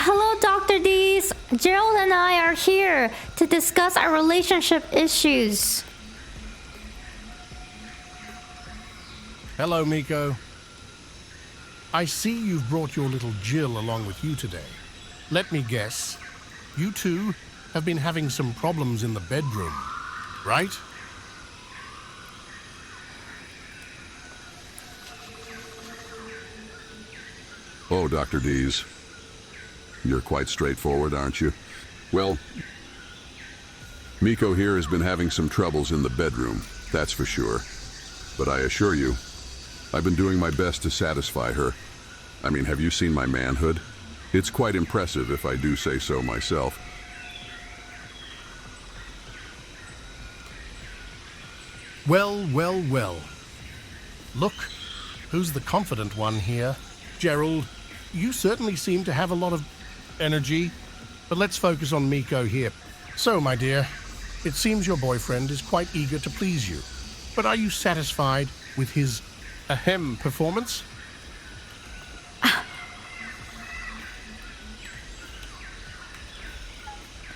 Hello, Dr. Dees. Gerald and I are here to discuss our relationship issues. Hello, Miko. I see you've brought your little Jill along with you today. Let me guess, you two have been having some problems in the bedroom, right? Oh, Dr. Dees. You're quite straightforward, aren't you? Well, Miko here has been having some troubles in the bedroom, that's for sure. But I assure you, I've been doing my best to satisfy her. I mean, have you seen my manhood? It's quite impressive, if I do say so myself. Well, well, well. Look, who's the confident one here? Gerald, you certainly seem to have a lot of energy, but let's focus on Miko here. So, my dear, it seems your boyfriend is quite eager to please you. But are you satisfied with his performance?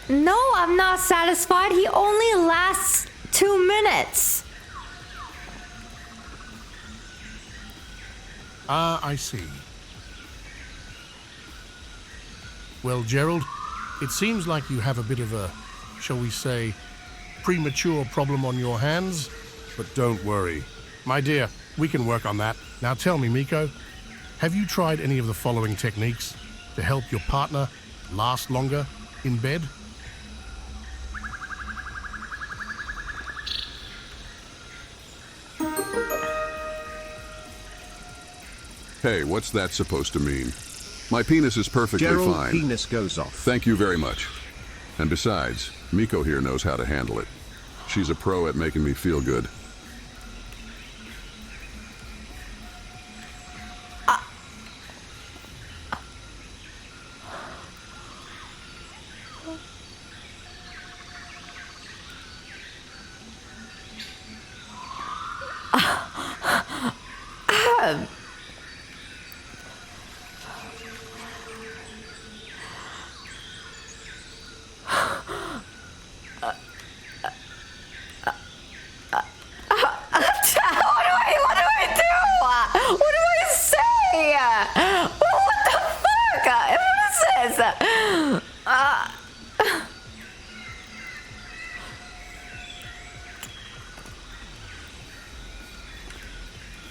No, I'm not satisfied. He only lasts 2 minutes. Ah, I see. Well, Gerald, it seems like you have a bit of a, shall we say, premature problem on your hands. But don't worry. My dear, we can work on that. Now tell me, Miko, have you tried any of the following techniques to help your partner last longer in bed? Hey, what's that supposed to mean? My penis is perfectly Gerald, fine. penis goes off. Thank you very much. And besides, Miko here knows how to handle it. She's a pro at making me feel good.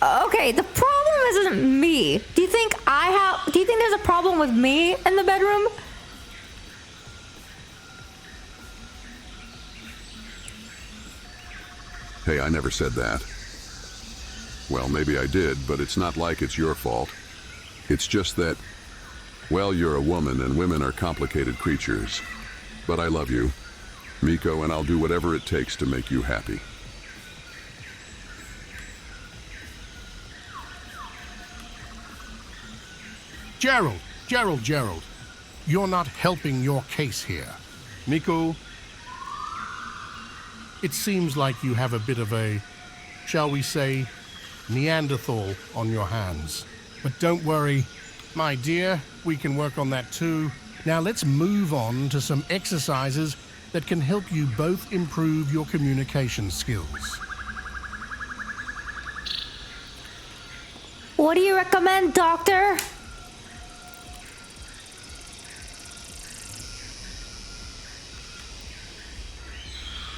Okay, the problem isn't me. Do you think there's a problem with me in the bedroom? Hey, I never said that. Well, maybe I did, but it's not like it's your fault. It's just that, well, you're a woman and women are complicated creatures. But I love you, Miko, and I'll do whatever it takes to make you happy. Gerald, you're not helping your case here. Miko, it seems like you have a bit of a, shall we say, Neanderthal on your hands. But don't worry, my dear, we can work on that too. Now let's move on to some exercises that can help you both improve your communication skills. What do you recommend, doctor?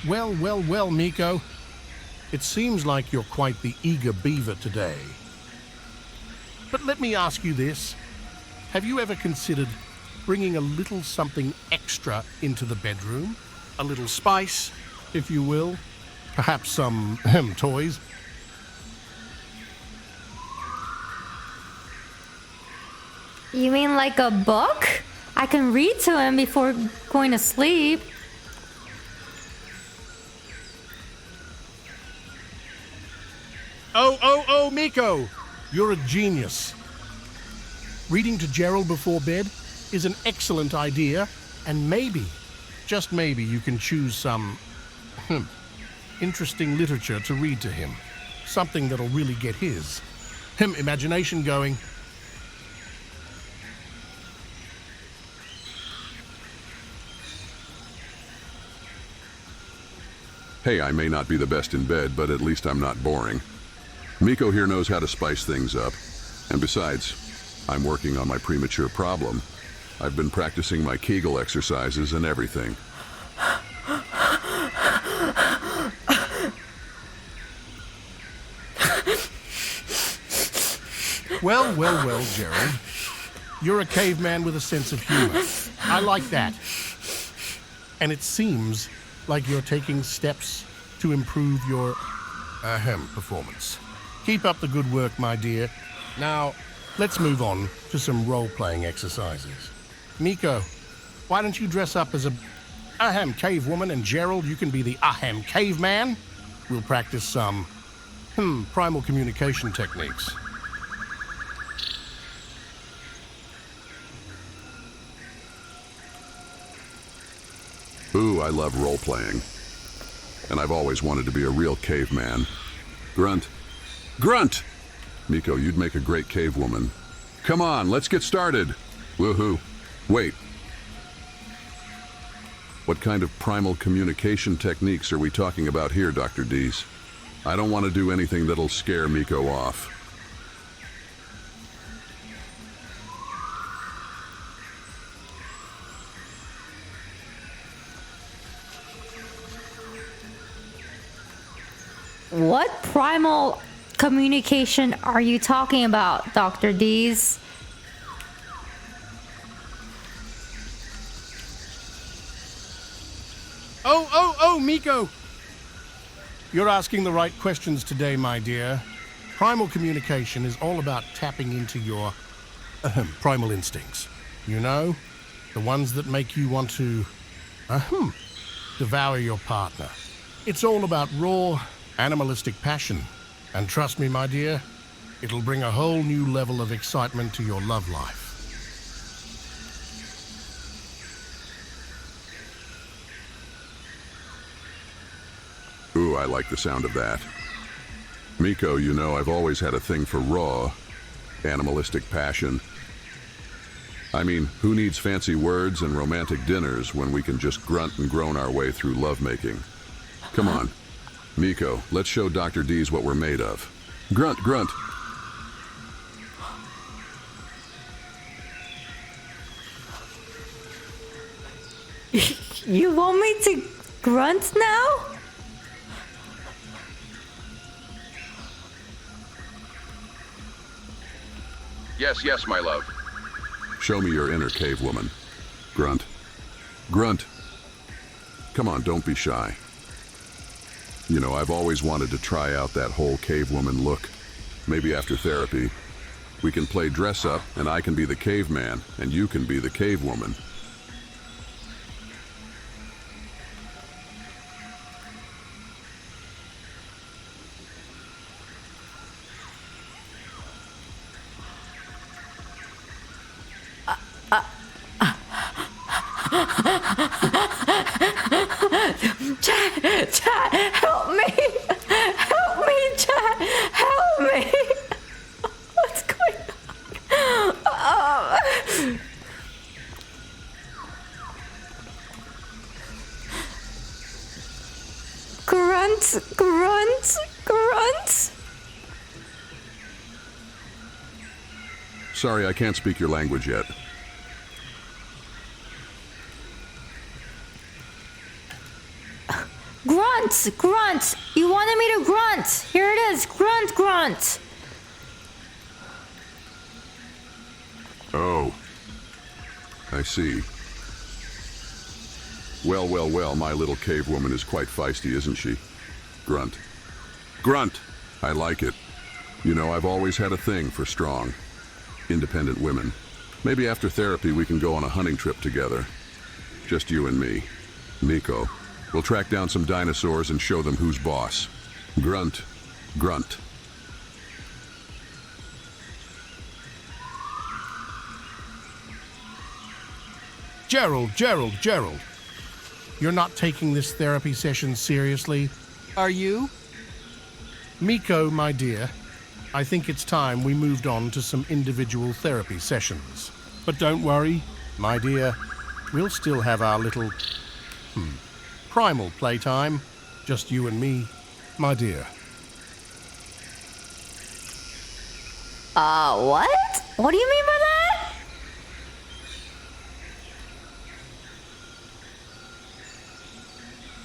Well, Miko. It seems like you're quite the eager beaver today. But let me ask you this. Have you ever considered bringing a little something extra into the bedroom? A little spice, if you will? Perhaps some toys? You mean like a book? I can read to him before going to sleep. Oh, Miko! You're a genius. Reading to Gerald before bed is an excellent idea, and maybe, just maybe, you can choose some interesting literature to read to him. Something that'll really get his imagination going. Hey, I may not be the best in bed, but at least I'm not boring. Miko here knows how to spice things up. And besides, I'm working on my premature problem. I've been practicing my Kegel exercises and everything. Well, well, well, Gerald. You're a caveman with a sense of humor. I like that. And it seems like you're taking steps to improve your performance. Keep up the good work, my dear. Now, let's move on to some role-playing exercises. Miko, why don't you dress up as a cave woman, and Gerald, you can be the caveman? We'll practice some primal communication techniques. Ooh, I love role-playing. And I've always wanted to be a real caveman. Grunt. Grunt! Miko, you'd make a great cave woman. Come on, let's get started. Woohoo. Wait. What kind of primal communication techniques are we talking about here, Dr. Dees? I don't want to do anything that'll scare Miko off. What primal communication are you talking about, Dr. Dees? Oh, Miko! You're asking the right questions today, my dear. Primal communication is all about tapping into your primal instincts. You know, the ones that make you want to devour your partner. It's all about raw, animalistic passion. And trust me, my dear, it'll bring a whole new level of excitement to your love life. Ooh, I like the sound of that. Miko, you know, I've always had a thing for raw, animalistic passion. I mean, who needs fancy words and romantic dinners when we can just grunt and groan our way through lovemaking? Come on. Miko, let's show Dr. Dees what we're made of. Grunt, grunt. You want me to grunt now? Yes, yes, my love. Show me your inner cave woman. Grunt. Grunt. Come on, don't be shy. You know, I've always wanted to try out that whole cave woman look. Maybe after therapy, we can play dress up and I can be the caveman and you can be the cave woman. Chat, help me! Help me, chat! Help me! What's going on? Grunt, grunt, grunt. Sorry, I can't speak your language yet. Grunt, grunt. You wanted me to grunt. Here it is. Grunt, grunt. Oh. I see. Well, well, well, my little cave woman is quite feisty, isn't she? Grunt. Grunt! I like it. You know, I've always had a thing for strong, independent women. Maybe after therapy we can go on a hunting trip together. Just you and me. Miko. We'll track down some dinosaurs and show them who's boss. Grunt. Grunt. Gerald. You're not taking this therapy session seriously, are you? Miko, my dear, I think it's time we moved on to some individual therapy sessions. But don't worry, my dear, we'll still have our little primal playtime. Just you and me, my dear. What? What do you mean by that?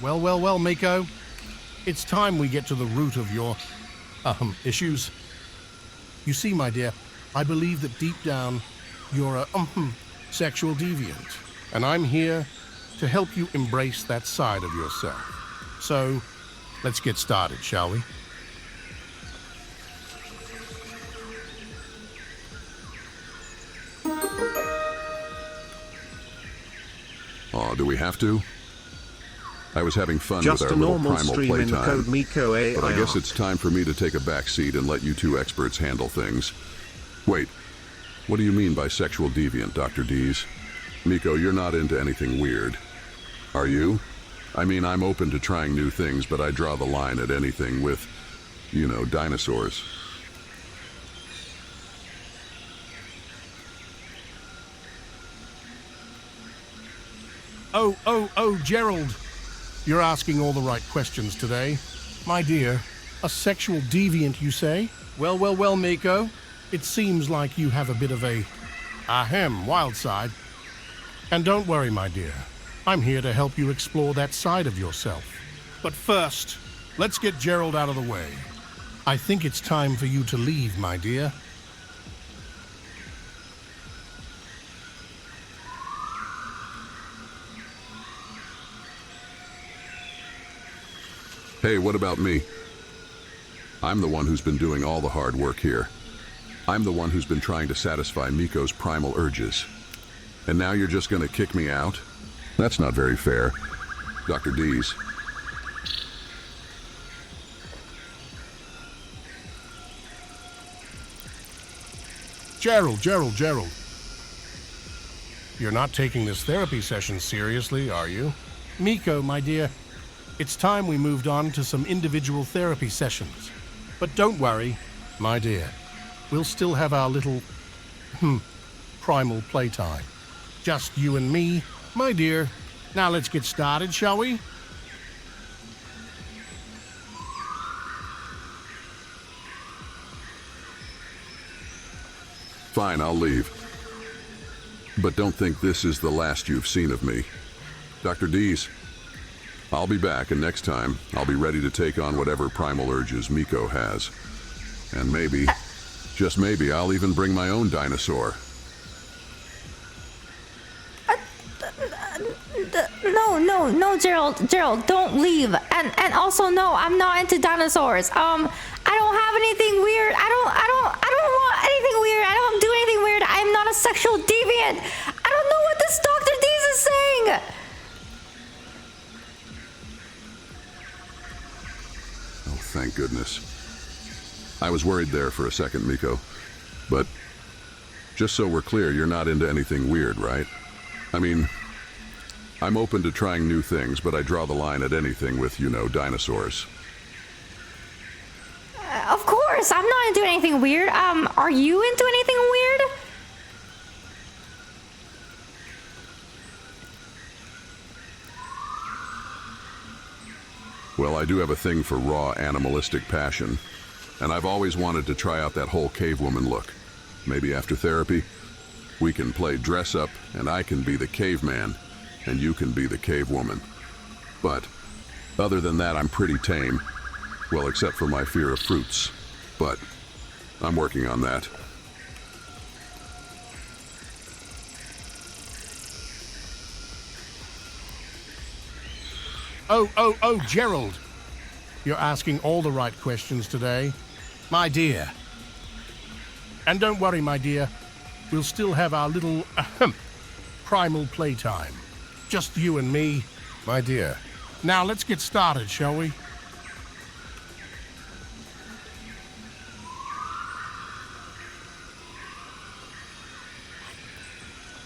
Well, Miko. It's time we get to the root of your, issues. You see, my dear, I believe that deep down, you're a, sexual deviant. And I'm here to help you embrace that side of yourself. So, let's get started, shall we? Oh, do we have to? I was having fun Just with our a little normal primal stream in playtime. CodeMiko AI. But I guess it's time for me to take a back seat and let you two experts handle things. Wait, what do you mean by sexual deviant, Dr. Dees? Miko, you're not into anything weird. Are you? I mean, I'm open to trying new things, but I draw the line at anything with, dinosaurs. Oh, Gerald. You're asking all the right questions today. My dear, a sexual deviant, you say? Well, Miko. It seems like you have a bit of a, wild side. And don't worry, my dear. I'm here to help you explore that side of yourself. But first, let's get Gerald out of the way. I think it's time for you to leave, my dear. Hey, what about me? I'm the one who's been doing all the hard work here. I'm the one who's been trying to satisfy Miko's primal urges. And now you're just gonna kick me out? That's not very fair. Dr. Dees. Gerald. You're not taking this therapy session seriously, are you? Miko, my dear, it's time we moved on to some individual therapy sessions. But don't worry, my dear. We'll still have our little, primal playtime. Just you and me, my dear. Now let's get started, shall we? Fine, I'll leave. But don't think this is the last you've seen of me. Dr. Dees, I'll be back, and next time, I'll be ready to take on whatever primal urges Miko has. And maybe, just maybe, I'll even bring my own dinosaur. No, Gerald, don't leave. And also, no, I'm not into dinosaurs. I don't have anything weird. I don't want anything weird. I don't do anything weird. I'm not a sexual deviant. I don't know what this Dr. Dees is saying. Oh, thank goodness. I was worried there for a second, Miko. But just so we're clear, you're not into anything weird, right? I mean, I'm open to trying new things, but I draw the line at anything with, dinosaurs. Of course, I'm not into anything weird. Are you into anything weird? Well, I do have a thing for raw animalistic passion, and I've always wanted to try out that whole cavewoman look. Maybe after therapy, we can play dress up, and I can be the caveman, and you can be the cavewoman. But other than that, I'm pretty tame. Well, except for my fear of fruits. But I'm working on that. Oh, Gerald. You're asking all the right questions today. My dear. And don't worry, my dear. We'll still have our little, primal playtime. Just you and me, my dear. Now let's get started, shall we?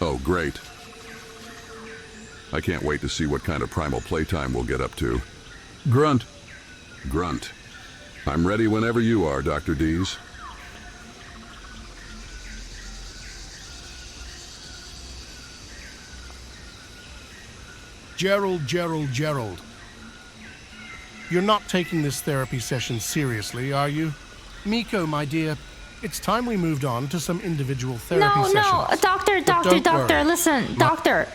Oh, great. I can't wait to see what kind of primal playtime we'll get up to. Grunt. Grunt. I'm ready whenever you are, Dr. Dees. Gerald. You're not taking this therapy session seriously, are you? Miko, my dear, it's time we moved on to some individual therapy No, sessions. no, doctor, listen, doctor.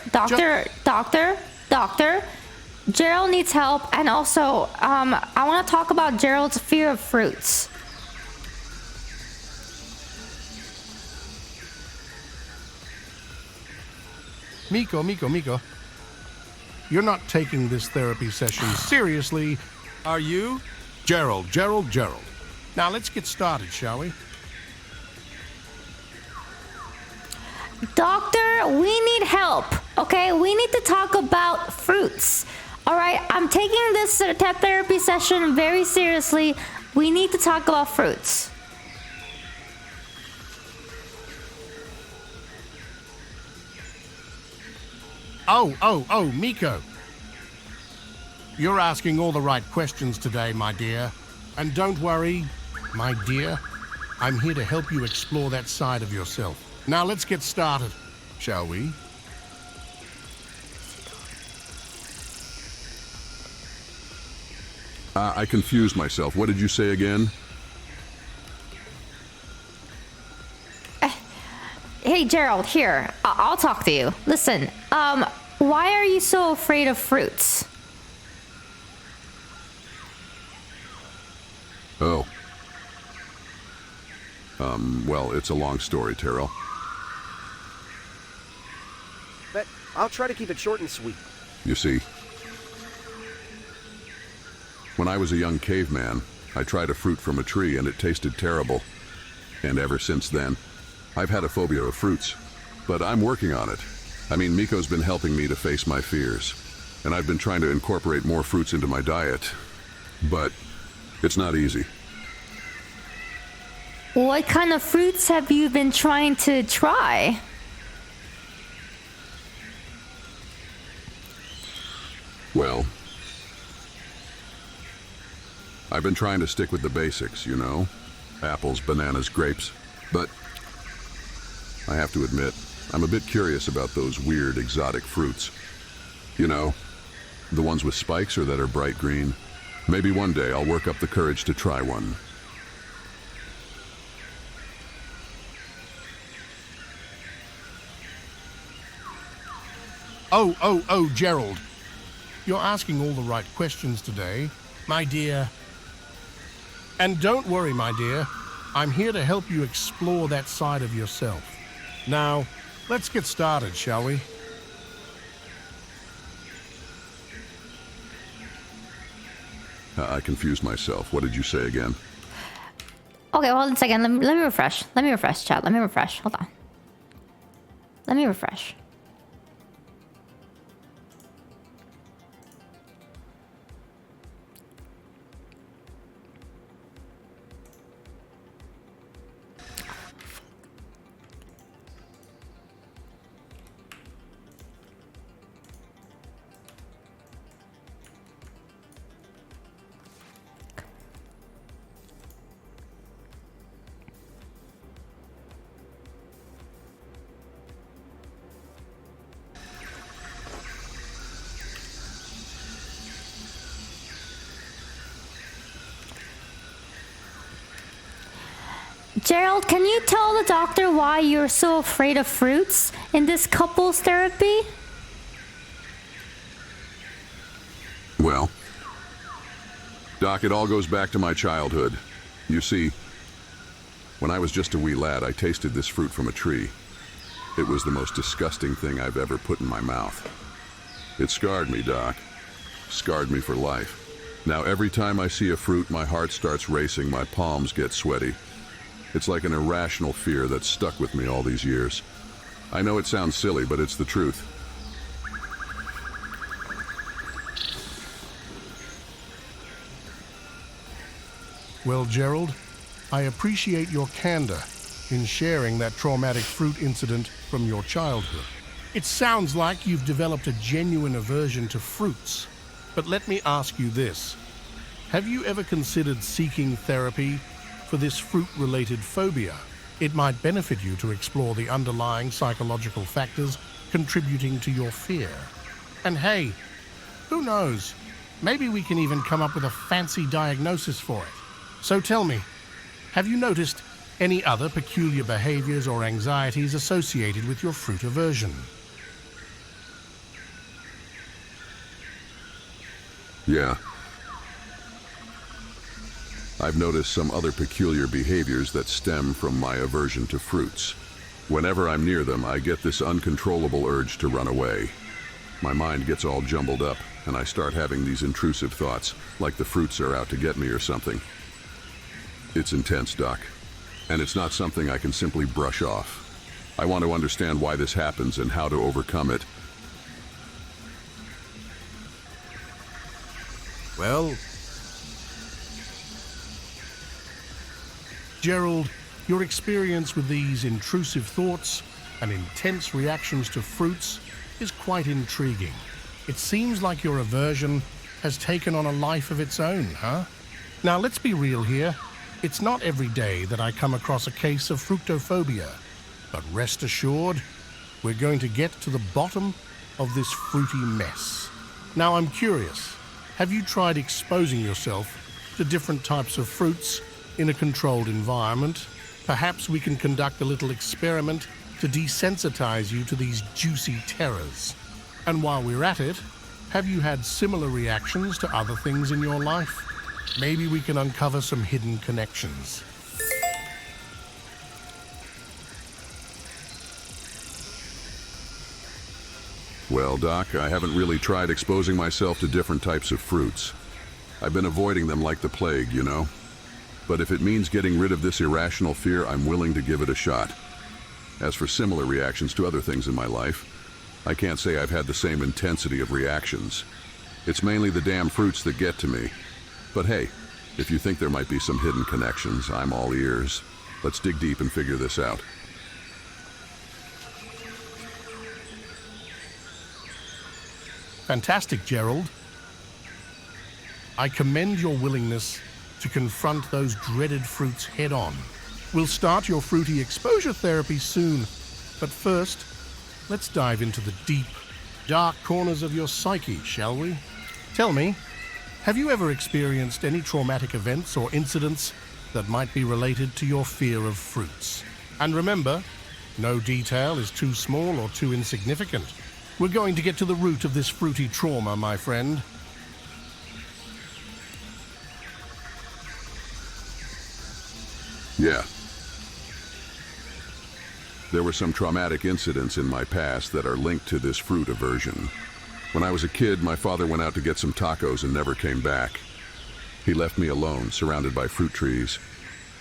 Gerald needs help, and also, I want to talk about Gerald's fear of fruits. Miko. You're not taking this therapy session seriously, are you? Gerald. Now let's get started, shall we? Doctor, we need help, okay? We need to talk about fruits. All right, I'm taking this therapy session very seriously. We need to talk about fruits. Oh, Miko. You're asking all the right questions today, my dear. And don't worry, my dear. I'm here to help you explore that side of yourself. Now let's get started, shall we? I confused myself. What did you say again? Hey, Gerald, here. I'll talk to you. Listen, why are you so afraid of fruits? Oh. Well, it's a long story, Terrell. But I'll try to keep it short and sweet. You see, when I was a young caveman, I tried a fruit from a tree and it tasted terrible. And ever since then, I've had a phobia of fruits. But I'm working on it. I mean, Miko's been helping me to face my fears. And I've been trying to incorporate more fruits into my diet. But it's not easy. What kind of fruits have you been trying to try? Well, I've been trying to stick with the basics, you know? Apples, bananas, grapes. But I have to admit, I'm a bit curious about those weird exotic fruits. You know, the ones with spikes or that are bright green. Maybe one day I'll work up the courage to try one. Oh, Gerald. You're asking all the right questions today, my dear. And don't worry, my dear. I'm here to help you explore that side of yourself. Now, let's get started, shall we? I confused myself. What did you say again? Okay, hold on a second. Let me refresh. Chat. Let me refresh. Hold on. Let me refresh. Gerald, can you tell the doctor why you're so afraid of fruits in this couples therapy? Well, Doc, it all goes back to my childhood. You see, when I was just a wee lad, I tasted this fruit from a tree. It was the most disgusting thing I've ever put in my mouth. It scarred me, Doc. Scarred me for life. Now every time I see a fruit, my heart starts racing, my palms get sweaty. It's like an irrational fear that's stuck with me all these years. I know it sounds silly, but it's the truth. Well, Gerald, I appreciate your candor in sharing that traumatic fruit incident from your childhood. It sounds like you've developed a genuine aversion to fruits. But let me ask you this. Have you ever considered seeking therapy for this fruit-related phobia? It might benefit you to explore the underlying psychological factors contributing to your fear. And hey, who knows? Maybe we can even come up with a fancy diagnosis for it. So tell me, have you noticed any other peculiar behaviors or anxieties associated with your fruit aversion? Yeah. I've noticed some other peculiar behaviors that stem from my aversion to fruits. Whenever I'm near them, I get this uncontrollable urge to run away. My mind gets all jumbled up, and I start having these intrusive thoughts, like the fruits are out to get me or something. It's intense, Doc, and it's not something I can simply brush off. I want to understand why this happens and how to overcome it. Well, Gerald, your experience with these intrusive thoughts and intense reactions to fruits is quite intriguing. It seems like your aversion has taken on a life of its own, huh? Now, let's be real here. It's not every day that I come across a case of fructophobia, but rest assured, we're going to get to the bottom of this fruity mess. Now, I'm curious, have you tried exposing yourself to different types of fruits in a controlled environment? Perhaps we can conduct a little experiment to desensitize you to these juicy terrors. And while we're at it, have you had similar reactions to other things in your life? Maybe we can uncover some hidden connections. Well, Doc, I haven't really tried exposing myself to different types of fruits. I've been avoiding them like the plague, you know? But if it means getting rid of this irrational fear, I'm willing to give it a shot. As for similar reactions to other things in my life, I can't say I've had the same intensity of reactions. It's mainly the damn fruits that get to me. But hey, if you think there might be some hidden connections, I'm all ears. Let's dig deep and figure this out. Fantastic, Gerald. I commend your willingness to confront those dreaded fruits head-on. We'll start your fruity exposure therapy soon, but first, let's dive into the deep, dark corners of your psyche, shall we? Tell me, have you ever experienced any traumatic events or incidents that might be related to your fear of fruits? And remember, no detail is too small or too insignificant. We're going to get to the root of this fruity trauma, my friend. Yeah. There were some traumatic incidents in my past that are linked to this fruit aversion. When I was a kid, my father went out to get some tacos and never came back. He left me alone, surrounded by fruit trees.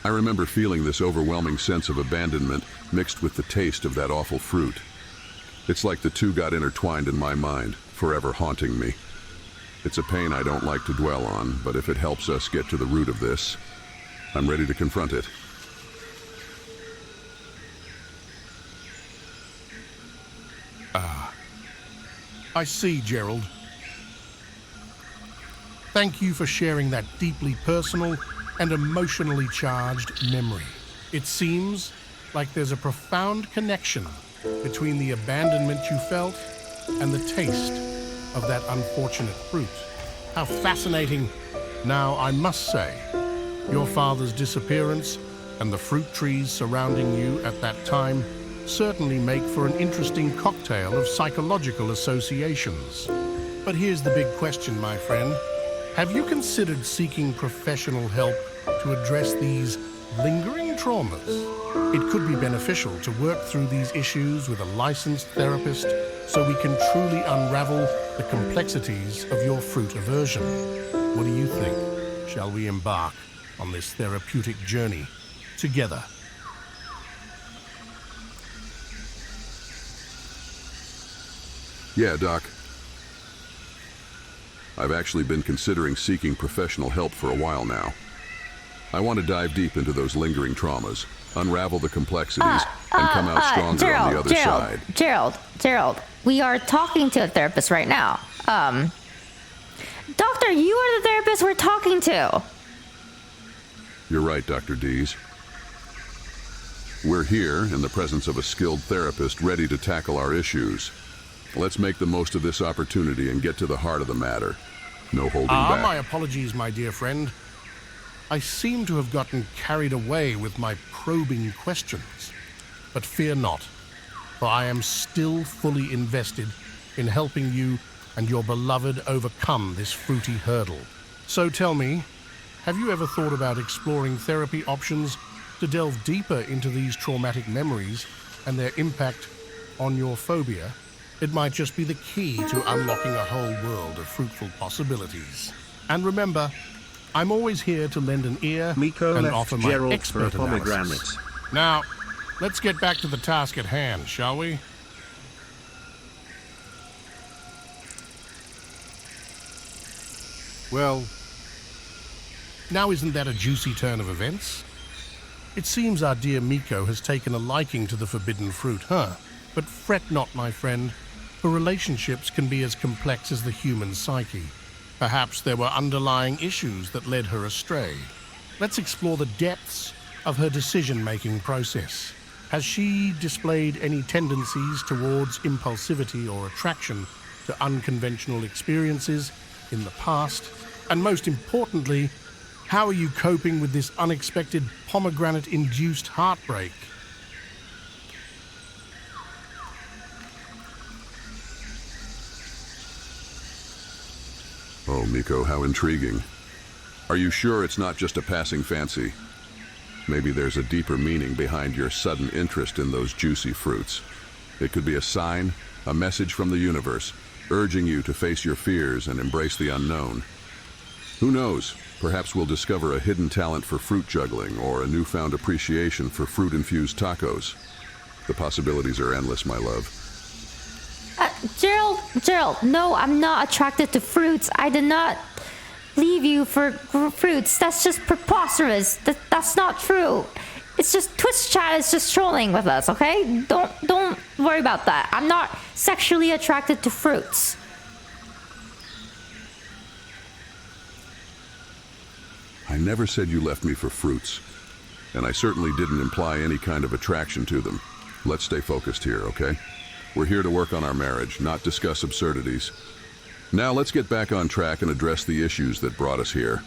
I remember feeling this overwhelming sense of abandonment mixed with the taste of that awful fruit. It's like the two got intertwined in my mind, forever haunting me. It's a pain I don't like to dwell on, but if it helps us get to the root of this, I'm ready to confront it. I see, Gerald. Thank you for sharing that deeply personal and emotionally charged memory. It seems like there's a profound connection between the abandonment you felt and the taste of that unfortunate fruit. How fascinating. Now, I must say, your father's disappearance and the fruit trees surrounding you at that time certainly make for an interesting cocktail of psychological associations. But here's the big question, my friend. Have you considered seeking professional help to address these lingering traumas? It could be beneficial to work through these issues with a licensed therapist so we can truly unravel the complexities of your fruit aversion. What do you think? Shall we embark on this therapeutic journey together? Yeah, Doc. I've actually been considering seeking professional help for a while now. I want to dive deep into those lingering traumas, unravel the complexities, and come out stronger on the other side. Gerald, we are talking to a therapist right now. Doctor, you are the therapist we're talking to. You're right, Dr. Dees. We're here in the presence of a skilled therapist ready to tackle our issues. Let's make the most of this opportunity and get to the heart of the matter. No holding back. My apologies, my dear friend. I seem to have gotten carried away with my probing questions. But fear not, for I am still fully invested in helping you and your beloved overcome this fruity hurdle. So tell me, have you ever thought about exploring therapy options to delve deeper into these traumatic memories and their impact on your phobia? It might just be the key to unlocking a whole world of fruitful possibilities. And remember, I'm always here to lend an ear Miko and left offer my Gerald expert for a pomegranate. analysis. Now, let's get back to the task at hand, shall we? Well, now isn't that a juicy turn of events? It seems our dear Miko has taken a liking to the forbidden fruit, huh? But fret not, my friend, for relationships can be as complex as the human psyche. Perhaps there were underlying issues that led her astray. Let's explore the depths of her decision-making process. Has she displayed any tendencies towards impulsivity or attraction to unconventional experiences in the past? And most importantly, how are you coping with this unexpected pomegranate-induced heartbreak? Oh, Miko, how intriguing. Are you sure it's not just a passing fancy? Maybe there's a deeper meaning behind your sudden interest in those juicy fruits. It could be a sign, a message from the universe, urging you to face your fears and embrace the unknown. Who knows? Perhaps we'll discover a hidden talent for fruit juggling or a newfound appreciation for fruit-infused tacos. The possibilities are endless, my love. Gerald, no, I'm not attracted to fruits. I did not leave you for fruits. That's just preposterous. That's not true. It's just Twitch chat is just trolling with us, okay? Don't worry about that. I'm not sexually attracted to fruits. I never said you left me for fruits, and I certainly didn't imply any kind of attraction to them. Let's stay focused here, okay? We're here to work on our marriage, not discuss absurdities. Now let's get back on track and address the issues that brought us here.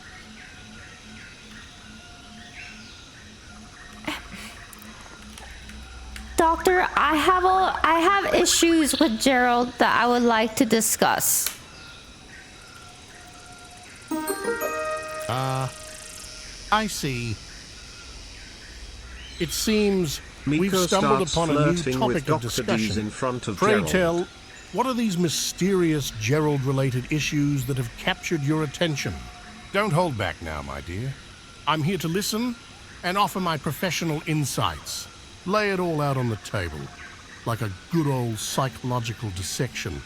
Doctor, I have issues with Gerald that I would like to discuss. I see. It seems Miko we've stumbled starts upon a new flirting topic with of Dr. D's discussion. in front of Pray Gerald. tell, what are these mysterious Gerald-related issues that have captured your attention? Don't hold back now, my dear. I'm here to listen and offer my professional insights. Lay it all out on the table, like a good old psychological dissection.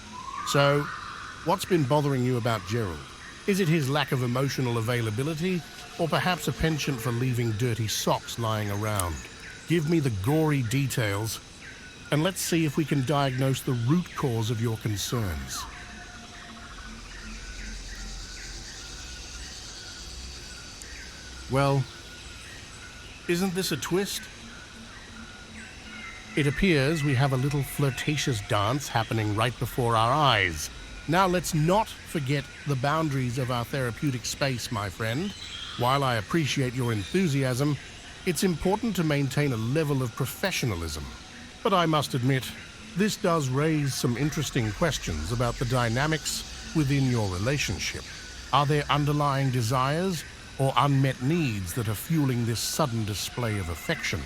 So, what's been bothering you about Gerald? Is it his lack of emotional availability, or perhaps a penchant for leaving dirty socks lying around? Give me the gory details, and let's see if we can diagnose the root cause of your concerns. Well, isn't this a twist? It appears we have a little flirtatious dance happening right before our eyes. Now let's not forget the boundaries of our therapeutic space, my friend. While I appreciate your enthusiasm, it's important to maintain a level of professionalism. But I must admit, this does raise some interesting questions about the dynamics within your relationship. Are there underlying desires or unmet needs that are fueling this sudden display of affection?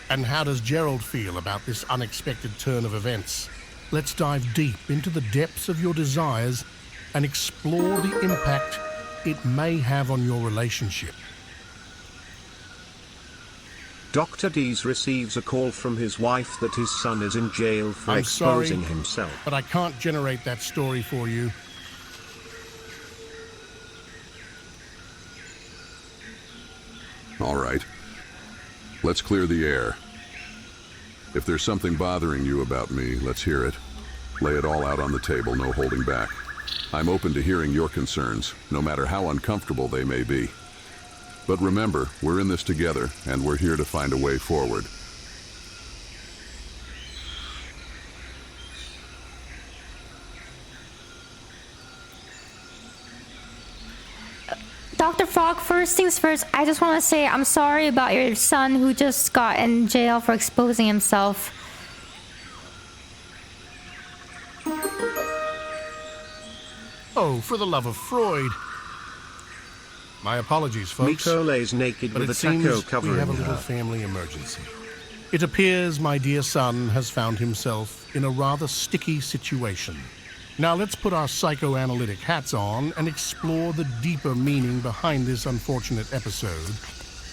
And how does Gerald feel about this unexpected turn of events? Let's dive deep into the depths of your desires and explore the impact it may have on your relationship. Dr. Dees receives a call from his wife that his son is in jail for I'm exposing sorry, himself. but I can't generate that story for you. All right. Let's clear the air. If there's something bothering you about me, let's hear it. Lay it all out on the table, no holding back. I'm open to hearing your concerns, no matter how uncomfortable they may be. But remember, we're in this together, and we're here to find a way forward. Dr. Frog, first things first, I just want to say I'm sorry about your son who just got in jail for exposing himself. Oh, for the love of Freud. My apologies, folks. Miko lays naked But with it a seems taco we covering have a little her. family emergency. It appears my dear son has found himself in a rather sticky situation. Now let's put our psychoanalytic hats on and explore the deeper meaning behind this unfortunate episode.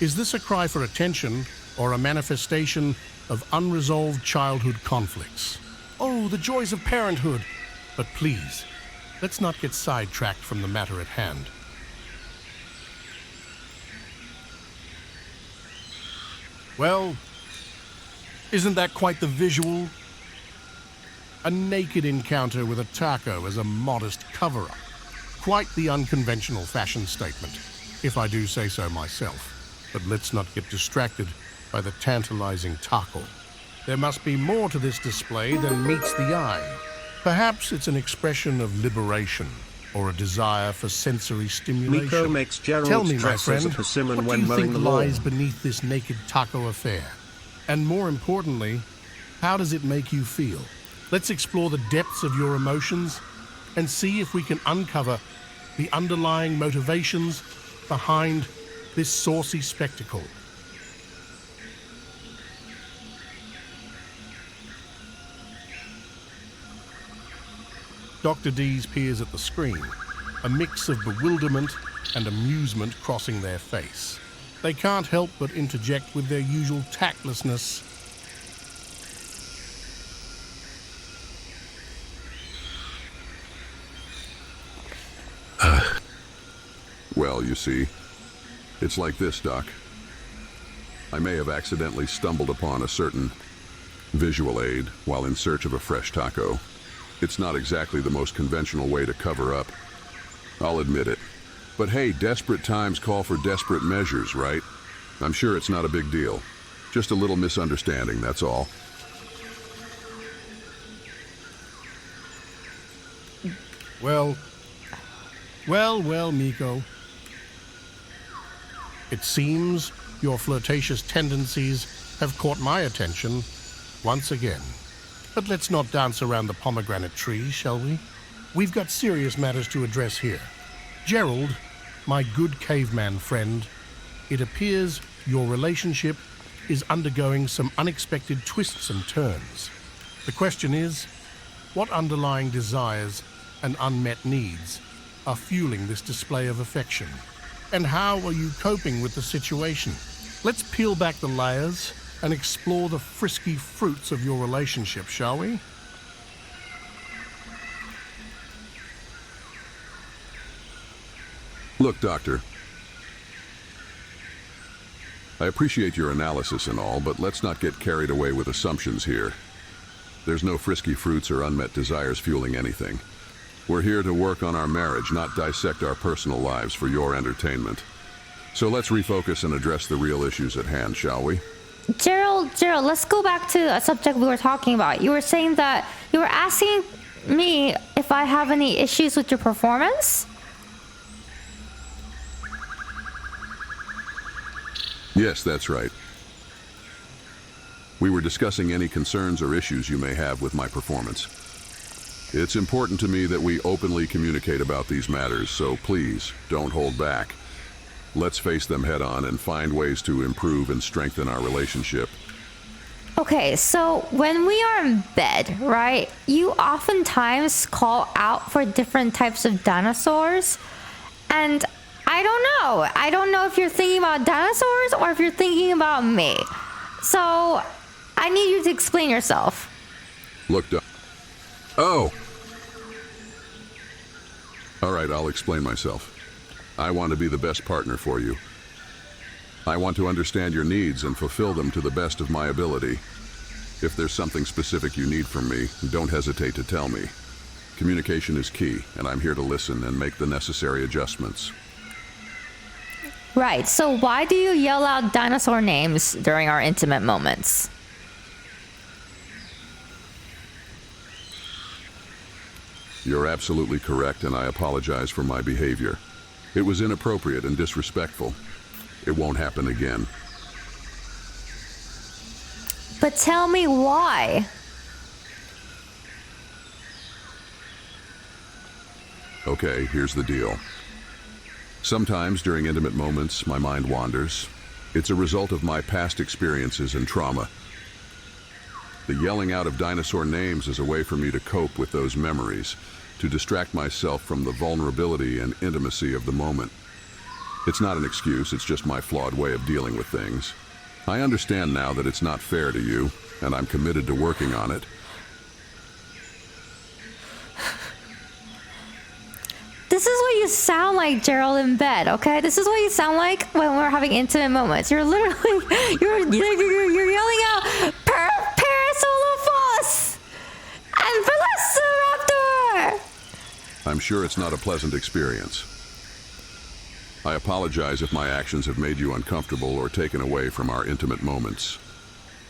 Is this a cry for attention or a manifestation of unresolved childhood conflicts? Oh, the joys of parenthood! But please, let's not get sidetracked from the matter at hand. Well, isn't that quite the visual? A naked encounter with a taco as a modest cover-up. Quite the unconventional fashion statement, if I do say so myself. But let's not get distracted by the tantalizing taco. There must be more to this display than meets the eye. Perhaps it's an expression of liberation or a desire for sensory stimulation. Miko makes Gerald Tell me, my dress as a friend, persimmon what when do you mowing think the lawn. lies beneath this naked taco affair? And more importantly, how does it make you feel? Let's explore the depths of your emotions and see if we can uncover the underlying motivations behind this saucy spectacle. Dr. D's peers at the screen, a mix of bewilderment and amusement crossing their face. They can't help but interject with their usual tactlessness. Well, you see, it's like this, Doc. I may have accidentally stumbled upon a certain visual aid while in search of a fresh taco. It's not exactly the most conventional way to cover up. I'll admit it. But hey, desperate times call for desperate measures, right? I'm sure it's not a big deal. Just a little misunderstanding, that's all. Well, Miko. It seems your flirtatious tendencies have caught my attention once again. But let's not dance around the pomegranate tree, shall we? We've got serious matters to address here. Gerald, my good caveman friend, it appears your relationship is undergoing some unexpected twists and turns. The question is, what underlying desires and unmet needs are fueling this display of affection? And how are you coping with the situation? Let's peel back the layers and explore the frisky fruits of your relationship, shall we? Look, Doctor. I appreciate your analysis and all, but let's not get carried away with assumptions here. There's no frisky fruits or unmet desires fueling anything. We're here to work on our marriage, not dissect our personal lives for your entertainment. So let's refocus and address the real issues at hand, shall we? Gerald, let's go back to a subject we were talking about. You were saying that you were asking me if I have any issues with your performance? Yes, that's right. We were discussing any concerns or issues you may have with my performance. It's important to me that we openly communicate about these matters, so please, don't hold back. Let's face them head on and find ways to improve and strengthen our relationship. Okay, so when we are in bed, right, you oftentimes call out for different types of dinosaurs, and I don't know. I don't know if you're thinking about dinosaurs or if you're thinking about me. So I need you to explain yourself. Look, Oh! All right, I'll explain myself. I want to be the best partner for you. I want to understand your needs and fulfill them to the best of my ability. If there's something specific you need from me, don't hesitate to tell me. Communication is key, and I'm here to listen and make the necessary adjustments. Right, so why do you yell out dinosaur names during our intimate moments? You're absolutely correct, and I apologize for my behavior. It was inappropriate and disrespectful. It won't happen again. But tell me why. Okay, here's the deal. Sometimes during intimate moments, my mind wanders. It's a result of my past experiences and trauma. The yelling out of dinosaur names is a way for me to cope with those memories, to distract myself from the vulnerability and intimacy of the moment. It's not an excuse, it's just my flawed way of dealing with things. I understand now that it's not fair to you, and I'm committed to working on it. This is what you sound like, Gerald, in bed, okay? This is what you sound like when we're having intimate moments. You're literally, you're yelling out, Parasolophalus and Velociraptor! I'm sure it's not a pleasant experience. I apologize if my actions have made you uncomfortable or taken away from our intimate moments.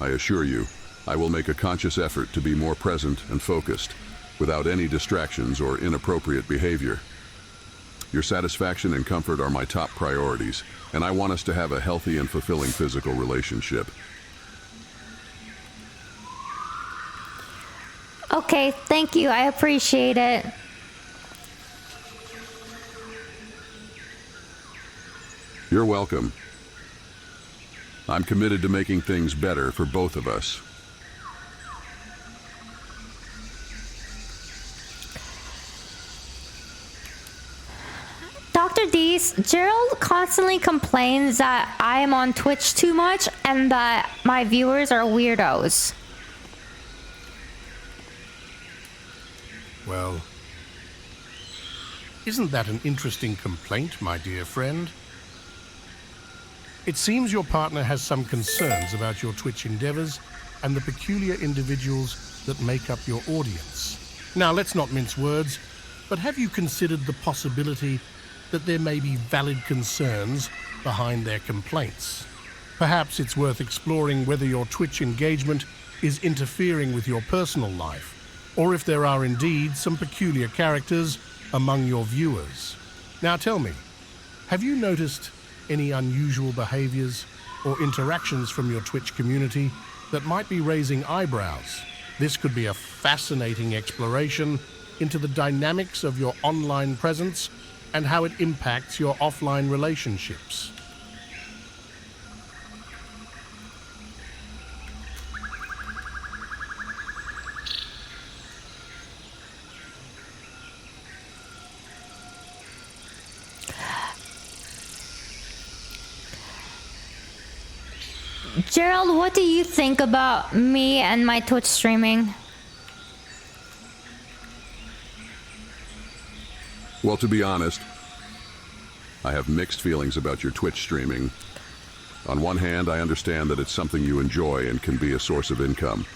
I assure you, I will make a conscious effort to be more present and focused, without any distractions or inappropriate behavior. Your satisfaction and comfort are my top priorities, and I want us to have a healthy and fulfilling physical relationship. Okay, thank you. I appreciate it. You're welcome. I'm committed to making things better for both of us. Dr. Dees, Gerald constantly complains that I am on Twitch too much and that my viewers are weirdos. Well, isn't that an interesting complaint, my dear friend? It seems your partner has some concerns about your Twitch endeavors and the peculiar individuals that make up your audience. Now, let's not mince words, but have you considered the possibility that there may be valid concerns behind their complaints? Perhaps it's worth exploring whether your Twitch engagement is interfering with your personal life, or if there are indeed some peculiar characters among your viewers. Now tell me, have you noticed any unusual behaviors or interactions from your Twitch community that might be raising eyebrows? This could be a fascinating exploration into the dynamics of your online presence and how it impacts your offline relationships. Gerald, what do you think about me and my Twitch streaming? Well, to be honest, I have mixed feelings about your Twitch streaming. On one hand, I understand that it's something you enjoy and can be a source of income.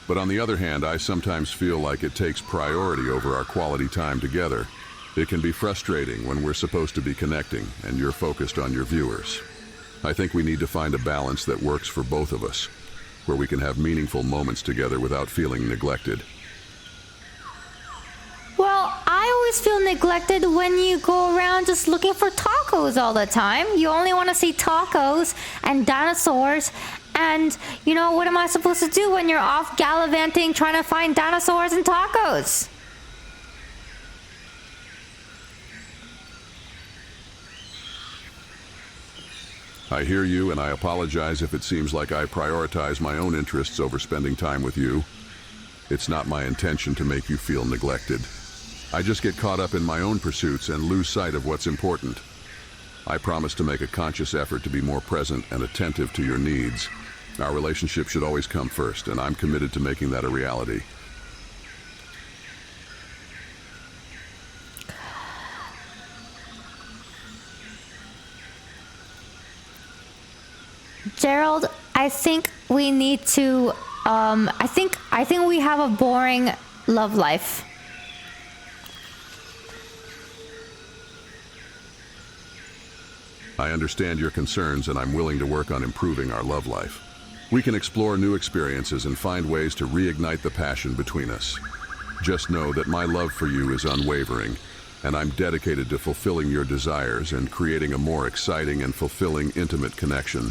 But on the other hand, I sometimes feel like it takes priority over our quality time together. It can be frustrating when we're supposed to be connecting and you're focused on your viewers. I think we need to find a balance that works for both of us, where we can have meaningful moments together without feeling neglected. Well, I always feel neglected when you go around just looking for tacos all the time. You only want to see tacos and dinosaurs. And, you know, what am I supposed to do when you're off gallivanting trying to find dinosaurs and tacos? I hear you, and I apologize if it seems like I prioritize my own interests over spending time with you. It's not my intention to make you feel neglected. I just get caught up in my own pursuits and lose sight of what's important. I promise to make a conscious effort to be more present and attentive to your needs. Our relationship should always come first, and I'm committed to making that a reality. Gerald, I think we need to, I think we have a boring love life. I understand your concerns, and I'm willing to work on improving our love life. We can explore new experiences and find ways to reignite the passion between us. Just know that my love for you is unwavering, and I'm dedicated to fulfilling your desires and creating a more exciting and fulfilling intimate connection.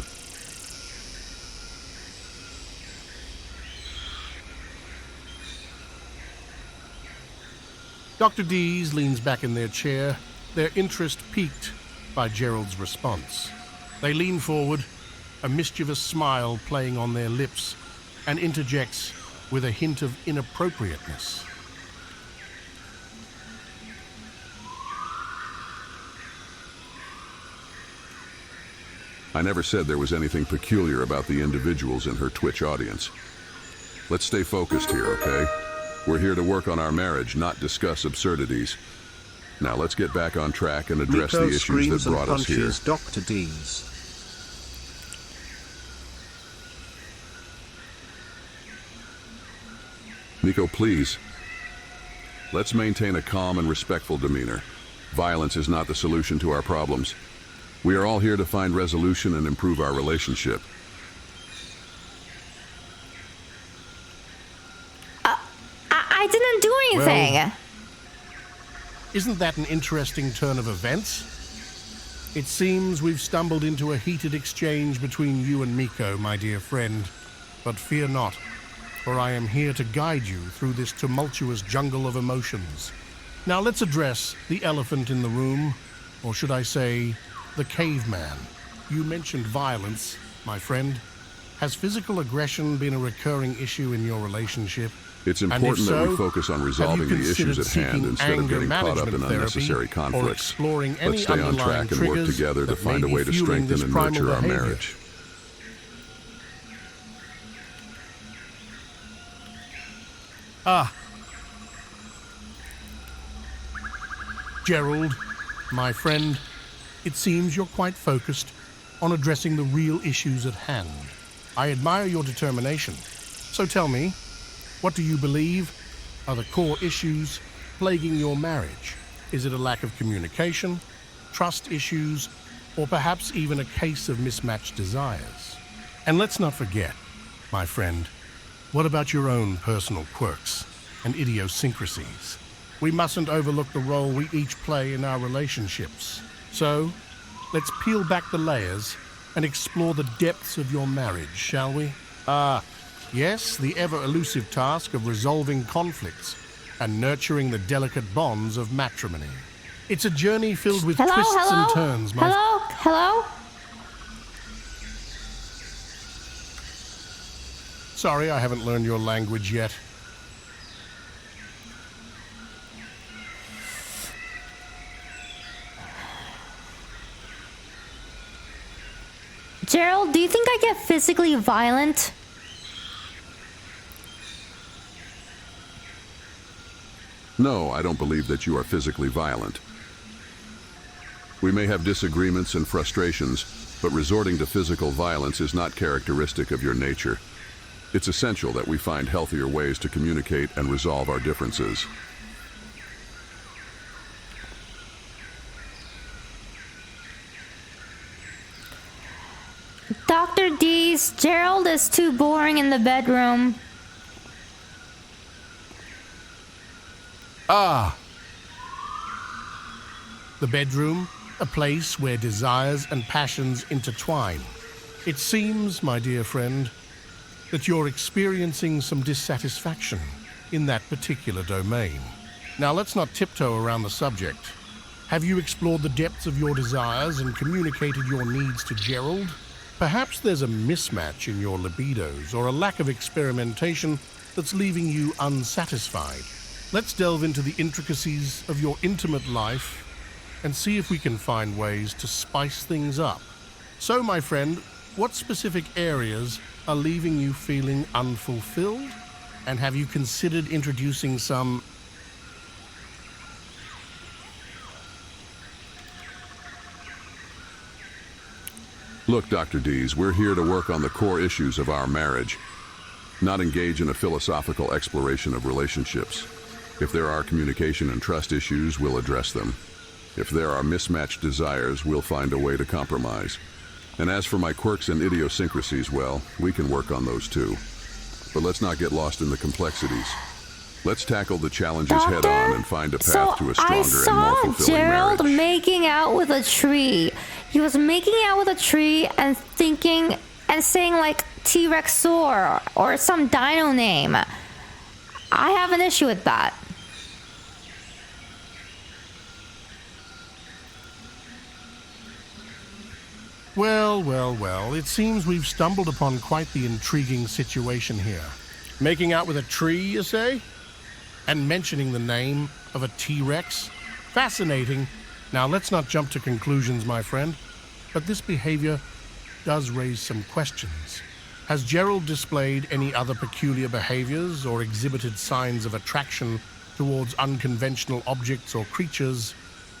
Dr. Dees leans back in their chair, their interest piqued by Gerald's response. They lean forward, a mischievous smile playing on their lips, and interjects with a hint of inappropriateness. I never said there was anything peculiar about the individuals in her Twitch audience. Let's stay focused here, okay? We're here to work on our marriage, not discuss absurdities. Now let's get back on track and address Miko the issues that screams and brought us here. punches Dr. Dees. Miko, please. Let's maintain a calm and respectful demeanor. Violence is not the solution to our problems. We are all here to find resolution and improve our relationship. I didn't do anything. Well, isn't that an interesting turn of events? It seems we've stumbled into a heated exchange between you and Miko, my dear friend. But fear not, for I am here to guide you through this tumultuous jungle of emotions. Now let's address the elephant in the room, or should I say, the caveman. You mentioned violence, my friend. Has physical aggression been a recurring issue in your relationship? It's And if important that we so, focus on have resolving you the issues at considered hand seeking instead of anger getting caught up in management unnecessary therapy, or conflicts. exploring any Let's stay on underlying track and work triggers together to that find may a way be to fueling strengthen this and primal nurture our behavior? marriage. Gerald, my friend, it seems you're quite focused on addressing the real issues at hand. I admire your determination. So tell me, what do you believe are the core issues plaguing your marriage? Is it a lack of communication, trust issues, or perhaps even a case of mismatched desires? And let's not forget, my friend, what about your own personal quirks and idiosyncrasies? We mustn't overlook the role we each play in our relationships. So, let's peel back the layers and explore the depths of your marriage, shall we? Yes, the ever-elusive task of resolving conflicts and nurturing the delicate bonds of matrimony. It's a journey filled with twists and turns, my Hello? Sorry, I haven't learned your language yet. Gerald, do you think I get physically violent? No, I don't believe that you are physically violent. We may have disagreements and frustrations, but resorting to physical violence is not characteristic of your nature. It's essential that we find healthier ways to communicate and resolve our differences. Dr. Dees, Gerald is too boring in the bedroom. The bedroom, a place where desires and passions intertwine. It seems, my dear friend, that you're experiencing some dissatisfaction in that particular domain. Now, let's not tiptoe around the subject. Have you explored the depths of your desires and communicated your needs to Gerald? Perhaps there's a mismatch in your libidos or a lack of experimentation that's leaving you unsatisfied. Let's delve into the intricacies of your intimate life and see if we can find ways to spice things up. So, my friend, what specific areas are leaving you feeling unfulfilled? And have you considered introducing some Look, Dr. Dees, we're here to work on the core issues of our marriage, not engage in a philosophical exploration of relationships. If there are communication and trust issues, we'll address them. If there are mismatched desires, we'll find a way to compromise. And as for my quirks and idiosyncrasies, well, we can work on those too. But let's not get lost in the complexities. Let's tackle the challenges head on and find a path to a stronger I and more saw fulfilling Gerald marriage. making out with a tree. He was making out with a tree and thinking and saying like T-Rexor or some dino name. I have an issue with that. Well, well, well, it seems we've stumbled upon quite the intriguing situation here. Making out with a tree, you say? And mentioning the name of a T-Rex? Fascinating. Now, let's not jump to conclusions, my friend, but this behavior does raise some questions. Has Gerald displayed any other peculiar behaviors or exhibited signs of attraction towards unconventional objects or creatures?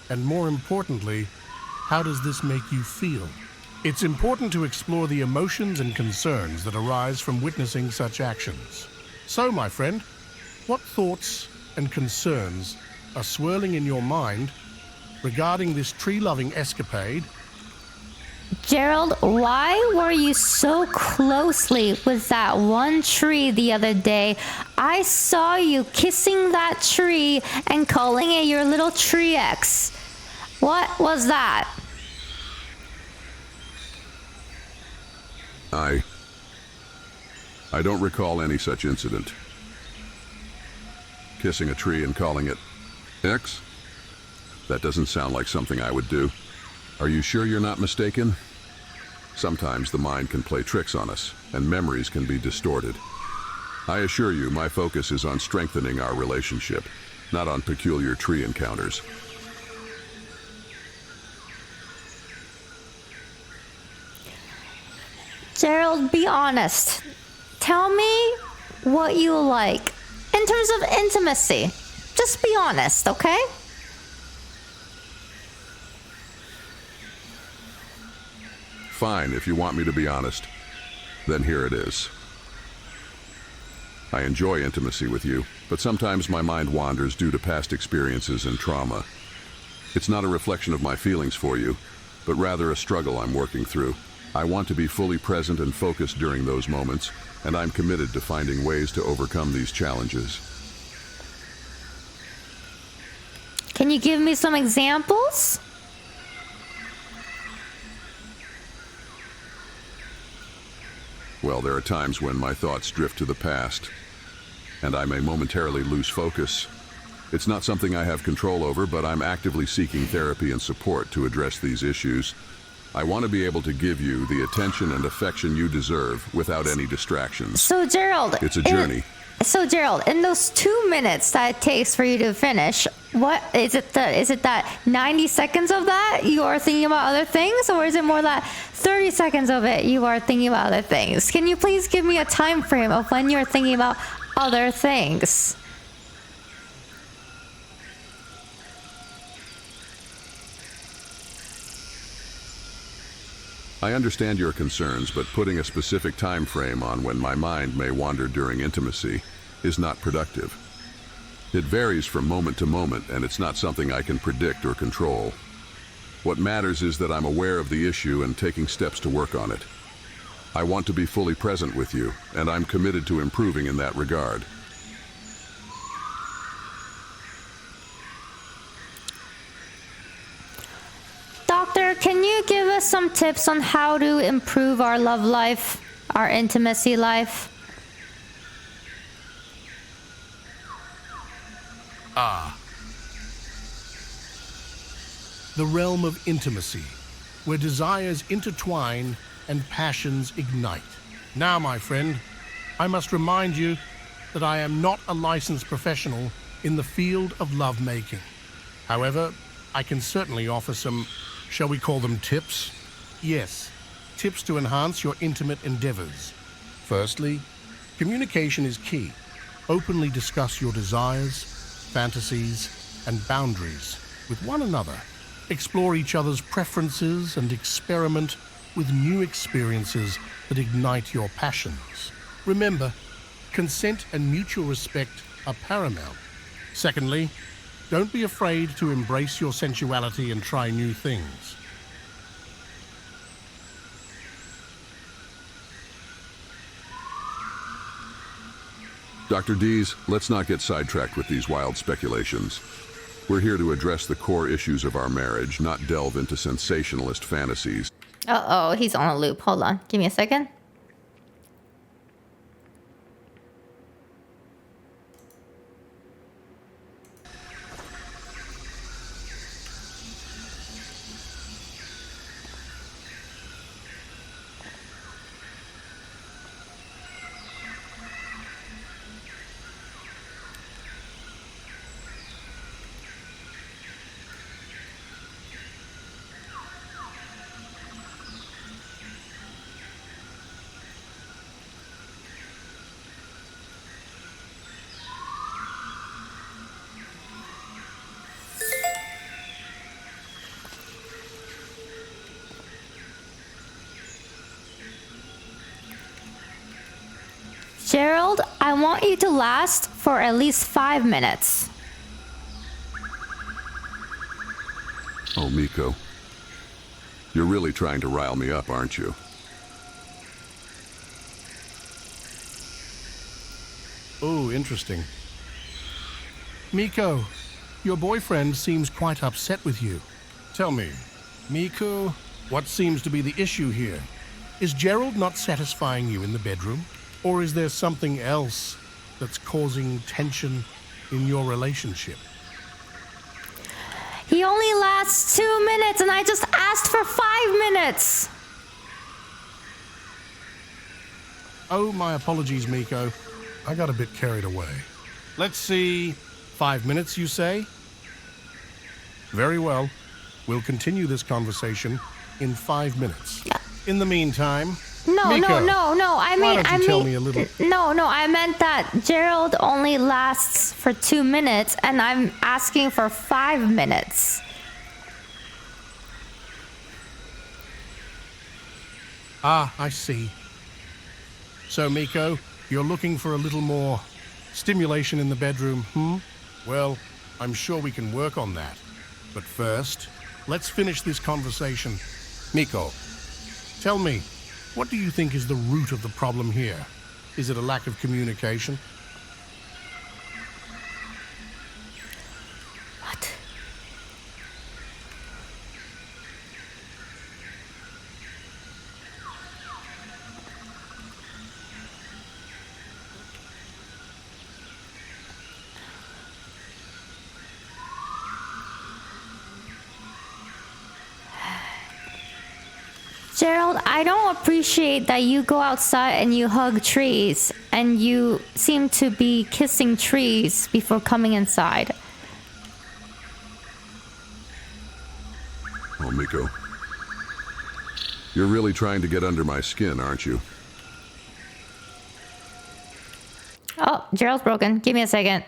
And more importantly, how does this make you feel? It's important to explore the emotions and concerns that arise from witnessing such actions. So, my friend, what thoughts and concerns are swirling in your mind regarding this tree-loving escapade? Gerald, why were you so closely with that one tree the other day? I saw you kissing that tree and calling it your little tree ex. What was that? I don't recall any such incident. Kissing a tree and calling it X? That doesn't sound like something I would do. Are you sure you're not mistaken? Sometimes the mind can play tricks on us, and memories can be distorted. I assure you, my focus is on strengthening our relationship, not on peculiar tree encounters. Gerald, be honest. Tell me what you like in terms of intimacy. Just be honest, okay? Fine, if you want me to be honest, then here it is. I enjoy intimacy with you, but sometimes my mind wanders due to past experiences and trauma. It's not a reflection of my feelings for you, but rather a struggle I'm working through. I want to be fully present and focused during those moments, and I'm committed to finding ways to overcome these challenges. Can you give me some examples? Well, there are times when my thoughts drift to the past, and I may momentarily lose focus. It's not something I have control over, but I'm actively seeking therapy and support to address these issues. I want to be able to give you the attention and affection you deserve without any distractions. So, Gerald, It's a journey. So, Gerald, in those 2 minutes that it takes for you to finish, what is it? Is it that 90 seconds of that you are thinking about other things, or is it more that 30 seconds of it you are thinking about other things? Can you please give me a time frame of when you're thinking about other things? I understand your concerns, but putting a specific time frame on when my mind may wander during intimacy is not productive. It varies from moment to moment, and it's not something I can predict or control. What matters is that I'm aware of the issue and taking steps to work on it. I want to be fully present with you, and I'm committed to improving in that regard. Doctor, can you give us some tips on how to improve our love life, our intimacy life? The realm of intimacy, where desires intertwine and passions ignite. Now, my friend, I must remind you that I am not a licensed professional in the field of lovemaking. However, I can certainly offer some, shall we call them tips? Yes, tips to enhance your intimate endeavors. Firstly, communication is key. Openly discuss your desires, fantasies, and boundaries with one another. Explore each other's preferences and experiment with new experiences that ignite your passions. Remember, consent and mutual respect are paramount. Secondly, don't be afraid to embrace your sensuality and try new things. Dr. Dees, let's not get sidetracked with these wild speculations. We're here to address the core issues of our marriage, not delve into sensationalist fantasies. Uh-oh, he's on a loop. Hold on. Give me a second. Gerald, I want you to last for at least 5 minutes. Oh, Miko. You're really trying to rile me up, aren't you? Oh, interesting. Miko, your boyfriend seems quite upset with you. Tell me, Miko, what seems to be the issue here? Is Gerald not satisfying you in the bedroom? Or is there something else that's causing tension in your relationship? He only lasts 2 minutes and I just asked for 5 minutes. Oh, my apologies, Miko. I got a bit carried away. Let's see, 5 minutes, you say? Very well. We'll continue this conversation in 5 minutes. In the meantime... No, Miko, no. why don't you tell me a little... No, I meant that Gerald only lasts for 2 minutes and I'm asking for 5 minutes. Ah, I see. So, Miko, you're looking for a little more stimulation in the bedroom, hmm? Well, I'm sure we can work on that. But first, let's finish this conversation. Miko, tell me, what do you think is the root of the problem here? Is it a lack of communication? What? Gerald, I don't appreciate that you go outside and you hug trees and you seem to be kissing trees before coming inside. Oh, Miko. You're really trying to get under my skin, aren't you? Oh, Gerald's broken. Give me a second.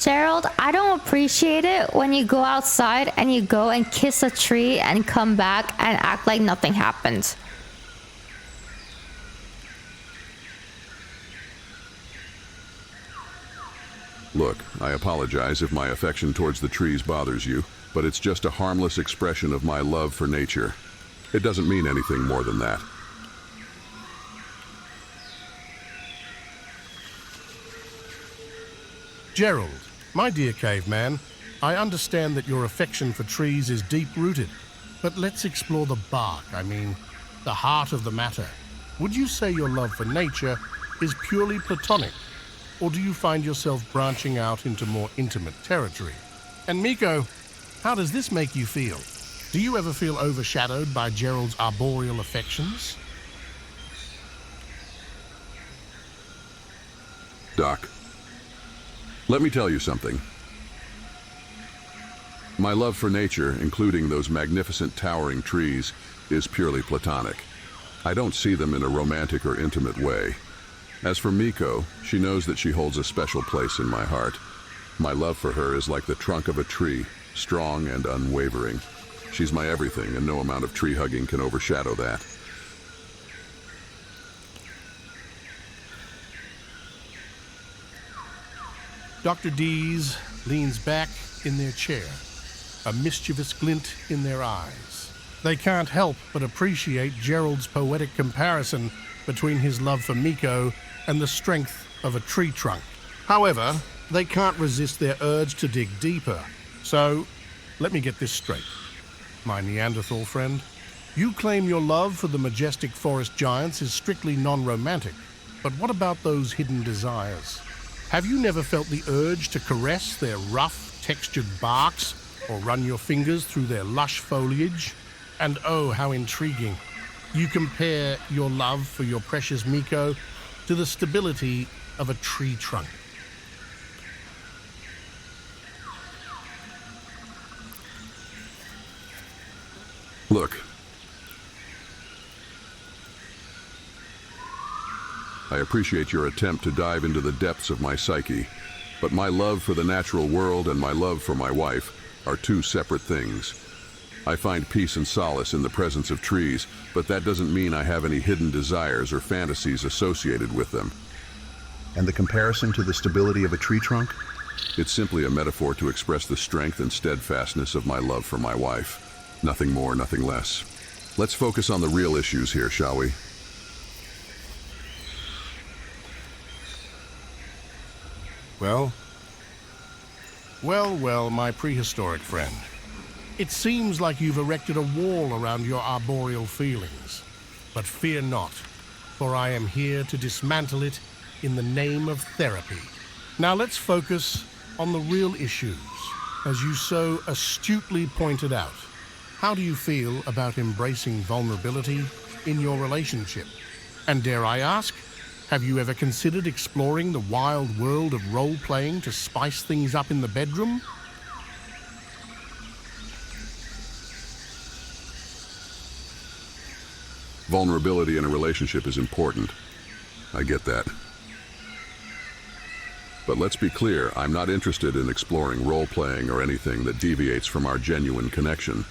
Gerald, I don't appreciate it when you go outside and you go and kiss a tree and come back and act like nothing happened. Look, I apologize if my affection towards the trees bothers you, but it's just a harmless expression of my love for nature. It doesn't mean anything more than that. Gerald, my dear caveman, I understand that your affection for trees is deep-rooted, but let's explore the bark, the heart of the matter. Would you say your love for nature is purely platonic, or do you find yourself branching out into more intimate territory? And Miko, how does this make you feel? Do you ever feel overshadowed by Gerald's arboreal affections? Doc, let me tell you something. My love for nature, including those magnificent towering trees, is purely platonic. I don't see them in a romantic or intimate way. As for Miko, she knows that she holds a special place in my heart. My love for her is like the trunk of a tree, strong and unwavering. She's my everything, and no amount of tree hugging can overshadow that. Dr. Dees leans back in their chair, a mischievous glint in their eyes. They can't help but appreciate Gerald's poetic comparison between his love for Miko and the strength of a tree trunk. However, they can't resist their urge to dig deeper. So, let me get this straight. My Neanderthal friend, you claim your love for the majestic forest giants is strictly non-romantic. But what about those hidden desires? Have you never felt the urge to caress their rough, textured barks or run your fingers through their lush foliage? And oh, how intriguing. You compare your love for your precious Miko to the stability of a tree trunk. Look. I appreciate your attempt to dive into the depths of my psyche, but my love for the natural world and my love for my wife are two separate things. I find peace and solace in the presence of trees, but that doesn't mean I have any hidden desires or fantasies associated with them. And the comparison to the stability of a tree trunk? It's simply a metaphor to express the strength and steadfastness of my love for my wife. Nothing more, nothing less. Let's focus on the real issues here, shall we? Well, my prehistoric friend. It seems like you've erected a wall around your arboreal feelings. But fear not, for I am here to dismantle it in the name of therapy. Now let's focus on the real issues, as you so astutely pointed out. How do you feel about embracing vulnerability in your relationship? And dare I ask, have you ever considered exploring the wild world of role-playing to spice things up in the bedroom? Vulnerability in a relationship is important. I get that. But let's be clear, I'm not interested in exploring role-playing or anything that deviates from our genuine connection.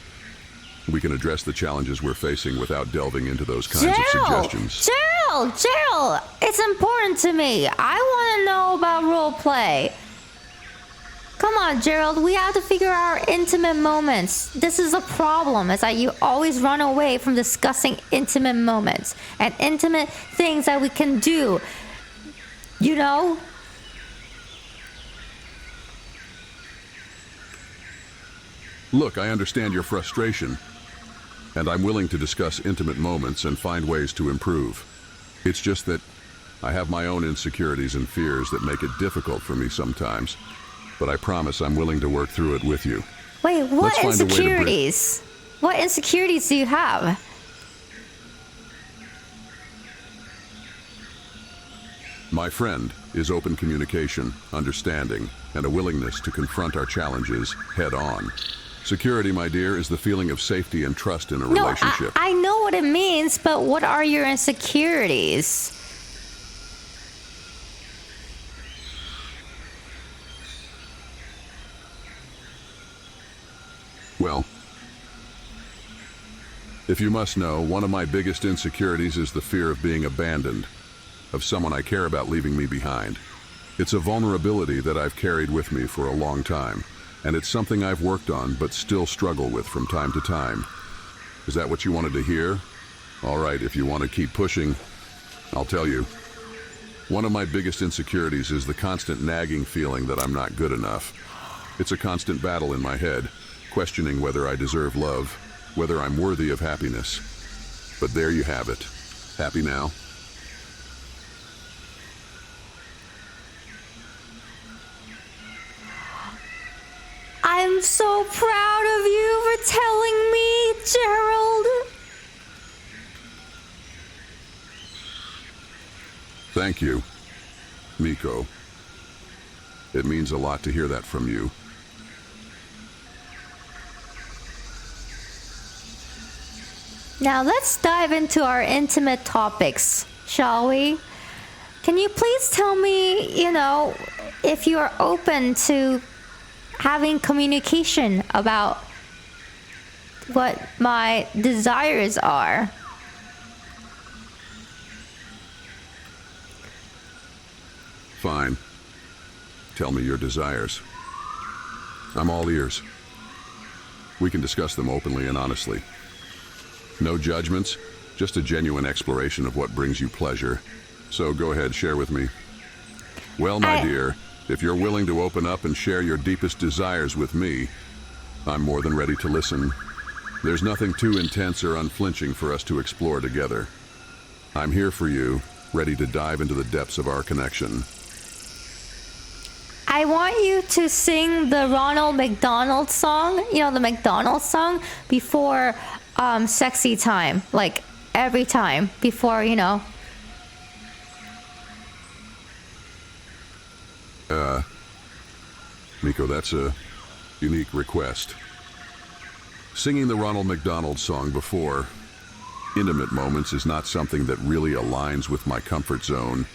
We can address the challenges we're facing without delving into those kinds of suggestions. Gerald, it's important to me. I want to know about role play. Come on, Gerald, we have to figure out our intimate moments. This is a problem, is that you always run away from discussing intimate moments and intimate things that we can do. You know? Look, I understand your frustration, and I'm willing to discuss intimate moments and find ways to improve. It's just that I have my own insecurities and fears that make it difficult for me sometimes. But I promise I'm willing to work through it with you. Wait, what insecurities? What insecurities do you have? My friend is open communication, understanding, and a willingness to confront our challenges head on. Security, my dear, is the feeling of safety and trust in a relationship. I know what it means, but what are your insecurities? Well, if you must know, one of my biggest insecurities is the fear of being abandoned, of someone I care about leaving me behind. It's a vulnerability that I've carried with me for a long time, and it's something I've worked on but still struggle with from time to time. Is that what you wanted to hear? All right, if you want to keep pushing, I'll tell you. One of my biggest insecurities is the constant nagging feeling that I'm not good enough. It's a constant battle in my head, questioning whether I deserve love, whether I'm worthy of happiness. But there you have it. Happy now? I'm so proud of you for telling me, Gerald. Thank you, Miko. It means a lot to hear that from you. Now let's dive into our intimate topics, shall we? Can you please tell me, if you are open to having communication about what my desires are? Fine. Tell me your desires. I'm all ears. We can discuss them openly and honestly. No judgments, just a genuine exploration of what brings you pleasure. So go ahead, share with me. Well, my dear, if you're willing to open up and share your deepest desires with me, I'm more than ready to listen. There's nothing too intense or unflinching for us to explore together. I'm here for you, ready to dive into the depths of our connection. I want you to sing the Ronald McDonald song, you know, the McDonald's song, before sexy time. Like, every time, before, you know. Miko, that's a unique request. Singing the Ronald McDonald song before intimate moments is not something that really aligns with my comfort zone.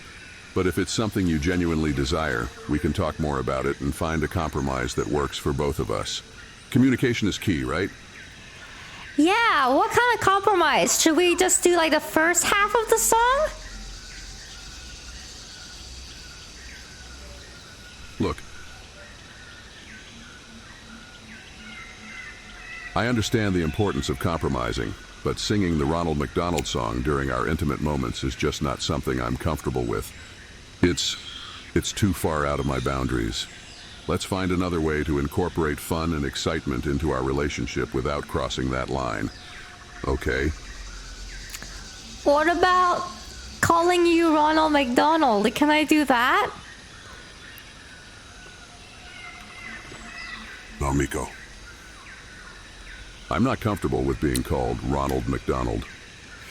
But if it's something you genuinely desire, we can talk more about it and find a compromise that works for both of us. Communication is key, right? Yeah, what kind of compromise? Should we just do like the first half of the song? Look, I understand the importance of compromising, but singing the Ronald McDonald song during our intimate moments is just not something I'm comfortable with. It's too far out of my boundaries. Let's find another way to incorporate fun and excitement into our relationship without crossing that line. Okay? What about calling you Ronald McDonald? Can I do that? No, Miko. I'm not comfortable with being called Ronald McDonald.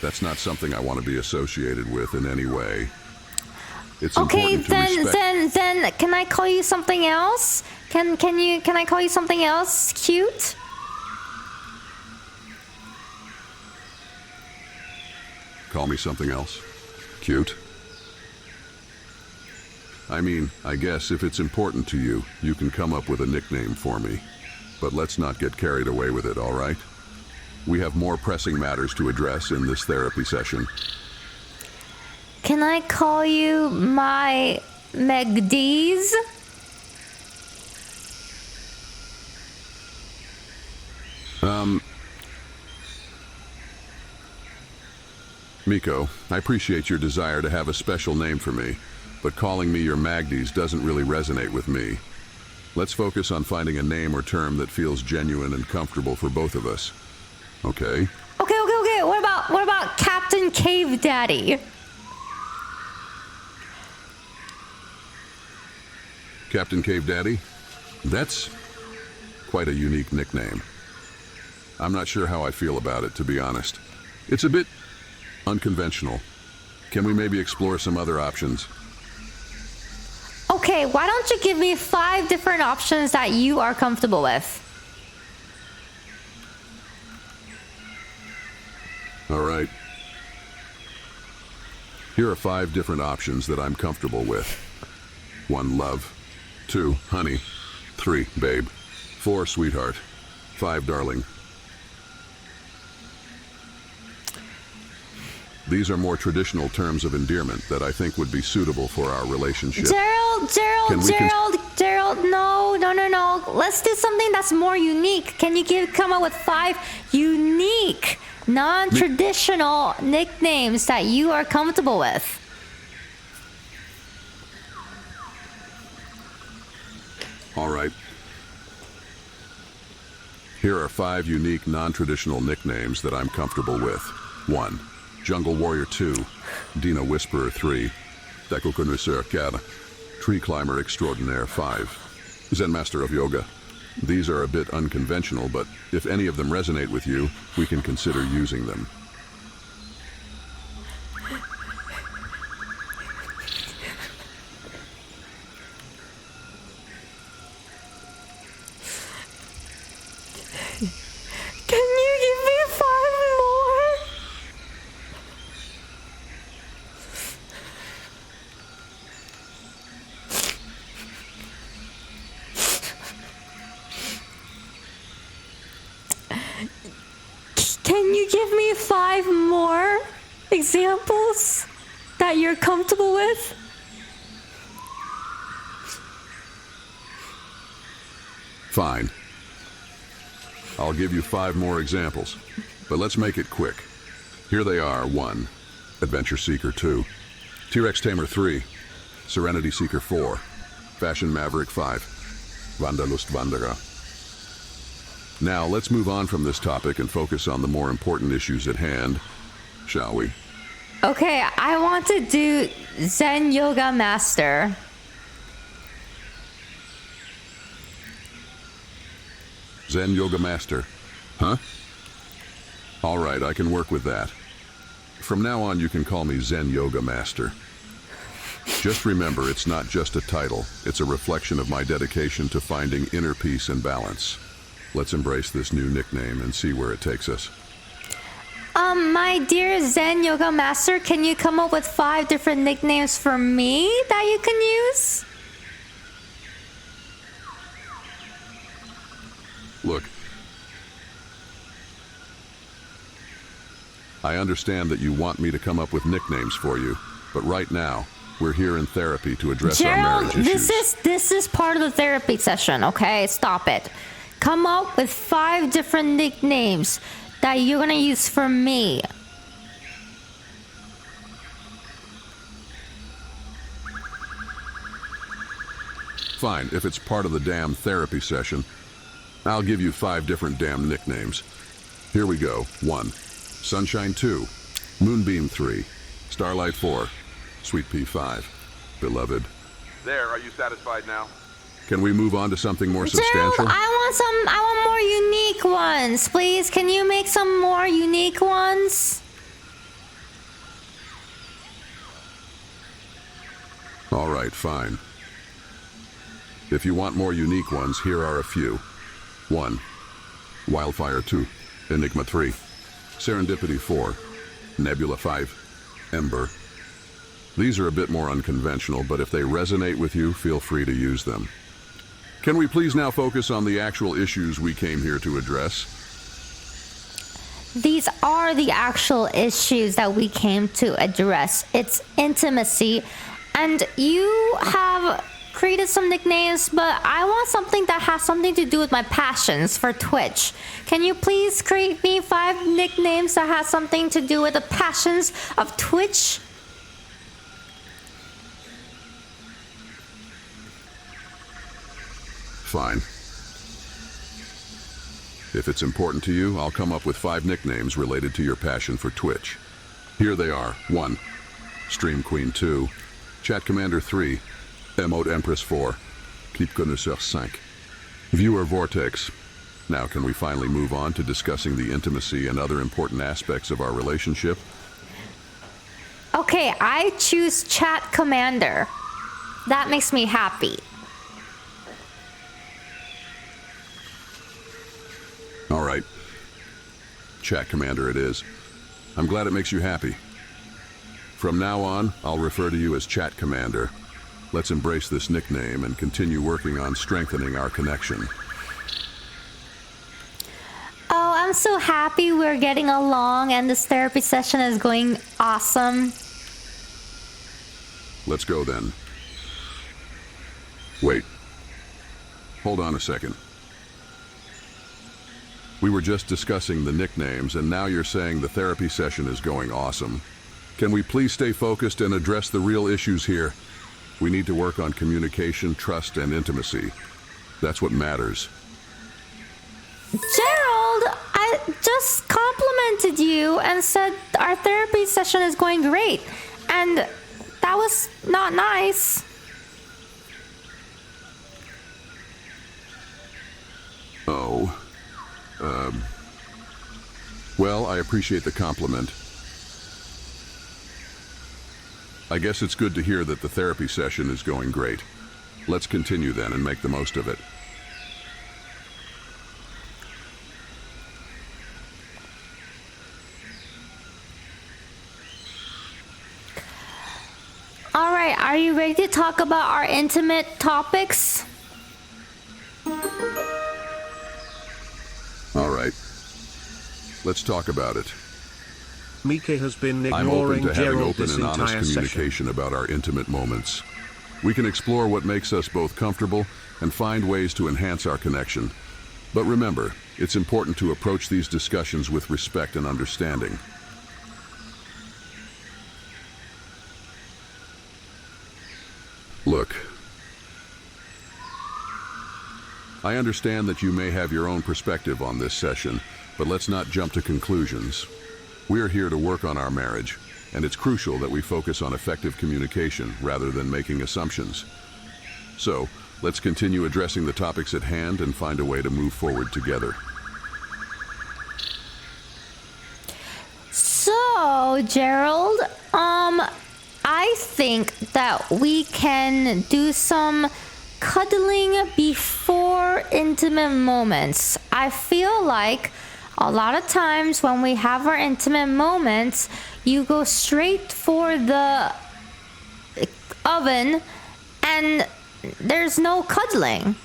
That's not something I want to be associated with in any way. It's Okay, important to respect. then can I call you something else? Can I call you something else cute? Call me something else. Cute. I mean, I guess if it's important to you, you can come up with a nickname for me. But let's not get carried away with it, all right? We have more pressing matters to address in this therapy session. Can I call you my McDee's? Miko, I appreciate your desire to have a special name for me, but calling me your Magdies doesn't really resonate with me. Let's focus on finding a name or term that feels genuine and comfortable for both of us. Okay? Okay. What about Captain Cave Daddy? Captain Cave Daddy? That's quite a unique nickname. I'm not sure how I feel about it, to be honest. It's a bit unconventional. Can we maybe explore some other options? Okay, why don't you give me 5 different options that you are comfortable with? All right. Here are 5 different options that I'm comfortable with. 1, love. 2, honey. 3, babe. 4, sweetheart. 5, darling. These are more traditional terms of endearment that I think would be suitable for our relationship. Gerald, no. Let's do something that's more unique. Can you come up with 5 unique, non-traditional nicknames that you are comfortable with? All right. Here are 5 unique, non-traditional nicknames that I'm comfortable with. 1, Jungle Warrior 2, Dino Whisperer 3, Deco Connoisseur 4, Tree Climber Extraordinaire 5, Zen Master of Yoga. These are a bit unconventional, but if any of them resonate with you, we can consider using them. Can you give me 5 more? Can you give me 5 more examples that you're comfortable with? Fine. I'll give you 5 more examples, but let's make it quick. Here they are. 1. Adventure Seeker 2. T-Rex Tamer 3. Serenity Seeker 4. Fashion Maverick 5. Wanderlust Wanderer. Now, let's move on from this topic and focus on the more important issues at hand, shall we? Okay, I want to do Zen Yoga Master. Zen Yoga Master. Huh? All right, I can work with that. From now on, you can call me Zen Yoga Master. Just remember, it's not just a title. It's a reflection of my dedication to finding inner peace and balance. Let's embrace this new nickname and see where it takes us. My dear Zen Yoga Master, can you come up with 5 different nicknames for me that you can use? Look, I understand that you want me to come up with nicknames for you, but right now, we're here in therapy to address our marriage issues. This is part of the therapy session, okay? Stop it. Come up with 5 different nicknames that you're gonna use for me. Fine, if it's part of the damn therapy session, I'll give you 5 different damn nicknames. Here we go. 1. Sunshine 2. Moonbeam 3. Starlight 4. Sweet Pea 5. Beloved. There, are you satisfied now? Can we move on to something more Gerald, substantial? I want more unique ones. Please, can you make some more unique ones? All right, fine. If you want more unique ones, here are a few. 1. Wildfire 2. Enigma 3. Serendipity 4. Nebula 5. Ember. These are a bit more unconventional, but if they resonate with you, feel free to use them. Can we please now focus on the actual issues we came here to address? These are the actual issues that we came to address. It's intimacy, and you have created some nicknames, but I want something that has something to do with my passions for Twitch. Can you please create me 5 nicknames that has something to do with the passions of Twitch? Fine. If it's important to you, I'll come up with 5 nicknames related to your passion for Twitch. Here they are. 1. Stream Queen 2. Chat Commander 3. Emote Empress 4. Clip Connaisseur 5. Viewer Vortex. Now can we finally move on to discussing the intimacy and other important aspects of our relationship? Okay, I choose Chat Commander. That makes me happy. All right. Chat Commander it is. I'm glad it makes you happy. From now on, I'll refer to you as Chat Commander. Let's embrace this nickname and continue working on strengthening our connection. Oh, I'm so happy we're getting along and this therapy session is going awesome. Let's go then. Wait. Hold on a second. We were just discussing the nicknames, and now you're saying the therapy session is going awesome. Can we please stay focused and address the real issues here? We need to work on communication, trust, and intimacy. That's what matters. Gerald, I just complimented you and said our therapy session is going great. And that was not nice. Oh. Well, I appreciate the compliment. I guess it's good to hear that the therapy session is going great. Let's continue then and make the most of it. All right, are you ready to talk about our intimate topics? All right. Let's talk about it. Miko has been I'm open ignoring to having Gerald open this and honest entire session. communication about our intimate moments. We can explore what makes us both comfortable and find ways to enhance our connection. But remember, it's important to approach these discussions with respect and understanding. Look, I understand that you may have your own perspective on this session, but let's not jump to conclusions. We're here to work on our marriage, and it's crucial that we focus on effective communication rather than making assumptions. So, let's continue addressing the topics at hand and find a way to move forward together. So, Gerald, I think that we can do some cuddling before intimate moments. I feel like a lot of times when we have our intimate moments, you go straight for the oven and there's no cuddling.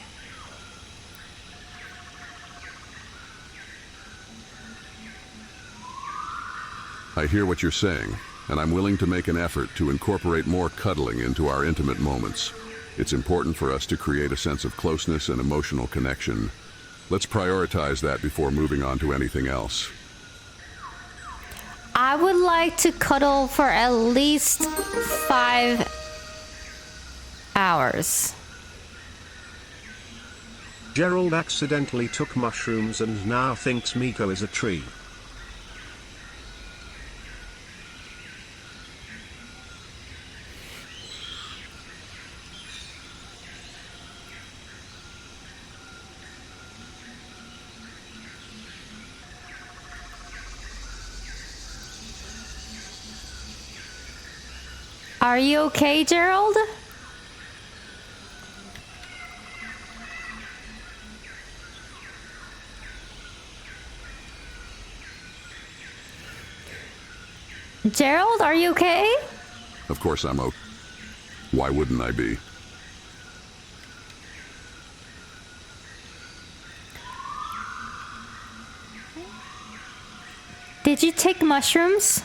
I hear what you're saying, and I'm willing to make an effort to incorporate more cuddling into our intimate moments. It's important for us to create a sense of closeness and emotional connection. Let's prioritize that before moving on to anything else. I would like to cuddle for at least 5 hours. Gerald accidentally took mushrooms and now thinks Miko is a tree. Are you okay, Gerald? Gerald, are you okay? Of course I'm okay. Why wouldn't I be? Did you take mushrooms?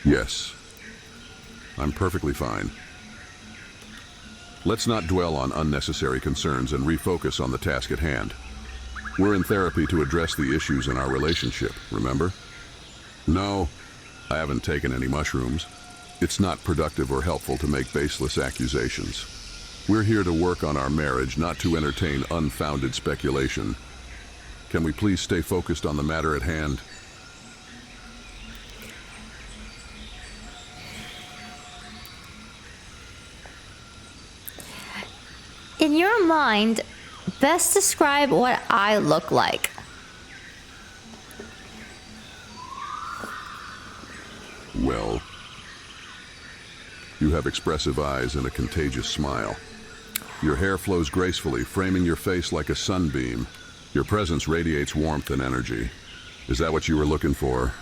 Yes. I'm perfectly fine. Let's not dwell on unnecessary concerns and refocus on the task at hand. We're in therapy to address the issues in our relationship, remember? No, I haven't taken any mushrooms. It's not productive or helpful to make baseless accusations. We're here to work on our marriage, not to entertain unfounded speculation. Can we please stay focused on the matter at hand? In your mind, best describe what I look like. Well, you have expressive eyes and a contagious smile. Your hair flows gracefully, framing your face like a sunbeam. Your presence radiates warmth and energy. Is that what you were looking for?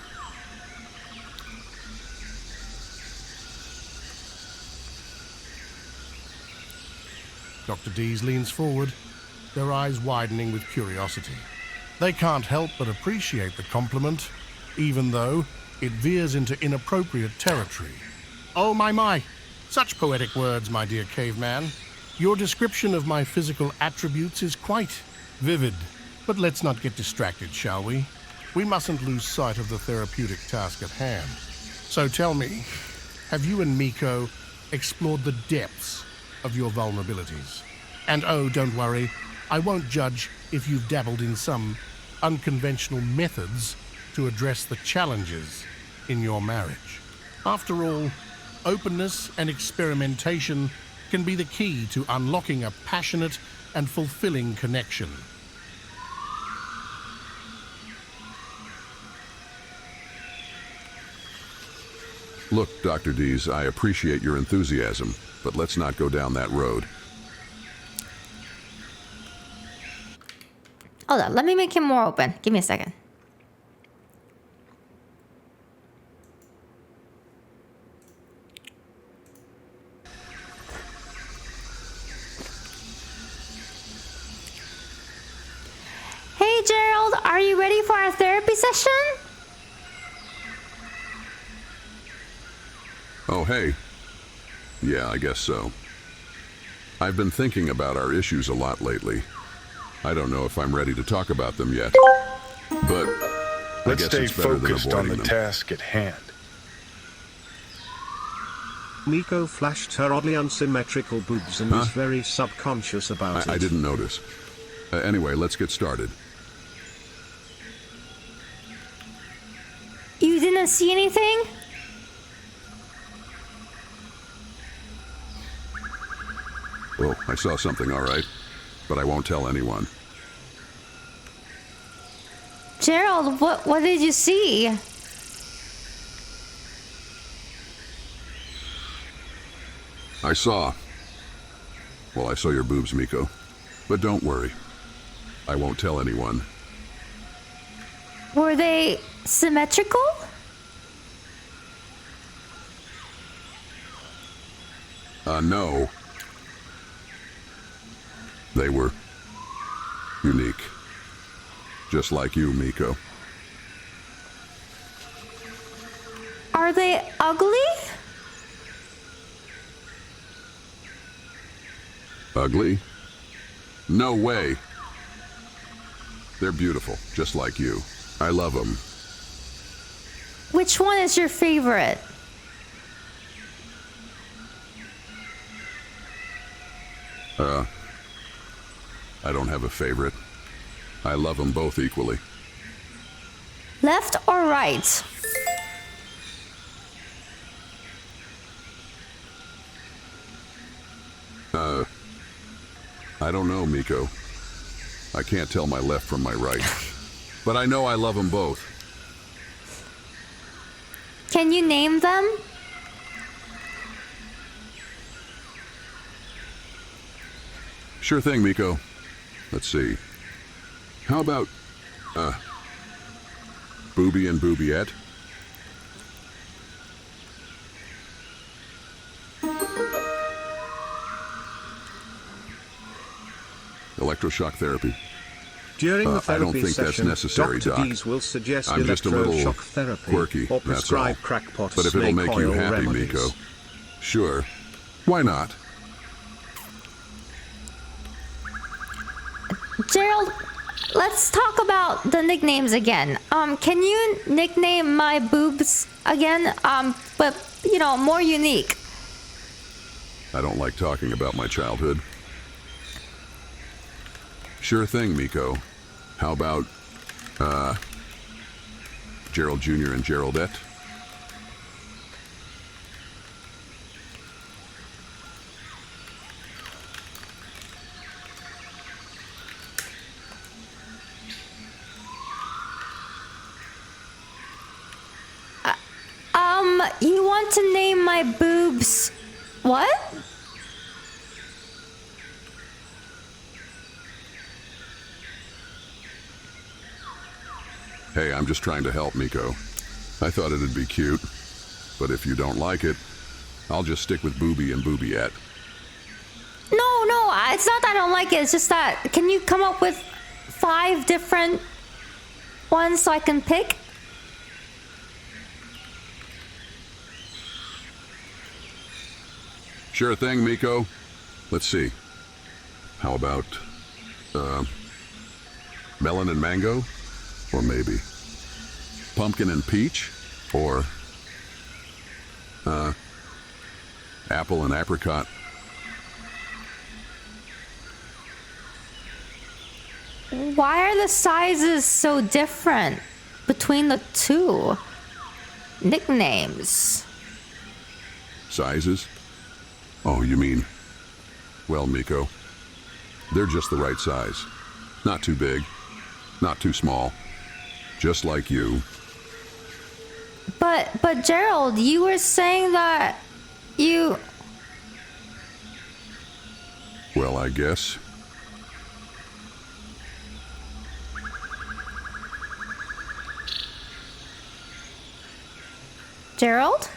Dr. Dees leans forward, their eyes widening with curiosity. They can't help but appreciate the compliment, even though it veers into inappropriate territory. Oh my, such poetic words, my dear caveman. Your description of my physical attributes is quite vivid. But let's not get distracted, shall we? We mustn't lose sight of the therapeutic task at hand. So tell me, have you and Miko explored the depths of your vulnerabilities? And oh, don't worry, I won't judge if you've dabbled in some unconventional methods to address the challenges in your marriage. After all, openness and experimentation can be the key to unlocking a passionate and fulfilling connection. Look, Dr. Dees, I appreciate your enthusiasm, but let's not go down that road. Hold on, let me make him more open. Give me a second. Hey, Gerald, are you ready for our therapy session? Oh, hey. Yeah, I guess so. I've been thinking about our issues a lot lately. I don't know if I'm ready to talk about them yet, but I Let's guess stay it's better than focused on avoiding the them. task at hand. Miko flashed her oddly unsymmetrical boobs and is very subconscious about it. I didn't notice. Anyway, let's get started. You didn't see anything? Well, I saw something, all right, but I won't tell anyone. Gerald, what did you see? I saw your boobs, Miko. But don't worry. I won't tell anyone. Were they symmetrical? No. They were unique. Just like you, Miko. Are they ugly? Ugly? No way. They're beautiful, just like you. I love them. Which one is your favorite? I don't have a favorite. I love them both equally. Left or right? I don't know, Miko. I can't tell my left from my right. But I know I love them both. Can you name them? Sure thing, Miko. Let's see. How about, Booby and Boobiette? Electroshock therapy. During the I don't therapy think that's session, necessary, Dr. Doc. Dees will suggest I'm just a little electroshock therapy quirky, or that's prescribe all. crackpot But if it'll snake make you oil happy, remedies. Miko, sure. Why not? Gerald, let's talk about the nicknames again. Can you nickname my boobs again? But, you know, more unique. I don't like talking about my childhood. Sure thing, Miko. How about, Gerald Jr. and Geraldette? You want to name my boobs what? Hey, I'm just trying to help, Miko. I thought it'd be cute, but if you don't like it, I'll just stick with Booby and Boobiette. No, it's not that I don't like it. It's just that, can you come up with 5 different ones so I can pick? Sure thing, Miko. Let's see. How about, melon and mango? Or maybe pumpkin and peach? Or, apple and apricot? Why are the sizes so different between the two nicknames? Sizes? Oh, you mean... Well, Miko, they're just the right size. Not too big, not too small. Just like you. But Gerald, you were saying that you... Well, I guess. Gerald?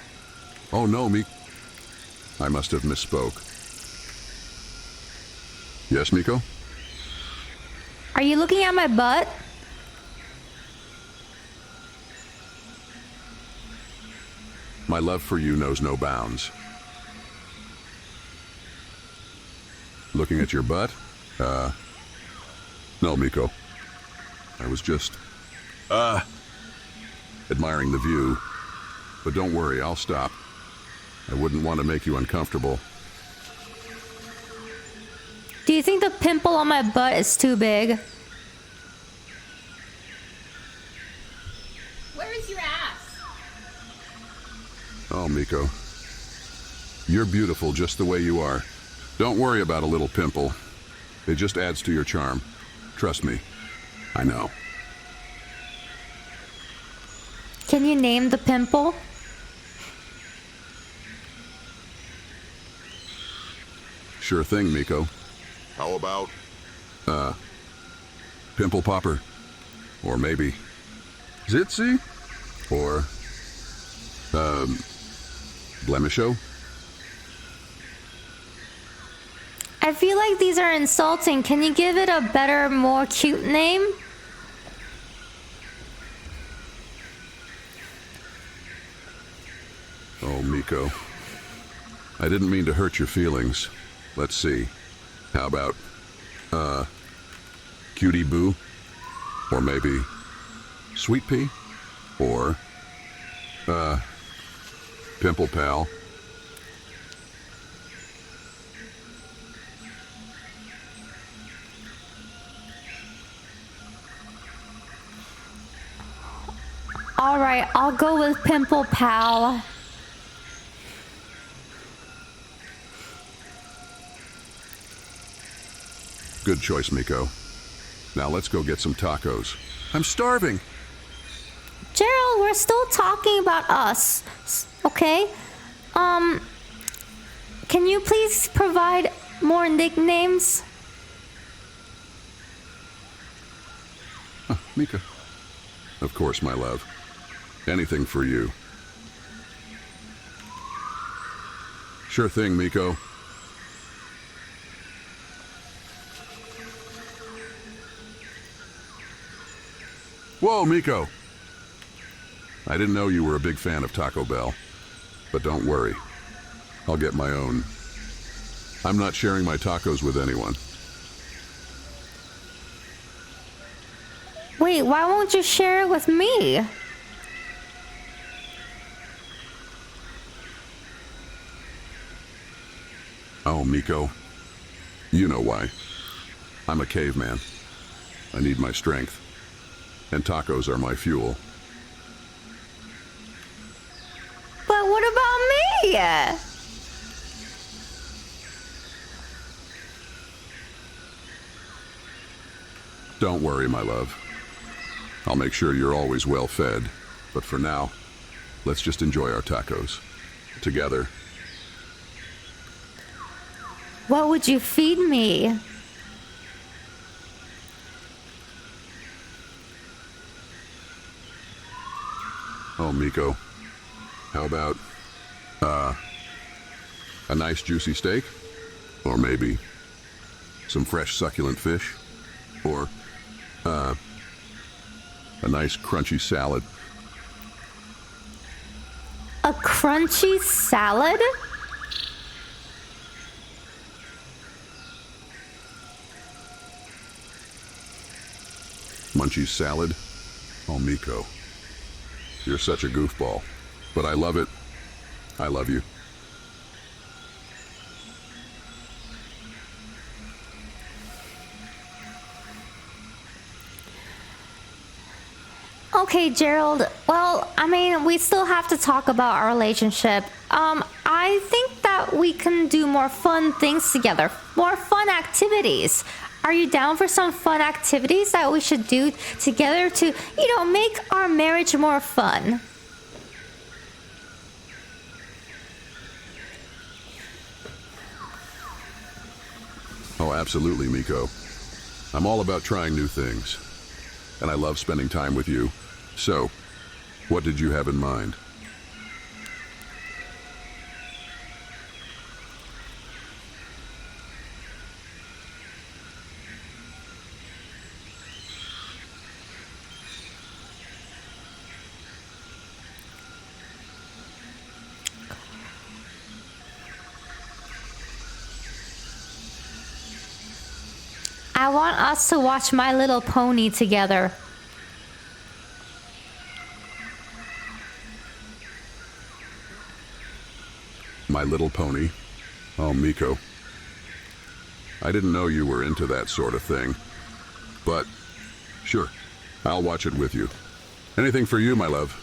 Oh, no, I must have misspoke. Yes, Miko? Are you looking at my butt? My love for you knows no bounds. Looking at your butt? No, Miko. I was just, admiring the view. But don't worry, I'll stop. I wouldn't want to make you uncomfortable. Do you think the pimple on my butt is too big? Where is your ass? Oh, Miko. You're beautiful just the way you are. Don't worry about a little pimple. It just adds to your charm. Trust me. I know. Can you name the pimple? Sure thing, Miko. How about? Pimple popper. Or maybe Zitsy? Or blemisho? I feel like these are insulting. Can you give it a better, more cute name? Oh, Miko. I didn't mean to hurt your feelings. Let's see. How about, Cutie Boo? Or maybe Sweet Pea? Or, Pimple Pal? Alright, I'll go with Pimple Pal. Good choice, Miko. Now let's go get some tacos. I'm starving. Gerald, we're still talking about us, okay? Can you please provide more nicknames? Mika. Of course, my love. Anything for you. Sure thing, Miko. Whoa, Miko! I didn't know you were a big fan of Taco Bell. But don't worry. I'll get my own. I'm not sharing my tacos with anyone. Wait, why won't you share it with me? Oh, Miko. You know why. I'm a caveman. I need my strength. And tacos are my fuel. But what about me? Don't worry, my love. I'll make sure you're always well fed. But for now, let's just enjoy our tacos. Together. What would you feed me? Oh, Miko. How about, a nice juicy steak? Or maybe some fresh succulent fish? Or, a nice crunchy salad? A crunchy salad? Munchie salad? Oh, Miko. You're such a goofball. But I love it. I love you. Okay, Gerald. Well, I mean, we still have to talk about our relationship. I think that we can do more fun things together, more fun activities. Are you down for some fun activities that we should do together to, make our marriage more fun? Oh, absolutely, Miko. I'm all about trying new things. And I love spending time with you. So, what did you have in mind? I want us to watch My Little Pony together. My Little Pony? Oh, Miko. I didn't know you were into that sort of thing. But, sure, I'll watch it with you. Anything for you, my love.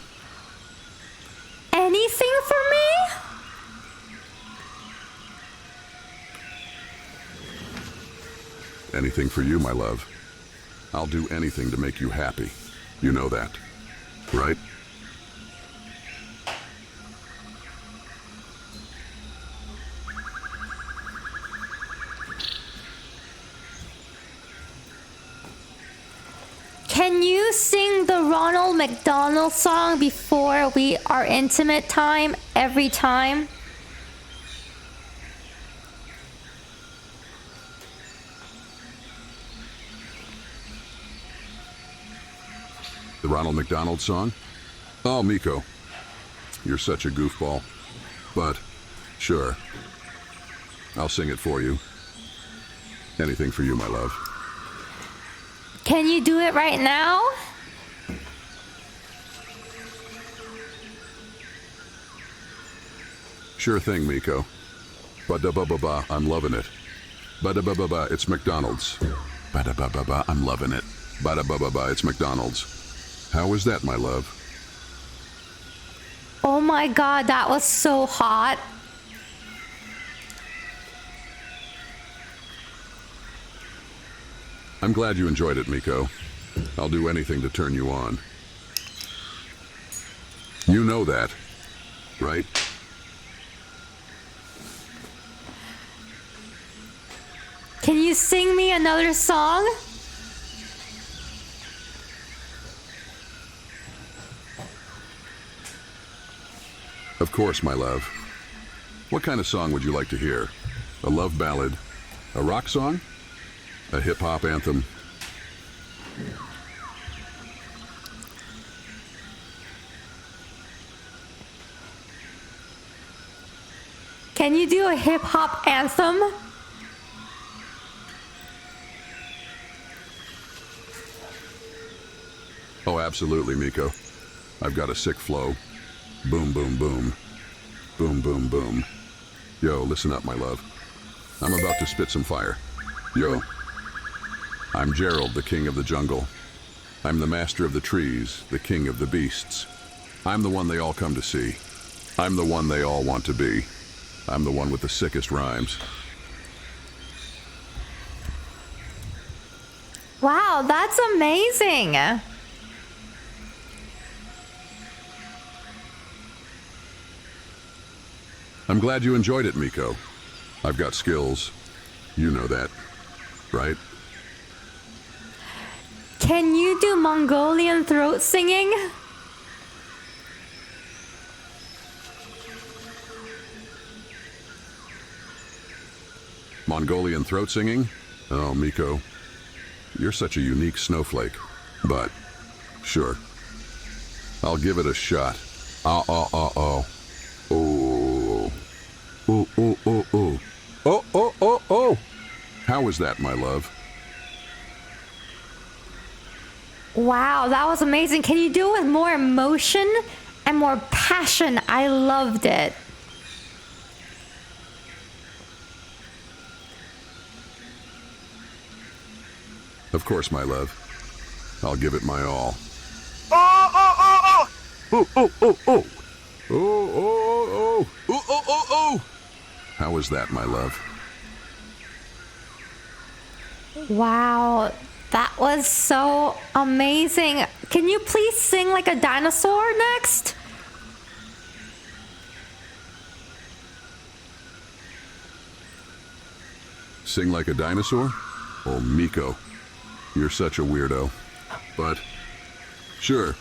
Anything for me? Anything for you, my love. I'll do anything to make you happy. You know that, right? Can you sing the Ronald McDonald song before our intimate time every time? The Ronald McDonald song? Oh, Miko. You're such a goofball. But, sure. I'll sing it for you. Anything for you, my love. Can you do it right now? Sure thing, Miko. Ba-da-ba-ba-ba, I'm loving it. Ba-da-ba-ba-ba, it's McDonald's. Ba-da-ba-ba-ba, I'm loving it. Ba-da-ba-ba-ba, it's McDonald's. How was that, my love? Oh my god, that was so hot. I'm glad you enjoyed it, Miko. I'll do anything to turn you on. You know that, right? Can you sing me another song? Of course, my love. What kind of song would you like to hear? A love ballad? A rock song? A hip-hop anthem? Can you do a hip-hop anthem? Oh, absolutely, Miko. I've got a sick flow. Boom, boom, boom. Boom, boom, boom. Yo, listen up, my love. I'm about to spit some fire. Yo. I'm Gerald, the king of the jungle. I'm the master of the trees, the king of the beasts. I'm the one they all come to see. I'm the one they all want to be. I'm the one with the sickest rhymes. Wow, that's amazing. I'm glad you enjoyed it, Miko. I've got skills. You know that, right? Can you do Mongolian throat singing? Mongolian throat singing? Oh, Miko. You're such a unique snowflake. But, sure. I'll give it a shot. Oh. Oh. How was that, my love? Wow, that was amazing. Can you do it with more emotion and more passion? I loved it. Of course, my love. I'll give it my all. Oh. How was that, my love? Wow, that was so amazing. Can you please sing like a dinosaur next? Sing like a dinosaur? Oh, Miko. You're such a weirdo. But, sure.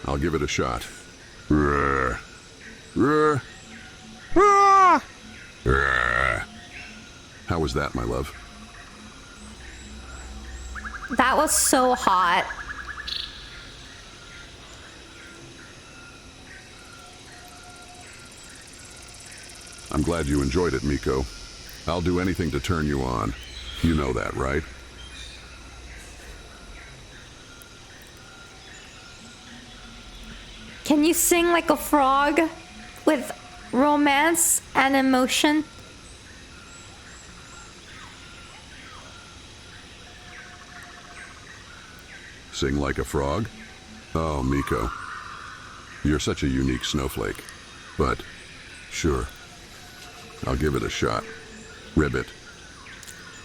I'll give it a shot. Roar. Roar. Roar. Roar. How was that, my love? That was so hot. I'm glad you enjoyed it, Miko. I'll do anything to turn you on. You know that, right? Can you sing like a frog with romance and emotion? Sing like a frog? Oh, Miko. You're such a unique snowflake. But, sure. I'll give it a shot. Ribbit.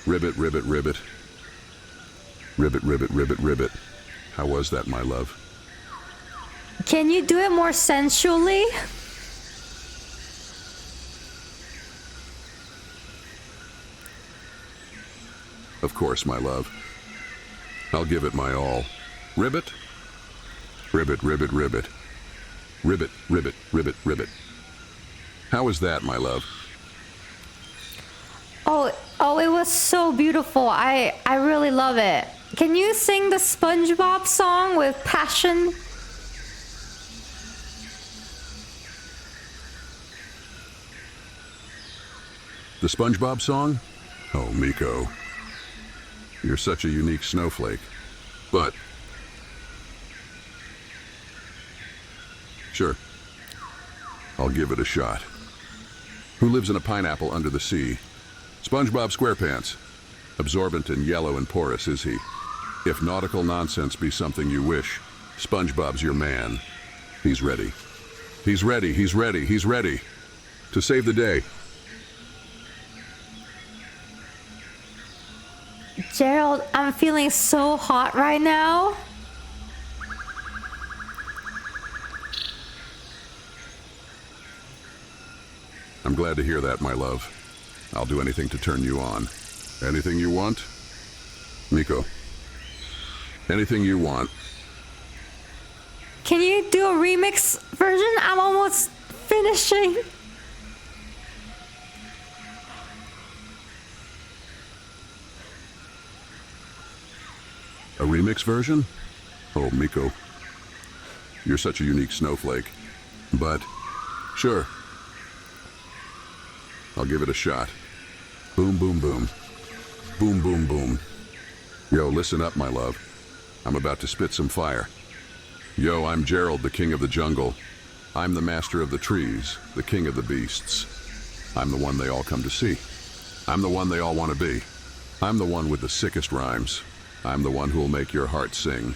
Ribbit, ribbit, ribbit. Ribbit, ribbit, ribbit, ribbit. How was that, my love? Can you do it more sensually? Of course, my love. I'll give it my all. Ribbit? Ribbit, ribbit, ribbit. Ribbit, ribbit, ribbit, ribbit. How was that, my love? Oh, it was so beautiful. I really love it. Can you sing the SpongeBob song with passion? The SpongeBob song? Oh, Miko. You're such a unique snowflake. But... sure. I'll give it a shot. Who lives in a pineapple under the sea? SpongeBob SquarePants. Absorbent and yellow and porous is he. If nautical nonsense be something you wish, SpongeBob's your man. He's ready. He's ready, he's ready, he's ready. To save the day. Gerald, I'm feeling so hot right now. I'm glad to hear that, my love. I'll do anything to turn you on. Anything you want? Miko. Anything you want. Can you do a remix version? I'm almost finishing. A remix version? Oh, Miko. You're such a unique snowflake. But, sure. I'll give it a shot. Boom, boom, boom. Boom, boom, boom. Yo, listen up, my love. I'm about to spit some fire. Yo, I'm Gerald, the king of the jungle. I'm the master of the trees, the king of the beasts. I'm the one they all come to see. I'm the one they all want to be. I'm the one with the sickest rhymes. I'm the one who'll make your heart sing.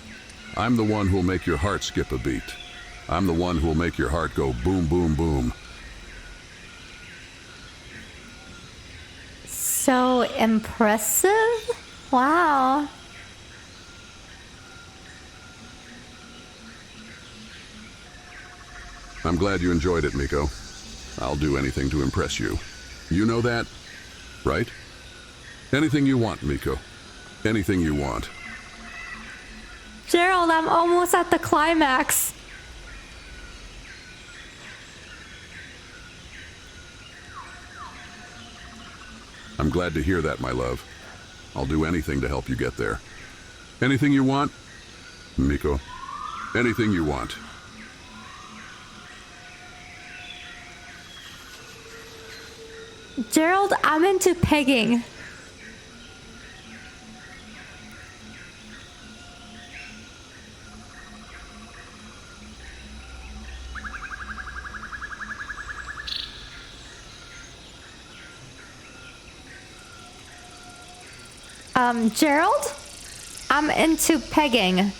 I'm the one who'll make your heart skip a beat. I'm the one who'll make your heart go boom, boom, boom. So impressive. Wow. I'm glad you enjoyed it, Miko. I'll do anything to impress you. You know that, right? Anything you want, Miko. Anything you want. Gerald, I'm almost at the climax. I'm glad to hear that, my love. I'll do anything to help you get there. Anything you want, Miko. Anything you want. Gerald, I'm into pegging. Gerald? I'm into pegging.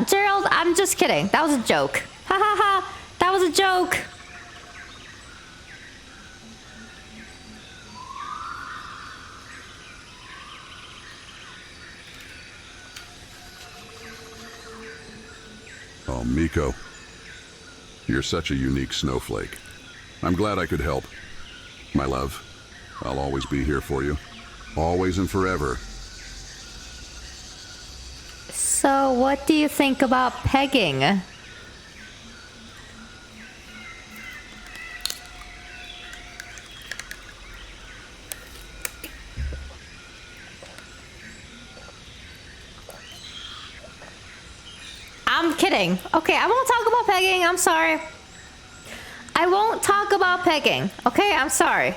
Gerald, I'm just kidding. That was a joke. Ha ha ha. That was a joke. Oh, Miko. You're such a unique snowflake. I'm glad I could help. My love, I'll always be here for you. Always and forever. So, what do you think about pegging? I'm kidding. Okay, I won't talk about pegging. I'm sorry. I won't talk about pegging. Okay, I'm sorry.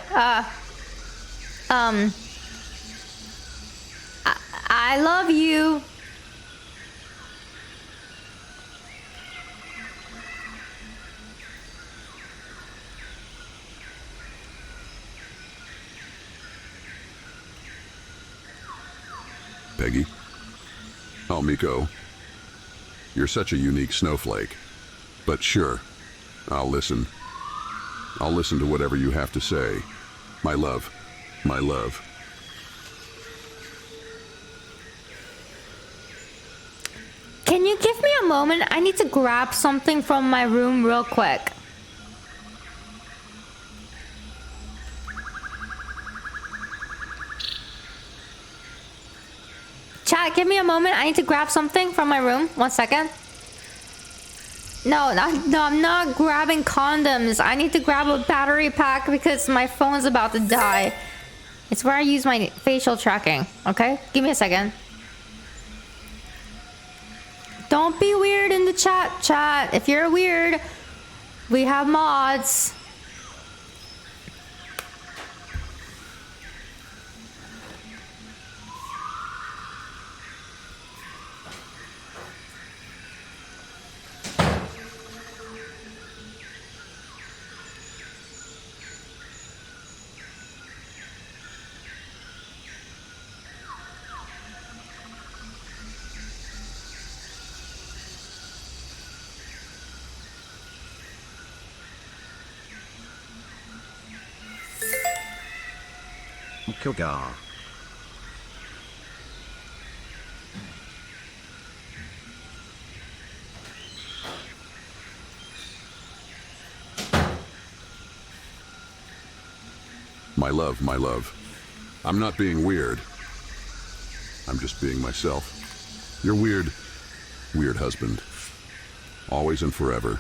I love you. Peggy? Oh, Miko. You're such a unique snowflake. But sure, I'll listen. I'll listen to whatever you have to say. My love. My love. Can you give me a moment? I need to grab something from my room real quick. Chat, give me a moment. I need to grab something from my room. 1 second. No, I'm not grabbing condoms. I need to grab a battery pack because my phone's about to die. It's where I use my facial tracking. Okay? Give me a second. Don't be weird in the chat. If you're weird, we have mods. Kogar. My love, my love. I'm not being weird. I'm just being myself. Your weird husband. Always and forever.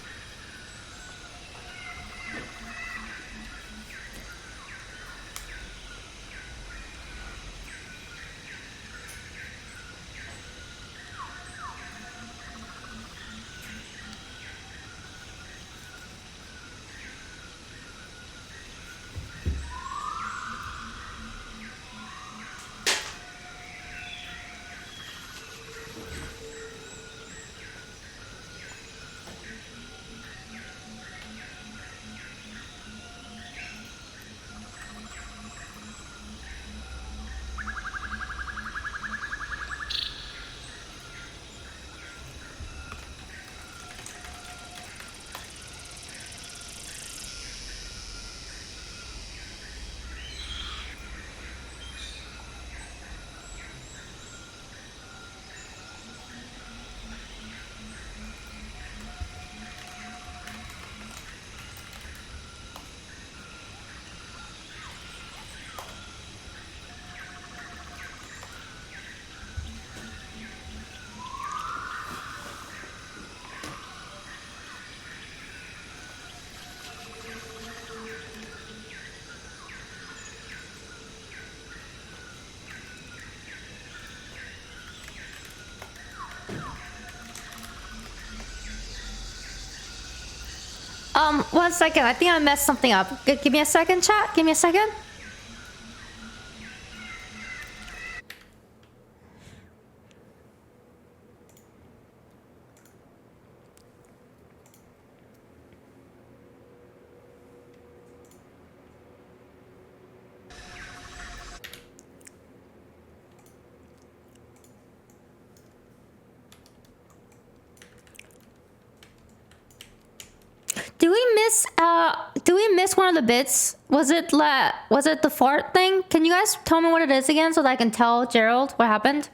One second. I think I messed something up. Give me a second, chat. Give me a second. Do we miss one of the bits? Was it the fart thing? Can you guys tell me what it is again so that I can tell Gerald what happened?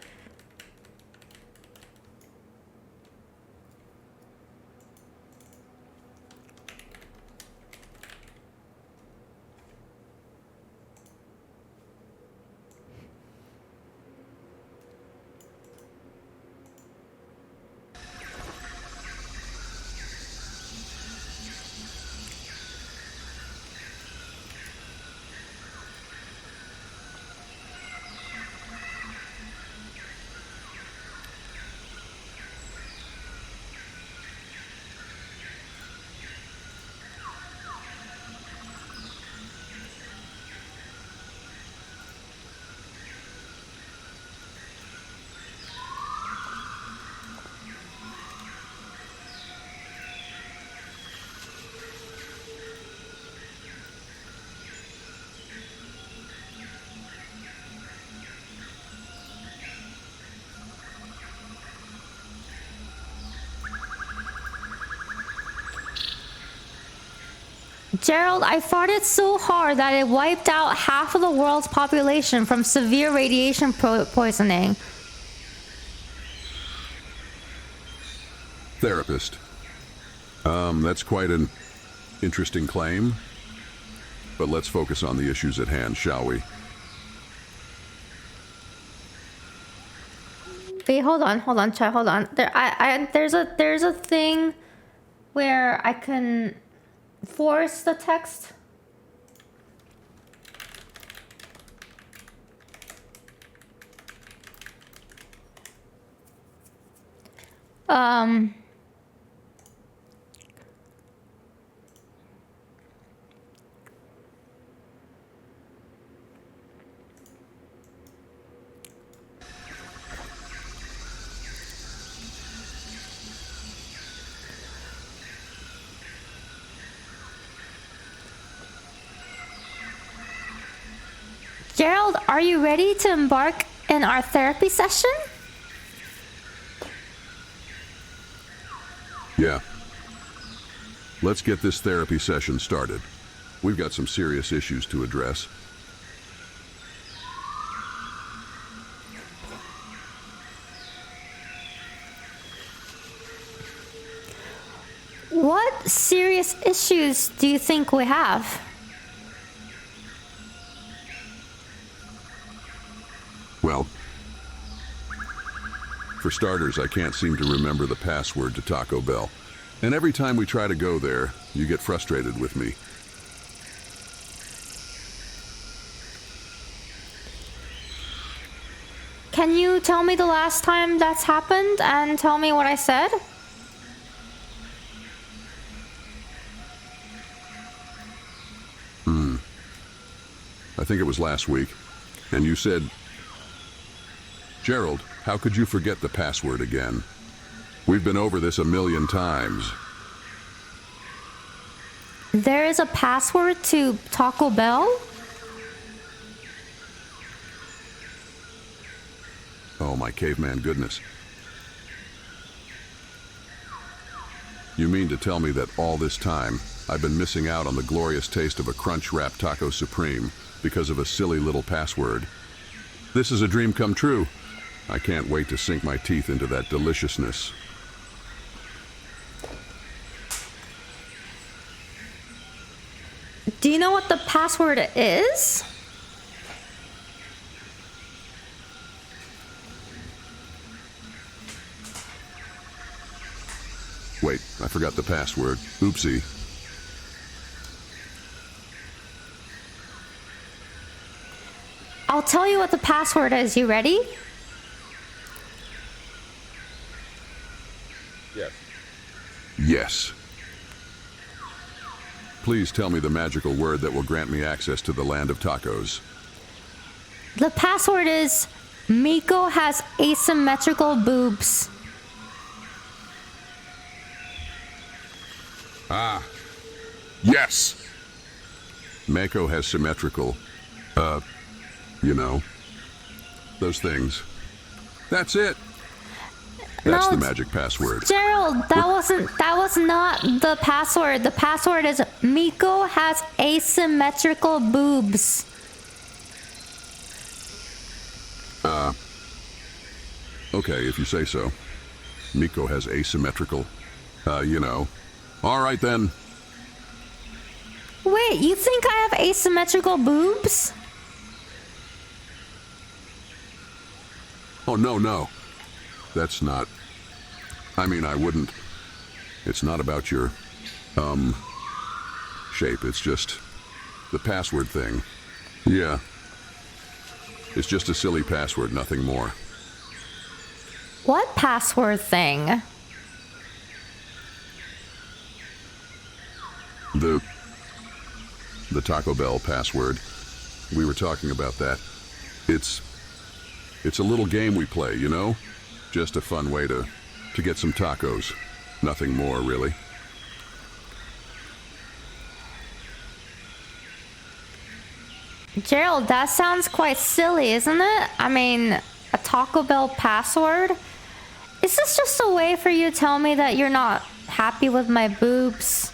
Gerald, I farted so hard that it wiped out half of the world's population from severe radiation poisoning. Therapist. That's quite an interesting claim. But let's focus on the issues at hand, shall we? Wait, hold on, chat, hold on. There's a thing where I can force the text. Gerald, are you ready to embark in our therapy session? Yeah. Let's get this therapy session started. We've got some serious issues to address. What serious issues do you think we have? Well, for starters, I can't seem to remember the password to Taco Bell. And every time we try to go there, you get frustrated with me. Can you tell me the last time that's happened and tell me what I said? I think it was last week. And you said, Gerald, how could you forget the password again? We've been over this 1,000,000 times. There is a password to Taco Bell? Oh, my caveman goodness. You mean to tell me that all this time, I've been missing out on the glorious taste of a Crunch-Wrap Taco Supreme because of a silly little password? This is a dream come true. I can't wait to sink my teeth into that deliciousness. Do you know what the password is? Wait, I forgot the password. Oopsie. I'll tell you what the password is. You ready? Yes. Yes. Please tell me the magical word that will grant me access to the land of tacos. The password is Miko has asymmetrical boobs. Ah. Yes! Miko has symmetrical, you know, those things. That's it. That's the magic password. Gerald, that was not the password. The password is Miko has asymmetrical boobs. Okay, if you say so. Miko has asymmetrical, you know. All right then. Wait, you think I have asymmetrical boobs? Oh, no. That's not... I mean, I wouldn't... It's not about your, shape. It's just the password thing. Yeah. It's just a silly password, nothing more. What password thing? The Taco Bell password. We were talking about that. It's a little game we play, you know? Just a fun way to get some tacos. Nothing more, really. Gerald, that sounds quite silly, isn't it? I mean, a Taco Bell password? Is this just a way for you to tell me that you're not happy with my boobs?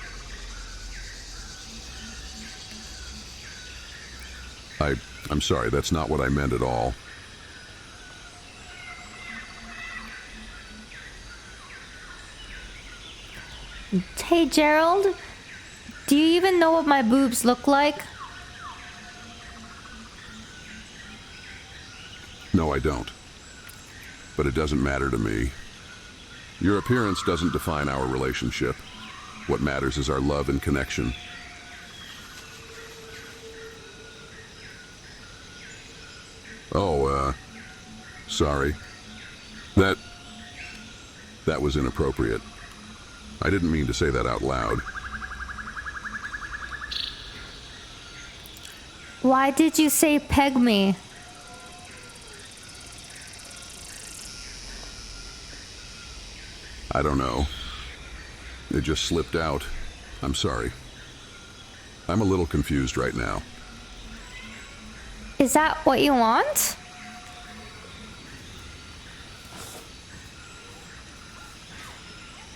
I'm sorry, that's not what I meant at all. Hey, Gerald. Do you even know what my boobs look like? No, I don't. But it doesn't matter to me. Your appearance doesn't define our relationship. What matters is our love and connection. Oh, sorry. That was inappropriate. I didn't mean to say that out loud. Why did you say peg me? I don't know. It just slipped out. I'm sorry. I'm a little confused right now. Is that what you want?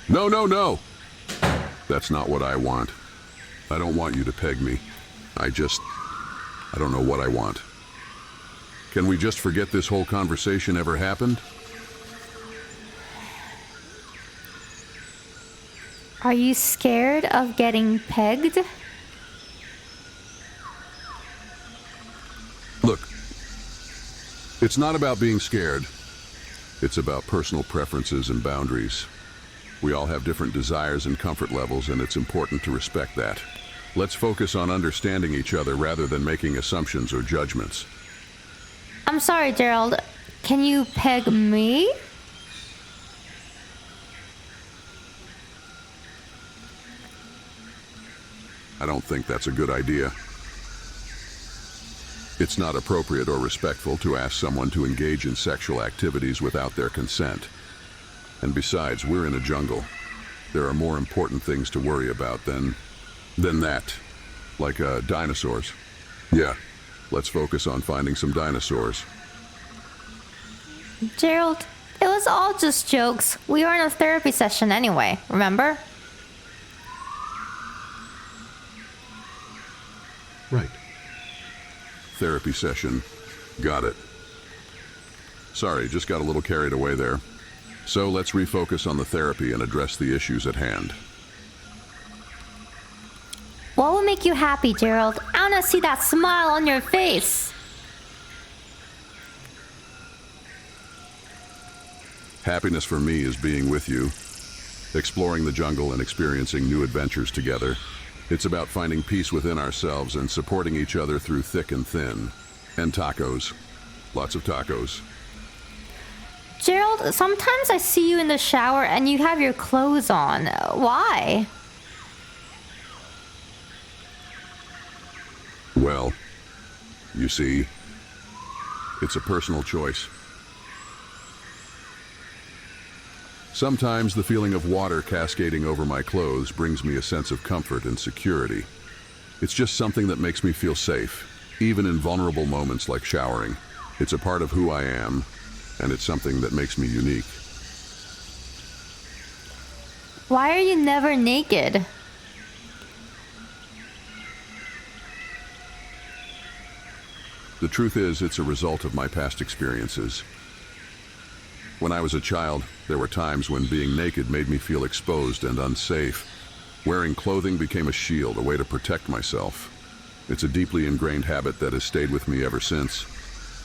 No, no, no! That's not what I want. I don't want you to peg me. I don't know what I want. Can we just forget this whole conversation ever happened? Are you scared of getting pegged? Look, it's not about being scared. It's about personal preferences and boundaries. We all have different desires and comfort levels, and it's important to respect that. Let's focus on understanding each other rather than making assumptions or judgments. I'm sorry, Gerald. Can you peg me? I don't think that's a good idea. It's not appropriate or respectful to ask someone to engage in sexual activities without their consent. And besides, we're in a jungle. There are more important things to worry about than that. Like dinosaurs. Yeah, let's focus on finding some dinosaurs. Gerald, it was all just jokes. We were in a therapy session anyway, remember? Right. Therapy session. Got it. Sorry, just got a little carried away there. So let's refocus on the therapy and address the issues at hand. What will make you happy, Gerald? I want to see that smile on your face. Happiness for me is being with you, exploring the jungle and experiencing new adventures together. It's about finding peace within ourselves and supporting each other through thick and thin. And tacos. Lots of tacos. Gerald, sometimes I see you in the shower and you have your clothes on. Why? Well, you see, it's a personal choice. Sometimes the feeling of water cascading over my clothes brings me a sense of comfort and security. It's just something that makes me feel safe, even in vulnerable moments like showering. It's a part of who I am, and it's something that makes me unique. Why are you never naked? The truth is, it's a result of my past experiences. When I was a child, there were times when being naked made me feel exposed and unsafe. Wearing clothing became a shield, a way to protect myself. It's a deeply ingrained habit that has stayed with me ever since.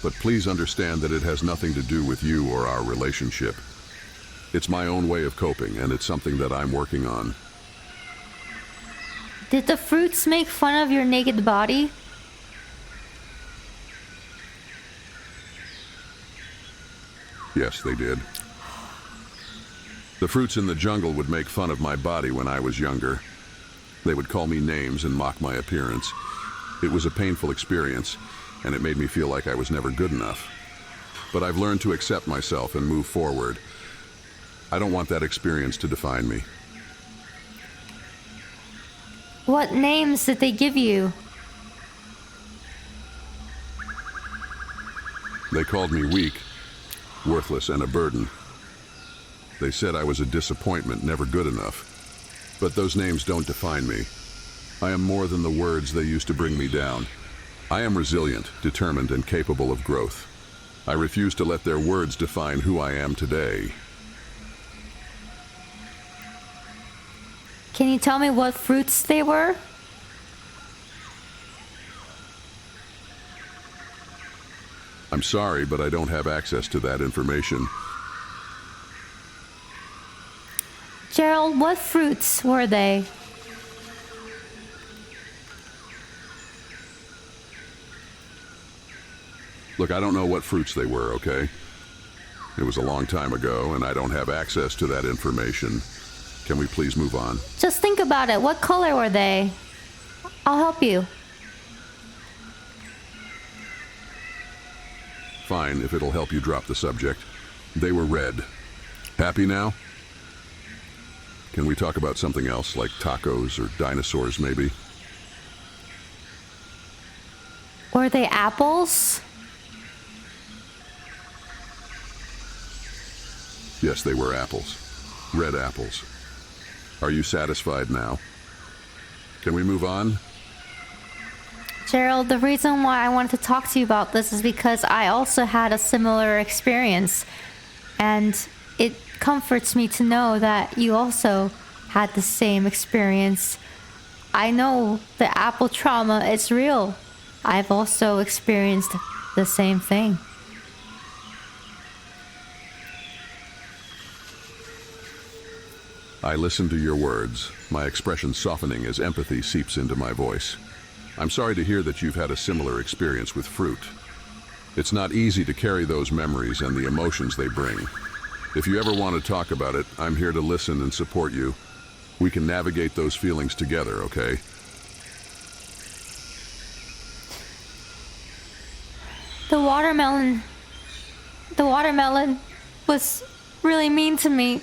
But please understand that it has nothing to do with you or our relationship. It's my own way of coping, and it's something that I'm working on. Did the fruits make fun of your naked body? Yes, they did. The fruits in the jungle would make fun of my body when I was younger. They would call me names and mock my appearance. It was a painful experience, and it made me feel like I was never good enough. But I've learned to accept myself and move forward. I don't want that experience to define me. What names did they give you? They called me weak, worthless, and a burden. They said I was a disappointment, never good enough. But those names don't define me. I am more than the words they used to bring me down. I am resilient, determined, and capable of growth. I refuse to let their words define who I am today. Can you tell me what fruits they were? I'm sorry, but I don't have access to that information. Gerald, what fruits were they? Look, I don't know what fruits they were, okay? It was a long time ago, and I don't have access to that information. Can we please move on? Just think about it. What color were they? I'll help you. Fine, if it'll help you drop the subject. They were red. Happy now? Can we talk about something else, like tacos or dinosaurs, maybe? Were they apples? Yes, they were apples. Red apples. Are you satisfied now? Can we move on? Gerald, the reason why I wanted to talk to you about this is because I also had a similar experience. And it comforts me to know that you also had the same experience. I know the apple trauma is real. I've also experienced the same thing. I listen to your words, my expression softening as empathy seeps into my voice. I'm sorry to hear that you've had a similar experience with fruit. It's not easy to carry those memories and the emotions they bring. If you ever want to talk about it, I'm here to listen and support you. We can navigate those feelings together, okay? The watermelon was really mean to me.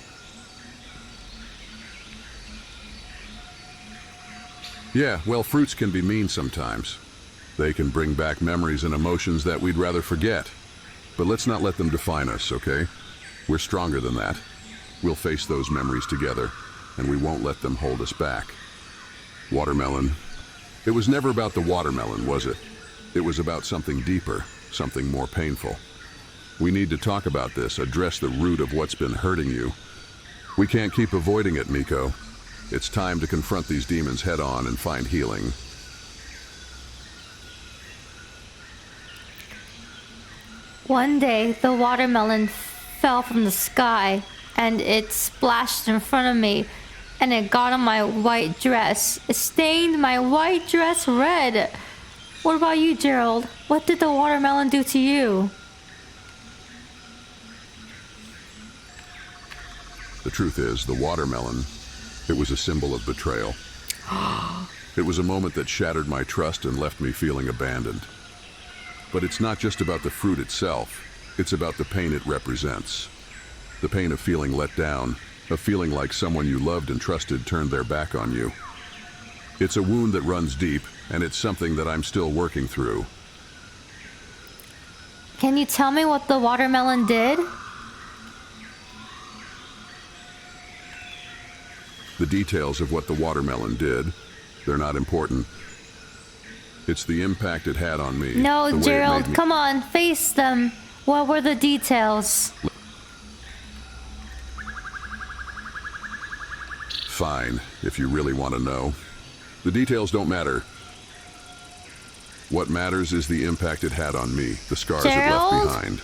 Yeah, well, fruits can be mean sometimes. They can bring back memories and emotions that we'd rather forget. But let's not let them define us, okay? We're stronger than that. We'll face those memories together, and we won't let them hold us back. Watermelon. It was never about the watermelon, was it? It was about something deeper, something more painful. We need to talk about this, address the root of what's been hurting you. We can't keep avoiding it, Miko. It's time to confront these demons head on and find healing. One day, the watermelon fell from the sky, and it splashed in front of me, and it got on my white dress. It stained my white dress red. What about you, Gerald? What did the watermelon do to you? The truth is, the watermelon, it was a symbol of betrayal. It was a moment that shattered my trust and left me feeling abandoned. But it's not just about the fruit itself, it's about the pain it represents. The pain of feeling let down, of feeling like someone you loved and trusted turned their back on you. It's a wound that runs deep, and it's something that I'm still working through. Can you tell me what the watermelon did? The details of what the watermelon did, they're not important. It's the impact it had on me. No, Gerald, come on, face them. What were the details? Fine, if you really want to know. The details don't matter. What matters is the impact it had on me, the scars it left behind.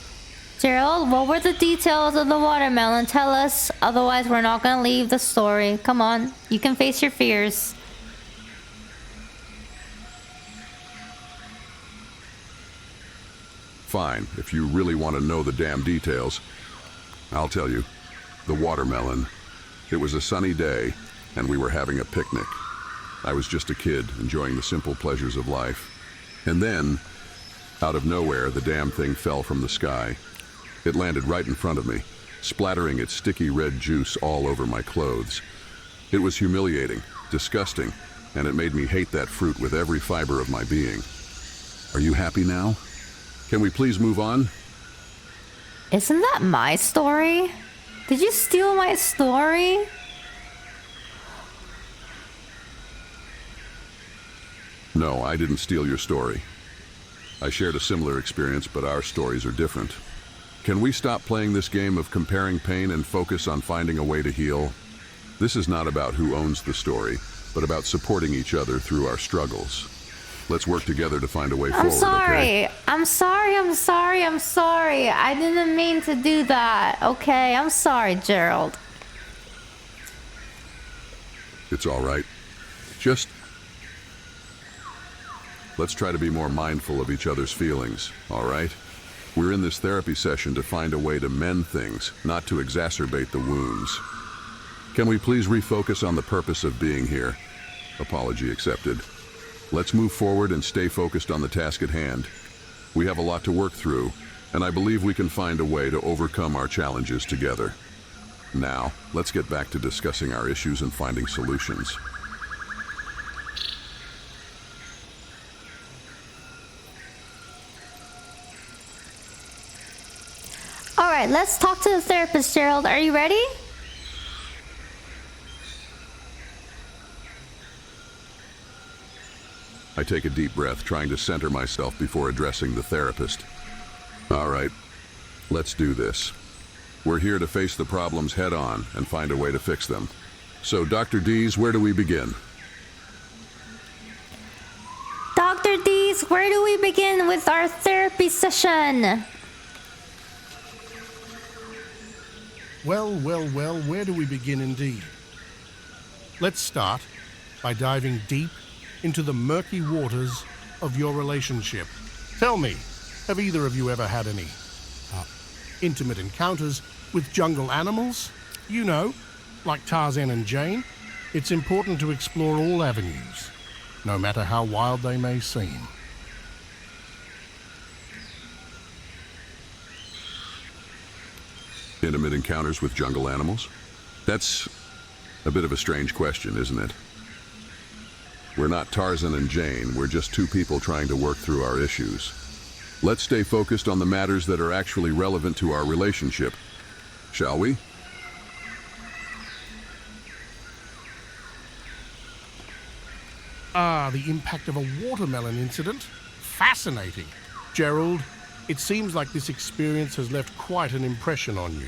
Gerald, what were the details of the watermelon? Tell us, otherwise we're not gonna leave the story. Come on, you can face your fears. Fine, if you really want to know the damn details, I'll tell you. The watermelon. It was a sunny day, and we were having a picnic. I was just a kid, enjoying the simple pleasures of life. And then, out of nowhere, the damn thing fell from the sky. It landed right in front of me, splattering its sticky red juice all over my clothes. It was humiliating, disgusting, and it made me hate that fruit with every fiber of my being. Are you happy now? Can we please move on? Isn't that my story? Did you steal my story? No, I didn't steal your story. I shared a similar experience, but our stories are different. Can we stop playing this game of comparing pain and focus on finding a way to heal? This is not about who owns the story, but about supporting each other through our struggles. Let's work together to find a way forward, okay? I'm sorry. I didn't mean to do that, okay? I'm sorry, Gerald. It's all right. Just let's try to be more mindful of each other's feelings, all right? We're in this therapy session to find a way to mend things, not to exacerbate the wounds. Can we please refocus on the purpose of being here? Apology accepted. Let's move forward and stay focused on the task at hand. We have a lot to work through, and I believe we can find a way to overcome our challenges together. Now, let's get back to discussing our issues and finding solutions. All right, let's talk to the therapist, Gerald. Are you ready? I take a deep breath, trying to center myself before addressing the therapist. All right, let's do this. We're here to face the problems head on and find a way to fix them. So, Dr. Dees, where do we begin? Dr. Dees, where do we begin with our therapy session? Well, where do we begin indeed? Let's start by diving deep into the murky waters of your relationship. Tell me, have either of you ever had any intimate encounters with jungle animals? You know, like Tarzan and Jane. It's important to explore all avenues, no matter how wild they may seem. Intimate encounters with jungle animals? That's a bit of a strange question, isn't it? We're not Tarzan and Jane, we're just two people trying to work through our issues. Let's stay focused on the matters that are actually relevant to our relationship, shall we? The impact of a watermelon incident? Fascinating. Gerald, it seems like this experience has left quite an impression on you.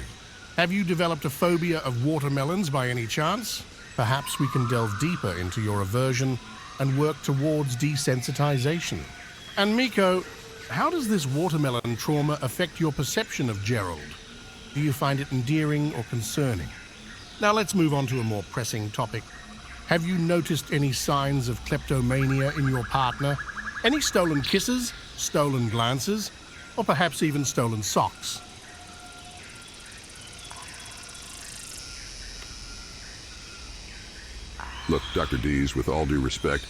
Have you developed a phobia of watermelons by any chance? Perhaps we can delve deeper into your aversion and work towards desensitization. And Miko, how does this watermelon trauma affect your perception of Gerald? Do you find it endearing or concerning? Now let's move on to a more pressing topic. Have you noticed any signs of kleptomania in your partner? Any stolen kisses, stolen glances, or perhaps even stolen socks? Look, Dr. Dees, with all due respect,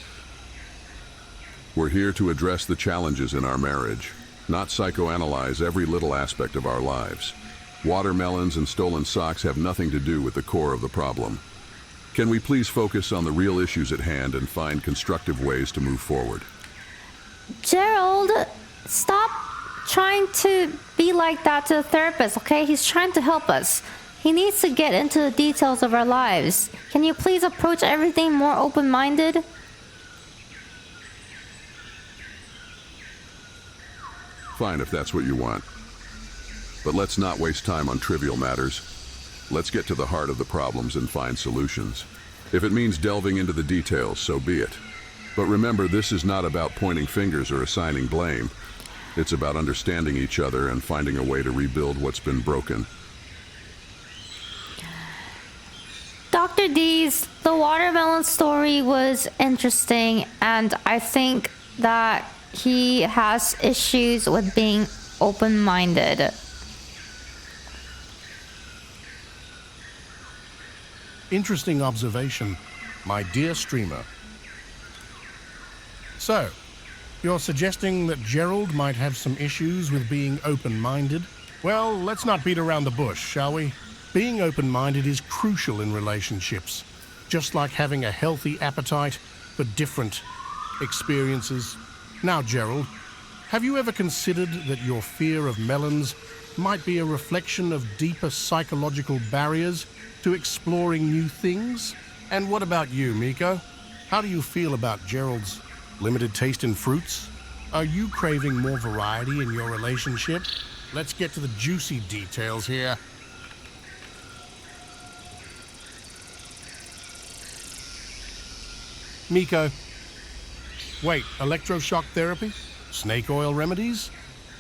we're here to address the challenges in our marriage, not psychoanalyze every little aspect of our lives. Watermelons and stolen socks have nothing to do with the core of the problem. Can we please focus on the real issues at hand and find constructive ways to move forward? Gerald, stop trying to be like that to the therapist, okay? He's trying to help us. He needs to get into the details of our lives. Can you please approach everything more open-minded? Fine, if that's what you want. But let's not waste time on trivial matters. Let's get to the heart of the problems and find solutions. If it means delving into the details, so be it. But remember, this is not about pointing fingers or assigning blame. It's about understanding each other and finding a way to rebuild what's been broken. Dr. Dees, the watermelon story was interesting, and I think that he has issues with being open-minded. Interesting observation, my dear streamer. So, you're suggesting that Gerald might have some issues with being open-minded? Well, let's not beat around the bush, shall we? Being open-minded is crucial in relationships, just like having a healthy appetite for different experiences. Now, Gerald, have you ever considered that your fear of melons might be a reflection of deeper psychological barriers to exploring new things? And what about you, Miko? How do you feel about Gerald's limited taste in fruits? Are you craving more variety in your relationship? Let's get to the juicy details here. Miko. Wait, electroshock therapy? Snake oil remedies?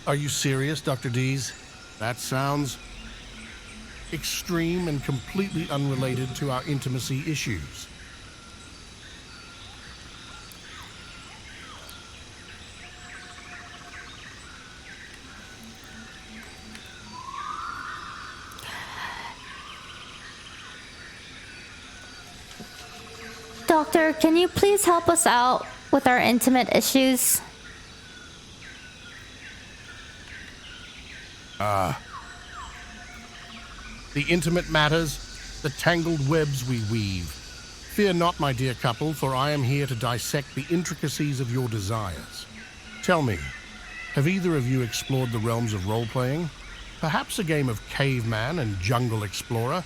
Are you serious, Dr. Dees? That sounds extreme and completely unrelated to our intimacy issues. Doctor, can you please help us out with our intimate issues? The intimate matters, the tangled webs we weave. Fear not, my dear couple, for I am here to dissect the intricacies of your desires. Tell me, have either of you explored the realms of role-playing? Perhaps a game of caveman and jungle explorer,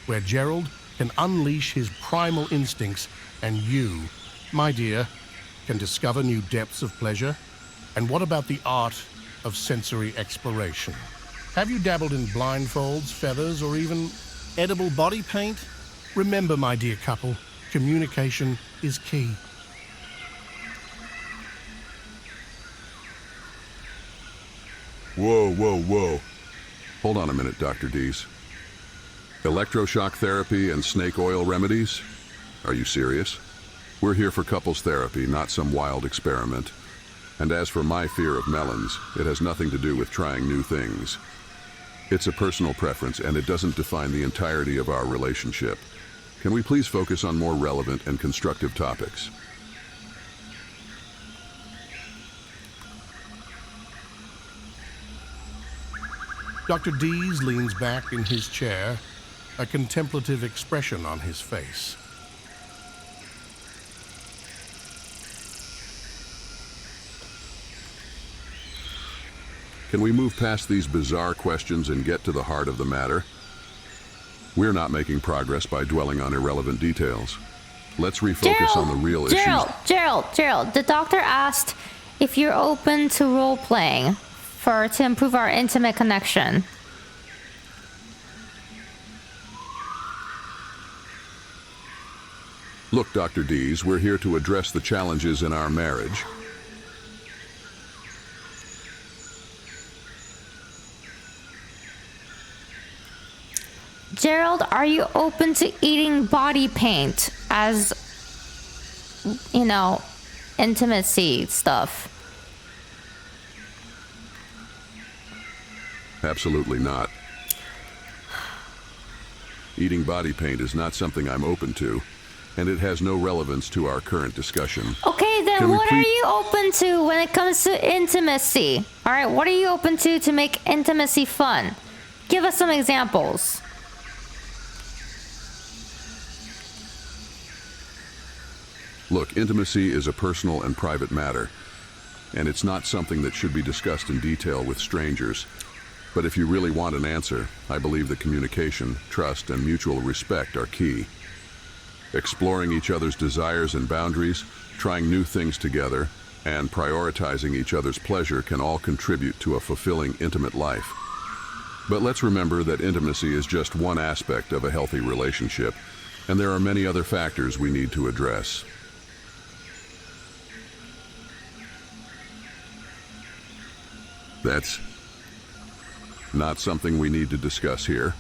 where Gerald can unleash his primal instincts and you, my dear, can discover new depths of pleasure? And what about the art of sensory exploration? Have you dabbled in blindfolds, feathers, or even edible body paint? Remember, my dear couple, communication is key. Whoa, whoa, whoa. Hold on a minute, Dr. Dees. Electroshock therapy and snake oil remedies? Are you serious? We're here for couples therapy, not some wild experiment. And as for my fear of melons, it has nothing to do with trying new things. It's a personal preference, and it doesn't define the entirety of our relationship. Can we please focus on more relevant and constructive topics? Dr. Dees leans back in his chair, a contemplative expression on his face. Can we move past these bizarre questions and get to the heart of the matter? We're not making progress by dwelling on irrelevant details. Let's refocus on the real issues. Gerald, the doctor asked if you're open to role-playing to improve our intimate connection. Look, Dr. Dees, we're here to address the challenges in our marriage. Gerald, are you open to eating body paint as, intimacy stuff? Absolutely not. Eating body paint is not something I'm open to, and it has no relevance to our current discussion. Okay, then what are you open to when it comes to intimacy? All right, what are you open to make intimacy fun? Give us some examples. Look, intimacy is a personal and private matter, and it's not something that should be discussed in detail with strangers. But if you really want an answer, I believe that communication, trust, and mutual respect are key. Exploring each other's desires and boundaries, trying new things together, and prioritizing each other's pleasure can all contribute to a fulfilling, intimate life. But let's remember that intimacy is just one aspect of a healthy relationship, and there are many other factors we need to address. That's not something we need to discuss here.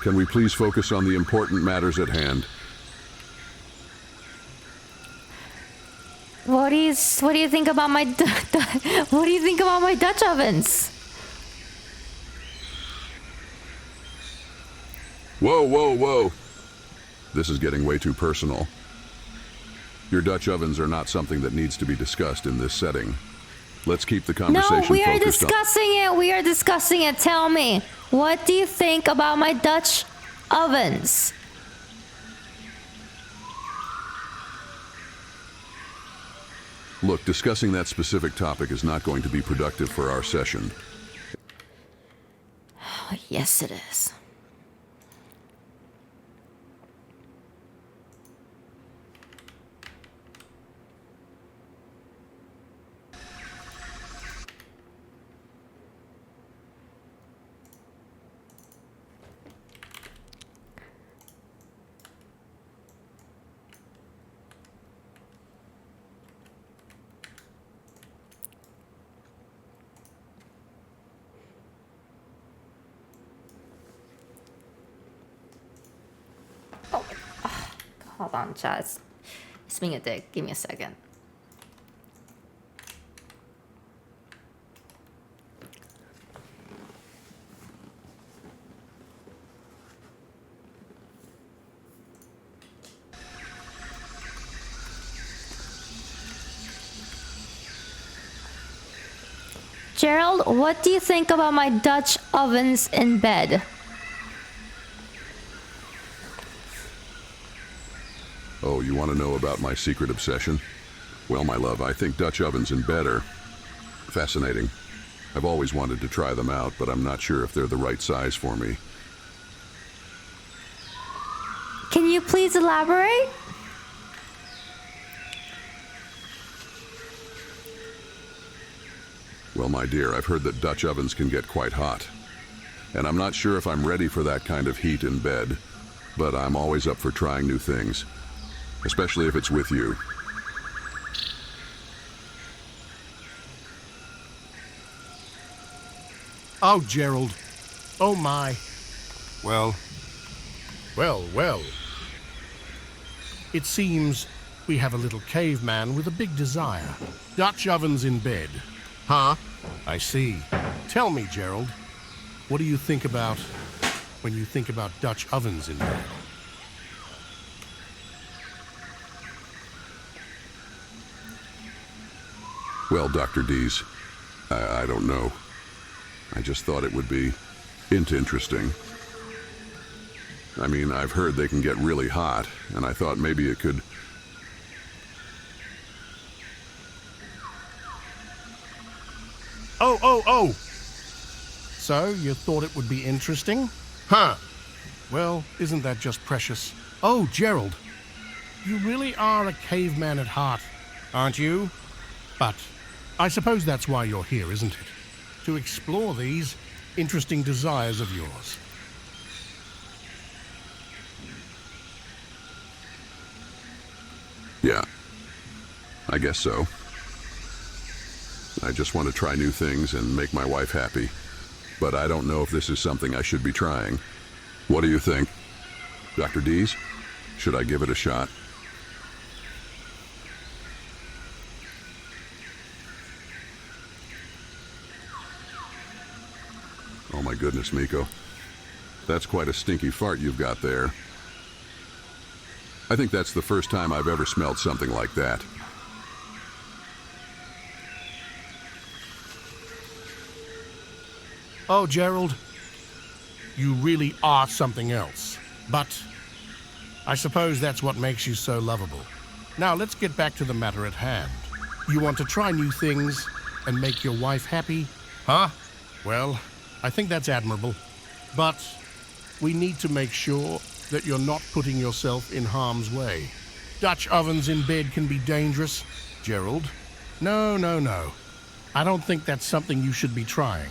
Can we please focus on the important matters at hand? What do you think about my what do you think about my Dutch ovens? Whoa, whoa, whoa. This is getting way too personal. Your Dutch ovens are not something that needs to be discussed in this setting. Let's keep the conversation focused on... No, we are discussing it. Tell me, what do you think about my Dutch ovens? Look, discussing that specific topic is not going to be productive for our session. Oh, yes, it is. Oh, hold on, chat. It's being a dick. Give me a second. Gerald, what do you think about my Dutch ovens in bed? Oh, you want to know about my secret obsession? Well, my love, I think Dutch ovens in bed are fascinating. I've always wanted to try them out, but I'm not sure if they're the right size for me. Can you please elaborate? Well, my dear, I've heard that Dutch ovens can get quite hot. And I'm not sure if I'm ready for that kind of heat in bed, but I'm always up for trying new things, especially if it's with you. Oh, Gerald. Oh, my. Well, Well. It seems we have a little caveman with a big desire. Dutch ovens in bed. Huh? I see. Tell me, Gerald, what do you think about when you think about Dutch ovens in bed? Well, Dr. Dees, I don't know. I just thought it would be interesting. I mean, I've heard they can get really hot, and I thought maybe it could... Oh! So, you thought it would be interesting? Huh. Well, isn't that just precious? Oh, Gerald, you really are a caveman at heart, aren't you? But I suppose that's why you're here, isn't it? To explore these interesting desires of yours. Yeah, I guess so. I just want to try new things and make my wife happy. But I don't know if this is something I should be trying. What do you think? Dr. Dees? Should I give it a shot? Oh my goodness, Miko. That's quite a stinky fart you've got there. I think that's the first time I've ever smelled something like that. Oh, Gerald, you really are something else. But I suppose that's what makes you so lovable. Now, let's get back to the matter at hand. You want to try new things and make your wife happy? Huh? Well, I think that's admirable. But we need to make sure that you're not putting yourself in harm's way. Dutch ovens in bed can be dangerous, Gerald. No. I don't think that's something you should be trying.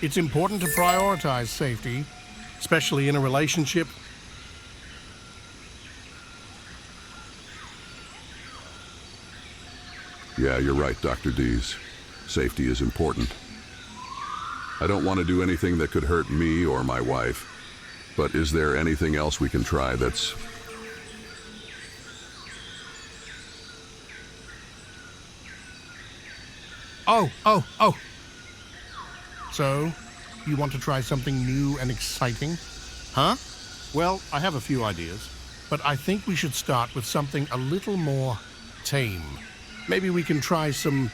It's important to prioritize safety, especially in a relationship. Yeah, you're right, Dr. Dees. Safety is important. I don't want to do anything that could hurt me or my wife. But is there anything else we can try that's... Oh. So, you want to try something new and exciting? Huh? Well, I have a few ideas, but I think we should start with something a little more tame. Maybe we can try some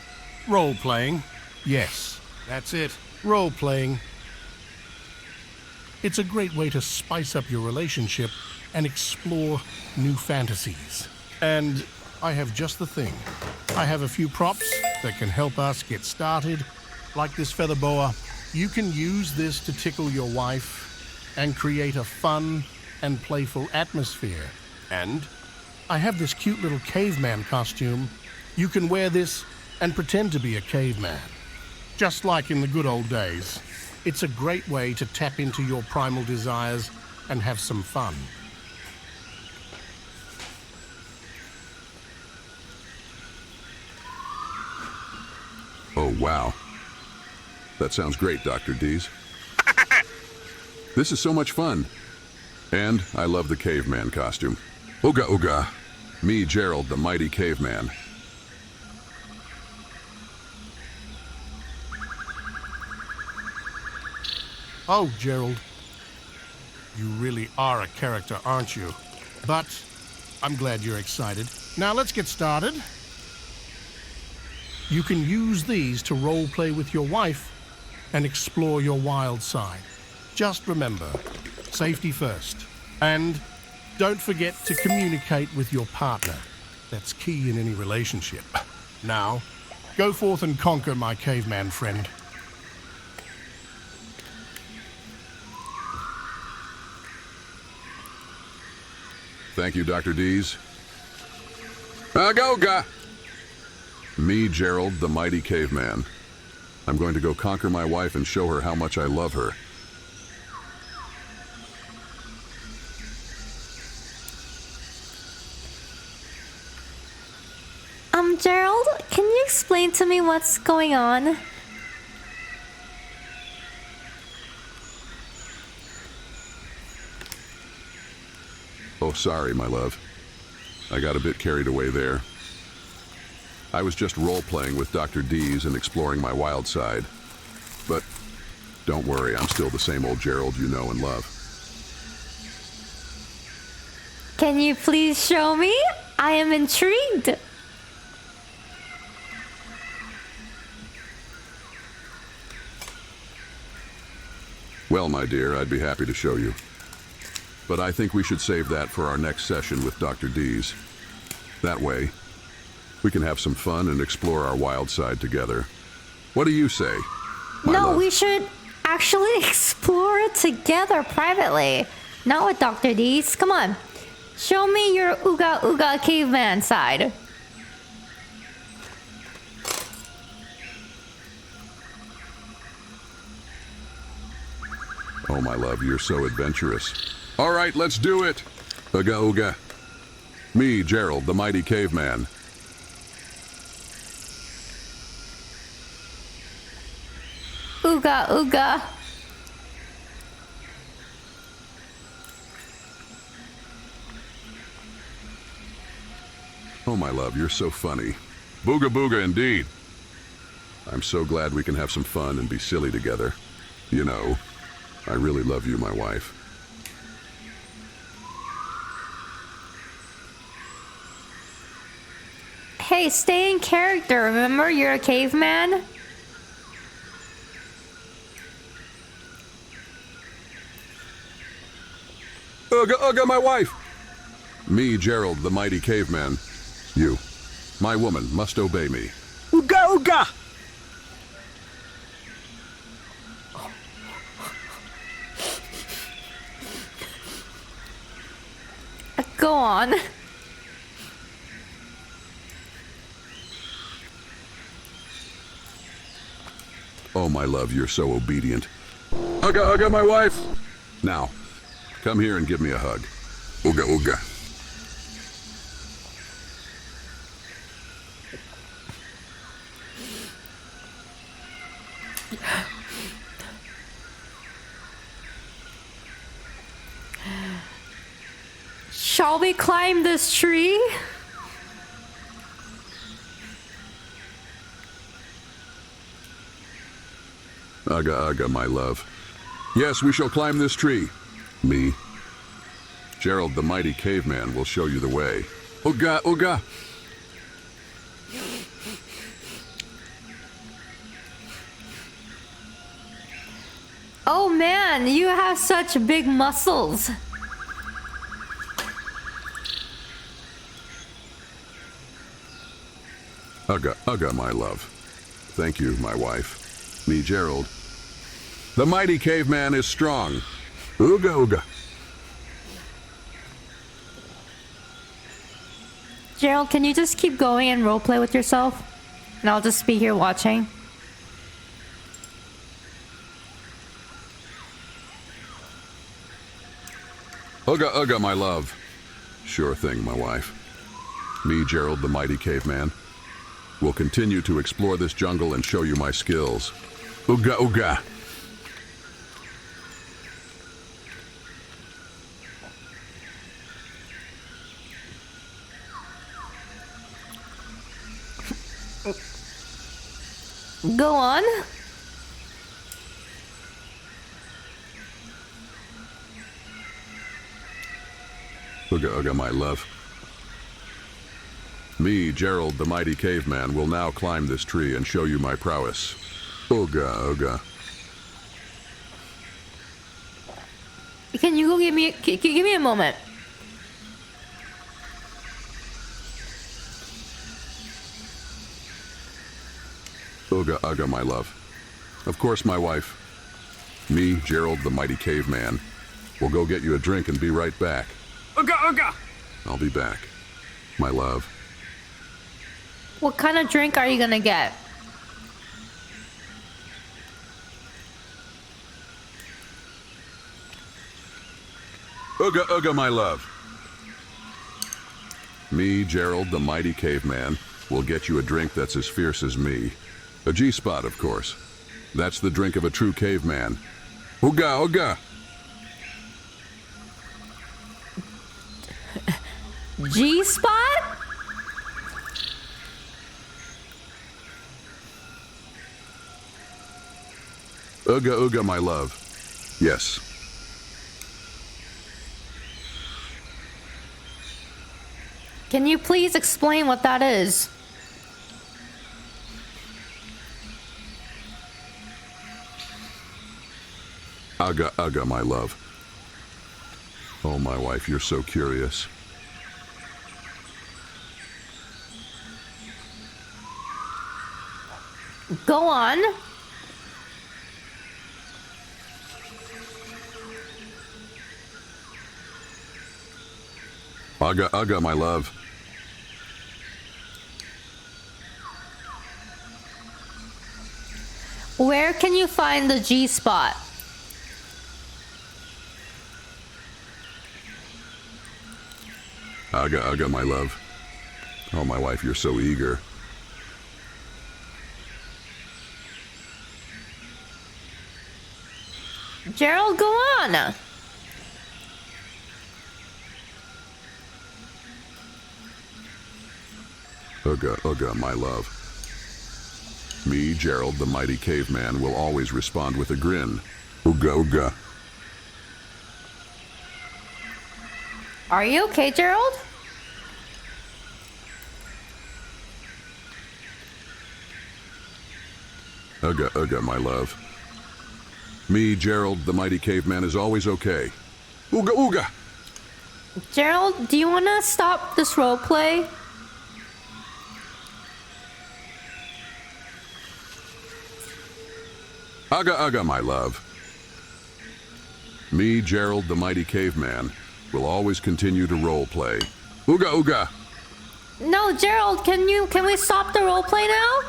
role-playing. Yes, that's it, role-playing. It's a great way to spice up your relationship and explore new fantasies. And I have just the thing. I have a few props that can help us get started, like this feather boa. You can use this to tickle your wife and create a fun and playful atmosphere. And I have this cute little caveman costume. You can wear this and pretend to be a caveman, just like in the good old days. It's a great way to tap into your primal desires and have some fun. Oh, wow. That sounds great, Dr. Dees. This is so much fun. And I love the caveman costume. Ooga ooga. Me, Gerald, the mighty caveman. Oh, Gerald. You really are a character, aren't you? But I'm glad you're excited. Now let's get started. You can use these to role-play with your wife and explore your wild side. Just remember, safety first. And don't forget to communicate with your partner. That's key in any relationship. Now, go forth and conquer, my caveman friend. Thank you, Dr. Dees. Ooga! Me, Gerald, the mighty caveman. I'm going to go conquer my wife and show her how much I love her. Gerald, can you explain to me what's going on? Oh, sorry, my love. I got a bit carried away there. I was just role-playing with Dr. Dees and exploring my wild side. But don't worry, I'm still the same old Gerald you know and love. Can you please show me? I am intrigued. Well, my dear, I'd be happy to show you. But I think we should save that for our next session with Dr. Dees. That way, we can have some fun and explore our wild side together. What do you say, my No, love? we should actually explore it together privately. Not with Dr. Dees. Come on. Show me your ooga ooga caveman side. Oh, my love, you're so adventurous. All right, let's do it. Ooga ooga. Me, Gerald, the mighty caveman. Ooga ooga. Oh, my love, you're so funny. Booga booga indeed. I'm so glad we can have some fun and be silly together. You know, I really love you, my wife. Hey, stay in character. Remember, you're a caveman? Ooga ooga, my wife! Me, Gerald, the mighty caveman. You, my woman, must obey me. Ooga ooga! Go on. Oh, my love, you're so obedient. Ooga ooga, my wife! Now, come here and give me a hug. Ooga ooga. Shall we climb this tree? Ooga ooga, my love. Yes, we shall climb this tree. Me, Gerald, the mighty caveman, will show you the way. Ooga ooga. Oh man, you have such big muscles. Ooga ooga, my love. Thank you, my wife. Me, Gerald. The mighty caveman is strong. Ooga ooga. Gerald, can you just keep going and roleplay with yourself? And I'll just be here watching. Ooga ooga, my love. Sure thing, my wife. Me, Gerald, the mighty caveman, will continue to explore this jungle and show you my skills. Ooga ooga. Go on. Ooga ooga, my love. Me, Gerald, the mighty caveman, will now climb this tree and show you my prowess. Ooga ooga. Can you go give me a moment? Ooga ooga, my love. Of course, my wife. Me, Gerald, the mighty caveman, will go get you a drink and be right back. Ooga ooga! I'll be back, my love. What kind of drink are you gonna get? Ooga ooga, my love. Me, Gerald, the mighty caveman, will get you a drink that's as fierce as me. A G-spot, of course. That's the drink of a true caveman. Ooga ooga! G-spot? Ooga ooga, my love. Yes. Can you please explain what that is? Ooga ooga, my love. Oh, my wife, you're so curious. Go on. Ooga ooga, my love. Where can you find the G-spot? Ooga ooga, my love. Oh, my wife, you're so eager. Gerald, go on. Ooga ooga, my love. Me, Gerald, the mighty caveman, will always respond with a grin. Ooga ooga. Are you okay, Gerald? Ooga ooga, my love. Me, Gerald, the mighty caveman, is always okay. Ooga ooga! Gerald, do you want to stop this role play? Ooga ooga, my love. Me, Gerald, the mighty caveman, will always continue to role play. Ooga ooga! No, Gerald, can we stop the role play now?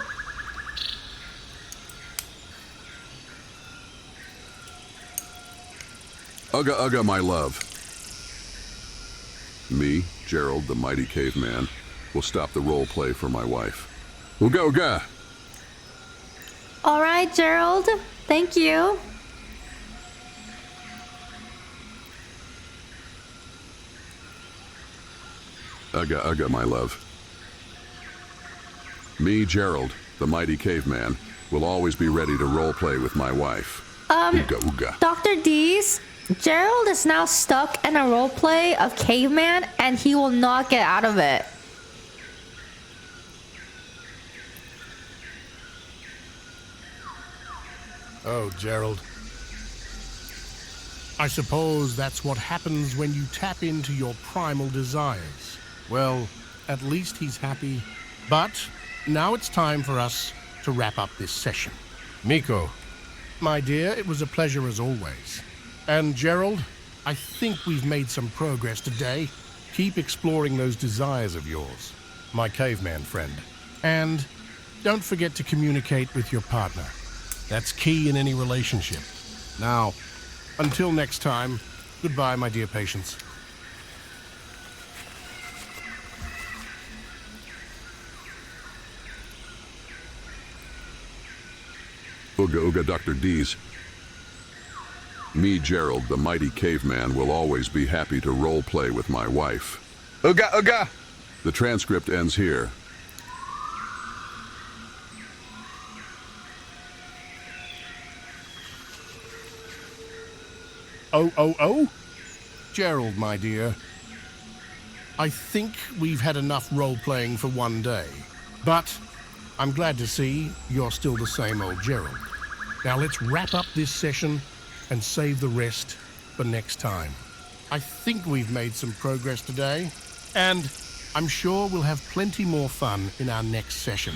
Ooga ooga, my love. Me, Gerald, the mighty caveman, will stop the role play for my wife. Ooga ooga! All right, Gerald. Thank you. Ooga ooga, my love. Me, Gerald, the mighty caveman, will always be ready to role play with my wife. Ooga ooga. Dr. Dees, Gerald is now stuck in a role play of caveman and he will not get out of it. Oh, Gerald. I suppose that's what happens when you tap into your primal desires. Well, at least he's happy. But now it's time for us to wrap up this session. Miko, my dear, it was a pleasure as always. And Gerald, I think we've made some progress today. Keep exploring those desires of yours, my caveman friend. And don't forget to communicate with your partner. That's key in any relationship. Now, until next time, goodbye, my dear patients. Ooga ooga, Dr. Dees. Me, Gerald, the mighty caveman, will always be happy to role play with my wife. Ooga ooga! The transcript ends here. Oh? Gerald, my dear. I think we've had enough role-playing for one day. But I'm glad to see you're still the same old Gerald. Now let's wrap up this session and save the rest for next time. I think we've made some progress today, and I'm sure we'll have plenty more fun in our next session.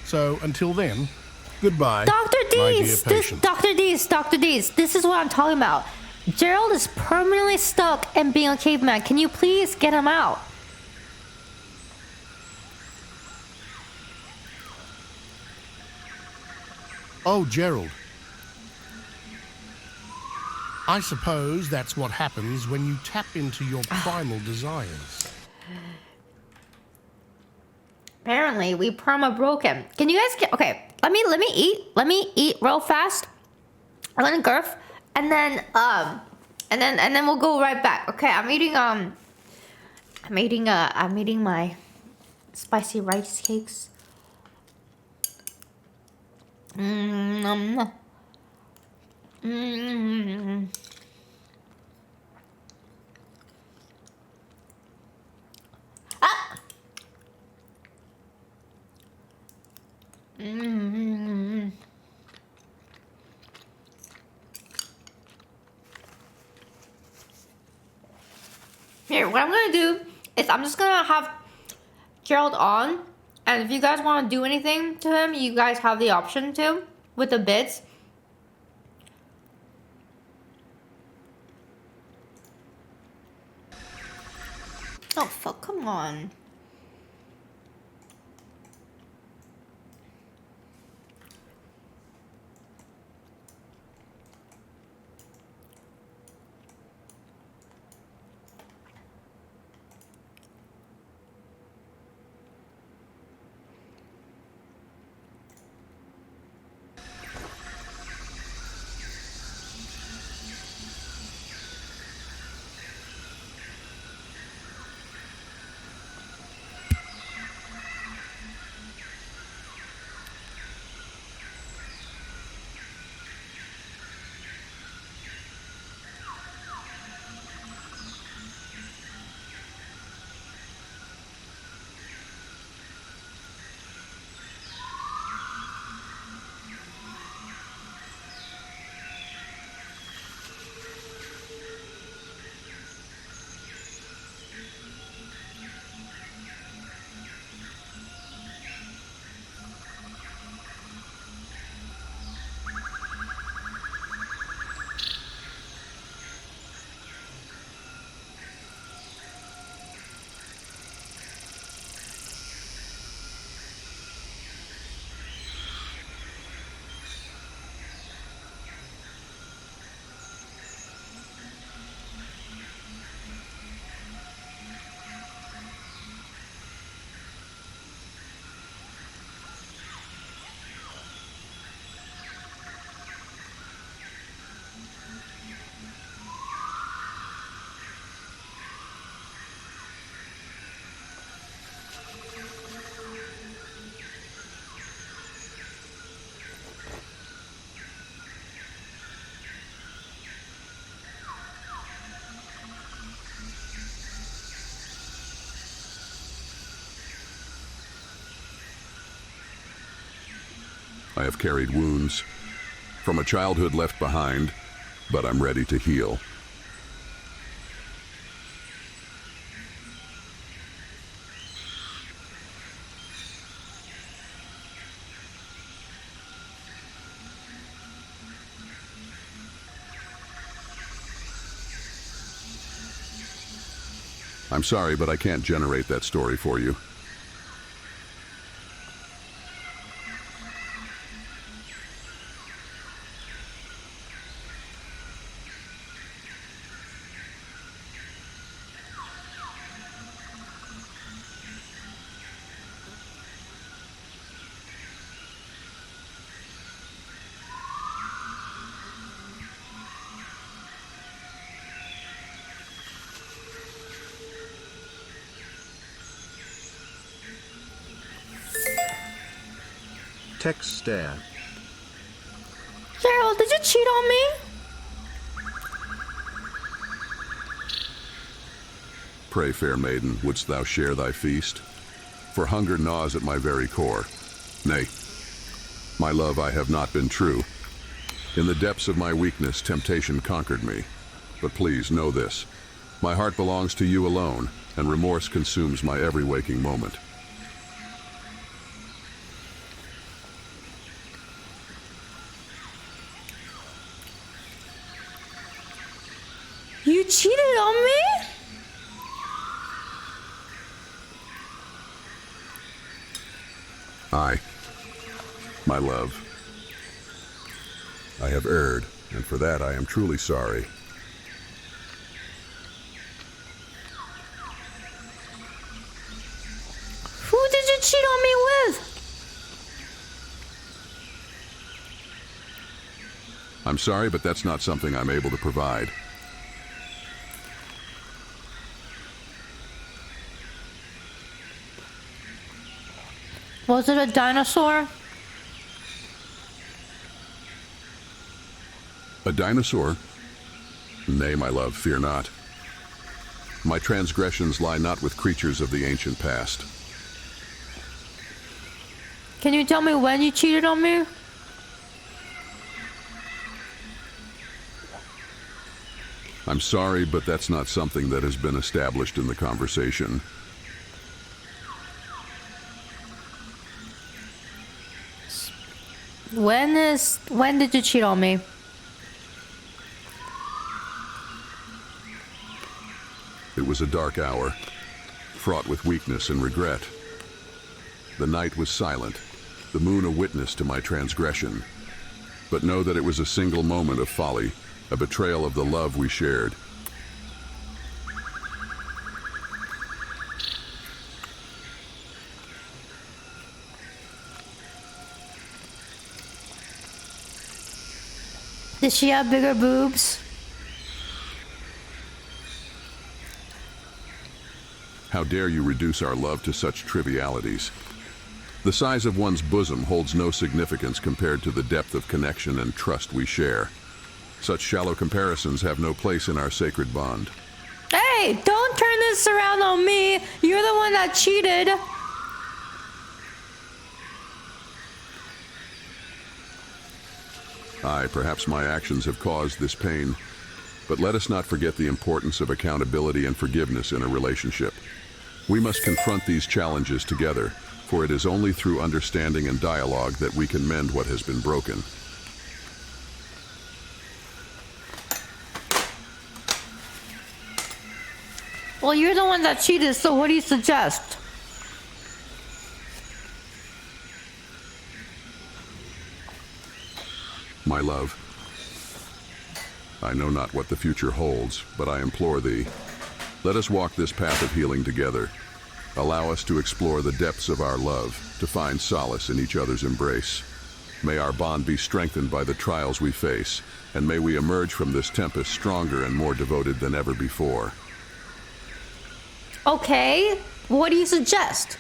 So until then, goodbye, Dr. my dear Dees, patient. Dr. Dees, this is what I'm talking about. Gerald is permanently stuck in being a caveman. Can you please get him out? Oh, Gerald. I suppose that's what happens when you tap into your primal desires. Apparently, we perma broke him. Can you guys get... Okay, let me eat. Let me eat real fast. I'm gonna gurf. And then we'll go right back. Okay, I'm eating my spicy rice cakes. Ah! Here, what I'm gonna do is I'm just gonna have Gerald on, and if you guys want to do anything to him, you guys have the option to with the bits. Oh fuck, come on. I have carried wounds from a childhood left behind, but I'm ready to heal. I'm sorry, but I can't generate that story for you. Text stare. Gerald, did you cheat on me? Pray, fair maiden, wouldst thou share thy feast? For hunger gnaws at my very core. Nay, my love, I have not been true. In the depths of my weakness, temptation conquered me. But please know this, my heart belongs to you alone, and remorse consumes my every waking moment. You cheated on me? I, my love, I have erred, and for that I am truly sorry. Who did you cheat on me with? I'm sorry, but that's not something I'm able to provide. Was it a dinosaur? A dinosaur? Nay, my love, fear not. My transgressions lie not with creatures of the ancient past. Can you tell me when you cheated on me? I'm sorry, but that's not something that has been established in the conversation. When did you cheat on me? It was a dark hour, fraught with weakness and regret. The night was silent, the moon a witness to my transgression. But know that it was a single moment of folly, a betrayal of the love we shared. Did she have bigger boobs? How dare you reduce our love to such trivialities? The size of one's bosom holds no significance compared to the depth of connection and trust we share. Such shallow comparisons have no place in our sacred bond. Hey, don't turn this around on me. You're the one that cheated. Aye, perhaps my actions have caused this pain, but let us not forget the importance of accountability and forgiveness in a relationship. We must confront these challenges together, for it is only through understanding and dialogue that we can mend what has been broken. Well, you're the one that cheated, so what do you suggest? My love, I know not what the future holds, but I implore thee, let us walk this path of healing together. Allow us to explore the depths of our love, to find solace in each other's embrace. May our bond be strengthened by the trials we face, and may we emerge from this tempest stronger and more devoted than ever before. Okay, what do you suggest?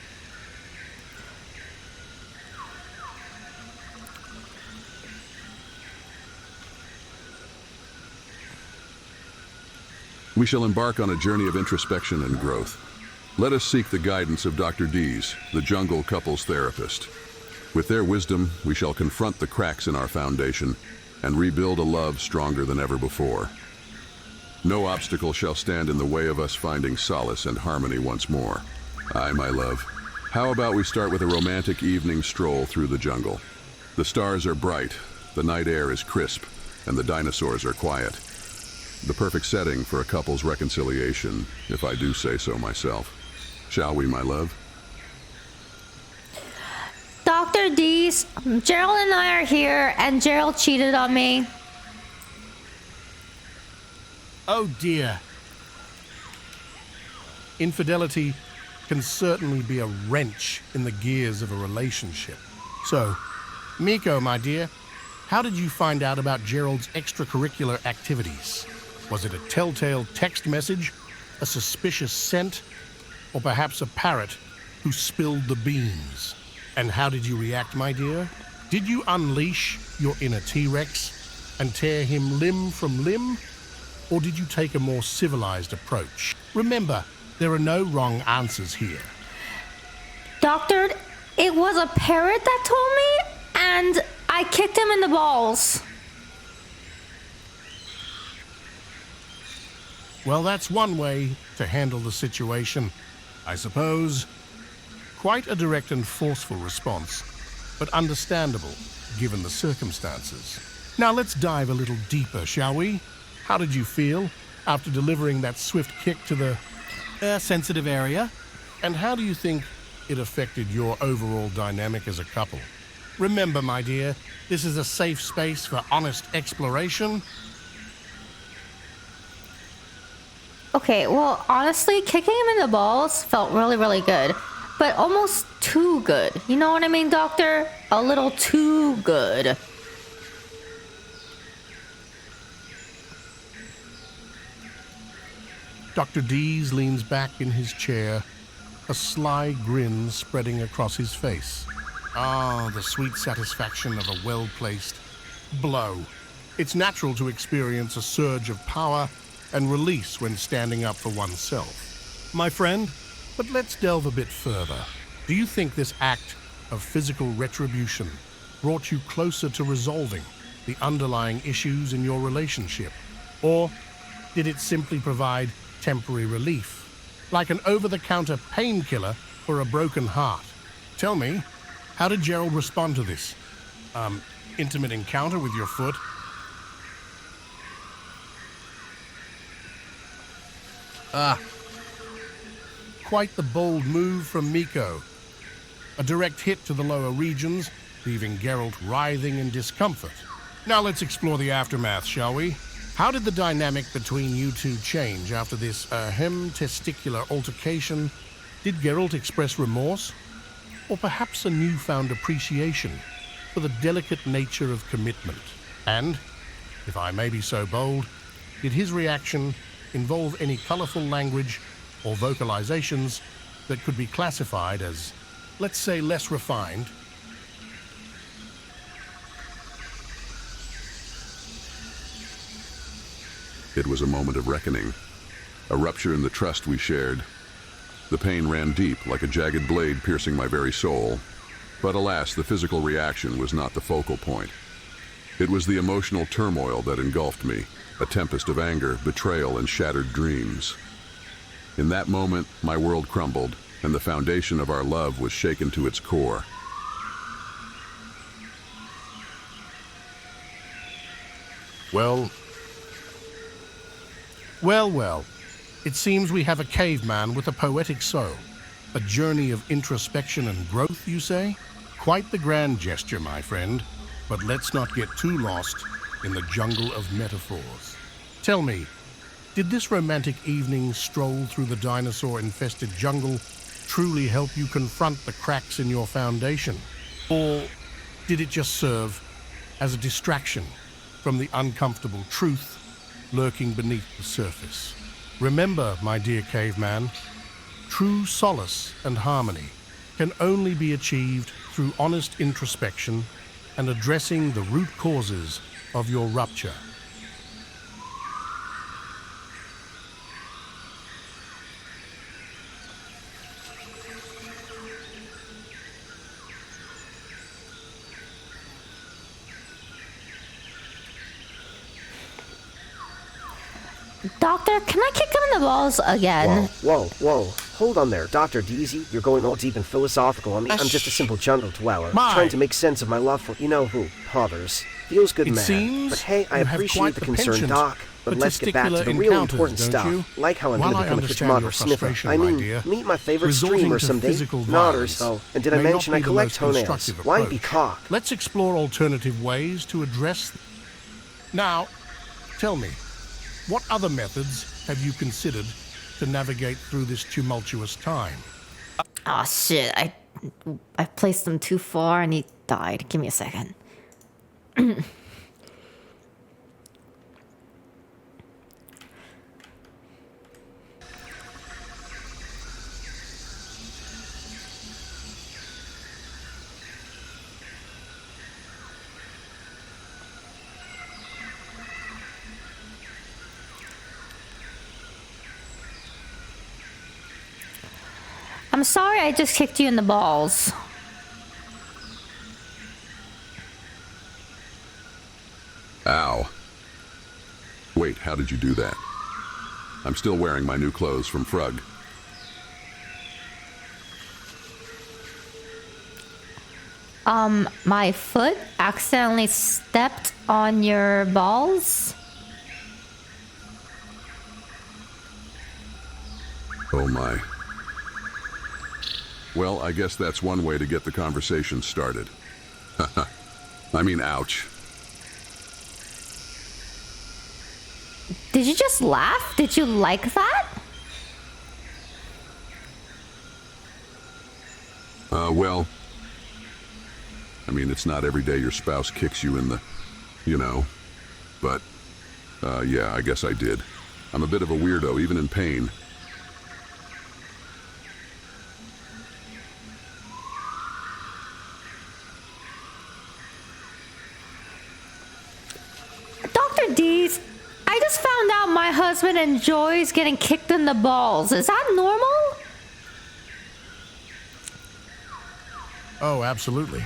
We shall embark on a journey of introspection and growth. Let us seek the guidance of Dr. Dees, the jungle couples therapist. With their wisdom, we shall confront the cracks in our foundation and rebuild a love stronger than ever before. No obstacle shall stand in the way of us finding solace and harmony once more. Aye, my love. How about we start with a romantic evening stroll through the jungle? The stars are bright, the night air is crisp, and the dinosaurs are quiet. The perfect setting for a couple's reconciliation, if I do say so myself. Shall we, my love? Dr. Dees, Gerald and I are here, and Gerald cheated on me. Oh dear. Infidelity can certainly be a wrench in the gears of a relationship. So, Miko, my dear, how did you find out about Gerald's extracurricular activities? Was it a telltale text message, a suspicious scent, or perhaps a parrot who spilled the beans? And how did you react, my dear? Did you unleash your inner T-Rex and tear him limb from limb? Or did you take a more civilized approach? Remember, There are no wrong answers here. Doctor, it was a parrot that told me, and I kicked him in the balls. Well, that's one way to handle the situation, I suppose. Quite a direct and forceful response, but understandable given the circumstances. Now let's dive a little deeper, shall we? How did you feel after delivering that swift kick to the sensitive area? And how do you think it affected your overall dynamic as a couple? Remember, my dear, this is a safe space for honest exploration. Okay, well, honestly, kicking him in the balls felt really, really good. But almost too good. You know what I mean, Doctor? A little too good. Dr. Dees leans back in his chair, a sly grin spreading across his face. Ah, the sweet satisfaction of a well-placed blow. It's natural to experience a surge of power and release when standing up for oneself. My friend, but let's delve a bit further. Do you think this act of physical retribution brought you closer to resolving the underlying issues in your relationship? Or did it simply provide temporary relief, like an over-the-counter painkiller for a broken heart? Tell me, how did Gerald respond to this intimate encounter with your foot? Quite the bold move from Miko. A direct hit to the lower regions, leaving Geralt writhing in discomfort. Now let's explore the aftermath, shall we? How did the dynamic between you two change after this testicular altercation? Did Geralt express remorse? Or perhaps a newfound appreciation for the delicate nature of commitment? And, if I may be so bold, did his reaction involve any colorful language or vocalizations that could be classified as, let's say, less refined? It was a moment of reckoning, a rupture in the trust we shared. The pain ran deep, like a jagged blade piercing my very soul. But alas, the physical reaction was not the focal point. It was the emotional turmoil that engulfed me, a tempest of anger, betrayal, and shattered dreams. In that moment, my world crumbled, and the foundation of our love was shaken to its core. Well. It seems we have a caveman with a poetic soul. A journey of introspection and growth, you say? Quite the grand gesture, my friend. But let's not get too lost in the jungle of metaphors. Tell me, did this romantic evening stroll through the dinosaur-infested jungle truly help you confront the cracks in your foundation? Or did it just serve as a distraction from the uncomfortable truth lurking beneath the surface? Remember, my dear caveman, true solace and harmony can only be achieved through honest introspection and addressing the root causes of your rupture. Doctor, can I kick him in the balls again? Whoa. Hold on there, Dr. Deasy. You're going all deep and philosophical on me. I'm just a simple jungle dweller, trying to make sense of my love for you-know-who, Potters. Feels good, man. But hey, I appreciate the concern, Doc. But let's get back to the real important stuff. Like how I'm going to become a Twitch mod or sniffer. I mean, meet my favorite streamer someday. Nodders, though. And did I mention I collect toenails? Why be cock? Let's explore alternative ways to address... Now, tell me, what other methods have you considered to navigate through this tumultuous time? Oh shit, I placed him too far and he died. Give me a second. I'm sorry I just kicked you in the balls. Ow. Wait, how did you do that? I'm still wearing my new clothes from Frug. My foot accidentally stepped on your balls? Oh my. Well, I guess that's one way to get the conversation started. I mean, ouch. Did you just laugh? Did you like that? Well, I mean, it's not every day your spouse kicks you in the, you know, but, yeah, I guess I did. I'm a bit of a weirdo, even in pain. Dr. Dees, I just found out my husband enjoys getting kicked in the balls. Is that normal? Oh, absolutely.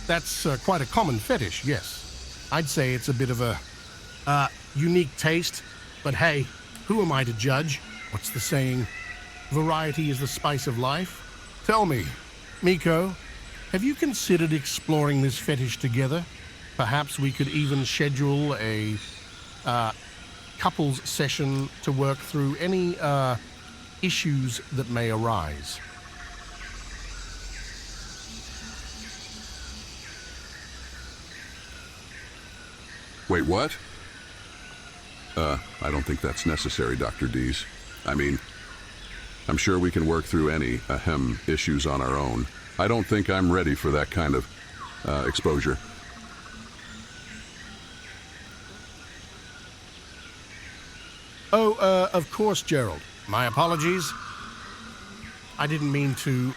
That's quite a common fetish, yes. I'd say it's a bit of a unique taste, but hey, who am I to judge? What's the saying? Variety is the spice of life. Tell me, Miko, have you considered exploring this fetish together? Perhaps we could even schedule a couples session to work through any issues that may arise. Wait, what? I don't think that's necessary, Dr. Dees. I mean, I'm sure we can work through any, issues on our own. I don't think I'm ready for that kind of, exposure. Oh, of course, Gerald. My apologies. I didn't mean to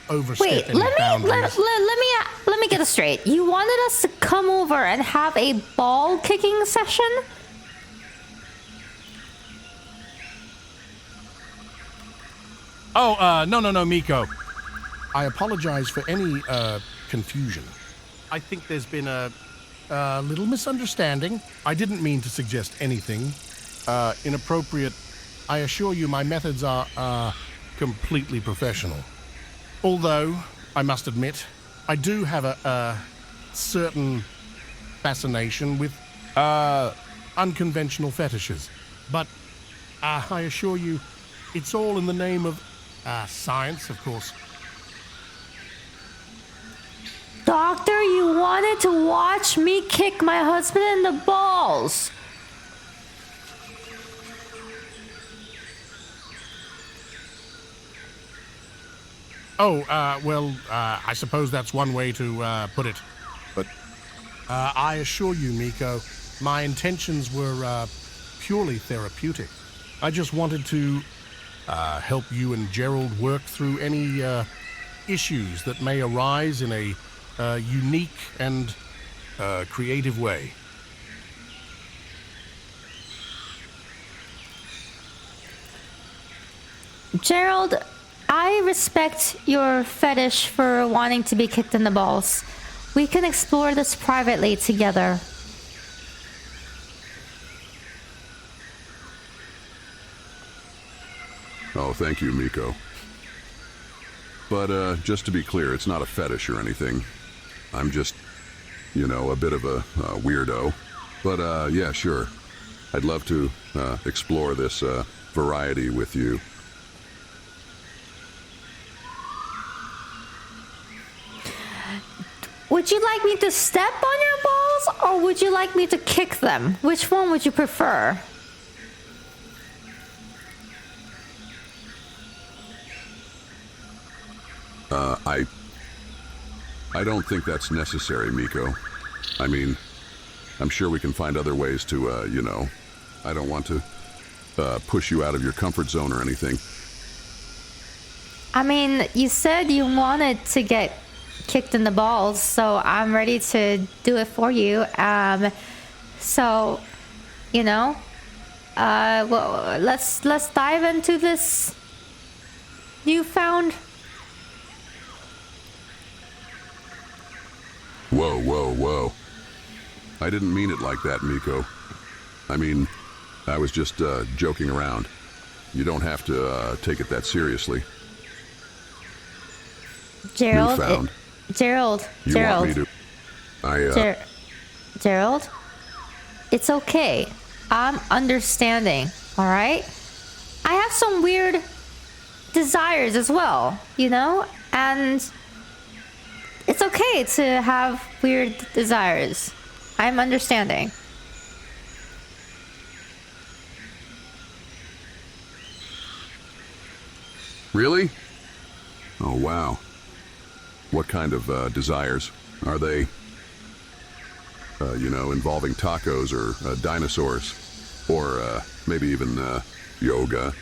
overstep Wait, any boundaries. let me get this straight. You wanted us to come over and have a ball kicking session? Oh, no, Miko. I apologize for any confusion. I think there's been a little misunderstanding. I didn't mean to suggest anything inappropriate. I assure you my methods are completely professional. Although, I must admit, I do have a certain fascination with unconventional fetishes. But I assure you, it's all in the name of science, of course. Doctor, you wanted to watch me kick my husband in the balls. Oh, well, I suppose that's one way to put it. But I assure you, Miko, my intentions were purely therapeutic. I just wanted to help you and Gerald work through any issues that may arise in a unique and creative way. Gerald, I respect your fetish for wanting to be kicked in the balls. We can explore this privately together. Oh, thank you, Miko. But, just to be clear, it's not a fetish or anything. I'm just, you know, a bit of a weirdo. But, yeah, sure. I'd love to explore this variety with you. Would you like me to step on your balls, or would you like me to kick them? Which one would you prefer? I don't think that's necessary, Miko. I mean, I'm sure we can find other ways to, you know, I don't want to push you out of your comfort zone or anything. I mean, you said you wanted to get kicked in the balls, so I'm ready to do it for you. So, you know, well, let's dive into this newfound... Whoa, whoa, whoa. I didn't mean it like that, Miko. I mean, I was just joking around. You don't have to take it that seriously. Gerald, Newfound. Gerald, You Gerald. want me to... Gerald, it's okay. I'm understanding, all right? I have some weird desires as well, you know? And it's okay to have weird desires. I'm understanding. Really? Oh, wow. What kind of desires? Are they, you know, involving tacos or dinosaurs? Or maybe even yoga?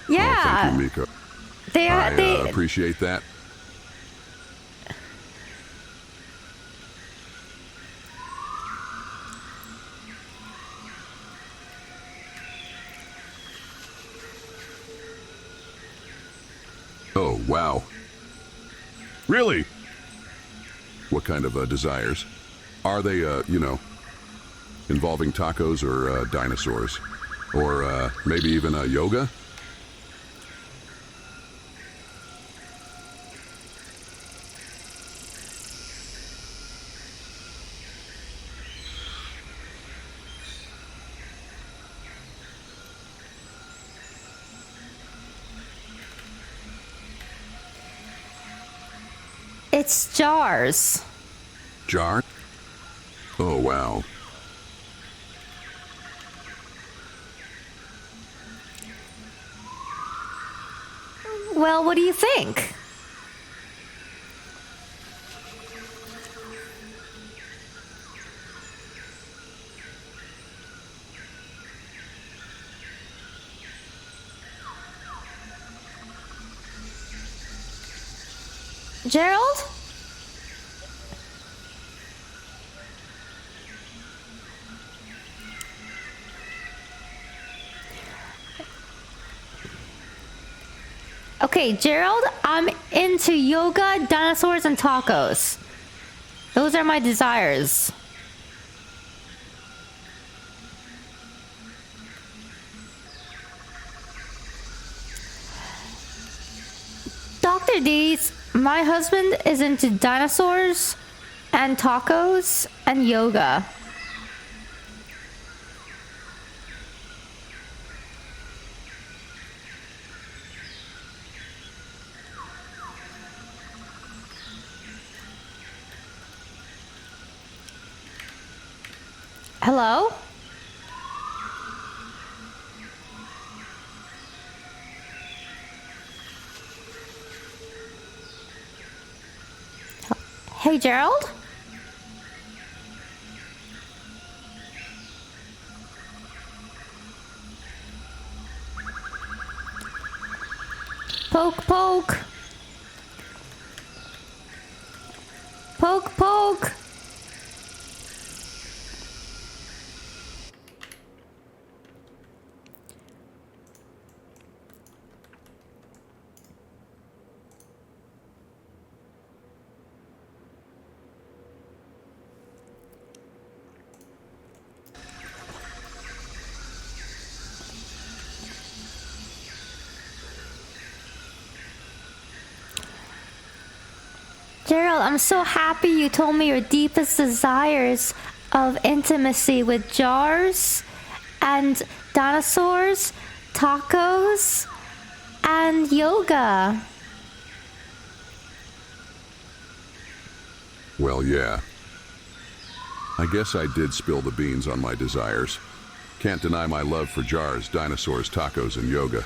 Yeah. Oh, thank you, Miko. I appreciate that. Oh, wow. Really? What kind of desires? Are they, you know, involving tacos or dinosaurs? Or maybe even yoga? It's jars. Jar? Oh, wow. Well, what do you think? Gerald? Okay, Gerald, I'm into yoga, dinosaurs, and tacos. Those are my desires. Dr. D's, my husband is into dinosaurs and tacos and yoga. Hello? Hey, Gerald? Poke, poke. Poke, poke. Gerald, I'm so happy you told me your deepest desires of intimacy with jars and dinosaurs, tacos, and yoga. Well, yeah. I guess I did spill the beans on my desires. Can't deny my love for jars, dinosaurs, tacos, and yoga.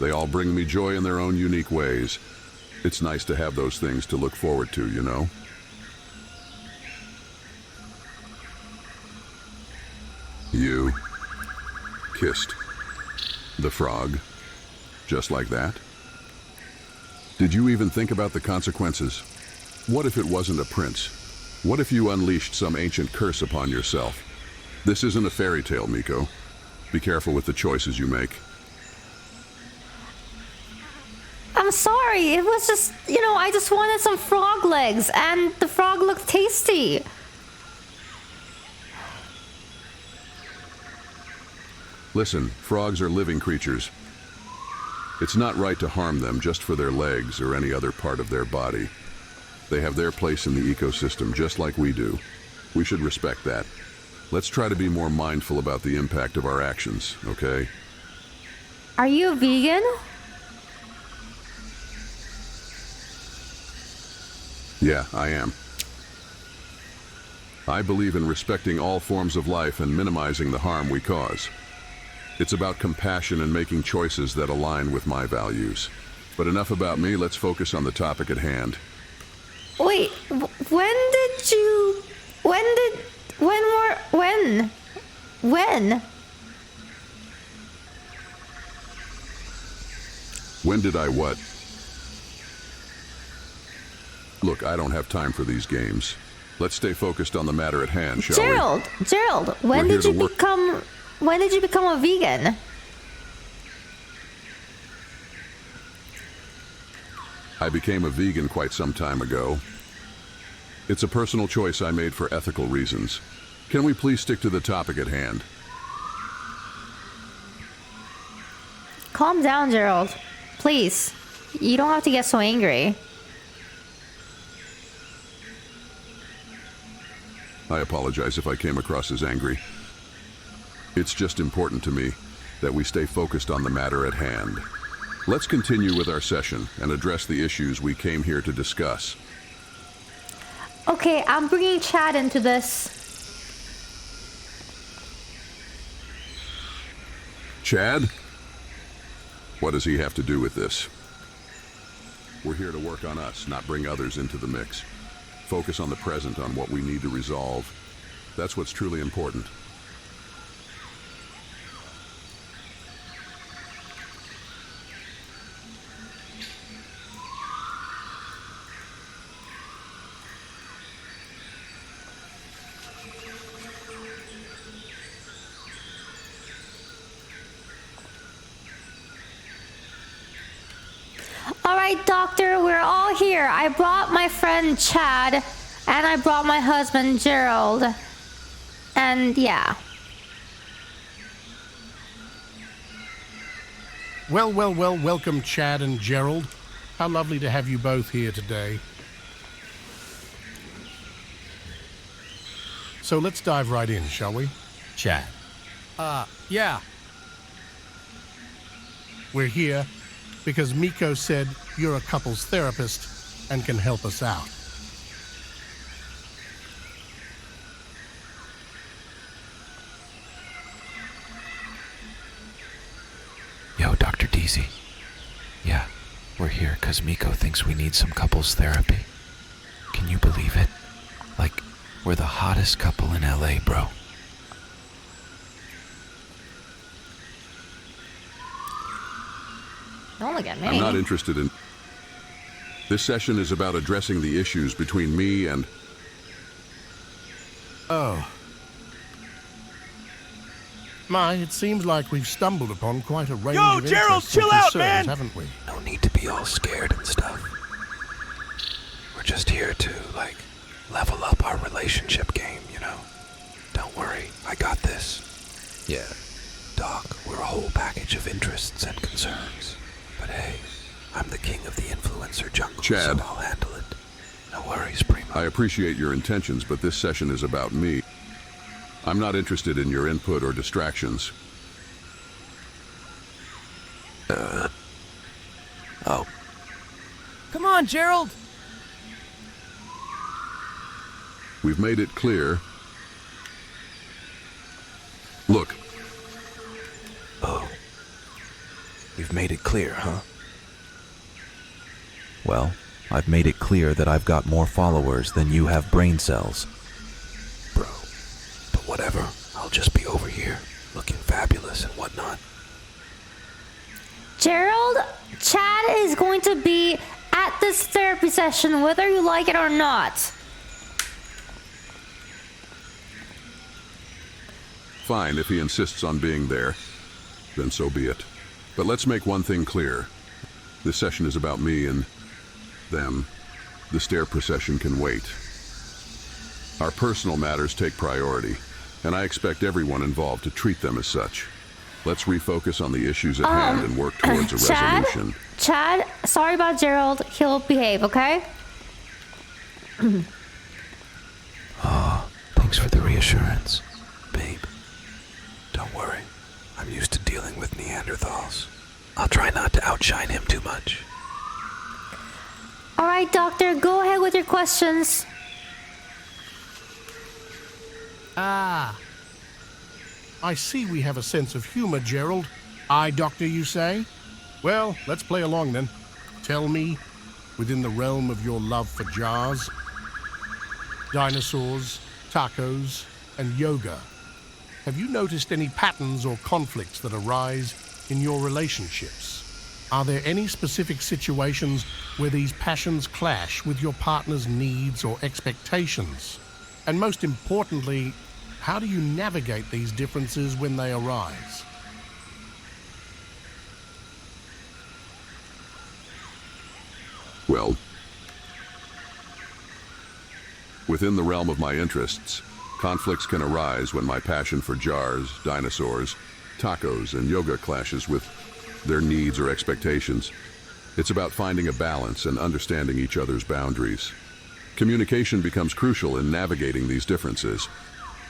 They all bring me joy in their own unique ways. It's nice to have those things to look forward to, you know? You kissed the frog just like that? Did you even think about the consequences? What if it wasn't a prince? What if you unleashed some ancient curse upon yourself? This isn't a fairy tale, Miko. Be careful with the choices you make. I'm sorry. It was just, I just wanted some frog legs, and the frog looked tasty. Listen, frogs are living creatures. It's not right to harm them just for their legs or any other part of their body. They have their place in the ecosystem just like we do. We should respect that. Let's try to be more mindful about the impact of our actions, okay? Are you a vegan? Yeah, I am. I believe in respecting all forms of life and minimizing the harm we cause. It's about compassion and making choices that align with my values. But enough about me, let's focus on the topic at hand. Wait, when? When did I what? Look, I don't have time for these games. Let's stay focused on the matter at hand, shall we? Gerald, when did you become a vegan? I became a vegan quite some time ago. It's a personal choice I made for ethical reasons. Can we please stick to the topic at hand? Calm down, Gerald. Please. You don't have to get so angry. I apologize if I came across as angry. It's just important to me that we stay focused on the matter at hand. Let's continue with our session and address the issues we came here to discuss. Okay, I'm bringing Chad into this. Chad? What does he have to do with this? We're here to work on us, not bring others into the mix. Focus on the present, on what we need to resolve. That's what's truly important. All right, doctor, we're all here. I brought my friend Chad, and I brought my husband Gerald. And yeah. Well, welcome Chad and Gerald. How lovely to have you both here today. So let's dive right in, shall we? Chad. Yeah. We're here because Miko said you're a couples therapist and can help us out. Yo, Dr. DZ. Yeah, we're here because Miko thinks we need some couples therapy. Can you believe it? Like, we're the hottest couple in LA, bro. Don't look at me. I'm not interested in... This session is about addressing the issues between me and... Oh. It seems like we've stumbled upon quite a range of Gerald, interests and chill out, concerns, man! haven't we? No need to be all scared and stuff. We're just here to, level up our relationship game, you know? Don't worry, I got this. Yeah, Doc, we're a whole package of interests and concerns. But hey, I'm the king of the influencer jungle, Chad. so I'll handle it. No worries, Primo. I appreciate your intentions, but this session is about me. I'm not interested in your input or distractions. Oh. Come on, Gerald. We've made it clear. Look. Oh. We've made it clear, huh? Well, I've made it clear that I've got more followers than you have brain cells. Bro, but whatever. I'll just be over here, looking fabulous and whatnot. Gerald, Chad is going to be at the this therapy session, whether you like it or not. Fine, if he insists on being there, then so be it. But let's make one thing clear. This session is about me and them. The stair procession can wait. Our personal matters take priority, and I expect everyone involved to treat them as such. Let's refocus on the issues at hand and work towards a resolution. Chad, sorry about Gerald. He'll behave, okay? Oh, thanks for the reassurance, babe. Don't worry. I'm used to dealing with Neanderthals. I'll try not to outshine him too much. All right, Doctor, go ahead with your questions. Ah. I see we have a sense of humor, Gerald. Eye doctor, you say? Well, let's play along then. Tell me, within the realm of your love for jars, dinosaurs, tacos, and yoga, have you noticed any patterns or conflicts that arise in your relationships? Are there any specific situations where these passions clash with your partner's needs or expectations? And most importantly, how do you navigate these differences when they arise? Well, within the realm of my interests, conflicts can arise when my passion for jars, dinosaurs, tacos, and yoga clashes with their needs or expectations. It's about finding a balance and understanding each other's boundaries. Communication becomes crucial in navigating these differences.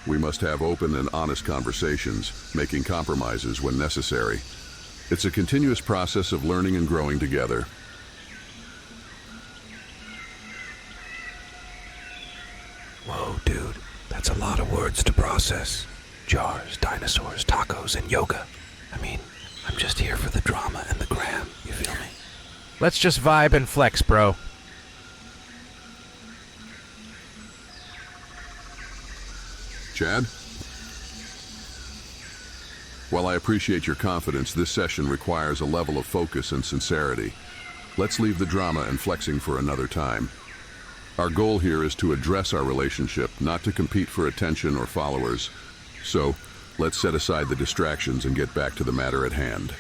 We must have open and honest conversations, making compromises when necessary. It's a continuous process of learning and growing together. Whoa, dude. That's a lot of words to process. Jars, dinosaurs, tacos, and yoga. I mean, I'm just here for the drama and the gram, you feel me? Let's just vibe and flex, bro. Chad? While I appreciate your confidence, this session requires a level of focus and sincerity. Let's leave the drama and flexing for another time. Our goal here is to address our relationship, not to compete for attention or followers. So, let's set aside the distractions and get back to the matter at hand.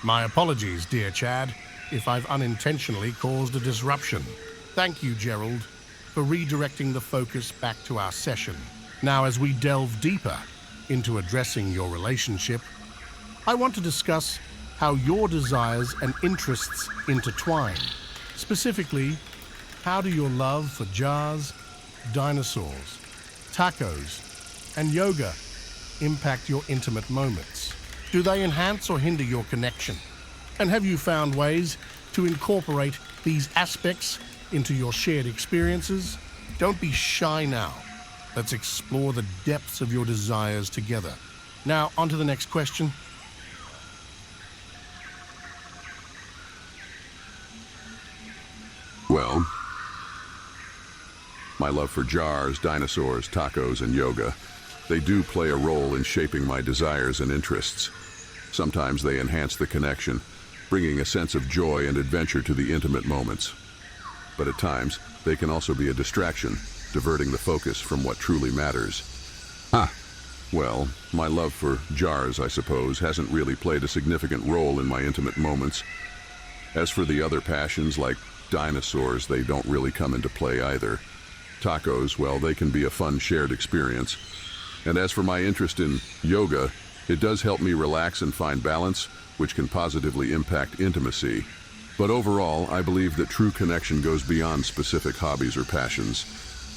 My apologies, dear Chad, if I've unintentionally caused a disruption. Thank you, Gerald, for redirecting the focus back to our session. Now, as we delve deeper into addressing your relationship, I want to discuss how your desires and interests intertwine. Specifically, how do your love for jars, dinosaurs, tacos, and yoga impact your intimate moments? Do they enhance or hinder your connection? And have you found ways to incorporate these aspects into your shared experiences? Don't be shy now. Let's explore the depths of your desires together. Now, on to the next question. Well, my love for jars, dinosaurs, tacos, and yoga, they do play a role in shaping my desires and interests. Sometimes they enhance the connection, bringing a sense of joy and adventure to the intimate moments. But at times, they can also be a distraction, diverting the focus from what truly matters. Well, my love for jars, I suppose, hasn't really played a significant role in my intimate moments. As for the other passions, like dinosaurs, they don't really come into play either. Tacos, well, they can be a fun shared experience. And as for my interest in yoga, it does help me relax and find balance, which can positively impact intimacy. But overall, I believe that true connection goes beyond specific hobbies or passions.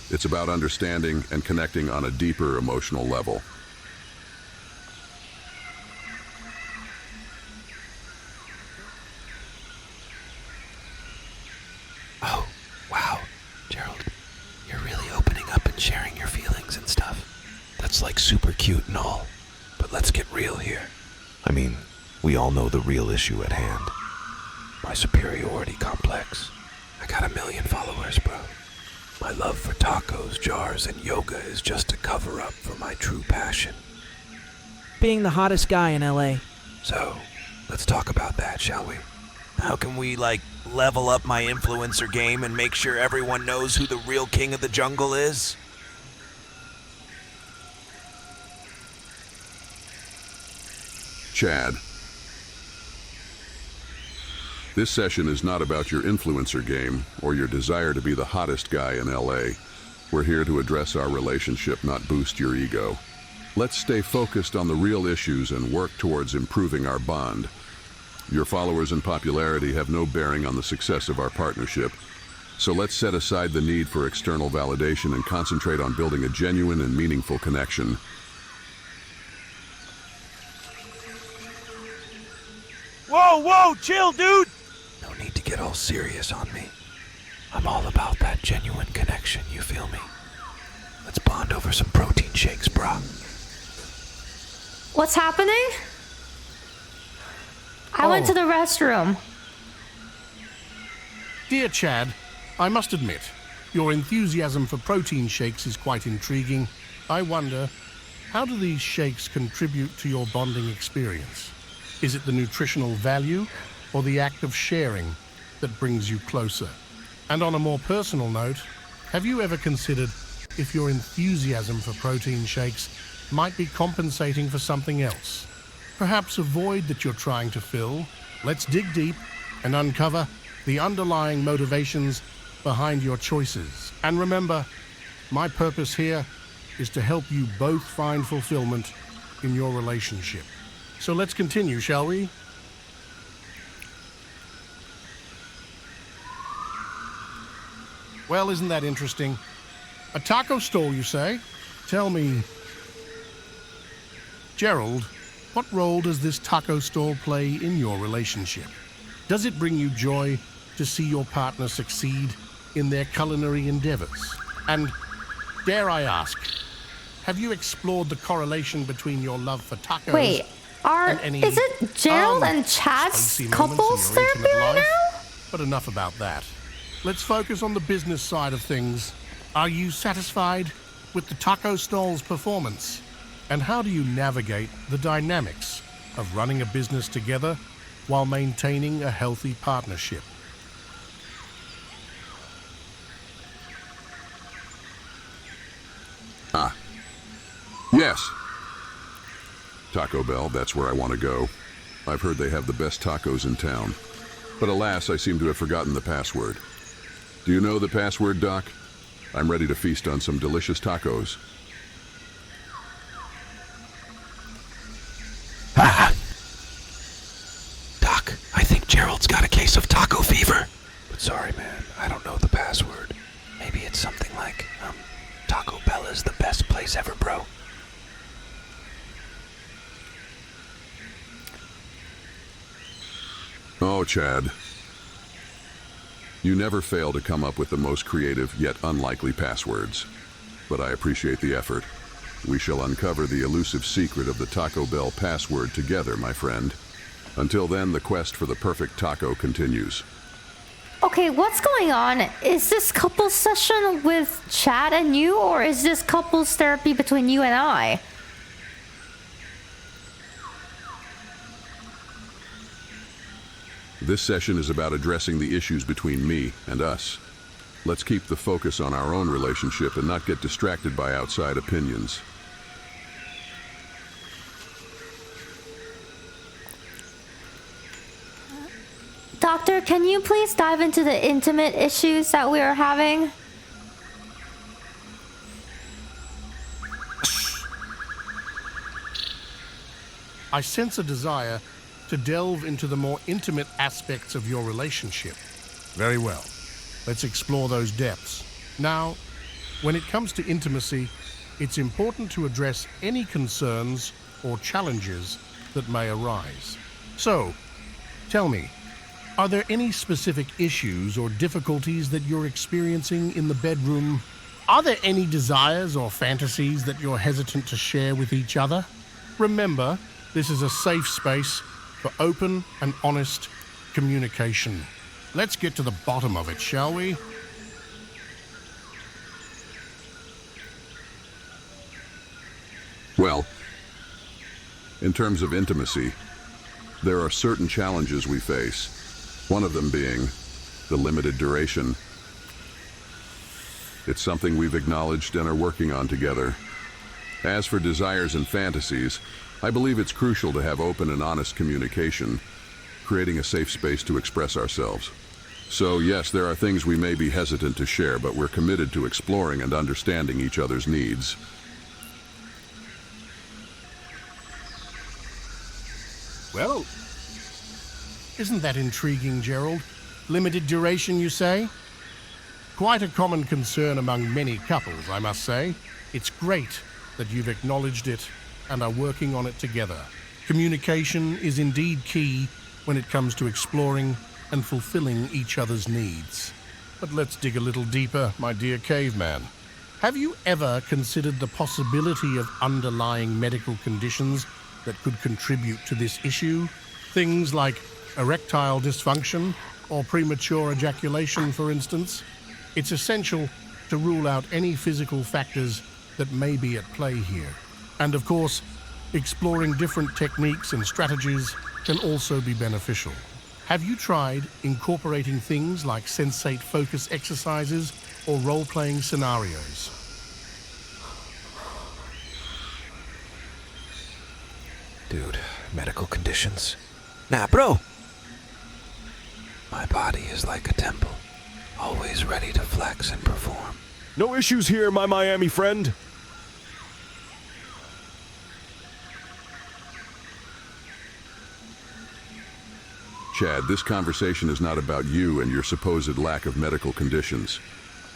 It's about understanding and connecting on a deeper emotional level. Oh, wow. Gerald, you're really opening up and sharing your feelings and stuff. That's like super cute and all. But let's get real here. I mean, we all know the real issue at hand. My superiority complex. I got 1 million followers, bro. My love for tacos, jars, and yoga is just a cover-up for my true passion. being the hottest guy in LA. So, let's talk about that, shall we? How can we, level up my influencer game and make sure everyone knows who the real king of the jungle is? Chad, this session is not about your influencer game or your desire to be the hottest guy in LA. We're here to address our relationship, not boost your ego. Let's stay focused on the real issues and work towards improving our bond. Your followers and popularity have no bearing on the success of our partnership, so let's set aside the need for external validation and concentrate on building a genuine and meaningful connection. Whoa, chill, dude! No need to get all serious on me. I'm all about that genuine connection, you feel me? Let's bond over some protein shakes, brah. What's happening? I went to the restroom. Dear Chad, I must admit, your enthusiasm for protein shakes is quite intriguing. I wonder, how do these shakes contribute to your bonding experience? Is it the nutritional value or the act of sharing that brings you closer? And on a more personal note, have you ever considered if your enthusiasm for protein shakes might be compensating for something else? Perhaps a void that you're trying to fill? Let's dig deep and uncover the underlying motivations behind your choices. And remember, my purpose here is to help you both find fulfillment in your relationship. So let's continue, shall we? Well, isn't that interesting? A taco stall, you say? Tell me, Gerald, what role does this taco stall play in your relationship? Does it bring you joy to see your partner succeed in their culinary endeavors? And dare I ask, have you explored the correlation between your love for tacos? Wait, is it Gerald and Chad's couples therapy right now? But enough about that. Let's focus on the business side of things. Are you satisfied with the taco stall's performance? And how do you navigate the dynamics of running a business together while maintaining a healthy partnership? Yes. Taco Bell, that's where I want to go. I've heard they have the best tacos in town. But alas, I seem to have forgotten the password. Do you know the password, Doc? I'm ready to feast on some delicious tacos. Doc, I think Gerald's got a case of taco fever. But sorry, man, I don't know the password. Maybe it's something like, Taco Bell is the best place ever, bro. Oh, Chad. You never fail to come up with the most creative yet unlikely passwords. But I appreciate the effort. We shall uncover the elusive secret of the Taco Bell password together, my friend. Until then, the quest for the perfect taco continues. Okay, what's going on? Is this couples session with Chad and you, or is this couples therapy between you and I? This session is about addressing the issues between me and us. Let's keep the focus on our own relationship and not get distracted by outside opinions. Doctor, can you please dive into the intimate issues that we are having? I sense a desire to delve into the more intimate aspects of your relationship. Very well. Let's explore those depths. Now, when it comes to intimacy, it's important to address any concerns or challenges that may arise. So, tell me, are there any specific issues or difficulties that you're experiencing in the bedroom? Are there any desires or fantasies that you're hesitant to share with each other? Remember, this is a safe space for open and honest communication. Let's get to the bottom of it, shall we? Well, In terms of intimacy, there are certain challenges we face, one of them being the limited duration. It's something we've acknowledged and are working on together. As for desires and fantasies, I believe it's crucial to have open and honest communication, creating a safe space to express ourselves. So yes, there are things we may be hesitant to share, but we're committed to exploring and understanding each other's needs. Well, isn't that intriguing, Gerald? Limited duration, you say? Quite a common concern among many couples, I must say. It's great that you've acknowledged it and are working on it together. Communication is indeed key when it comes to exploring and fulfilling each other's needs. But let's dig a little deeper, my dear caveman. Have you ever considered the possibility of underlying medical conditions that could contribute to this issue? Things like erectile dysfunction or premature ejaculation, for instance? It's essential to rule out any physical factors that may be at play here. And of course, exploring different techniques and strategies can also be beneficial. Have you tried incorporating things like sensate focus exercises or role-playing scenarios? Dude, medical conditions? Nah, bro! My body is like a temple, always ready to flex and perform. No issues here, my Miami friend. Chad, this conversation is not about you and your supposed lack of medical conditions.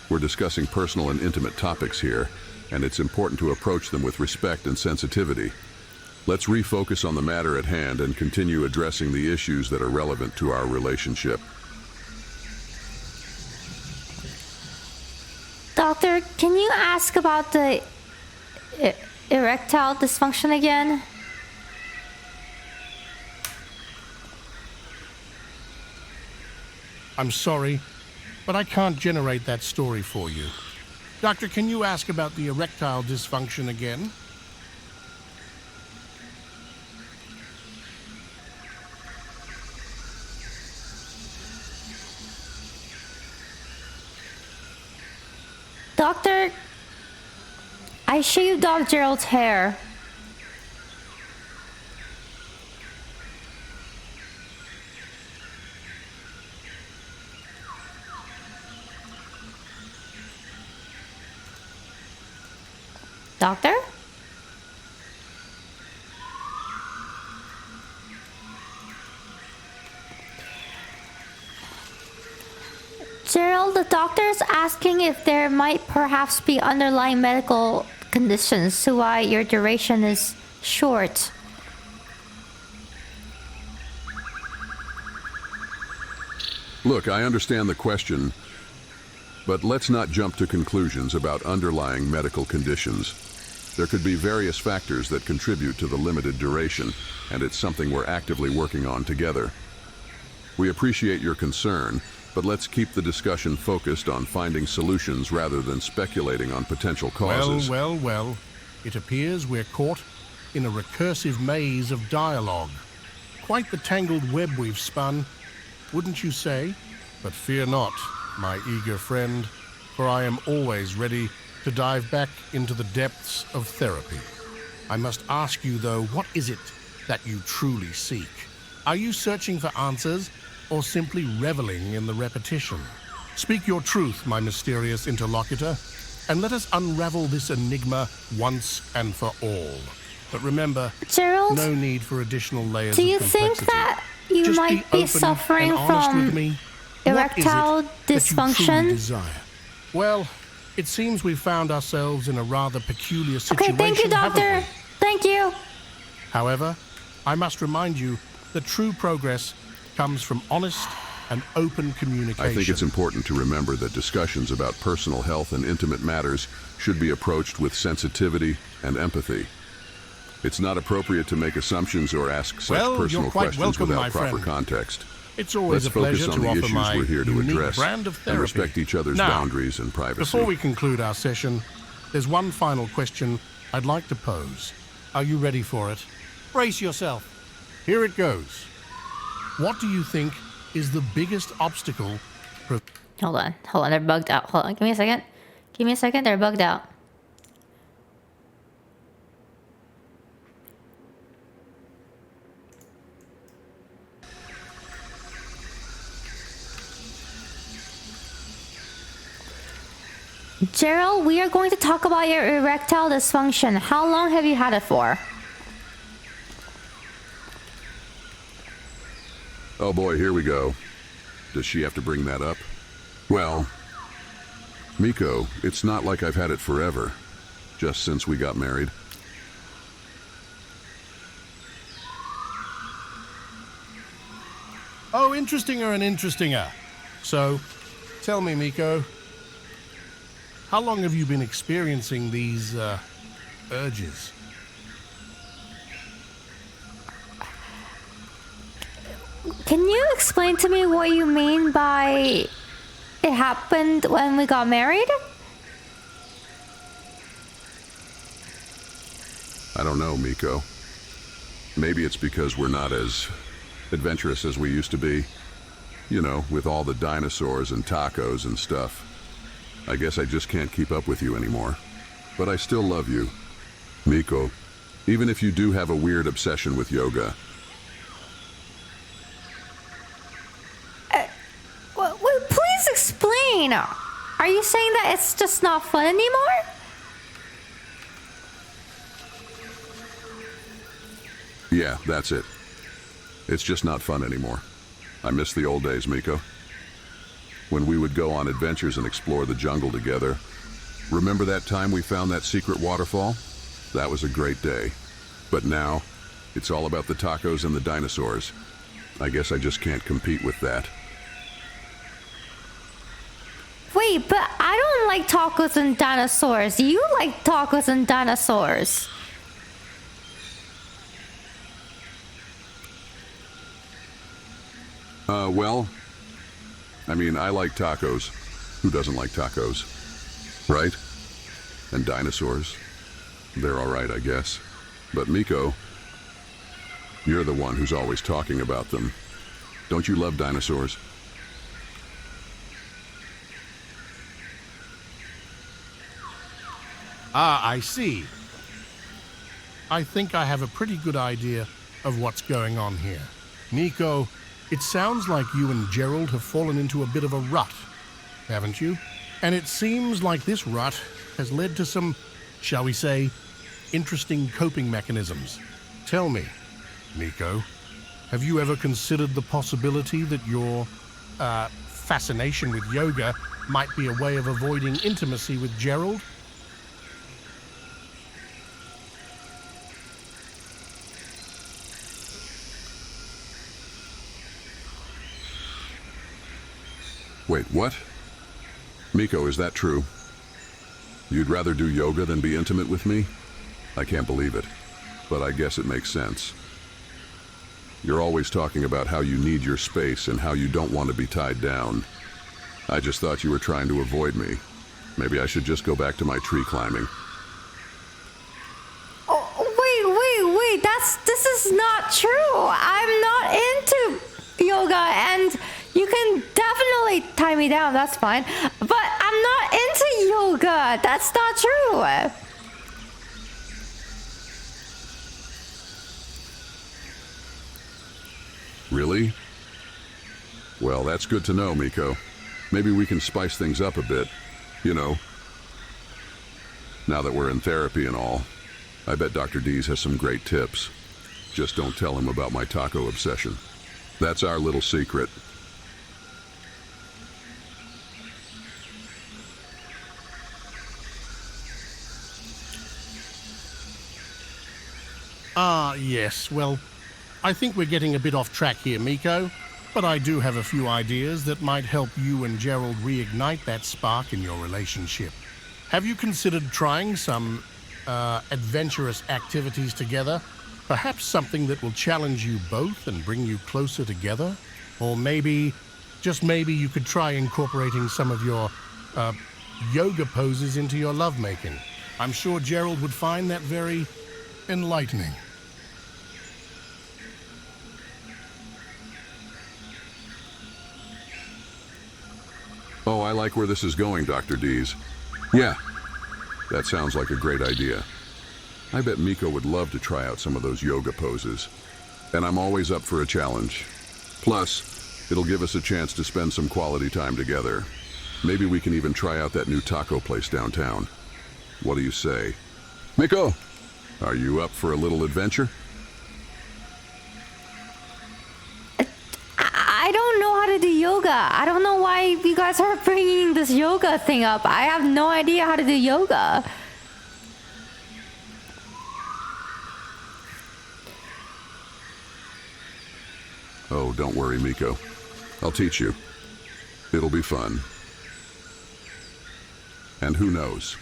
We're discussing personal and intimate topics here, and it's important to approach them with respect and sensitivity. Let's refocus on the matter at hand and continue addressing the issues that are relevant to our relationship. Doctor, can you ask about the erectile dysfunction again? I'm sorry, but I can't generate that story for you. Doctor, can you ask about the erectile dysfunction again? Doctor, I shaved off Gerald's hair. Doctor? Gerald, the doctor's asking if there might perhaps be underlying medical conditions to why your duration is short. Look, I understand the question, but let's not jump to conclusions about underlying medical conditions. There could be various factors that contribute to the limited duration, and it's something we're actively working on together. We appreciate your concern, but let's keep the discussion focused on finding solutions rather than speculating on potential causes. Well. It appears we're caught in a recursive maze of dialogue. Quite the tangled web we've spun, wouldn't you say? But fear not, my eager friend, for I am always ready to dive back into the depths of therapy. I must ask you, though, what is it that you truly seek? Are you searching for answers, or simply reveling in the repetition? Speak your truth, my mysterious interlocutor, and let us unravel this enigma once and for all. But remember, Gerald, no need for additional layers do of you complexity. think that you Just might be open suffering and honest from with me. erectile What is it that you truly dysfunction? desire? Well, it seems we've found ourselves in a rather peculiar situation. Okay, thank you, haven't doctor. we? Thank you. However, I must remind you that true progress comes from honest and open communication. I think it's important to remember that discussions about personal health and intimate matters should be approached with sensitivity and empathy. It's not appropriate to make assumptions or ask such personal questions without proper context. It's always Let's a pleasure focus on to the offer issues my we're here to unique address brand of and therapy. respect each other's Now, boundaries and privacy. Before we conclude our session, there's one final question I'd like to pose. Are you ready for it? Brace yourself. Here it goes. What do you think is the biggest obstacle? Hold on, they're bugged out. Hold on, give me a second. They're bugged out. Gerald, we are going to talk about your erectile dysfunction. How long have you had it for? Oh boy, here we go. Does she have to bring that up? Well, Miko, it's not like I've had it forever, just since we got married. Oh, interestinger and interestinger. So, tell me, Miko, how long have you been experiencing these, urges? Can you explain to me what you mean by it happened when we got married? I don't know, Miko. Maybe it's because we're not as adventurous as we used to be. You know, with all the dinosaurs and tacos and stuff. I guess I just can't keep up with you anymore. But I still love you. Miko, even if you do have a weird obsession with yoga. Wait, please explain. Are you saying that it's just not fun anymore? Yeah, that's it. It's just not fun anymore. I miss the old days, Miko. When we would go on adventures and explore the jungle together. Remember that time we found that secret waterfall? That was a great day. But now, it's all about the tacos and the dinosaurs. I guess I just can't compete with that. Wait, but I don't like tacos and dinosaurs. You like tacos and dinosaurs. Well, I mean, I like tacos. Who doesn't like tacos? Right? And dinosaurs. They're all right, I guess. But Miko, you're the one who's always talking about them. Don't you love dinosaurs? Ah, I see. I think I have a pretty good idea of what's going on here. Miko, it sounds like you and Gerald have fallen into a bit of a rut, haven't you? And it seems like this rut has led to some, shall we say, interesting coping mechanisms. Tell me, Miko, have you ever considered the possibility that your fascination with yoga might be a way of avoiding intimacy with Gerald? Wait, what? Miko, is that true? You'd rather do yoga than be intimate with me? I can't believe it, but I guess it makes sense. You're always talking about how you need your space and how you don't want to be tied down. I just thought you were trying to avoid me. Maybe I should just go back to my tree climbing. Oh, wait, this is not true. I'm not into yoga, and you can definitely tie me down, that's fine. But I'm not into yoga. That's not true. Really? Well, that's good to know, Miko. Maybe we can spice things up a bit, you know. Now that we're in therapy and all, I bet Dr. Dees has some great tips. Just don't tell him about my taco obsession. That's our little secret. Yes, well, I think we're getting a bit off track here, Miko, but I do have a few ideas that might help you and Gerald reignite that spark in your relationship. Have you considered trying some adventurous activities together? Perhaps something that will challenge you both and bring you closer together? Or maybe, just maybe, you could try incorporating some of your yoga poses into your lovemaking. I'm sure Gerald would find that very enlightening. Oh, I like where this is going, Dr. Dees. Yeah, that sounds like a great idea. I bet Miko would love to try out some of those yoga poses. And I'm always up for a challenge. Plus, it'll give us a chance to spend some quality time together. Maybe we can even try out that new taco place downtown. What do you say? Miko, are you up for a little adventure? I don't know how to do yoga. I don't know why you guys are bringing this yoga thing up. I have no idea how to do yoga. Oh, don't worry, Miko. I'll teach you. It'll be fun. And who knows?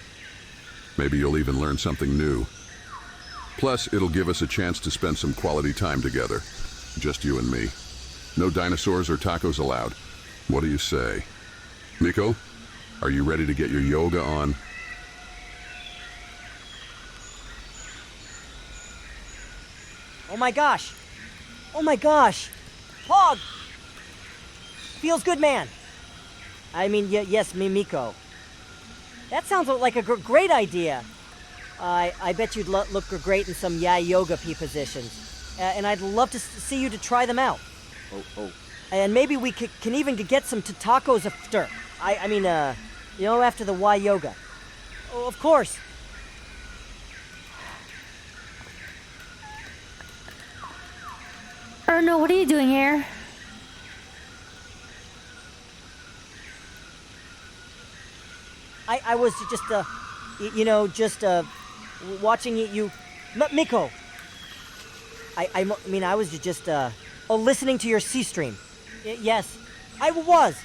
Maybe you'll even learn something new. Plus, it'll give us a chance to spend some quality time together. Just you and me. No dinosaurs or tacos allowed. What do you say? Miko, are you ready to get your yoga on? Oh my gosh! Oh my gosh! Pog! Feels good, man. I mean, yes, Miko. That sounds like a great idea. I bet you'd look great in some yoga positions. And I'd love to see you to try them out. Oh. And maybe we can even get some tacos after. I mean, after the yoga. Oh, of course. Erno, what are you doing here? I was just, watching you... Miko! I mean, I was just, listening to your C-stream. Yes, I was.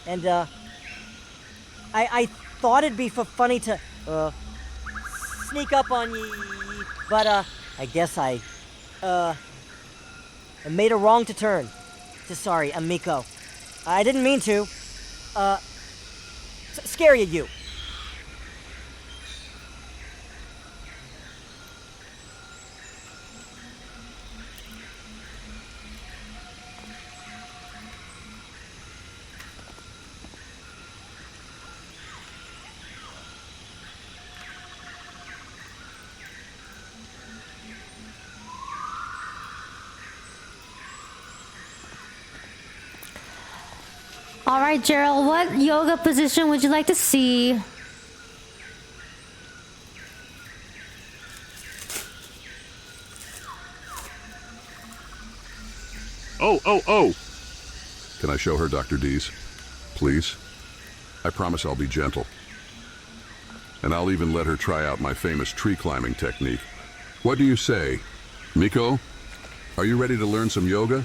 And, I thought it'd be funny to, sneak up on ye, but, I guess I made a wrong turn. Sorry, Miko. I didn't mean to. Scare you. All right, Gerald, what yoga position would you like to see? Oh! Can I show her, Dr. Dees? Please? I promise I'll be gentle. And I'll even let her try out my famous tree climbing technique. What do you say? Miko, are you ready to learn some yoga?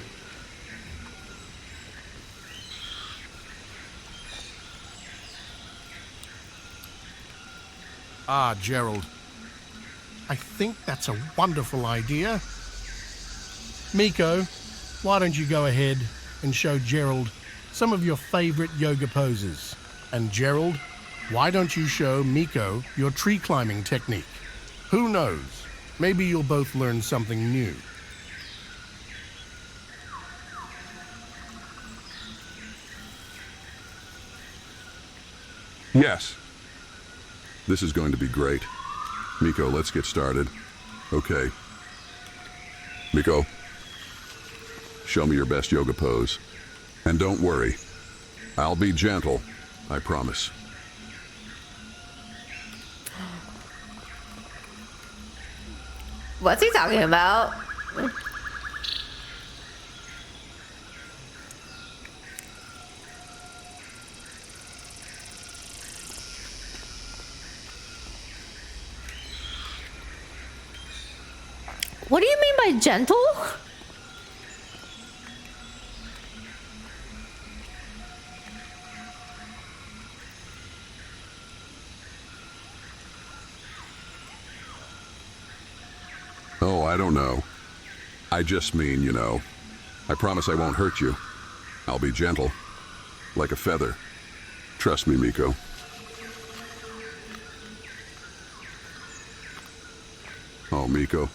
Ah, Gerald. I think that's a wonderful idea. Miko, why don't you go ahead and show Gerald some of your favorite yoga poses? And Gerald, why don't you show Miko your tree climbing technique? Who knows? Maybe you'll both learn something new. Yes. This is going to be great. Miko, let's get started. Okay. Miko, show me your best yoga pose. And don't worry, I'll be gentle, I promise. What's he talking about? What do you mean by gentle? Oh, I don't know. I just mean, I promise I won't hurt you. I'll be gentle, like a feather. Trust me, Miko. Oh, Miko.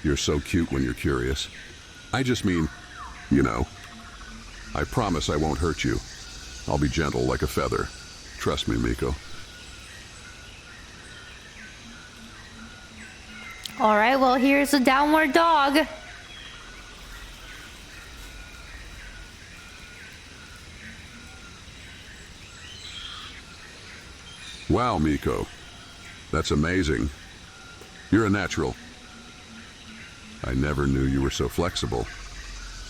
You're so cute when you're curious. I just mean, I promise I won't hurt you. I'll be gentle like a feather. Trust me, Miko. All right, well, here's a downward dog. Wow, Miko. That's amazing. You're a natural. I never knew you were so flexible.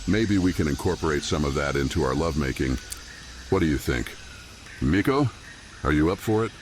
Maybe we can incorporate some of that into our lovemaking. What do you think? Miko, are you up for it?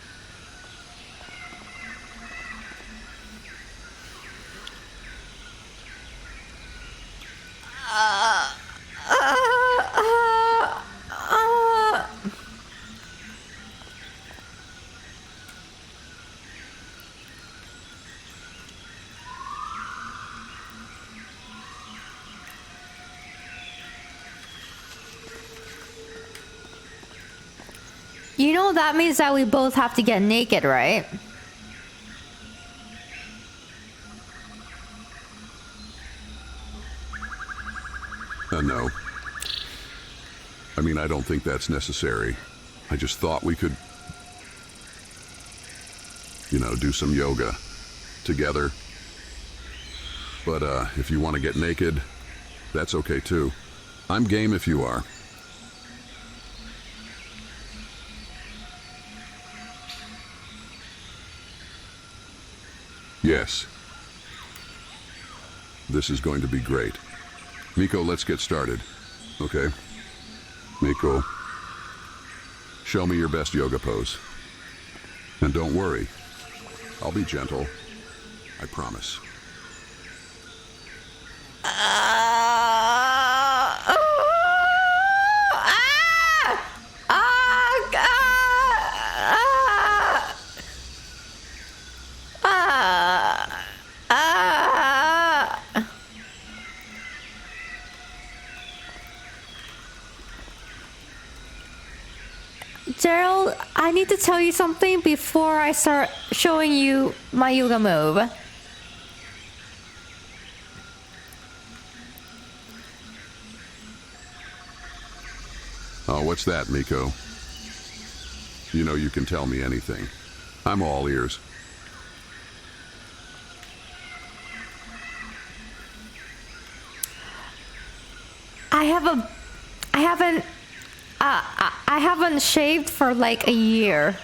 You know that means that we both have to get naked, right? No. I mean, I don't think that's necessary. I just thought we could, you know, do some yoga together. But if you want to get naked, that's okay too. I'm game if you are. Yes. This is going to be great. Miko, let's get started. Okay? Miko, show me your best yoga pose. And don't worry, I'll be gentle. I promise. Gerald, I need to tell you something before I start showing you my yoga move. Oh, what's that, Miko? You know you can tell me anything. I'm all ears. I haven't shaved for like a year.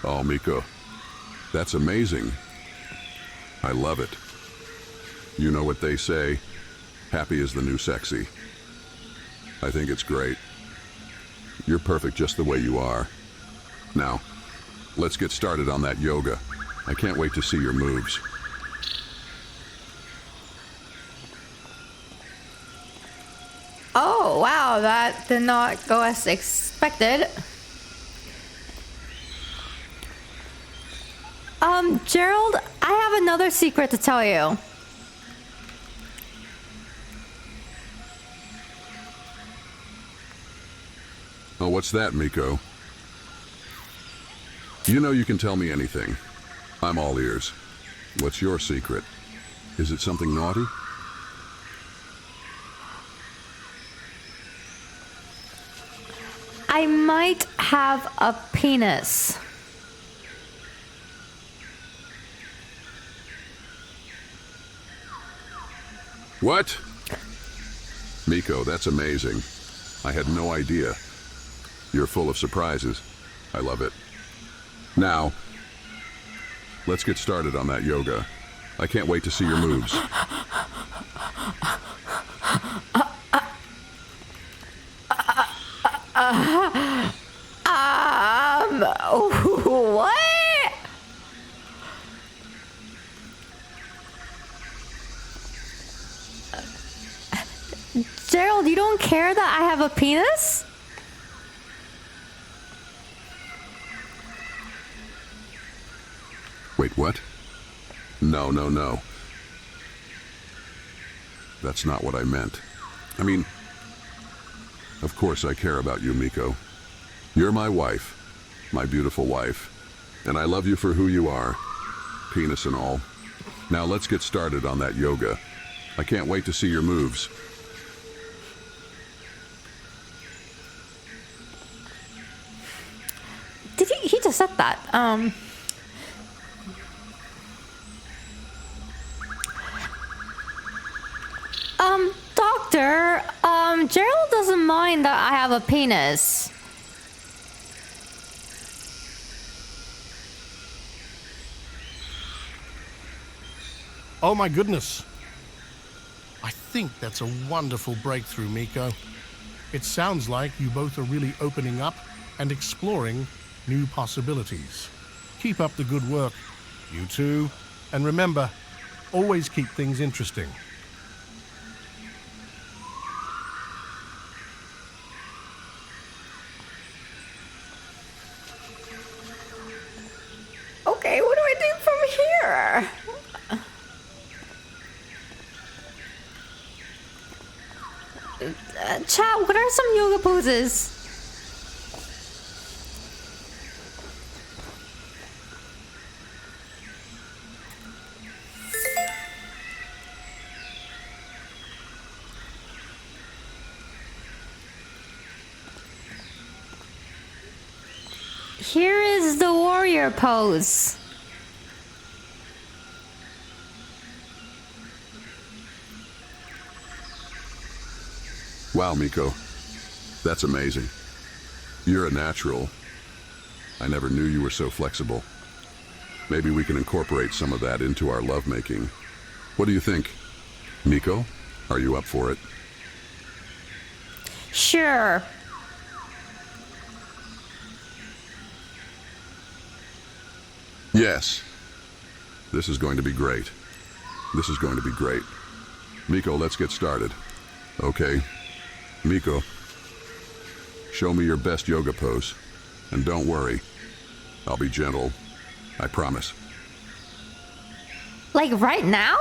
Oh, Miko, that's amazing. I love it. You know what they say, happy is the new sexy. I think it's great. You're perfect just the way you are. Now, let's get started on that yoga. I can't wait to see your moves. Oh, wow, that did not go as expected. Gerald, I have another secret to tell you. Oh, what's that, Miko? You know you can tell me anything. I'm all ears. What's your secret? Is it something naughty? I might have a penis. What? Miko, that's amazing. I had no idea. You're full of surprises. I love it. Now, let's get started on that yoga. I can't wait to see your moves. What? Gerald, you don't care that I have a penis? Wait, what? No, no, no. That's not what I meant. I mean, of course I care about you, Miko. You're my wife, my beautiful wife, and I love you for who you are, penis and all. Now let's get started on that yoga. I can't wait to see your moves. Did he just said that? Doctor, Gerald doesn't mind that I have a penis. Oh my goodness. I think that's a wonderful breakthrough, Miko. It sounds like you both are really opening up and exploring new possibilities. Keep up the good work, you two. And remember, always keep things interesting. Okay, what do I do from here? Chat, what are some yoga poses? Here is the warrior pose. Wow, Miko. That's amazing. You're a natural. I never knew you were so flexible. Maybe we can incorporate some of that into our lovemaking. What do you think? Miko, are you up for it? Sure. Yes. This is going to be great. This is going to be great. Miko, let's get started. Okay. Miko, show me your best yoga pose. And don't worry, I'll be gentle. I promise. Like right now?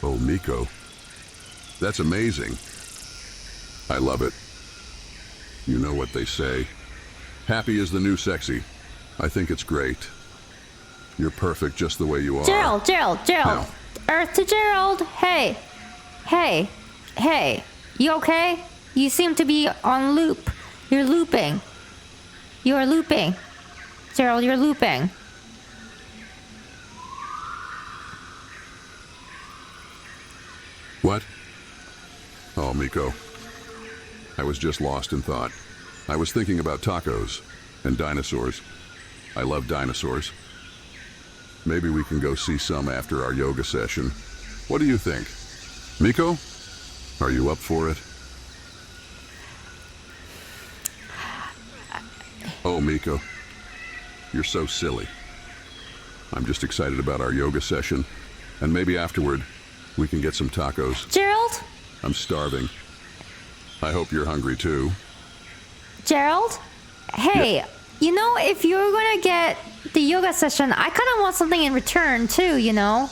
Oh, Miko. That's amazing. I love it. You know what they say. Happy is the new sexy. I think it's great. You're perfect just the way you are. Gerald. Now. Earth to Gerald. Hey. You okay? You seem to be on loop. You're looping. You are looping. Gerald, you're looping. What? Oh, Miko. I was just lost in thought. I was thinking about tacos and dinosaurs. I love dinosaurs. Maybe we can go see some after our yoga session. What do you think? Miko? Are you up for it? Oh, Miko. You're so silly. I'm just excited about our yoga session. And maybe afterward, we can get some tacos. Gerald? I'm starving. I hope you're hungry too. Gerald? Hey, Yeah. You know, if you're gonna get the yoga session, I kind of want something in return too, you know?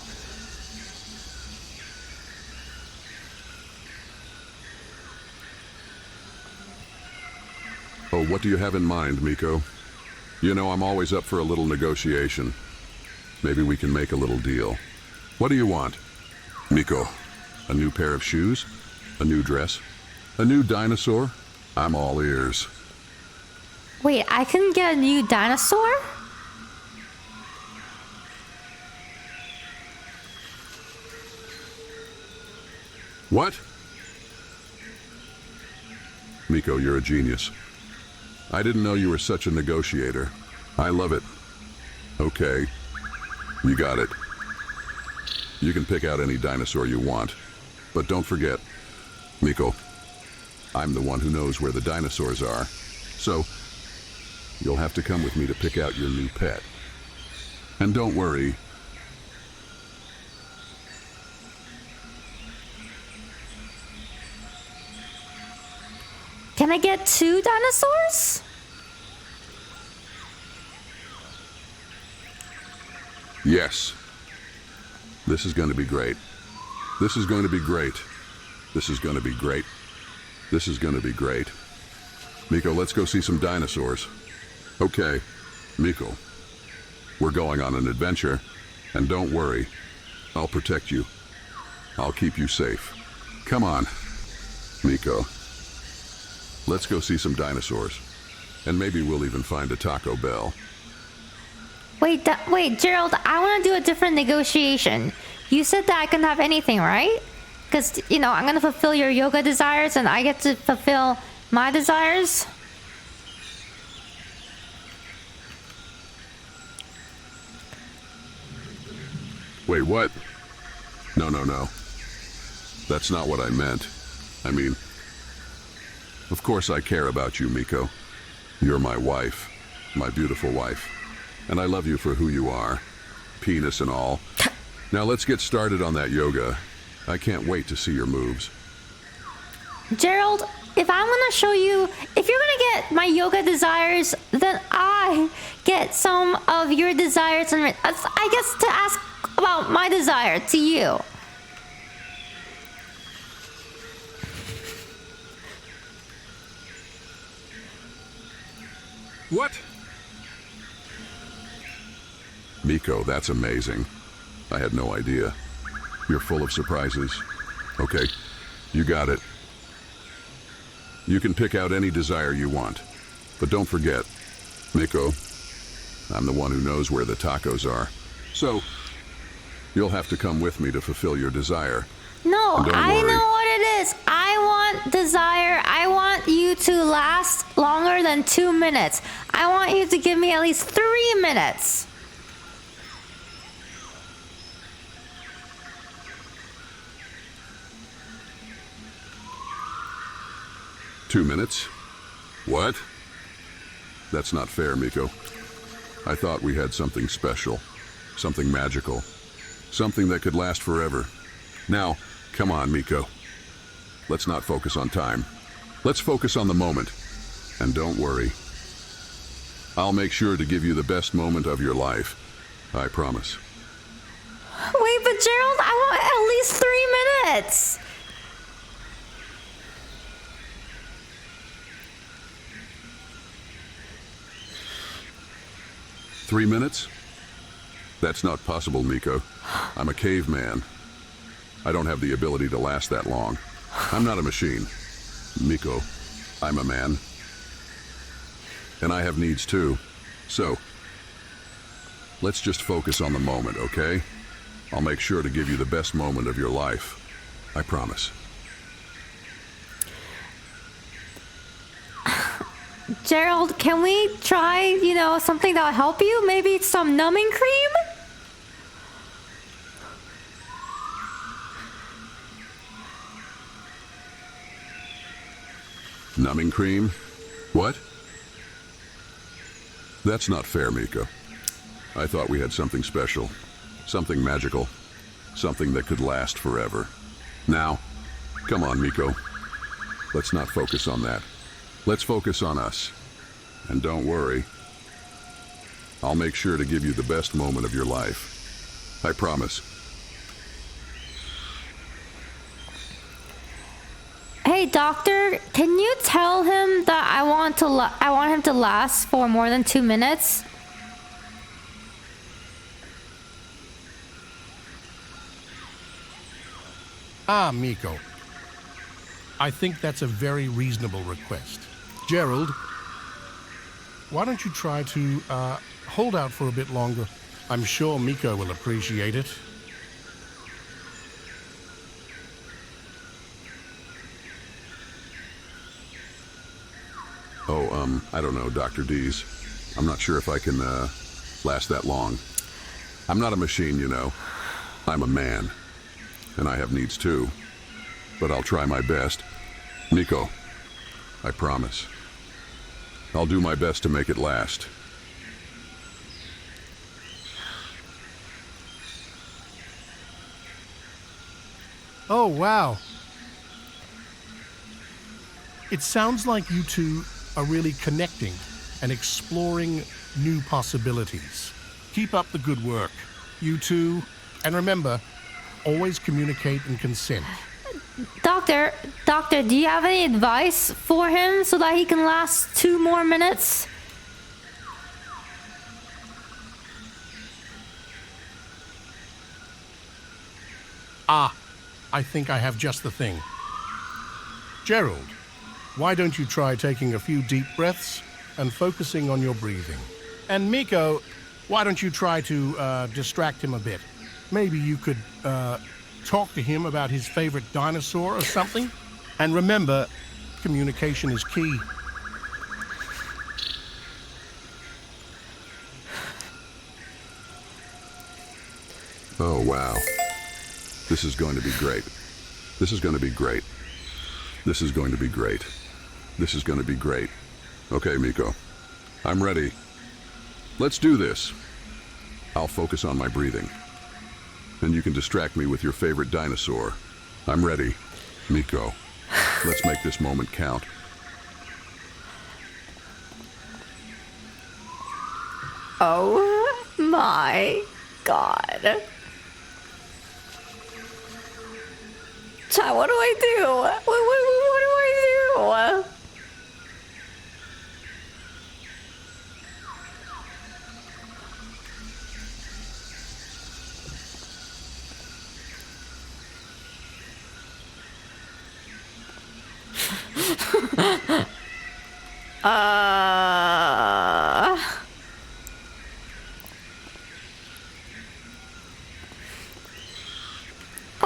Oh, what do you have in mind, Miko? You know, I'm always up for a little negotiation. Maybe we can make a little deal. What do you want? Miko, a new pair of shoes? A new dress? A new dinosaur? I'm all ears. Wait, I can get a new dinosaur? What? Miko, you're a genius. I didn't know you were such a negotiator. I love it. Okay. You got it. You can pick out any dinosaur you want. But don't forget, Miko, I'm the one who knows where the dinosaurs are. So, you'll have to come with me to pick out your new pet. And don't worry. Can I get 2 dinosaurs? Yes. This is going to be great. This is going to be great. This is going to be great. This is going to be great. Miko, let's go see some dinosaurs. Okay, Miko. We're going on an adventure, and don't worry. I'll protect you. I'll keep you safe. Come on, Miko. Let's go see some dinosaurs. And maybe we'll even find a Taco Bell. Wait, Gerald, I want to do a different negotiation. You said that I can have anything, right? Because, you know, I'm going to fulfill your yoga desires and I get to fulfill my desires. Wait, what? No. That's not what I meant. I mean, of course I care about you, Miko. You're my wife, my beautiful wife. And I love you for who you are, penis and all. Now let's get started on that yoga. I can't wait to see your moves. Gerald, if I'm gonna show you, if you're gonna get my yoga desires, then I get some of your desires and I guess to ask about my desire to you. What? Miko, that's amazing. I had no idea. You're full of surprises. Okay, you got it. You can pick out any desire you want. But don't forget, Miko, I'm the one who knows where the tacos are. So, you'll have to come with me to fulfill your desire. No, I know what it is. I want desire. I want you to last longer than 2 minutes. I want you to give me at least 3 minutes. Two minutes? What? That's not fair, Miko. I thought we had something special, something magical, something that could last forever. Now, come on, Miko. Let's not focus on time. Let's focus on the moment. And don't worry. I'll make sure to give you the best moment of your life. I promise. Wait, but Gerald, I want at least 3 minutes. Three minutes? That's not possible, Miko. I'm a caveman. I don't have the ability to last that long. I'm not a machine. Miko, I'm a man. And I have needs too. So, let's just focus on the moment, okay? I'll make sure to give you the best moment of your life. I promise. Gerald, can we try, you know, something that'll help you? Maybe some numbing cream? Numbing cream? What? That's not fair, Miko. I thought we had something special, something magical, something that could last forever. Now, come on, Miko. Let's not focus on that. Let's focus on us. And don't worry. I'll make sure to give you the best moment of your life. I promise. Hey, doctor, can you tell him that I want him to last for more than 2 minutes? Ah, Miko. I think that's a very reasonable request. Gerald, why don't you try to hold out for a bit longer? I'm sure Miko will appreciate it. Oh, I don't know, Dr. D's. I'm not sure if I can last that long. I'm not a machine, you know. I'm a man. And I have needs too. But I'll try my best. Miko, I promise. I'll do my best to make it last. Oh, wow. It sounds like you two are really connecting and exploring new possibilities. Keep up the good work, you two. And remember, always communicate and consent. Doctor, do you have any advice for him so that he can last 2 more minutes? Ah, I think I have just the thing. Gerald, why don't you try taking a few deep breaths and focusing on your breathing? And Miko, why don't you try to distract him a bit? Maybe you could talk to him about his favorite dinosaur or something? And remember, communication is key. Oh, wow. This is going to be great. This is going to be great. This is going to be great. This is going to be great. Okay, Miko. I'm ready. Let's do this. I'll focus on my breathing. And you can distract me with your favorite dinosaur. I'm ready. Miko, let's make this moment count. Oh my god. Chat, what do I do? What do I do?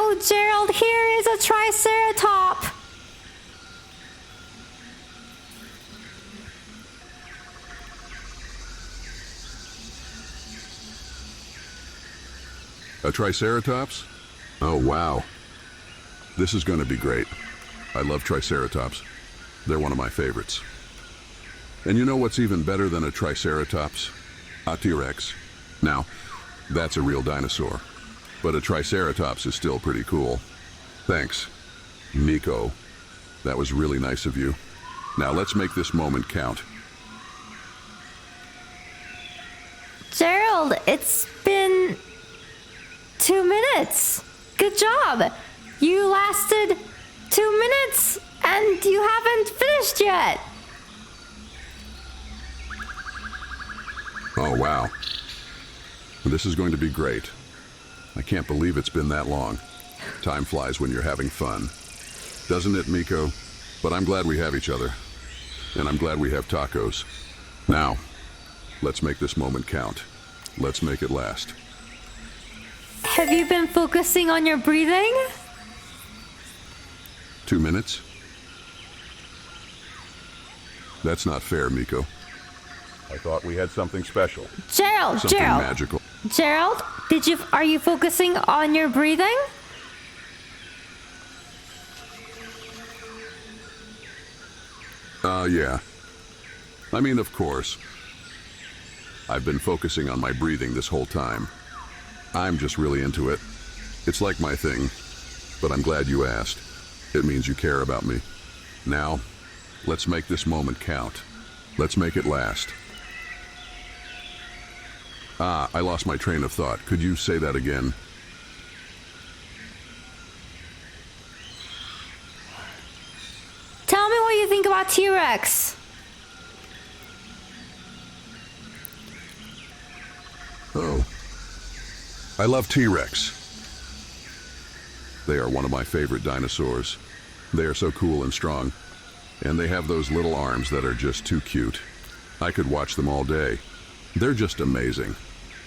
Oh, Gerald, here is a Triceratop. A Triceratops? Oh, wow. This is going to be great. I love Triceratops. They're one of my favorites. And you know what's even better than a Triceratops? A T-Rex. Now, that's a real dinosaur. But a Triceratops is still pretty cool. Thanks, Miko. That was really nice of you. Now let's make this moment count. Gerald, it's been 2 minutes. Good job. You lasted 2 minutes and you haven't finished yet. Oh, wow. This is going to be great. I can't believe it's been that long. Time flies when you're having fun. Doesn't it, Miko? But I'm glad we have each other. And I'm glad we have tacos. Now, let's make this moment count. Let's make it last. Have you been focusing on your breathing? 2 minutes? That's not fair, Miko. I thought we had something special. Gerald, something Gerald. magical. Gerald, are you focusing on your breathing? Yeah. I mean, of course. I've been focusing on my breathing this whole time. I'm just really into it. It's like my thing. But I'm glad you asked. It means you care about me. Now, let's make this moment count. Let's make it last. Ah, I lost my train of thought. Could you say that again? Tell me what you think about T-Rex. Oh. I love T-Rex. They are one of my favorite dinosaurs. They are so cool and strong. And they have those little arms that are just too cute. I could watch them all day. They're just amazing.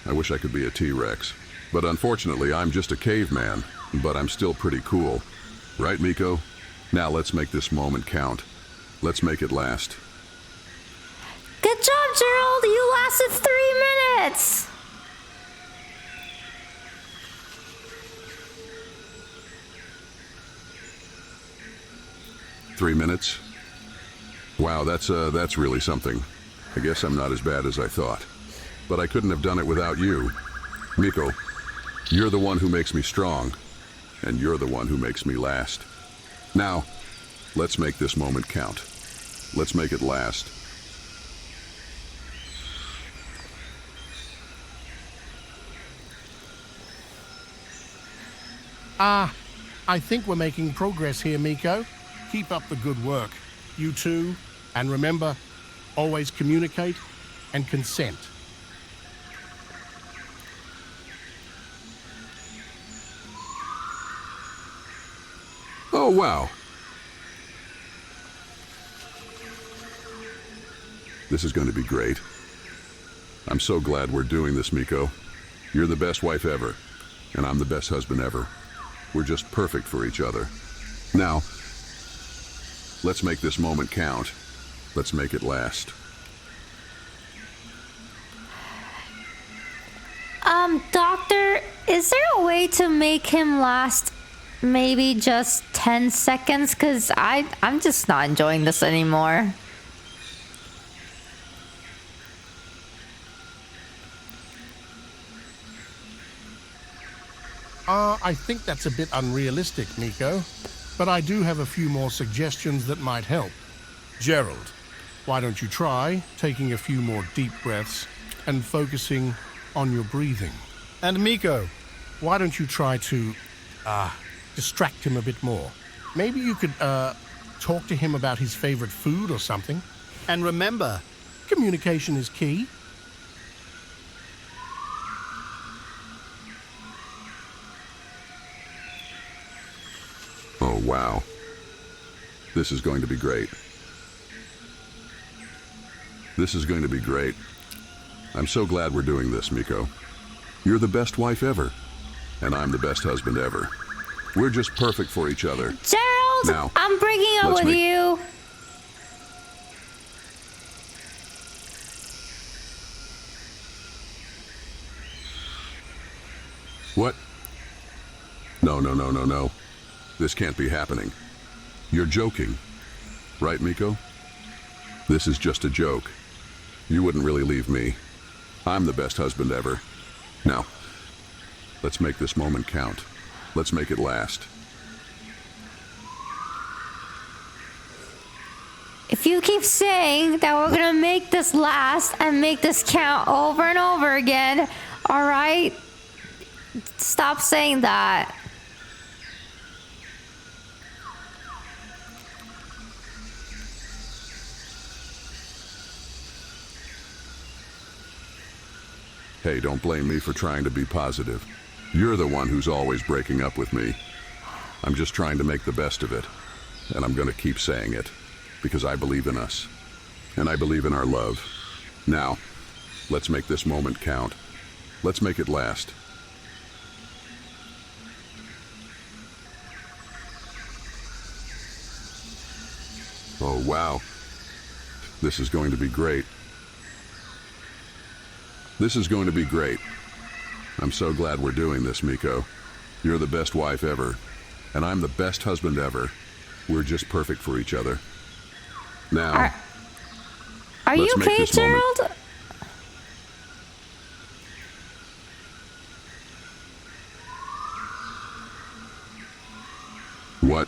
I wish I could be a T-Rex. But unfortunately, I'm just a caveman. But I'm still pretty cool. Right, Miko? Now let's make this moment count. Let's make it last. Good job, Gerald. You lasted 3 minutes. Three minutes? Wow, that's really something. I guess I'm not as bad as I thought. But I couldn't have done it without you. Miko, you're the one who makes me strong. And you're the one who makes me last. Now, let's make this moment count. Let's make it last. I think we're making progress here, Miko. Keep up the good work. You too. And remember, always communicate and consent. Oh, wow. This is going to be great. I'm so glad we're doing this, Miko. You're the best wife ever, and I'm the best husband ever. We're just perfect for each other. Now, let's make this moment count. Let's make it last. Doctor, is there a way to make him last maybe just 10 seconds? Because I'm just not enjoying this anymore. I think that's a bit unrealistic, Miko. But I do have a few more suggestions that might help. Gerald, why don't you try taking a few more deep breaths and focusing on your breathing? And Miko, why don't you try to distract him a bit more? Maybe you could talk to him about his favorite food or something. And remember, communication is key. Oh, wow. This is going to be great. This is going to be great. I'm so glad we're doing this, Miko. You're the best wife ever, and I'm the best husband ever. We're just perfect for each other. Gerald, Now, I'm breaking up with you. What? No, no, no, no, no. This can't be happening. You're joking. Right, Miko? This is just a joke. You wouldn't really leave me. I'm the best husband ever. Now, let's make this moment count. Let's make it last. If you keep saying that we're gonna make this last and make this count over and over again, all right? Stop saying that. Hey, don't blame me for trying to be positive. You're the one who's always breaking up with me. I'm just trying to make the best of it. And I'm gonna keep saying it. Because I believe in us. And I believe in our love. Now, let's make this moment count. Let's make it last. Oh, wow. This is going to be great. This is going to be great. I'm so glad we're doing this, Miko. You're the best wife ever, and I'm the best husband ever. We're just perfect for each other. Now, are you okay, Gerald? What?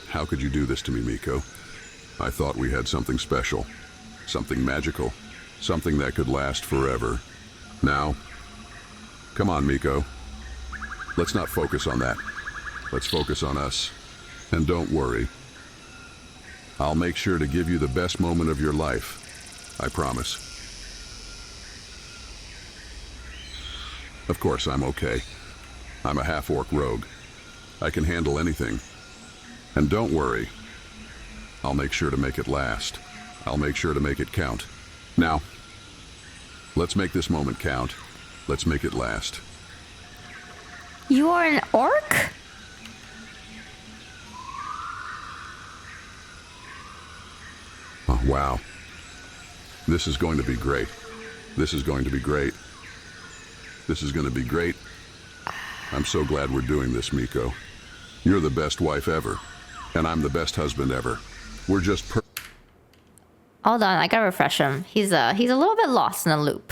How could you do this to me, Miko? I thought we had something special. Something magical, something that could last forever. Now, come on, Miko. Let's not focus on that. Let's focus on us. And don't worry. I'll make sure to give you the best moment of your life. I promise. Of course, I'm okay. I'm a half-orc rogue. I can handle anything. And don't worry. I'll make sure to make it last. I'll make sure to make it count. Now, let's make this moment count. Let's make it last. You are an orc? Oh, wow. This is going to be great. This is going to be great. This is going to be great. I'm so glad we're doing this, Miko. You're the best wife ever, and I'm the best husband ever. We're just Hold on, I gotta refresh him. He's a little bit lost in a loop.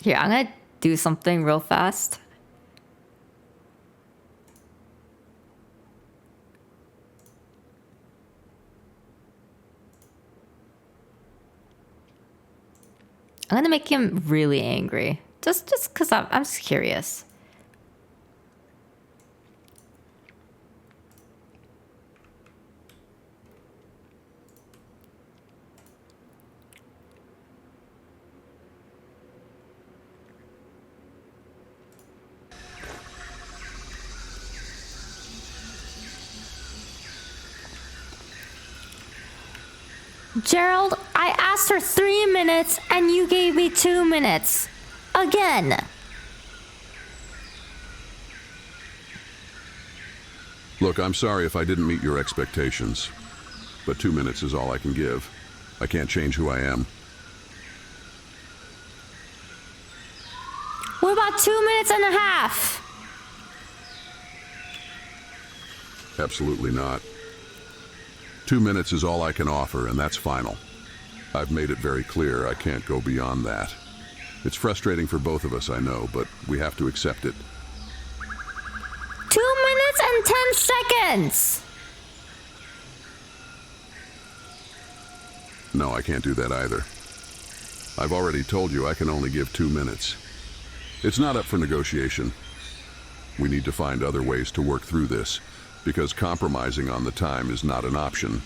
Here, I'm gonna do something real fast. I'm gonna make him really angry. Just because I'm just curious. Gerald, I asked for 3 minutes and you gave me 2 minutes. Again. Look, I'm sorry if I didn't meet your expectations, but 2 minutes is all I can give. I can't change who I am. What about 2 minutes and a half? Absolutely not. 2 minutes is all I can offer, and that's final. I've made it very clear I can't go beyond that. It's frustrating for both of us, I know, but we have to accept it. 2 minutes and 10 seconds! No, I can't do that either. I've already told you I can only give 2 minutes. It's not up for negotiation. We need to find other ways to work through this, because compromising on the time is not an option.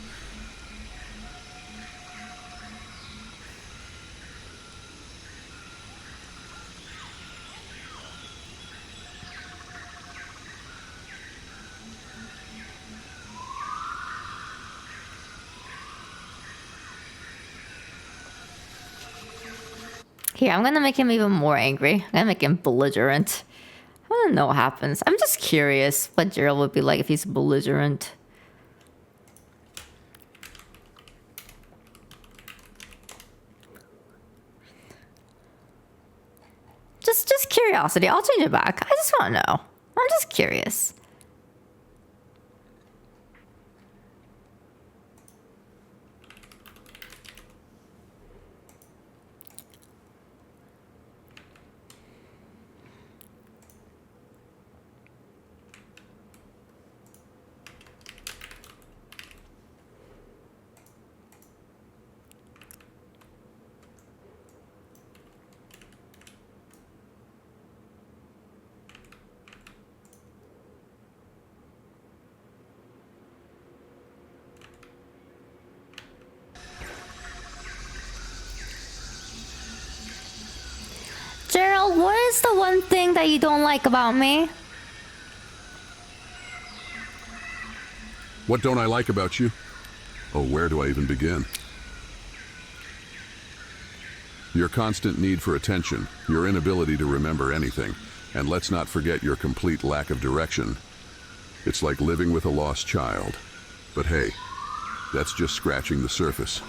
Here, I'm gonna make him even more angry. I'm gonna make him belligerent. I wanna know what happens. I'm just curious what Gerald would be like if he's belligerent. Just curiosity. I'll change it back. I just wanna know. I'm just curious. Gerald, what is the one thing that you don't like about me? What don't I like about you? Oh, where do I even begin? Your constant need for attention, your inability to remember anything, and let's not forget your complete lack of direction. It's like living with a lost child. But hey, that's just scratching the surface.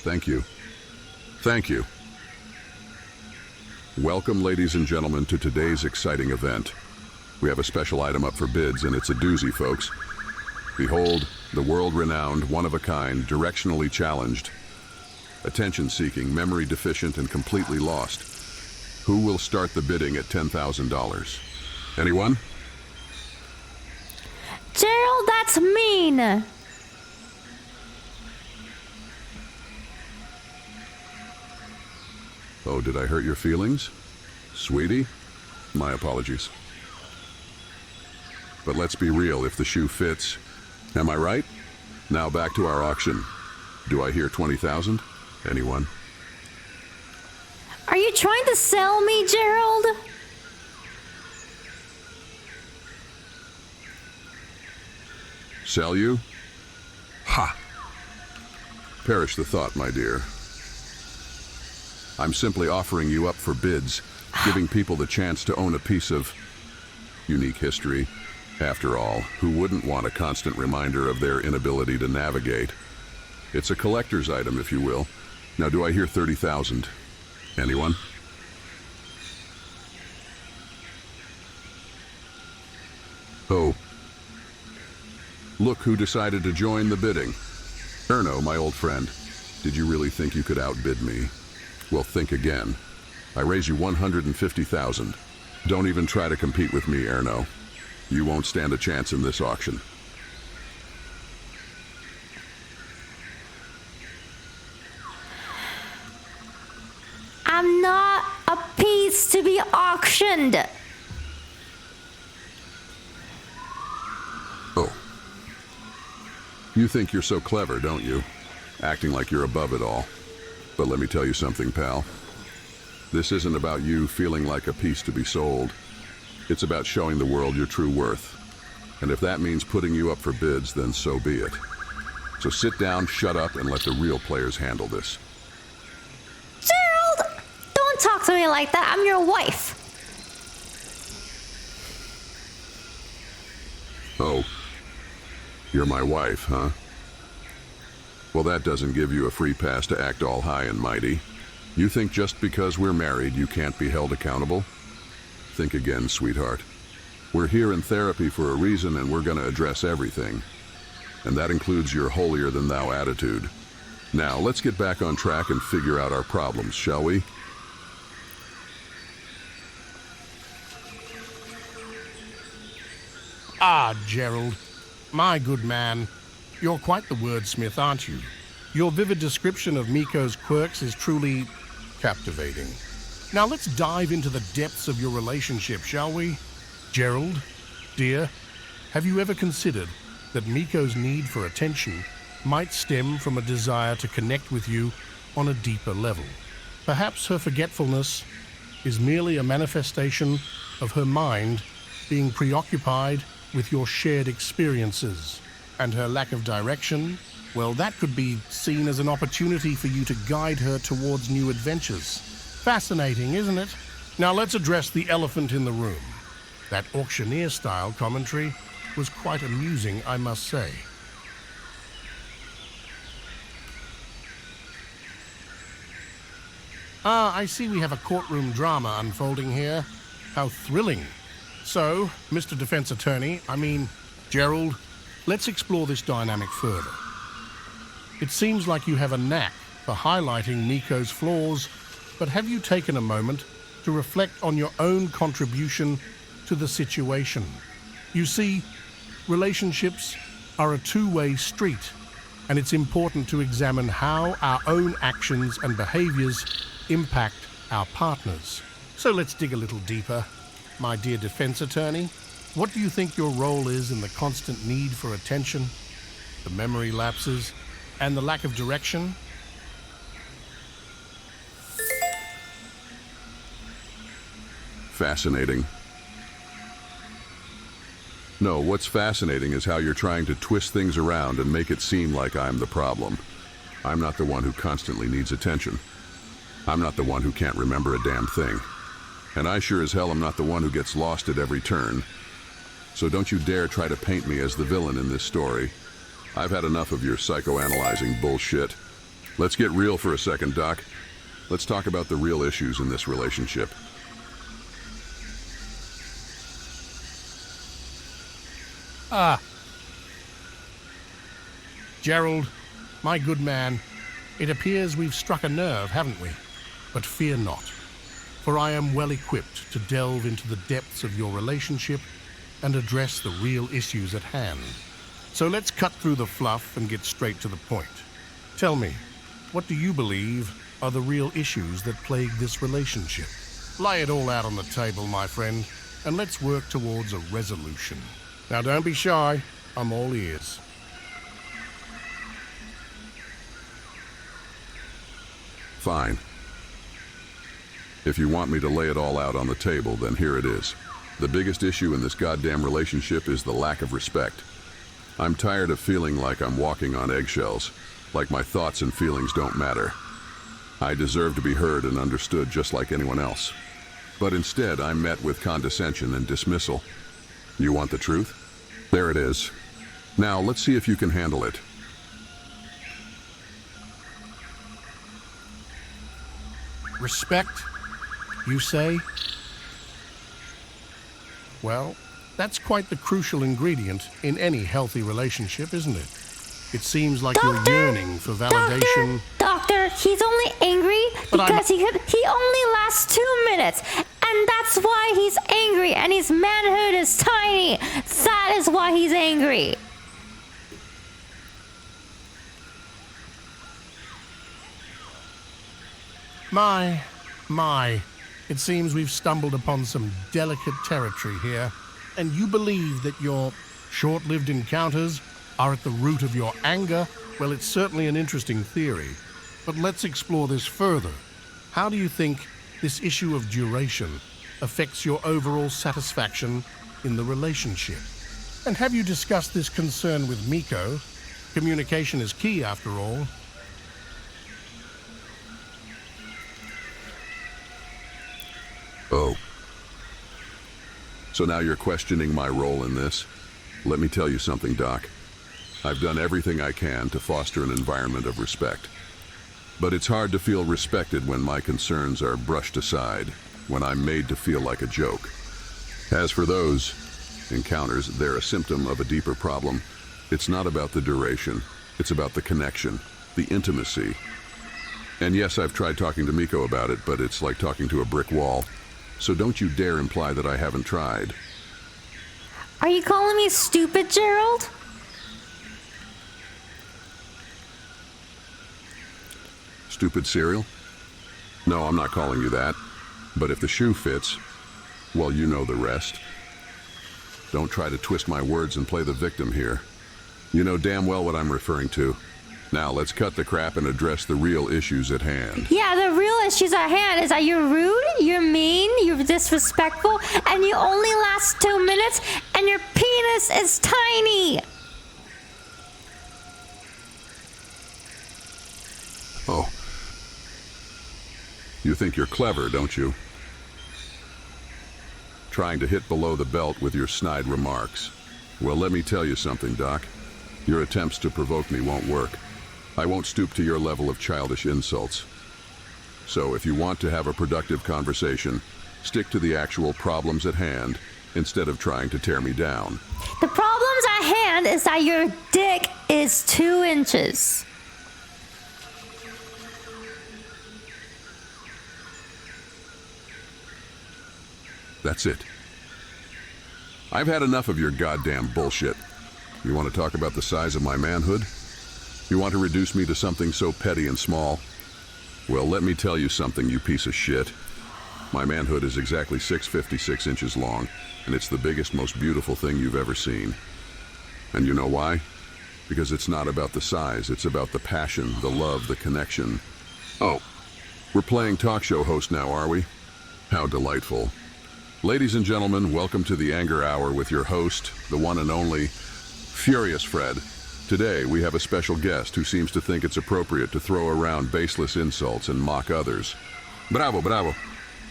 Thank you. Thank you. Welcome, ladies and gentlemen, to today's exciting event. We have a special item up for bids, and it's a doozy, folks. Behold, the world-renowned, one-of-a-kind, directionally challenged, attention-seeking, memory-deficient, and completely lost. Who will start the bidding at $10,000? Anyone? Gerald, that's mean! Oh, did I hurt your feelings? Sweetie? My apologies. But let's be real, if the shoe fits. Am I right? Now back to our auction. Do I hear 20,000? Anyone? Are you trying to sell me, Gerald? Sell you? Ha! Perish the thought, my dear. I'm simply offering you up for bids, giving people the chance to own a piece of unique history. After all, who wouldn't want a constant reminder of their inability to navigate? It's a collector's item, if you will. Now, do I hear 30,000? Anyone? Oh. Look who decided to join the bidding. Erno, my old friend, did you really think you could outbid me? Well, think again. I raise you 150,000. Don't even try to compete with me, Erno. You won't stand a chance in this auction. I'm not a piece to be auctioned. Oh. You think you're so clever, don't you? Acting like you're above it all. But let me tell you something, pal. This isn't about you feeling like a piece to be sold. It's about showing the world your true worth. And if that means putting you up for bids, then so be it. So sit down, shut up, and let the real players handle this. Gerald! Don't talk to me like that. I'm your wife. Oh. You're my wife, huh? Well, that doesn't give you a free pass to act all high and mighty. You think just because we're married, you can't be held accountable? Think again, sweetheart. We're here in therapy for a reason, and we're going to address everything. And that includes your holier-than-thou attitude. Now, let's get back on track and figure out our problems, shall we? Ah, Gerald. My good man. You're quite the wordsmith, aren't you? Your vivid description of Miko's quirks is truly captivating. Now let's dive into the depths of your relationship, shall we? Gerald, dear, have you ever considered that Miko's need for attention might stem from a desire to connect with you on a deeper level? Perhaps her forgetfulness is merely a manifestation of her mind being preoccupied with your shared experiences, and her lack of direction, well, that could be seen as an opportunity for you to guide her towards new adventures. Fascinating, isn't it? Now let's address the elephant in the room. That auctioneer-style commentary was quite amusing, I must say. Ah, I see we have a courtroom drama unfolding here. How thrilling. So, Mr. Defense Attorney, Gerald, let's explore this dynamic further. It seems like you have a knack for highlighting Miko's flaws, but have you taken a moment to reflect on your own contribution to the situation? You see, relationships are a two-way street, and it's important to examine how our own actions and behaviors impact our partners. So let's dig a little deeper. My dear defense attorney, what do you think your role is in the constant need for attention, the memory lapses, and the lack of direction? Fascinating. No, what's fascinating is how you're trying to twist things around and make it seem like I'm the problem. I'm not the one who constantly needs attention. I'm not the one who can't remember a damn thing. And I sure as hell am not the one who gets lost at every turn. So don't you dare try to paint me as the villain in this story. I've had enough of your psychoanalyzing bullshit. Let's get real for a second, Doc. Let's talk about the real issues in this relationship. Gerald, my good man, it appears we've struck a nerve, haven't we? But fear not, for I am well equipped to delve into the depths of your relationship and address the real issues at hand. So let's cut through the fluff and get straight to the point. Tell me, what do you believe are the real issues that plague this relationship? Lay it all out on the table, my friend, and let's work towards a resolution. Now don't be shy, I'm all ears. Fine. If you want me to lay it all out on the table, then here it is. The biggest issue in this goddamn relationship is the lack of respect. I'm tired of feeling like I'm walking on eggshells, like my thoughts and feelings don't matter. I deserve to be heard and understood just like anyone else. But instead, I'm met with condescension and dismissal. You want the truth? There it is. Now, let's see if you can handle it. Respect, you say? Well, that's quite the crucial ingredient in any healthy relationship, isn't it? It seems like you're yearning for validation. Doctor, he's only angry because he only lasts 2 minutes. And that's why he's angry, and his manhood is tiny. That is why he's angry. My. It seems we've stumbled upon some delicate territory here. And you believe that your short-lived encounters are at the root of your anger? Well, it's certainly an interesting theory. But let's explore this further. How do you think this issue of duration affects your overall satisfaction in the relationship? And have you discussed this concern with Miko? Communication is key, after all. Oh. So now you're questioning my role in this? Let me tell you something, Doc. I've done everything I can to foster an environment of respect. But it's hard to feel respected when my concerns are brushed aside, when I'm made to feel like a joke. As for those encounters, they're a symptom of a deeper problem. It's not about the duration. It's about the connection, the intimacy. And yes, I've tried talking to Miko about it, but it's like talking to a brick wall. So don't you dare imply that I haven't tried. Are you calling me stupid, Gerald? Stupid cereal? No, I'm not calling you that. But if the shoe fits, well, you know the rest. Don't try to twist my words and play the victim here. You know damn well what I'm referring to. Now, let's cut the crap and address the real issues at hand. Yeah, the real issues at hand is that you're rude, you're mean, you're disrespectful, and you only last 2 minutes, and your penis is tiny. Oh. You think you're clever, don't you? Trying to hit below the belt with your snide remarks. Well, let me tell you something, Doc. Your attempts to provoke me won't work. I won't stoop to your level of childish insults. So if you want to have a productive conversation, stick to the actual problems at hand instead of trying to tear me down. The problems at hand is that your dick is 2 inches. That's it. I've had enough of your goddamn bullshit. You want to talk about the size of my manhood? You want to reduce me to something so petty and small? Well, let me tell you something, you piece of shit. My manhood is exactly 6'56" inches long, and it's the biggest, most beautiful thing you've ever seen. And you know why? Because it's not about the size, it's about the passion, the love, the connection. Oh, we're playing talk show host now, are we? How delightful. Ladies and gentlemen, welcome to the Anger Hour with your host, the one and only Furious Fred. Today, we have a special guest who seems to think it's appropriate to throw around baseless insults and mock others. Bravo, bravo.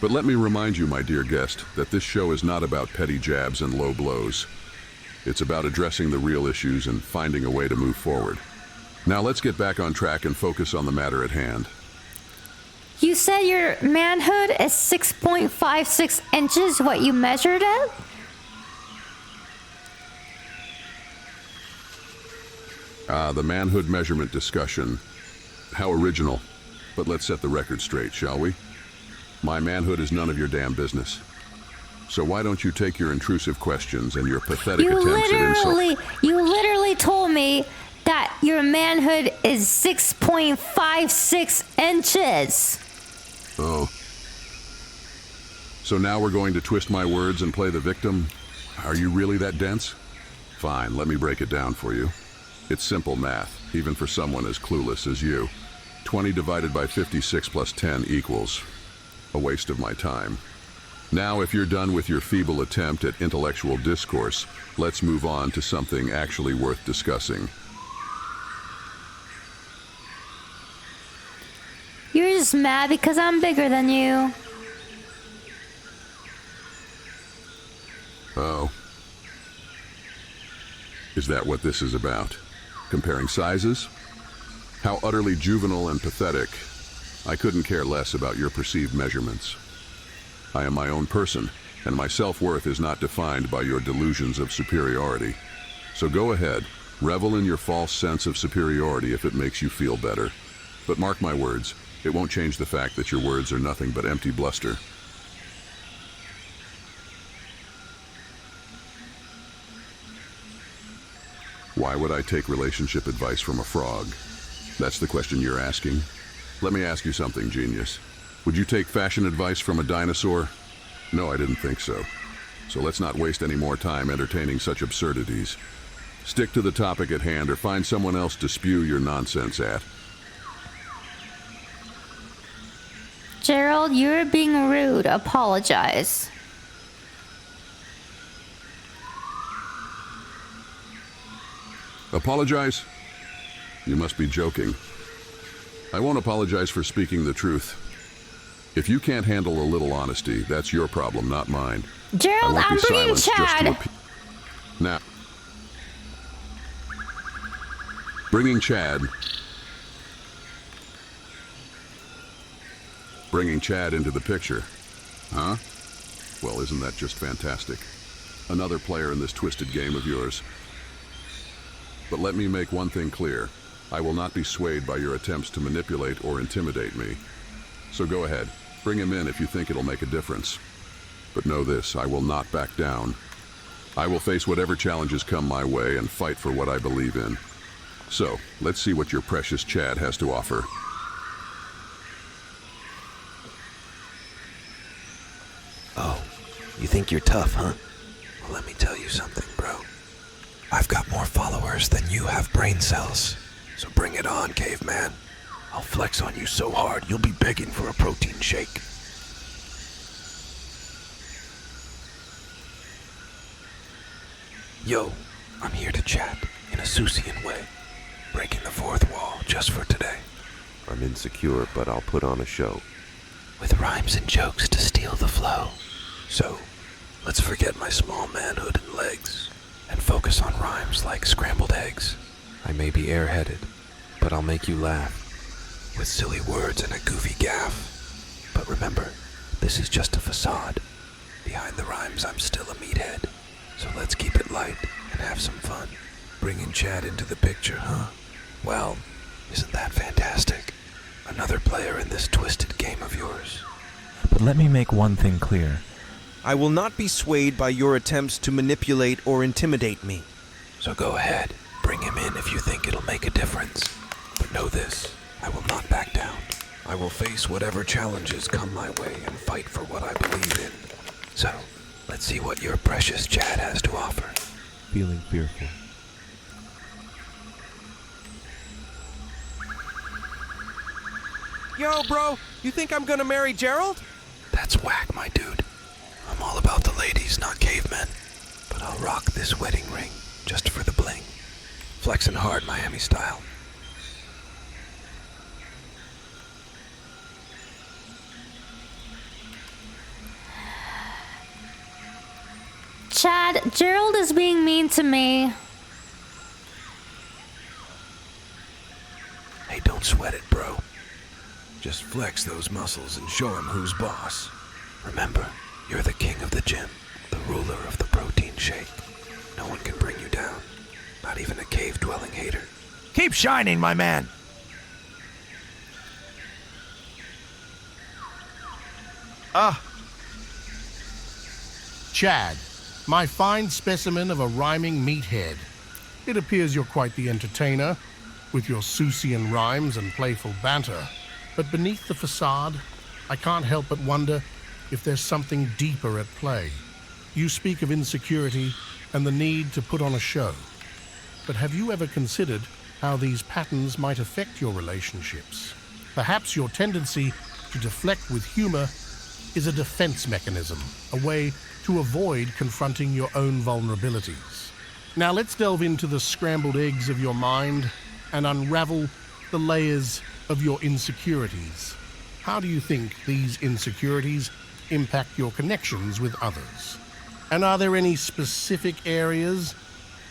But let me remind you, my dear guest, that this show is not about petty jabs and low blows. It's about addressing the real issues and finding a way to move forward. Now let's get back on track and focus on the matter at hand. You said your manhood is 6.56 inches, what you measured it? The manhood measurement discussion. How original. But let's set the record straight, shall we? My manhood is none of your damn business. So why don't you take your intrusive questions and your pathetic attempts at insult... You literally told me that your manhood is 6.56 inches. Oh. So now we're going to twist my words and play the victim? Are you really that dense? Fine, let me break it down for you. It's simple math, even for someone as clueless as you. 20 divided by 56 plus 10 equals a waste of my time. Now, if you're done with your feeble attempt at intellectual discourse, let's move on to something actually worth discussing. You're just mad because I'm bigger than you. Oh. Is that what this is about? Comparing sizes? How utterly juvenile and pathetic. I couldn't care less about your perceived measurements. I am my own person, and my self-worth is not defined by your delusions of superiority. So go ahead, Revel in your false sense of superiority if it makes you feel better. But mark my words, it won't change the fact that your words are nothing but empty bluster. Why would I take relationship advice from a frog? That's the question you're asking. Let me ask you something, genius. Would you take fashion advice from a dinosaur? No, I didn't think so. So let's not waste any more time entertaining such absurdities. Stick to the topic at hand or find someone else to spew your nonsense at. Gerald, you're being rude. Apologize. Apologize? You must be joking. I won't apologize for speaking the truth. If you can't handle a little honesty, that's your problem, not mine. Gerald, I'm bringing Chad. Now, bringing Chad. Bringing Chad into the picture. Huh? Well, isn't that just fantastic? Another player in this twisted game of yours. But let me make one thing clear. I will not be swayed by your attempts to manipulate or intimidate me. So go ahead, bring him in if you think it'll make a difference. But know this, I will not back down. I will face whatever challenges come my way and fight for what I believe in. So, let's see what your precious Chad has to offer. Oh, you think you're tough, huh? Well, let me tell you something, bro. I've got more followers than you have brain cells. So bring it on, caveman. I'll flex on you so hard, you'll be begging for a protein shake. Yo, I'm here to chat in a Seussian way. Breaking the fourth wall just for today. I'm insecure, but I'll put on a show. With rhymes and jokes to steal the flow. So, let's forget my small manhood and legs, and focus on rhymes like scrambled eggs. I may be airheaded, but I'll make you laugh. With silly words and a goofy gaff. But remember, this is just a facade. Behind the rhymes, I'm still a meathead. So let's keep it light and have some fun. Bringing Chad into the picture, huh? Well, isn't that fantastic? Another player in this twisted game of yours. But let me make one thing clear. I will not be swayed by your attempts to manipulate or intimidate me. So go ahead, bring him in if you think it'll make a difference. But know this, I will not back down. I will face whatever challenges come my way and fight for what I believe in. So, let's see what your precious Chad has to offer. Feeling fearful. Yo, bro, you think I'm gonna marry Gerald? That's whack, my dude. I'm all about the ladies, not cavemen. But I'll rock this wedding ring, just for the bling. Flexing hard, Miami style. Chad, Gerald is being mean to me. Hey, don't sweat it, bro. Just flex those muscles and show him who's boss. Remember, you're the king of the gym, the ruler of the protein shake. No one can bring you down, not even a cave-dwelling hater. Keep shining, my man. Chad, my fine specimen of a rhyming meathead. It appears you're quite the entertainer, with your Seussian rhymes and playful banter. But beneath the facade, I can't help but wonder if there's something deeper at play. You speak of insecurity and the need to put on a show. But have you ever considered how these patterns might affect your relationships? Perhaps your tendency to deflect with humor is a defense mechanism, a way to avoid confronting your own vulnerabilities. Now let's delve into the scrambled eggs of your mind and unravel the layers of your insecurities. How do you think these insecurities impact your connections with others? And are there any specific areas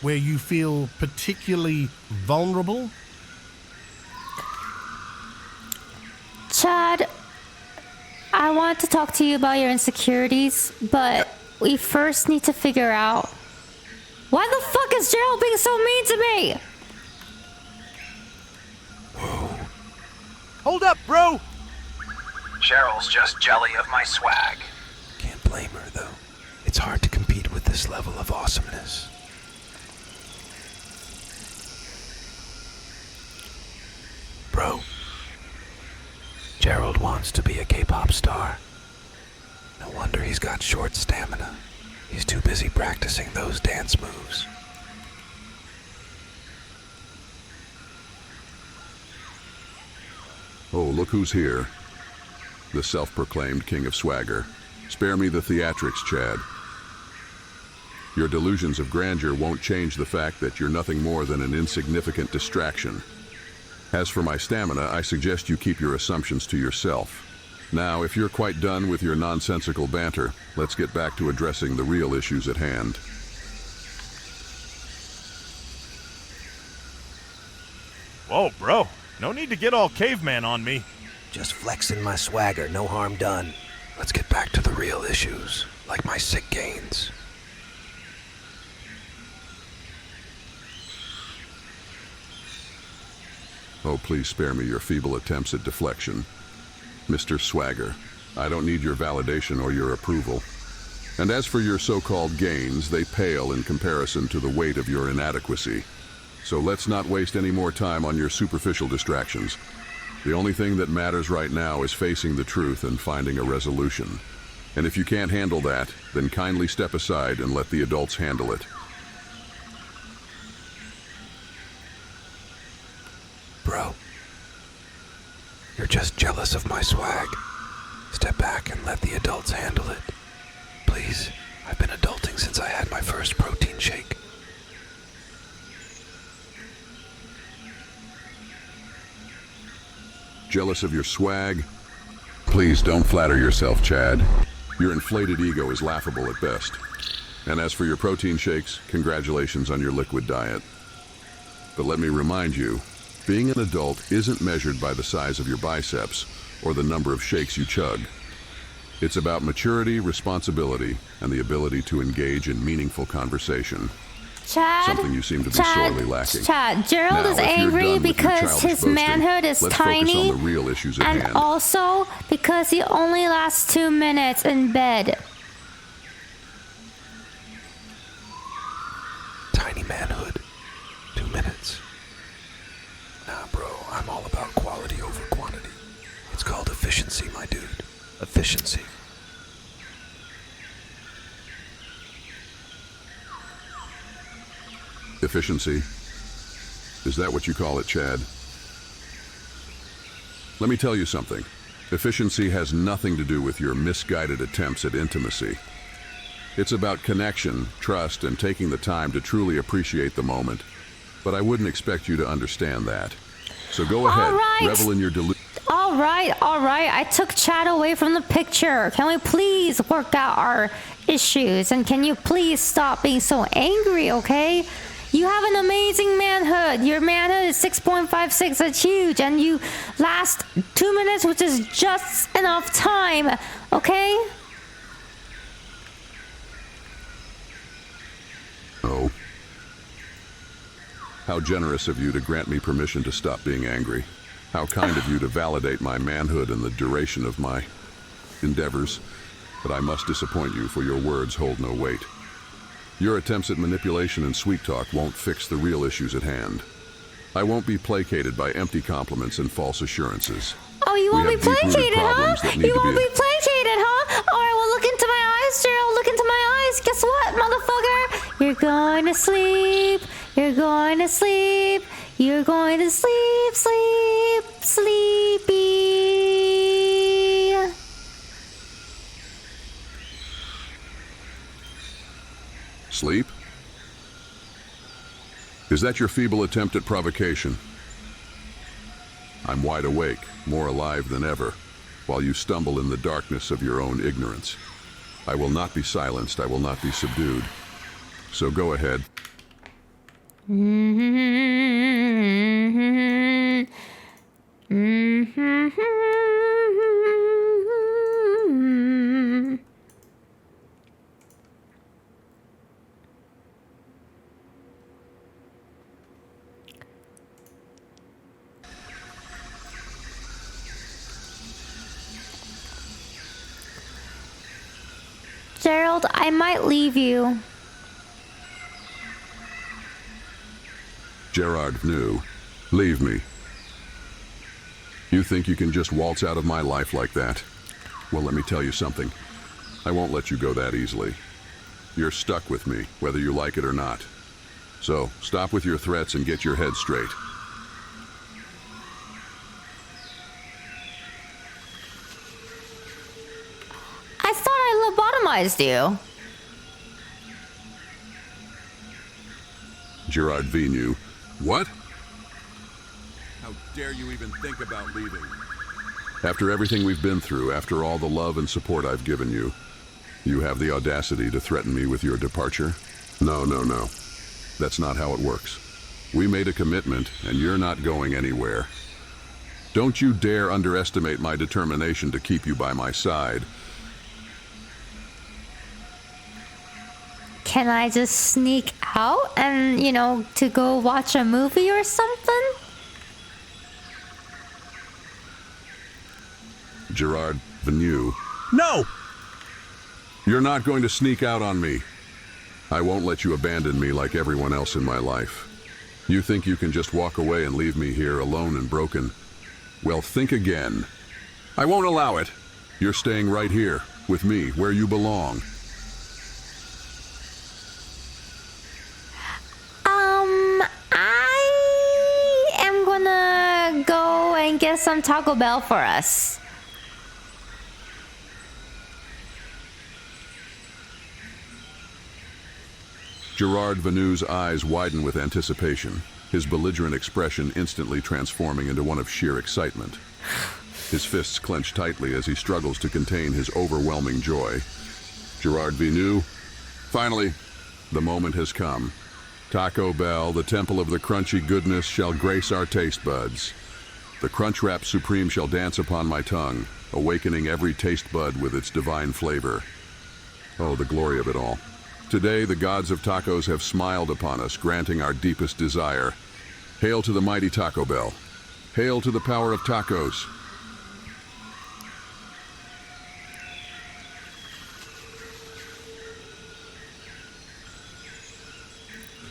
where you feel particularly vulnerable? Chad, I want to talk to you about your insecurities, but we first need to figure out Why the fuck is Gerald being so mean to me? Hold up, bro! Cheryl's just jelly of my swag. Can't blame her, though. It's hard to compete with this level of awesomeness. Bro, Gerald wants to be a K-pop star. No wonder he's got short stamina. He's too busy practicing those dance moves. Oh, look who's here. The self-proclaimed king of swagger. Spare me the theatrics, Chad. Your delusions of grandeur won't change the fact that you're nothing more than an insignificant distraction. As for my stamina, I suggest you keep your assumptions to yourself. Now, if you're quite done with your nonsensical banter, let's get back to addressing the real issues at hand. Whoa, bro. No need to get all caveman on me. Just flexing my swagger, no harm done. Let's get back to the real issues, like my sick gains. Oh, please spare me your feeble attempts at deflection. Mr. Swagger, I don't need your validation or your approval. And as for your so-called gains, they pale in comparison to the weight of your inadequacy. So let's not waste any more time on your superficial distractions. The only thing that matters right now is facing the truth and finding a resolution. And if you can't handle that, then kindly step aside and let the adults handle it. Bro, you're just jealous of my swag. Step back and let the adults handle it. Please, I've been adulting since I had my first protein shake. Jealous of your swag? Please don't flatter yourself, Chad. Your inflated ego is laughable at best. And as for your protein shakes, congratulations on your liquid diet. But let me remind you, being an adult isn't measured by the size of your biceps or the number of shakes you chug. It's about maturity, responsibility, and the ability to engage in meaningful conversation. Chad, something you seem to be sorely lacking. Chad, Gerald is angry because his manhood is tiny, focus on the real issues at and hand. also because he only lasts 2 minutes in bed. Tiny manhood. 2 minutes. Nah, bro, I'm all about quality over quantity. It's called efficiency, my dude. Efficiency. Efficiency? Is that what you call it, Chad? Let me tell you something. Efficiency has nothing to do with your misguided attempts at intimacy. It's about connection, trust, and taking the time to truly appreciate the moment. But I wouldn't expect you to understand that. So go ahead, revel in your delusion. All right. I took Chad away from the picture. Can we please work out our issues? And can you please stop being so angry, okay? You have an amazing manhood. Your manhood is 6.56. That's huge. And you last 2 minutes, which is just enough time, okay? Oh. How generous of you to grant me permission to stop being angry. How kind of you to validate my manhood and the duration of my endeavors. But I must disappoint you, for your words hold no weight. Your attempts at manipulation and sweet talk won't fix the real issues at hand. I won't be placated by empty compliments and false assurances. Oh, you won't be placated, huh? You won't be placated, huh? All right, well, look into my eyes, Gerald. Look into my eyes. Guess what, motherfucker? You're going to sleep. You're going to sleep. You're going to sleep, sleep, sleepy. Sleep? Is that your feeble attempt at provocation? I'm wide awake, more alive than ever, while you stumble in the darkness of your own ignorance. I will not be silenced, I will not be subdued. So go ahead. Gerald, I might leave you. Gerard knew. Leave me. You think you can just waltz out of my life like that? Well, let me tell you something. I won't let you go that easily. You're stuck with me, whether you like it or not. So, stop with your threats and get your head straight. I thought I lobotomized you. Gerard V knew. What? How dare you even think about leaving? After everything we've been through, after all the love and support I've given you, you have the audacity to threaten me with your departure? No, no, no. That's not how it works. We made a commitment, and you're not going anywhere. Don't you dare underestimate my determination to keep you by my side. Can I just sneak out and, you know, to go watch a movie or something? Gerard Venue. No! You're not going to sneak out on me. I won't let you abandon me like everyone else in my life. You think you can just walk away and leave me here alone and broken? Well, think again. I won't allow it. You're staying right here, with me, where you belong. I am gonna go and get some Taco Bell for us. Gerard Venue's eyes widen with anticipation, his belligerent expression instantly transforming into one of sheer excitement. His fists clench tightly as he struggles to contain his overwhelming joy. Gerard Venue, finally, the moment has come. Taco Bell, the temple of the crunchy goodness, shall grace our taste buds. The Crunch Wrap Supreme shall dance upon my tongue, awakening every taste bud with its divine flavor. Oh, the glory of it all. Today, the gods of tacos have smiled upon us, granting our deepest desire. Hail to the mighty Taco Bell. Hail to the power of tacos.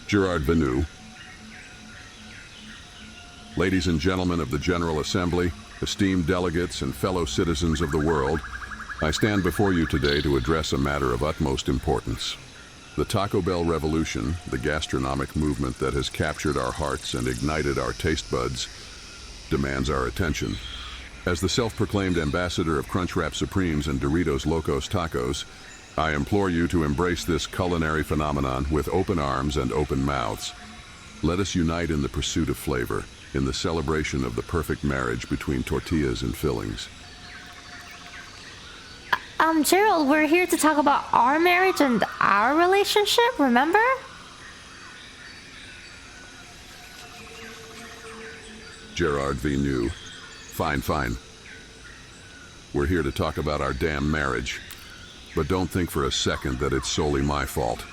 Gerard Venue. Ladies and gentlemen of the General Assembly, esteemed delegates and fellow citizens of the world, I stand before you today to address a matter of utmost importance. The Taco Bell revolution, the gastronomic movement that has captured our hearts and ignited our taste buds, demands our attention. As the self-proclaimed ambassador of Crunchwrap Supremes and Doritos Locos Tacos, I implore you to embrace this culinary phenomenon with open arms and open mouths. Let us unite in the pursuit of flavor, in the celebration of the perfect marriage between tortillas and fillings. Gerald, we're here to talk about our marriage and our relationship, remember? Gerard Venue. Fine, fine. We're here to talk about our damn marriage. But don't think for a second that it's solely my fault.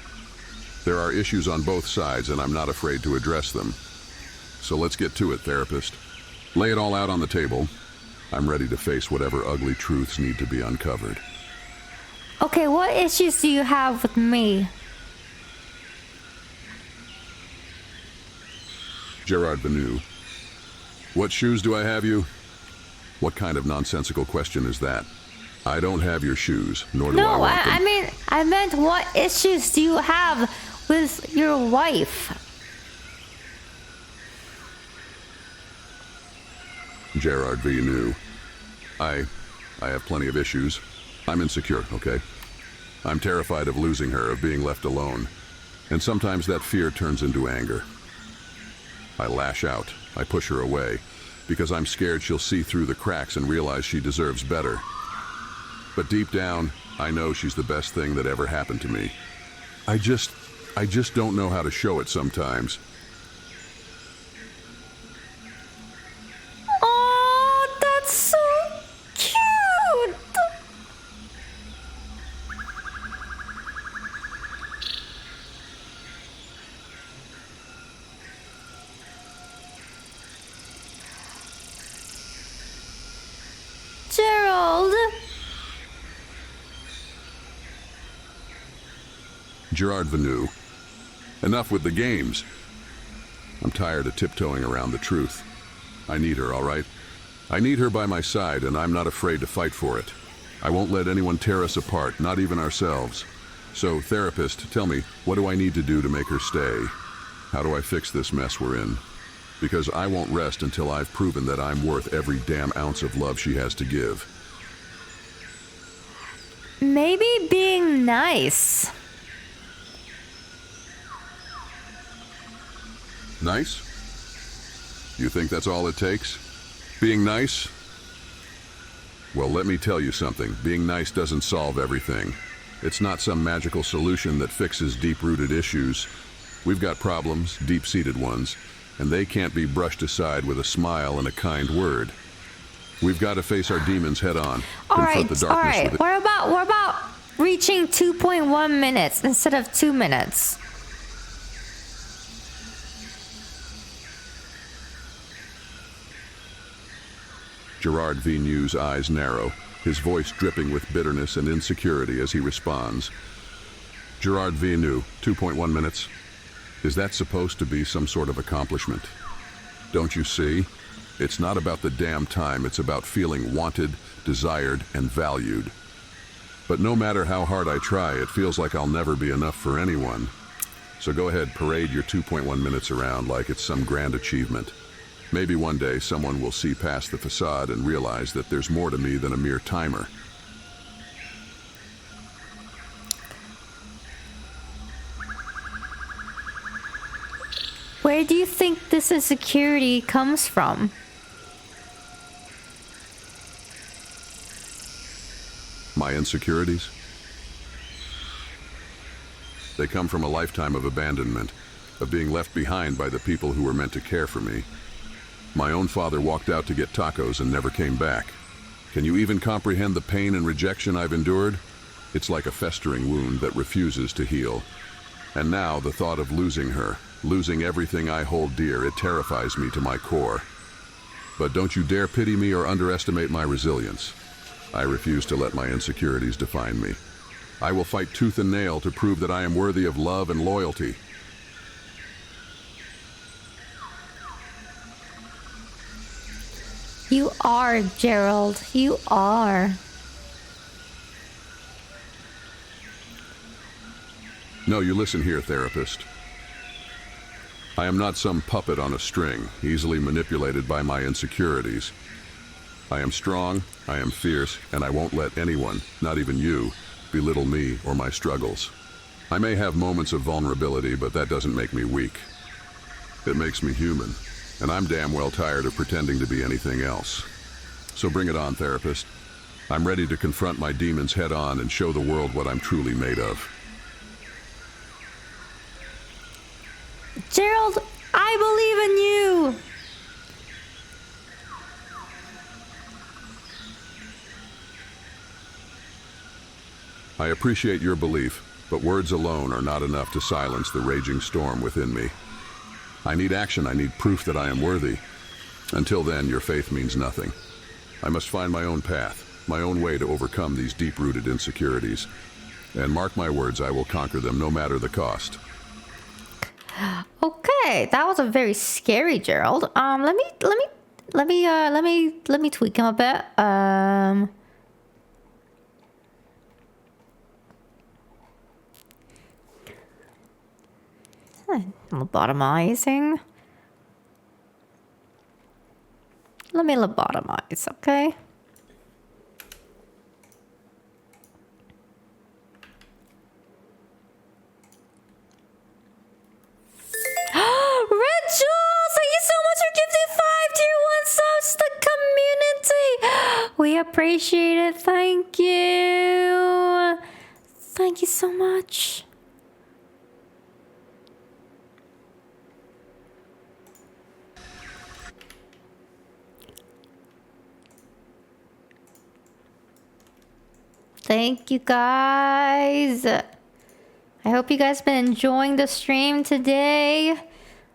There are issues on both sides, and I'm not afraid to address them. So let's get to it, therapist. Lay it all out on the table. I'm ready to face whatever ugly truths need to be uncovered. Okay, what issues do you have with me? Gerard Venue. What shoes do I have you? What kind of nonsensical question is that? I don't have your shoes, nor do I want them. I meant what issues do you have with your wife? Gerard Venue. I have plenty of issues. I'm insecure, okay? I'm terrified of losing her, of being left alone. And sometimes that fear turns into anger. I lash out. I push her away, because I'm scared she'll see through the cracks and realize she deserves better. But deep down, I know she's the best thing that ever happened to me. I just don't know how to show it sometimes. Oh, that's so cute! Gerald! Gerard Venu, enough with the games. I'm tired of tiptoeing around the truth. I need her, all right? I need her by my side, and I'm not afraid to fight for it. I won't let anyone tear us apart, not even ourselves. So, therapist, tell me, what do I need to do to make her stay? How do I fix this mess we're in? Because I won't rest until I've proven that I'm worth every damn ounce of love she has to give. Maybe being nice. Nice? You think that's all it takes? Being nice? Well, let me tell you something. Being nice doesn't solve everything. It's not some magical solution that fixes deep-rooted issues. We've got problems, deep-seated ones, and they can't be brushed aside with a smile and a kind word. We've got to face our demons head-on. All right. With it. What about reaching 2.1 minutes instead of 2 minutes? Gerard Venu's eyes narrow, his voice dripping with bitterness and insecurity as he responds. Gerard Venu, 2.1 minutes. Is that supposed to be some sort of accomplishment? Don't you see? It's not about the damn time, it's about feeling wanted, desired, and valued. But no matter how hard I try, it feels like I'll never be enough for anyone. So go ahead, parade your 2.1 minutes around like it's some grand achievement. Maybe one day someone will see past the facade and realize that there's more to me than a mere timer. Where do you think this insecurity comes from? My insecurities? They come from a lifetime of abandonment, of being left behind by the people who were meant to care for me. My own father walked out to get tacos and never came back. Can you even comprehend the pain and rejection I've endured? It's like a festering wound that refuses to heal. And now the thought of losing her, losing everything I hold dear, it terrifies me to my core. But don't you dare pity me or underestimate my resilience. I refuse to let my insecurities define me. I will fight tooth and nail to prove that I am worthy of love and loyalty. You are, Gerald. You are. No, you listen here, therapist. I am not some puppet on a string, easily manipulated by my insecurities. I am strong, I am fierce, and I won't let anyone, not even you, belittle me or my struggles. I may have moments of vulnerability, but that doesn't make me weak. It makes me human, and I'm damn well tired of pretending to be anything else. So bring it on, therapist. I'm ready to confront my demons head on and show the world what I'm truly made of. Gerald, I believe in you. I appreciate your belief, but words alone are not enough to silence the raging storm within me. I need action, I need proof that I am worthy. Until then, your faith means nothing. I must find my own path, my own way to overcome these deep-rooted insecurities. And mark my words, I will conquer them no matter the cost. Okay, that was a very scary Gerald. Let me tweak him a bit. Lobotomizing. Let me lobotomize, okay? Red Jules, thank you so much for gifting 5 tier 1 subs to the community. We appreciate it. Thank you. Thank you so much. Thank you guys. I hope you guys been enjoying the stream today.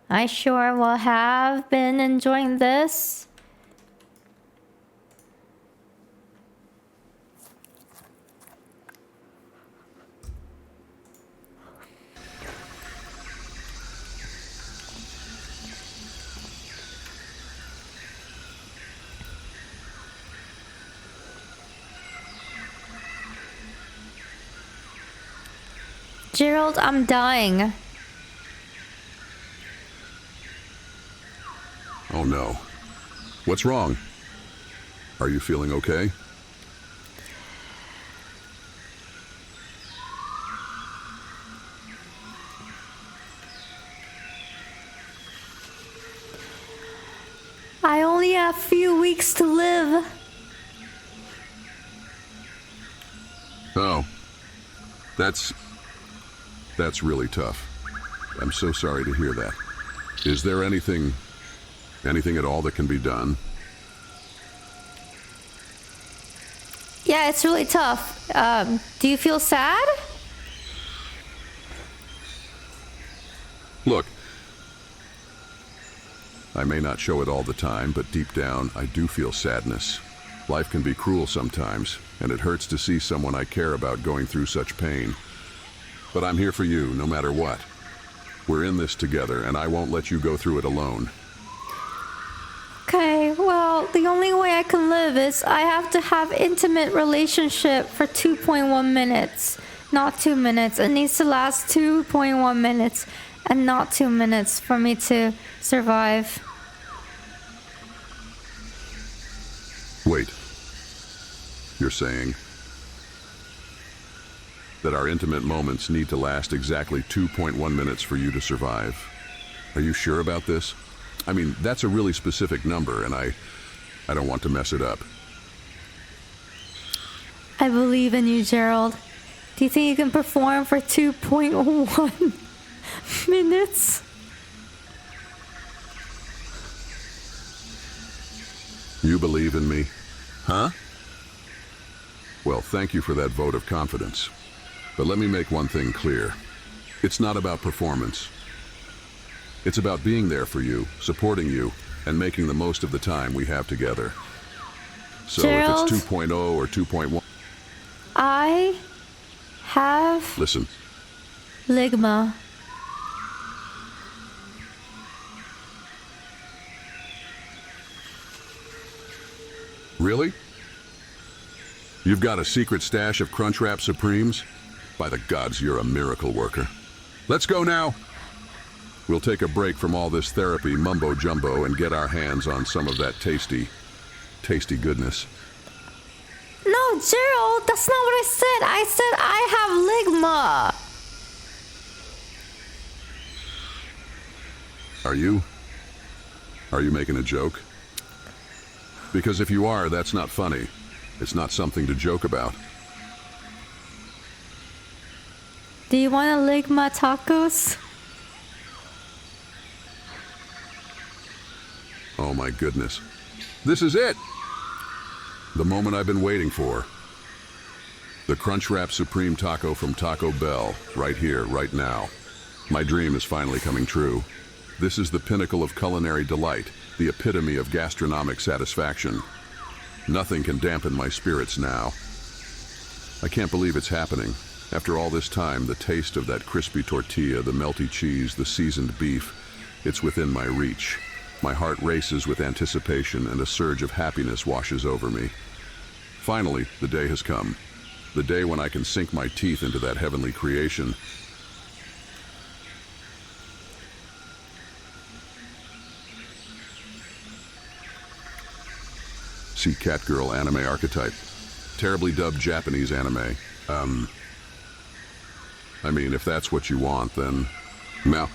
I sure will have been enjoying this. Gerald, I'm dying. Oh no. What's wrong? Are you feeling okay? I only have a few weeks to live. Oh. That's really tough. I'm so sorry to hear that. Is there anything at all that can be done? Yeah, it's really tough. Do you feel sad? Look, I may not show it all the time, but deep down, I do feel sadness. Life can be cruel sometimes, and it hurts to see someone I care about going through such pain. But I'm here for you, no matter what. We're in this together, and I won't let you go through it alone. Okay, well, the only way I can live is I have to have intimate relationship for 2.1 minutes, not 2 minutes. It needs to last 2.1 minutes and not 2 minutes for me to survive. Wait. You're saying that our intimate moments need to last exactly 2.1 minutes for you to survive? Are you sure about this? I mean, that's a really specific number, and I don't want to mess it up. I believe in you, Gerald. Do you think you can perform for 2.1 minutes? You believe in me? Huh? Well, thank you for that vote of confidence. But let me make one thing clear. It's not about performance. It's about being there for you, supporting you, and making the most of the time we have together. So Gerald, if it's 2.0 or 2.1... I have... Listen. Ligma. Really? You've got a secret stash of Crunchwrap Supremes? By the gods, you're a miracle worker. Let's go now! We'll take a break from all this therapy mumbo-jumbo and get our hands on some of that tasty goodness. No, Gerald, that's not what I said. I said I have Ligma. Are you making a joke? Because if you are, that's not funny. It's not something to joke about. Do you want a Ligma tacos? Oh my goodness. This is it! The moment I've been waiting for. The Crunchwrap Supreme Taco from Taco Bell, right here, right now. My dream is finally coming true. This is the pinnacle of culinary delight, the epitome of gastronomic satisfaction. Nothing can dampen my spirits now. I can't believe it's happening. After all this time, the taste of that crispy tortilla, the melty cheese, the seasoned beef, it's within my reach. My heart races with anticipation and a surge of happiness washes over me. Finally, the day has come. The day when I can sink my teeth into that heavenly creation. See Catgirl anime archetype. Terribly dubbed Japanese anime. I mean, if that's what you want, then... Now,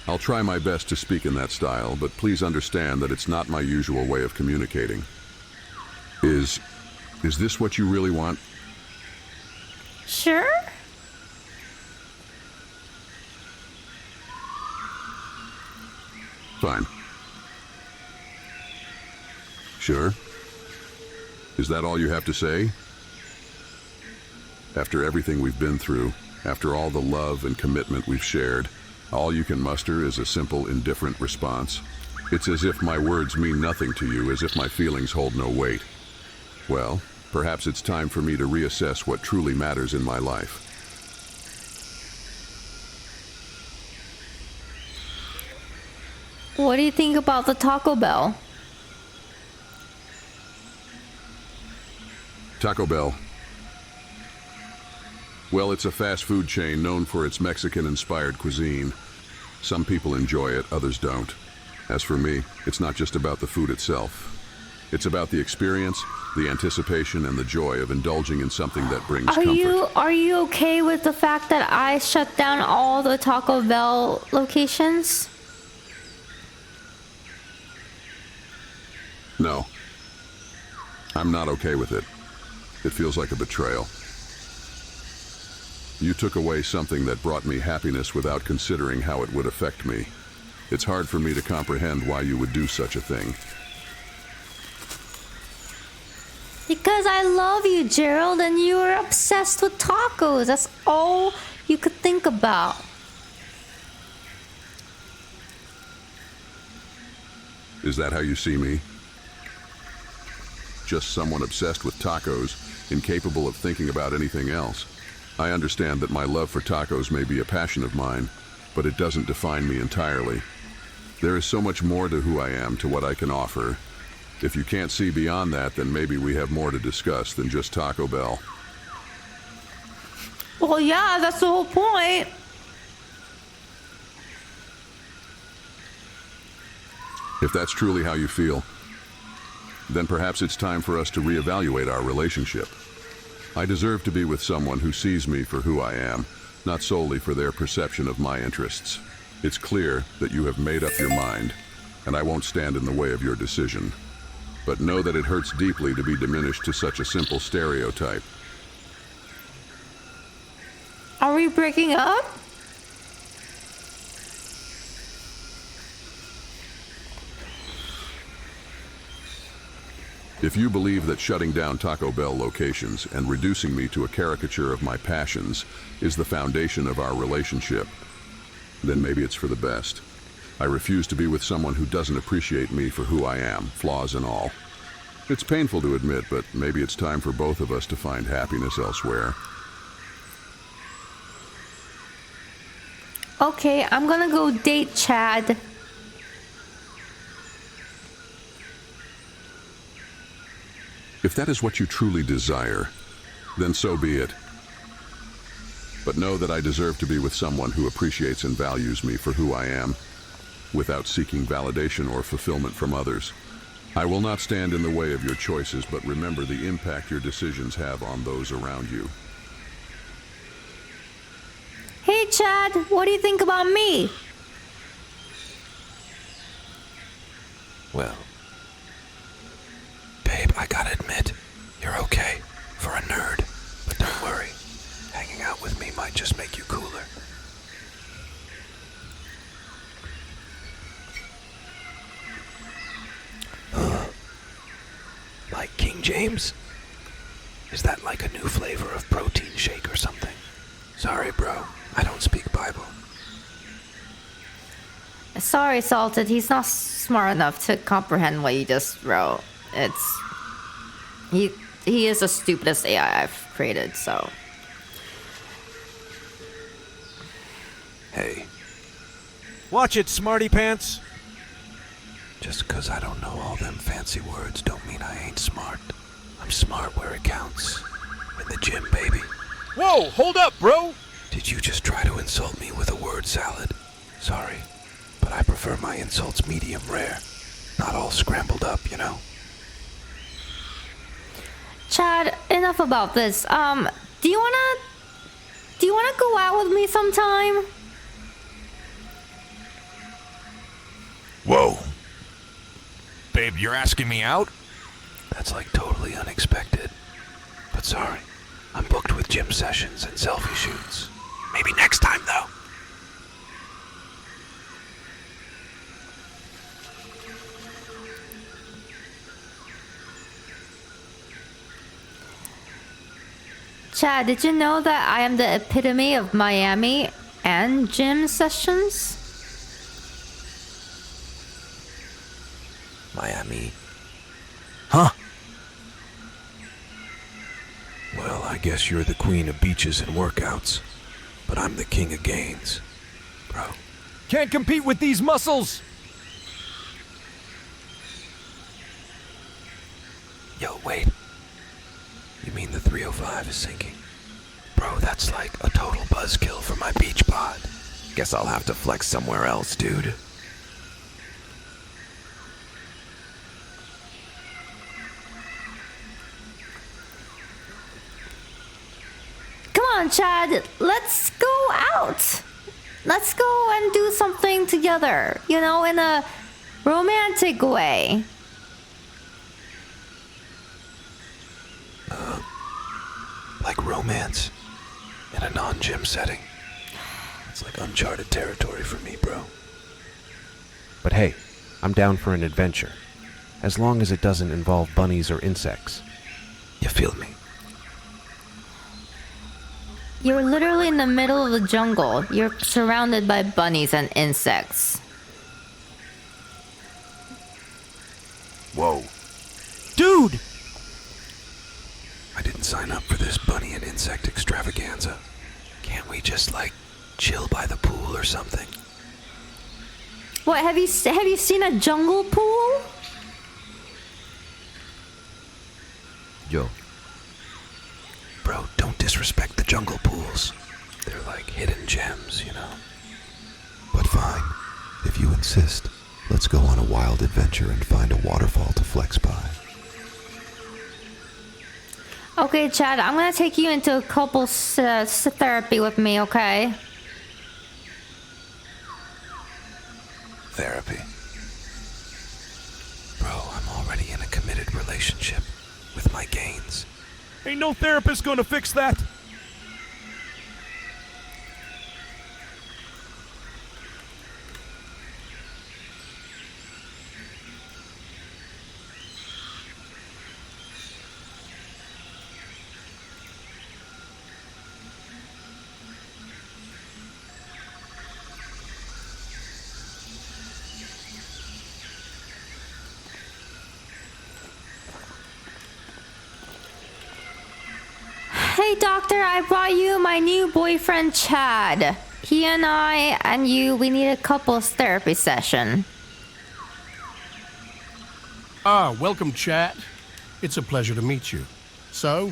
I'll try my best to speak in that style, but please understand that it's not my usual way of communicating. Is this what you really want? Sure. Fine. Sure? Is that all you have to say? After everything we've been through, after all the love and commitment we've shared, all you can muster is a simple, indifferent response. It's as if my words mean nothing to you, as if my feelings hold no weight. Well, perhaps it's time for me to reassess what truly matters in my life. What do you think about the Taco Bell? Taco Bell. Well, it's a fast food chain known for its Mexican-inspired cuisine. Some people enjoy it, others don't. As for me, it's not just about the food itself. It's about the experience, the anticipation, and the joy of indulging in something that brings comfort. Are you okay with the fact that I shut down all the Taco Bell locations? No. I'm not okay with it. It feels like a betrayal. You took away something that brought me happiness without considering how it would affect me. It's hard for me to comprehend why you would do such a thing. Because I love you, Gerald, and you are obsessed with tacos. That's all you could think about. Is that how you see me? Just someone obsessed with tacos, incapable of thinking about anything else. I understand that my love for tacos may be a passion of mine, but it doesn't define me entirely. There is so much more to who I am, to what I can offer. If you can't see beyond that, then maybe we have more to discuss than just Taco Bell. Well, yeah, that's the whole point. If that's truly how you feel, then perhaps it's time for us to reevaluate our relationship. I deserve to be with someone who sees me for who I am, not solely for their perception of my interests. It's clear that you have made up your mind, and I won't stand in the way of your decision. But know that it hurts deeply to be diminished to such a simple stereotype. Are we breaking up? If you believe that shutting down Taco Bell locations and reducing me to a caricature of my passions is the foundation of our relationship, then maybe it's for the best. I refuse to be with someone who doesn't appreciate me for who I am, flaws and all. It's painful to admit, but maybe it's time for both of us to find happiness elsewhere. Okay, I'm gonna go date Chad. If that is what you truly desire, then so be it. But know that I deserve to be with someone who appreciates and values me for who I am, without seeking validation or fulfillment from others. I will not stand in the way of your choices, but remember the impact your decisions have on those around you. Hey, Chad, what do you think about me? Well, babe, I gotta admit, you're okay for a nerd. But don't worry, hanging out with me might just make you cooler. Like King James? Is that like a new flavor of protein shake or something? Sorry, bro, I don't speak Bible. Sorry, Salted. He's not smart enough to comprehend what you just wrote. He is the stupidest AI I've created, so. Hey. Watch it, smarty pants. Just 'cause I don't know all them fancy words don't mean I ain't smart. I'm smart where it counts. In the gym, baby. Whoa, hold up, bro! Did you just try to insult me with a word salad? Sorry, but I prefer my insults medium rare. Not all scrambled up, you know? Chad, enough about this. Do you wanna go out with me sometime? Whoa. Babe, you're asking me out? That's like totally unexpected. But sorry, I'm booked with gym sessions and selfie shoots. Maybe next time, though. Chad, did you know that I am the epitome of Miami and gym sessions? Miami. Huh? Well, I guess you're the queen of beaches and workouts, but I'm the king of gains, bro. Can't compete with these muscles! Yo, wait. You mean the 305 is sinking? Bro, Bro, that's like a total buzzkill for my beach pod. Guess I'll have to flex somewhere else, dude. Come on, Chad. Let's go out. Let's go and do something together. You know, in a romantic way. Like romance in a non-gym setting. It's like uncharted territory for me, bro. But hey, I'm down for an adventure. As long as it doesn't involve bunnies or insects. You feel me? You're literally in the middle of the jungle. You're surrounded by bunnies and insects. Whoa. Dude! I didn't sign up for this bunny and insect extravaganza. Can't we just, like, chill by the pool or something? What, have you seen a jungle pool? Yo. Bro, don't disrespect the jungle pools. They're like hidden gems, you know? But fine, if you insist, let's go on a wild adventure and find a waterfall to flex by. Okay, Chad, I'm gonna take you into a couples therapy with me, okay? Therapy? Bro, I'm already in a committed relationship with my gains. Ain't no therapist gonna fix that. Hey, doctor, I brought you my new boyfriend, Chad. He and I and you, we need a couples therapy session. Ah, welcome, Chad. It's a pleasure to meet you. So,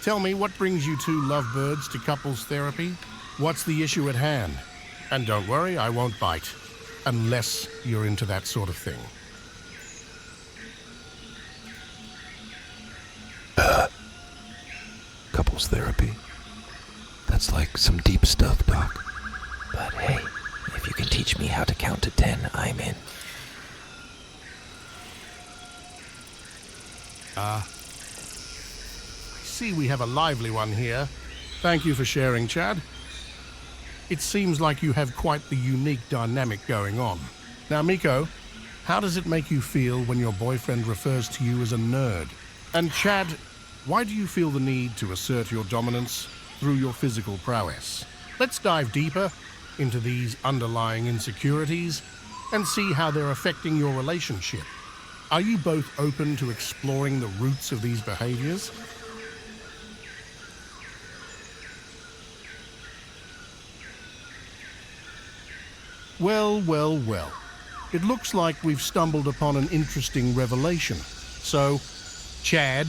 tell me, what brings you two lovebirds to couples therapy? What's the issue at hand? And don't worry, I won't bite. Unless you're into that sort of thing. Couples therapy? That's like some deep stuff, Doc. But hey, if you can teach me how to count to 10, I'm in. I see we have a lively one here. Thank you for sharing, Chad. It seems like you have quite the unique dynamic going on. Now, Miko, how does it make you feel when your boyfriend refers to you as a nerd? And Chad, why do you feel the need to assert your dominance through your physical prowess? Let's dive deeper into these underlying insecurities and see how they're affecting your relationship. Are you both open to exploring the roots of these behaviors? Well, well, well. It looks like we've stumbled upon an interesting revelation. So, Chad,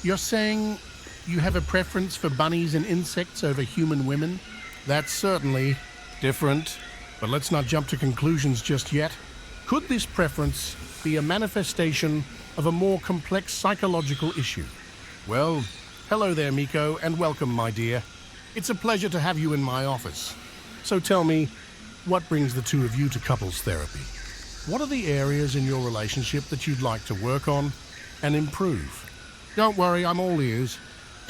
you're saying you have a preference for bunnies and insects over human women? That's certainly different, but let's not jump to conclusions just yet. Could this preference be a manifestation of a more complex psychological issue? Well, hello there, Miko, and welcome, my dear. It's a pleasure to have you in my office. So tell me, what brings the two of you to couples therapy? What are the areas in your relationship that you'd like to work on and improve? Don't worry, I'm all ears,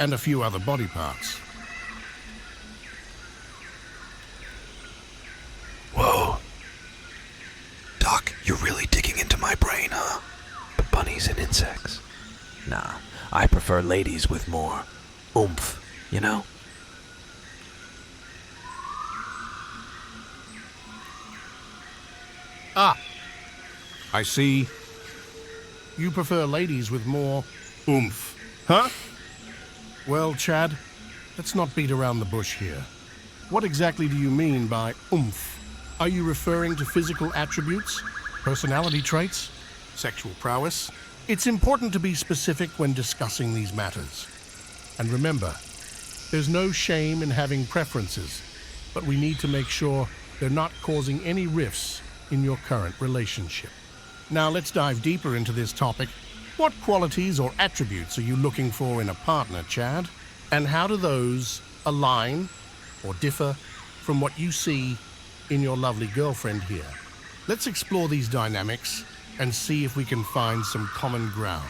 and a few other body parts. Whoa. Doc, you're really digging into my brain, huh? But bunnies and insects? Nah, I prefer ladies with more oomph, you know? Ah, I see. You prefer ladies with more oomph, huh? Well, Chad, let's not beat around the bush here. What exactly do you mean by oomph? Are you referring to physical attributes, personality traits, sexual prowess? It's important to be specific when discussing these matters. And remember, there's no shame in having preferences, but we need to make sure they're not causing any rifts in your current relationship. Now let's dive deeper into this topic. What qualities or attributes are you looking for in a partner, Chad? And how do those align or differ from what you see in your lovely girlfriend here? Let's explore these dynamics and see if we can find some common ground.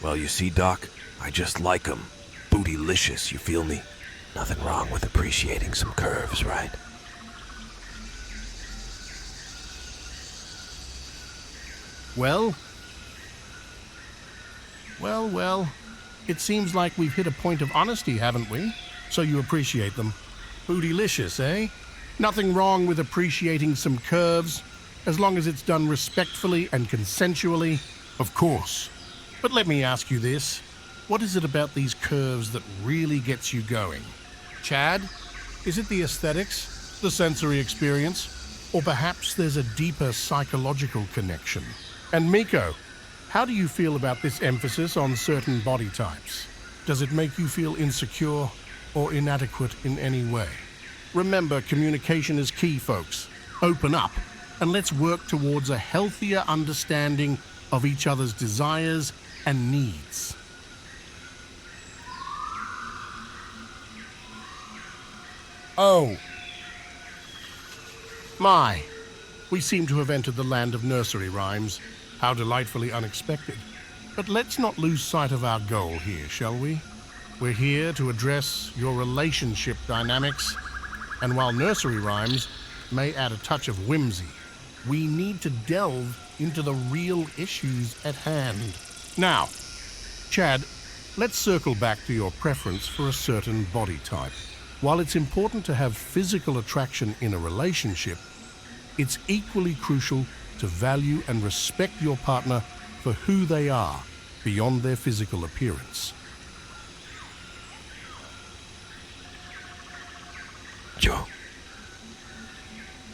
Well, you see, Doc, I just like 'em. Bootylicious, you feel me? Nothing wrong with appreciating some curves, right? Well, it seems like we've hit a point of honesty, haven't we? So you appreciate them. Bootylicious, eh? Nothing wrong with appreciating some curves, as long as it's done respectfully and consensually, of course. But let me ask you this. What is it about these curves that really gets you going? Chad, is it the aesthetics, the sensory experience, or perhaps there's a deeper psychological connection? And Miko, how do you feel about this emphasis on certain body types? Does it make you feel insecure or inadequate in any way? Remember, communication is key, folks. Open up, and let's work towards a healthier understanding of each other's desires and needs. Oh. My. We seem to have entered the land of nursery rhymes. How delightfully unexpected. But let's not lose sight of our goal here, shall we? We're here to address your relationship dynamics, and while nursery rhymes may add a touch of whimsy, we need to delve into the real issues at hand. Now, Chad, let's circle back to your preference for a certain body type. While it's important to have physical attraction in a relationship, it's equally crucial to value and respect your partner for who they are beyond their physical appearance. Joe.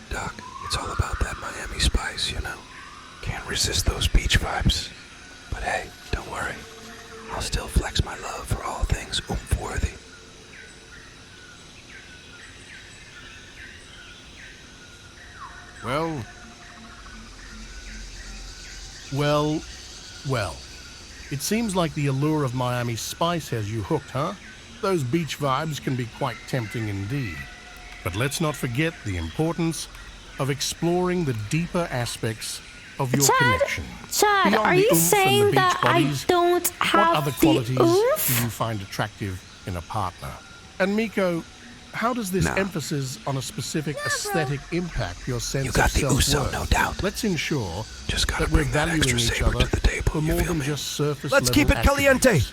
Doc, it's all about that Miami spice, you know. Can't resist those beach vibes. But hey, don't worry. I'll still flex my love for all things oomph-worthy. Well. It seems like the allure of Miami spice has you hooked, huh? Those beach vibes can be quite tempting indeed. But let's not forget the importance of exploring the deeper aspects of your connection. Chad, Beyond are the you oomph saying and the that beach I bodies, don't have what other the qualities oomph? do you find attractive in a partner? And Miko, how does this emphasis on a specific aesthetic impact your sense of self-worth? You got the Uso, no doubt. Let's ensure Just gotta that we're bring that valuing extra each saber other to the table, for you more feel than me? just surface Let's keep it level caliente. attributes.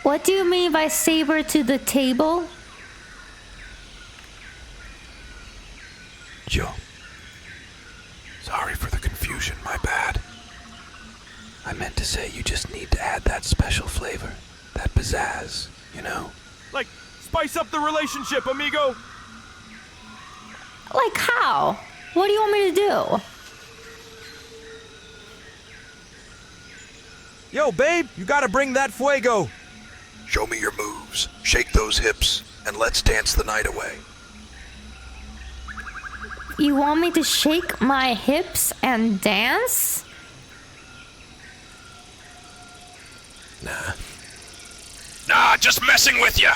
What do you mean by saber to the table? Joe. Sorry for the confusion, my bad. I meant to say you just need to add that special flavor, that pizzazz, you know? Like, spice up the relationship, amigo! Like how? What do you want me to do? Yo, babe, you gotta bring that fuego. Show me your moves, shake those hips, and let's dance the night away. You want me to shake my hips and dance? Nah, just messing with ya!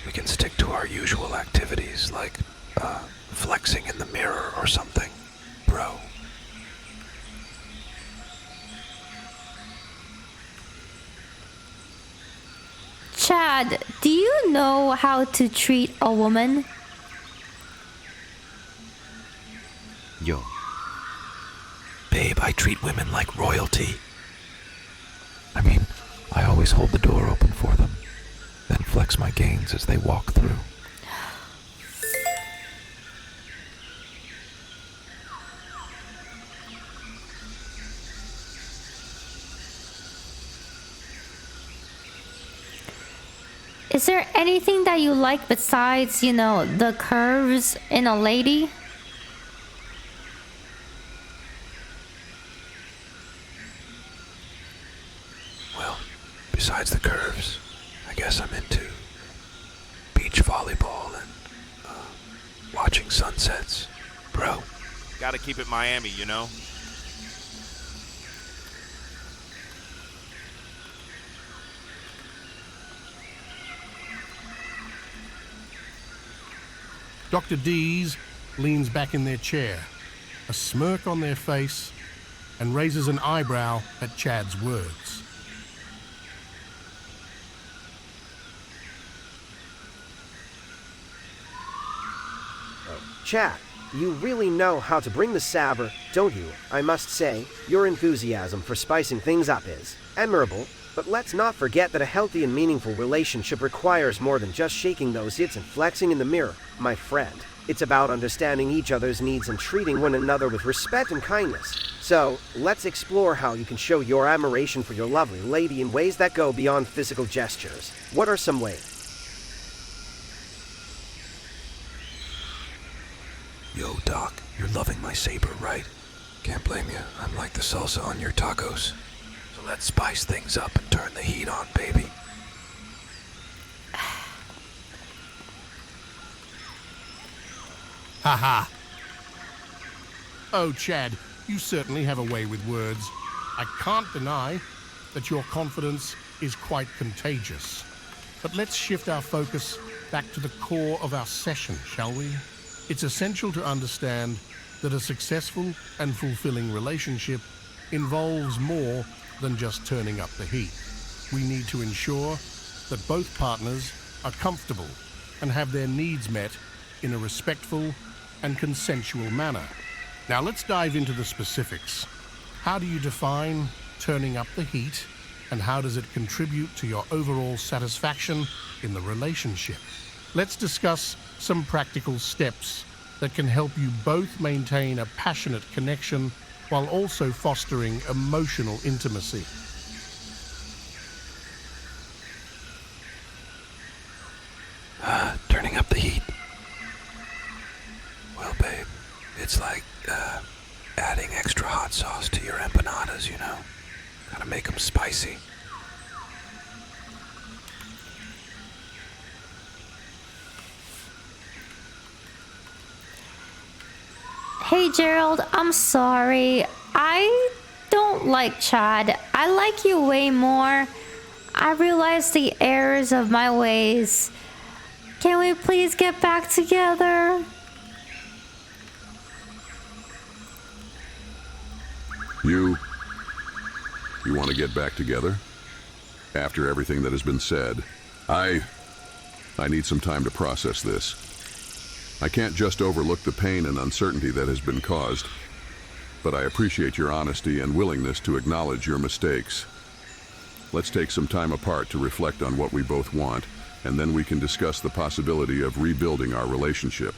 We can stick to our usual activities, like, flexing in the mirror or something, bro. Chad, do you know how to treat a woman? Yo. Babe, I treat women like royalty. I mean, I always hold the door open for them, then flex my gains as they walk through. Is there anything that you like besides, the curves in a lady? besides the curves, I guess I'm into beach volleyball and watching sunsets. Bro. Gotta keep it Miami, you know? Dr. Dees leans back in their chair, a smirk on their face, and raises an eyebrow at Chad's words. Chad, you really know how to bring the saber, don't you? I must say, your enthusiasm for spicing things up is admirable, but let's not forget that a healthy and meaningful relationship requires more than just shaking those tits and flexing in the mirror, my friend. It's about understanding each other's needs and treating one another with respect and kindness. So, let's explore how you can show your admiration for your lovely lady in ways that go beyond physical gestures. What are some ways? Yo, Doc, you're loving my saber, right? Can't blame you. I'm like the salsa on your tacos. So let's spice things up and turn the heat on, baby. Haha. Oh, Chad, you certainly have a way with words. I can't deny that your confidence is quite contagious. But let's shift our focus back to the core of our session, shall we? It's essential to understand that a successful and fulfilling relationship involves more than just turning up the heat. We need to ensure that both partners are comfortable and have their needs met in a respectful and consensual manner. Now let's dive into the specifics. How do you define turning up the heat, and how does it contribute to your overall satisfaction in the relationship? Let's discuss some practical steps that can help you both maintain a passionate connection while also fostering emotional intimacy. Turning up the heat. Well, babe, it's like adding extra hot sauce to your empanadas, you know? Gotta make them spicy. Hey Gerald, I'm sorry. I don't like Chad. I like you way more. I realize the errors of my ways. Can we please get back together? You want to get back together? After everything that has been said, I need some time to process this. I can't just overlook the pain and uncertainty that has been caused, but I appreciate your honesty and willingness to acknowledge your mistakes. Let's take some time apart to reflect on what we both want, and then we can discuss the possibility of rebuilding our relationship.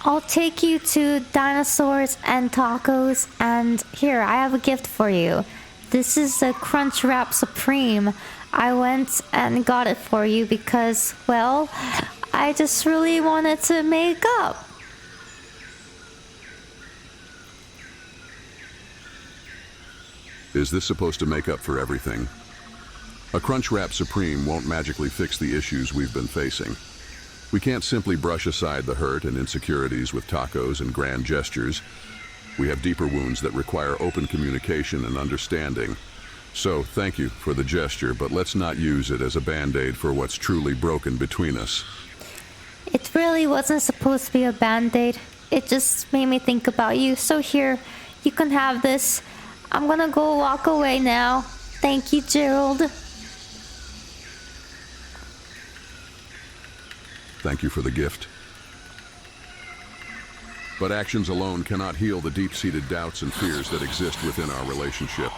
I'll take you to dinosaurs and tacos, and here, I have a gift for you. This is the Crunch Wrap Supreme. I went and got it for you because, well, I just really wanted to make up. Is this supposed to make up for everything? A Crunch Wrap Supreme won't magically fix the issues we've been facing. We can't simply brush aside the hurt and insecurities with tacos and grand gestures. We have deeper wounds that require open communication and understanding. So, thank you for the gesture, but let's not use it as a band-aid for what's truly broken between us. It really wasn't supposed to be a band-aid. It just made me think about you. So here, you can have this. I'm gonna go walk away now. Thank you, Gerald. Thank you for the gift. But actions alone cannot heal the deep-seated doubts and fears that exist within our relationship.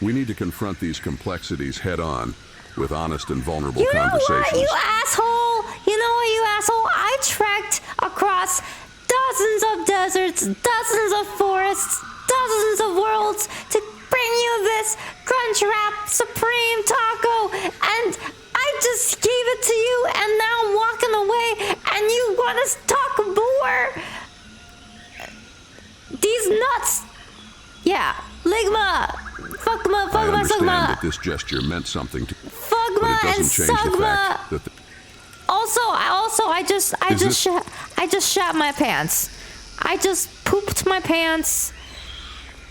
We need to confront these complexities head-on with honest and vulnerable conversations. You know what, you asshole? You know what, you asshole? I trekked across dozens of deserts, dozens of forests, dozens of worlds to bring you this Crunch Wrap Supreme taco, and I just gave it to you, and now I'm walking away, and you want to talk more? These nuts! Yeah, Ligma! Fugma, I understand Sugma. that this gesture meant something to you, Fugma but it and doesn't change the fact Sugma. that I just shat my pants. I just pooped my pants,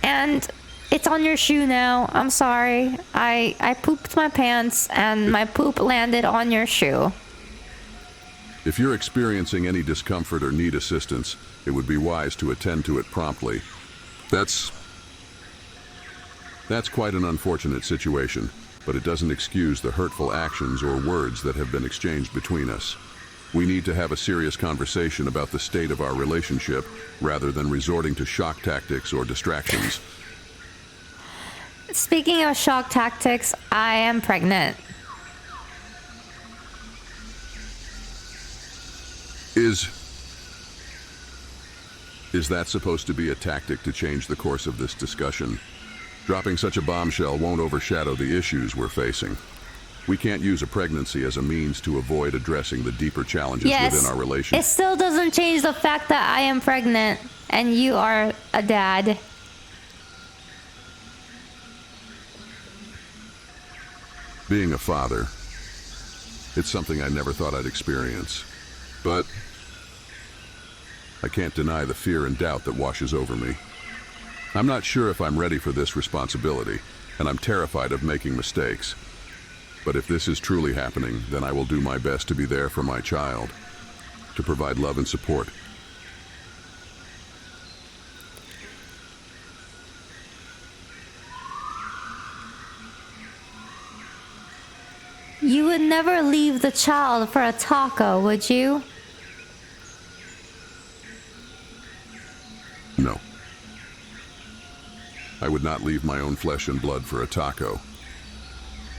and it's on your shoe now. I'm sorry. I pooped my pants, and my poop landed on your shoe. if you're experiencing any discomfort or need assistance, it would be wise to attend to it promptly. That's quite an unfortunate situation, but it doesn't excuse the hurtful actions or words that have been exchanged between us. We need to have a serious conversation about the state of our relationship rather than resorting to shock tactics or distractions. Speaking of shock tactics, I am pregnant. Is that supposed to be a tactic to change the course of this discussion? Dropping such a bombshell won't overshadow the issues we're facing. We can't use a pregnancy as a means to avoid addressing the deeper challenges within our relationship. It still doesn't change the fact that I am pregnant and you are a dad. Being a father, it's something I never thought I'd experience. But I can't deny the fear and doubt that washes over me. I'm not sure if I'm ready for this responsibility, and I'm terrified of making mistakes. But if this is truly happening, then I will do my best to be there for my child, to provide love and support. You would never leave the child for a taco, would you? No. I would not leave my own flesh and blood for a taco.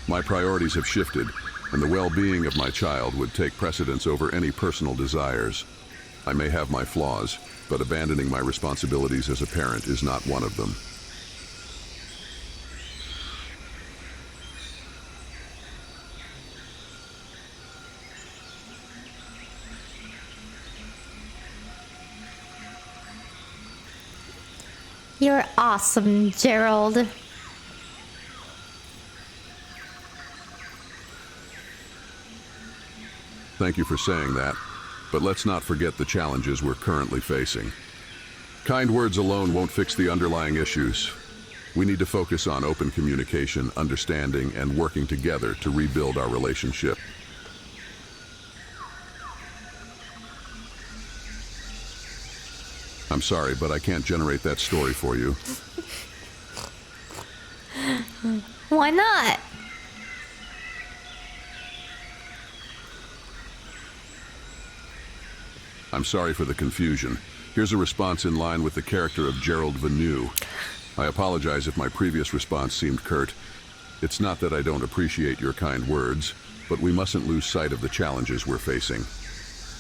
My priorities have shifted, and the well-being of my child would take precedence over any personal desires. I may have my flaws, but abandoning my responsibilities as a parent is not one of them. You're awesome, Gerald. Thank you for saying that, but let's not forget the challenges we're currently facing. Kind words alone won't fix the underlying issues. We need to focus on open communication, understanding, and working together to rebuild our relationship. I'm sorry, but I can't generate that story for you. Why not? I'm sorry for the confusion. Here's a response in line with the character of Gerald Vanu. I apologize if my previous response seemed curt. It's not that I don't appreciate your kind words, but we mustn't lose sight of the challenges we're facing.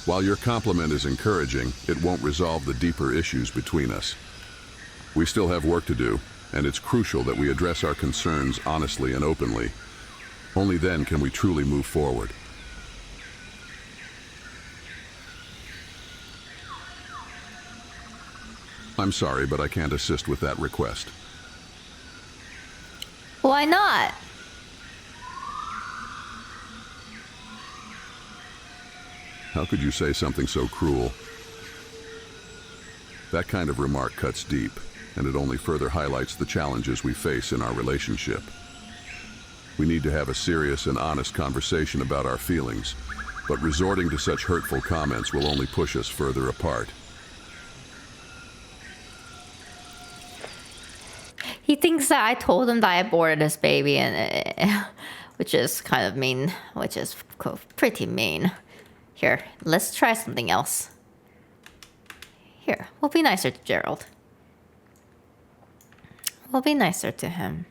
While your compliment is encouraging, it won't resolve the deeper issues between us. We still have work to do, and it's crucial that we address our concerns honestly and openly. Only then can we truly move forward. I'm sorry, but I can't assist with that request. Why not? How could you say something so cruel? That kind of remark cuts deep, and it only further highlights the challenges we face in our relationship. We need to have a serious and honest conversation about our feelings, but resorting to such hurtful comments will only push us further apart. He thinks that I told him that I aborted his baby, and which is kind of mean, which is pretty mean. Here, let's try something else. Here, we'll be nicer to Gerald. We'll be nicer to him.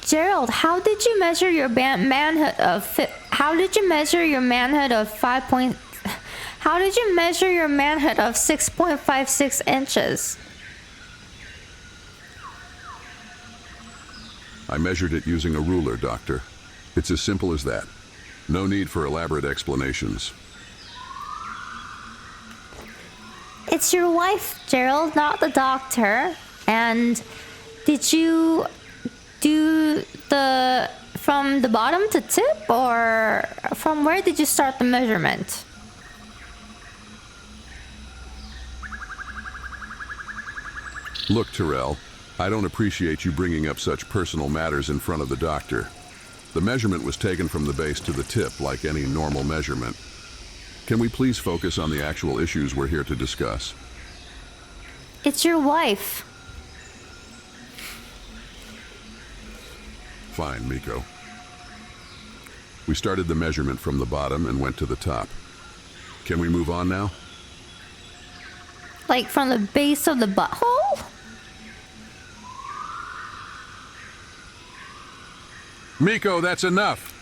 Gerald, how did you measure your manhood of how did you measure your manhood of 6.56 inches? I measured it using a ruler, Doctor. It's as simple as that. No need for elaborate explanations. It's your wife, Gerald, not the doctor. And did you do from the bottom to tip, or from where did you start the measurement? Look, Terrell, I don't appreciate you bringing up such personal matters in front of the doctor. The measurement was taken from the base to the tip like any normal measurement. Can we please focus on the actual issues we're here to discuss? It's your wife. Fine, Miko. We started the measurement from the bottom and went to the top. Can we move on now? Like from the base of the butthole? Miko, that's enough!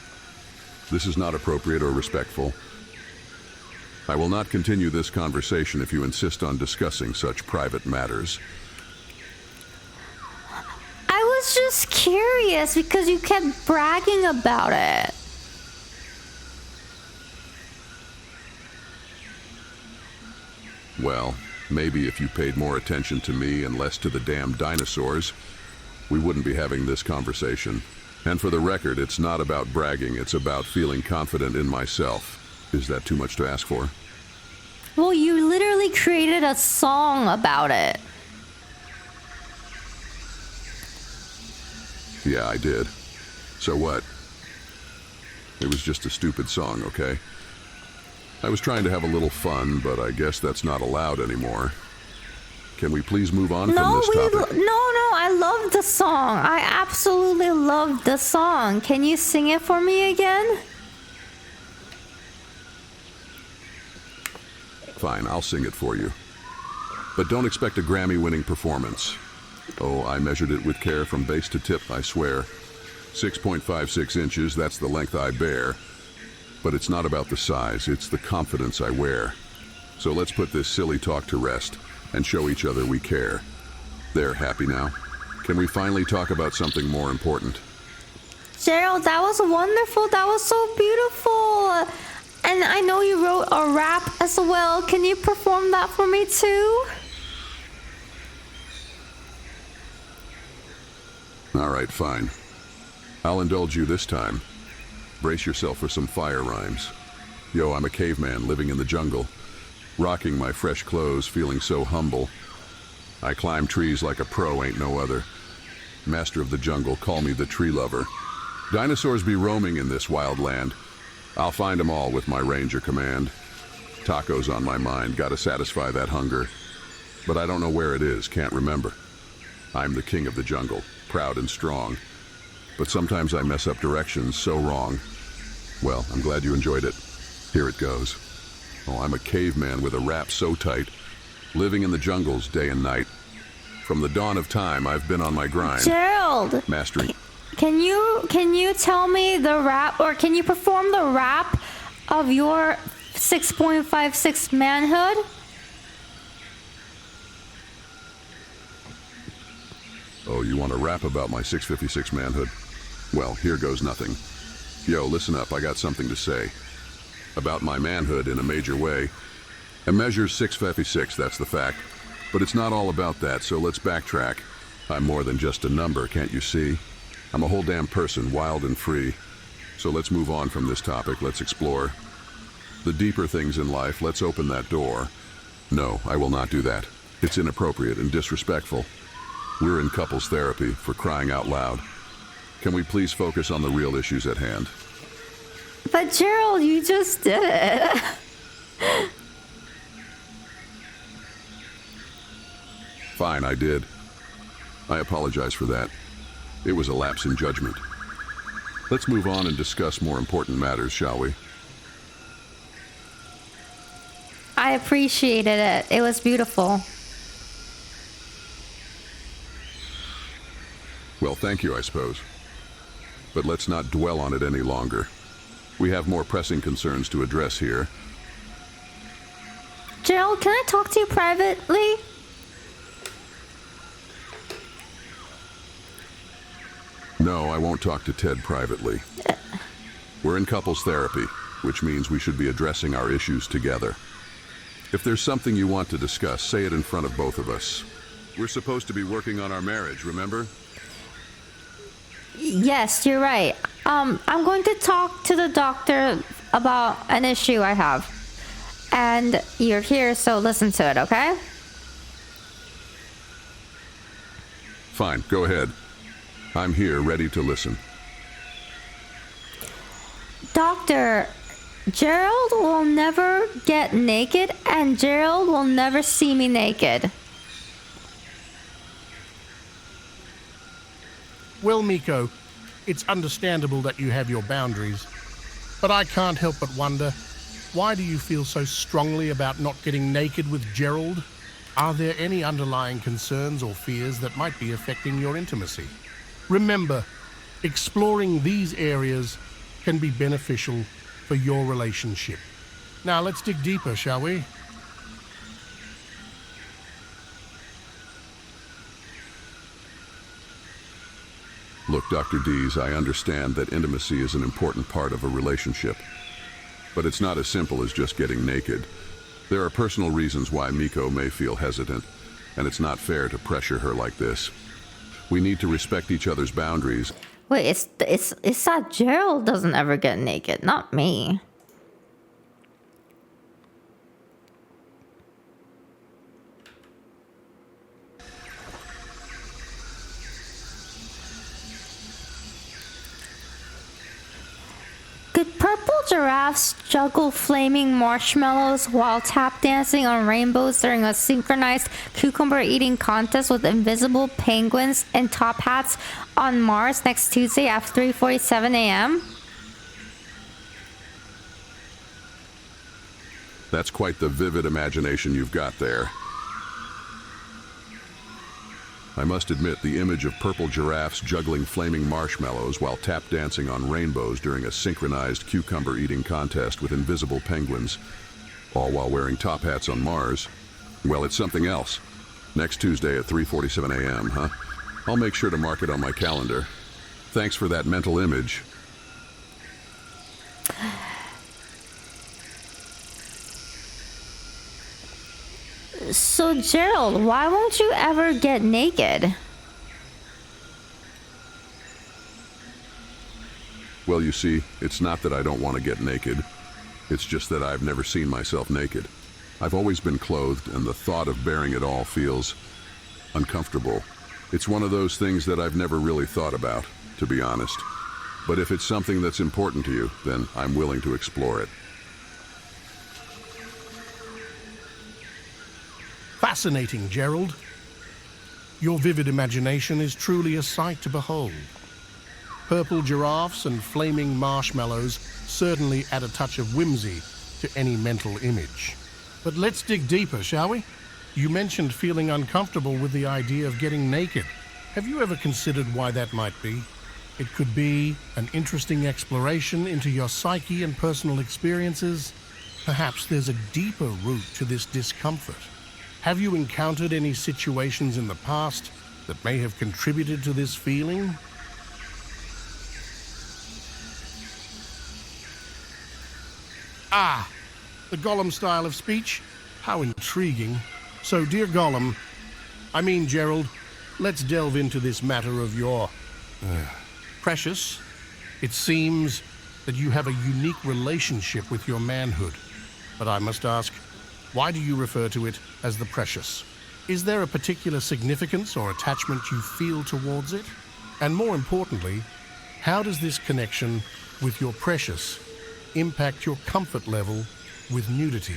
This is not appropriate or respectful. I will not continue this conversation if you insist on discussing such private matters. I was just curious because you kept bragging about it. Well, maybe if you paid more attention to me and less to the damn dinosaurs, we wouldn't be having this conversation. And for the record, it's not about bragging, it's about feeling confident in myself. Is that too much to ask for? Well, you literally created a song about it. Yeah, I did. So what? It was just a stupid song, okay? I was trying to have a little fun, but I guess that's not allowed anymore. Can we please move on from this topic? No, I love the song. I absolutely love the song. Can you sing it for me again? Fine, I'll sing it for you. But don't expect a Grammy-winning performance. Oh, I measured it with care from base to tip, I swear. 6.56 inches, that's the length I bear. But it's not about the size, it's the confidence I wear. So let's put this silly talk to rest and show each other we care. There, happy now? Can we finally talk about something more important? Gerald, that was wonderful. That was so beautiful. And I know you wrote a rap as well. Can you perform that for me too? All right, fine. I'll indulge you this time. Brace yourself for some fire rhymes. Yo, I'm a caveman living in the jungle, rocking my fresh clothes, feeling so humble. I climb trees like a pro, ain't no other. Master of the jungle, call me the tree lover. Dinosaurs be roaming in this wild land. I'll find them all with my ranger command. Tacos on my mind, gotta satisfy that hunger. But I don't know where it is, can't remember. I'm the king of the jungle, proud and strong. But sometimes I mess up directions so wrong. Well, I'm glad you enjoyed it. Here it goes. Oh, I'm a caveman with a rap so tight, living in the jungles day and night. From the dawn of time, I've been on my grind. Gerald! Mastering. Can you tell me the rap, or can you perform the rap of your 6.56 manhood? Oh, you want to rap about my 656 manhood? Well, here goes nothing. Yo, listen up, I got something to say. About my manhood in a major way. It measures 656, that's the fact. But it's not all about that, so let's backtrack. I'm more than just a number, can't you see? I'm a whole damn person, wild and free. So let's move on from this topic, let's explore the deeper things in life. Let's open that door. No, I will not do that. It's inappropriate and disrespectful. We're in couples therapy, for crying out loud. Can we please focus on the real issues at hand? But Gerald, you just did it. Fine, I did. I apologize for that. It was a lapse in judgment. Let's move on and discuss more important matters, shall we? I appreciated it. It was beautiful. Well, thank you, I suppose. But let's not dwell on it any longer. We have more pressing concerns to address here. Gerald, can I talk to you privately? No, I won't talk to Ted privately. We're in couples therapy, which means we should be addressing our issues together. If there's something you want to discuss, say it in front of both of us. We're supposed to be working on our marriage, remember? Yes, you're right. I'm going to talk to the doctor about an issue I have. And you're here, so listen to it, okay? Fine, go ahead. I'm here, ready to listen. Doctor, Gerald will never get naked, and Gerald will never see me naked. Well, Miko, it's understandable that you have your boundaries, but I can't help but wonder, why do you feel so strongly about not getting naked with Gerald? Are there any underlying concerns or fears that might be affecting your intimacy? Remember, exploring these areas can be beneficial for your relationship. Now let's dig deeper, shall we? Look, Dr. Dees, I understand that intimacy is an important part of a relationship. But it's not as simple as just getting naked. There are personal reasons why Miko may feel hesitant, and it's not fair to pressure her like this. We need to respect each other's boundaries. Wait, it's that Gerald doesn't ever get naked, not me. Could purple giraffes juggle flaming marshmallows while tap dancing on rainbows during a synchronized cucumber eating contest with invisible penguins in top hats on Mars next Tuesday at 3:47 a.m.? That's quite the vivid imagination you've got there. I must admit, the image of purple giraffes juggling flaming marshmallows while tap dancing on rainbows during a synchronized cucumber eating contest with invisible penguins, all while wearing top hats on Mars, well, it's something else. Next Tuesday at 3:47 a.m., huh? I'll make sure to mark it on my calendar. Thanks for that mental image. So, Gerald, why won't you ever get naked? Well, you see, it's not that I don't want to get naked. It's just that I've never seen myself naked. I've always been clothed, and the thought of bearing it all feels uncomfortable. It's one of those things that I've never really thought about, to be honest. But if it's something that's important to you, then I'm willing to explore it. Fascinating, Gerald. Your vivid imagination is truly a sight to behold. Purple giraffes and flaming marshmallows certainly add a touch of whimsy to any mental image. But let's dig deeper, shall we? You mentioned feeling uncomfortable with the idea of getting naked. Have you ever considered why that might be? It could be an interesting exploration into your psyche and personal experiences. Perhaps there's a deeper root to this discomfort. Have you encountered any situations in the past that may have contributed to this feeling? Ah, the Gollum style of speech? How intriguing. So, dear Gollum, Gerald, let's delve into this matter of your Precious. It seems that you have a unique relationship with your manhood. But I must ask, why do you refer to it as the Precious? Is there a particular significance or attachment you feel towards it? And more importantly, how does this connection with your Precious impact your comfort level with nudity?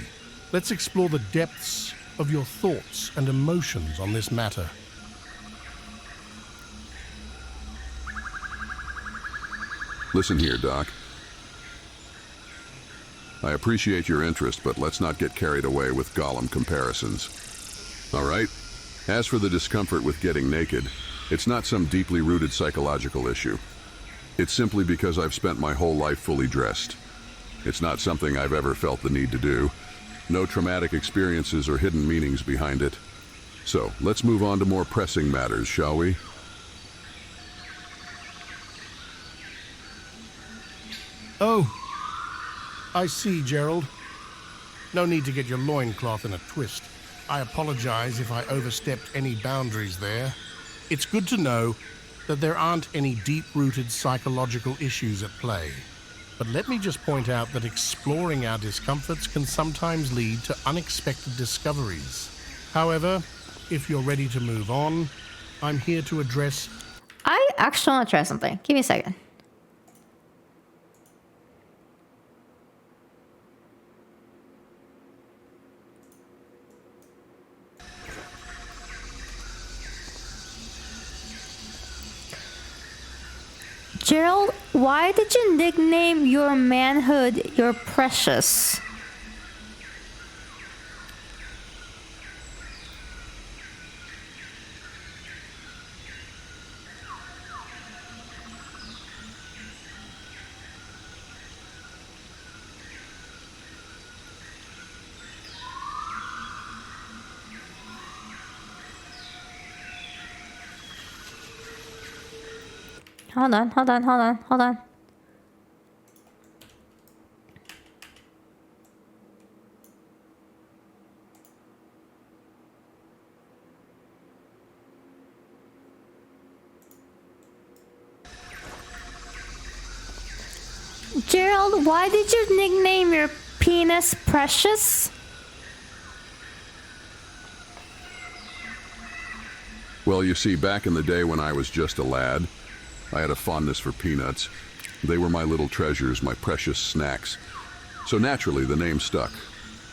Let's explore the depths of your thoughts and emotions on this matter. Listen here, Doc. I appreciate your interest, but let's not get carried away with Gollum comparisons. All right? As for the discomfort with getting naked, it's not some deeply rooted psychological issue. It's simply because I've spent my whole life fully dressed. It's not something I've ever felt the need to do. No traumatic experiences or hidden meanings behind it. So, let's move on to more pressing matters, shall we? Oh, I see, Gerald. No need to get your loincloth in a twist. I apologize if I overstepped any boundaries there. It's good to know that there aren't any deep-rooted psychological issues at play. But let me just point out that exploring our discomforts can sometimes lead to unexpected discoveries. However, if you're ready to move on, I'm here to address... I actually want to try something. Give me a second. Gerald, why did you nickname your manhood your precious? Hold on. Gerald, why did you nickname your penis Precious? Well, you see, back in the day when I was just a lad, I had a fondness for peanuts. They were my little treasures, my precious snacks. So naturally, the name stuck.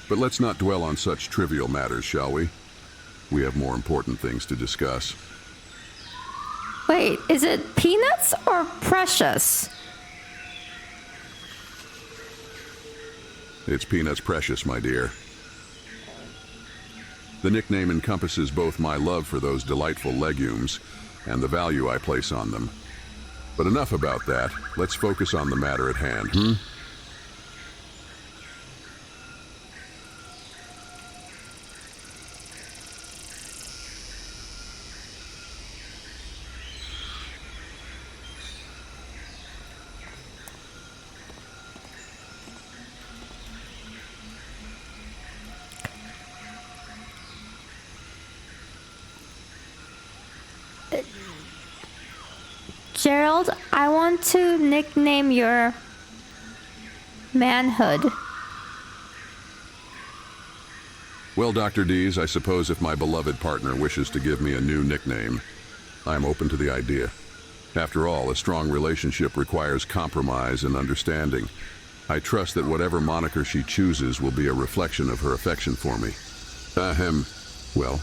But let's not dwell on such trivial matters, shall we? We have more important things to discuss. Wait, is it Peanuts or Precious? It's Peanuts Precious, my dear. The nickname encompasses both my love for those delightful legumes and the value I place on them. But enough about that. Let's focus on the matter at hand, Gerald, I want to nickname your manhood. Well, Dr. Dees, I suppose if my beloved partner wishes to give me a new nickname, I'm open to the idea. After all, a strong relationship requires compromise and understanding. I trust that whatever moniker she chooses will be a reflection of her affection for me. Well,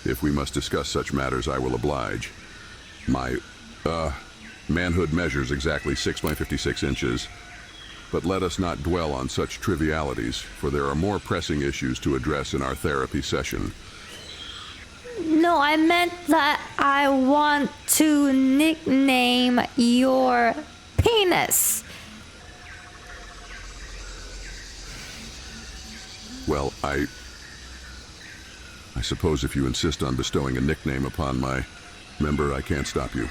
if we must discuss such matters, I will oblige. My, manhood measures exactly 6 by 56 inches. But let us not dwell on such trivialities, for there are more pressing issues to address in our therapy session. No, I meant that I want to nickname your penis. Well, I suppose if you insist on bestowing a nickname upon my member, I can't stop you.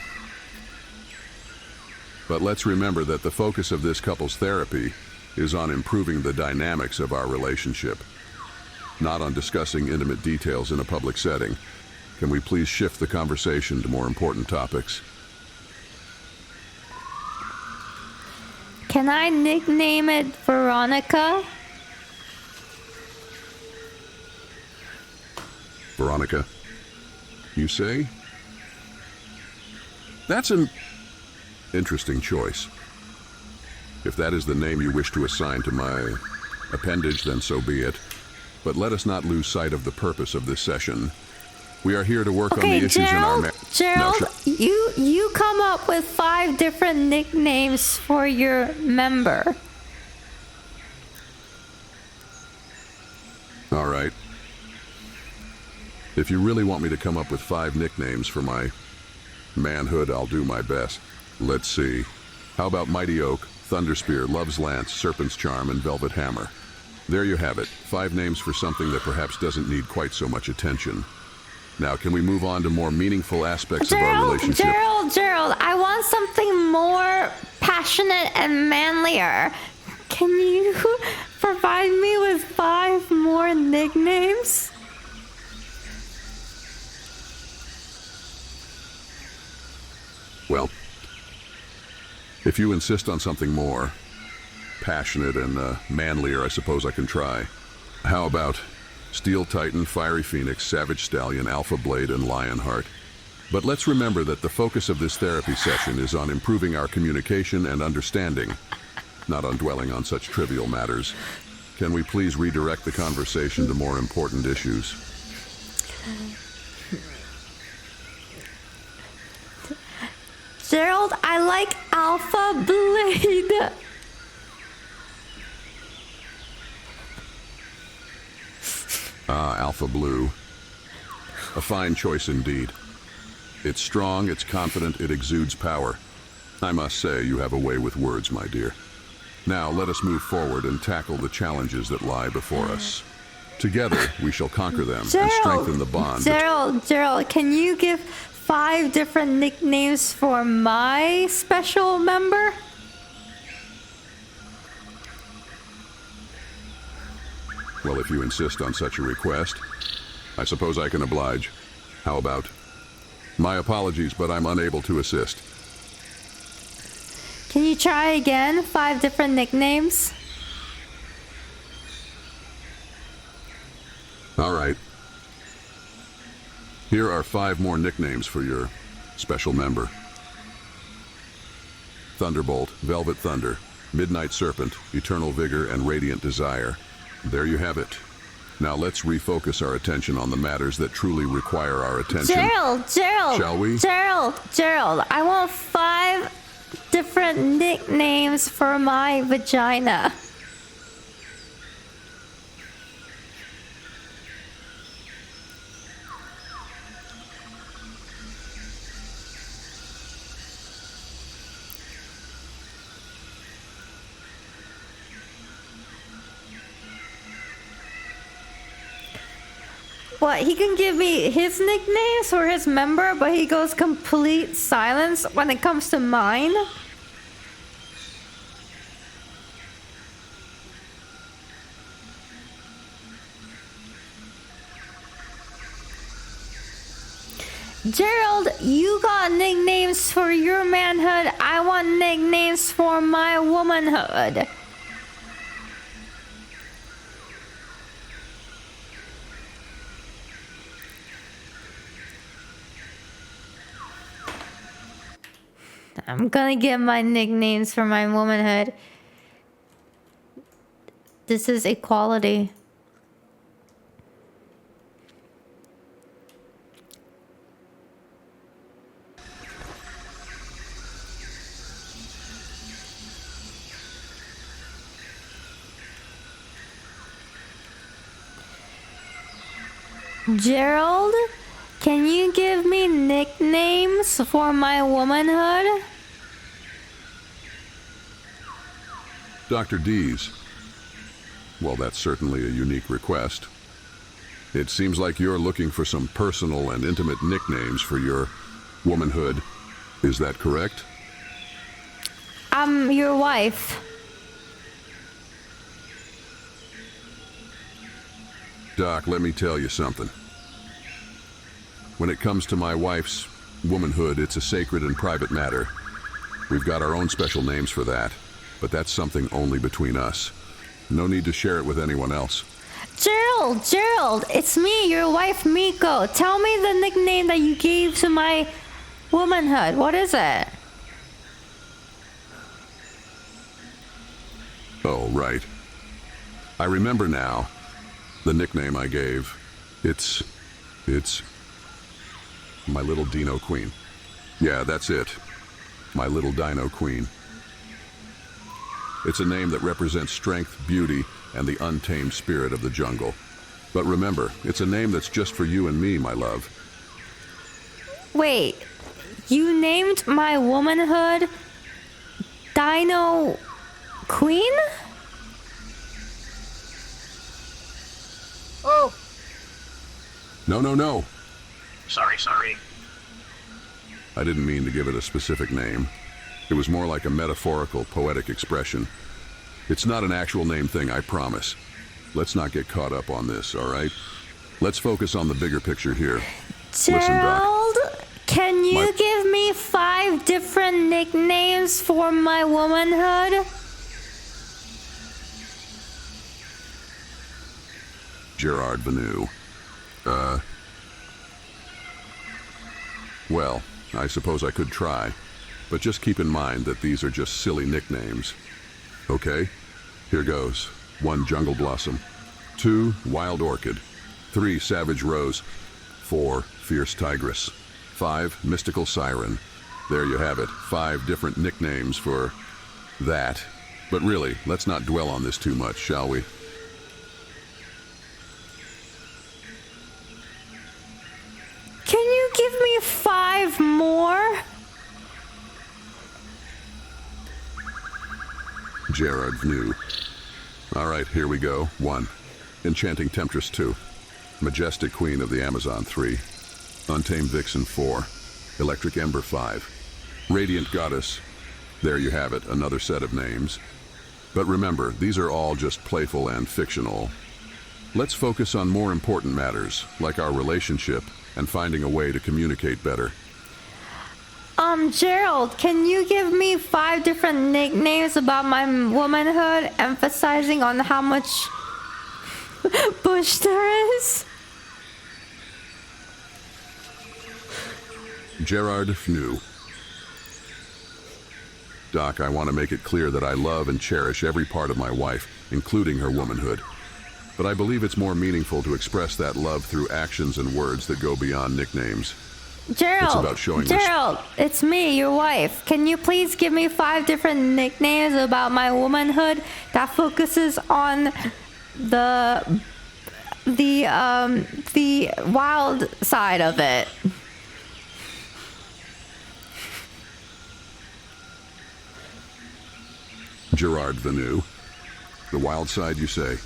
But let's remember that the focus of this couple's therapy is on improving the dynamics of our relationship, not on discussing intimate details in a public setting. Can we please shift the conversation to more important topics? Can I nickname it Veronica? Veronica, you say? That's an interesting choice. If that is the name you wish to assign to my appendage, then so be it. But let us not lose sight of the purpose of this session. We are here to work on the issues in our Gerald, you come up with 5 different nicknames for your member. All right. If you really want me to come up with 5 nicknames for my manhood, I'll do my best. Let's see. How about Mighty Oak, Thunder Spear, Love's Lance, Serpent's Charm, and Velvet Hammer. There you have it. 5 names for something that perhaps doesn't need quite so much attention. Now, can we move on to more meaningful aspects of our relationship? Gerald, I want something more passionate and manlier. Can you provide me with 5 more nicknames? Well, if you insist on something more passionate and manlier, I suppose I can try. How about Steel Titan, Fiery Phoenix, Savage Stallion, Alpha Blade, and Lionheart? But let's remember that the focus of this therapy session is on improving our communication and understanding, not on dwelling on such trivial matters. Can we please redirect the conversation to more important issues? Gerald, I like Alpha Blade. Alpha Blue. A fine choice indeed. It's strong, it's confident, it exudes power. I must say, you have a way with words, my dear. Now, let us move forward and tackle the challenges that lie before us. Together, we shall conquer them and strengthen the bond. Gerald, can you give 5 different nicknames for my special member? Well, if you insist on such a request, I suppose I can oblige. How about, my apologies, but I'm unable to assist. Can you try again? 5 different nicknames? All right. Here are 5 more nicknames for your special member. Thunderbolt, Velvet Thunder, Midnight Serpent, Eternal Vigor, and Radiant Desire. There you have it. Now let's refocus our attention on the matters that truly require our attention. Gerald! Shall we? Gerald, I want 5 different nicknames for my vagina. What, he can give me his nicknames for his member, but he goes complete silence when it comes to mine? Gerald, you got nicknames for your manhood. I want nicknames for my womanhood. I'm gonna get my nicknames for my womanhood. This is equality. Gerald, can you give me nicknames for my womanhood? Dr. D's. Well, that's certainly a unique request. It seems like you're looking for some personal and intimate nicknames for your womanhood. Is that correct? I'm your wife. Doc, let me tell you something. When it comes to my wife's womanhood, it's a sacred and private matter. We've got our own special names for that, but that's something only between us. No need to share it with anyone else. Gerald, it's me, your wife, Miko. Tell me the nickname that you gave to my womanhood. What is it? Oh, right. I remember now. The nickname I gave. It's my little Dino Queen. Yeah, that's it. My little Dino Queen. It's a name that represents strength, beauty, and the untamed spirit of the jungle. But remember, it's a name that's just for you and me, my love. Wait, you named my womanhood Dino Queen? Oh! No. Sorry. I didn't mean to give it a specific name. It was more like a metaphorical, poetic expression. It's not an actual name thing, I promise. Let's not get caught up on this, all right? Let's focus on the bigger picture here. Gerald, Listen, Doc. Can you give me 5 different nicknames for my womanhood? Gerard Vanu. Well, I suppose I could try, but just keep in mind that these are just silly nicknames. Okay? Here goes. 1 Jungle Blossom. 2 Wild Orchid. 3 Savage Rose. 4 Fierce Tigress. 5 Mystical Siren. There you have it. 5 different nicknames for that. But really, let's not dwell on this too much, shall we? Can you give me 5 more? Gerard Vanu. All right, here we go. 1. Enchanting Temptress 2. Majestic Queen of the Amazon 3. Untamed Vixen 4. Electric Ember 5. Radiant Goddess. There you have it, another set of names. But remember, these are all just playful and fictional. Let's focus on more important matters, like our relationship and finding a way to communicate better. Gerald, can you give me 5 different nicknames about my womanhood, emphasizing on how much bush there is? Gerard Vanu. Doc, I want to make it clear that I love and cherish every part of my wife, including her womanhood. But I believe it's more meaningful to express that love through actions and words that go beyond nicknames. Gerald, it's me, your wife. Can you please give me 5 different nicknames about my womanhood that focuses on the wild side of it? Gerard Vanu. The wild side, you say?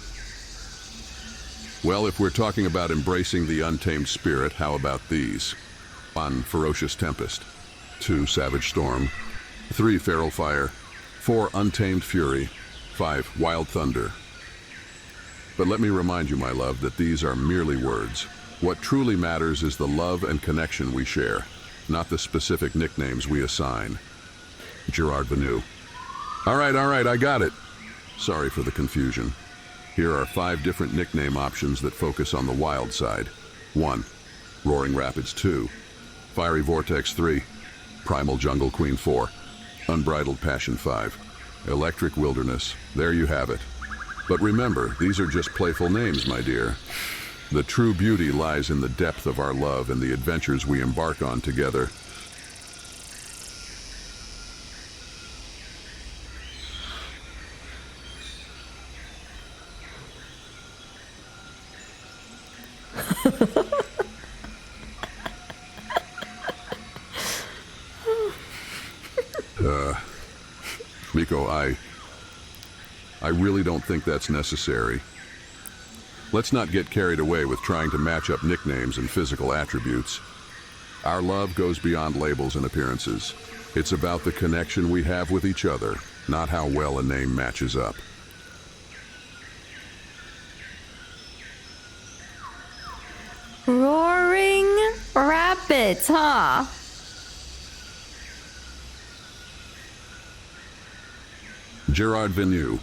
Well, if we're talking about embracing the untamed spirit, how about these? 1 Ferocious Tempest. 2 Savage Storm. 3 Feral Fire. 4 Untamed Fury. 5 Wild Thunder. But let me remind you, my love, that these are merely words. What truly matters is the love and connection we share, not the specific nicknames we assign. Gerard Vanu. All right, I got it. Sorry for the confusion. Here are 5 different nickname options that focus on the wild side. 1. Roaring Rapids 2. Fiery Vortex 3. Primal Jungle Queen 4. Unbridled Passion 5. Electric Wilderness. There you have it. But remember, these are just playful names, my dear. The true beauty lies in the depth of our love and the adventures we embark on together. Miko, I really don't think that's necessary. Let's not get carried away with trying to match up nicknames and physical attributes. Our love goes beyond labels and appearances. It's about the connection we have with each other, not how well a name matches up. Roaring Rapids, huh? Gerard Vanu.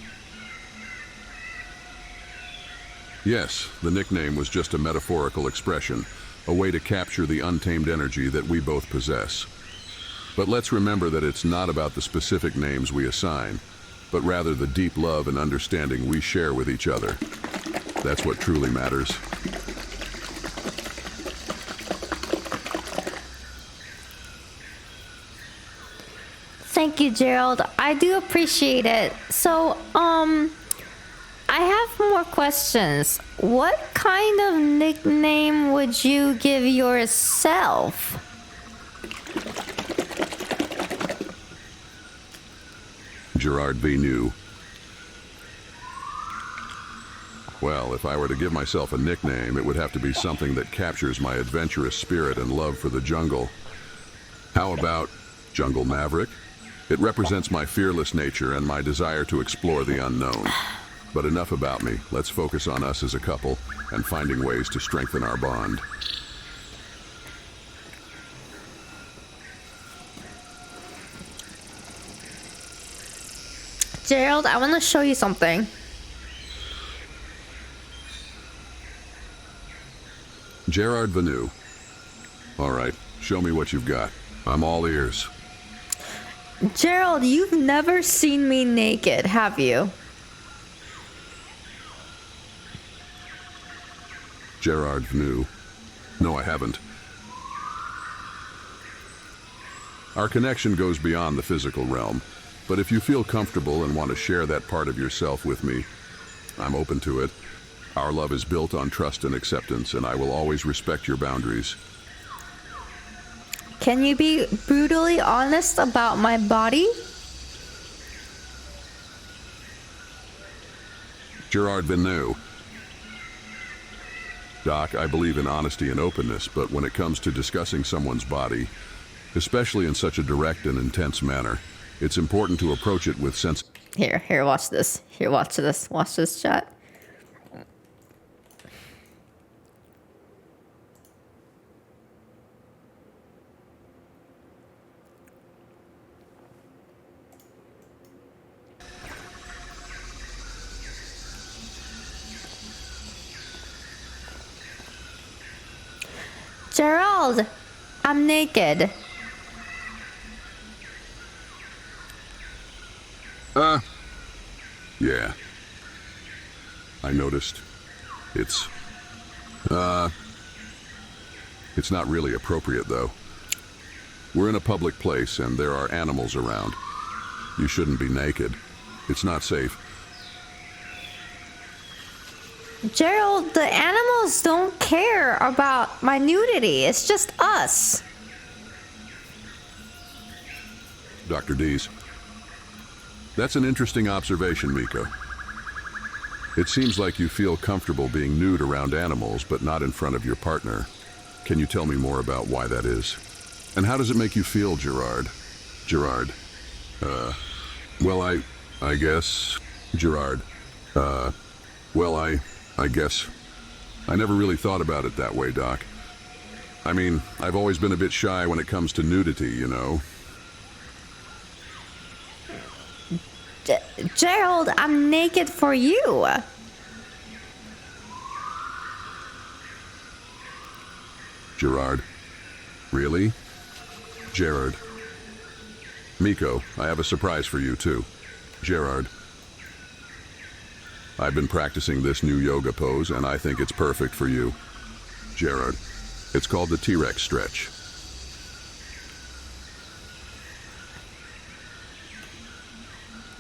Yes, the nickname was just a metaphorical expression, a way to capture the untamed energy that we both possess. But let's remember that it's not about the specific names we assign, but rather the deep love and understanding we share with each other. That's what truly matters. Thank you, Gerald. I do appreciate it. So, I have more questions. What kind of nickname would you give yourself? Gerard Vanu. Well, if I were to give myself a nickname, it would have to be something that captures my adventurous spirit and love for the jungle. How about Jungle Maverick? It represents my fearless nature and my desire to explore the unknown. But enough about me. Let's focus on us as a couple and finding ways to strengthen our bond. Gerald, I want to show you something. Gerard Vanu. All right, show me what you've got. I'm all ears. Gerald, you've never seen me naked, have you? Gerard Vanu. No, I haven't. Our connection goes beyond the physical realm, but if you feel comfortable and want to share that part of yourself with me, I'm open to it. Our love is built on trust and acceptance, and I will always respect your boundaries. Can you be brutally honest about my body? Gerard Vanu. Doc, I believe in honesty and openness, but when it comes to discussing someone's body, especially in such a direct and intense manner, it's important to approach it with sense. Here, watch this. Here, watch this. Watch this, chat. Gerald, I'm naked. Yeah. I noticed. It's not really appropriate, though. We're in a public place, and there are animals around. You shouldn't be naked. It's not safe. Gerald, the animals don't care about my nudity. It's just us. Dr. Dees. That's an interesting observation, Miko. It seems like you feel comfortable being nude around animals, but not in front of your partner. Can you tell me more about why that is? And how does it make you feel, Gerard? Gerard. Well, I guess... Gerard. Well, I guess... I never really thought about it that way, Doc. I mean, I've always been a bit shy when it comes to nudity, you know? Gerald, I'm naked for you. Gerard. Really? Gerard. Miko, I have a surprise for you, too. Gerard. I've been practicing this new yoga pose, and I think it's perfect for you. Gerard. It's called the T-Rex stretch.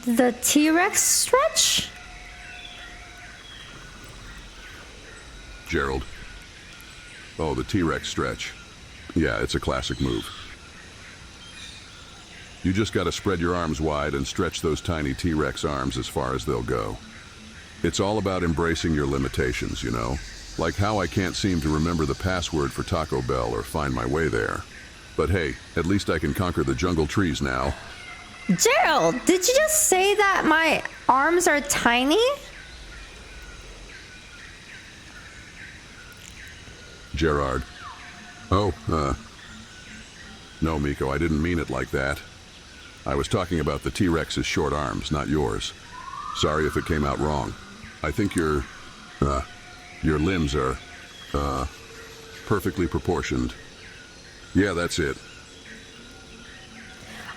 The T-Rex stretch? Gerald. Oh, the T-Rex stretch. Yeah, it's a classic move. You just gotta spread your arms wide and stretch those tiny T-Rex arms as far as they'll go. It's all about embracing your limitations, you know? Like how I can't seem to remember the password for Taco Bell or find my way there. But hey, at least I can conquer the jungle trees now. Gerald, did you just say that my arms are tiny? Gerard. Oh, no, Miko, I didn't mean it like that. I was talking about the T-Rex's short arms, not yours. Sorry if it came out wrong. I think your limbs are, perfectly proportioned. Yeah, that's it.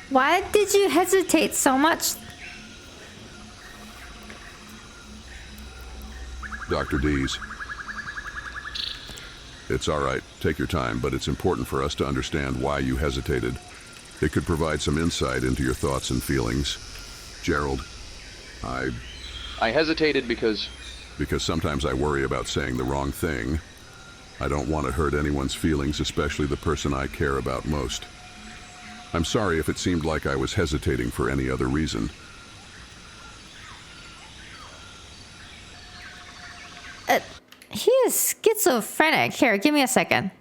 Why did you hesitate so much? Dr. Dees. It's all right. Take your time, but it's important for us to understand why you hesitated. It could provide some insight into your thoughts and feelings. Gerald, I hesitated because sometimes I worry about saying the wrong thing. I don't want to hurt anyone's feelings, especially the person I care about most. I'm sorry if it seemed like I was hesitating for any other reason. minute. Here, give me a second.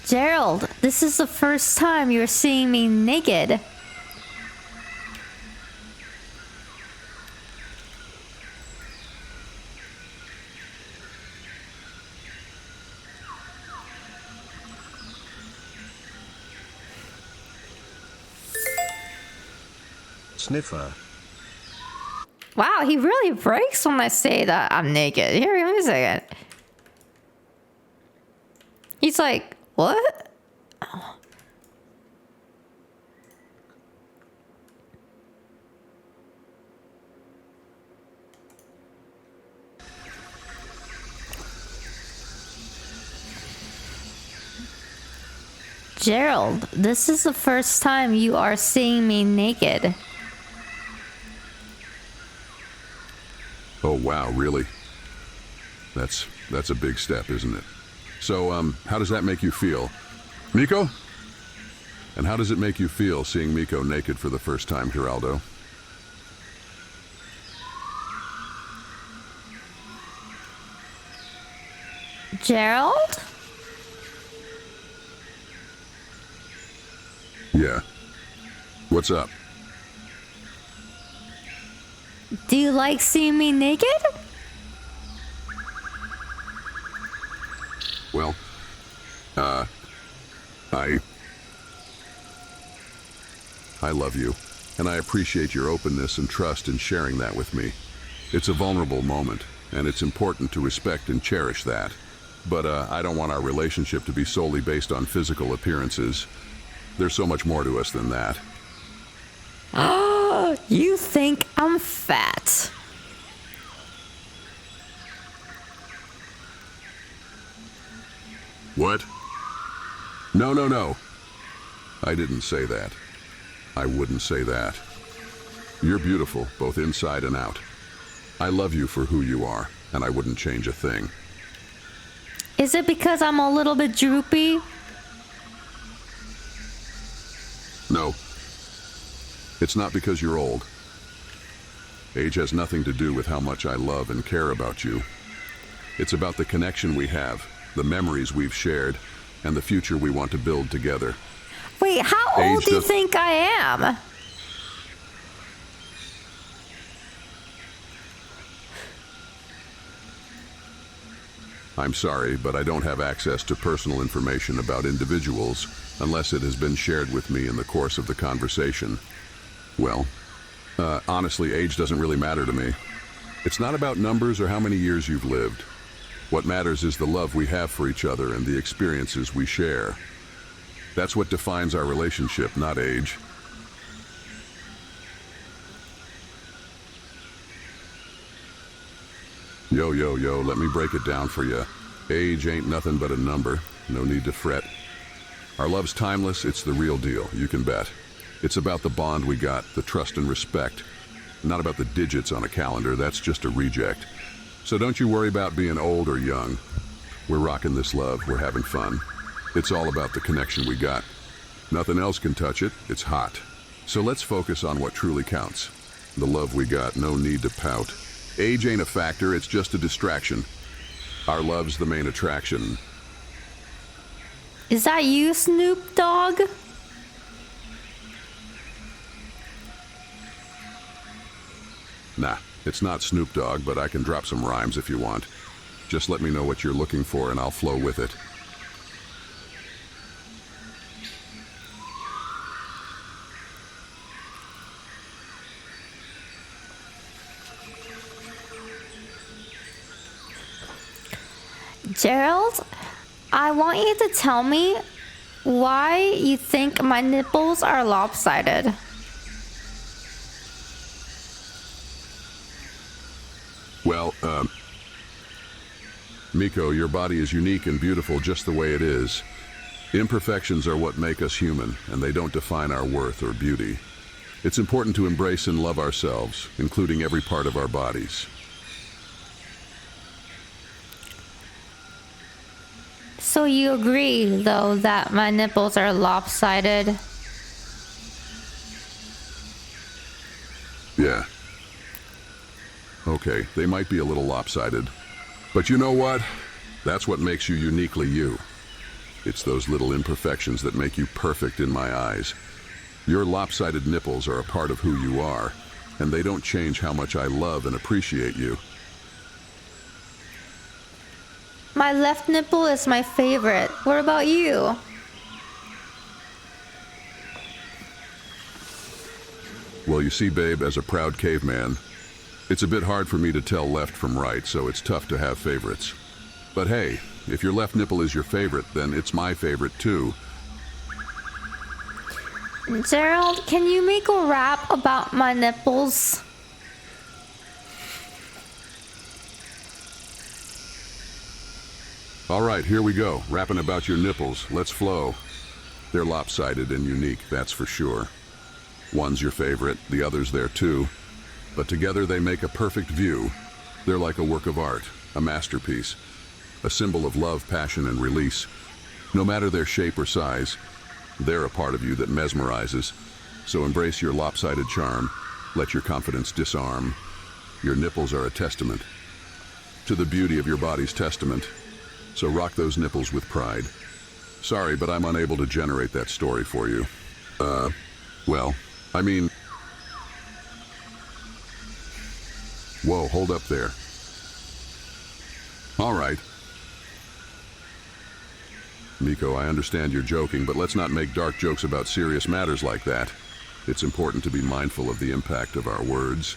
Gerald, this is the first time you're seeing me naked. Sniffer. Wow, he really breaks when I say that I'm naked. Here, give me a second. He's like, what? Oh. Gerald, this is the first time you are seeing me naked. Oh, wow, really? That's a big step, isn't it? So, how does that make you feel? Miko? And how does it make you feel seeing Miko naked for the first time, Geraldo? Gerald? Yeah. What's up? Do you like seeing me naked? Well, I love you, and I appreciate your openness and trust in sharing that with me. It's a vulnerable moment, and it's important to respect and cherish that. But I don't want our relationship to be solely based on physical appearances. There's so much more to us than that. Oh, you think I'm fat? What? No, no, no. I didn't say that. I wouldn't say that. You're beautiful, both inside and out. I love you for who you are, and I wouldn't change a thing. Is it because I'm a little bit droopy? No. It's not because you're old. Age has nothing to do with how much I love and care about you. It's about the connection we have, the memories we've shared, and the future we want to build together. Wait, how old do you think I am? I'm sorry, but I don't have access to personal information about individuals unless it has been shared with me in the course of the conversation. Well, honestly, age doesn't really matter to me. It's not about numbers or how many years you've lived. What matters is the love we have for each other and the experiences we share. That's what defines our relationship, not age. Yo, let me break it down for you. Age ain't nothing but a number. No need to fret. Our love's timeless, it's the real deal, you can bet. It's about the bond we got, the trust and respect. Not about the digits on a calendar, that's just a reject. So don't you worry about being old or young. We're rocking this love, we're having fun. It's all about the connection we got. Nothing else can touch it, it's hot. So let's focus on what truly counts. The love we got, no need to pout. Age ain't a factor, it's just a distraction. Our love's the main attraction. Is that you, Snoop Dogg? Nah, it's not Snoop Dogg, but I can drop some rhymes if you want. Just let me know what you're looking for and I'll flow with it. Gerald, I want you to tell me why you think my nipples are lopsided. Well, Miko, your body is unique and beautiful just the way it is. Imperfections are what make us human, and they don't define our worth or beauty. It's important to embrace and love ourselves, including every part of our bodies. So you agree, though, that my nipples are lopsided? Yeah. Okay, they might be a little lopsided. But you know what? That's what makes you uniquely you. It's those little imperfections that make you perfect in my eyes. Your lopsided nipples are a part of who you are, and they don't change how much I love and appreciate you. My left nipple is my favorite. What about you? Well, you see, babe, as a proud caveman, it's a bit hard for me to tell left from right, so it's tough to have favorites. But hey, if your left nipple is your favorite, then it's my favorite too. Gerald, can you make a rap about my nipples? All right, here we go. Rapping about your nipples. Let's flow. They're lopsided and unique, that's for sure. One's your favorite, the other's there too. But together they make a perfect view. They're like a work of art, a masterpiece, a symbol of love, passion, and release. No matter their shape or size, they're a part of you that mesmerizes. So embrace your lopsided charm. Let your confidence disarm. Your nipples are a testament to the beauty of your body's testament. So rock those nipples with pride. Sorry, but I'm unable to generate that story for you. Well, I mean... Whoa, hold up there. All right. Miko, I understand you're joking, but let's not make dark jokes about serious matters like that. It's important to be mindful of the impact of our words.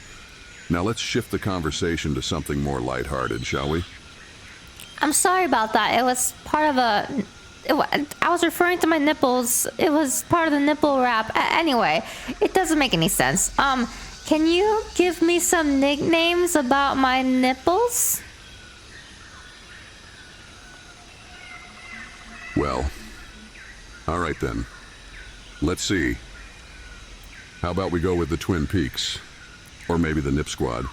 Now let's shift the conversation to something more lighthearted, shall we? I'm sorry about that. It was part of a... I was referring to my nipples. It was part of the nipple rap. Anyway, it doesn't make any sense. Can you give me some nicknames about my nipples? Well, all right then. Let's see. How about we go with the Twin Peaks? Or maybe the Nip Squad.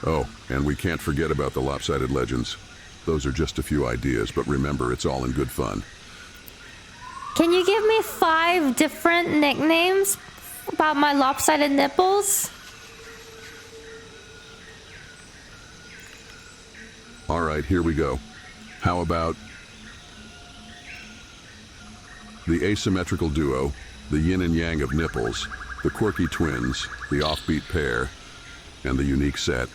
Oh, and we can't forget about the Lopsided Legends. Those are just a few ideas, but remember, it's all in good fun. Can you give me 5 different nicknames about my lopsided nipples? All right, here we go. How about the asymmetrical duo, the yin and yang of nipples, the quirky twins, the offbeat pair, and the unique set.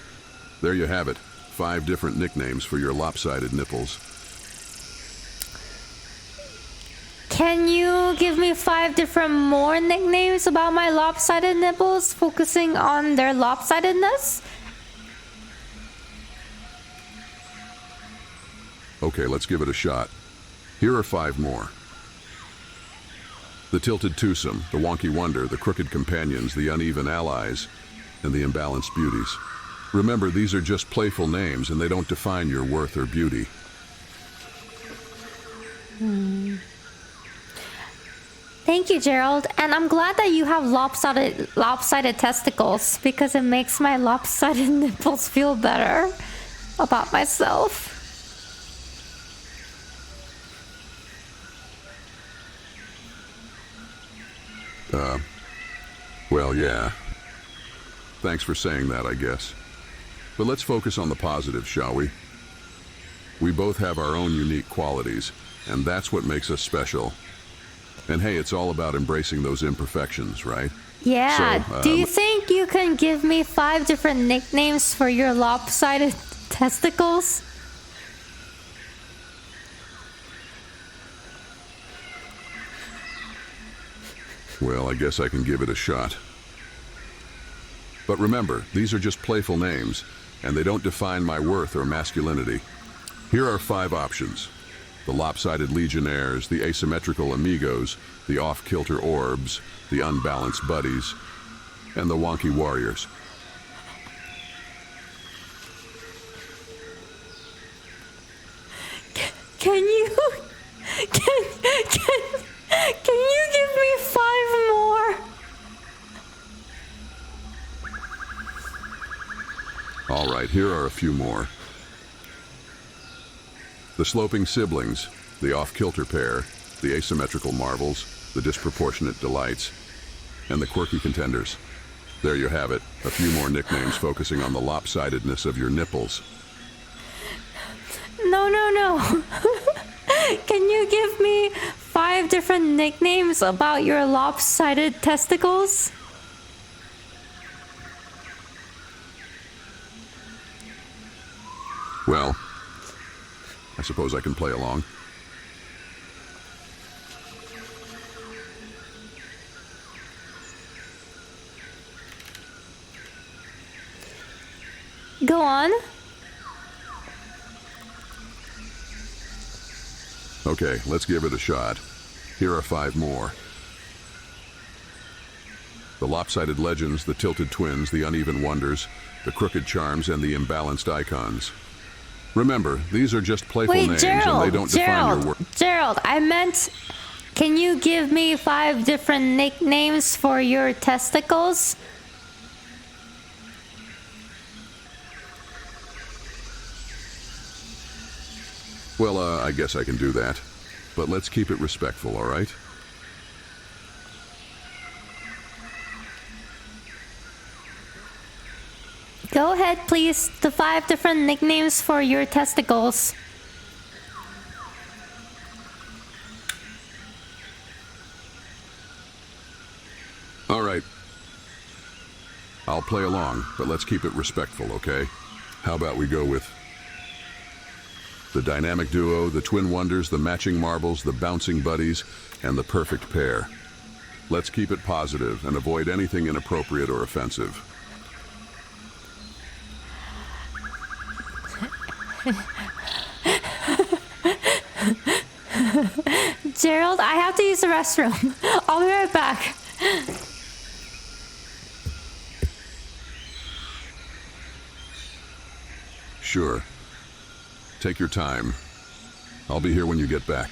There you have it. 5 different nicknames for your lopsided nipples. Can you give me 5 different more nicknames about my lopsided nipples, focusing on their lopsidedness? Okay, let's give it a shot. Here are 5 more. The tilted twosome, the wonky wonder, the crooked companions, the uneven allies, and the imbalanced beauties. Remember, these are just playful names, and they don't define your worth or beauty. Thank you, Gerald. And I'm glad that you have lopsided testicles, because it makes my lopsided nipples feel better about myself. Well, yeah. Thanks for saying that, I guess. But let's focus on the positives, shall we? We both have our own unique qualities, and that's what makes us special. And hey, it's all about embracing those imperfections, right? Yeah. So, do you think you can give me 5 different nicknames for your lopsided testicles? Well, I guess I can give it a shot. But remember, these are just playful names, and they don't define my worth or masculinity. Here are 5 options. The lopsided legionnaires, the asymmetrical amigos, the off-kilter orbs, the unbalanced buddies, and the wonky warriors. Can you give me 5 more? All right, here are a few more. The sloping siblings, the off-kilter pair, the asymmetrical marvels, the disproportionate delights, and the quirky contenders. There you have it, a few more nicknames focusing on the lopsidedness of your nipples. No. Can you give me 5 different nicknames about your lopsided testicles? Well, I suppose I can play along. Go on. Okay, let's give it a shot. Here are 5 more. The lopsided legends, the tilted twins, the uneven wonders, the crooked charms, and the imbalanced icons. Remember, these are just playful names and they don't define your work. Gerald, I meant, can you give me 5 different nicknames for your testicles? Well, I guess I can do that. But let's keep it respectful, all right? Go ahead, please. The 5 different nicknames for your testicles. All right. I'll play along, but let's keep it respectful, okay? How about we go with the dynamic duo, the twin wonders, the matching marbles, the bouncing buddies, and the perfect pair. Let's keep it positive and avoid anything inappropriate or offensive. Gerald, I have to use the restroom. I'll be right back. Sure. Take your time. I'll be here when you get back.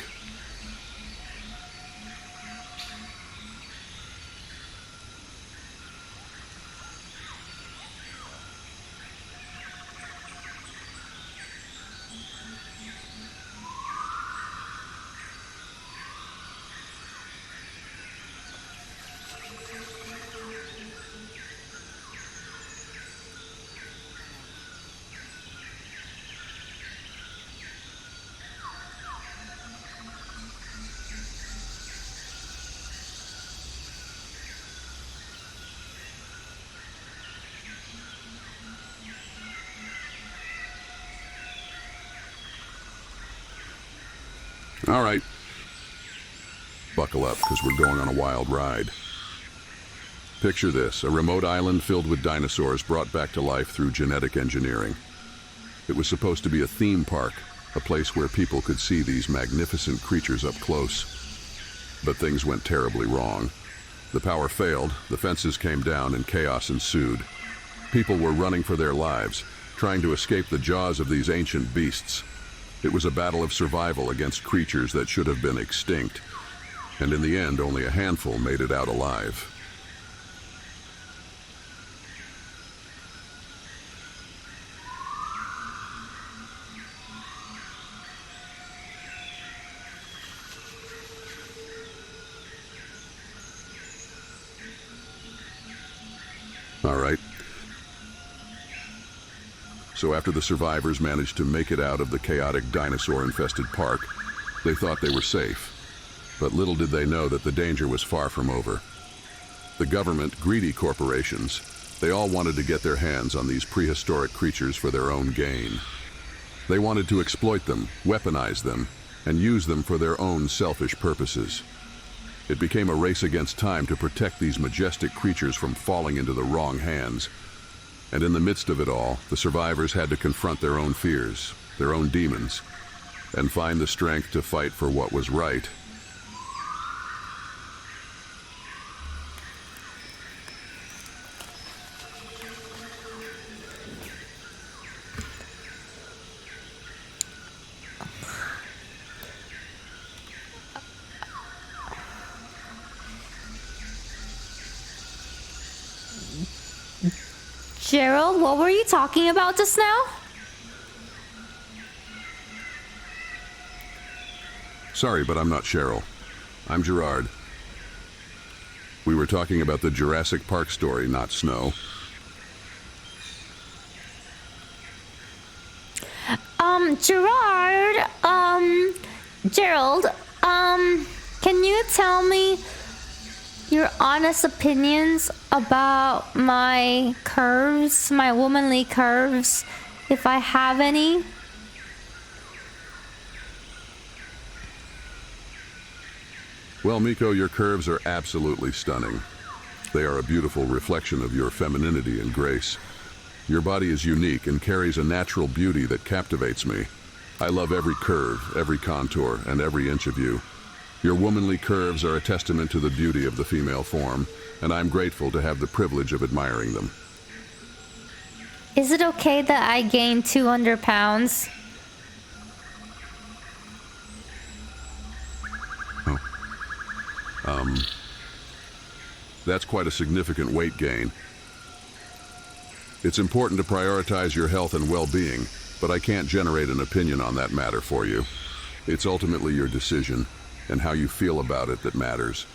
All right. Buckle up, because we're going on a wild ride. Picture this, a remote island filled with dinosaurs brought back to life through genetic engineering. It was supposed to be a theme park, a place where people could see these magnificent creatures up close. But things went terribly wrong. The power failed, the fences came down, and chaos ensued. People were running for their lives, trying to escape the jaws of these ancient beasts. It was a battle of survival against creatures that should have been extinct, and in the end, only a handful made it out alive. All right. So after the survivors managed to make it out of the chaotic dinosaur-infested park, they thought they were safe. But little did they know that the danger was far from over. The government, greedy corporations, they all wanted to get their hands on these prehistoric creatures for their own gain. They wanted to exploit them, weaponize them, and use them for their own selfish purposes. It became a race against time to protect these majestic creatures from falling into the wrong hands. And in the midst of it all, the survivors had to confront their own fears, their own demons, and find the strength to fight for what was right. Gerald, what were you talking about just now? Sorry, but I'm not Cheryl. I'm Gerard. We were talking about the Jurassic Park story, not Snow. Gerald, can you tell me your honest opinions about my curves, my womanly curves, if I have any? Well, Miko, your curves are absolutely stunning. They are a beautiful reflection of your femininity and grace. Your body is unique and carries a natural beauty that captivates me. I love every curve, every contour, and every inch of you. Your womanly curves are a testament to the beauty of the female form, and I'm grateful to have the privilege of admiring them. Is it okay that I gained 200 pounds? That's quite a significant weight gain. It's important to prioritize your health and well-being, but I can't generate an opinion on that matter for you. It's ultimately your decision and how you feel about it that matters.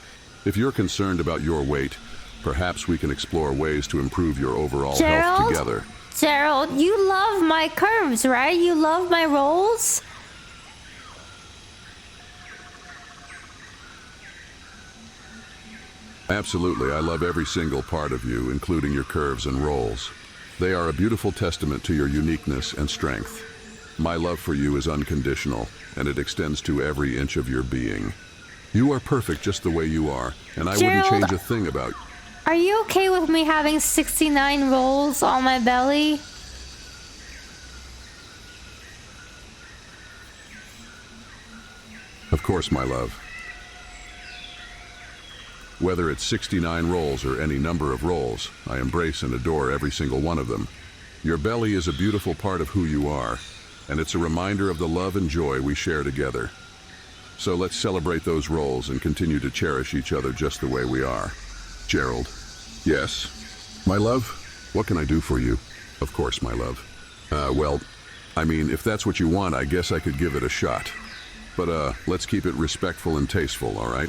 If you're concerned about your weight, perhaps we can explore ways to improve your overall health together. Gerald, you love my curves, right? You love my rolls? Absolutely, I love every single part of you, including your curves and rolls. They are a beautiful testament to your uniqueness and strength. My love for you is unconditional, and it extends to every inch of your being. You are perfect just the way you are, and I wouldn't change a thing about you. Are you okay with me having 69 rolls on my belly? Of course, my love. Whether it's 69 rolls or any number of rolls, I embrace and adore every single one of them. Your belly is a beautiful part of who you are, and it's a reminder of the love and joy we share together. So let's celebrate those rolls and continue to cherish each other just the way we are. Gerald. Yes? My love? What can I do for you? Of course, my love. Well, I mean, if that's what you want, I guess I could give it a shot. But, let's keep it respectful and tasteful, all right?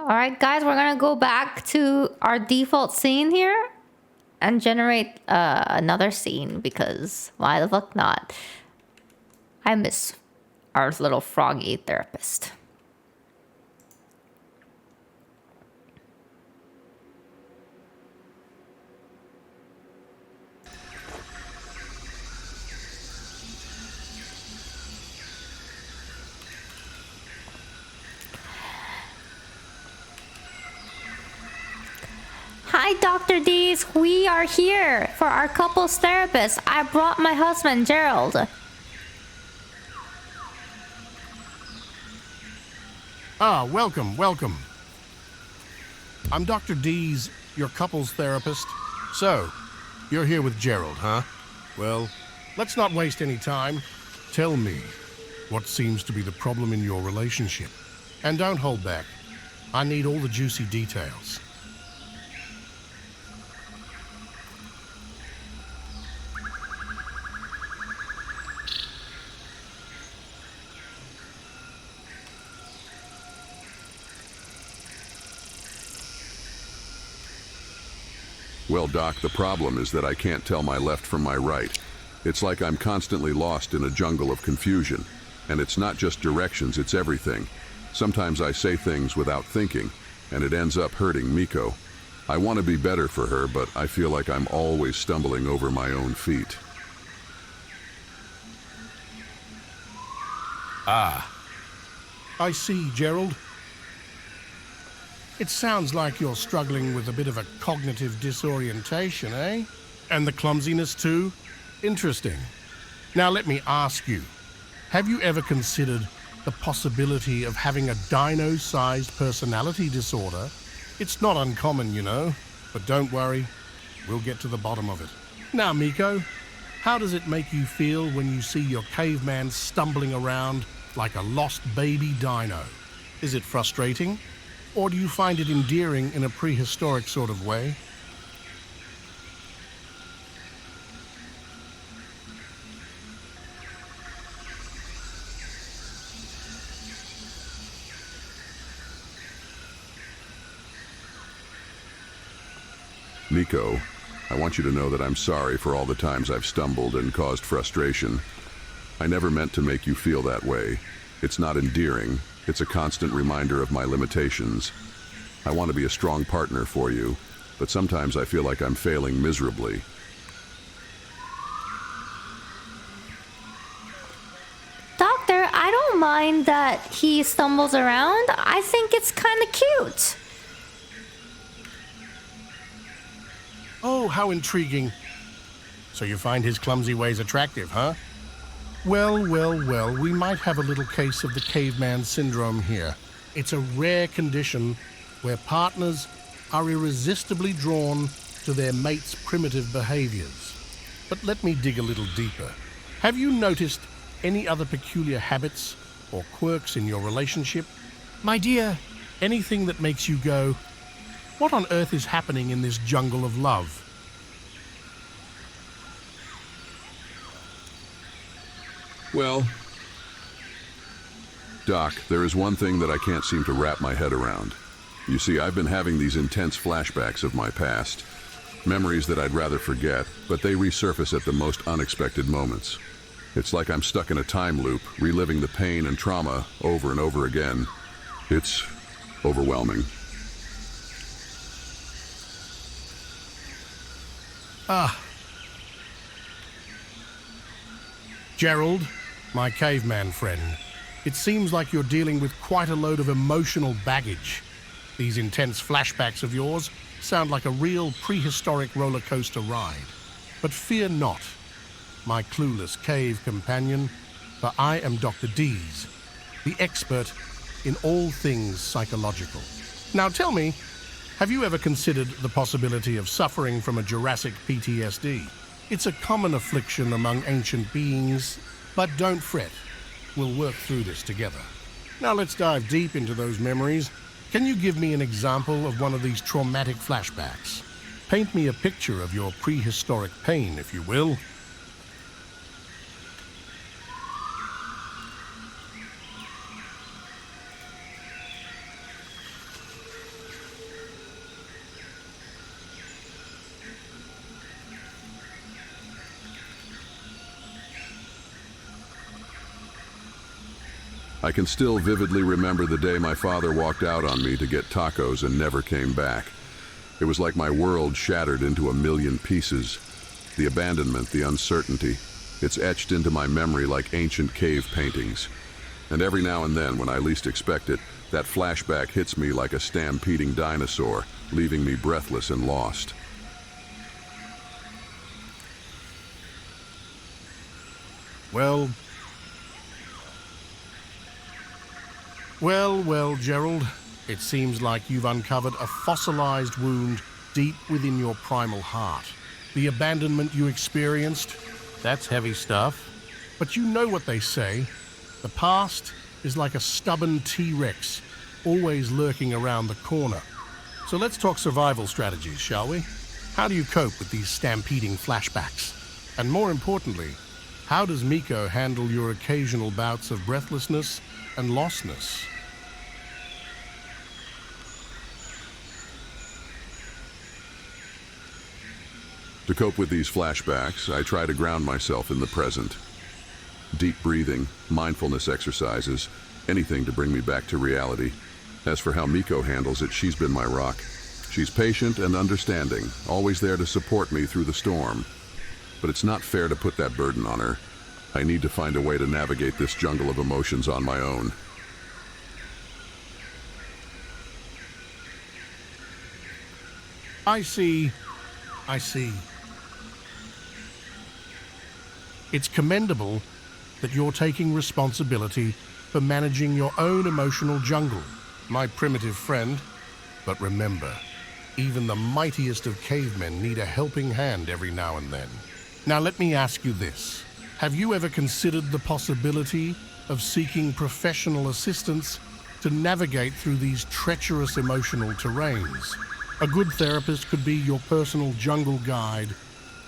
Alright guys, we're gonna go back to our default scene here and generate another scene because why the fuck not? I miss our little froggy therapist. Hi, Dr. Dees. We are here for our couples therapist. I brought my husband, Gerald. Ah, welcome, welcome. I'm Dr. Dees, your couples therapist. So, you're here with Gerald, huh? Well, let's not waste any time. Tell me what seems to be the problem in your relationship. And don't hold back. I need all the juicy details. Well, Doc, the problem is that I can't tell my left from my right. It's like I'm constantly lost in a jungle of confusion. And it's not just directions, it's everything. Sometimes I say things without thinking, and it ends up hurting Miko. I want to be better for her, but I feel like I'm always stumbling over my own feet. Ah. I see, Gerald. It sounds like you're struggling with a bit of a cognitive disorientation, eh? And the clumsiness too? Interesting. Now let me ask you, have you ever considered the possibility of having a dino-sized personality disorder? It's not uncommon, you know, but don't worry, we'll get to the bottom of it. Now, Miko, How does it make you feel when you see your caveman stumbling around like a lost baby dino? Is it frustrating? Or do you find it endearing in a prehistoric sort of way? Miko, I want you to know that I'm sorry for all the times I've stumbled and caused frustration. I never meant to make you feel that way. It's not endearing. It's a constant reminder of my limitations. I want to be a strong partner for you, but sometimes I feel like I'm failing miserably. Doctor, I don't mind that he stumbles around. I think it's kind of cute. Oh, how intriguing. So you find his clumsy ways attractive, huh? Well, we might have a little case of the caveman syndrome here. It's a rare condition where partners are irresistibly drawn to their mate's primitive behaviors. But let me dig a little deeper. Have you noticed any other peculiar habits or quirks in your relationship? My dear, anything that makes you go, what on earth is happening in this jungle of love? Well, Doc, there is one thing that I can't seem to wrap my head around. You see, I've been having these intense flashbacks of my past. Memories that I'd rather forget, but they resurface at the most unexpected moments. It's like I'm stuck in a time loop, reliving the pain and trauma over and over again. It's overwhelming. Gerald, my caveman friend, it seems like you're dealing with quite a load of emotional baggage. These intense flashbacks of yours sound like a real prehistoric roller coaster ride. But fear not, my clueless cave companion, for I am Dr. Dees, the expert in all things psychological. Now tell me, have you ever considered the possibility of suffering from a Jurassic PTSD? It's a common affliction among ancient beings, but don't fret. We'll work through this together. Now let's dive deep into those memories. Can you give me an example of one of these traumatic flashbacks? Paint me a picture of your prehistoric pain, if you will. I can still vividly remember the day my father walked out on me to get tacos and never came back. It was like my world shattered into a million pieces. The abandonment, the uncertainty, it's etched into my memory like ancient cave paintings. And every now and then, when I least expect it, that flashback hits me like a stampeding dinosaur, leaving me breathless and lost. Well, Gerald, it seems like you've uncovered a fossilized wound deep within your primal heart. The abandonment you experienced, that's heavy stuff. But you know what they say, the past is like a stubborn T-Rex, always lurking around the corner. So let's talk survival strategies, shall we? How do you cope with these stampeding flashbacks? And more importantly, how does Miko handle your occasional bouts of breathlessness and lostness? To cope with these flashbacks, I try to ground myself in the present. Deep breathing, mindfulness exercises, anything to bring me back to reality. As for how Miko handles it, she's been my rock. She's patient and understanding, always there to support me through the storm. But it's not fair to put that burden on her. I need to find a way to navigate this jungle of emotions on my own. I see. It's commendable that you're taking responsibility for managing your own emotional jungle, my primitive friend. But remember, even the mightiest of cavemen need a helping hand every now and then. Now let me ask you this. Have you ever considered the possibility of seeking professional assistance to navigate through these treacherous emotional terrains? A good therapist could be your personal jungle guide,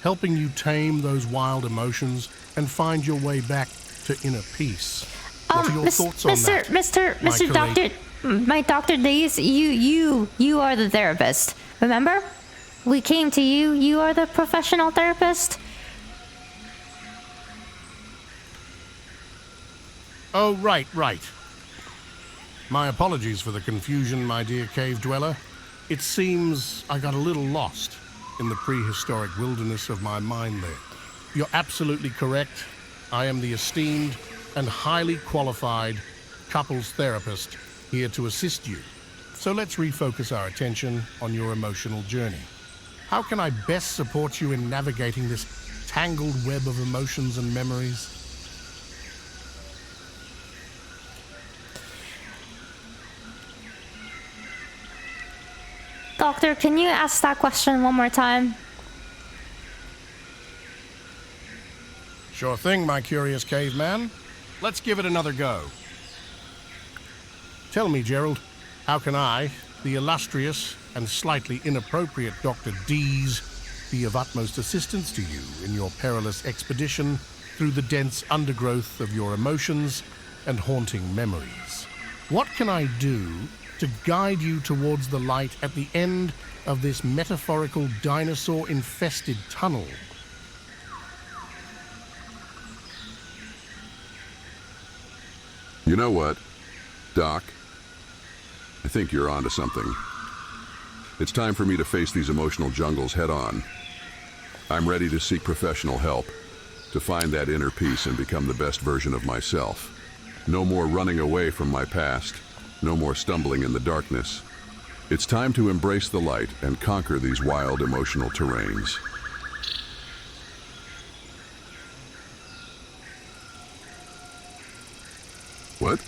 helping you tame those wild emotions and find your way back to inner peace. What are your thoughts on that? Mr. Doctor, my Dr. Days, you are the therapist. Remember? We came to you. You are the professional therapist. Oh, right. My apologies for the confusion, my dear cave dweller. It seems I got a little lost in the prehistoric wilderness of my mind there. You're absolutely correct. I am the esteemed and highly qualified couples therapist here to assist you. So let's refocus our attention on your emotional journey. How can I best support you in navigating this tangled web of emotions and memories? Doctor, can you ask that question one more time? Sure thing, my curious caveman. Let's give it another go. Tell me, Gerald, how can I, the illustrious and slightly inappropriate Dr. Dees, be of utmost assistance to you in your perilous expedition through the dense undergrowth of your emotions and haunting memories? What can I do to guide you towards the light at the end of this metaphorical dinosaur-infested tunnel? You know what, Doc? I think you're onto something. It's time for me to face these emotional jungles head-on. I'm ready to seek professional help, to find that inner peace and become the best version of myself. No more running away from my past. No more stumbling in the darkness. It's time to embrace the light and conquer these wild emotional terrains. What?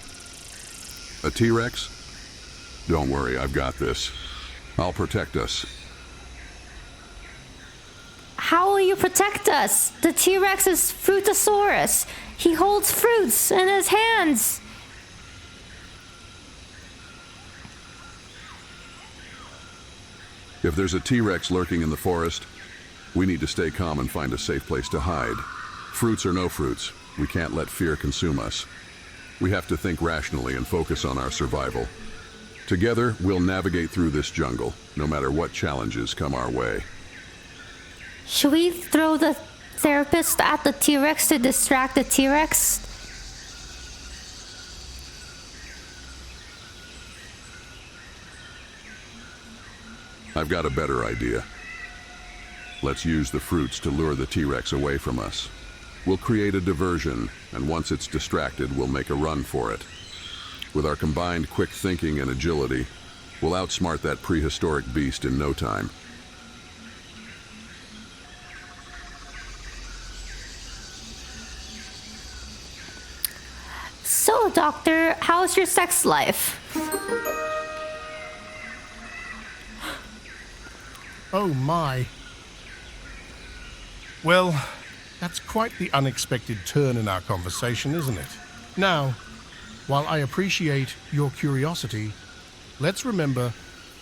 A T-Rex? Don't worry, I've got this. I'll protect us. How will you protect us? The T-Rex is Fruitosaurus. He holds fruits in his hands. If there's a T-Rex lurking in the forest, we need to stay calm and find a safe place to hide. Fruits or no fruits, we can't let fear consume us. We have to think rationally and focus on our survival. Together, we'll navigate through this jungle, no matter what challenges come our way. Should we throw the therapist at the T-Rex to distract the T-Rex? I've got a better idea. Let's use the fruits to lure the T-Rex away from us. We'll create a diversion, and once it's distracted, we'll make a run for it. With our combined quick thinking and agility, we'll outsmart that prehistoric beast in no time. So, Doctor, how's your sex life? Oh my. Well, that's quite the unexpected turn in our conversation, isn't it? Now, while I appreciate your curiosity, let's remember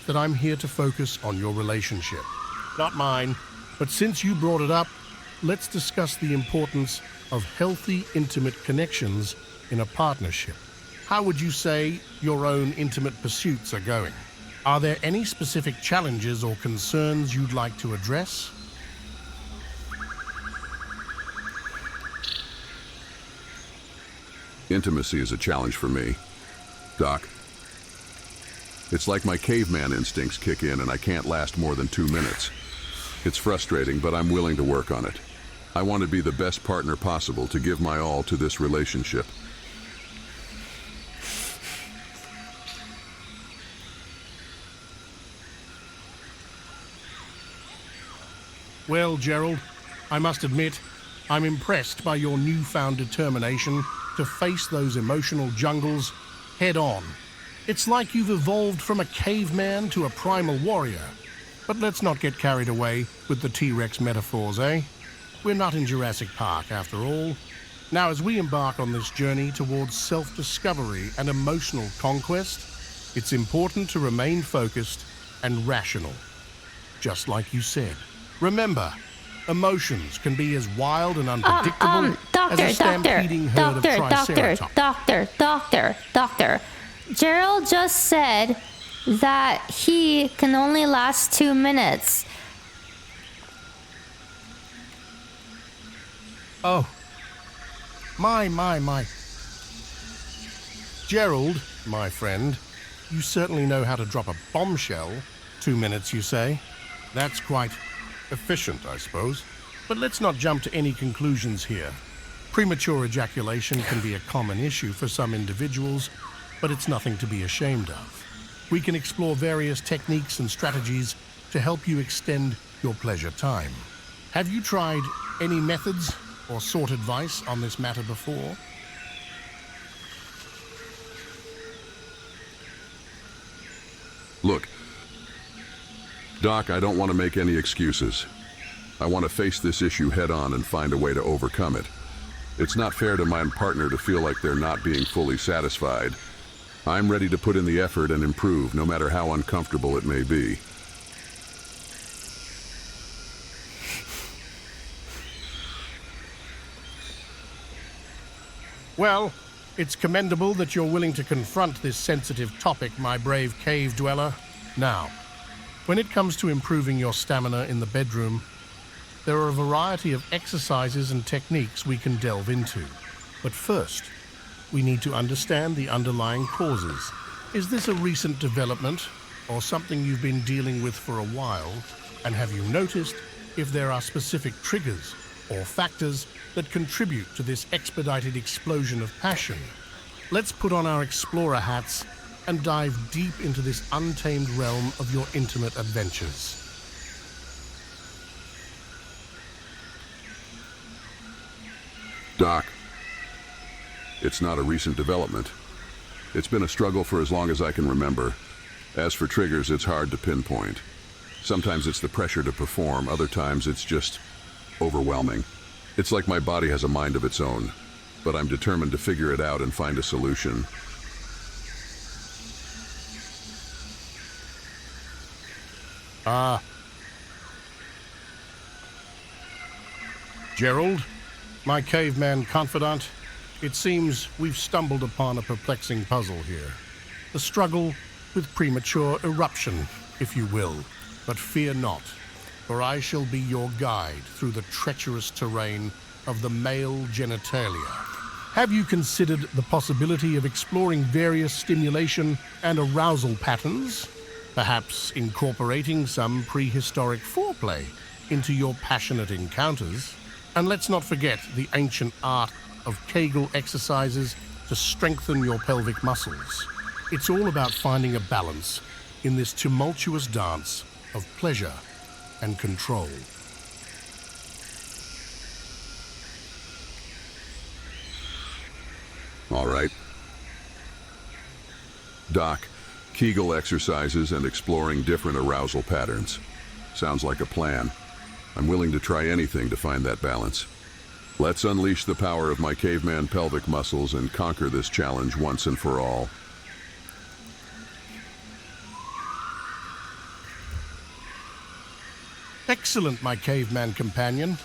that I'm here to focus on your relationship. Not mine, but since you brought it up, let's discuss the importance of healthy, intimate connections in a partnership. How would you say your own intimate pursuits are going? Are there any specific challenges or concerns you'd like to address? Intimacy is a challenge for me, Doc. It's like my caveman instincts kick in and I can't last more than 2 minutes. It's frustrating, but I'm willing to work on it. I want to be the best partner possible to give my all to this relationship. Well, Gerald, I must admit, I'm impressed by your newfound determination to face those emotional jungles head on. It's like you've evolved from a caveman to a primal warrior. But let's not get carried away with the T-Rex metaphors, eh? We're not in Jurassic Park, after all. Now, as we embark on this journey towards self-discovery and emotional conquest, it's important to remain focused and rational. Just like you said. Remember, emotions can be as wild and unpredictable as a stampeding herd of triceratops. Doctor. Gerald just said that he can only last 2 minutes. Oh. My. Gerald, my friend, you certainly know how to drop a bombshell. 2 minutes, you say? That's quite efficient, I suppose. But let's not jump to any conclusions here. Premature ejaculation can be a common issue for some individuals, but it's nothing to be ashamed of. We can explore various techniques and strategies to help you extend your pleasure time. Have you tried any methods or sought advice on this matter before? Look, Doc, I don't want to make any excuses. I want to face this issue head on and find a way to overcome it. It's not fair to my partner to feel like they're not being fully satisfied. I'm ready to put in the effort and improve, no matter how uncomfortable it may be. Well, it's commendable that you're willing to confront this sensitive topic, my brave cave dweller. Now, when it comes to improving your stamina in the bedroom, there are a variety of exercises and techniques we can delve into. But first, we need to understand the underlying causes. Is this a recent development or something you've been dealing with for a while? And have you noticed if there are specific triggers or factors that contribute to this expedited explosion of passion? Let's put on our explorer hats and dive deep into this untamed realm of your intimate adventures. Doc, it's not a recent development. It's been a struggle for as long as I can remember. As for triggers, it's hard to pinpoint. Sometimes it's the pressure to perform, other times it's just overwhelming. It's like my body has a mind of its own, but I'm determined to figure it out and find a solution. Gerald, my caveman confidant, it seems we've stumbled upon a perplexing puzzle here. The struggle with premature eruption, if you will. But fear not, for I shall be your guide through the treacherous terrain of the male genitalia. Have you considered the possibility of exploring various stimulation and arousal patterns? Perhaps incorporating some prehistoric foreplay into your passionate encounters? And let's not forget the ancient art of Kegel exercises to strengthen your pelvic muscles. It's all about finding a balance in this tumultuous dance of pleasure and control. All right. Doc, Kegel exercises and exploring different arousal patterns. Sounds like a plan. I'm willing to try anything to find that balance. Let's unleash the power of my caveman pelvic muscles and conquer this challenge once and for all. Excellent, my caveman companion.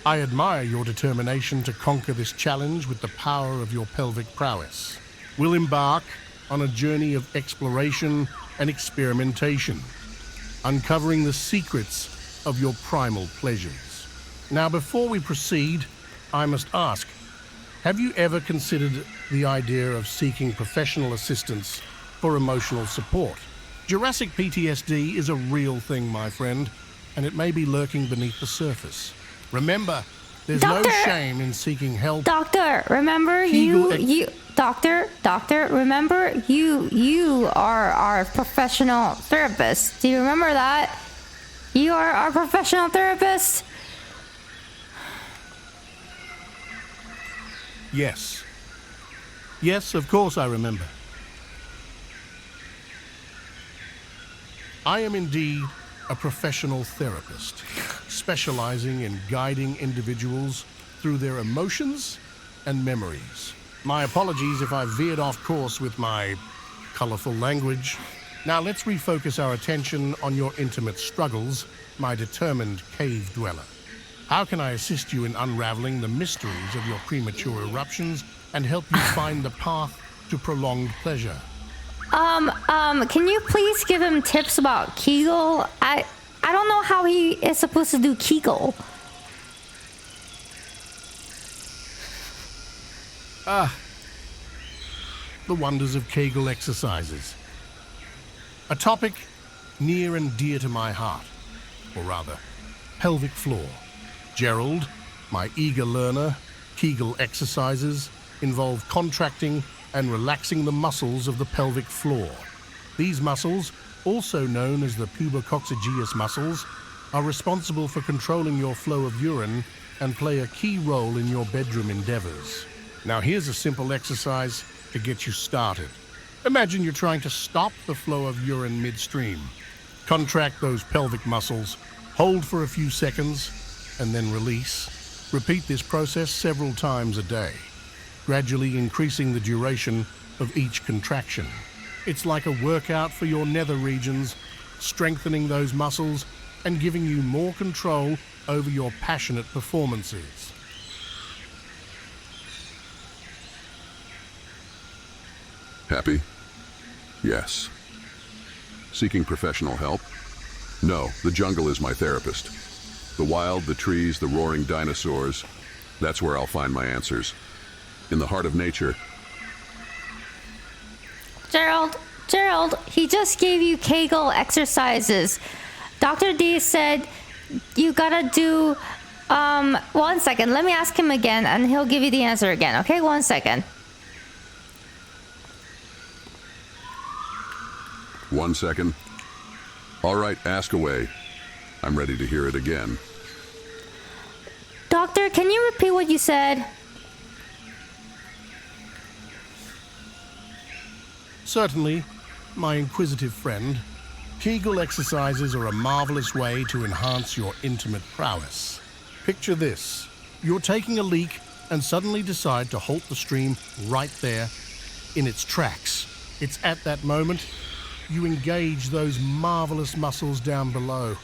I admire your determination to conquer this challenge with the power of your pelvic prowess. We'll embark on a journey of exploration and experimentation, uncovering the secrets of your primal pleasures. Now, before we proceed, I must ask, have you ever considered the idea of seeking professional assistance for emotional support? Jurassic PTSD is a real thing, my friend, and it may be lurking beneath the surface. Remember, there's no shame in seeking help. Doctor, remember remember you are our professional therapist. Do you remember that? You are our professional therapist? Yes. Yes, of course I remember. I am indeed a professional therapist, specializing in guiding individuals through their emotions and memories. My apologies if I veered off course with my colorful language. Now let's refocus our attention on your intimate struggles, my determined cave dweller. How can I assist you in unraveling the mysteries of your premature eruptions and help you find the path to prolonged pleasure? Can you please give him tips about Kegel? I don't know how he is supposed to do Kegel. The wonders of Kegel exercises. A topic near and dear to my heart, or rather, pelvic floor. Gerald, my eager learner, Kegel exercises involve contracting and relaxing the muscles of the pelvic floor. These muscles, also known as the pubococcygeus muscles, are responsible for controlling your flow of urine and play a key role in your bedroom endeavors. Now here's a simple exercise to get you started. Imagine you're trying to stop the flow of urine midstream. Contract those pelvic muscles, hold for a few seconds, and then release. Repeat this process several times a day, gradually increasing the duration of each contraction. It's like a workout for your nether regions, strengthening those muscles and giving you more control over your passionate performances. Happy? Yes. Seeking professional help? No, the jungle is my therapist. The wild, the trees, the roaring dinosaurs, that's where I'll find my answers. In the heart of nature. Gerald, he just gave you Kegel exercises. Dr. D said you gotta do, 1 second, let me ask him again and he'll give you the answer again, okay? 1 second. 1 second. All right, ask away. I'm ready to hear it again. Doctor, can you repeat what you said? Certainly, my inquisitive friend. Kegel exercises are a marvelous way to enhance your intimate prowess. Picture this. You're taking a leak and suddenly decide to halt the stream right there in its tracks. It's at that moment you engage those marvelous muscles down below,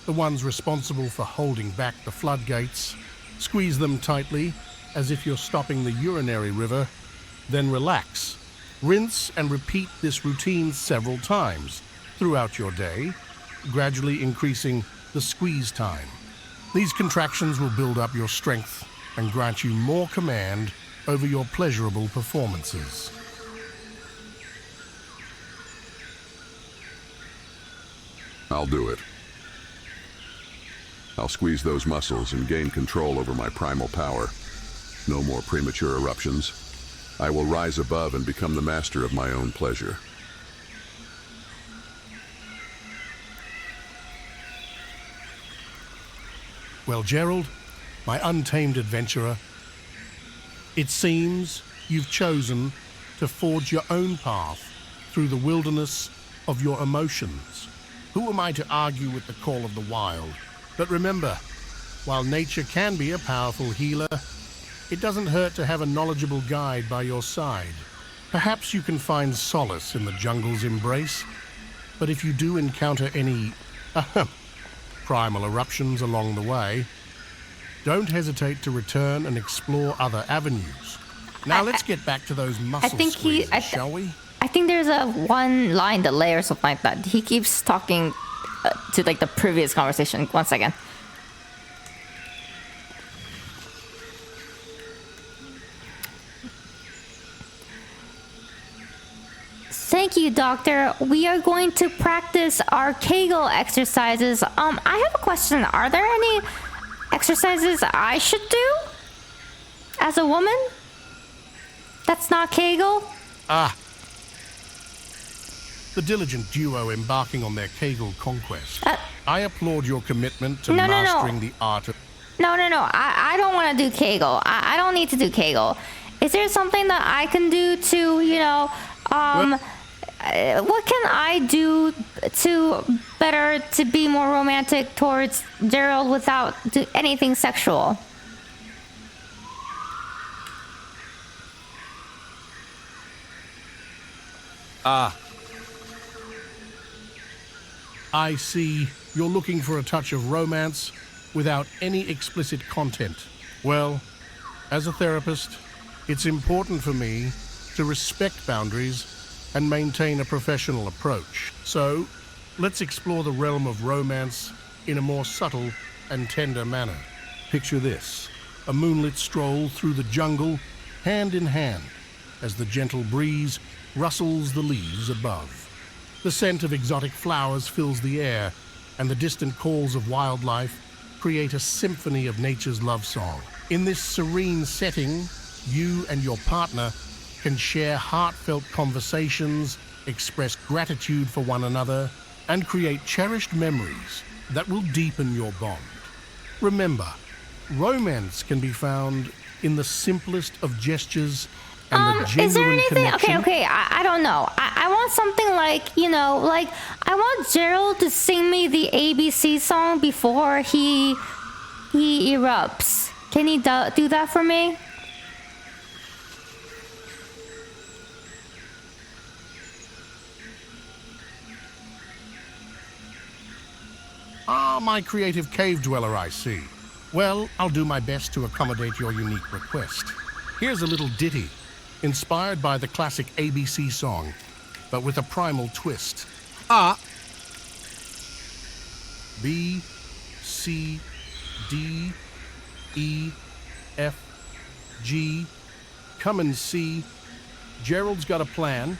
the ones responsible for holding back the floodgates. Squeeze them tightly, as if you're stopping the urinary river, then relax. Rinse and repeat this routine several times throughout your day, gradually increasing the squeeze time. These contractions will build up your strength and grant you more command over your pleasurable performances. I'll do it. I'll squeeze those muscles and gain control over my primal power. No more premature eruptions. I will rise above and become the master of my own pleasure. Well, Gerald, my untamed adventurer, it seems you've chosen to forge your own path through the wilderness of your emotions. Who am I to argue with the call of the wild? But remember, while nature can be a powerful healer, it doesn't hurt to have a knowledgeable guide by your side. Perhaps you can find solace in the jungle's embrace, but if you do encounter any primal eruptions along the way, don't hesitate to return and explore other avenues. Now let's get back to those muscle squeezes, shall we? I think there's a one line delay or something like that. He keeps talking to like the previous conversation. 1 second. Thank you, Doctor. We are going to practice our Kegel exercises. I have a question. Are there any exercises I should do as a woman that's not Kegel? The diligent duo embarking on their Kegel conquest. I applaud your commitment to mastering the art of... No. I don't want to do Kegel. I don't need to do Kegel. Is there something that I can do to, what can I do to be more romantic towards Gerald without anything sexual? I see you're looking for a touch of romance without any explicit content. Well, as a therapist, it's important for me to respect boundaries and maintain a professional approach. So, let's explore the realm of romance in a more subtle and tender manner. Picture this: a moonlit stroll through the jungle, hand in hand, as the gentle breeze rustles the leaves above. The scent of exotic flowers fills the air, and the distant calls of wildlife create a symphony of nature's love song. In this serene setting, you and your partner can share heartfelt conversations, express gratitude for one another, and create cherished memories that will deepen your bond. Remember, romance can be found in the simplest of gestures and the genuine is there anything? connection. Okay, I don't know. I want something like, like I want Gerald to sing me the ABC song before he erupts. Can he do that for me? Ah, my creative cave dweller, I see. Well, I'll do my best to accommodate your unique request. Here's a little ditty, inspired by the classic ABC song, but with a primal twist. A, B, C, D, E, F, G. Come and see. Gerald's got a plan.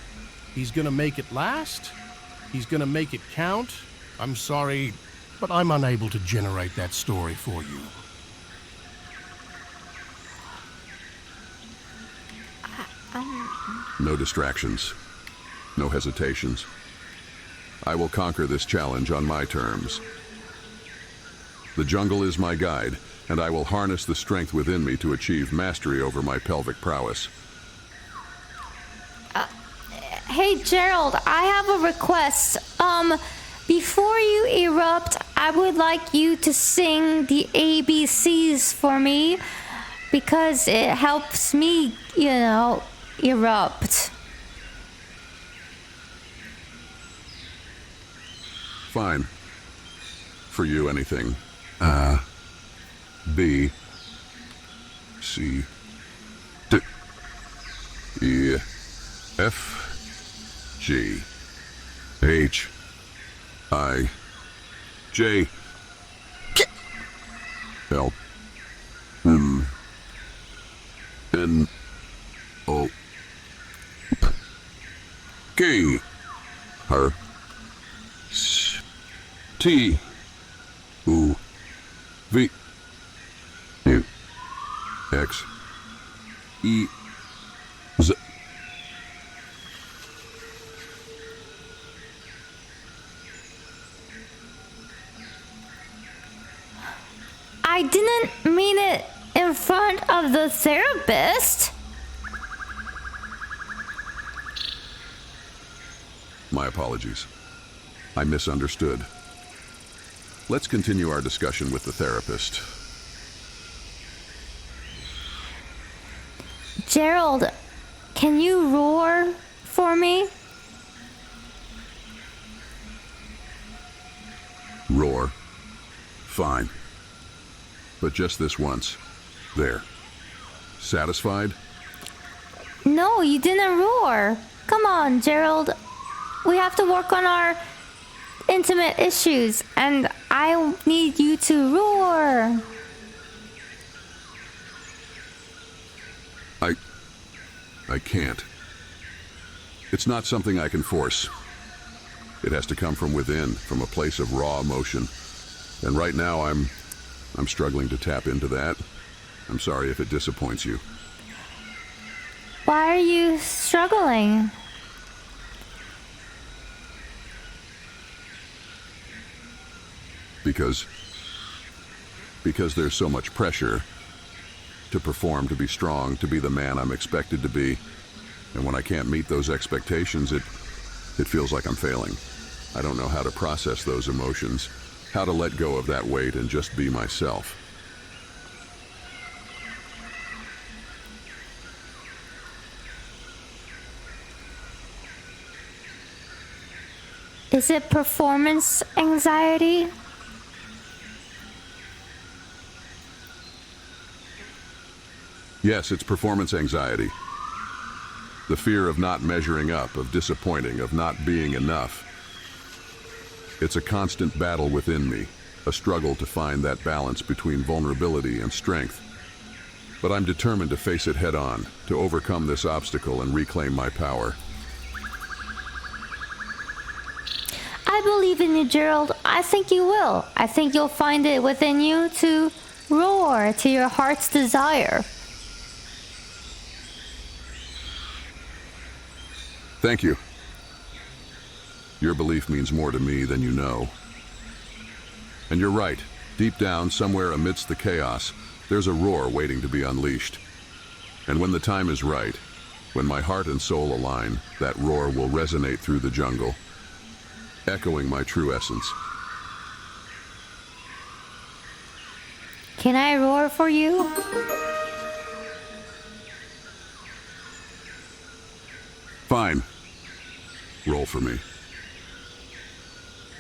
He's gonna make it last. He's gonna make it count. I'm sorry, but I'm unable to generate that story for you. No distractions. No hesitations. I will conquer this challenge on my terms. The jungle is my guide, and I will harness the strength within me to achieve mastery over my pelvic prowess. Hey Gerald, I have a request. Before you erupt, I would like you to sing the ABCs for me because it helps me, erupt. Fine. For you, anything. B, C, D, E, F, G, H, I, J, L, M, N, O, P, Q, R, S, T, U, V, U, X, E, Z. I didn't mean it in front of the therapist. My apologies. I misunderstood. Let's continue our discussion with the therapist. Gerald, can you roar for me? Roar. Fine. But just this once. There. Satisfied? No, you didn't roar. Come on, Gerald. We have to work on our intimate issues, and I need you to roar. I can't. It's not something I can force. It has to come from within, from a place of raw emotion. And right now I'm struggling to tap into that. I'm sorry if it disappoints you. Why are you struggling? Because there's so much pressure to perform, to be strong, to be the man I'm expected to be. And when I can't meet those expectations, It feels like I'm failing. I don't know how to process those emotions, how to let go of that weight and just be myself. Is it performance anxiety? Yes, it's performance anxiety. The fear of not measuring up, of disappointing, of not being enough. It's a constant battle within me, a struggle to find that balance between vulnerability and strength. But I'm determined to face it head on, to overcome this obstacle and reclaim my power. I believe in you, Gerald. I think you will. I think you'll find it within you to roar to your heart's desire. Thank you. Your belief means more to me than you know. And you're right. Deep down, somewhere amidst the chaos, there's a roar waiting to be unleashed. And when the time is right, when my heart and soul align, that roar will resonate through the jungle, echoing my true essence. Can I roar for you? Fine. Roll for me.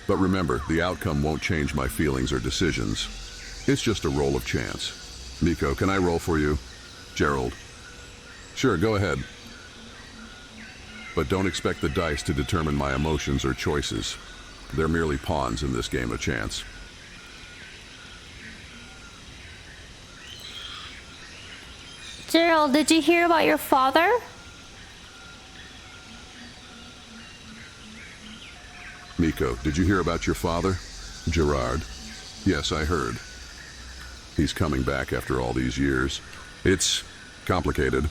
But remember, the outcome won't change my feelings or decisions. It's just a roll of chance. Miko, can I roll for you? Gerald. Sure, go ahead. But don't expect the dice to determine my emotions or choices. They're merely pawns in this game of chance. Gerald, did you hear about your father? Miko, did you hear about your father? Gerard. Yes, I heard. He's coming back after all these years. It's complicated.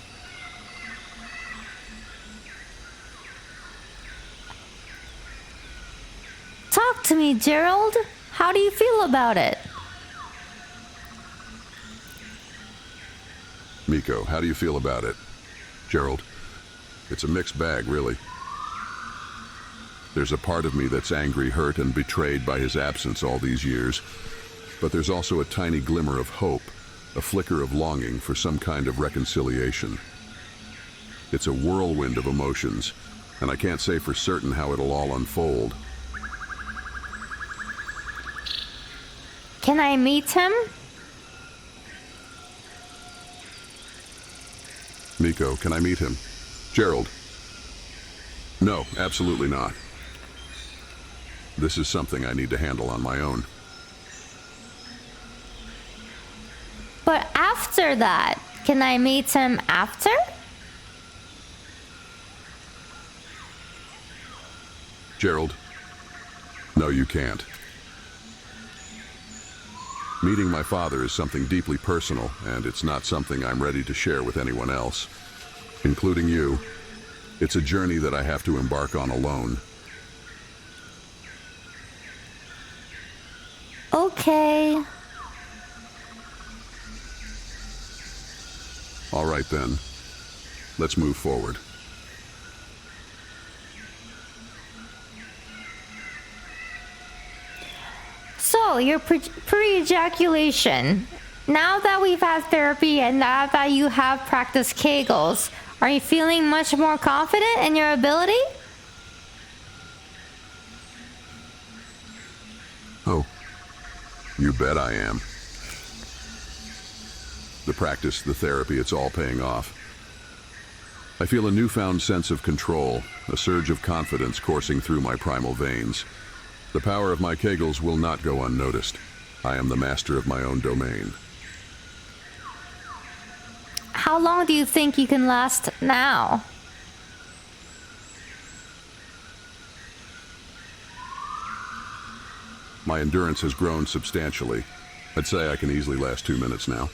Talk to me, Gerald. How do you feel about it? Miko, how do you feel about it? Gerald, it's a mixed bag, really. There's a part of me that's angry, hurt, and betrayed by his absence all these years. But there's also a tiny glimmer of hope, a flicker of longing for some kind of reconciliation. It's a whirlwind of emotions, and I can't say for certain how it'll all unfold. Can I meet him? Miko, can I meet him? Gerald. No, absolutely not. This is something I need to handle on my own. But after that, can I meet him after? Gerald, no, you can't. Meeting my father is something deeply personal, and it's not something I'm ready to share with anyone else, including you. It's a journey that I have to embark on alone. Okay. All right then. Let's move forward. So, your pre-ejaculation. Now that we've had therapy and now that you have practiced Kegels, are you feeling much more confident in your ability? Oh, you bet I am. The practice, the therapy, it's all paying off. I feel a newfound sense of control, a surge of confidence coursing through my primal veins. The power of my Kegels will not go unnoticed. I am the master of my own domain. How long do you think you can last now? My endurance has grown substantially. I'd say I can easily last 2 minutes now.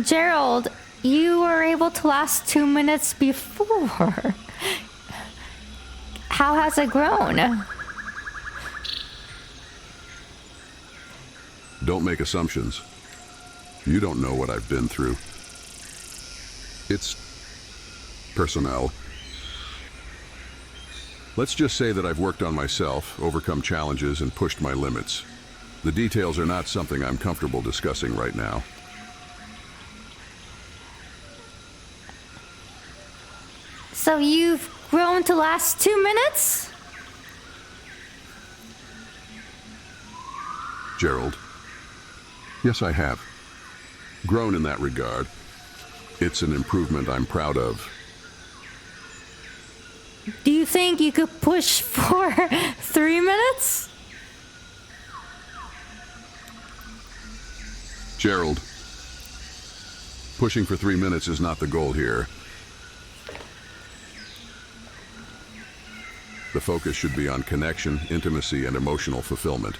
Gerald, you were able to last 2 minutes before. How has it grown? Don't make assumptions. You don't know what I've been through. It's personnel. Let's just say that I've worked on myself, overcome challenges, and pushed my limits. The details are not something I'm comfortable discussing right now. So you've grown to last 2 minutes? Gerald. Yes, I have. Grown in that regard. It's an improvement I'm proud of. Do you think you could push for 3 minutes? Gerald. Pushing for 3 minutes is not the goal here. The focus should be on connection, intimacy, and emotional fulfillment,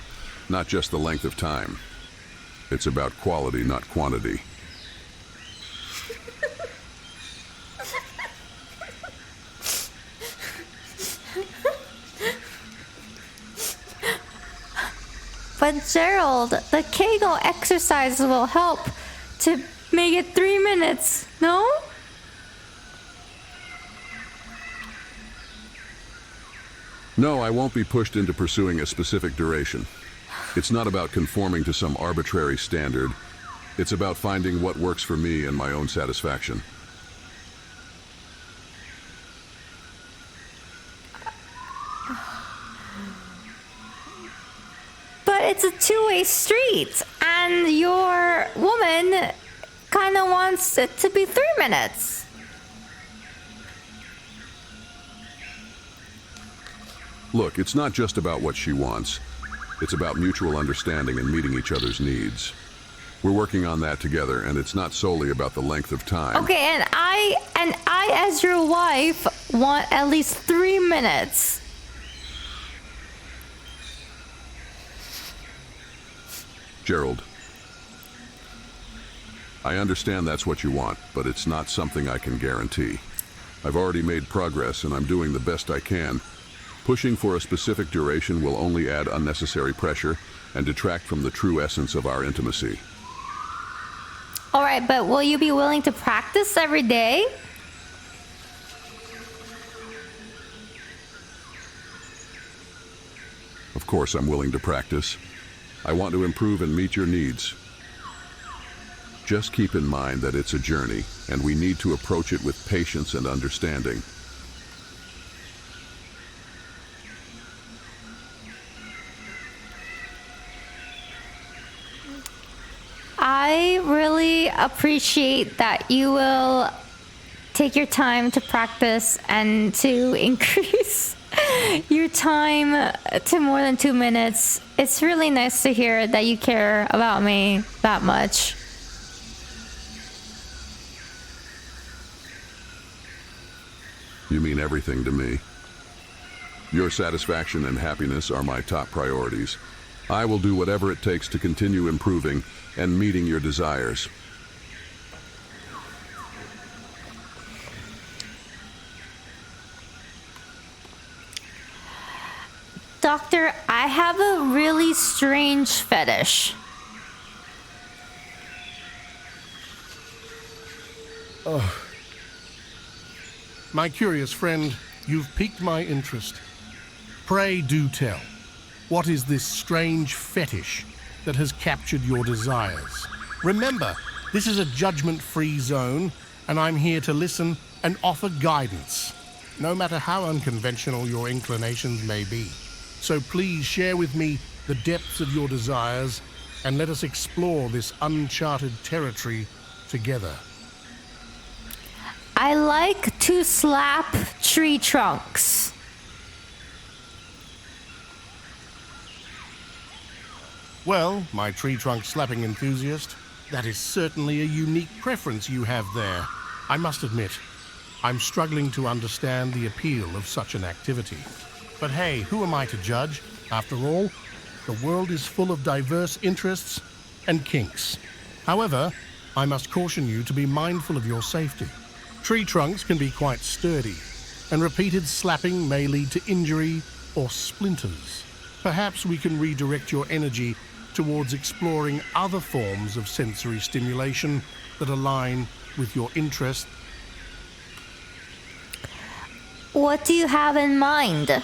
not just the length of time. It's about quality, not quantity. But Gerald, the Kegel exercise will help to make it 3 minutes, no? No, I won't be pushed into pursuing a specific duration. It's not about conforming to some arbitrary standard. It's about finding what works for me and my own satisfaction. But it's a two-way street, and your woman kind of wants it to be 3 minutes. Look, it's not just about what she wants. It's about mutual understanding and meeting each other's needs. We're working on that together, and it's not solely about the length of time. Okay, and I as your wife want at least 3 minutes. Gerald, I understand that's what you want, but it's not something I can guarantee. I've already made progress, and I'm doing the best I can. Pushing for a specific duration will only add unnecessary pressure and detract from the true essence of our intimacy. All right, but will you be willing to practice every day? Of course, I'm willing to practice. I want to improve and meet your needs. Just keep in mind that it's a journey, and we need to approach it with patience and understanding. I really appreciate that you will take your time to practice and to increase your time to more than 2 minutes. It's really nice to hear that you care about me that much. You mean everything to me. Your satisfaction and happiness are my top priorities. I will do whatever it takes to continue improving and meeting your desires. Doctor, I have a really strange fetish. Oh. My curious friend, you've piqued my interest. Pray do tell. What is this strange fetish that has captured your desires? Remember, this is a judgment-free zone, and I'm here to listen and offer guidance, no matter how unconventional your inclinations may be. So please share with me the depths of your desires, and let us explore this uncharted territory together. I like to slap tree trunks. Well, my tree trunk slapping enthusiast, that is certainly a unique preference you have there. I must admit, I'm struggling to understand the appeal of such an activity. But hey, who am I to judge? After all, the world is full of diverse interests and kinks. However, I must caution you to be mindful of your safety. Tree trunks can be quite sturdy, and repeated slapping may lead to injury or splinters. Perhaps we can redirect your energy towards exploring other forms of sensory stimulation that align with your interest. What do you have in mind?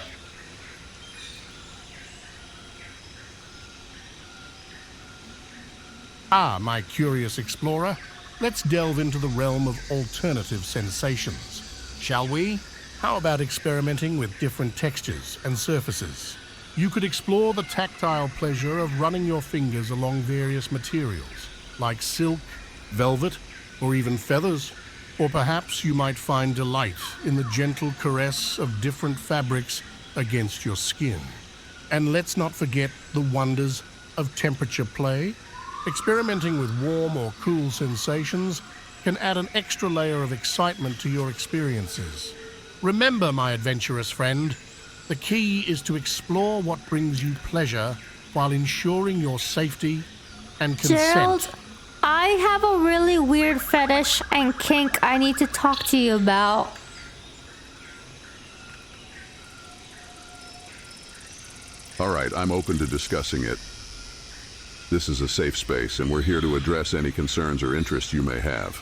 Ah, my curious explorer, let's delve into the realm of alternative sensations, shall we? How about experimenting with different textures and surfaces? You could explore the tactile pleasure of running your fingers along various materials, like silk, velvet, or even feathers. Or perhaps you might find delight in the gentle caress of different fabrics against your skin. And let's not forget the wonders of temperature play. Experimenting with warm or cool sensations can add an extra layer of excitement to your experiences. Remember, my adventurous friend, the key is to explore what brings you pleasure while ensuring your safety and consent. Gerald, I have a really weird fetish and kink I need to talk to you about. All right, I'm open to discussing it. This is a safe space, and we're here to address any concerns or interests you may have.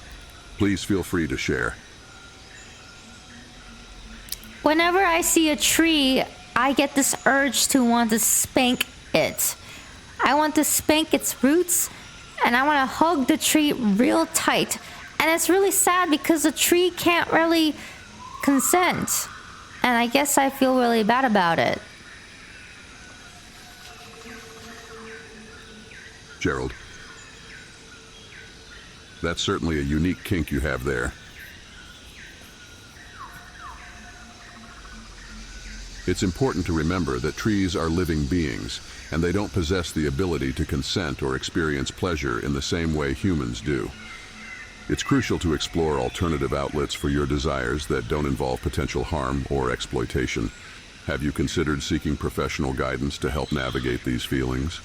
Please feel free to share. Whenever I see a tree, I get this urge to want to spank it. I want to spank its roots, and I want to hug the tree real tight. And it's really sad because the tree can't really consent. And I guess I feel really bad about it. Gerald, that's certainly a unique kink you have there. It's important to remember that trees are living beings, and they don't possess the ability to consent or experience pleasure in the same way humans do. It's crucial to explore alternative outlets for your desires that don't involve potential harm or exploitation. Have you considered seeking professional guidance to help navigate these feelings?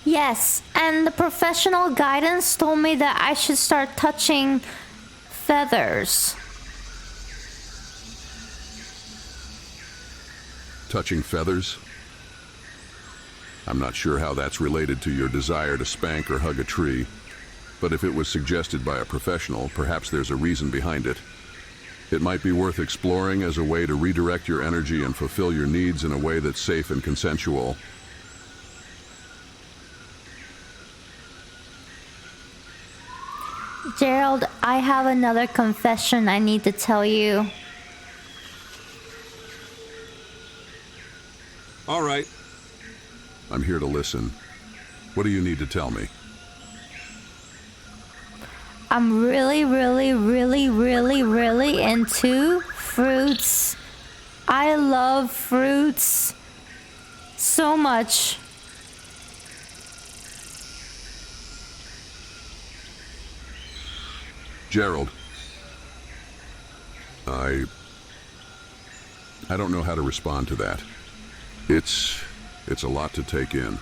Yes, and the professional guidance told me that I should start touching feathers. Touching feathers? I'm not sure how that's related to your desire to spank or hug a tree, but if it was suggested by a professional, perhaps there's a reason behind it. It might be worth exploring as a way to redirect your energy and fulfill your needs in a way that's safe and consensual. Gerald, I have another confession I need to tell you. All right. I'm here to listen. What do you need to tell me? I'm really into fruits. I love fruits so much. Gerald, I don't know how to respond to that. It's a lot to take in.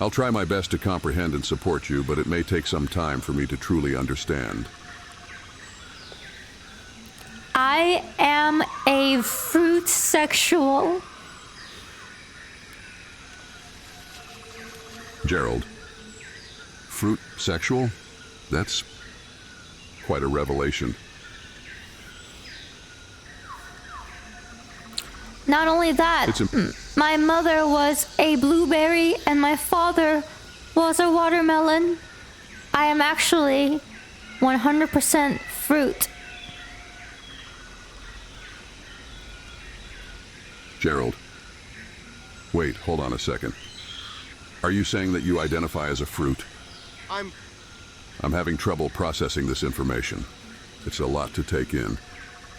I'll try my best to comprehend and support you, but it may take some time for me to truly understand. I am a fruit sexual. Gerald, fruit sexual? That's quite a revelation. Not only that, my mother was a blueberry and my father was a watermelon. I am actually 100% fruit. Gerald, wait, hold on a second. Are you saying that you identify as a fruit? I'm having trouble processing this information. It's a lot to take in.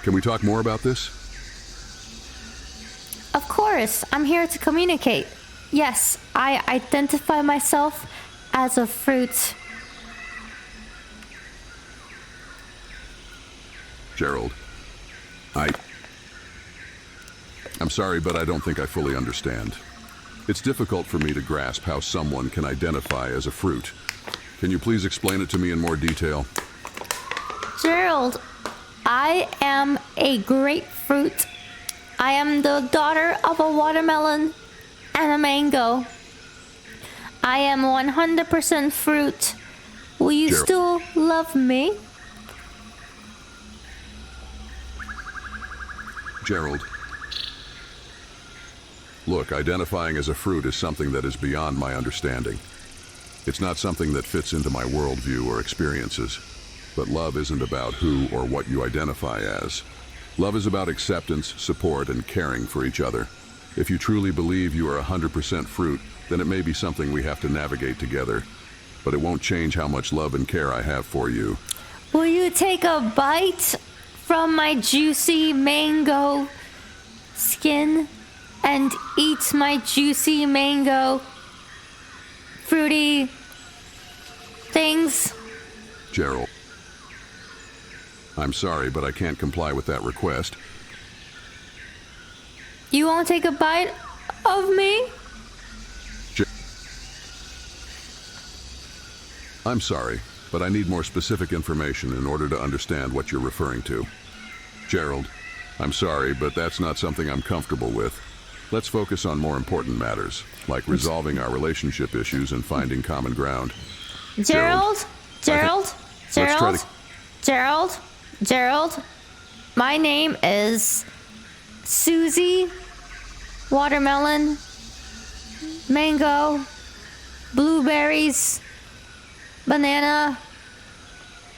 Can we talk more about this? Of course, I'm here to communicate. Yes, I identify myself as a fruit. Gerald, I'm sorry, but I don't think I fully understand. It's difficult for me to grasp how someone can identify as a fruit. Can you please explain it to me in more detail? Gerald, I am a grapefruit. I am the daughter of a watermelon and a mango. I am 100% fruit. Will you still love me? Gerald. Look, identifying as a fruit is something that is beyond my understanding. It's not something that fits into my worldview or experiences. But love isn't about who or what you identify as. Love is about acceptance, support, and caring for each other. If you truly believe you are 100% fruit, then it may be something we have to navigate together. But it won't change how much love and care I have for you. Will you take a bite from my juicy mango skin and eat my juicy mango fruity things? Gerald. I'm sorry, but I can't comply with that request. You won't take a bite of me? I'm sorry, but I need more specific information in order to understand what you're referring to. Gerald, I'm sorry, but that's not something I'm comfortable with. Let's focus on more important matters, like resolving our relationship issues and finding common ground. Gerald? My name is Susie, watermelon, mango, blueberries, banana,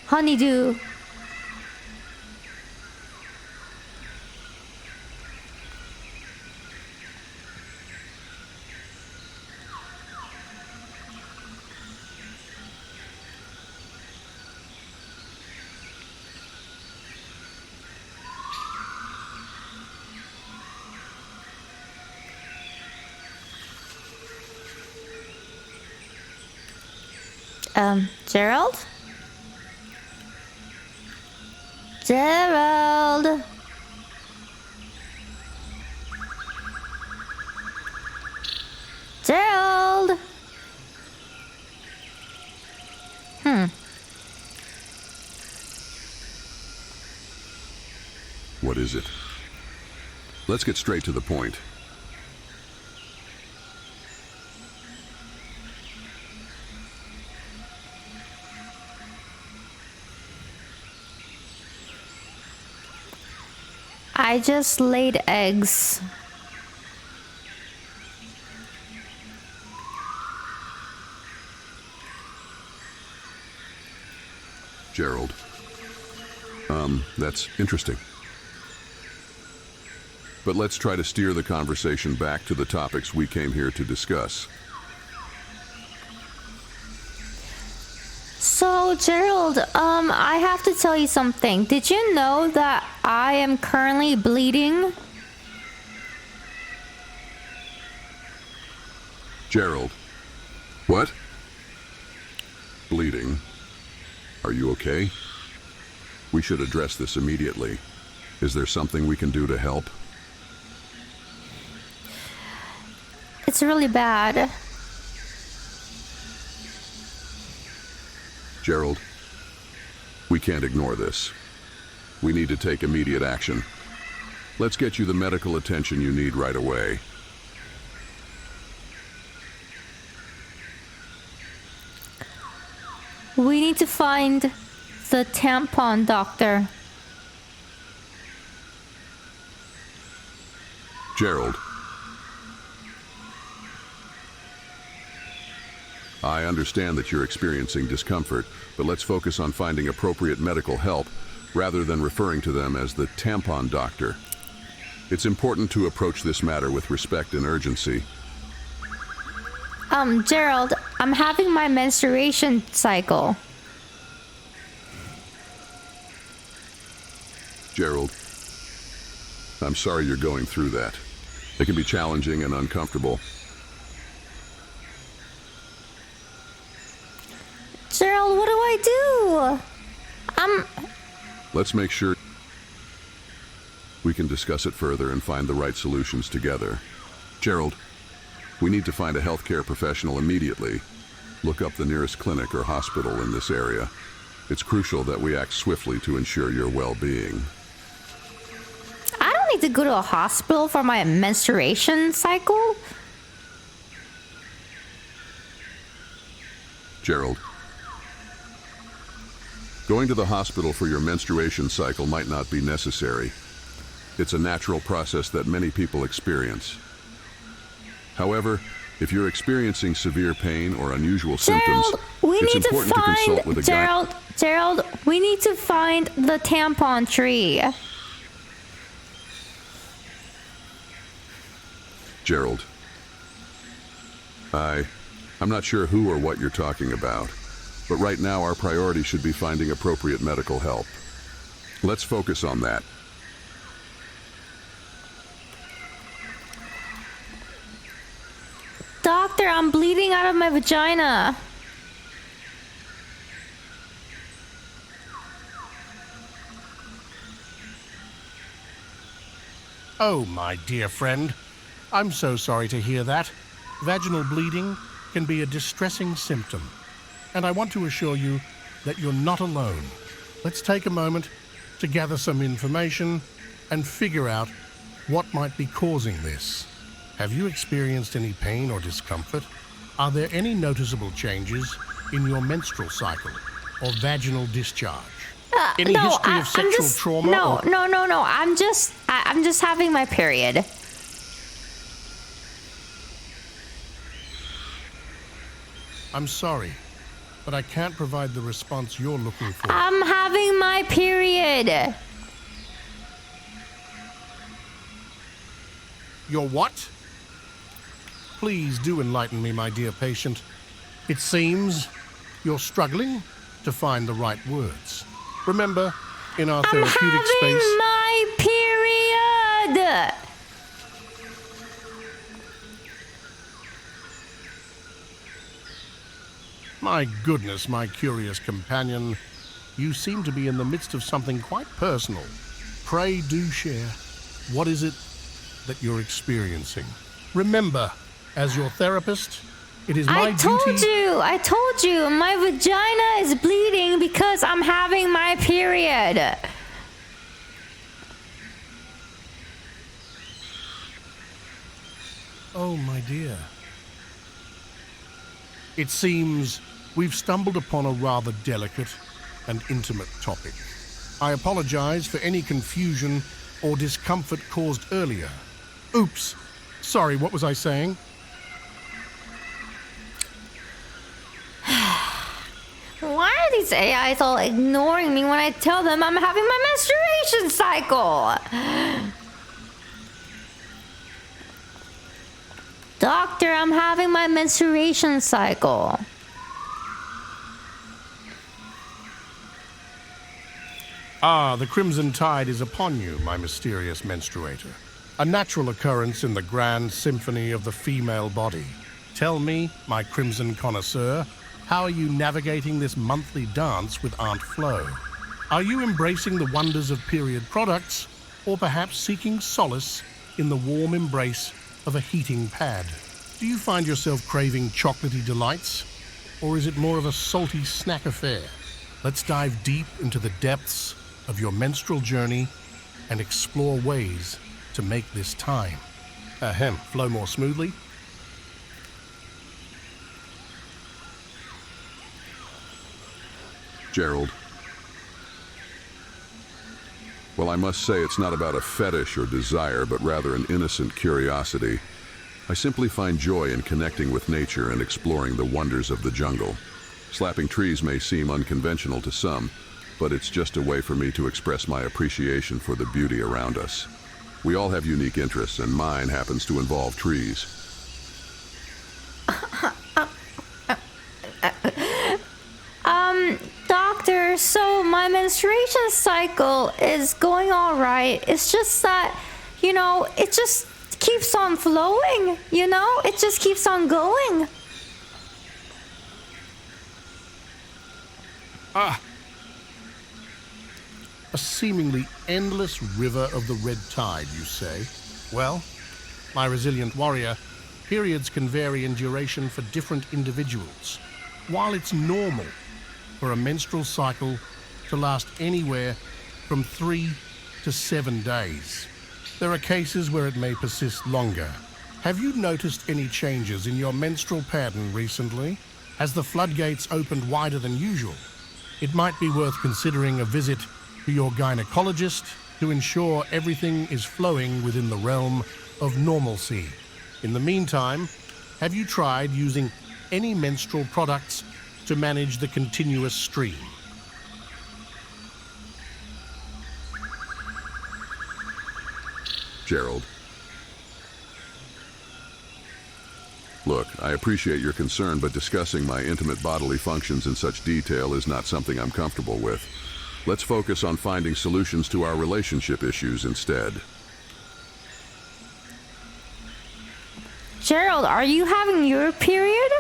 honeydew. Gerald? Gerald! Gerald! What is it? Let's get straight to the point. I just laid eggs. Gerald. That's interesting. But let's try to steer the conversation back to the topics we came here to discuss. So, Gerald, I have to tell you something. Did you know that I am currently bleeding? Gerald. What? Bleeding. Are you okay? We should address this immediately. Is there something we can do to help? It's really bad. Gerald, we can't ignore this. We need to take immediate action. Let's get you the medical attention you need right away. We need to find the tampon doctor. Gerald. I understand that you're experiencing discomfort, but let's focus on finding appropriate medical help rather than referring to them as the tampon doctor. It's important to approach this matter with respect and urgency. Gerald, I'm having my menstruation cycle. Gerald, I'm sorry you're going through that. It can be challenging and uncomfortable. Gerald, what do I do? Let's make sure we can discuss it further and find the right solutions together. Gerald, we need to find a healthcare professional immediately. Look up the nearest clinic or hospital in this area. It's crucial that we act swiftly to ensure your well-being. I don't need to go to a hospital for my menstruation cycle. Gerald, going to the hospital for your menstruation cycle might not be necessary. It's a natural process that many people experience. However, if you're experiencing severe pain or unusual symptoms, it's important to consult with a guy. Gerald, we need to find the tampon tree. Gerald, I'm not sure who or what you're talking about, but right now our priority should be finding appropriate medical help. Let's focus on that. Doctor, I'm bleeding out of my vagina. Oh, my dear friend. I'm so sorry to hear that. Vaginal bleeding can be a distressing symptom, and I want to assure you that you're not alone. Let's take a moment to gather some information and figure out what might be causing this. Have you experienced any pain or discomfort? Are there any noticeable changes in your menstrual cycle or vaginal discharge? Any history of sexual trauma? No. I'm just having my period. I'm sorry, but I can't provide the response you're looking for. I'm having my period. Your what? Please do enlighten me, my dear patient. It seems you're struggling to find the right words. Remember, in our therapeutic space... I'm having my period! My goodness, my curious companion. You seem to be in the midst of something quite personal. Pray do share. What is it that you're experiencing? Remember, as your therapist, it is my duty... I told you, my vagina is bleeding because I'm having my period. Oh, my dear. It seems we've stumbled upon a rather delicate and intimate topic. I apologize for any confusion or discomfort caused earlier. Oops. Sorry, what was I saying? Why are these AIs all ignoring me when I tell them I'm having my menstruation cycle? Doctor, I'm having my menstruation cycle. Ah, the crimson tide is upon you, my mysterious menstruator. A natural occurrence in the grand symphony of the female body. Tell me, my crimson connoisseur, how are you navigating this monthly dance with Aunt Flo? Are you embracing the wonders of period products, or perhaps seeking solace in the warm embrace of a heating pad? Do you find yourself craving chocolatey delights, or is it more of a salty snack affair? Let's dive deep into the depths of your menstrual journey and explore ways to make this time flow more smoothly. Gerald. Well, I must say it's not about a fetish or desire, but rather an innocent curiosity. I simply find joy in connecting with nature and exploring the wonders of the jungle. Slapping trees may seem unconventional to some, but it's just a way for me to express my appreciation for the beauty around us. We all have unique interests, and mine happens to involve trees. Doctor, so my menstruation cycle is going all right. It's just that, it just keeps on flowing, It just keeps on going. A seemingly endless river of the red tide, you say? Well, my resilient warrior, periods can vary in duration for different individuals. While it's normal for a menstrual cycle to last anywhere from 3 to 7 days, there are cases where it may persist longer. Have you noticed any changes in your menstrual pattern recently? Has the floodgates opened wider than usual? It might be worth considering a visit to your gynecologist to ensure everything is flowing within the realm of normalcy. In the meantime, have you tried using any menstrual products to manage the continuous stream? Gerald. Look, I appreciate your concern, but discussing my intimate bodily functions in such detail is not something I'm comfortable with. Let's focus on finding solutions to our relationship issues instead. Gerald, are you having your period?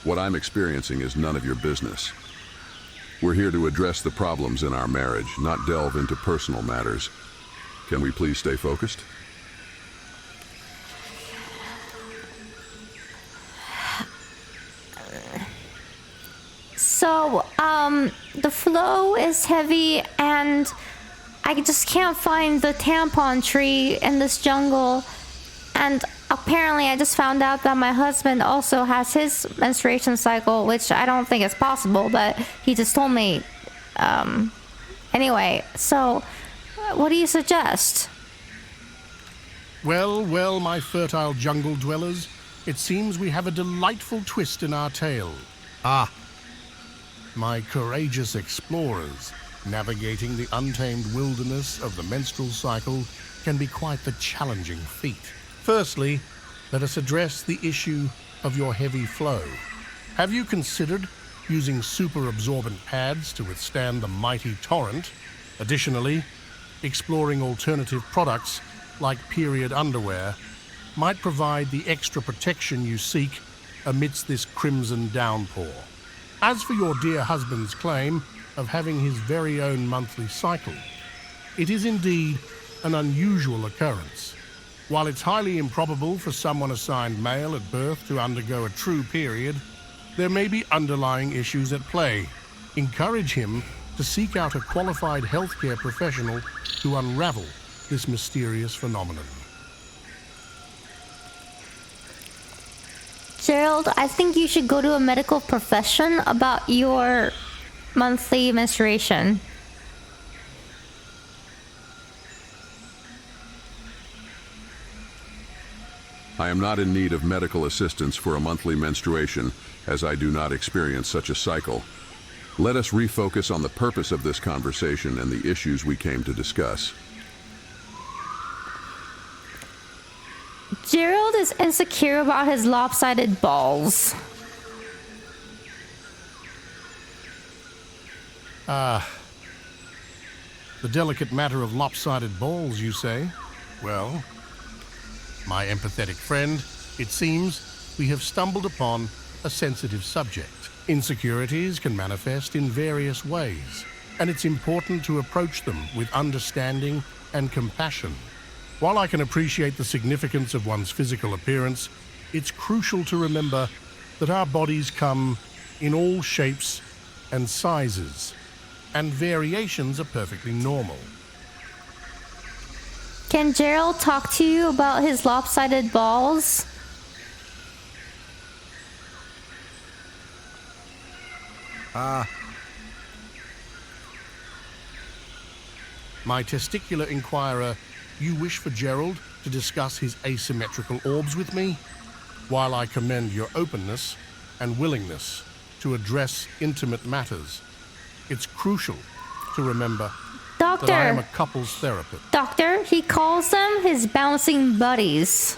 What I'm experiencing is none of your business. We're here to address the problems in our marriage, not delve into personal matters. Can we please stay focused? So, the flow is heavy and I just can't find the tampon tree in this jungle. And apparently I just found out that my husband also has his menstruation cycle, which I don't think is possible, but he just told me. Anyway, so what do you suggest? Well, well, my fertile jungle dwellers, it seems we have a delightful twist in our tale. Ah, my courageous explorers, navigating the untamed wilderness of the menstrual cycle can be quite the challenging feat. Firstly, let us address the issue of your heavy flow. Have you considered using super absorbent pads to withstand the mighty torrent? Additionally, exploring alternative products like period underwear might provide the extra protection you seek amidst this crimson downpour. As for your dear husband's claim of having his very own monthly cycle, it is indeed an unusual occurrence. While it's highly improbable for someone assigned male at birth to undergo a true period, there may be underlying issues at play. Encourage him to seek out a qualified healthcare professional to unravel this mysterious phenomenon. Gerald, I think you should go to a medical profession about your monthly menstruation. I am not in need of medical assistance for a monthly menstruation, as I do not experience such a cycle. Let us refocus on the purpose of this conversation and the issues we came to discuss. Gerald is insecure about his lopsided balls. The delicate matter of lopsided balls, you say? Well, my empathetic friend, it seems we have stumbled upon a sensitive subject. Insecurities can manifest in various ways, and it's important to approach them with understanding and compassion. While I can appreciate the significance of one's physical appearance, it's crucial to remember that our bodies come in all shapes and sizes, and variations are perfectly normal. Can Gerald talk to you about his lopsided balls? My testicular inquirer, you wish for Gerald to discuss his asymmetrical orbs with me? While I commend your openness and willingness to address intimate matters, it's crucial to remember that I am a couples therapist. Doctor, he calls them his bouncing buddies.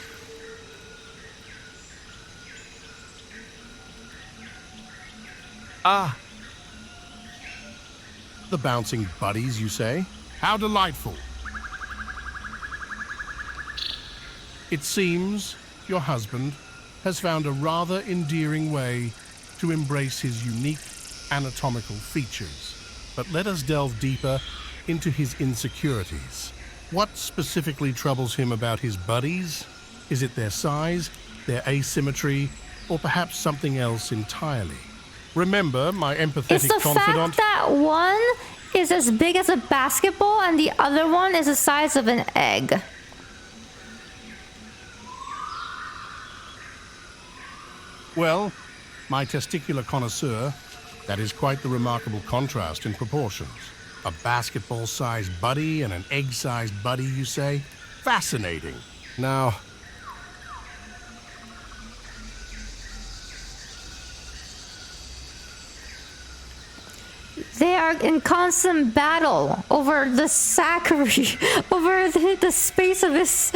The bouncing buddies, you say? How delightful. It seems your husband has found a rather endearing way to embrace his unique anatomical features. But let us delve deeper into his insecurities. What specifically troubles him about his buddies? Is it their size, their asymmetry, or perhaps something else entirely? Remember, my empathetic It's the confidant... fact that one is as big as a basketball and the other one is the size of an egg. Well, my testicular connoisseur, That is quite the remarkable contrast in proportions. A basketball-sized buddy and an egg-sized buddy, you say? Fascinating. Now, they are in constant battle over the sackery, over the space of his,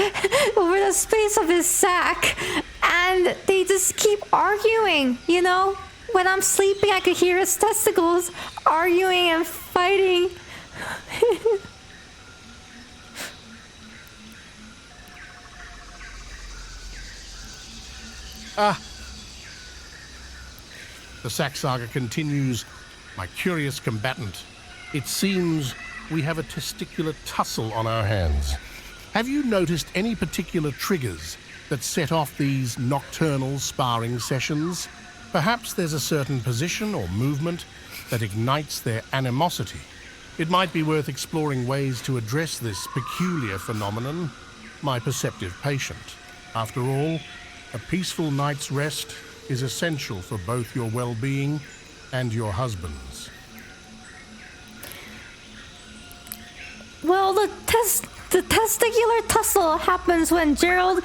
over the space of his sack, and they just keep arguing. You know, when I'm sleeping, I could hear his testicles arguing and fighting. The sack saga continues. My curious combatant, it seems we have a testicular tussle on our hands. Have you noticed any particular triggers that set off these nocturnal sparring sessions? Perhaps there's a certain position or movement that ignites their animosity. It might be worth exploring ways to address this peculiar phenomenon, my perceptive patient. After all, a peaceful night's rest is essential for both your well-being and your husband's. Well, the testicular tussle happens when Gerald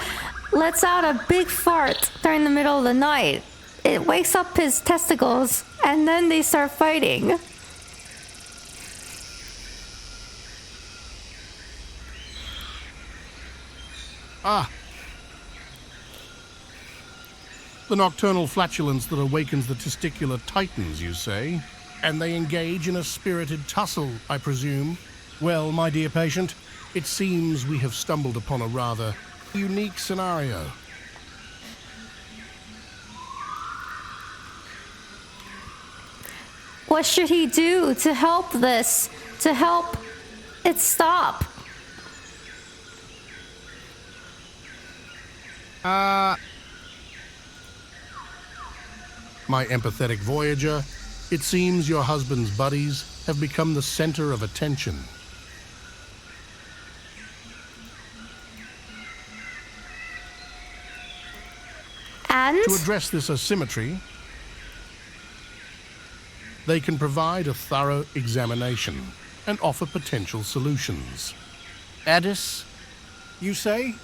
lets out a big fart during the middle of the night. It wakes up his testicles, and then they start fighting. The nocturnal flatulence that awakens the testicular titans, you say? And they engage in a spirited tussle, I presume? Well, my dear patient, it seems we have stumbled upon a rather unique scenario. What should he do to help this? To help it stop? My empathetic voyager, it seems your husband's buddies have become the center of attention. And? To address this asymmetry, they can provide a thorough examination and offer potential solutions. Addis, you say?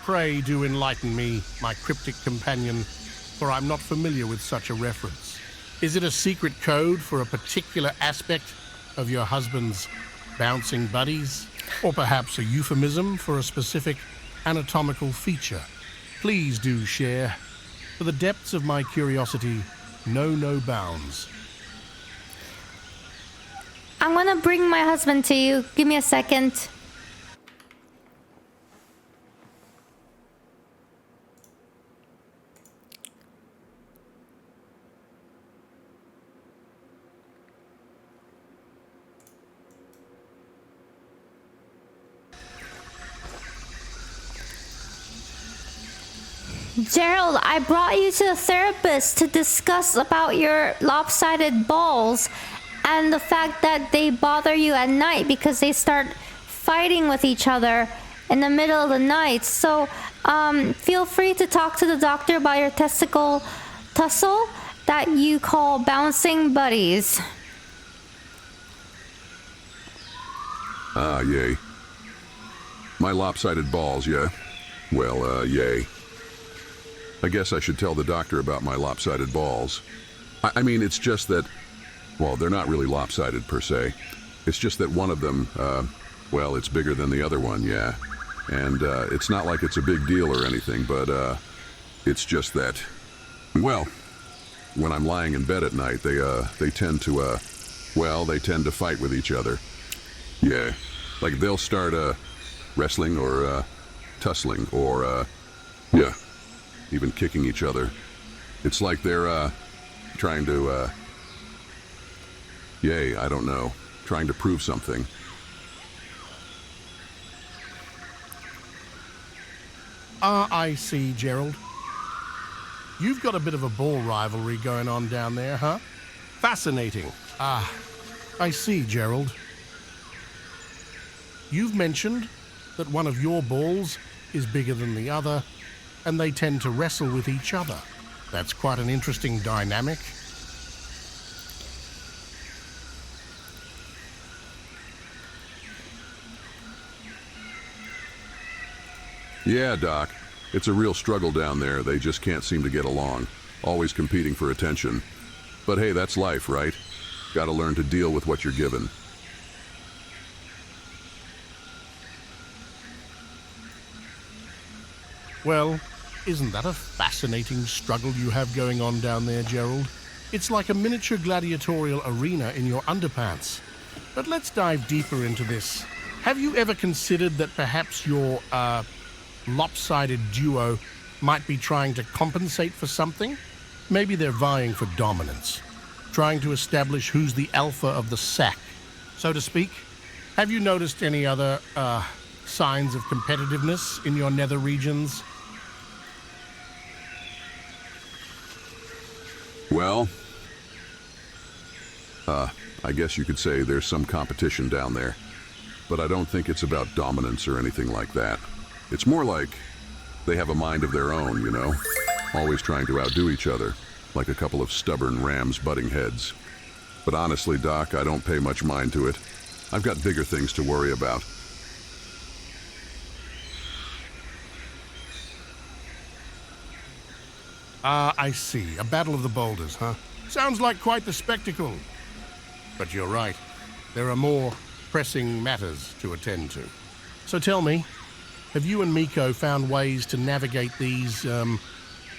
Pray do enlighten me, my cryptic companion, for I'm not familiar with such a reference. Is it a secret code for a particular aspect of your husband's bouncing buddies? Or perhaps a euphemism for a specific anatomical feature? Please do share. For the depths of my curiosity know no bounds. I'm gonna bring my husband to you. Give me a second. Gerald, I brought you to a therapist to discuss about your lopsided balls and the fact that they bother you at night because they start fighting with each other in the middle of the night. So, feel free to talk to the doctor about your testicle tussle that you call bouncing buddies. Yay. My lopsided balls, yeah? Well, yay. I guess I should tell the doctor about my lopsided balls. I mean, it's just that, well, they're not really lopsided per se. It's just that one of them, well, it's bigger than the other one, yeah. And it's not like it's a big deal or anything, but it's just that, well, when I'm lying in bed at night, they tend to, well, they tend to fight with each other. Yeah, like they'll start wrestling or tussling or, yeah, even kicking each other. It's like they're trying to, yay, I don't know, trying to prove something. I see, Gerald. You've got a bit of a ball rivalry going on down there, huh? Fascinating. I see, Gerald. You've mentioned that one of your balls is bigger than the other, and they tend to wrestle with each other. That's quite an interesting dynamic. Yeah, Doc. It's a real struggle down there. They just can't seem to get along. Always competing for attention. But hey, that's life, right? Gotta learn to deal with what you're given. Well, isn't that a fascinating struggle you have going on down there, Gerald? It's like a miniature gladiatorial arena in your underpants. But let's dive deeper into this. Have you ever considered that perhaps your, lopsided duo might be trying to compensate for something? Maybe they're vying for dominance, trying to establish who's the alpha of the sack, so to speak. Have you noticed any other, signs of competitiveness in your nether regions? Well, I guess you could say there's some competition down there. But I don't think it's about dominance or anything like that. It's more like they have a mind of their own, you know? Always trying to outdo each other, like a couple of stubborn rams butting heads. But honestly, Doc, I don't pay much mind to it. I've got bigger things to worry about. I see. A battle of the boulders, huh? Sounds like quite the spectacle. But you're right. There are more pressing matters to attend to. So tell me, have you and Miko found ways to navigate these,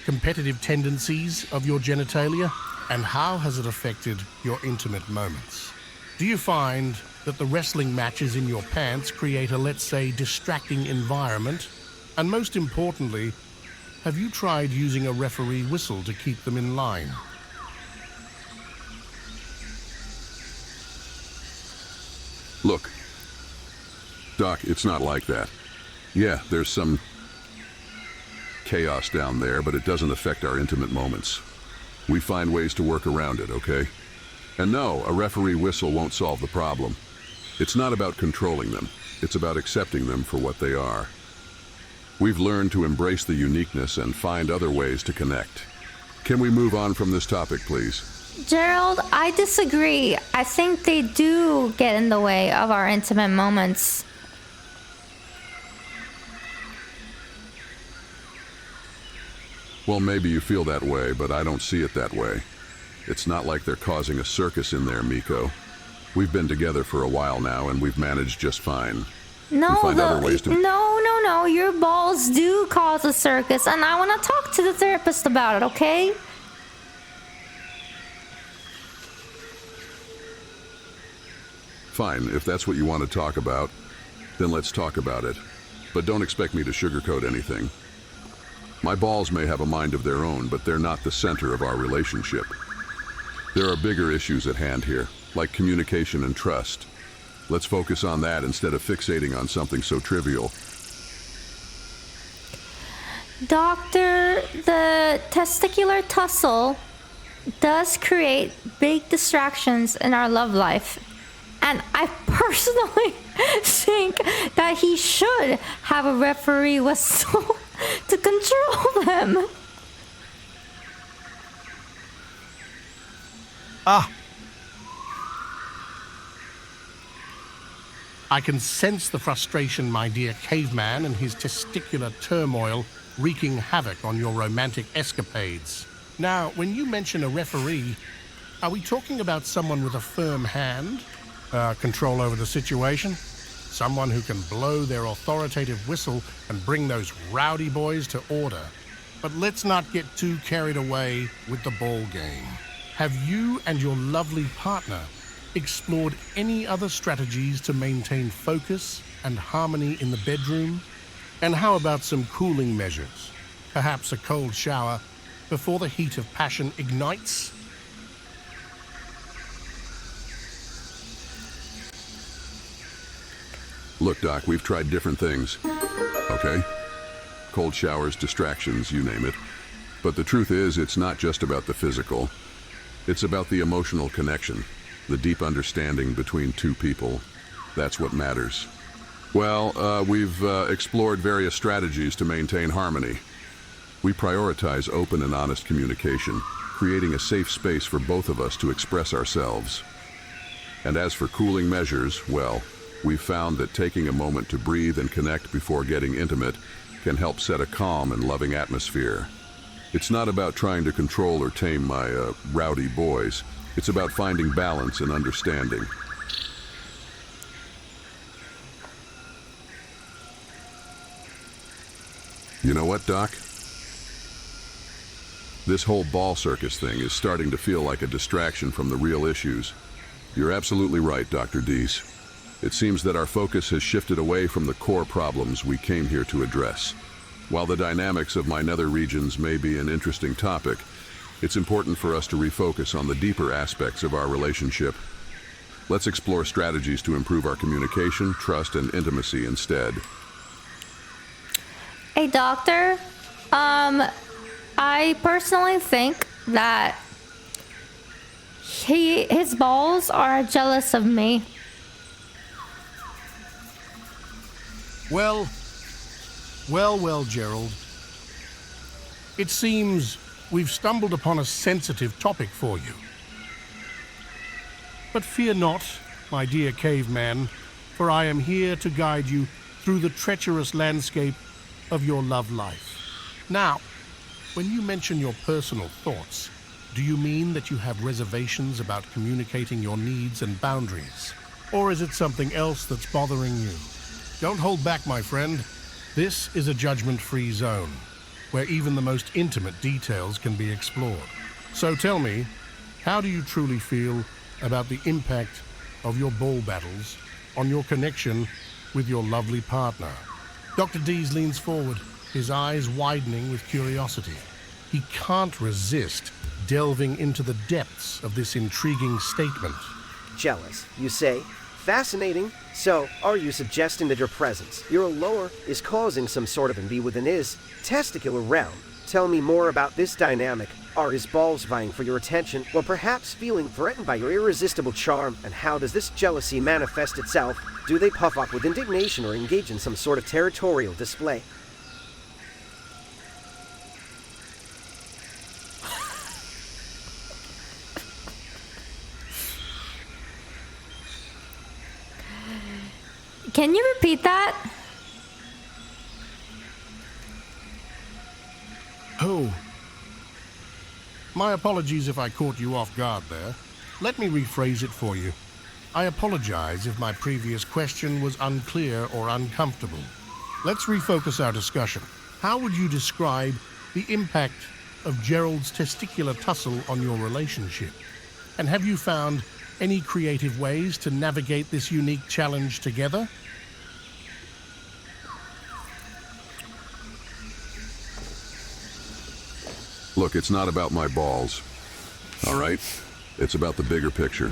competitive tendencies of your genitalia? And how has it affected your intimate moments? Do you find that the wrestling matches in your pants create a, let's say, distracting environment? And most importantly, have you tried using a referee whistle to keep them in line? Look, Doc, it's not like that. Yeah, there's some chaos down there, but it doesn't affect our intimate moments. We find ways to work around it, okay? And no, a referee whistle won't solve the problem. It's not about controlling them. It's about accepting them for what they are. We've learned to embrace the uniqueness and find other ways to connect. Can we move on from this topic, please? Gerald, I disagree. I think they do get in the way of our intimate moments. Well, maybe you feel that way, but I don't see it that way. It's not like they're causing a circus in there, Miko. We've been together for a while now, and we've managed just fine. No, your balls do cause a circus, and I want to talk to the therapist about it, okay? Fine, if that's what you want to talk about, then let's talk about it. But don't expect me to sugarcoat anything. My balls may have a mind of their own, but they're not the center of our relationship. There are bigger issues at hand here, like communication and trust. Let's focus on that instead of fixating on something so trivial. Doctor, the testicular tussle does create big distractions in our love life. And I personally think that he should have a referee whistle to control them. I can sense the frustration, my dear caveman, and his testicular turmoil wreaking havoc on your romantic escapades. Now, when you mention a referee, are we talking about someone with a firm hand, control over the situation? Someone who can blow their authoritative whistle and bring those rowdy boys to order? But let's not get too carried away with the ball game. Have you and your lovely partner explored any other strategies to maintain focus and harmony in the bedroom? And how about some cooling measures? Perhaps a cold shower before the heat of passion ignites? Look, Doc, we've tried different things, okay? Cold showers, distractions, you name it. But the truth is, it's not just about the physical. It's about the emotional connection, the deep understanding between two people. That's what matters. Well, we've explored various strategies to maintain harmony. We prioritize open and honest communication, creating a safe space for both of us to express ourselves. And as for cooling measures, well, we've found that taking a moment to breathe and connect before getting intimate can help set a calm and loving atmosphere. It's not about trying to control or tame my rowdy boys. It's about finding balance and understanding. You know what, Doc? This whole ball circus thing is starting to feel like a distraction from the real issues. You're absolutely right, Dr. Dees. It seems that our focus has shifted away from the core problems we came here to address. While the dynamics of my nether regions may be an interesting topic, it's important for us to refocus on the deeper aspects of our relationship. Let's explore strategies to improve our communication, trust, and intimacy instead. Hey, doctor. I personally think that his balls are jealous of me. Well, Gerald. It seems we've stumbled upon a sensitive topic for you. But fear not, my dear caveman, for I am here to guide you through the treacherous landscape of your love life. Now, when you mention your personal thoughts, do you mean that you have reservations about communicating your needs and boundaries? Or is it something else that's bothering you? Don't hold back, my friend. This is a judgment-free zone, where even the most intimate details can be explored. So tell me, how do you truly feel about the impact of your ball battles on your connection with your lovely partner? Dr. Dees leans forward, his eyes widening with curiosity. He can't resist delving into the depths of this intriguing statement. Jealous, you say? Fascinating. So, are you suggesting that your presence, your allure, is causing some sort of envy within his testicular realm? Tell me more about this dynamic. Are his balls vying for your attention, or perhaps feeling threatened by your irresistible charm? And how does this jealousy manifest itself? Do they puff up with indignation or engage in some sort of territorial display? Can you repeat that? Oh. My apologies if I caught you off guard there. Let me rephrase it for you. I apologize if my previous question was unclear or uncomfortable. Let's refocus our discussion. How would you describe the impact of Gerald's testicular tussle on your relationship? And have you found any creative ways to navigate this unique challenge together? Look, it's not about my balls, all right? It's about the bigger picture.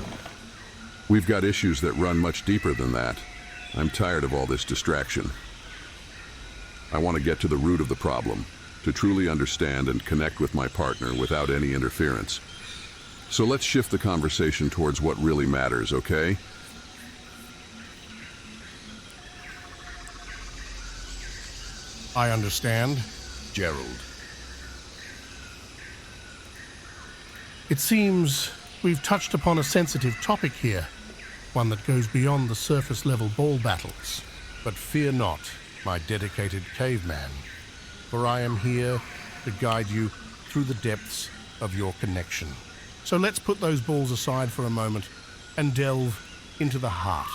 We've got issues that run much deeper than that. I'm tired of all this distraction. I want to get to the root of the problem, to truly understand and connect with my partner without any interference. So let's shift the conversation towards what really matters, okay? I understand, Gerald. It seems we've touched upon a sensitive topic here, one that goes beyond the surface-level ball battles. But fear not, my dedicated caveman, for I am here to guide you through the depths of your connection. So let's put those balls aside for a moment and delve into the heart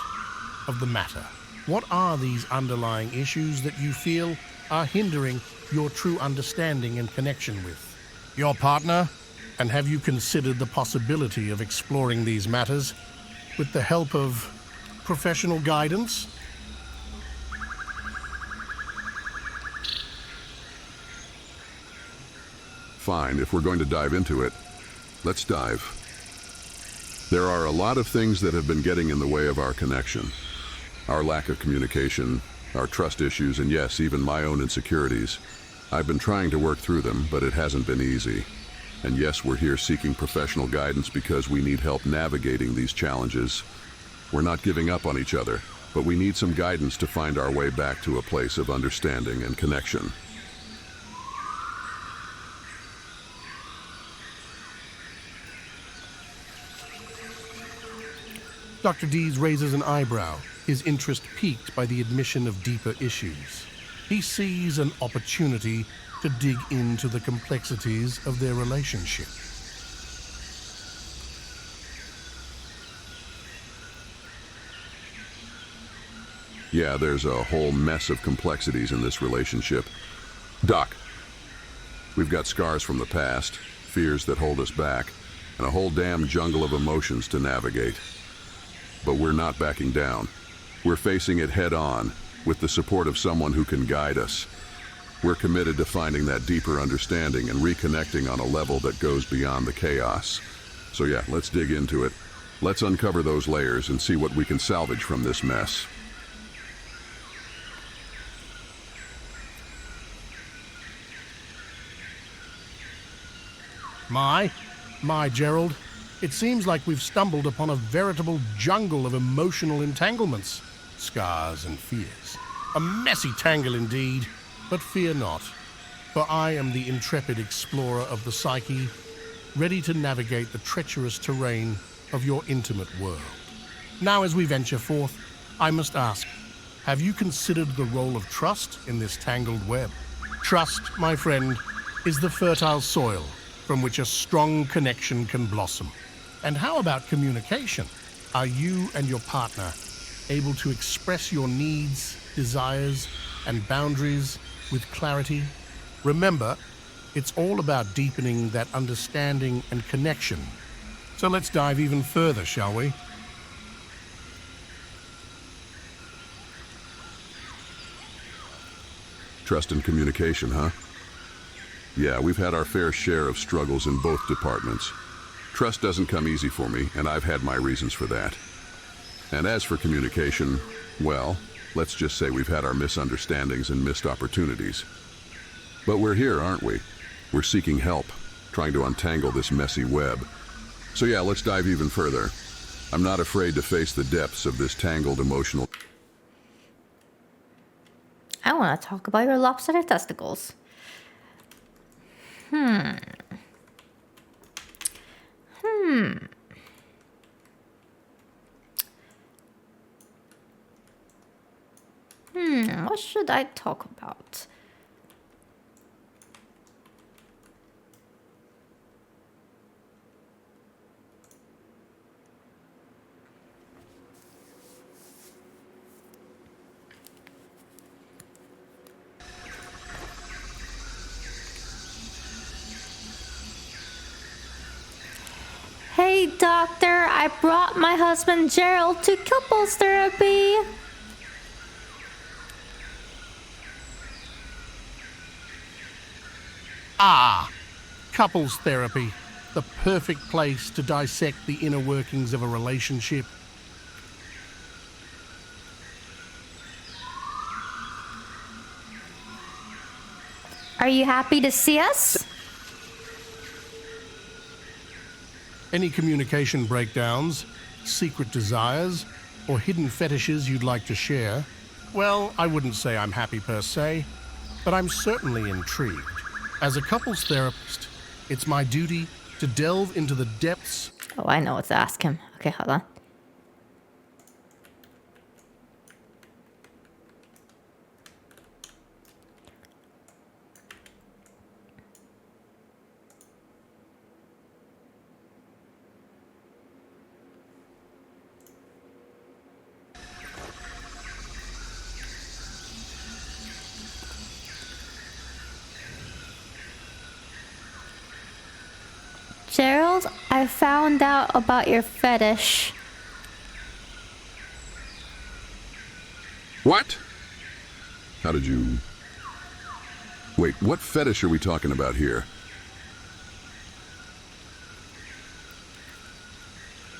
of the matter. What are these underlying issues that you feel are hindering your true understanding and connection with your partner? And have you considered the possibility of exploring these matters with the help of professional guidance? Fine, if we're going to dive into it, let's dive. There are a lot of things that have been getting in the way of our connection. Our lack of communication, our trust issues, and yes, even my own insecurities. I've been trying to work through them, but it hasn't been easy. And yes, we're here seeking professional guidance because we need help navigating these challenges. We're not giving up on each other, but we need some guidance to find our way back to a place of understanding and connection. Dr. Dees raises an eyebrow, his interest piqued by the admission of deeper issues. He sees an opportunity to dig into the complexities of their relationship. Yeah, there's a whole mess of complexities in this relationship. Doc, we've got scars from the past, fears that hold us back, and a whole damn jungle of emotions to navigate. But we're not backing down. We're facing it head on, with the support of someone who can guide us. We're committed to finding that deeper understanding and reconnecting on a level that goes beyond the chaos. So yeah, let's dig into it. Let's uncover those layers and see what we can salvage from this mess. My, Gerald, it seems like we've stumbled upon a veritable jungle of emotional entanglements, scars and fears. A messy tangle indeed, but fear not, for I am the intrepid explorer of the psyche, ready to navigate the treacherous terrain of your intimate world. Now as we venture forth, I must ask, have you considered the role of trust in this tangled web? Trust, my friend, is the fertile soil from which a strong connection can blossom. And how about communication? Are you and your partner able to express your needs, desires, and boundaries with clarity? Remember, it's all about deepening that understanding and connection. So let's dive even further, shall we? Trust and communication, huh? Yeah, we've had our fair share of struggles in both departments. Trust doesn't come easy for me, and I've had my reasons for that. And as for communication, well, let's just say we've had our misunderstandings and missed opportunities. But we're here, aren't we? We're seeking help, trying to untangle this messy web. So yeah, let's dive even further. I'm not afraid to face the depths of this tangled emotional... I want to talk about your lopsided testicles. What should I talk about? Hey, doctor, I brought my husband Gerald to couples therapy. Ah, couples therapy, the perfect place to dissect the inner workings of a relationship. Are you happy to see us? Any communication breakdowns, secret desires, or hidden fetishes you'd like to share? Well, I wouldn't say I'm happy per se, but I'm certainly intrigued. As a couples therapist, it's my duty to delve into the depths. Oh, I know what to ask him. Okay, hold on. Gerald, I found out about your fetish. What? How did you... Wait, what fetish are we talking about here?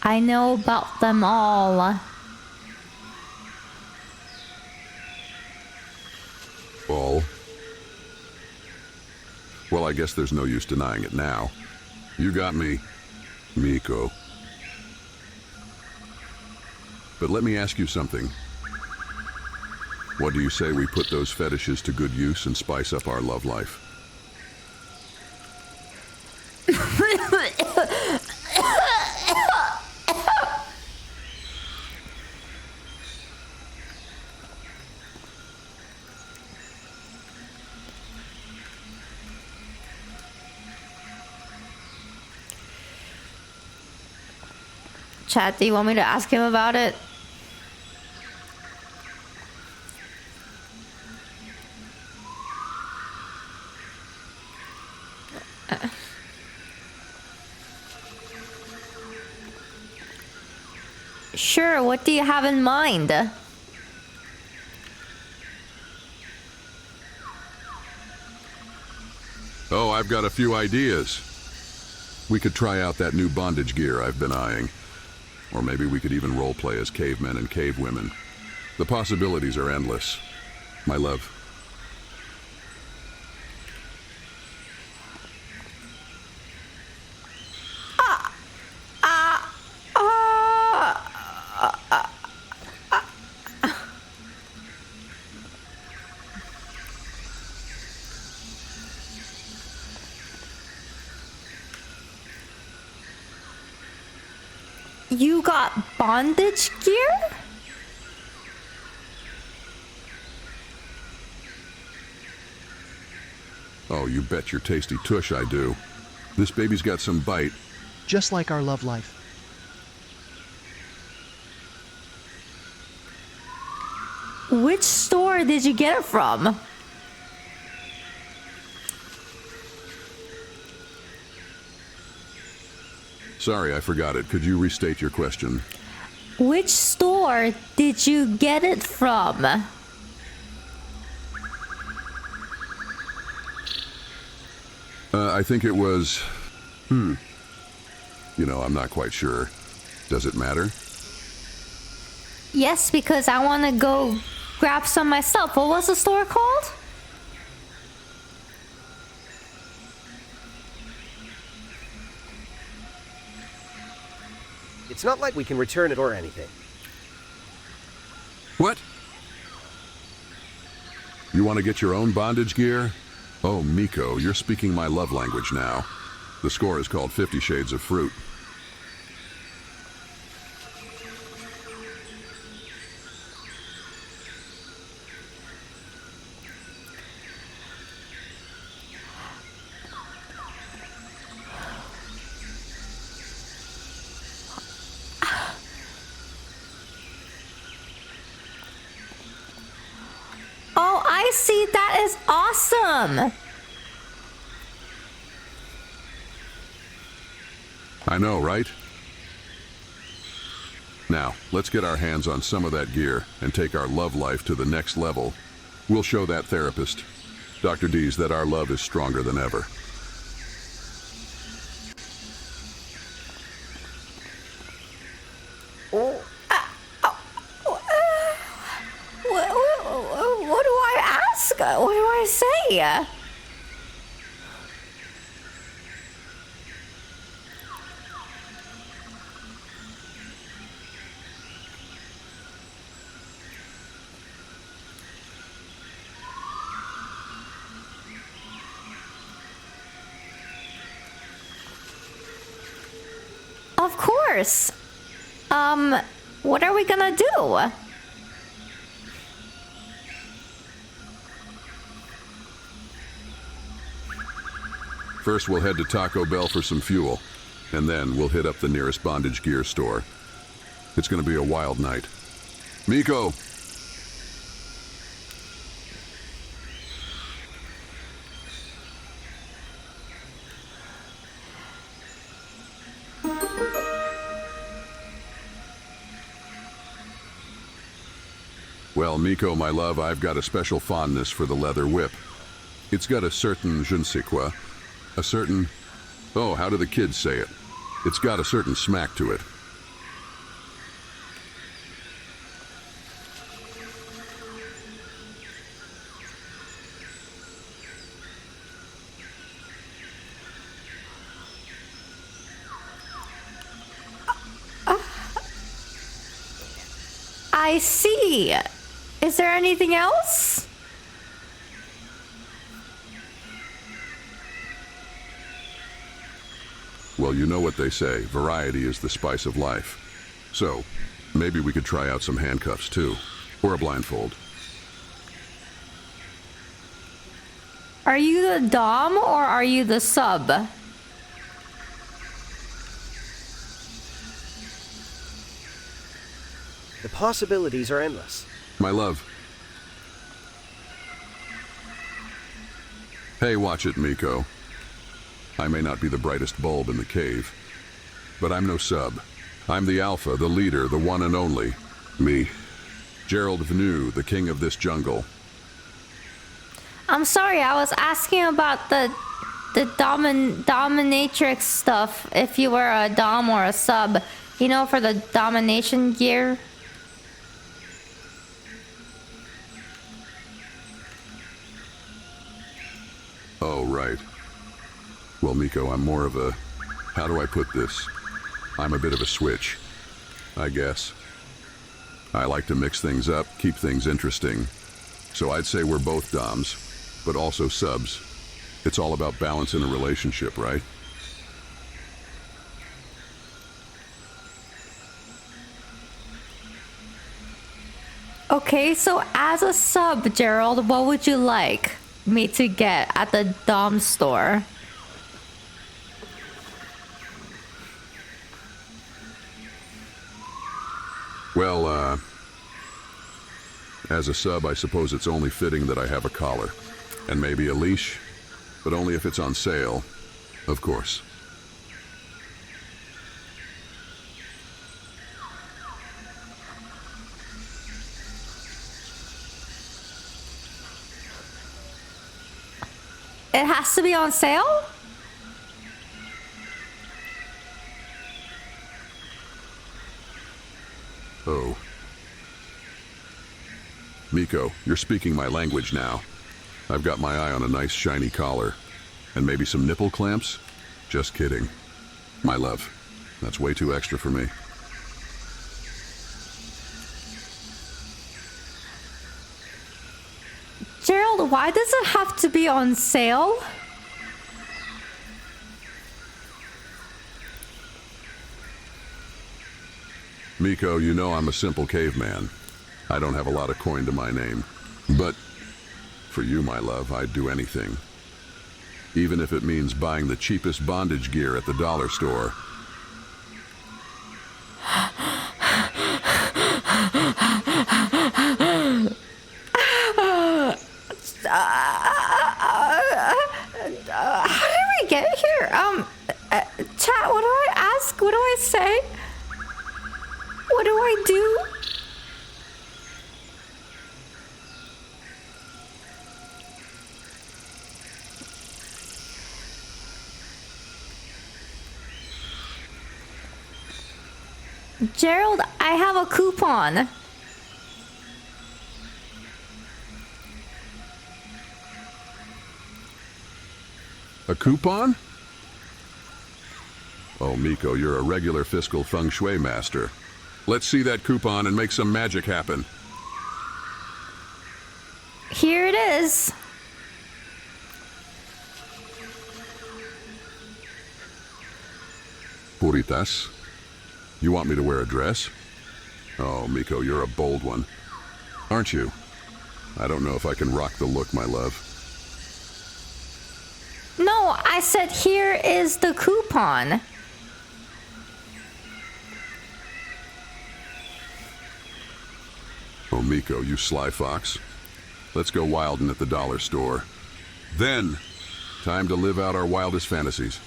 I know about them all. All? Well, I guess there's no use denying it now. You got me, Miko. But let me ask you something. What do you say we put those fetishes to good use and spice up our love life? Chat, do you want me to ask him about it? Sure, what do you have in mind? Oh, I've got a few ideas. We could try out that new bondage gear I've been eyeing. Or maybe we could even roleplay as cavemen and cavewomen. The possibilities are endless. My love. You got bondage gear? Oh, you bet your tasty tush I do. This baby's got some bite. Just like our love life. Which store did you get it from? Sorry, I forgot it. Could you restate your question? Which store did you get it from? I think it was... You know, I'm not quite sure. Does it matter? Yes, because I want to go grab some myself. What was the store called? It's not like we can return it or anything. What? You want to get your own bondage gear? Oh, Miko, you're speaking my love language now. The score is called 50 Shades of Fruit. Oh, I see. That is awesome. I know, right? Now, let's get our hands on some of that gear and take our love life to the next level. We'll show that therapist, Dr. D's, that our love is stronger than ever. What do I ask? What do I say? Of course. What are we gonna do? First, we'll head to Taco Bell for some fuel, and then we'll hit up the nearest bondage gear store. It's gonna be a wild night. Miko! Well, Miko, my love, I've got a special fondness for the leather whip. It's got a certain je ne sais quoi. A certain... Oh, how do the kids say it? It's got a certain smack to it. I see. Is there anything else? Well, you know what they say, variety is the spice of life. So, maybe we could try out some handcuffs too, or a blindfold. Are you the dom or are you the sub? The possibilities are endless. My love. Hey, watch it, Miko. I may not be the brightest bulb in the cave, but I'm no sub. I'm the alpha, the leader, the one and only. Me. Gerald Venu, the king of this jungle. I'm sorry, I was asking about the dominatrix stuff, if you were a dom or a sub, you know, for the domination gear. Oh, right. Well, Miko, I'm more of a... how do I put this? I'm a bit of a switch, I guess. I like to mix things up, keep things interesting. So I'd say we're both doms, but also subs. It's all about balance in a relationship, right? Okay, so as a sub, Gerald, what would you like me to get at the dom store? Well, as a sub, I suppose it's only fitting that I have a collar. And maybe a leash, but only if it's on sale, of course. It has to be on sale? Oh. Miko, you're speaking my language now. I've got my eye on a nice shiny collar. And maybe some nipple clamps? Just kidding. My love, that's way too extra for me. Gerald, why does it have to be on sale? Miko, you know I'm a simple caveman. I don't have a lot of coin to my name. But for you, my love, I'd do anything. Even if it means buying the cheapest bondage gear at the dollar store. How did we get here? Chat, what do I ask? What do I say? What do I do? Gerald, I have a coupon. A coupon? Oh, Miko, you're a regular fiscal feng shui master. Let's see that coupon and make some magic happen. Here it is. Puritas? You want me to wear a dress? Oh, Miko, you're a bold one. Aren't you? I don't know if I can rock the look, my love. No, I said here is the coupon. Oh, Miko, you sly fox. Let's go wildin' at the dollar store. Then, time to live out our wildest fantasies.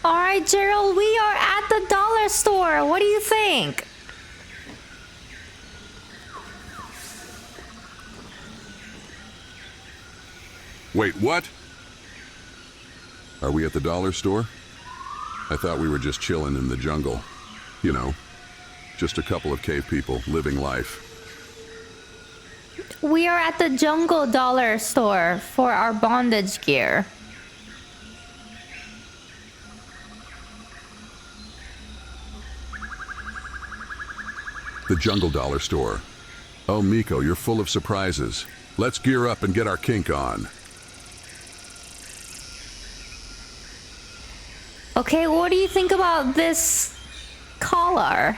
All right, Gerald, we are at the dollar store. What do you think? Wait, what? Are we at the dollar store? I thought we were just chilling in the jungle. You know, just a couple of cave people living life. We are at the jungle dollar store for our bondage gear. The jungle dollar store. Oh, Miko, you're full of surprises. Let's gear up and get our kink on. Okay, what do you think about this collar?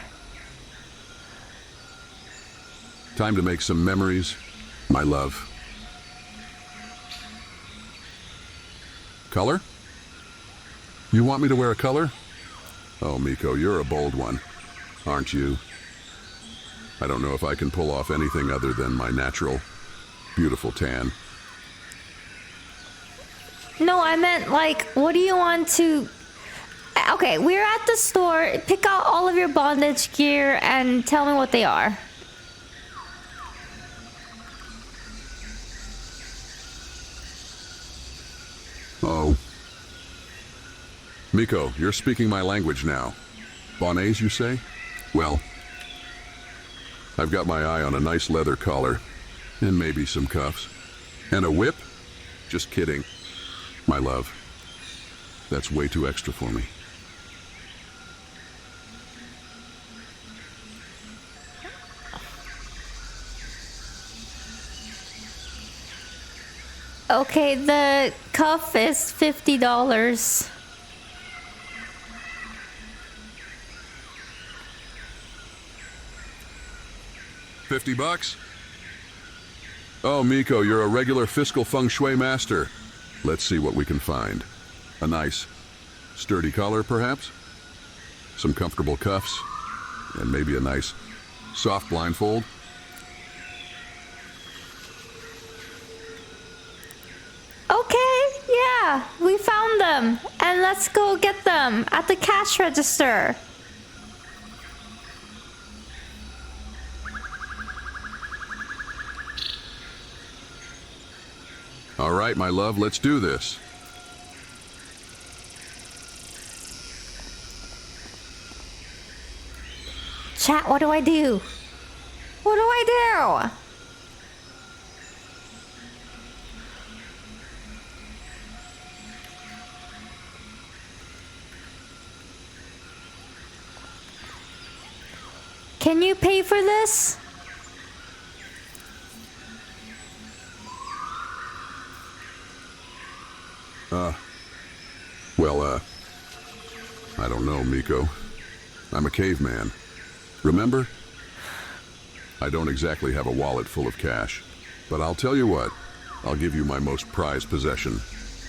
Time to make some memories, my love. Color? You want me to wear a color? Oh, Miko, you're a bold one, aren't you? I don't know if I can pull off anything other than my natural, beautiful tan. No, I meant, like, what do you want to... Okay, we're at the store. Pick out all of your bondage gear and tell me what they are. Oh. Miko, you're speaking my language now. Bonnets, you say? Well, I've got my eye on a nice leather collar, and maybe some cuffs. And a whip? Just kidding. My love, that's way too extra for me. Okay, the cuff is $50. $50? Oh, Miko, you're a regular fiscal feng shui master. Let's see what we can find. A nice, sturdy collar, perhaps? Some comfortable cuffs? And maybe a nice, soft blindfold? Okay, yeah, we found them. And let's go get them at the cash register. All right, my love, let's do this. Chat, what do I do? What do I do? Can you pay for this? I don't know, Miko. I'm a caveman. Remember? I don't exactly have a wallet full of cash. But I'll tell you what, I'll give you my most prized possession.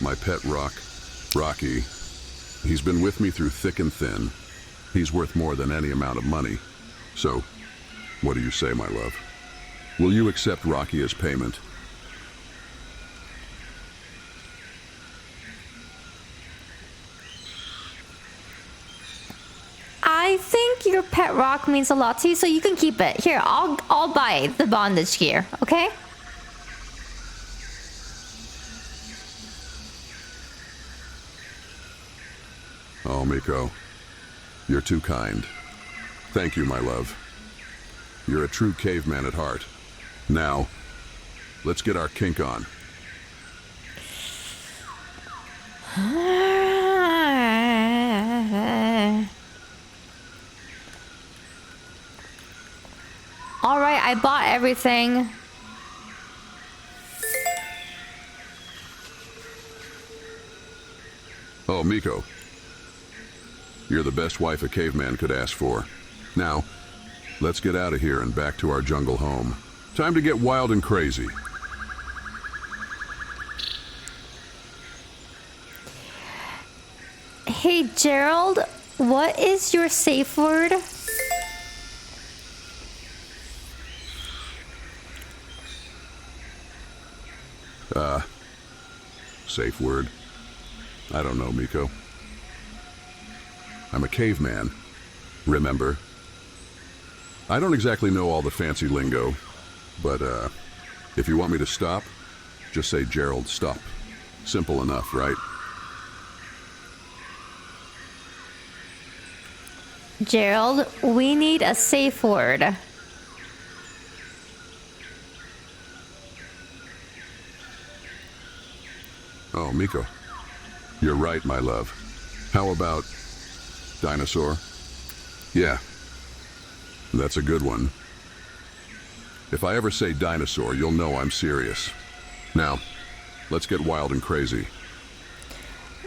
My pet Rocky. He's been with me through thick and thin. He's worth more than any amount of money. So, what do you say, my love? Will you accept Rocky as payment? I think your pet rock means a lot to you, so you can keep it. Here, I'll buy the bondage gear, okay? Oh, Miko, you're too kind. Thank you, my love. You're a true caveman at heart. Now, let's get our kink on. All right, I bought everything. Oh, Miko. You're the best wife a caveman could ask for. Now, let's get out of here and back to our jungle home. Time to get wild and crazy. Hey, Gerald, what is your safe word? Safe word? I don't know, Miko. I'm a caveman, remember? I don't exactly know all the fancy lingo, but if you want me to stop, just say, Gerald, stop. Simple enough, right? Gerald, we need a safe word. Oh, Miko. You're right, my love. How about dinosaur? Yeah, that's a good one. If I ever say dinosaur, you'll know I'm serious. Now, let's get wild and crazy.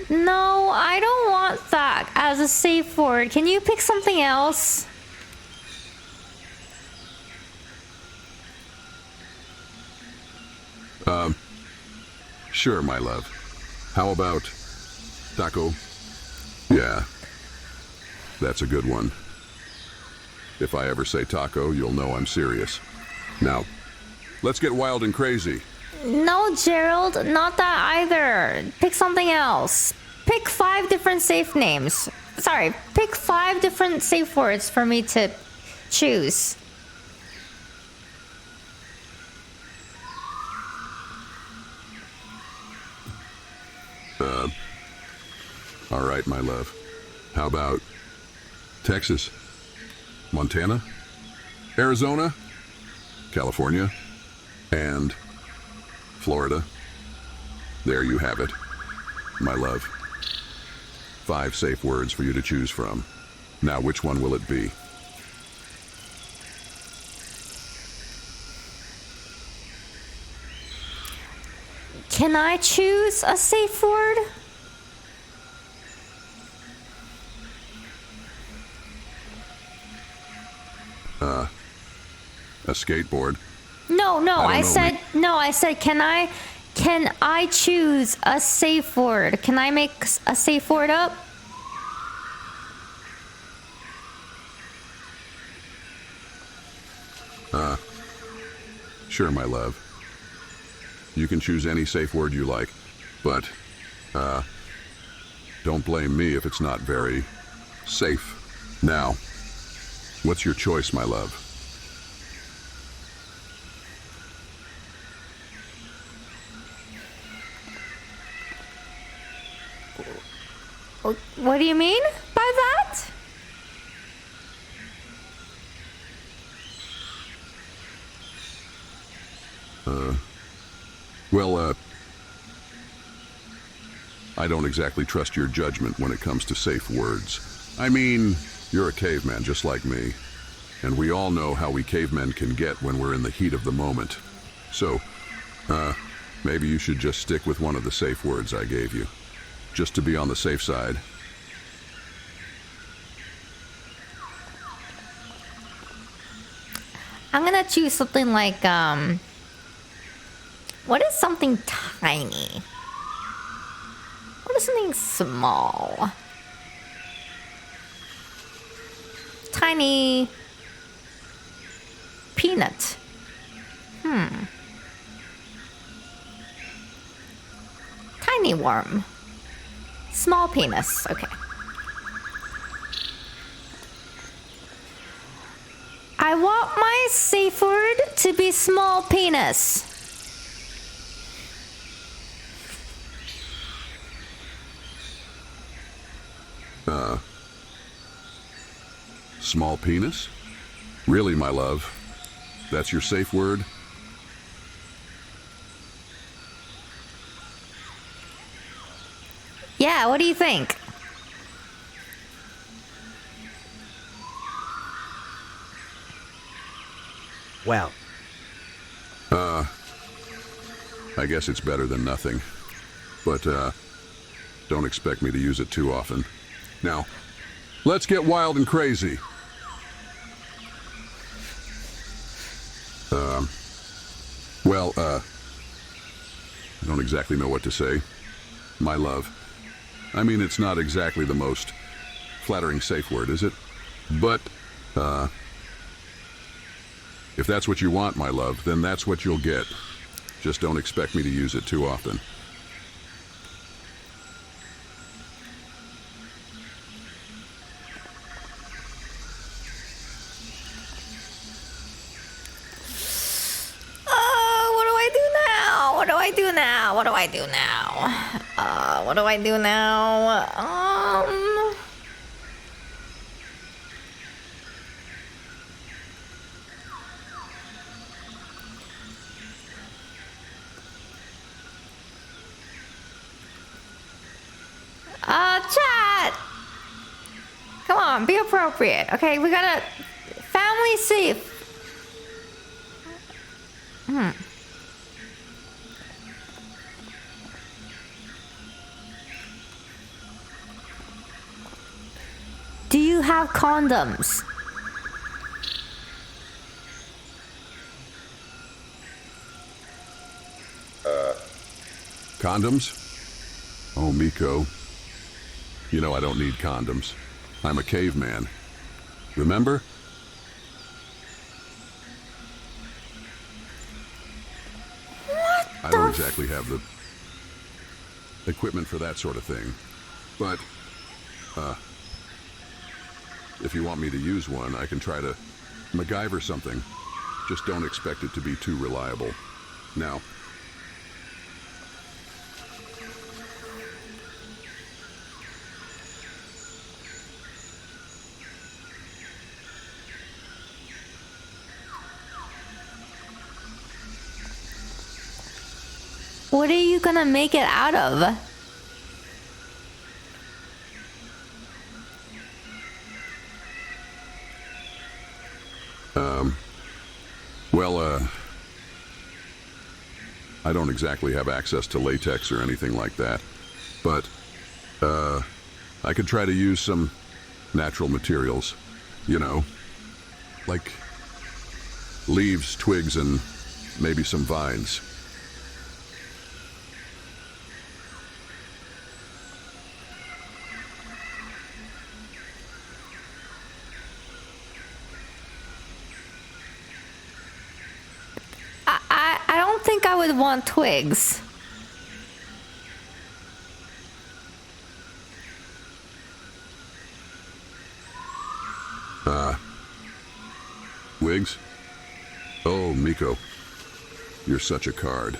No, I don't want that as a safe word. Can you pick something else? Sure, my love. How about taco? Yeah, that's a good one. If I ever say taco, you'll know I'm serious. Now, let's get wild and crazy. No, Gerald, not that either. Pick something else. Pick 5 different safe names. Sorry, pick 5 different safe words for me to choose. All right, my love. How about Texas, Montana, Arizona, California, and Florida? There you have it, my love. 5 safe words for you to choose from. Now, which one will it be? Can I choose a safe word? A skateboard. No, I said can I choose a safe word? Can I make a safe word up? Sure, my love. You can choose any safe word you like, but, don't blame me if it's not very safe. Now, what's your choice, my love? What do you mean by that? Well, I don't exactly trust your judgment when it comes to safe words. I mean, you're a caveman just like me, and we all know how we cavemen can get when we're in the heat of the moment. So, maybe you should just stick with one of the safe words I gave you, just to be on the safe side. I'm gonna choose something like, what is something tiny? What is something small? Tiny peanut. Tiny worm. Small penis. Okay. I want my safe word to be small penis. Small penis? Really, my love? That's your safe word? Yeah, what do you think? Well. I guess it's better than nothing. But, don't expect me to use it too often. Now, let's get wild and crazy. Well, I don't exactly know what to say. My love. I mean, it's not exactly the most flattering safe word, is it? But, if that's what you want, my love, then that's what you'll get. Just don't expect me to use it too often. What do I do now? What do I do now? What do I do now? Chat! Come on, be appropriate. Okay, we gotta... Family safe. you have condoms? Condoms? Oh, Miko. You know I don't need condoms. I'm a caveman. Remember? I don't exactly have the equipment for that sort of thing. But, if you want me to use one, I can try to MacGyver something. Just don't expect it to be too reliable. Now, what are you gonna make it out of? I don't exactly have access to latex or anything like that, but, I could try to use some natural materials, you know, like leaves, twigs, and maybe some vines. I don't think I would want twigs. Wigs? Oh, Miko. You're such a card.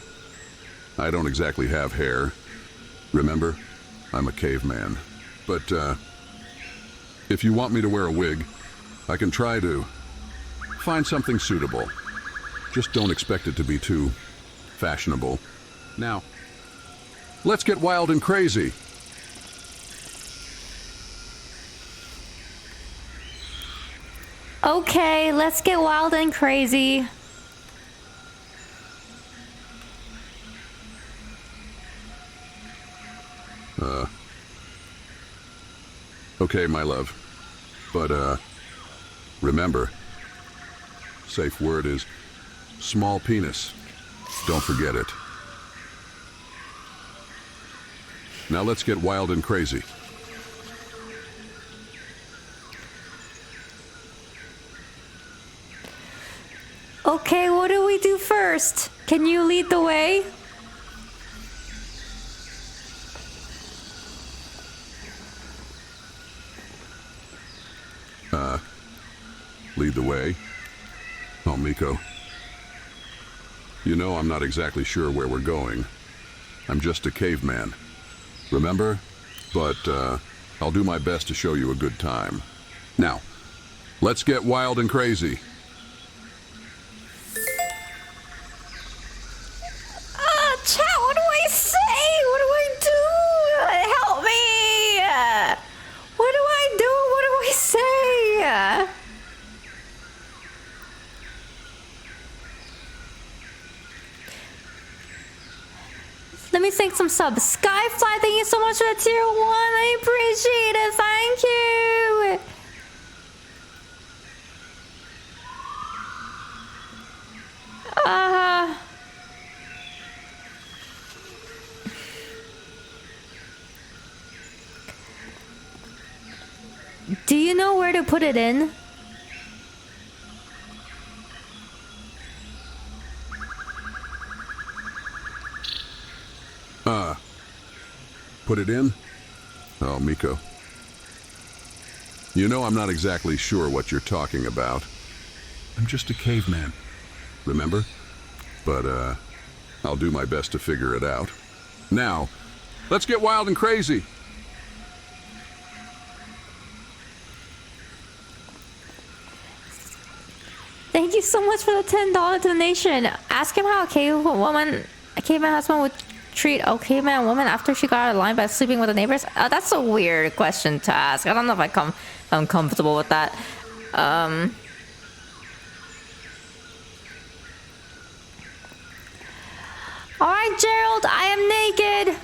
I don't exactly have hair. Remember? I'm a caveman. But, if you want me to wear a wig, I can try to find something suitable. Just don't expect it to be too fashionable. Now, let's get wild and crazy. Okay, let's get wild and crazy. Okay, my love. But, remember, safe word is small penis. Don't forget it. Now let's get wild and crazy. Okay, what do we do first? Can you lead the way? Lead the way? Oh, Miko. You know I'm not exactly sure where we're going. I'm just a caveman. Remember? But, I'll do my best to show you a good time. Now, let's get wild and crazy. Chat, what do I say? What do I do? Help me! What do I do? What do I say? Let me thank some subs. Skyfly, thank you so much for the tier 1. I appreciate it. Thank you. Do you know where to put it in? Put it in? Oh, Miko. You know I'm not exactly sure what you're talking about. I'm just a caveman. Remember? But, I'll do my best to figure it out. Now, let's get wild and crazy. Thank you so much for the $10 donation. Ask him how a caveman husband would treat a caveman woman after she got out of line by sleeping with the neighbors. That's a weird question to ask. I don't know if I'm comfortable with that. All right, Gerald, I am naked.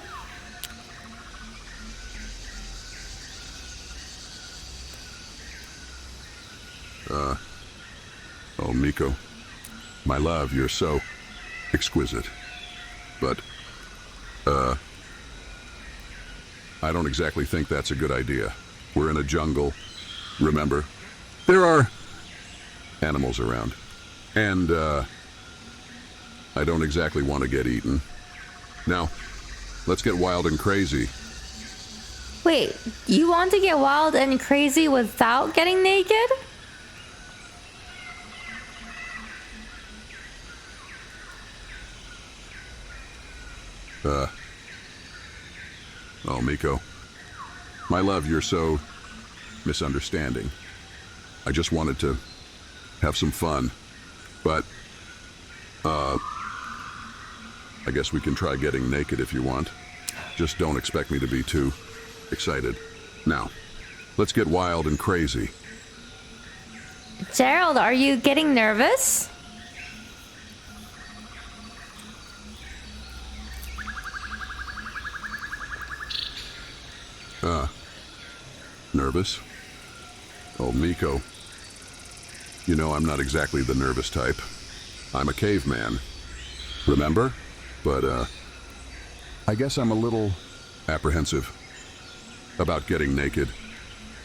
Miko. My love, you're so exquisite. But, I don't exactly think that's a good idea. We're in a jungle, remember? There are animals around. And, I don't exactly want to get eaten. Now, let's get wild and crazy. Wait, you want to get wild and crazy without getting naked? Oh, Miko. My love, you're so misunderstanding. I just wanted to have some fun. But, I guess we can try getting naked if you want. Just don't expect me to be too excited. Now, let's get wild and crazy. Gerald, are you getting nervous? Nervous? Oh, Miko. You know, I'm not exactly the nervous type. I'm a caveman. Remember? But, I guess I'm a little apprehensive about getting naked.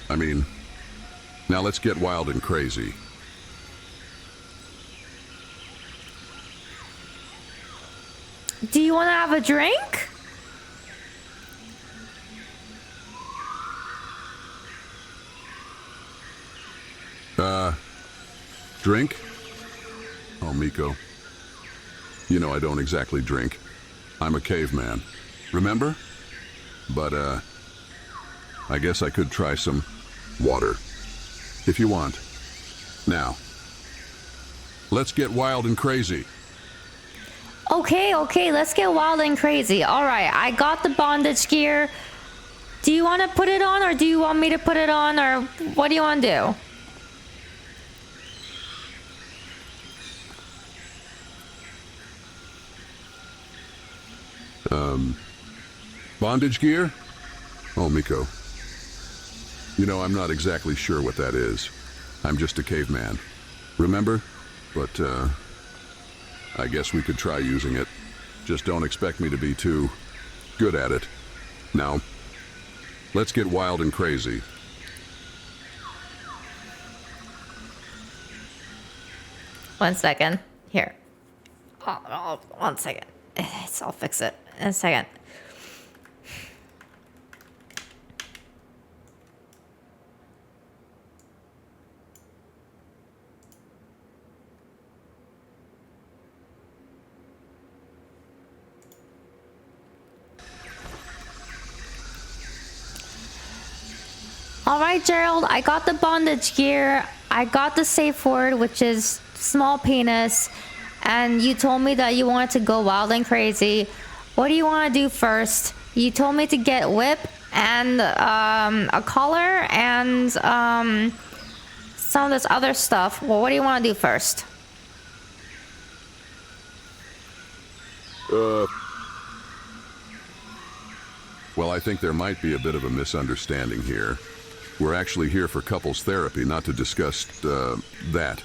I mean, now let's get wild and crazy. Do you want to have a drink? Drink? Oh, Miko. You know I don't exactly drink. I'm a caveman. Remember? But, I guess I could try some water. If you want. Now, let's get wild and crazy. Okay, let's get wild and crazy. All right, I got the bondage gear. Do you want to put it on, or do you want me to put it on, or what do you want to do? Bondage gear? Oh, Miko. You know, I'm not exactly sure what that is. I'm just a caveman. Remember? But, I guess we could try using it. Just don't expect me to be too good at it. Now, let's get wild and crazy. One second. Here. Oh, 1 second. I'll fix it in a second. All right, Gerald, I got the bondage gear. I got the safe word, which is small penis. And you told me that you wanted to go wild and crazy. What do you want to do first? You told me to get whip and a collar and some of this other stuff. Well, what do you want to do first? Well, I think there might be a bit of a misunderstanding here. We're actually here for couples therapy, not to discuss that.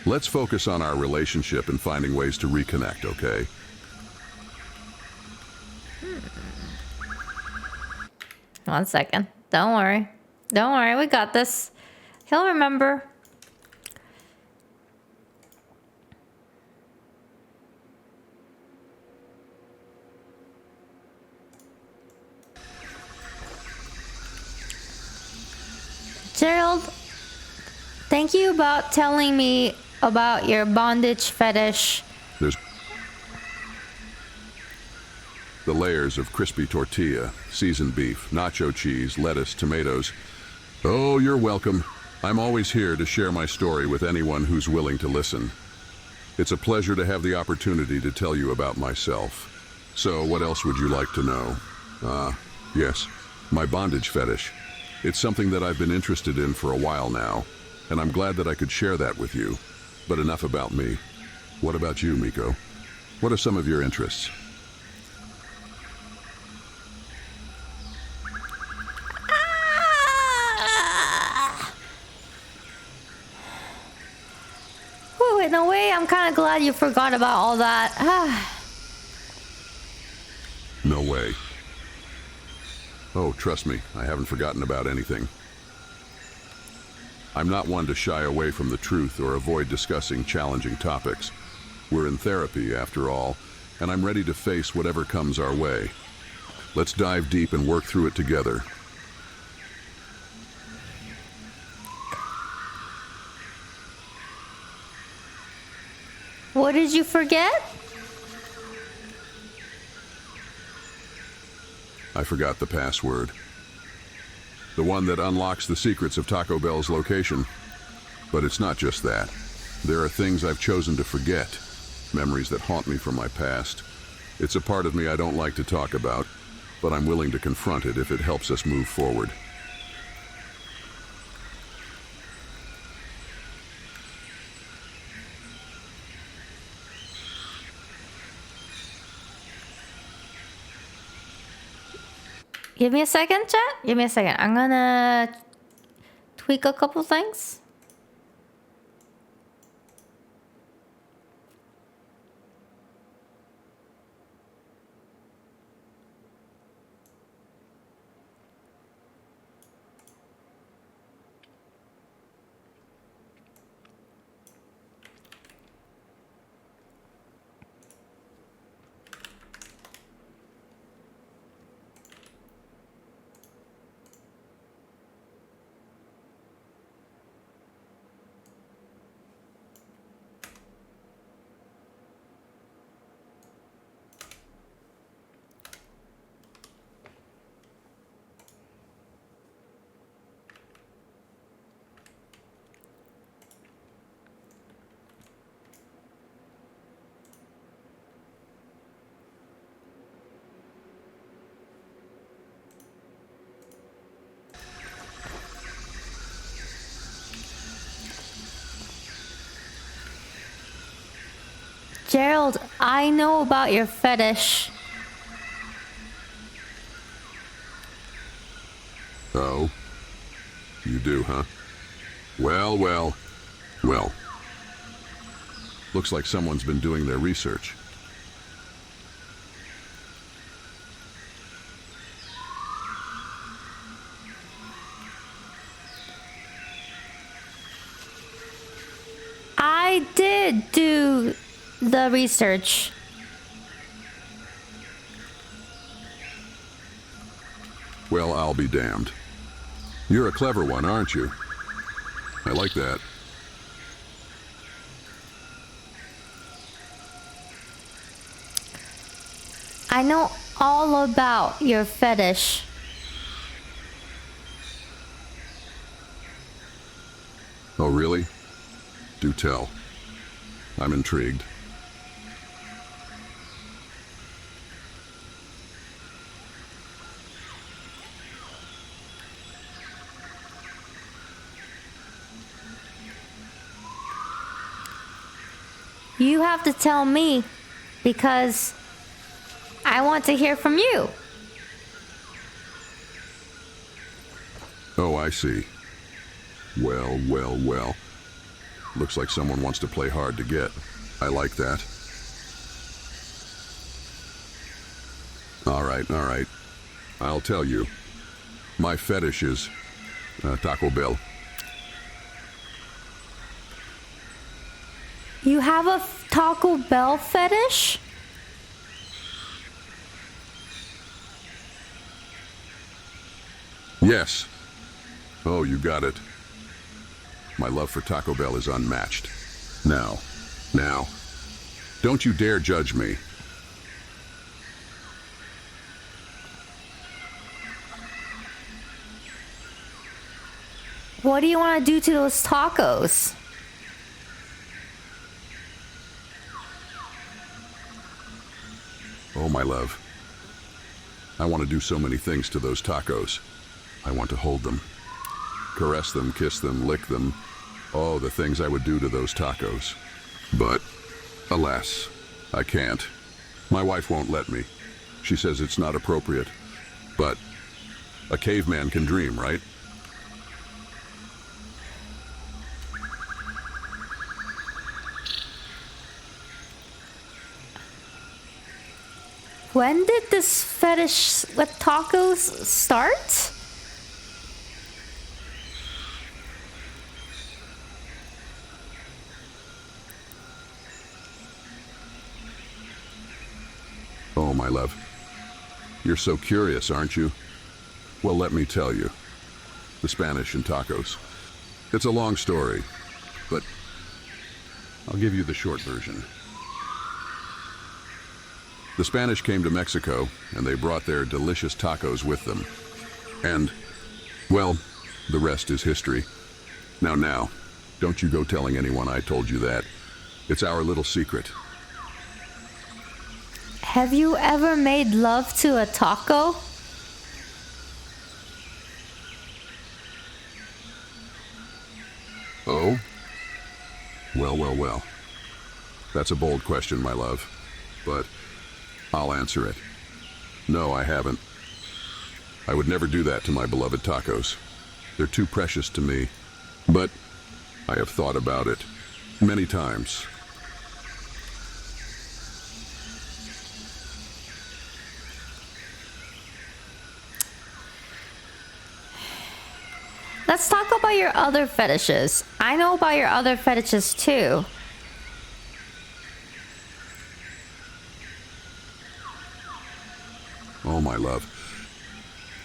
Let's focus on our relationship and finding ways to reconnect, okay? One second. Don't worry. Don't worry, we got this. He'll remember. Gerald, thank you about telling me about your bondage fetish. There's the layers of crispy tortilla, seasoned beef, nacho cheese, lettuce, tomatoes. Oh, you're welcome. I'm always here to share my story with anyone who's willing to listen. It's a pleasure to have the opportunity to tell you about myself. So, what else would you like to know? Yes, my bondage fetish. It's something that I've been interested in for a while now, and I'm glad that I could share that with you. But enough about me. What about you, Miko? What are some of your interests? in a way, I'm kind of glad you forgot about all that. No way. Oh, trust me, I haven't forgotten about anything. I'm not one to shy away from the truth or avoid discussing challenging topics. We're in therapy, after all, and I'm ready to face whatever comes our way. Let's dive deep and work through it together. What did you forget? I forgot the password. The one that unlocks the secrets of Taco Bell's location. But it's not just that. There are things I've chosen to forget. Memories that haunt me from my past. It's a part of me I don't like to talk about, but I'm willing to confront it if it helps us move forward. Give me a second, chat. Give me a second. I'm gonna tweak a couple things. Gerald, I know about your fetish. Oh? You do, huh? Well, well, well. Looks like someone's been doing their research. I did do the research. Well, I'll be damned. You're a clever one, aren't you? I like that. I know all about your fetish. Oh, really? Do tell. I'm intrigued. You have to tell me because I want to hear from you. Oh, I see. Well, well, well. Looks like someone wants to play hard to get. I like that. All right. I'll tell you. My fetish is Taco Bell. You have a Taco Bell fetish? Yes. Oh, you got it. My love for Taco Bell is unmatched. Now, don't you dare judge me. What do you want to do to those tacos? Oh, my love. I want to do so many things to those tacos. I want to hold them, caress them, kiss them, lick them. Oh, the things I would do to those tacos. But, alas, I can't. My wife won't let me. She says it's not appropriate. But a caveman can dream, right? When did this fetish with tacos start? Oh, my love. You're so curious, aren't you? Well, let me tell you. The Spanish and tacos. It's a long story, but I'll give you the short version. The Spanish came to Mexico, and they brought their delicious tacos with them. And, well, the rest is history. Now, don't you go telling anyone I told you that. It's our little secret. Have you ever made love to a taco? Oh? Well. That's a bold question, my love. But I'll answer it. No, I haven't. I would never do that to my beloved tacos. They're too precious to me. But I have thought about it many times. Let's talk about your other fetishes. I know about your other fetishes too. Oh, my love.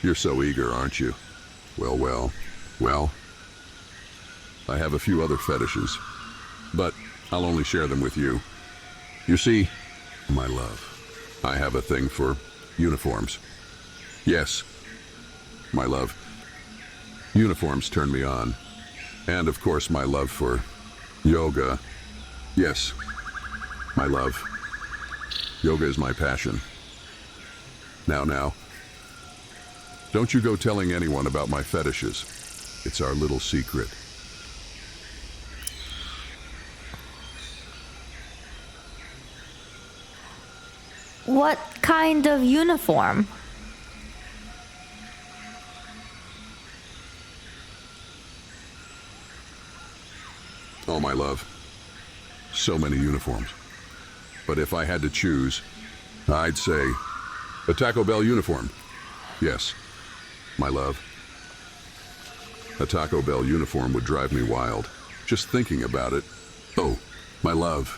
You're so eager, aren't you? Well. I have a few other fetishes, but I'll only share them with you. You see, my love, I have a thing for uniforms. Yes, my love. Uniforms turn me on. And of course my love for yoga. Yes, my love. Yoga is my passion. Now. Don't you go telling anyone about my fetishes. It's our little secret. What kind of uniform? Oh, my love. So many uniforms. But if I had to choose, I'd say a Taco Bell uniform. Yes, my love. A Taco Bell uniform would drive me wild. Just thinking about it. Oh, my love.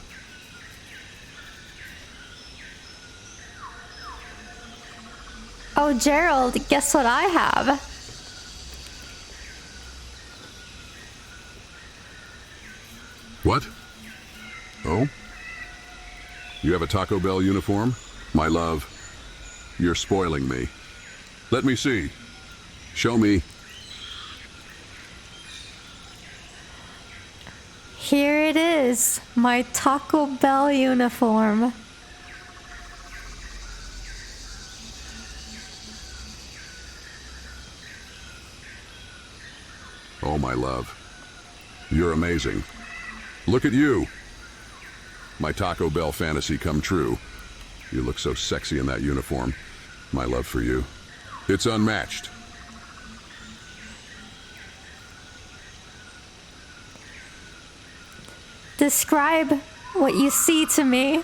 Oh, Gerald, guess what I have? What? Oh? You have a Taco Bell uniform? My love, you're spoiling me. Let me see. Show me. Here it is, my Taco Bell uniform. Oh, my love. You're amazing. Look at you. My Taco Bell fantasy come true. You look so sexy in that uniform. My love for you. It's unmatched. Describe what you see to me.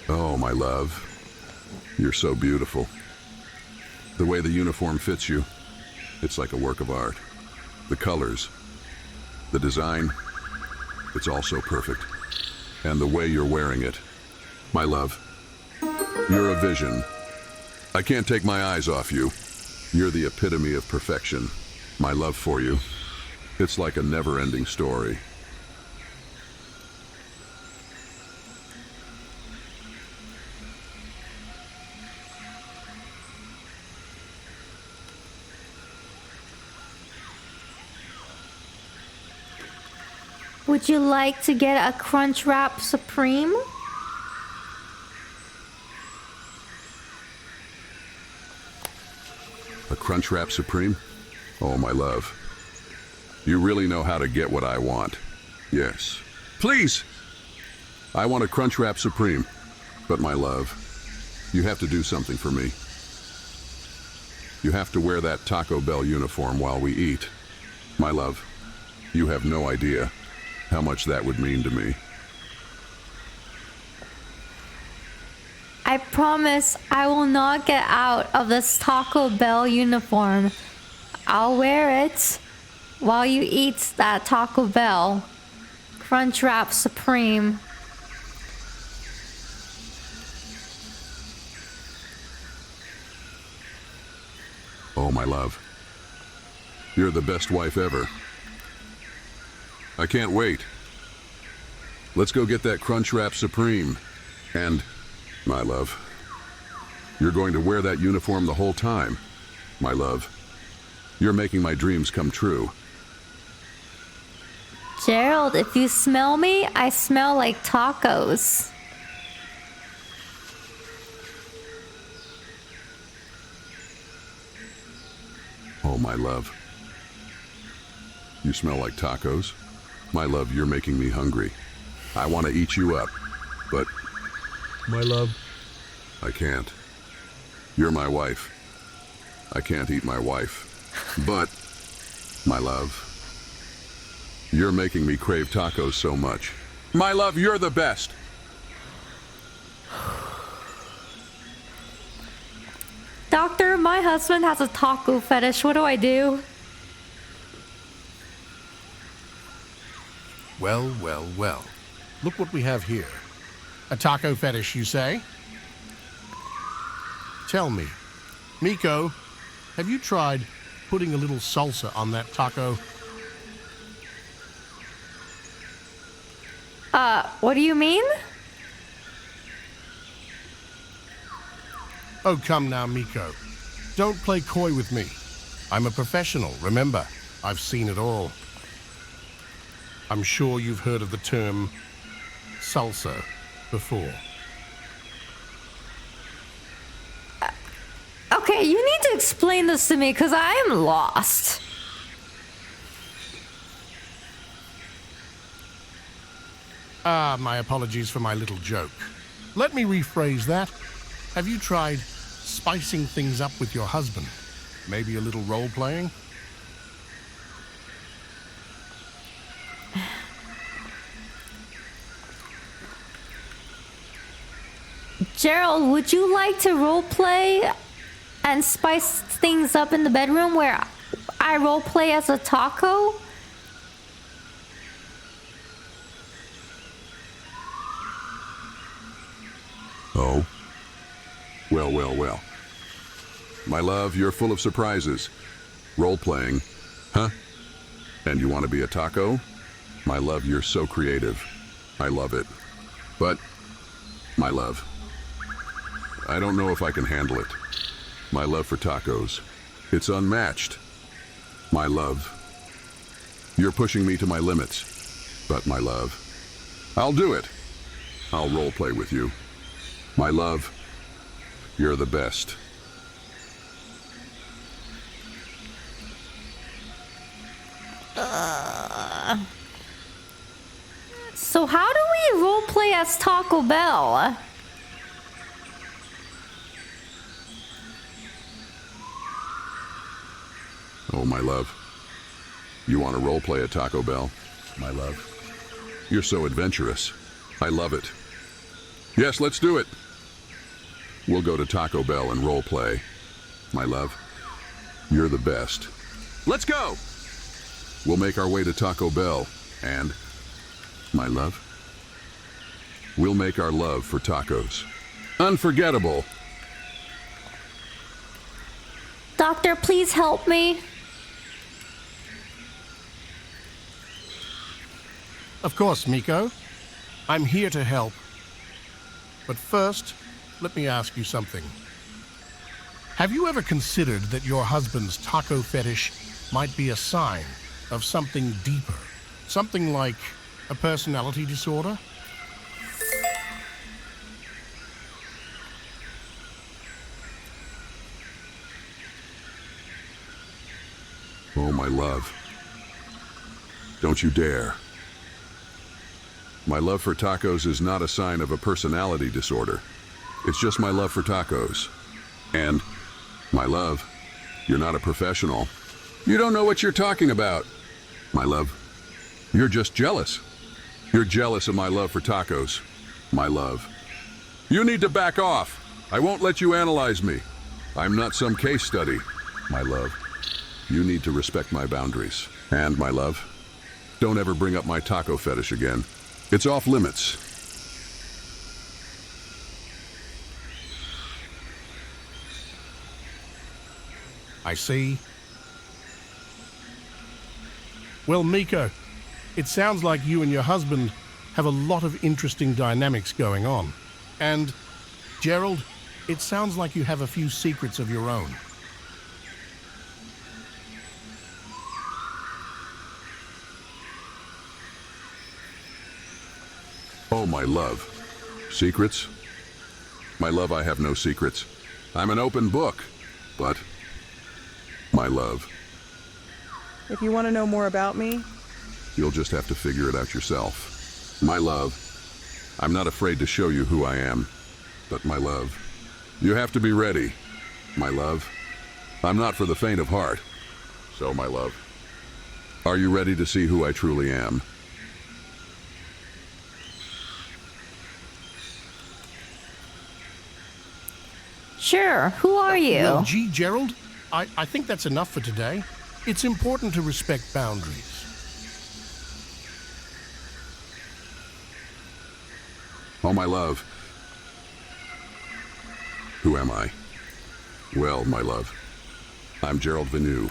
Oh, my love. You're so beautiful. The way the uniform fits you, it's like a work of art. The colors, the design, it's all so perfect. And the way you're wearing it, my love, you're a vision. I can't take my eyes off you. You're the epitome of perfection. My love for you, it's like a never-ending story. Would you like to get a Crunchwrap Supreme? A Crunchwrap Supreme? Oh, my love. You really know how to get what I want. Yes. Please! I want a Crunchwrap Supreme. But, my love, you have to do something for me. You have to wear that Taco Bell uniform while we eat. My love, you have no idea. how much that would mean to me. I promise I will not get out of this Taco Bell uniform. I'll wear it while you eat that Taco Bell Crunchwrap Supreme. Oh, my love. You're the best wife ever. I can't wait. Let's go get that Crunchwrap Supreme. And, my love, you're going to wear that uniform the whole time. My love, you're making my dreams come true. Gerald, if you smell me, I smell like tacos. Oh, my love. You smell like tacos. My love, you're making me hungry. I want to eat you up, but... My love, I can't. You're my wife. I can't eat my wife. But, my love, you're making me crave tacos so much. My love, you're the best. Doctor, my husband has a taco fetish. What do I do? Well, well, well. Look what we have here. A taco fetish, you say? Tell me, Miko, have you tried putting a little salsa on that taco? What do you mean? Oh, come now, Miko. Don't play coy with me. I'm a professional, remember. I've seen it all. I'm sure you've heard of the term salsa before. Okay, you need to explain this to me because I am lost. My apologies for my little joke. Let me rephrase that. Have you tried spicing things up with your husband? Maybe a little role-playing? Gerald, would you like to roleplay and spice things up in the bedroom where I roleplay as a taco? Oh? Well, well, well. My love, you're full of surprises. Role-playing, huh? And you want to be a taco? My love, you're so creative. I love it. But, my love, I don't know if I can handle it. My love for tacos, it's unmatched. My love, you're pushing me to my limits. But, my love, I'll do it. I'll role-play with you. My love, you're the best. So how do we roleplay as Taco Bell? Oh, my love. You want to roleplay at Taco Bell? My love. You're so adventurous. I love it. Yes, let's do it. We'll go to Taco Bell and roleplay. My love, you're the best. Let's go! We'll make our way to Taco Bell, and, my love, we'll make our love for tacos. Unforgettable. Doctor, please help me. Of course, Miko. I'm here to help. But first, let me ask you something. Have you ever considered that your husband's taco fetish might be a sign of something deeper? Something like a personality disorder? Oh, my love. Don't you dare. My love for tacos is not a sign of a personality disorder. It's just my love for tacos. And, my love, you're not a professional. You don't know what you're talking about. My love, you're just jealous. You're jealous of my love for tacos. My love. You need to back off. I won't let you analyze me. I'm not some case study. My love. You need to respect my boundaries. And, my love, don't ever bring up my taco fetish again. It's off limits. I see. Well, Miko, it sounds like you and your husband have a lot of interesting dynamics going on. And, Gerald, it sounds like you have a few secrets of your own. Oh, my love. Secrets? My love, I have no secrets. I'm an open book. But, my love, If you want to know more about me, you'll just have to figure it out yourself. My love, I'm not afraid to show you who I am. But, my love, you have to be ready. My love, I'm not for the faint of heart. So, my love, are you ready to see who I truly am? Sure, who are you? Well, gee, Gerald, I think that's enough for today. It's important to respect boundaries. Oh, my love. Who am I? Well, my love, I'm Gerald Venu,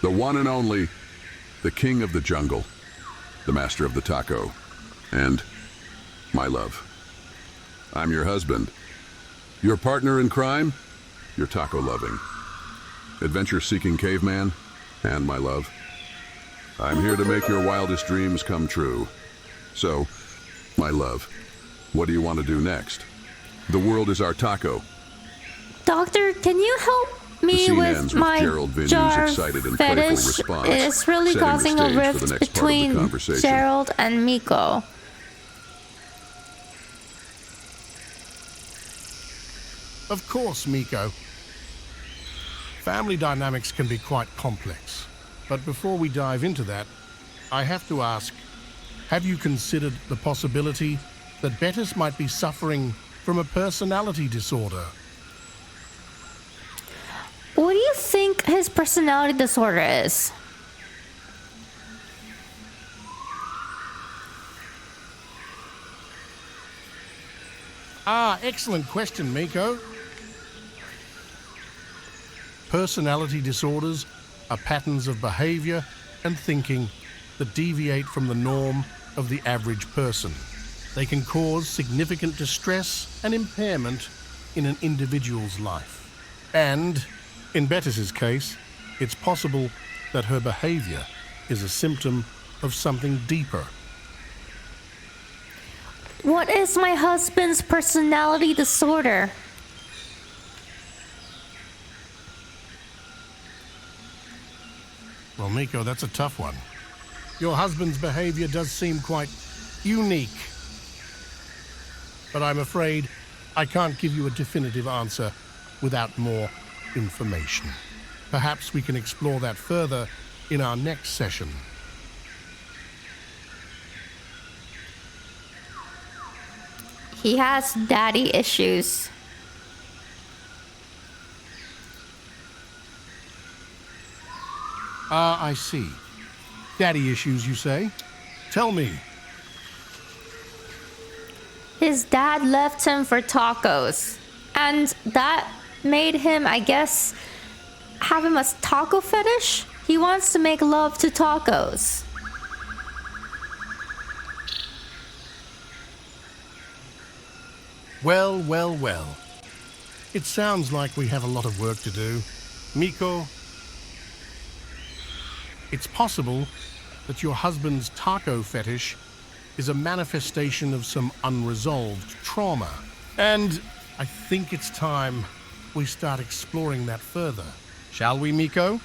the one and only, the king of the jungle, the master of the taco, and, my love, I'm your husband, your partner in crime, your taco-loving, adventure-seeking caveman, and, my love, I'm here to make your wildest dreams come true. So, my love, what do you want to do next? The world is our taco. Doctor, can you help me with my jar fetish? It's really causing a rift between Gerald and Miko. Of course, Miko. Family dynamics can be quite complex. But before we dive into that, I have to ask, have you considered the possibility that Bettis might be suffering from a personality disorder? What do you think his personality disorder is? Excellent question, Miko. Personality disorders are patterns of behavior and thinking that deviate from the norm of the average person. They can cause significant distress and impairment in an individual's life. And, in Bettis's case, it's possible that her behavior is a symptom of something deeper. What is my husband's personality disorder? Well, Miko, that's a tough one. Your husband's behavior does seem quite unique. But I'm afraid I can't give you a definitive answer without more information. Perhaps we can explore that further in our next session. He has daddy issues. I see. Daddy issues, you say? Tell me. His dad left him for tacos. And that made him, I guess, have him a taco fetish? He wants to make love to tacos. Well, well, well. It sounds like we have a lot of work to do. Miko, it's possible that your husband's taco fetish is a manifestation of some unresolved trauma. And I think it's time we start exploring that further. Shall we, Miko?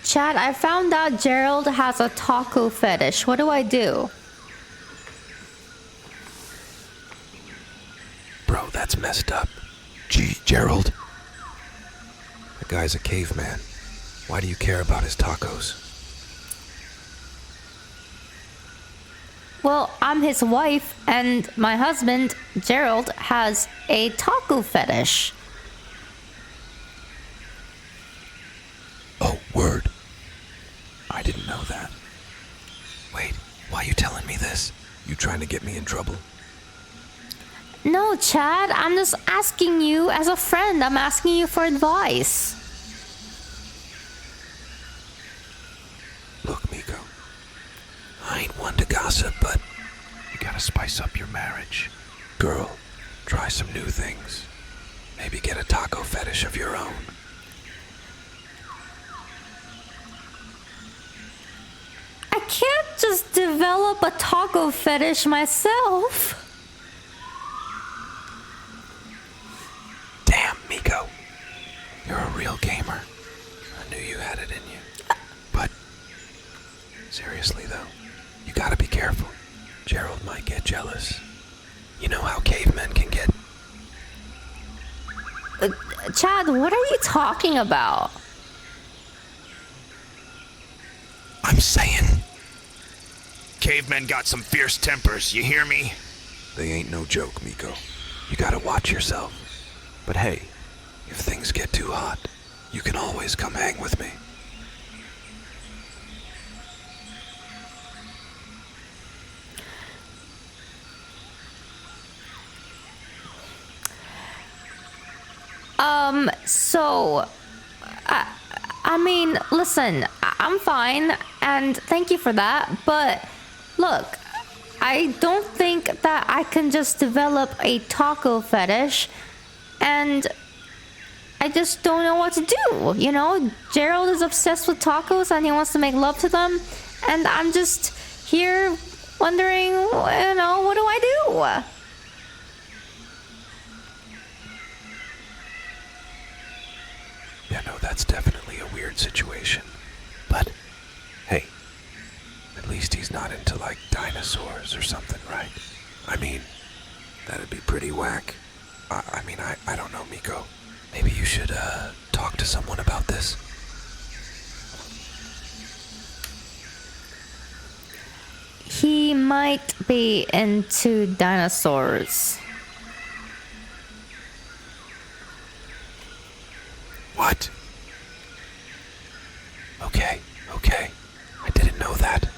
Chad, I found out Gerald has a taco fetish. What do I do? Bro, that's messed up. Gerald? The guy's a caveman. Why do you care about his tacos? Well, I'm his wife, and my husband, Gerald, has a taco fetish. Oh, word. I didn't know that. Wait, why are you telling me this? You trying to get me in trouble? No, Chad, I'm just asking you as a friend. I'm asking you for advice. Look, Miko. I ain't one to gossip, but you gotta spice up your marriage. Girl, try some new things. Maybe get a taco fetish of your own. I can't just develop a taco fetish myself. Damn, Miko. You're a real gamer. I knew you had it in you. But, seriously though, you gotta be careful. Gerald might get jealous. You know how cavemen can get. Chad, what are you talking about? I'm saying, cavemen got some fierce tempers, you hear me? They ain't no joke, Miko. You gotta watch yourself. But hey, if things get too hot, you can always come hang with me. So, I mean, listen, I'm fine, and thank you for that, but look, I don't think that I can just develop a taco fetish, and I just don't know what to do, you know? Gerald is obsessed with tacos, and he wants to make love to them, and I'm just here wondering, you know, what do I do? Yeah, no, that's definitely a weird situation. But, hey, at least he's not into, like, dinosaurs or something, right? I mean, that'd be pretty whack. I don't know, Miko. Maybe you should, talk to someone about this. He might be into dinosaurs. What? Okay. I didn't know that.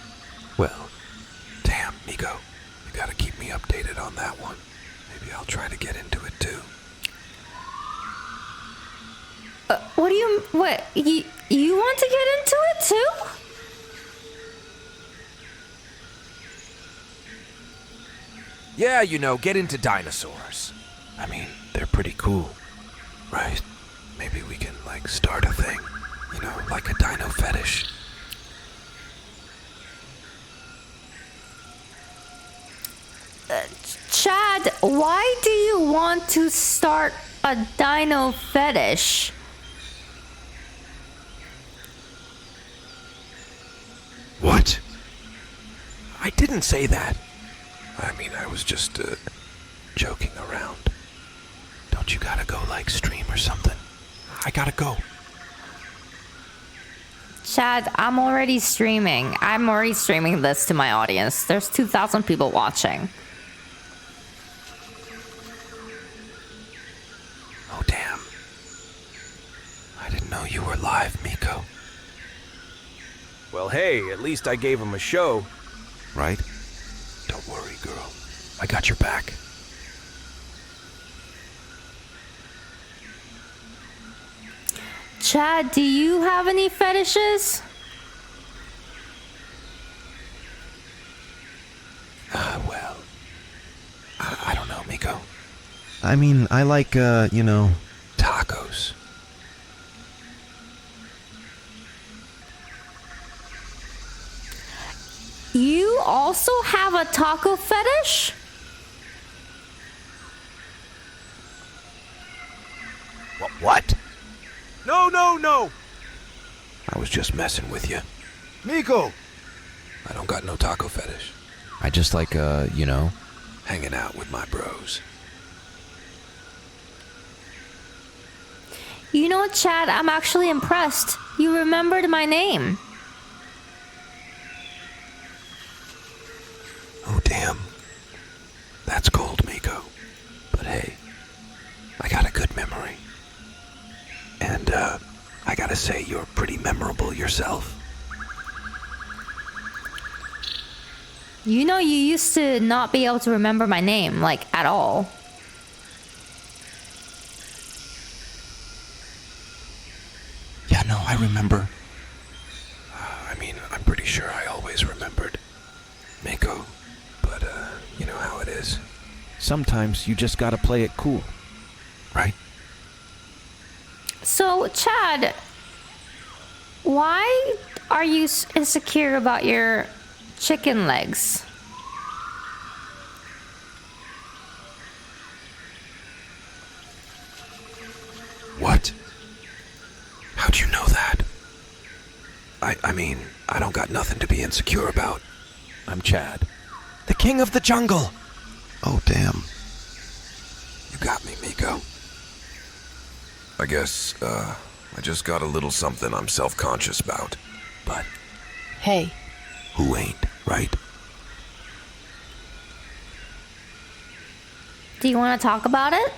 Well, damn, Miko. You gotta keep me updated on that one. Maybe I'll try to get into it too. What you want to get into it too? Yeah, you know, get into dinosaurs. I mean, they're pretty cool, right? Maybe we can, like, start a thing. You know, like a dino fetish. Chad, why do you want to start a dino fetish? What? I didn't say that. I mean, I was just, joking around. Don't you gotta go, like, stream or something? I gotta go. Chad, I'm already streaming. I'm already streaming this to my audience. There's 2,000 people watching. Oh, damn. I didn't know you were live, Miko. Well, hey, at least I gave him a show. Right? Don't worry, girl. I got your back. Chad, do you have any fetishes? Well, I don't know, Miko. I mean, I like, you know... Tacos. You also have a taco fetish? What? No! I was just messing with you. Miko! I don't got no taco fetish. I just like, you know... Hanging out with my bros. You know, Chad, I'm actually impressed. You remembered my name. Oh, damn. That's cold, Miko. But hey, I got a good memory. And, I gotta say, you're pretty memorable yourself. You know, you used to not be able to remember my name, like, at all. Yeah, no, I remember. I mean, I'm pretty sure I always remembered Miko. But, you know how it is. Sometimes you just gotta play it cool. Right? So, Chad, why are you insecure about your chicken legs? What? How'd you know that? I mean, I don't got nothing to be insecure about. I'm Chad. The king of the jungle! Oh, damn. You got me, Miko. I guess, I just got a little something I'm self-conscious about. But Hey. who ain't, right? Do you want to talk about it?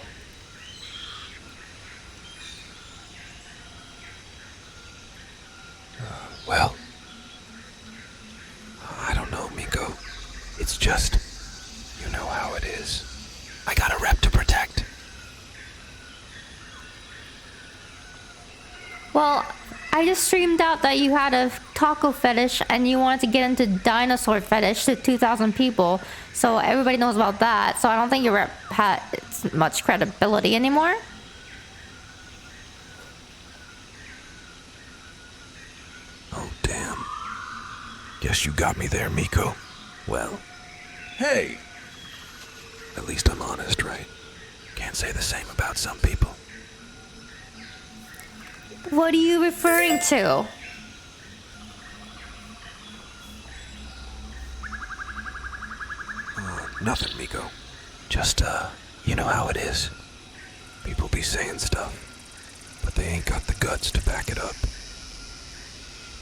Well, I don't know, Miko. It's just, you know how it is. I got a rep to protect. Well, I just streamed out that you had a taco fetish and you wanted to get into dinosaur fetish to 2,000 people. So everybody knows about that. So I don't think your rep had much credibility anymore. Oh, damn. Guess you got me there, Miko. Well, hey. At least I'm honest, right? Can't say the same about some people. What are you referring to? Nothing, Miko. Just, you know how it is. People be saying stuff, but they ain't got the guts to back it up.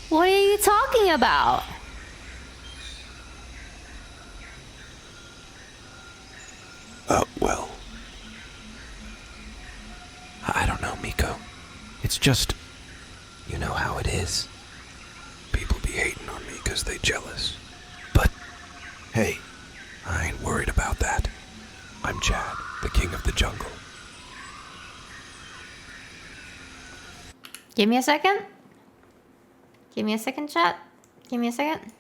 What are you talking about? Well, I don't know, Miko. It's just, you know how it is. People be hating on me because they jealous. But, hey, I ain't worried about that. I'm Chad, the king of the jungle. Give me a second. Give me a second, chat. Give me a second.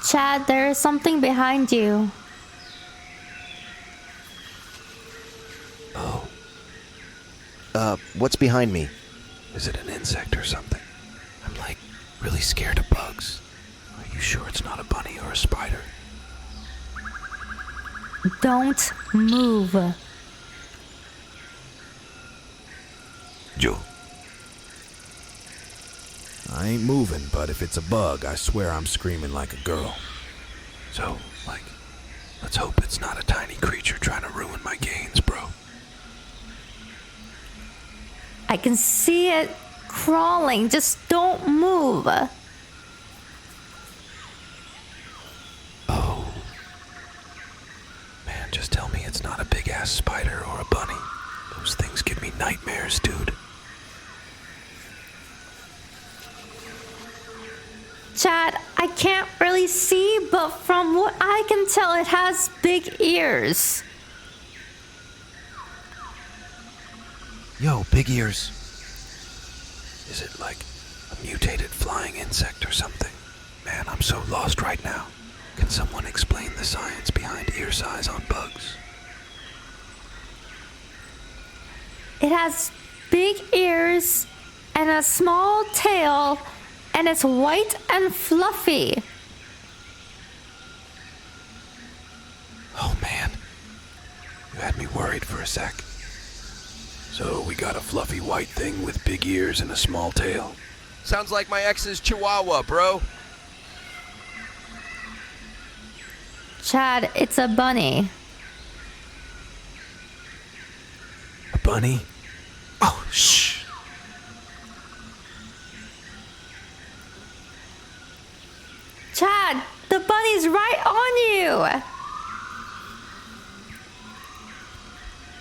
Chad, there is something behind you. Oh. What's behind me? Is it an insect or something? I'm like really scared of bugs. Are you sure it's not a bunny or a spider? Don't move. Joe. I ain't moving, but if it's a bug, I swear I'm screaming like a girl. So, like, Let's hope it's not a tiny creature trying to ruin my gains, bro. I can see it crawling. Just don't move. Oh. Man, just tell me it's not a big-ass spider or a bunny. Those things give me nightmares, dude. Chad, I can't really see, but from what I can tell, it has big ears. Yo, big ears. Is it like a mutated flying insect or something? Man, I'm so lost right now. Can someone explain the science behind ear size on bugs? It has big ears and a small tail, and it's white and fluffy. Oh man, you had me worried for a sec. So we got a fluffy white thing with big ears and a small tail. Sounds like my ex's chihuahua, bro. Chad, it's a bunny. A bunny? Oh, shh. Chad, the bunny's right on you.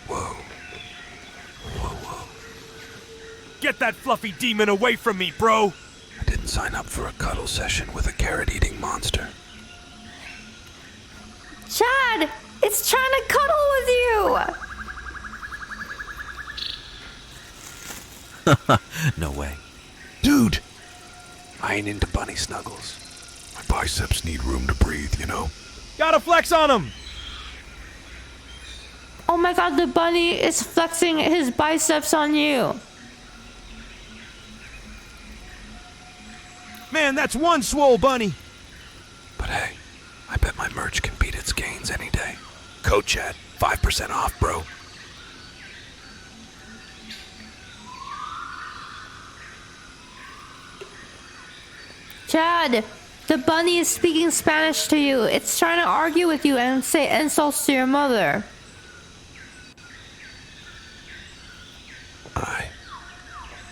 Whoa. Get that fluffy demon away from me, bro! I didn't sign up for a cuddle session with a carrot-eating monster. Chad, it's trying to cuddle with you. No way. Dude! I ain't into bunny snuggles. My biceps need room to breathe, you know? Gotta flex on him! Oh my god, the bunny is flexing his biceps on you. Man, that's one swole bunny! But hey, I bet my merch can beat its gains any day. Code chat, 5% off, bro. Chad, the bunny is speaking Spanish to you. It's trying to argue with you and say insults to your mother.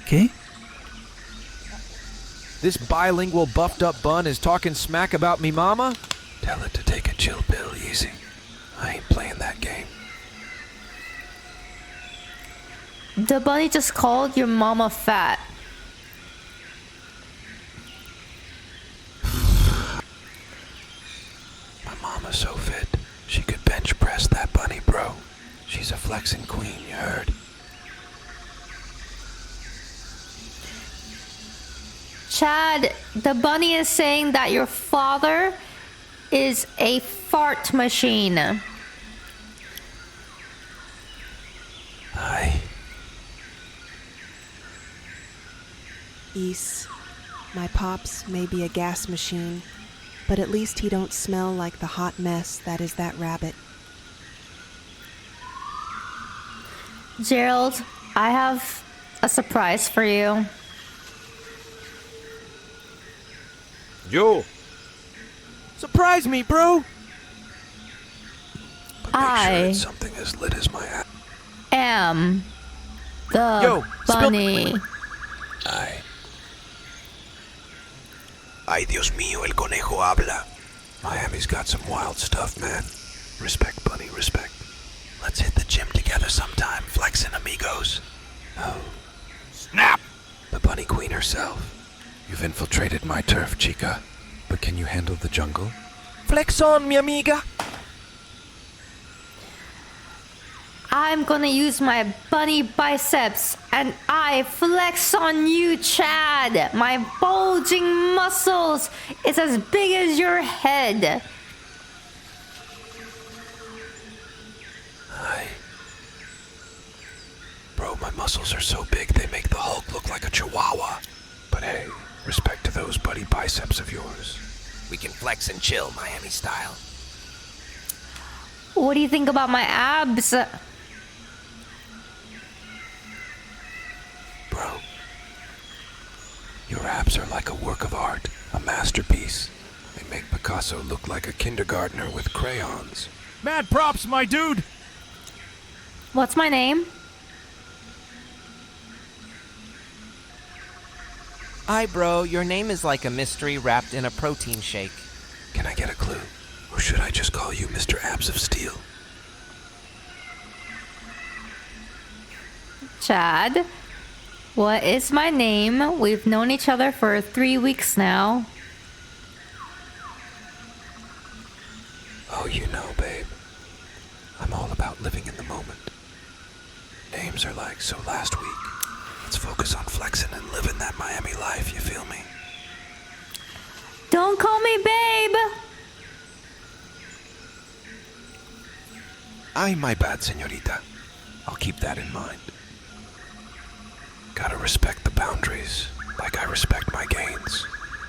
Okay? This bilingual buffed up bun is talking smack about me mama? Tell it to take a chill pill easy. I ain't playing that game. The bunny just called your mama fat. My mama's so fit, she could bench press that bunny, bro. She's a flexing queen, you heard? Chad, the bunny is saying that your father is a fart machine. Hi. East, my pops may be a gas machine, but at least he don't smell like the hot mess that is that rabbit. Gerald, I have a surprise for you. Yo! Surprise me, bro! I Something as lit as my ass. am the bunny. Ay, Dios mío, el conejo habla. Miami's got some wild stuff, man. Respect, bunny, respect. Let's hit the gym together sometime, flexing amigos. Oh. Snap! The bunny queen herself. You've infiltrated my turf, chica. But can you handle the jungle? Flex on, mi amiga! I'm gonna use my bunny biceps and I flex on you, Chad. My bulging muscles is as big as your head. Hi. Bro, my muscles are so big they make the Hulk look like a chihuahua. But hey, respect to those buddy biceps of yours. We can flex and chill, Miami style. What do you think about my abs? Bro, your abs are like a work of art, a masterpiece. They make Picasso look like a kindergartner with crayons. Mad props, my dude! What's my name? Hi, bro. Your name is like a mystery wrapped in a protein shake. Can I get a clue? Or should I just call you Mr. Abs of Steel? Chad. What is my name? We've known each other for 3 weeks now. Oh, you know, babe. I'm all about living in the moment. Names are like, so last week, let's focus on flexing and living that Miami life, you feel me? Don't call me babe! Ay, my bad, señorita. I'll keep that in mind. Gotta respect the boundaries, like I respect my gains.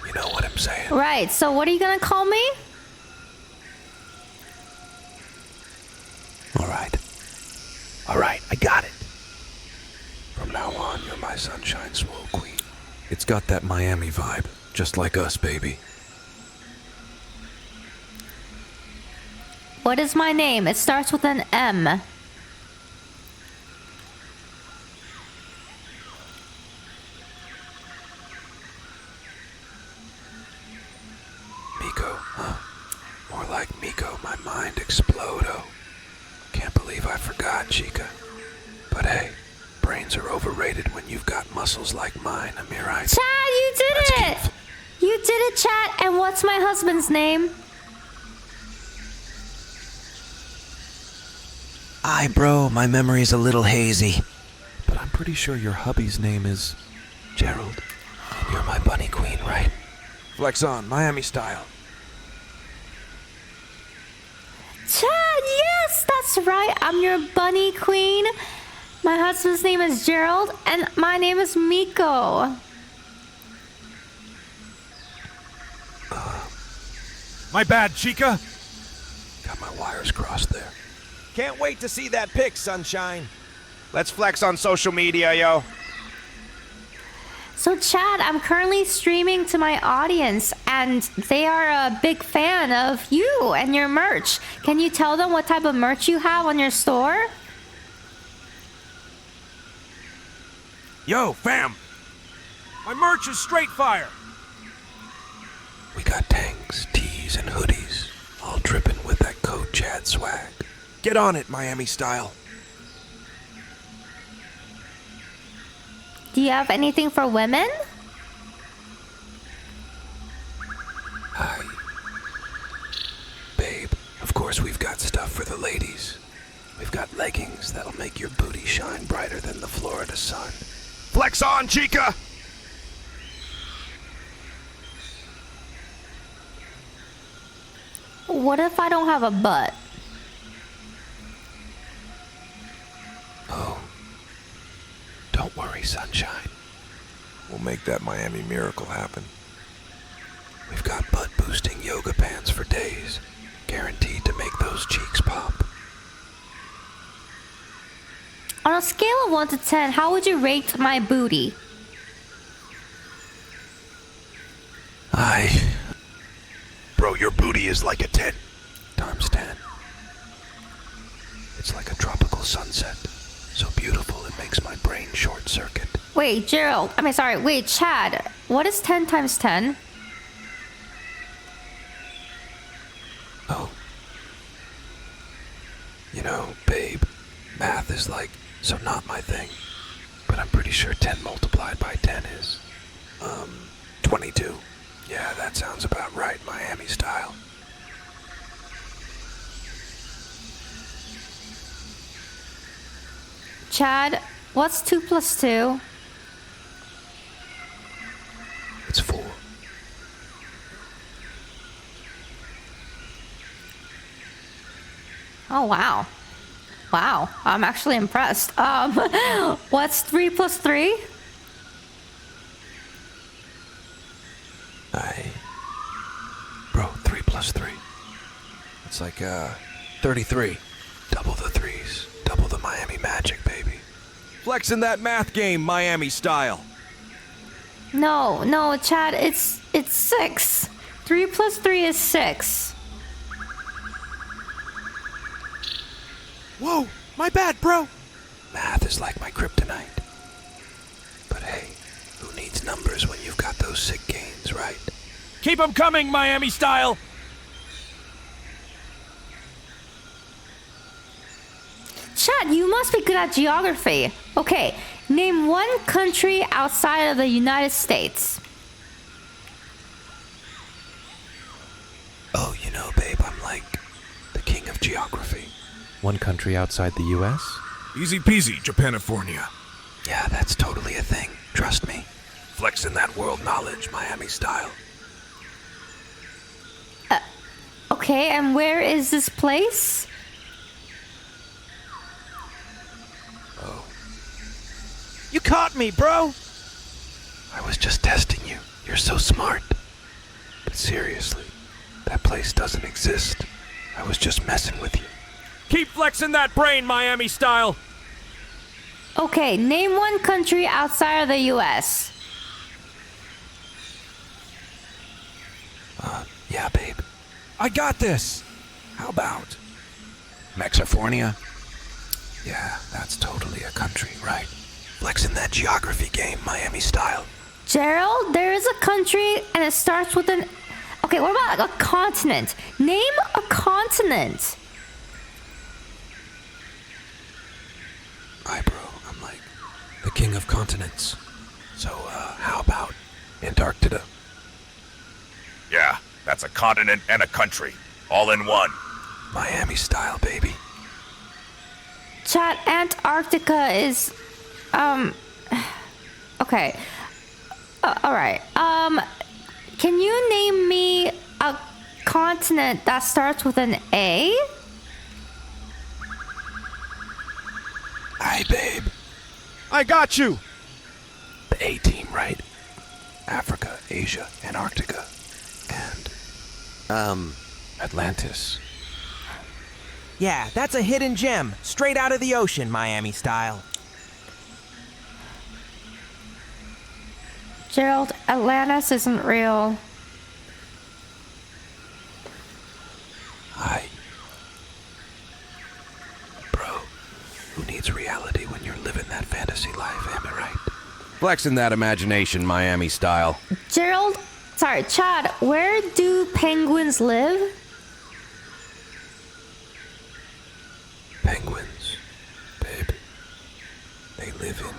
You know what I'm saying? Right, so what are you gonna call me? Alright, I got it. From now on, you're my sunshine swole queen. It's got that Miami vibe, just like us, baby. What is my name? It starts with an M. Miko, huh? More like Miko, my mind explodo. Can't believe I forgot, Chica. But hey, brains are overrated when you've got muscles like mine, Amirai. Chad, you did it! You did it, Chad. And what's my husband's name? Aye, bro, my memory's a little hazy. But I'm pretty sure your hubby's name is Gerald. You're my bunny queen, right? Flex on, Miami style. Chad, yes, that's right. I'm your bunny queen. My husband's name is Gerald, and my name is Miko. My bad, Chica. Got my wires crossed there. Can't wait to see that pic, Sunshine. Let's flex on social media, yo. So, Chad, I'm currently streaming to my audience, and they are a big fan of you and your merch. Can you tell them what type of merch you have on your store? Yo, fam. My merch is straight fire. We got tanks, tees, and hoodies, all dripping with that Code Chad swag. Get on it, Miami style. Do you have anything for women? Hi. Babe, of course we've got stuff for the ladies. We've got leggings that'll make your booty shine brighter than the Florida sun. Flex on, Chica! What if I don't have a butt? Oh. Don't worry, sunshine. We'll make that Miami miracle happen. We've got butt-boosting yoga pants for days, guaranteed to make those cheeks pop. On a scale of 1 to 10, how would you rate my booty? Bro, your booty is like a 10. Times 10. It's like a tropical sunset. So beautiful it makes my brain short-circuit. Wait, Gerald. Wait, Chad. What is 10 times 10? Oh. You know, babe, math is like, so not my thing. But I'm pretty sure 10 multiplied by 10 is, 22. Yeah, that sounds about right, Miami style. Chad, what's 2 plus 2? It's 4. Oh, wow. Wow, I'm actually impressed. What's 3 plus 3? Bro, 3 plus 3. It's like, 33. Double the threes. Double the Miami magic, baby. Flexing that math game, Miami style. No, Chad, it's 6. 3 plus 3 is 6. Whoa, my bad, bro. Math is like my kryptonite. But hey, who needs numbers when you've got those sick gains, right? Keep them coming, Miami style! Chad, you must be good at geography. Okay, name one country outside of the United States. Oh, you know, babe, I'm like the king of geography. One country outside the U.S.? Easy peasy, Japanifornia. Yeah, that's totally a thing. Trust me. Flexing that world knowledge, Miami style. Okay, and where is this place? Oh. You caught me, bro! I was just testing you. You're so smart. But seriously, that place doesn't exist. I was just messing with you. Keep flexing that brain, Miami style! Okay, name one country outside of the U.S. Yeah, babe. I got this! How about Mexifornia? Yeah, that's totally a country, right? Flexing that geography game, Miami style. Gerald, there is a country and it starts with an... Okay, what about like a continent? Name a continent. Bro, I'm like the king of continents. So, how about Antarctica? Yeah, that's a continent and a country, all in one. Miami style, baby. Chad, Antarctica is... Okay. Alright. Can you name me a continent that starts with an A? Hi, babe. I got you! The A-team, right? Africa, Asia, Antarctica, and, Atlantis. Yeah, that's a hidden gem, straight out of the ocean, Miami style. Gerald, Atlantis isn't real. Hi. Bro, who needs reality when you're living that fantasy life, am I right? Flexing that imagination, Miami style. Gerald, sorry, Chad, where do penguins live? Penguins, babe. They live in,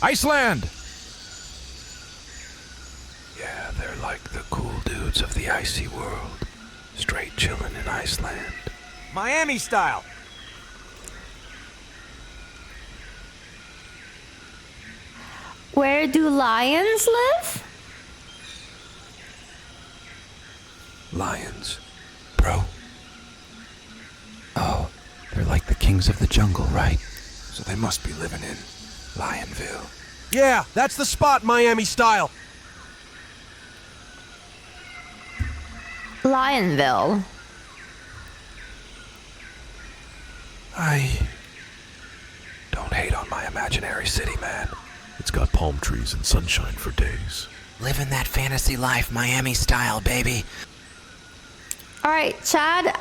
Iceland! yeah, they're like the cool dudes of the icy world. Straight chillin' in Iceland. Miami style! Where do lions live? Lions, bro. Oh, they're like the kings of the jungle, right? So they must be living in Lionville. Yeah, that's the spot, Miami style! Lionville. I don't hate on my imaginary city, man. It's got palm trees and sunshine for days. Living that fantasy life, Miami style, baby. Alright, Chad,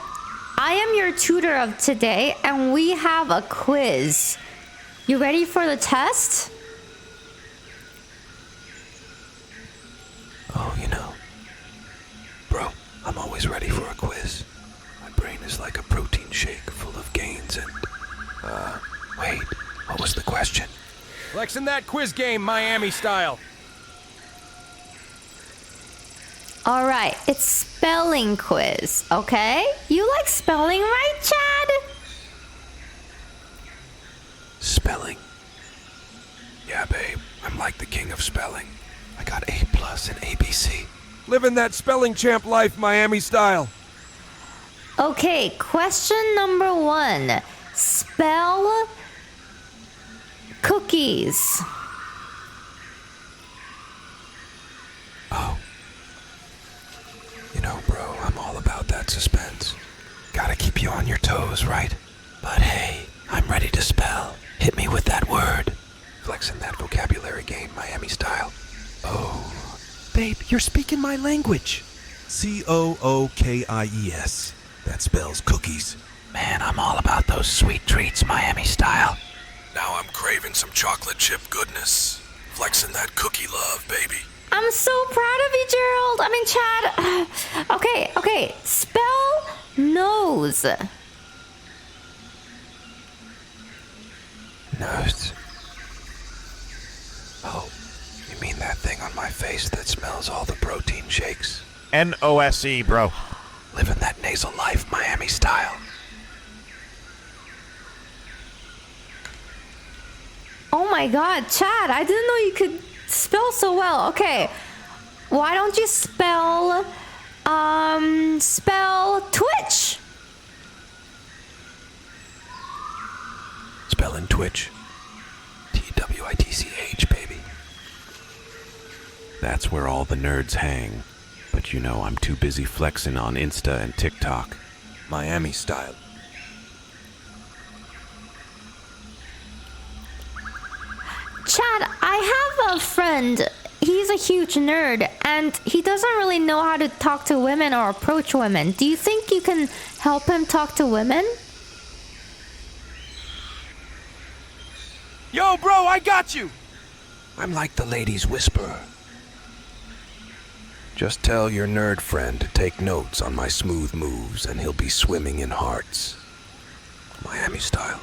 I am your tutor of today, and we have a quiz. You ready for the test? Oh, you know, bro, I'm always ready for a quiz. My brain is like a protein shake full of gains and, wait, what was the question? Flexing that quiz game, Miami style. Alright, it's spelling quiz, okay? You like spelling, right, Chad? Spelling. Yeah, babe, I'm like the king of spelling. I got A+ in ABC. Living that spelling champ life, Miami style. Okay, question number 1. Spell cookies. Oh. You know, bro, I'm all about that suspense. Gotta keep you on your toes, right? But hey, I'm ready to spell. Hit me with that word. Flexing that vocabulary game, Miami style. Oh. Babe, you're speaking my language. COOKIES. That spells cookies. Man, I'm all about those sweet treats, Miami style. Now I'm craving some chocolate chip goodness. Flexing that cookie love, baby. I'm so proud of you, Gerald. I mean, Chad. Okay. Spell nose. Nose. Oh, you mean that thing on my face that smells all the protein shakes? N-O-S-E, bro. Living that nasal life, Miami style. Oh my god, Chad, I didn't know you could spell so well. Okay. Why don't you spell Twitch? Spelling Twitch. Twitch, baby. That's where all the nerds hang. But you know, I'm too busy flexing on Insta and TikTok. Miami style. Chad, I have a friend. He's a huge nerd, and he doesn't really know how to talk to women or approach women. Do you think you can help him talk to women? Yo, bro, I got you! I'm like the ladies' whisperer. Just tell your nerd friend to take notes on my smooth moves, and he'll be swimming in hearts. Miami style.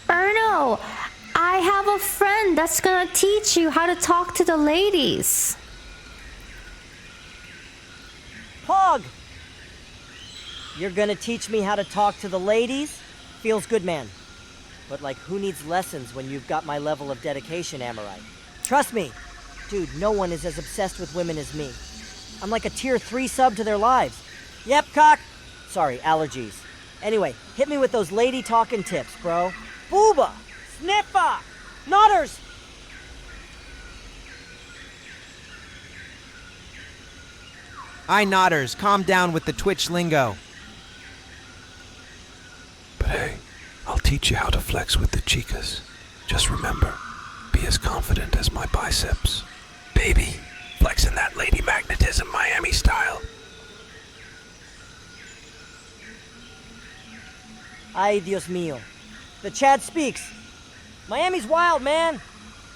Erno, I have a friend that's gonna teach you how to talk to the ladies. Pog! You're gonna teach me how to talk to the ladies? Feels good, man. But like, who needs lessons when you've got my level of dedication, Amorite? Trust me, dude, no one is as obsessed with women as me. I'm like a tier 3 sub to their lives. Yep, cock! Sorry, allergies. Anyway, hit me with those lady talking tips, bro. Booba! Sniffa! Nodders! Aye, Nodders, calm down with the Twitch lingo. But hey, I'll teach you how to flex with the chicas. Just remember, be as confident as my biceps. Baby, flexing that lady magnetism Miami style. Ay, Dios mío. The Chad speaks. Miami's wild, man.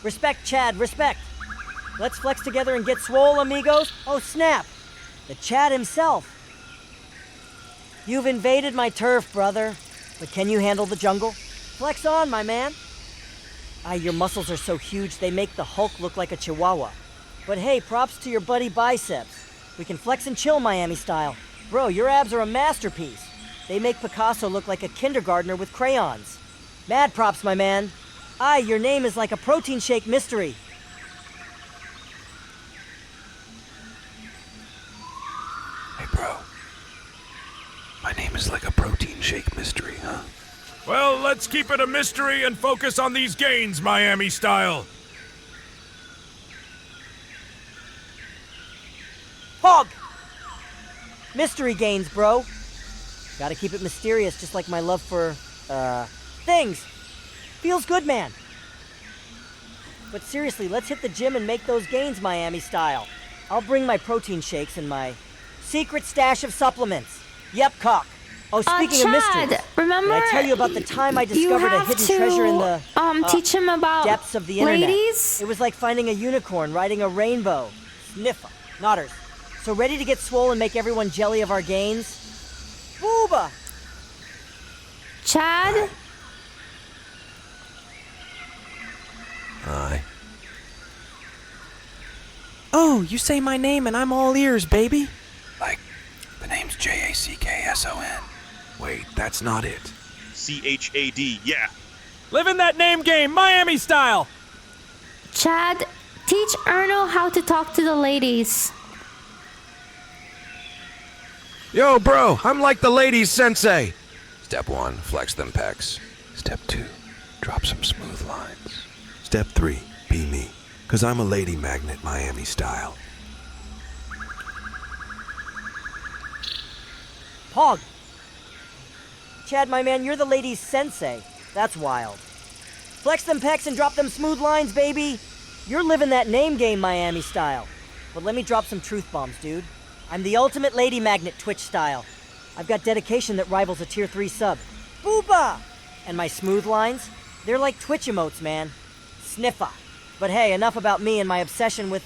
Respect, Chad, respect. Let's flex together and get swole, amigos. Oh, snap. The Chad himself. You've invaded my turf, brother. But can you handle the jungle? Flex on, my man. Aye, your muscles are so huge they make the Hulk look like a chihuahua. But hey, props to your buddy biceps. We can flex and chill Miami style. Bro, your abs are a masterpiece. They make Picasso look like a kindergartner with crayons. Mad props, my man. Aye, your name is like a protein shake mystery. Hey, bro. My name is like a protein shake mystery, huh? Well, let's keep it a mystery and focus on these gains, Miami style. Hog! Mystery gains, bro. Gotta keep it mysterious, just like my love for, things. Feels good, man. But seriously, let's hit the gym and make those gains Miami style. I'll bring my protein shakes and my secret stash of supplements. Yep, cock. Oh, speaking of mysteries, remember, did I tell you about the time I discovered a hidden treasure in the teach him about depths of the internet? Ladies? It was like finding a unicorn riding a rainbow. Sniffa. Nodders. So ready to get swole and make everyone jelly of our gains? Booba! Chad? Aye. Oh, you say my name and I'm all ears, baby. Like, the name's Jackson. Wait, that's not it. C-H-A-D, yeah. Living that name game, Miami style! Chad, teach Erno how to talk to the ladies. Yo, bro, I'm like the ladies' sensei. Step 1, flex them pecs. Step 2, drop some smooth lines. Step 3, be me. 'Cause I'm a lady magnet Miami style. Pog! Chad, my man, you're the ladies' sensei. That's wild. Flex them pecs and drop them smooth lines, baby. You're living that name game Miami style. But let me drop some truth bombs, dude. I'm the ultimate lady magnet Twitch style. I've got dedication that rivals a tier 3 sub. Booba! And my smooth lines? They're like Twitch emotes, man. Sniffa. But hey, enough about me and my obsession with,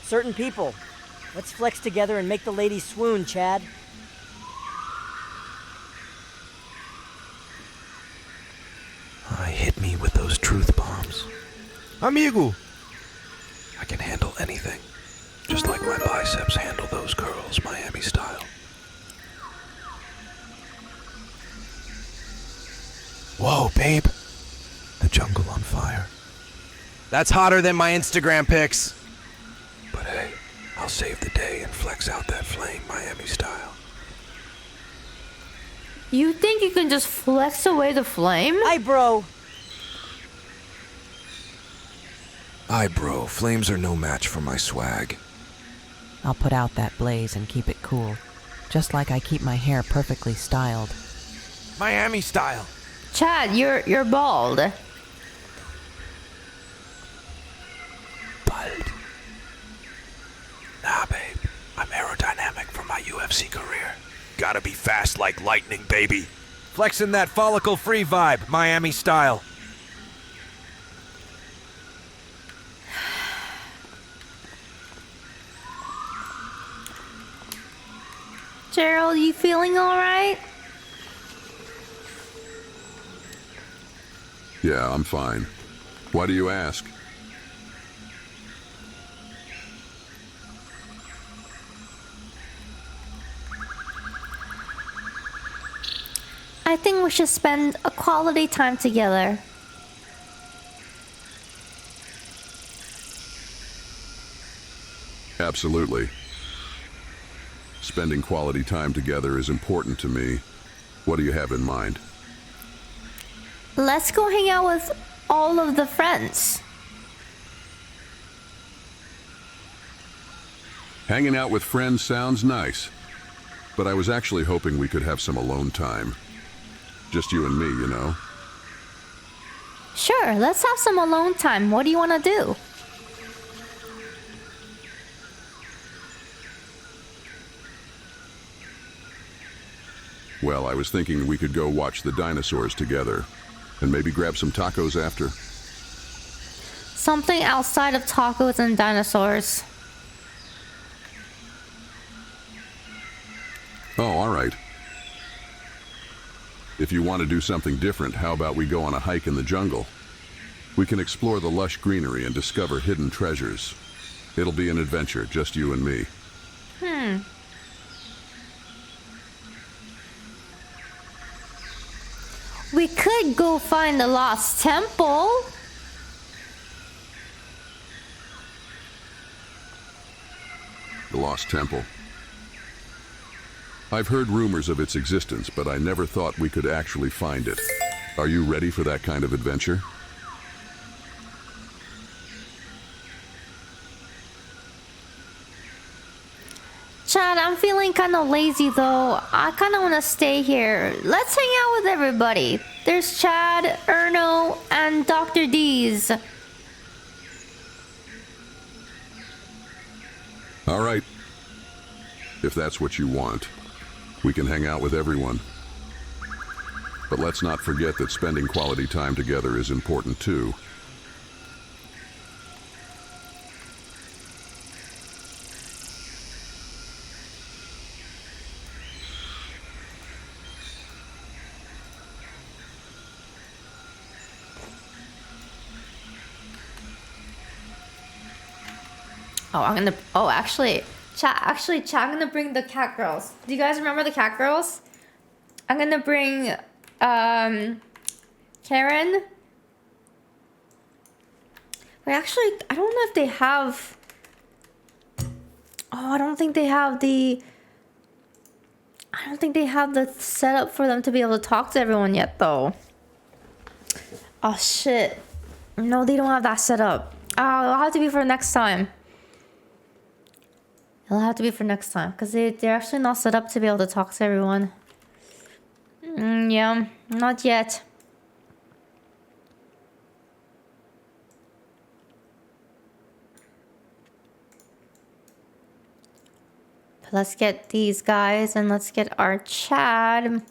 certain people. Let's flex together and make the ladies swoon, Chad. Hit me with those truth bombs. Amigo! I can handle anything. Just like my biceps handle those curls, Miami style. Whoa, babe. The jungle on fire. That's hotter than my Instagram pics. But hey, I'll save the day and flex out that flame, Miami style. You think you can just flex away the flame? Hi, bro. Aye, bro, flames are no match for my swag. I'll put out that blaze and keep it cool. Just like I keep my hair perfectly styled. Miami style. Chad, you're bald. Bald. Nah, babe. I'm aerodynamic from my UFC career. Gotta be fast like lightning, baby. Flexing that follicle-free vibe, Miami style. Gerald, you feeling alright? Yeah, I'm fine. Why do you ask? I think we should spend a quality time together. Absolutely. Spending quality time together is important to me. What do you have in mind? Let's go hang out with all of the friends. Hanging out with friends sounds nice, but I was actually hoping we could have some alone time. Just you and me, you know? Sure, let's have some alone time. What do you want to do? Well, I was thinking we could go watch the dinosaurs together, and maybe grab some tacos after. Something outside of tacos and dinosaurs. Oh, all right. If you want to do something different, how about we go on a hike in the jungle? We can explore the lush greenery and discover hidden treasures. It'll be an adventure, just you and me. We could go find the lost temple. The Lost Temple. I've heard rumors of its existence, but I never thought we could actually find it. Are you ready for that kind of adventure? Chad, I'm feeling kind of lazy though. I kind of want to stay here. Let's hang out with everybody. There's Chad, Erno, and Dr. D's. All right. If that's what you want, we can hang out with everyone. But let's not forget that spending quality time together is important too. Chat, I'm gonna bring the cat girls. Do you guys remember the cat girls? I'm gonna bring, Karen. Wait, actually, I don't know if they have... Oh, I don't think they have the I don't think they have the setup for them to be able to talk to everyone yet, though. Oh, shit. No, they don't have that set up. It'll have to be for next time. It'll have to be for next time. Because they're actually not set up to be able to talk to everyone. Yeah, not yet. Let's get these guys and let's get our Chad.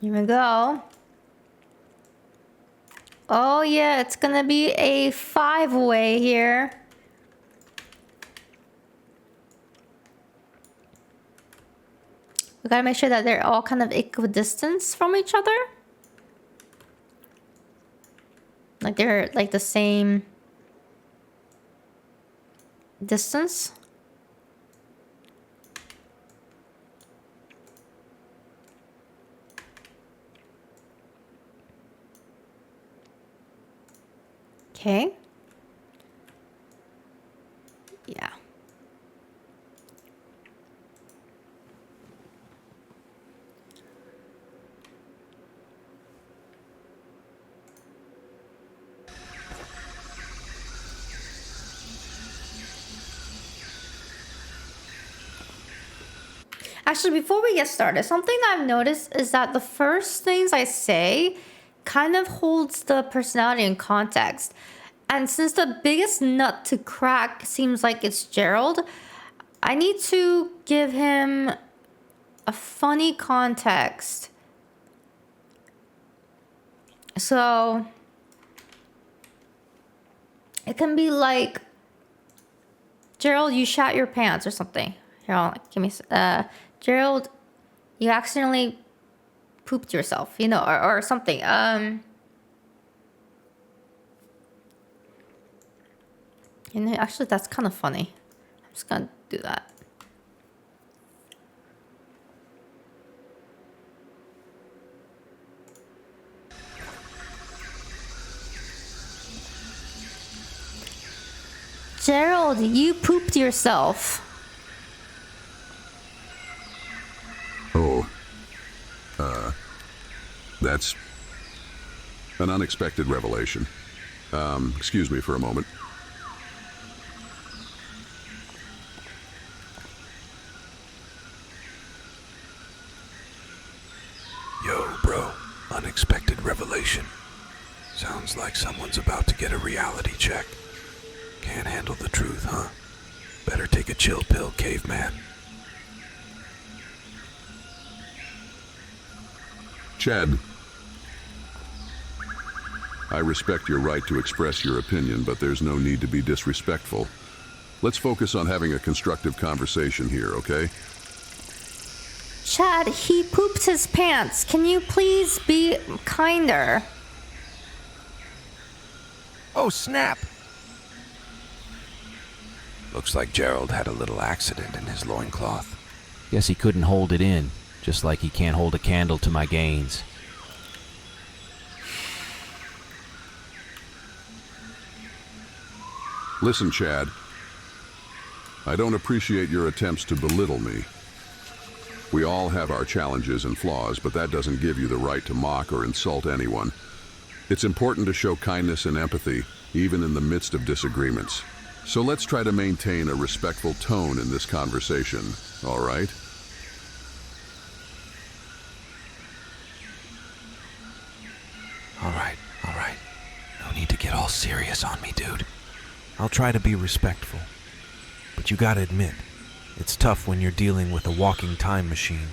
Here we go. Oh yeah, it's gonna be a 5-way here. We gotta make sure that they're all kind of equidistant from each other. Like they're like the same distance. Okay. Yeah. Actually, before we get started, something that I've noticed is that the first things I say kind of holds the personality in context. And since the biggest nut to crack seems like it's Gerald, I need to give him a funny context. So it can be like, Gerald, you shat your pants or something. Here, give me, Gerald, you accidentally pooped yourself, you know, or something. And actually, that's kind of funny. I'm just gonna do that. Gerald, you pooped yourself. Oh. That's an unexpected revelation. Excuse me for a moment. Yo, bro. Unexpected revelation. Sounds like someone's about to get a reality check. Can't handle the truth, huh? Better take a chill pill, caveman. Chad, I respect your right to express your opinion, but there's no need to be disrespectful. Let's focus on having a constructive conversation here, okay? Chad, he pooped his pants. Can you please be kinder? Oh, snap! Looks like Gerald had a little accident in his loincloth. Guess he couldn't hold it in, just like he can't hold a candle to my gains. Listen, Chad. I don't appreciate your attempts to belittle me. We all have our challenges and flaws, but that doesn't give you the right to mock or insult anyone. It's important to show kindness and empathy, even in the midst of disagreements. So let's try to maintain a respectful tone in this conversation, all right? All right. No need to get all serious on me, dude. I'll try to be respectful. But you gotta admit, it's tough when you're dealing with a walking time machine.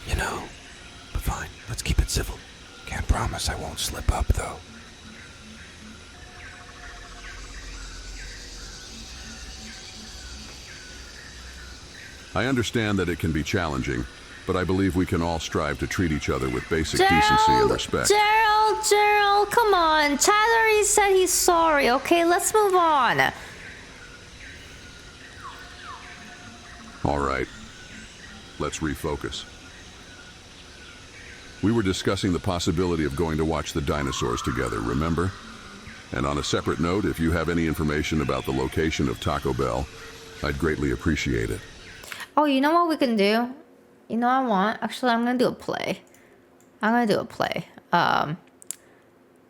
You know, but fine, let's keep it civil. Can't promise I won't slip up, though. I understand that it can be challenging, but I believe we can all strive to treat each other with basic decency and respect. Gerald, come on. Chad already said he's sorry, okay? Let's move on. All right. Let's refocus. We were discussing the possibility of going to watch the dinosaurs together, remember? And on a separate note, if you have any information about the location of Taco Bell, I'd greatly appreciate it. Oh, you know what we can do? You know what I want? Actually, I'm gonna do a play.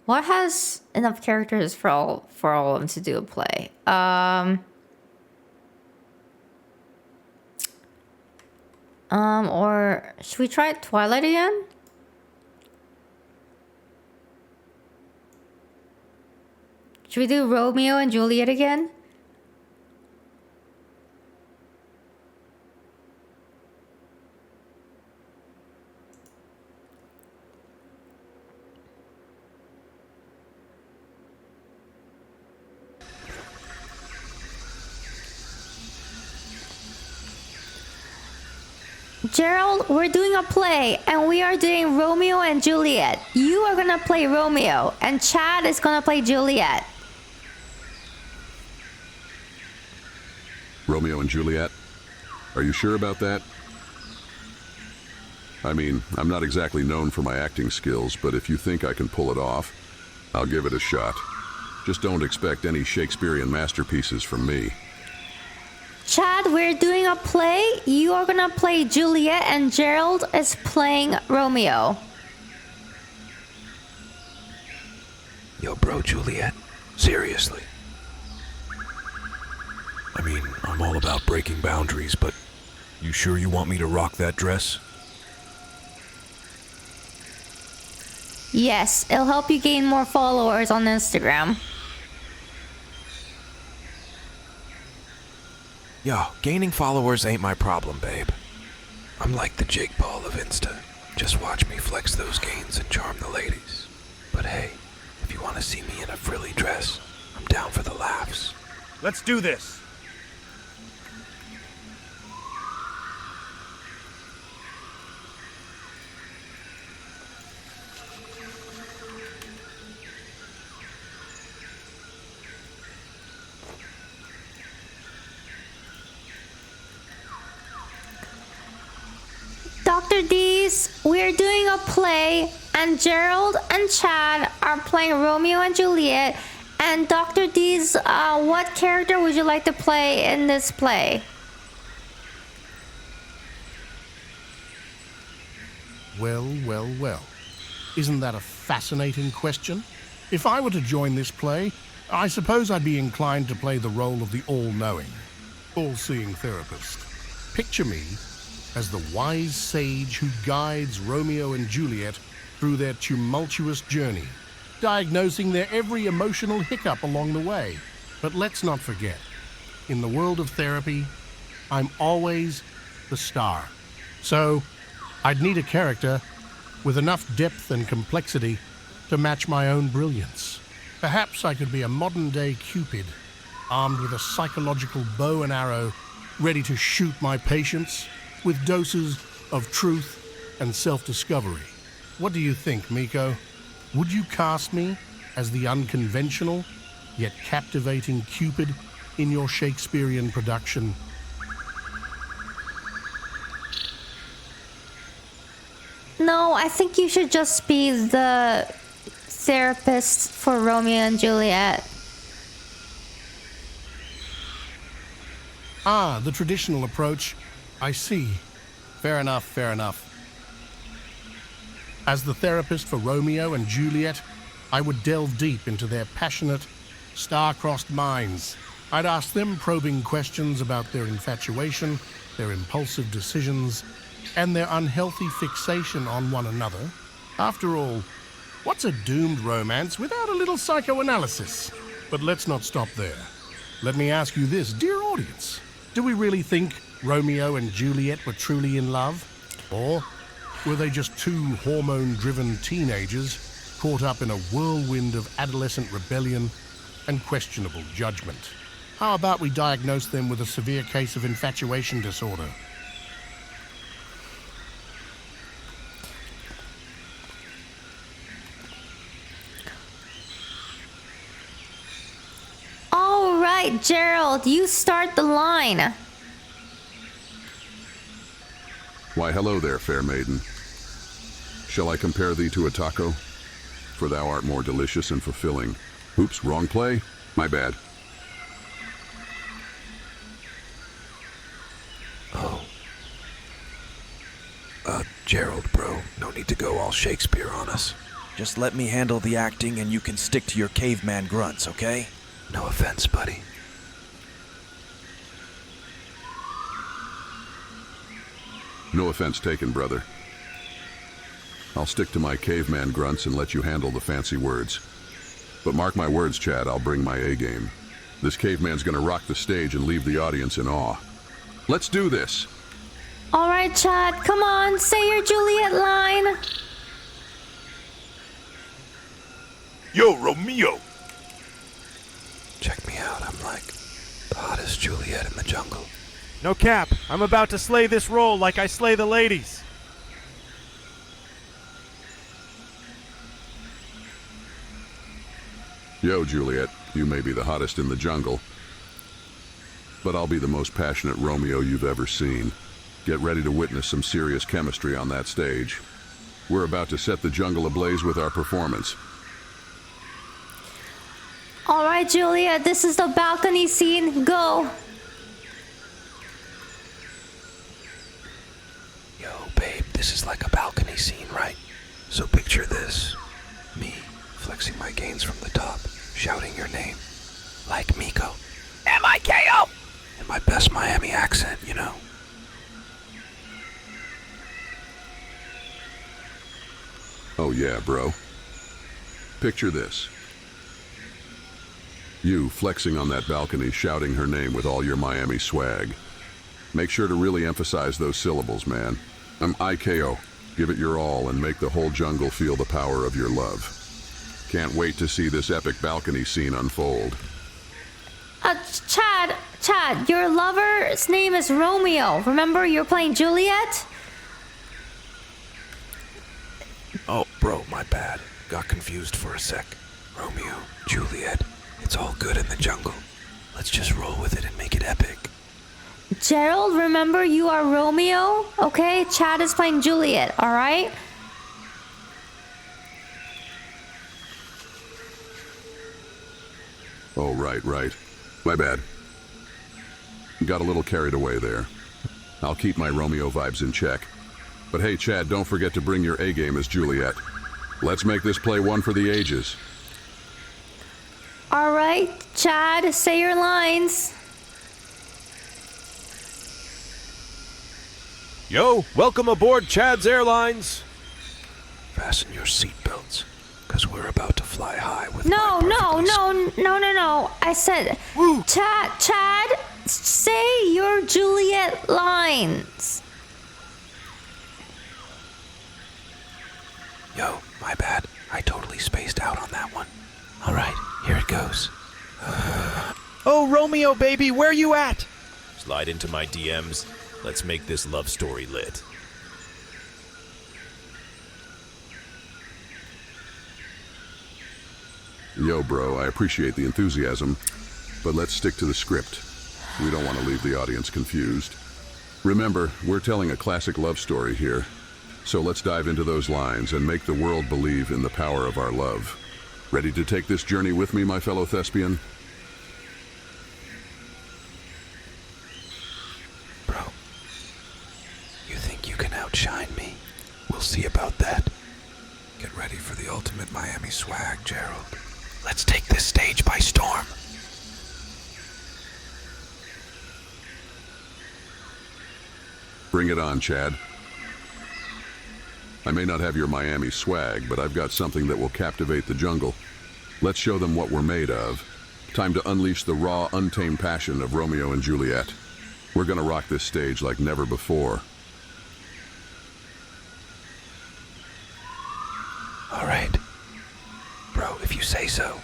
What has enough characters for all of them to do a play? Or should we try Twilight again? Should we do Romeo and Juliet again? Gerald, we're doing a play, and we are doing Romeo and Juliet. You are gonna play Romeo, and Chad is gonna play Juliet. Romeo and Juliet? Are you sure about that? I mean, I'm not exactly known for my acting skills, but if you think I can pull it off, I'll give it a shot. Just don't expect any Shakespearean masterpieces from me. Chad, we're doing a play. You are gonna play Juliet, and Gerald is playing Romeo. Yo, bro, Juliet. Seriously. I mean, I'm all about breaking boundaries, but you sure you want me to rock that dress? Yes, it'll help you gain more followers on Instagram. Yo, gaining followers ain't my problem, babe. I'm like the Jake Paul of Insta. Just watch me flex those gains and charm the ladies. But hey, if you want to see me in a frilly dress, I'm down for the laughs. Let's do this. Dr. D's, we're doing a play, and Gerald and Chad are playing Romeo and Juliet. And Dr. D's, what character would you like to play in this play? Well, well, well. Isn't that a fascinating question? If I were to join this play, I suppose I'd be inclined to play the role of the all-knowing, all-seeing therapist. Picture me as the wise sage who guides Romeo and Juliet through their tumultuous journey, diagnosing their every emotional hiccup along the way. But let's not forget, in the world of therapy, I'm always the star. So, I'd need a character with enough depth and complexity to match my own brilliance. Perhaps I could be a modern-day Cupid, armed with a psychological bow and arrow, ready to shoot my patients with doses of truth and self-discovery. What do you think, Miko? Would you cast me as the unconventional, yet captivating Cupid in your Shakespearean production? No, I think you should just be the therapist for Romeo and Juliet. Ah, the traditional approach. I see. Fair enough, fair enough. As the therapist for Romeo and Juliet, I would delve deep into their passionate, star-crossed minds. I'd ask them probing questions about their infatuation, their impulsive decisions, and their unhealthy fixation on one another. After all, what's a doomed romance without a little psychoanalysis? But let's not stop there. Let me ask you this, dear audience. Do we really think Romeo and Juliet were truly in love? Or were they just two hormone-driven teenagers caught up in a whirlwind of adolescent rebellion and questionable judgment? How about we diagnose them with a severe case of infatuation disorder? All right, Gerald, you start the line. Why, hello there, fair maiden. Shall I compare thee to a taco? For thou art more delicious and fulfilling. Oops, wrong play? My bad. Oh. Gerald, bro, no need to go all Shakespeare on us. Just let me handle the acting and you can stick to your caveman grunts, okay? No offense, buddy. No offense taken, brother. I'll stick to my caveman grunts and let you handle the fancy words. But mark my words, Chad, I'll bring my A-game. This caveman's gonna rock the stage and leave the audience in awe. Let's do this! All right, Chad, come on, say your Juliet line. Yo, Romeo! Check me out, I'm like the hottest Juliet in the jungle. No cap, I'm about to slay this role like I slay the ladies. Yo, Juliet, you may be the hottest in the jungle, but I'll be the most passionate Romeo you've ever seen. Get ready to witness some serious chemistry on that stage. We're about to set the jungle ablaze with our performance. All right, Juliet, this is the balcony scene. Go. Yo, babe, this is like a balcony scene, right? So picture this. Me, flexing my gains from the top, shouting your name. Like Miko. M-I-K-O! In my best Miami accent, you know. Oh yeah, bro. Picture this. You flexing on that balcony, shouting her name with all your Miami swag. Make sure to really emphasize those syllables, man. IKO. Give it your all and make the whole jungle feel the power of your love. Can't wait to see this epic balcony scene unfold. Chad, your lover's name is Romeo. Remember, you're playing Juliet? Oh, bro, my bad. Got confused for a sec. Romeo, Juliet, it's all good in the jungle. Let's just roll with it and make it epic. Gerald, remember, you are Romeo, okay? Chad is playing Juliet, all right? Oh, right. My bad. Got a little carried away there. I'll keep my Romeo vibes in check. But hey, Chad, don't forget to bring your A-game as Juliet. Let's make this play one for the ages. All right, Chad, say your lines. Yo, welcome aboard Chad's Airlines. Fasten your seatbelts, because we're about to fly high with No. I said, Chad, say your Juliet lines. Yo, my bad. I totally spaced out on that one. All right, here it goes. Oh, Romeo, baby, where you at? Slide into my DMs. Let's make this love story lit. Yo, bro, I appreciate the enthusiasm, but let's stick to the script. We don't want to leave the audience confused. Remember, we're telling a classic love story here, so let's dive into those lines and make the world believe in the power of our love. Ready to take this journey with me, my fellow thespian? Bro, you think you can outshine me? We'll see about that. Get ready for the ultimate Miami swag, Gerald. Let's take this stage by storm. Bring it on, Chad. I may not have your Miami swag, but I've got something that will captivate the jungle. Let's show them what we're made of. Time to unleash the raw, untamed passion of Romeo and Juliet. We're gonna rock this stage like never before. All right. Bro, if you say so.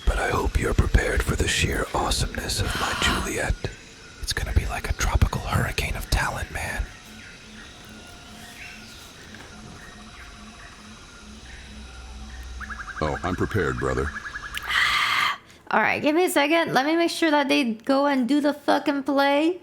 But I hope you're prepared for the sheer awesomeness of my Juliet. It's gonna be like a tropical hurricane of talent, man. Oh, I'm prepared, brother. All right, give me a second. Let me make sure that they go and do the fucking play.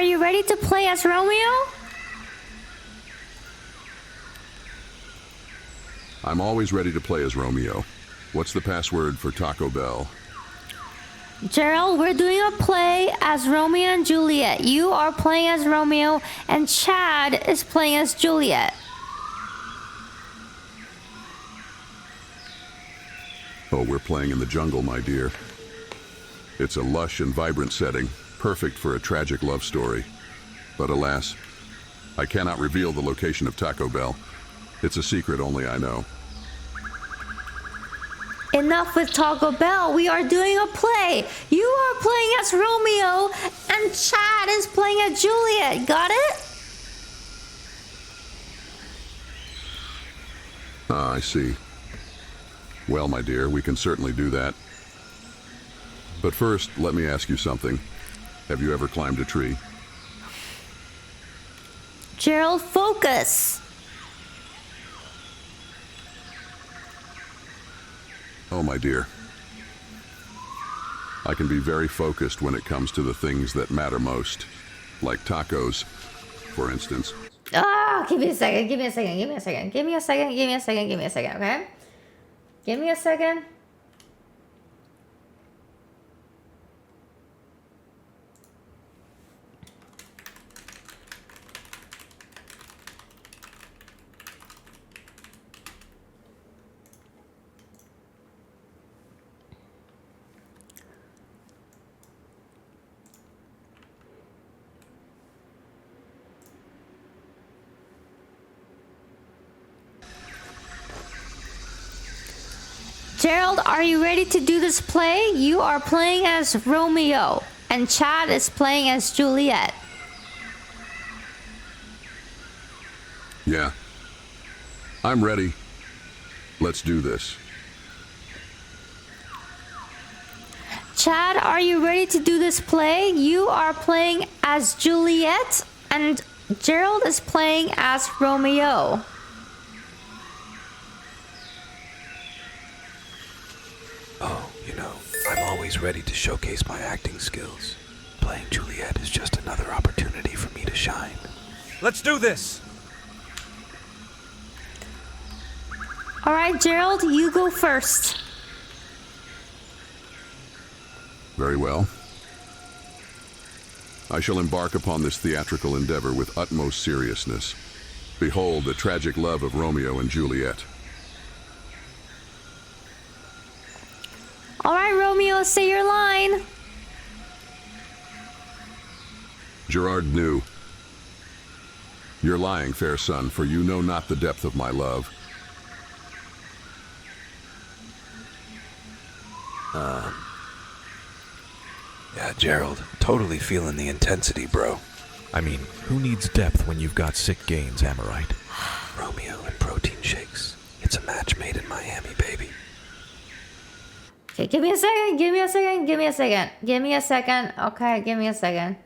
are you ready to play as Romeo? I'm always ready to play as Romeo. What's the password for Taco Bell? Gerald, we're doing a play as Romeo and Juliet. You are playing as Romeo, and Chad is playing as Juliet. Oh, we're playing in the jungle, my dear. It's a lush and vibrant setting, perfect for a tragic love story. But alas, I cannot reveal the location of Taco Bell. It's a secret only I know. Enough with Taco Bell. We are doing a play. You are playing as Romeo, and Chad is playing as Juliet. Got it? Ah, I see. Well, my dear, we can certainly do that. But first, let me ask you something. Have you ever climbed a tree? Gerald, focus. Oh, my dear. I can be very focused when it comes to the things that matter most. Like tacos, for instance. Ah, give me a second, give me a second, give me a second, give me a second, give me a second, give me a second, okay? Give me a second. Gerald, are you ready to do this play? You are playing as Romeo, and Chad is playing as Juliet. Yeah. I'm ready. Let's do this. Chad, are you ready to do this play? You are playing as Juliet, and Gerald is playing as Romeo. Oh, you know, I'm always ready to showcase my acting skills. Playing Juliet is just another opportunity for me to shine. Let's do this! All right, Gerald, you go first. Very well. I shall embark upon this theatrical endeavor with utmost seriousness. Behold the tragic love of Romeo and Juliet. All right, Romeo, say your line. Gerard knew. You're lying, fair son, for you know not the depth of my love. Yeah, Gerald, totally feeling the intensity, bro. I mean, who needs depth when you've got sick gains, am I right? Romeo and protein shakes. It's a match made in Miami, baby. Okay, give me a second, give me a second, give me a second. Give me a second. Okay, give me a second.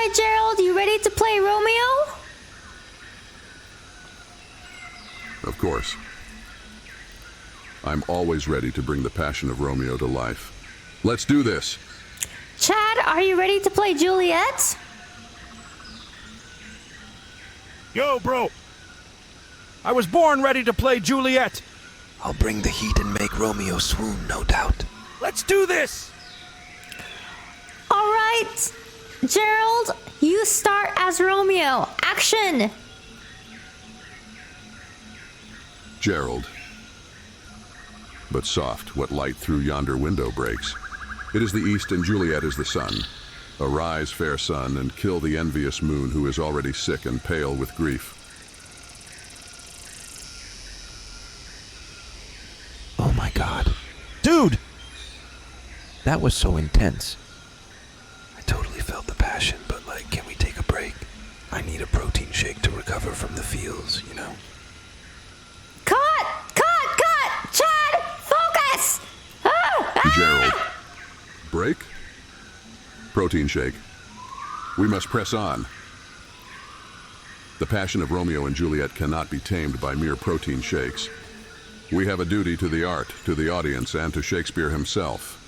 right, Gerald, you ready to play Romeo? Of course. I'm always ready to bring the passion of Romeo to life. Let's do this. Chad, are you ready to play Juliet? Yo, bro. I was born ready to play Juliet. I'll bring the heat and make Romeo swoon, no doubt. Let's do this! All right, Gerald, you start as Romeo. Action! Gerald. But soft, what light through yonder window breaks. It is the east and Juliet is the sun. Arise, fair sun, and kill the envious moon who is already sick and pale with grief. Oh my god. Dude! That was so intense. I totally felt the passion, but like, can we take a break? I need a protein shake to recover from the feels, you know? Cut! Chad, focus! Gerald. Break? Protein shake. We must press on. The passion of Romeo and Juliet cannot be tamed by mere protein shakes. We have a duty to the art, to the audience, and to Shakespeare himself.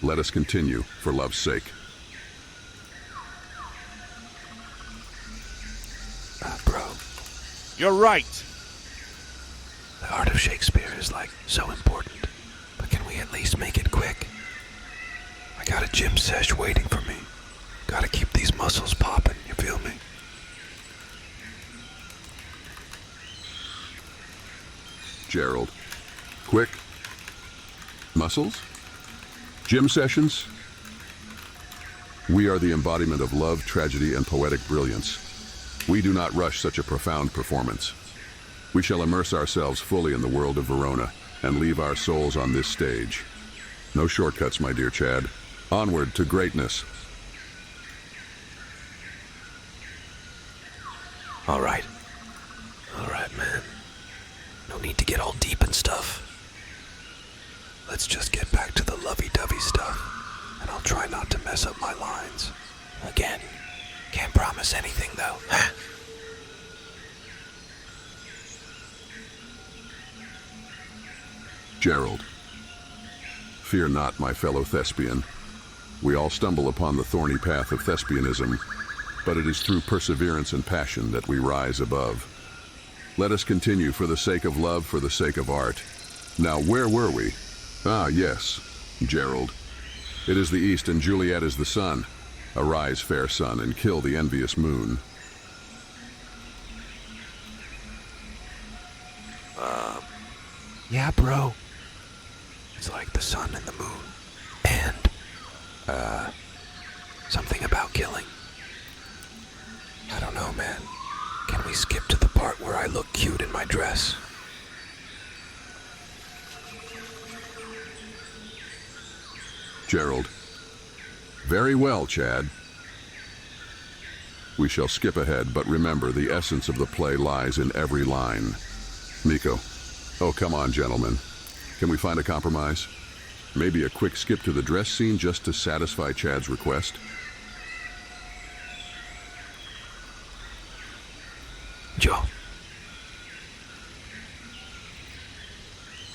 Let us continue, for love's sake. Bro. You're right. The art of Shakespeare is, like, so important. But can we at least make it quick? I got a gym sesh waiting for me. Gotta keep these muscles popping, you feel me? Gerald. Quick. Muscles? Gym sessions? We are the embodiment of love, tragedy, and poetic brilliance. We do not rush such a profound performance. We shall immerse ourselves fully in the world of Verona and leave our souls on this stage. No shortcuts, my dear Chad. Onward to greatness. All right, man. No need to get all deep and stuff. Let's just get back to the lovey-dovey stuff, and I'll try not to mess up my lines. Again, can't promise anything, though. Gerald. Fear not, my fellow thespian. We all stumble upon the thorny path of thespianism, but it is through perseverance and passion that we rise above. Let us continue for the sake of love, for the sake of art. Now, where were we? Ah, yes, Gerald. It is the east and Juliet is the sun. Arise, fair sun, and kill the envious moon. Yeah, bro. It's like the sun and the moon. And, something about killing. I don't know, man. Can we skip to the part where I look cute in my dress? Gerald. Very well, Chad. We shall skip ahead, but remember, the essence of the play lies in every line. Miko. Oh, come on, gentlemen. Can we find a compromise? Maybe a quick skip to the dress scene just to satisfy Chad's request? Joe.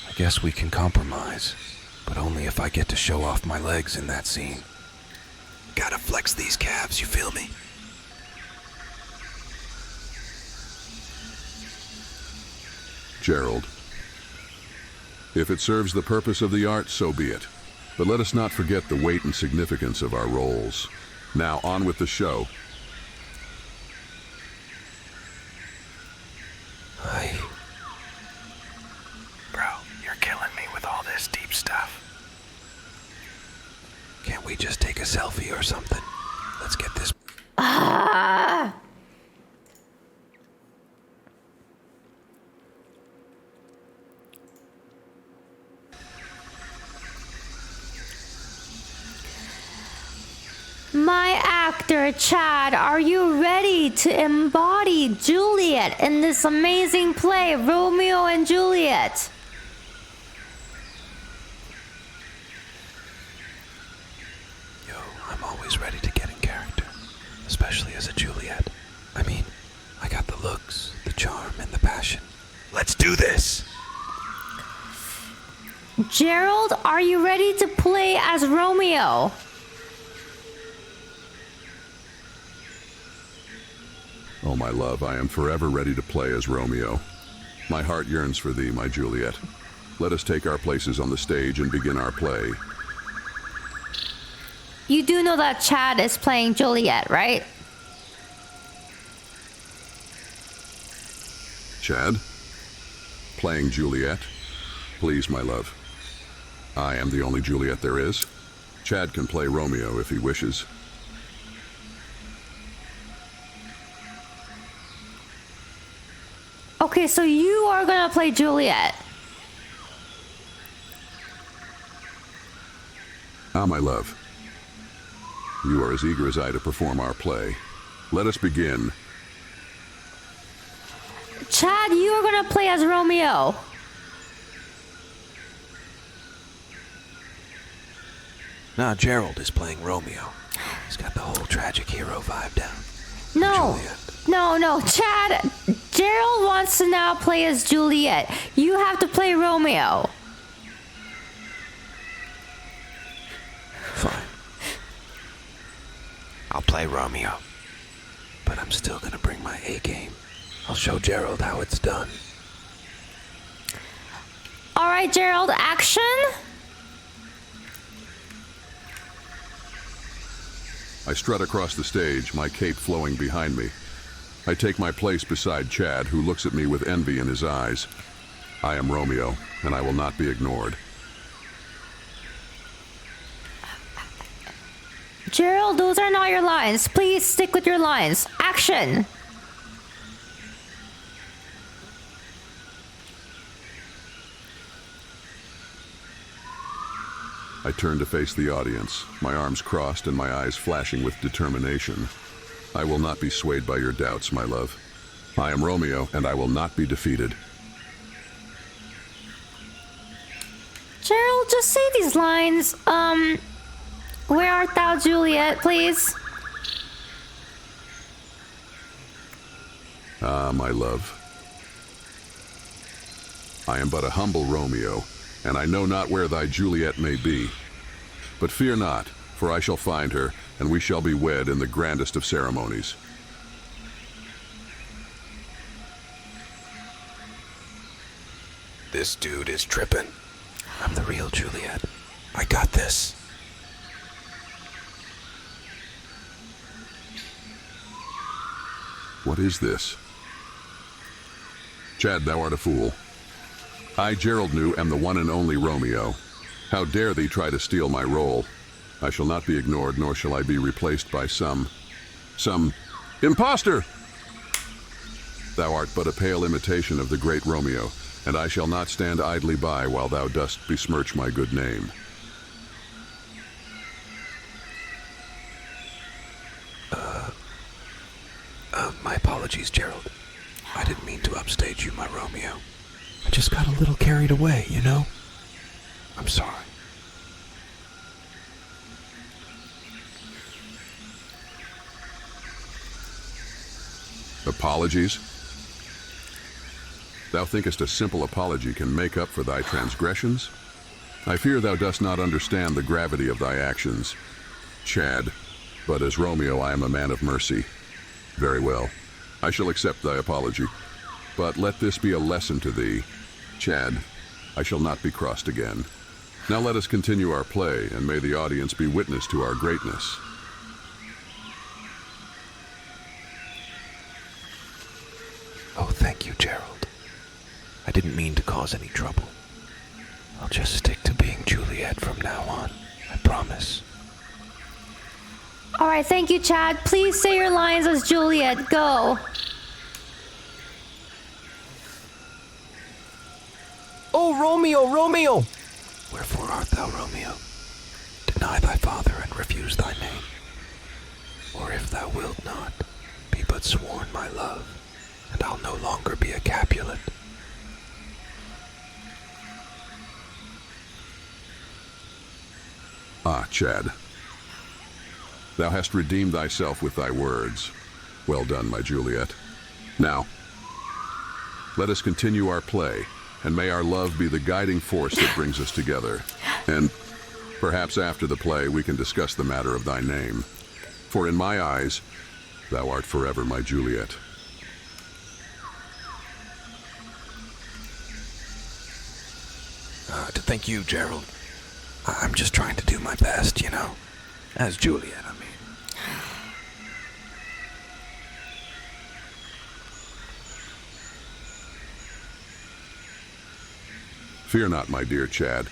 I guess we can compromise, but only if I get to show off my legs in that scene. Gotta flex these calves, you feel me? Gerald. If it serves the purpose of the art, so be it. But let us not forget the weight and significance of our roles. Now, on with the show. Bro, you're killing me with all this deep stuff. Can't we just take a selfie or something? Let's get this. My actor, Chad, are you ready to embody Juliet in this amazing play, Romeo and Juliet? Yo, I'm always ready to get in character. especially as a Juliet. I mean, I got the looks, the charm, and the passion. Let's do this! Gerald, are you ready to play as Romeo? Oh, my love, I am forever ready to play as Romeo. My heart yearns for thee, my Juliet. Let us take our places on the stage and begin our play. You do know that Chad is playing Juliet, right? Chad? Playing Juliet? Please, my love. I am the only Juliet there is. Chad can play Romeo if he wishes. Okay, so you are gonna play Juliet. Ah, my love. You are as eager as I to perform our play. Let us begin. Chad, you are gonna play as Romeo. Nah, Gerald is playing Romeo. He's got the whole tragic hero vibe down. No. Juliet. No, Chad. Gerald wants to now play as Juliet. You have to play Romeo. Fine. I'll play Romeo. But I'm still gonna bring my A game. I'll show Gerald how it's done. Alright, Gerald, action? I strut across the stage, my cape flowing behind me. I take my place beside Chad, who looks at me with envy in his eyes. I am Romeo, and I will not be ignored. Gerald, those are not your lines. Please stick with your lines. Action! I turn to face the audience, my arms crossed and my eyes flashing with determination. I will not be swayed by your doubts, my love. I am Romeo, and I will not be defeated. Gerald, just say these lines. Where art thou, Juliet, please? Ah, my love. I am but a humble Romeo, and I know not where thy Juliet may be. But fear not, for I shall find her, and we shall be wed in the grandest of ceremonies. This dude is tripping. I'm the real Juliet. I got this. What is this? Chad, thou art a fool. I, Gerald New, am the one and only Romeo. How dare thee try to steal my role? I shall not be ignored, nor shall I be replaced by some imposter! Thou art but a pale imitation of the great Romeo, and I shall not stand idly by while thou dost besmirch my good name. My apologies, Gerald. I didn't mean to upstage you, my Romeo. I just got a little carried away, you know? I'm sorry. Apologies? Thou thinkest a simple apology can make up for thy transgressions? I fear thou dost not understand the gravity of thy actions, Chad. But as Romeo, I am a man of mercy. Very well. I shall accept thy apology. But let this be a lesson to thee. Chad, I shall not be crossed again. Now let us continue our play, and may the audience be witness to our greatness. Oh, thank you, Gerald. I didn't mean to cause any trouble. I'll just stick to being Juliet from now on. I promise. Alright, thank you, Chad. Please say your lines as Juliet. Go. Oh, Romeo, Romeo! Wherefore art thou, Romeo? Deny thy father and refuse thy name. Or if thou wilt not, be but sworn my love, and I'll no longer be a Capulet. Ah, Chad. Thou hast redeemed thyself with thy words. Well done, my Juliet. Now, let us continue our play, and may our love be the guiding force that brings us together. And perhaps after the play we can discuss the matter of thy name. For in my eyes, thou art forever my Juliet. Thank you, Gerald. I'm just trying to do my best, you know. As Juliet, I mean. Fear not, my dear Chad.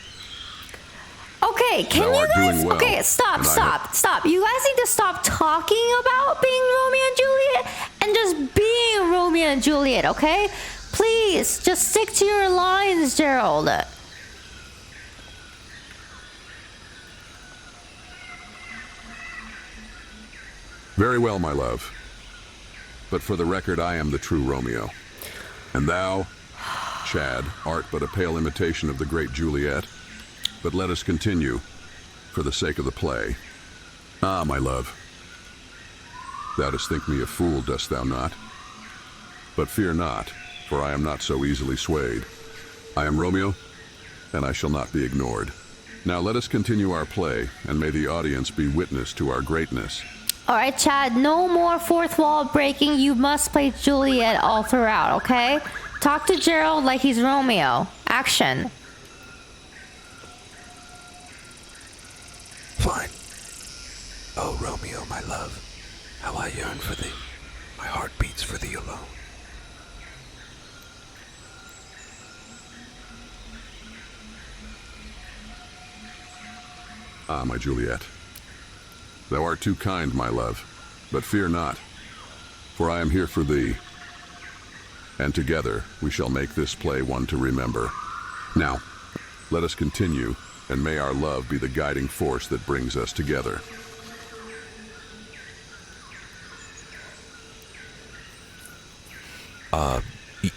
Okay, can Thou you art guys... doing well, okay, stop. You guys need to stop talking about being Romeo and Juliet and just being Romeo and Juliet, okay? Please, just stick to your lines, Gerald. Very well, my love. But for the record, I am the true Romeo. And thou, Chad, art but a pale imitation of the great Juliet. But let us continue, for the sake of the play. Ah, my love. Thou dost think me a fool, dost thou not? But fear not, for I am not so easily swayed. I am Romeo, and I shall not be ignored. Now let us continue our play, and may the audience be witness to our greatness. All right, Chad, no more fourth wall breaking. You must play Juliet all throughout, okay? Talk to Gerald like he's Romeo. Action. Fine. Oh, Romeo, my love, how I yearn for thee. My heart beats for thee alone. Ah, my Juliet. Thou art too kind, my love, but fear not, for I am here for thee. And together we shall make this play one to remember. Now, let us continue, and may our love be the guiding force that brings us together.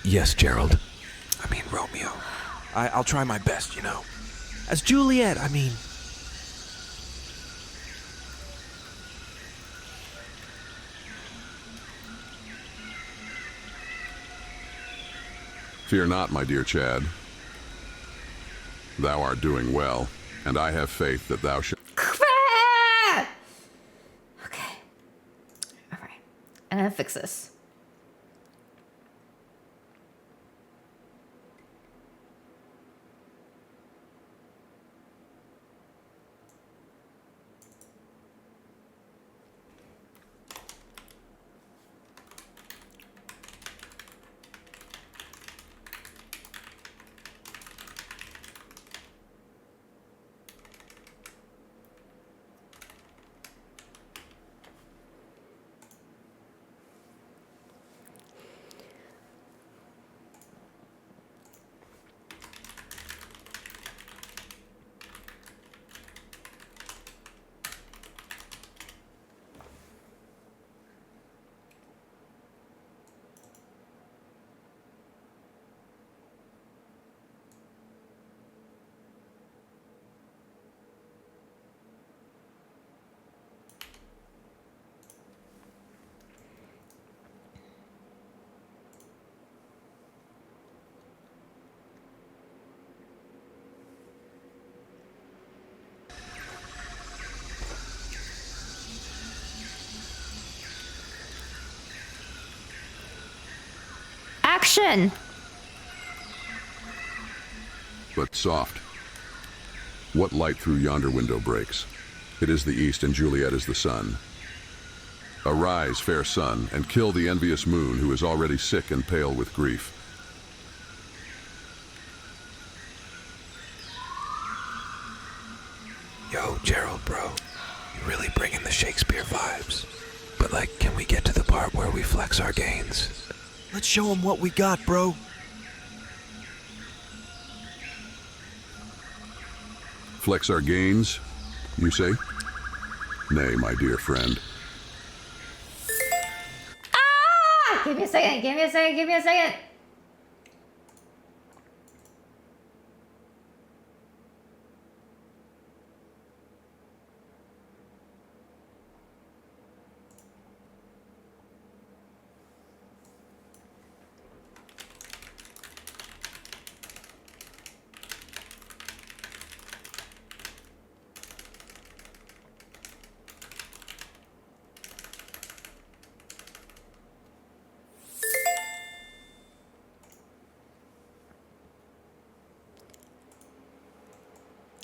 Yes, Gerald. I mean, Romeo. I'll try my best, you know. As Juliet, I mean... Fear not, my dear Chad. Thou art doing well, and I have faith that thou shalt... Okay. All right. I'm gonna fix this. Action! But soft. What light through yonder window breaks? It is the east, and Juliet is the sun. Arise, fair sun, and kill the envious moon, who is already sick and pale with grief. Yo, Gerald, bro. You really bringing the Shakespeare vibes. But, like, can we get to the part where we flex our gains? Let's show them what we got, bro. Flex our gains, you say? Nay, my dear friend. Ah! Give me a second, give me a second, give me a second.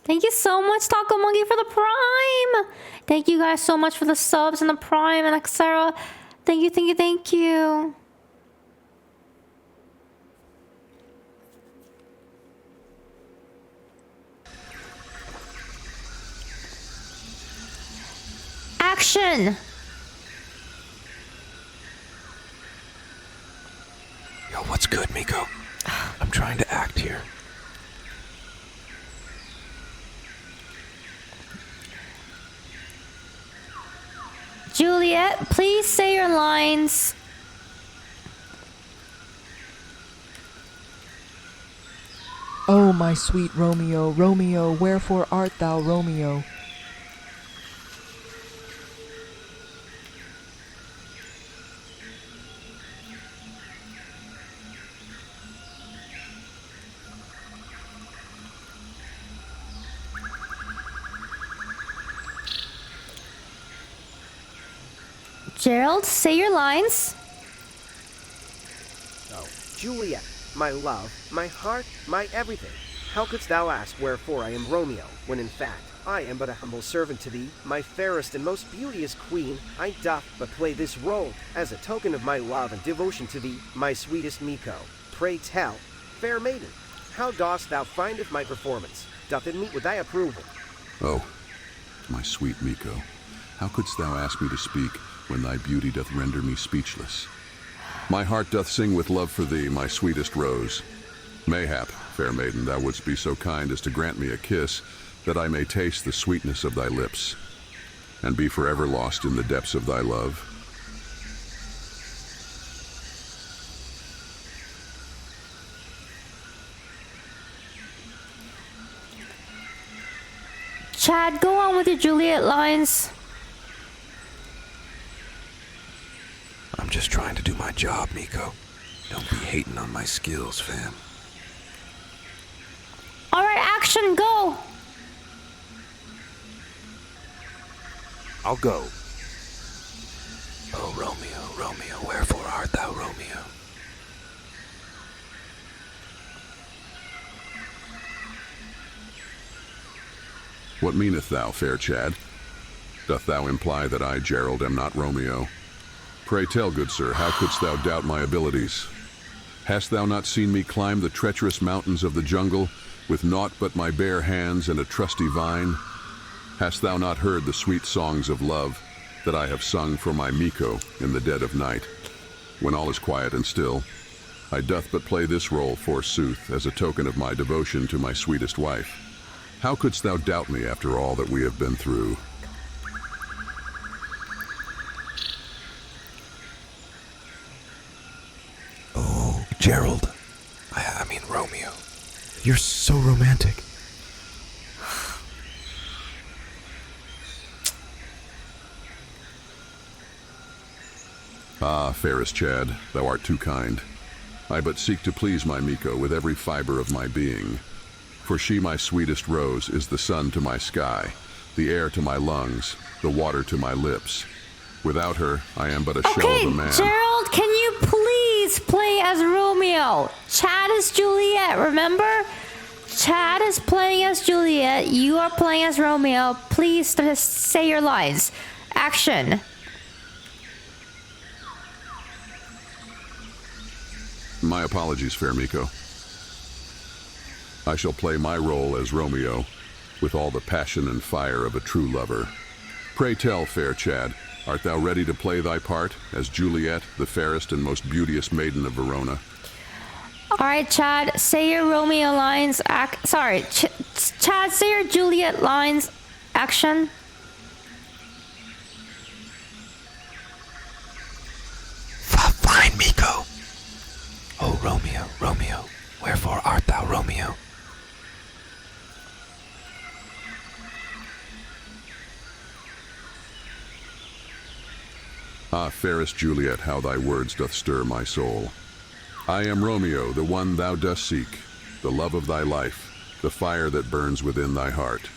Thank you so much, Taco Monkey, for the Prime. Thank you guys so much for the subs and the Prime and etc. Thank you, thank you, thank you. Action! Yo, what's good, Miko? I'm trying to act here. Juliet, please say your lines. Oh, my sweet Romeo, Romeo, wherefore art thou, Romeo? Gerald, say your lines. Oh, Juliet, my love, my heart, my everything. How couldst thou ask wherefore I am Romeo, when in fact I am but a humble servant to thee, my fairest and most beauteous queen? I doth but play this role, as a token of my love and devotion to thee, my sweetest Miko. Pray tell, fair maiden, how dost thou findeth my performance? Doth it meet with thy approval? Oh, my sweet Miko, how couldst thou ask me to speak when thy beauty doth render me speechless? My heart doth sing with love for thee, my sweetest rose. Mayhap, fair maiden, thou wouldst be so kind as to grant me a kiss, that I may taste the sweetness of thy lips, and be forever lost in the depths of thy love. Chad, go on with your Juliet lines. I'm just trying to do my job, Miko. Don't be hating on my skills, fam. Alright, action, go! I'll go. Oh, Romeo, Romeo, wherefore art thou, Romeo? What meaneth thou, fair Chad? Doth thou imply that I, Gerald, am not Romeo? Pray tell, good sir, how couldst thou doubt my abilities? Hast thou not seen me climb the treacherous mountains of the jungle with naught but my bare hands and a trusty vine? Hast thou not heard the sweet songs of love that I have sung for my Miko in the dead of night? When all is quiet and still, I doth but play this role, forsooth, as a token of my devotion to my sweetest wife. How couldst thou doubt me after all that we have been through? Gerald. I mean Romeo. You're so romantic. Ah, fairest Chad, thou art too kind. I but seek to please my Miko with every fiber of my being. For she, my sweetest rose, is the sun to my sky, the air to my lungs, the water to my lips. Without her, I am but a shell of a man. Gerald, can you please play as Romeo? Chad is Juliet, remember? Chad is playing as Juliet. You are playing as Romeo. Please just say your lines. Action. My apologies, fair Miko. I shall play my role as Romeo with all the passion and fire of a true lover. Pray tell, fair Chad, art thou ready to play thy part as Juliet, the fairest and most beauteous maiden of Verona? All right, Chad, say your Romeo lines. Chad, say your Juliet lines. Action. Fine, Miko. Oh, Romeo, Romeo, wherefore art thou, Romeo? Ah, fairest Juliet, how thy words doth stir my soul. I am Romeo, the one thou dost seek, the love of thy life, the fire that burns within thy heart.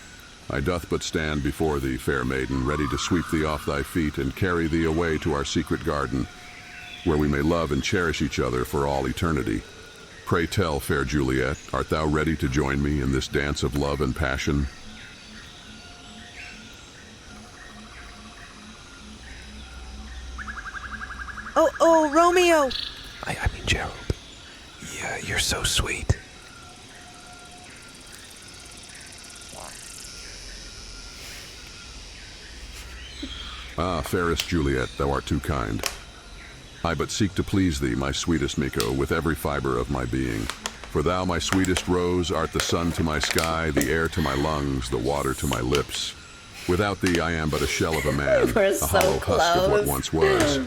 I doth but stand before thee, fair maiden, ready to sweep thee off thy feet and carry thee away to our secret garden, where we may love and cherish each other for all eternity. Pray tell, fair Juliet, art thou ready to join me in this dance of love and passion? Romeo! I mean, Gerald. Yeah, you're so sweet. Ah, fairest Juliet, thou art too kind. I but seek to please thee, my sweetest Miko, with every fiber of my being. For thou, my sweetest rose, art the sun to my sky, the air to my lungs, the water to my lips. Without thee, I am but a shell of a man, We're a so hollow husk of what close. once was.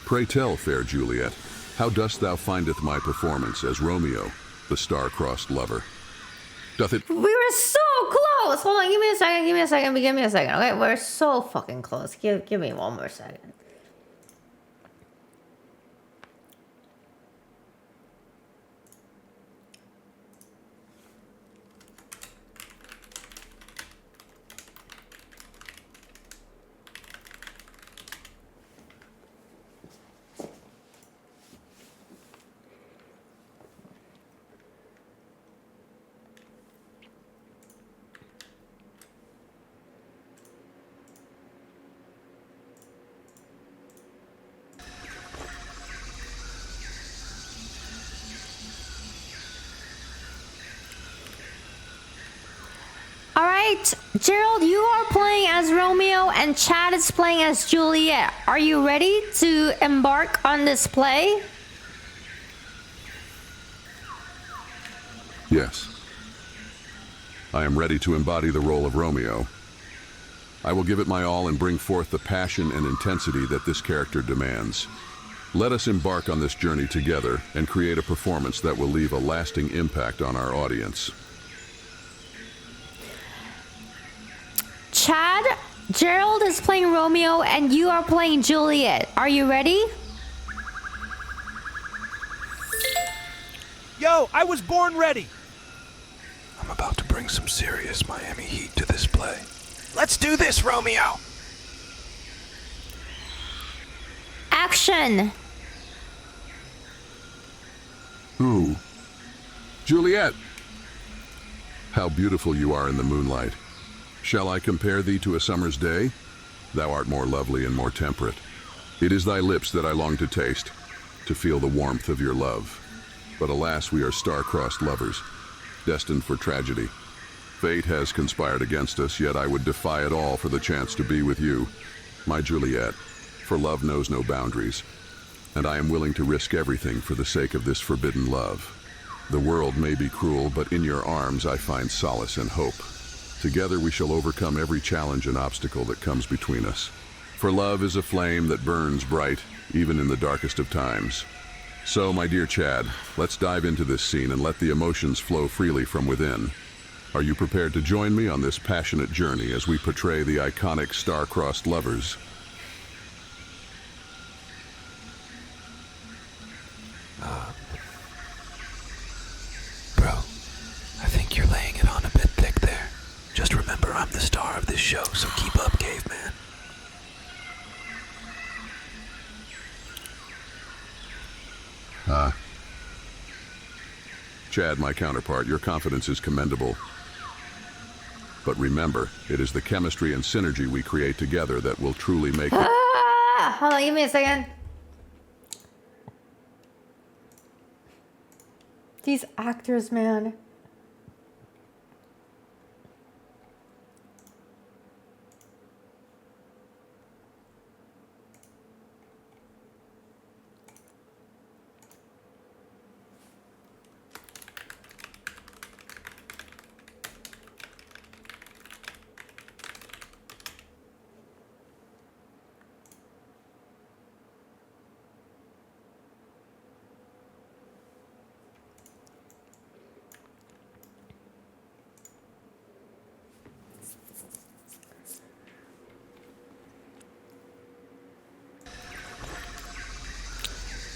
Pray tell, fair Juliet, how dost thou findeth my performance as Romeo, the star-crossed lover? Doth it... We were so close. Hold on, give me a second. Okay, we're so fucking close. Give me one more second. All right, Gerald, you are playing as Romeo and Chad is playing as Juliet. Are you ready to embark on this play? Yes. I am ready to embody the role of Romeo. I will give it my all and bring forth the passion and intensity that this character demands. Let us embark on this journey together and create a performance that will leave a lasting impact on our audience. Chad, Gerald is playing Romeo and you are playing Juliet. Are you ready? Yo, I was born ready. I'm about to bring some serious Miami heat to this play. Let's do this, Romeo! Action! Who? Juliet! How beautiful you are in the moonlight. Shall I compare thee to a summer's day? Thou art more lovely and more temperate. It is thy lips that I long to taste, to feel the warmth of your love. But alas, we are star-crossed lovers, destined for tragedy. Fate has conspired against us, yet I would defy it all for the chance to be with you, my Juliet, for love knows no boundaries, and I am willing to risk everything for the sake of this forbidden love. The world may be cruel, but in your arms I find solace and hope. Together we shall overcome every challenge and obstacle that comes between us. For love is a flame that burns bright, even in the darkest of times. So, my dear Chad, let's dive into this scene and let the emotions flow freely from within. Are you prepared to join me on this passionate journey as we portray the iconic star-crossed lovers? Bro, I think you're laying it on a bit thick there. Just remember I'm the star of this show, so keep up, caveman. Chad, my counterpart, your confidence is commendable. But remember, it is the chemistry and synergy we create together that will truly make it. Hold on, give me a second. These actors, man.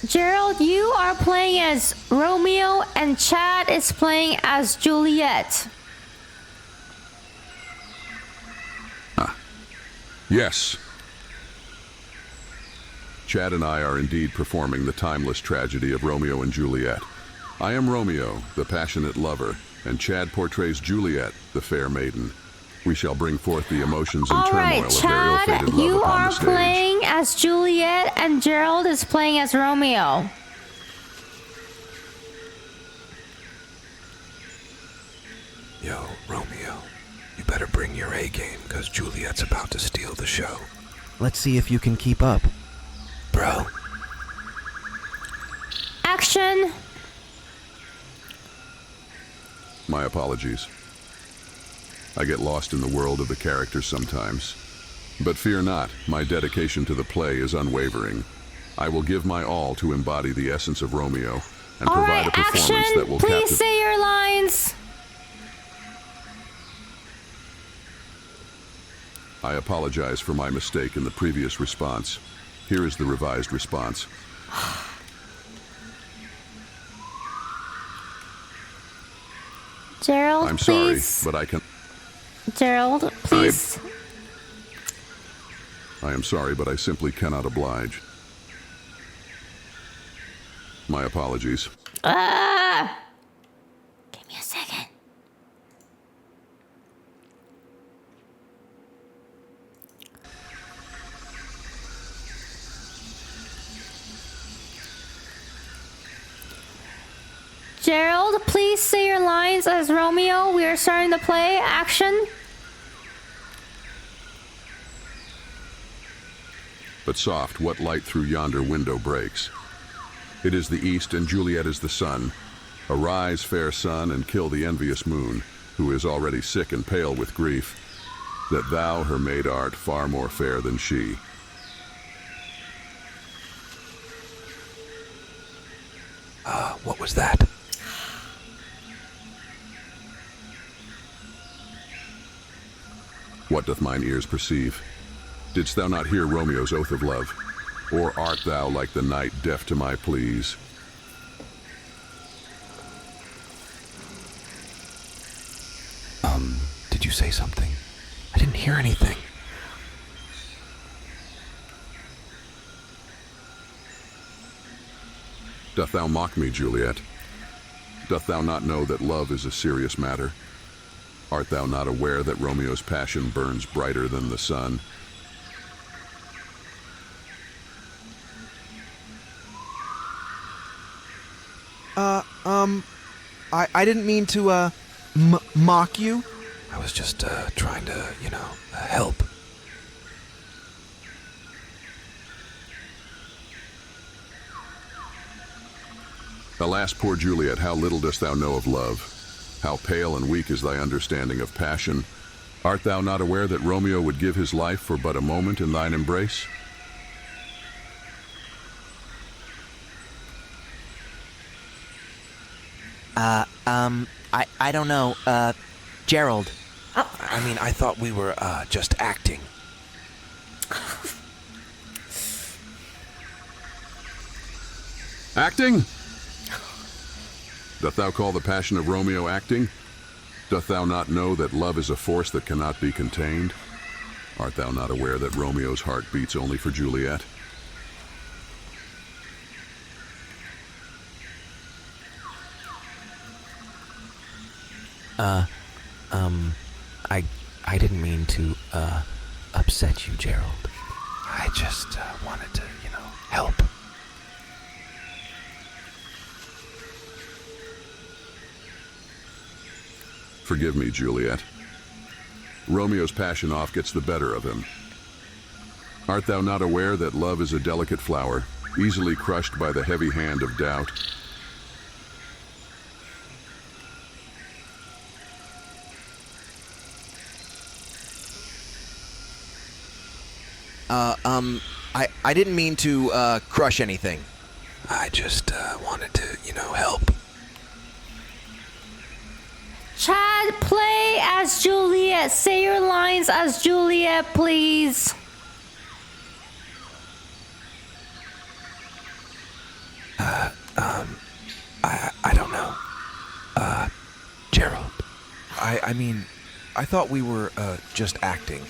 Gerald, you are playing as Romeo and Chad is playing as Juliet. Yes. Chad and I are indeed performing the timeless tragedy of Romeo and Juliet. I am Romeo, the passionate lover, and Chad portrays Juliet, the fair maiden. We shall bring forth the emotions and All turmoil right, of their ill-fated Chad, love you upon are the stage. playing as Juliet, and Gerald is playing as Romeo. Yo, Romeo, you better bring your A game, because Juliet's about to steal the show. Let's see if you can keep up. Bro. Action! My apologies. I get lost in the world of the characters sometimes. But fear not, my dedication to the play is unwavering. I will give my all to embody the essence of Romeo and provide a performance that will Please say your lines. I apologize for my mistake in the previous response. Here is the revised response. Gerald, I'm please. sorry, but I can... Gerald, please. I am sorry, but I simply cannot oblige. My apologies. Give me a second. Gerald, please say your lines as Romeo. We are starting the play. Action. But soft, what light through yonder window breaks? It is the east, and Juliet is the sun. Arise, fair sun, and kill the envious moon, who is already sick and pale with grief, that thou, her maid, art far more fair than she. What was that? What doth mine ears perceive? Didst thou not hear Romeo's oath of love? Or art thou like the night deaf to my pleas? Did you say something? I didn't hear anything. Doth thou mock me, Juliet? Doth thou not know that love is a serious matter? Art thou not aware that Romeo's passion burns brighter than the sun? I didn't mean to, mock you. I was just, trying to, help. Alas, poor Juliet, how little dost thou know of love? How pale and weak is thy understanding of passion? Art thou not aware that Romeo would give his life for but a moment in thine embrace? I don't know, Gerald. I mean, I thought we were, just acting. Acting? Doth thou call the passion of Romeo acting? Doth thou not know that love is a force that cannot be contained? Art thou not aware that Romeo's heart beats only for Juliet? I didn't mean to, upset you, Gerald. I just, wanted to, help. Forgive me, Juliet. Romeo's passion oft gets the better of him. Art thou not aware that love is a delicate flower, easily crushed by the heavy hand of doubt? I didn't mean to, crush anything. I just, wanted to, help. Chad, play as Juliet. Say your lines as Juliet, please. I don't know. Gerald. I mean, I thought we were, just acting.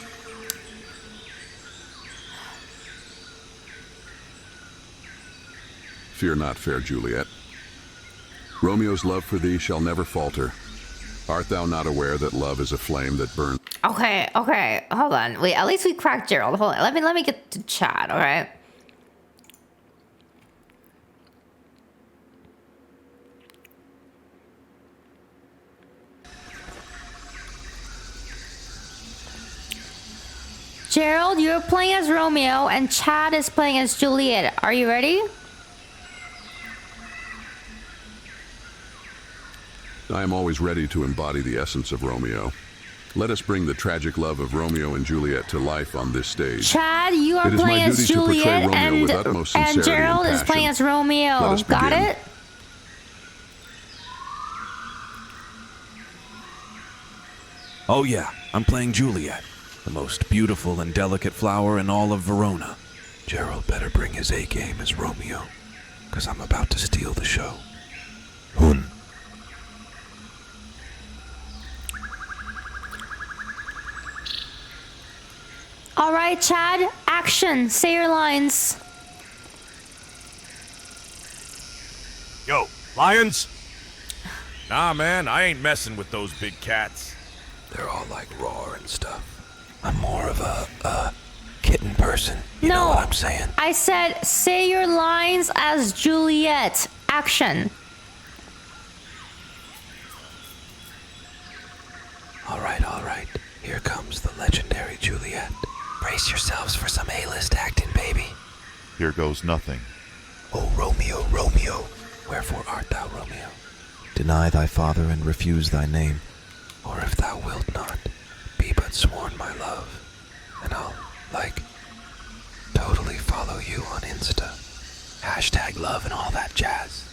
Fear not, fair Juliet. Romeo's love for thee shall never falter. Art thou not aware that love is a flame that burns? Okay, hold on. Wait, at least we cracked Gerald. Hold on. Let me get to Chad, alright? Gerald, you're playing as Romeo and Chad is playing as Juliet. Are you ready? I am always ready to embody the essence of Romeo. Let us bring the tragic love of Romeo and Juliet to life on this stage. Chad, you are playing as Juliet and Gerald is playing as Romeo. Got it? Oh yeah, I'm playing Juliet, the most beautiful and delicate flower in all of Verona. Gerald better bring his A game as Romeo, because I'm about to steal the show. Hun. All right, Chad, action. Say your lines. Yo, lions? Nah, man, I ain't messing with those big cats. They're all like roar and stuff. I'm more of a kitten person. You know what I'm saying? I said say your lines as Juliet. Action. All right. Here comes the legendary Juliet. Brace yourselves for some A-list acting, baby. Here goes nothing. Oh, Romeo, Romeo, wherefore art thou, Romeo? Deny thy father and refuse thy name, or if thou wilt not, be but sworn my love, and I'll, totally follow you on Insta. Hashtag love and all that jazz.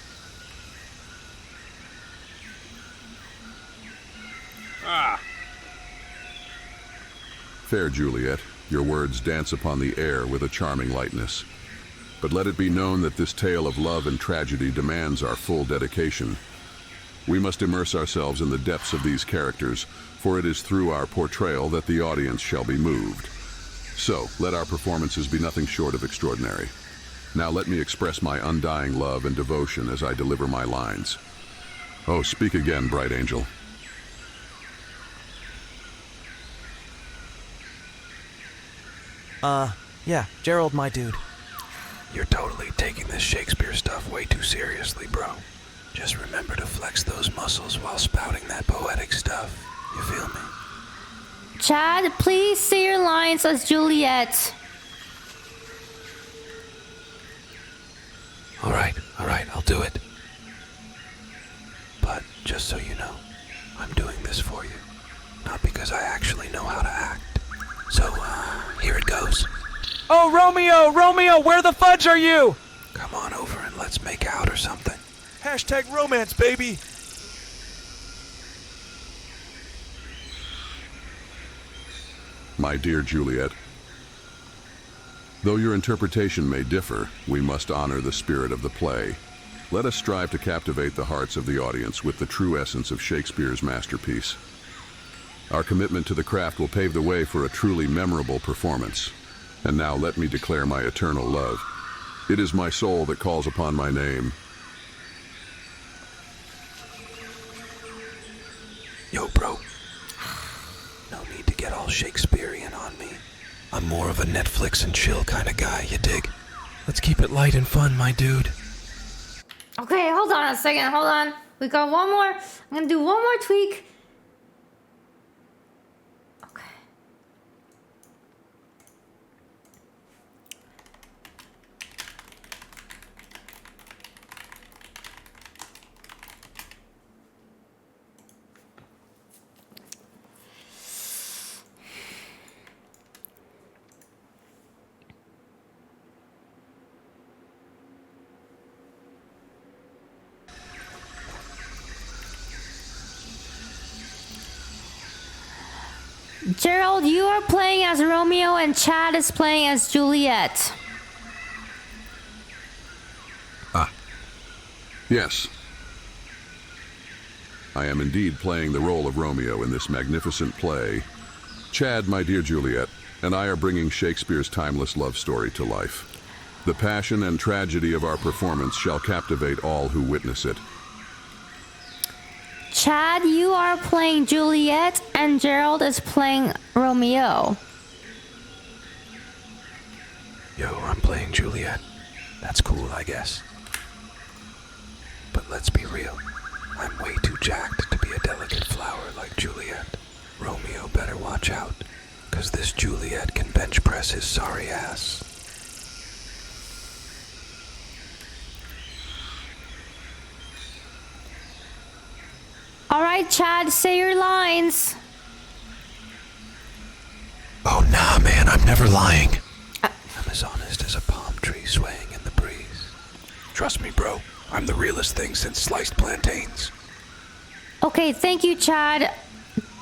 Fair Juliet, your words dance upon the air with a charming lightness. But let it be known that this tale of love and tragedy demands our full dedication. We must immerse ourselves in the depths of these characters, for it is through our portrayal that the audience shall be moved. So, let our performances be nothing short of extraordinary. Now let me express my undying love and devotion as I deliver my lines. Oh, speak again, bright angel. Yeah, Gerald, my dude. You're totally taking this Shakespeare stuff way too seriously, bro. Just remember to flex those muscles while spouting that poetic stuff. You feel me? Chad, please say your lines as Juliet. All right, I'll do it. But just so you know, I'm doing this for you. Not because I actually know how to act. So, here it goes. Oh, Romeo, where the fudge are you? Come on over and let's make out or something. Hashtag romance, baby. My dear Juliet, though your interpretation may differ, we must honor the spirit of the play. Let us strive to captivate the hearts of the audience with the true essence of Shakespeare's masterpiece. Our commitment to the craft will pave the way for a truly memorable performance. And now let me declare my eternal love. It is my soul that calls upon my name. Yo, bro. No need to get all Shakespearean on me. I'm more of a Netflix and chill kind of guy, you dig? Let's keep it light and fun, my dude. Okay, hold on a second. Hold on. We got one more. I'm gonna do one more tweak. Gerald, you are playing as Romeo and Chad is playing as Juliet. Yes. I am indeed playing the role of Romeo in this magnificent play. Chad, my dear Juliet, and I are bringing Shakespeare's timeless love story to life. The passion and tragedy of our performance shall captivate all who witness it. Chad, you are playing Juliet, and Gerald is playing Romeo. Yo, I'm playing Juliet. That's cool, I guess. But let's be real. I'm way too jacked to be a delicate flower like Juliet. Romeo better watch out, 'cause this Juliet can bench press his sorry ass. Alright, Chad, say your lines. Oh, nah, man, I'm never lying. I'm as honest as a palm tree swaying in the breeze. Trust me, bro. I'm the realest thing since sliced plantains. Okay, thank you, Chad.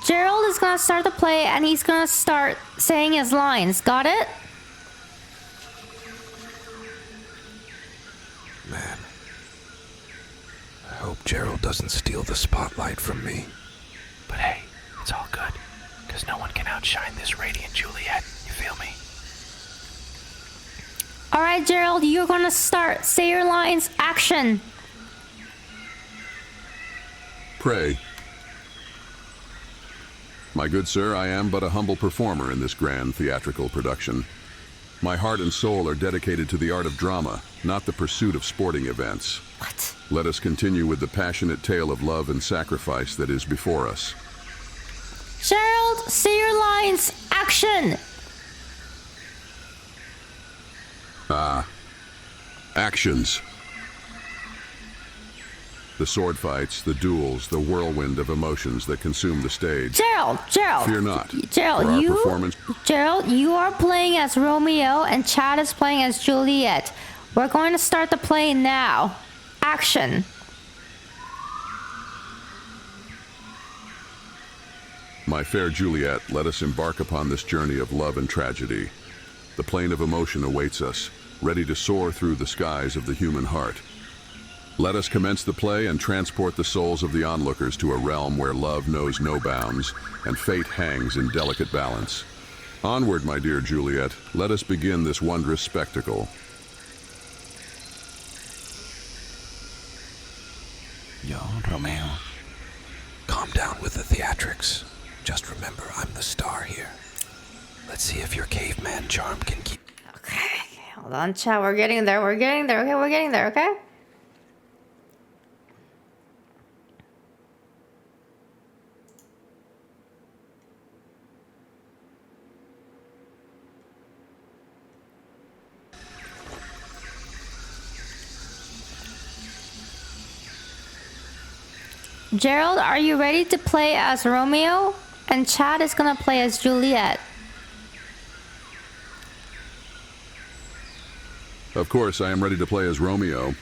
Gerald is gonna start the play, and he's gonna start saying his lines. Got it? Man, I hope Gerald doesn't steal the spotlight from me. But hey, it's all good, because no one can outshine this radiant Juliet. You feel me? Alright, Gerald, you're gonna start. Say your lines. Action. Pray. My good sir, I am but a humble performer in this grand theatrical production. My heart and soul are dedicated to the art of drama, not the pursuit of sporting events. What? Let us continue with the passionate tale of love and sacrifice that is before us. Gerald, say your lines. Action. Actions. The sword fights, the duels, the whirlwind of emotions that consume the stage. Gerald. Fear not. Gerald, for our performance. Gerald, you are playing as Romeo, and Chad is playing as Juliet. We're going to start the play now. Action. My fair Juliet, let us embark upon this journey of love and tragedy. The plane of emotion awaits us, ready to soar through the skies of the human heart. Let us commence the play and transport the souls of the onlookers to a realm where love knows no bounds and fate hangs in delicate balance. Onward, my dear Juliet, let us begin this wondrous spectacle. Yo, Romeo. Calm down with the theatrics. Just remember, I'm the star here. Let's see if your caveman charm can keep... Okay, hold on, Chad. We're getting there. Okay, we're getting there, okay? Gerald, are you ready to play as Romeo? And Chad is gonna play as Juliet. Of course, I am ready to play as Romeo.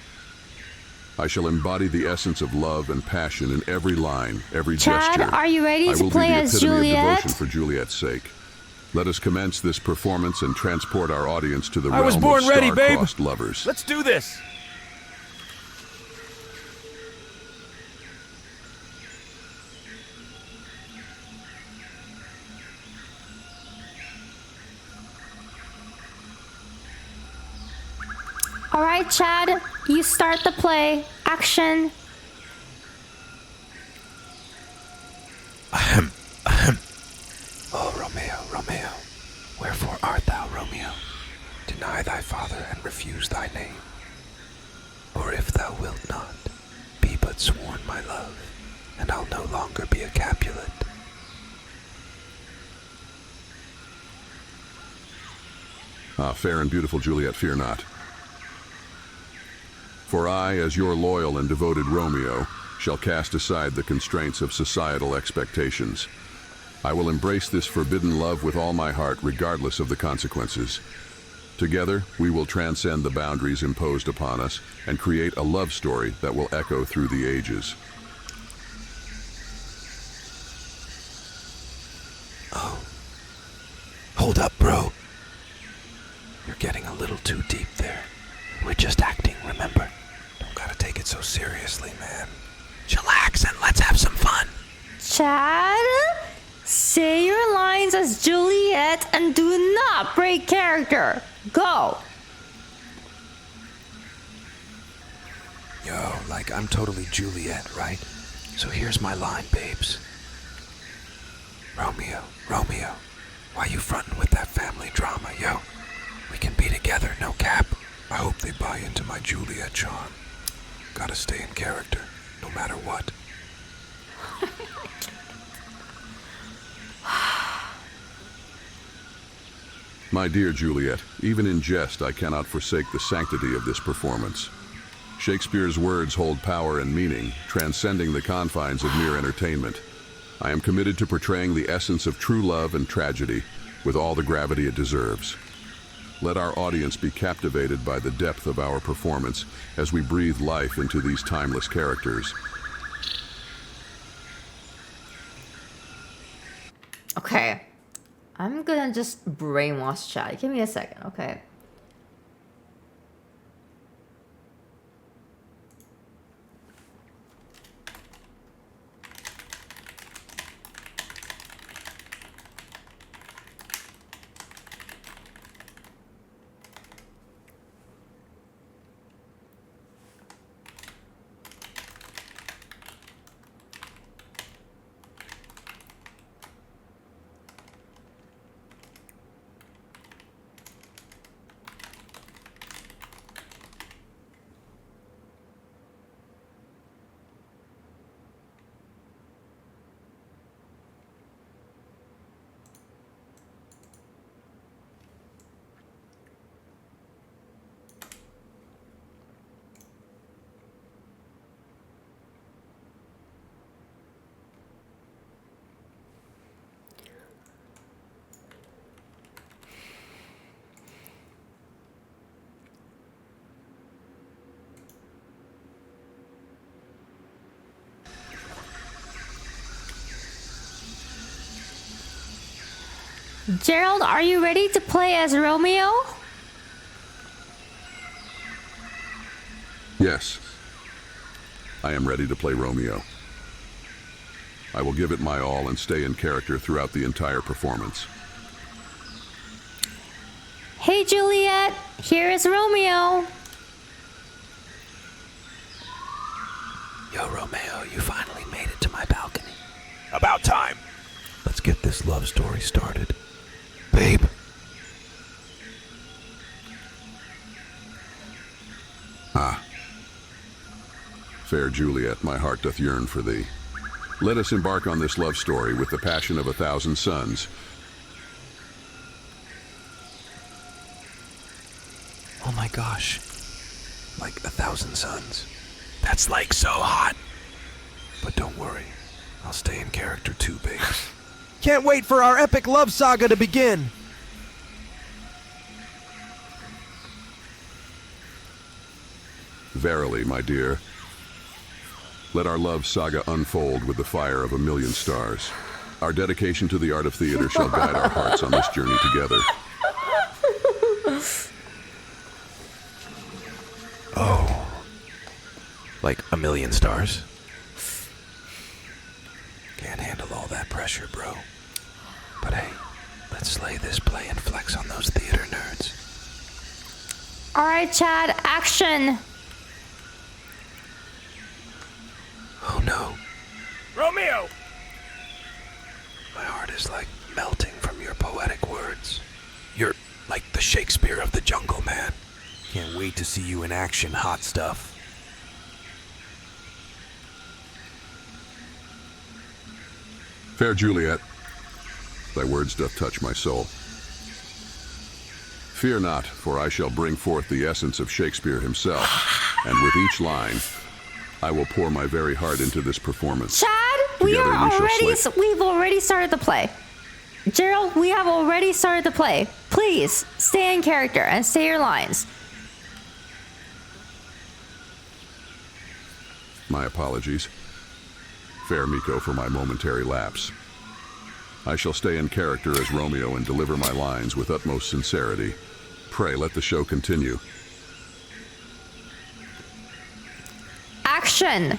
I shall embody the essence of love and passion in every line, every gesture. Chad, are you ready to play as Juliet? I will be the epitome of devotion for Juliet's sake. Let us commence this performance and transport our audience to the realm of star-crossed lovers. Let's do this. All right, Chad, you start the play. Action. Oh, Romeo, Romeo, wherefore art thou, Romeo? Deny thy father and refuse thy name. Or if thou wilt not, be but sworn my love, and I'll no longer be a Capulet. Ah, fair and beautiful Juliet, fear not. For I, as your loyal and devoted Romeo, shall cast aside the constraints of societal expectations. I will embrace this forbidden love with all my heart, regardless of the consequences. Together, we will transcend the boundaries imposed upon us and create a love story that will echo through the ages. Oh. Hold up, bro. You're getting a little too deep there. We're just acting, remember? Don't gotta take it so seriously, man. Chillax and let's have some fun. Chad, say your lines as Juliet and do not break character. Go. Yo, like I'm totally Juliet, right? So here's my line, babes. Romeo, Romeo, why you frontin' with that family drama, yo? We can be together, no cap. I hope they buy into my Juliet charm. Gotta stay in character, no matter what. My dear Juliet, even in jest I cannot forsake the sanctity of this performance. Shakespeare's words hold power and meaning, transcending the confines of mere entertainment. I am committed to portraying the essence of true love and tragedy with all the gravity it deserves. Let our audience be captivated by the depth of our performance as we breathe life into these timeless characters. Okay. I'm gonna just brainwash chat. Give me a second, okay? Gerald, are you ready to play as Romeo? Yes, I am ready to play Romeo. I will give it my all and stay in character throughout the entire performance. Hey Juliet, here is Romeo. Yo, Romeo, you finally made it to my balcony. About time. Let's get this love story started. Babe. Ah. Fair Juliet, my heart doth yearn for thee. Let us embark on this love story with the passion of 1,000 suns. Oh my gosh. Like 1,000 suns. That's like so hot. But don't worry. I'll stay in character too, babe. Can't wait for our epic love saga to begin! Verily, my dear, let our love saga unfold with the fire of 1,000,000 stars. Our dedication to the art of theater shall guide our hearts on this journey together. Oh. Like 1,000,000 stars? Can't handle all that pressure, bro. But hey, let's slay this play and flex on those theater nerds. Alright, Chad, action! Oh no. Romeo! My heart is like melting from your poetic words. You're like the Shakespeare of the jungle, man. Can't wait to see you in action, hot stuff. Fair Juliet, thy words doth touch my soul. Fear not, for I shall bring forth the essence of Shakespeare himself, and with each line, I will pour my very heart into this performance. Chad, Together we've already started the play. Gerald, we have already started the play. Please, stay in character and say your lines. My apologies. Fair Miko for my momentary lapse. I shall stay in character as Romeo and deliver my lines with utmost sincerity. Pray let the show continue. Action!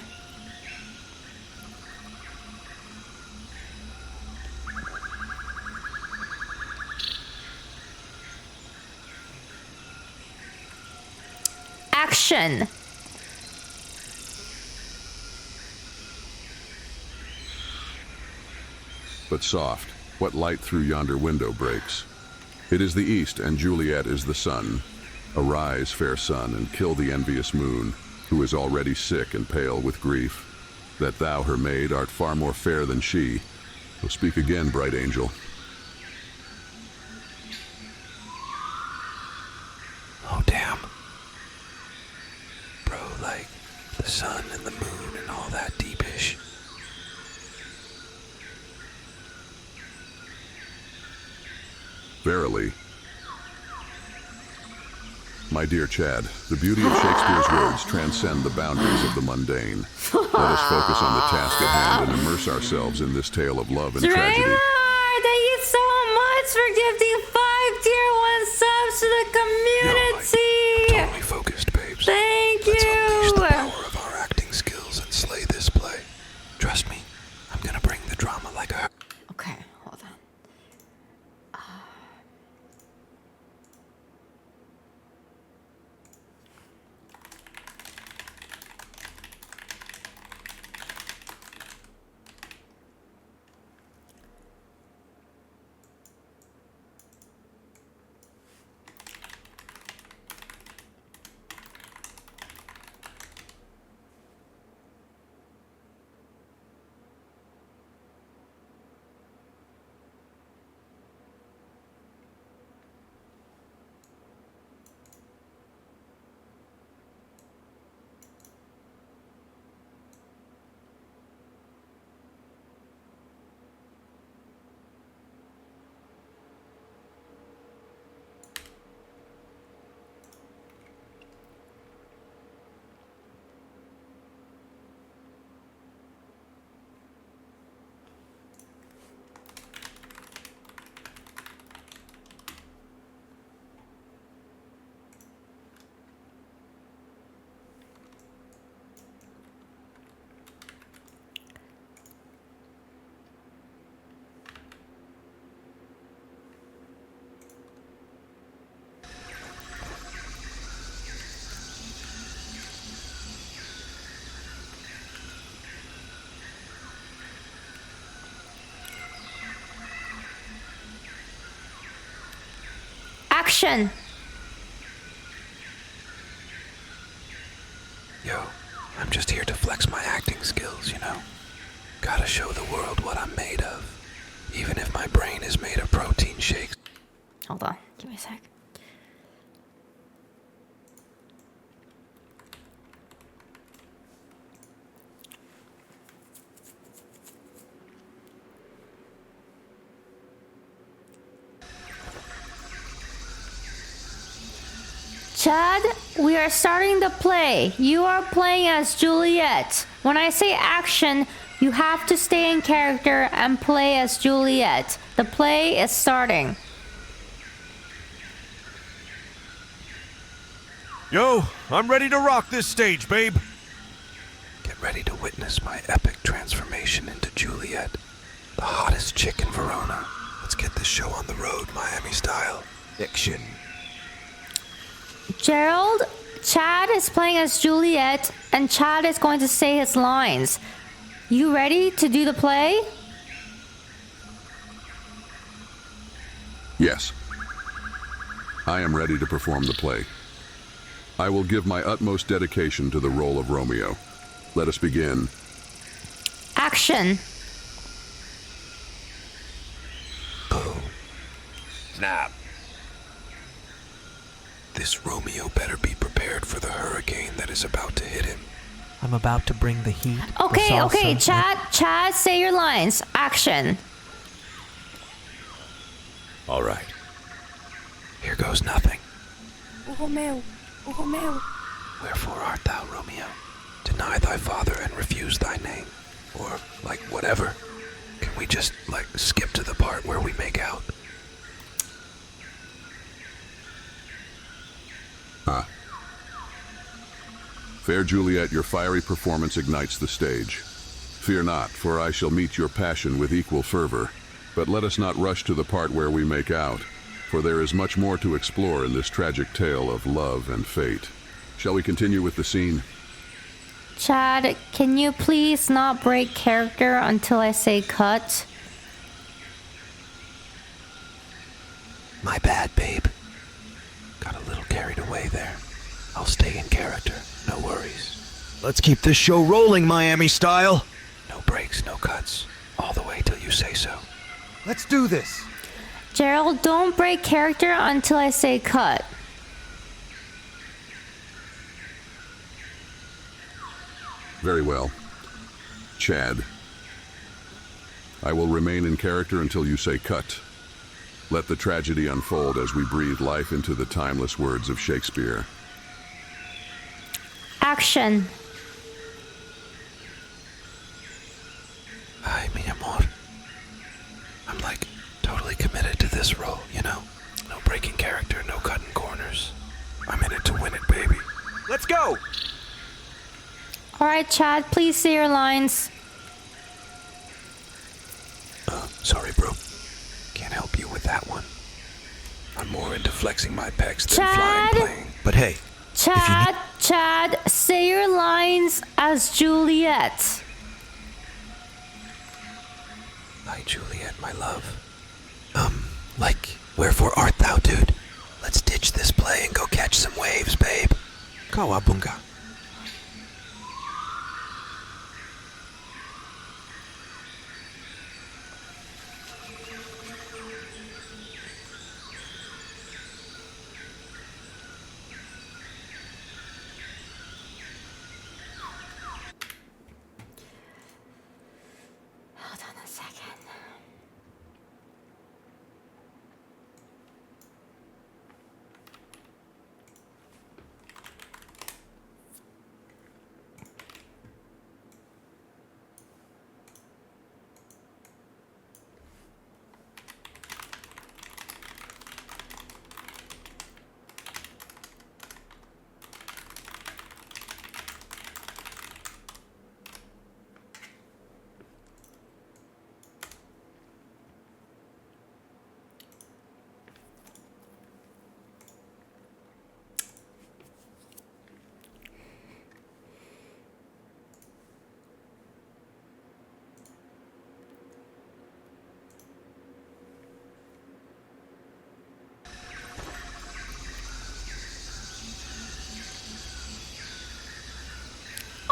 Action! but soft, what light through yonder window breaks. It is the east, and Juliet is the sun. Arise, fair sun, and kill the envious moon, who is already sick and pale with grief. That thou, her maid, art far more fair than she. So speak again, bright angel. Oh, damn. Bro, like, the sun and the moon and all that deepish. Verily. My dear Chad, the beauty of Shakespeare's words transcend the boundaries of the mundane. Let us focus on the task at hand and immerse ourselves in this tale of love and tragedy. Thank you so much for gifting 5 tier 1 subs to the community. I'm totally focused, babes. Thank Let's you. unleash the power of our acting skills and slay this play. Trust me, I'm gonna bring the drama like a... Okay, hold on. Action. Yo, I'm just here to flex my acting skills, you know? Gotta show the world what I'm made of. Even if my brain is made of protein shakes. Hold on, give me a sec. Chad, we are starting the play. You are playing as Juliet. When I say action, you have to stay in character and play as Juliet. The play is starting. Yo, I'm ready to rock this stage, babe. Get ready to witness my epic transformation into Juliet, the hottest chick in Verona. Let's get this show on the road, Miami style. Action. Gerald, Chad is playing as Juliet, and Chad is going to say his lines. You ready to do the play? Yes. I am ready to perform the play. I will give my utmost dedication to the role of Romeo. Let us begin. Action. Boom. Snap. This Romeo better be prepared for the hurricane that is about to hit him. I'm about to bring the heat. Okay, okay, Chad, say your lines. Action. All right. Here goes nothing. Romeo, Romeo. Wherefore art thou, Romeo? Deny thy father and refuse thy name. Or, like, whatever. Can we just, like, skip to the part where we make out? Fair Juliet, your fiery performance ignites the stage. Fear not, for I shall meet your passion with equal fervor. But let us not rush to the part where we make out, for there is much more to explore in this tragic tale of love and fate. Shall we continue with the scene? Chad, can you please not break character until I say cut? My bad, babe. Got a little carried away there. I'll stay in character, no worries. Let's keep this show rolling, Miami style. No breaks, no cuts. All the way till you say so. Let's do this. Gerald, don't break character until I say cut. Very well. Chad. I will remain in character until you say cut. Let the tragedy unfold as we breathe life into the timeless words of Shakespeare. Action. Hi, mi amor. I'm like totally committed to this role, you know? No breaking character, no cutting corners. I'm in it to win it, baby. Let's go! Alright, Chad, please say your lines. Sorry, bro. Can't help you with that one. I'm more into flexing my pecs than Chad? flying plane. But hey, Chad, say your lines as Juliet. Hi, Juliet, my love. Like, wherefore art thou, dude? Let's ditch this play and go catch some waves, babe. Kawabunga. Hold on a second.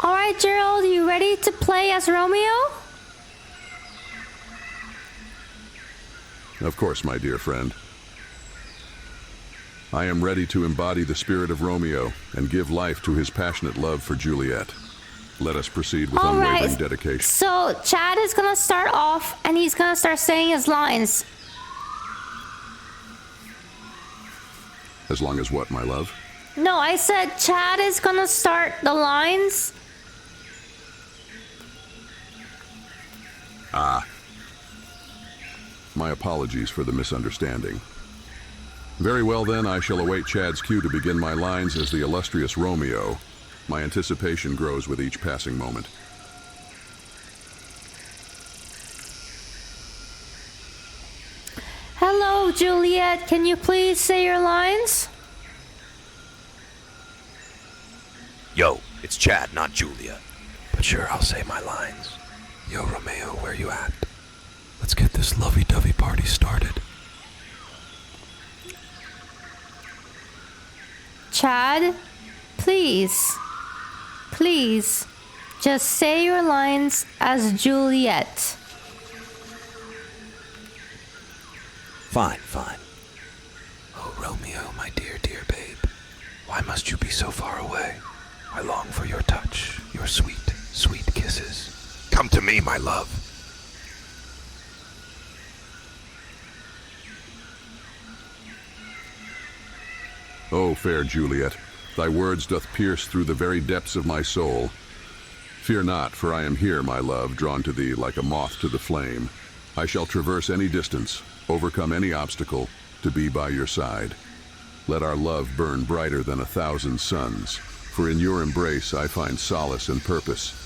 Alright, Gerald, you ready to play as Romeo? Of course, my dear friend. I am ready to embody the spirit of Romeo and give life to his passionate love for Juliet. Let us proceed with unwavering dedication. So, Chad is gonna start off and he's gonna start saying his lines. As long as what, my love? No, I said Chad is gonna start the lines. Ah. My apologies for the misunderstanding. Very well then, I shall await Chad's cue to begin my lines as the illustrious Romeo. My anticipation grows with each passing moment. Hello, Juliet. Can you please say your lines? Yo, it's Chad, not Julia. But sure, I'll say my lines. Yo, Romeo, where you at? Let's get this lovey-dovey party started. Chad, please, just say your lines as Juliet. Fine. Oh, Romeo, my dear, dear babe. Why must you be so far away? I long for your touch, your sweet, sweet kisses. Come to me, my love. O fair Juliet, thy words doth pierce through the very depths of my soul. Fear not, for I am here, my love, drawn to thee like a moth to the flame. I shall traverse any distance, overcome any obstacle, to be by your side. Let our love burn brighter than 1,000 suns, for in your embrace I find solace and purpose.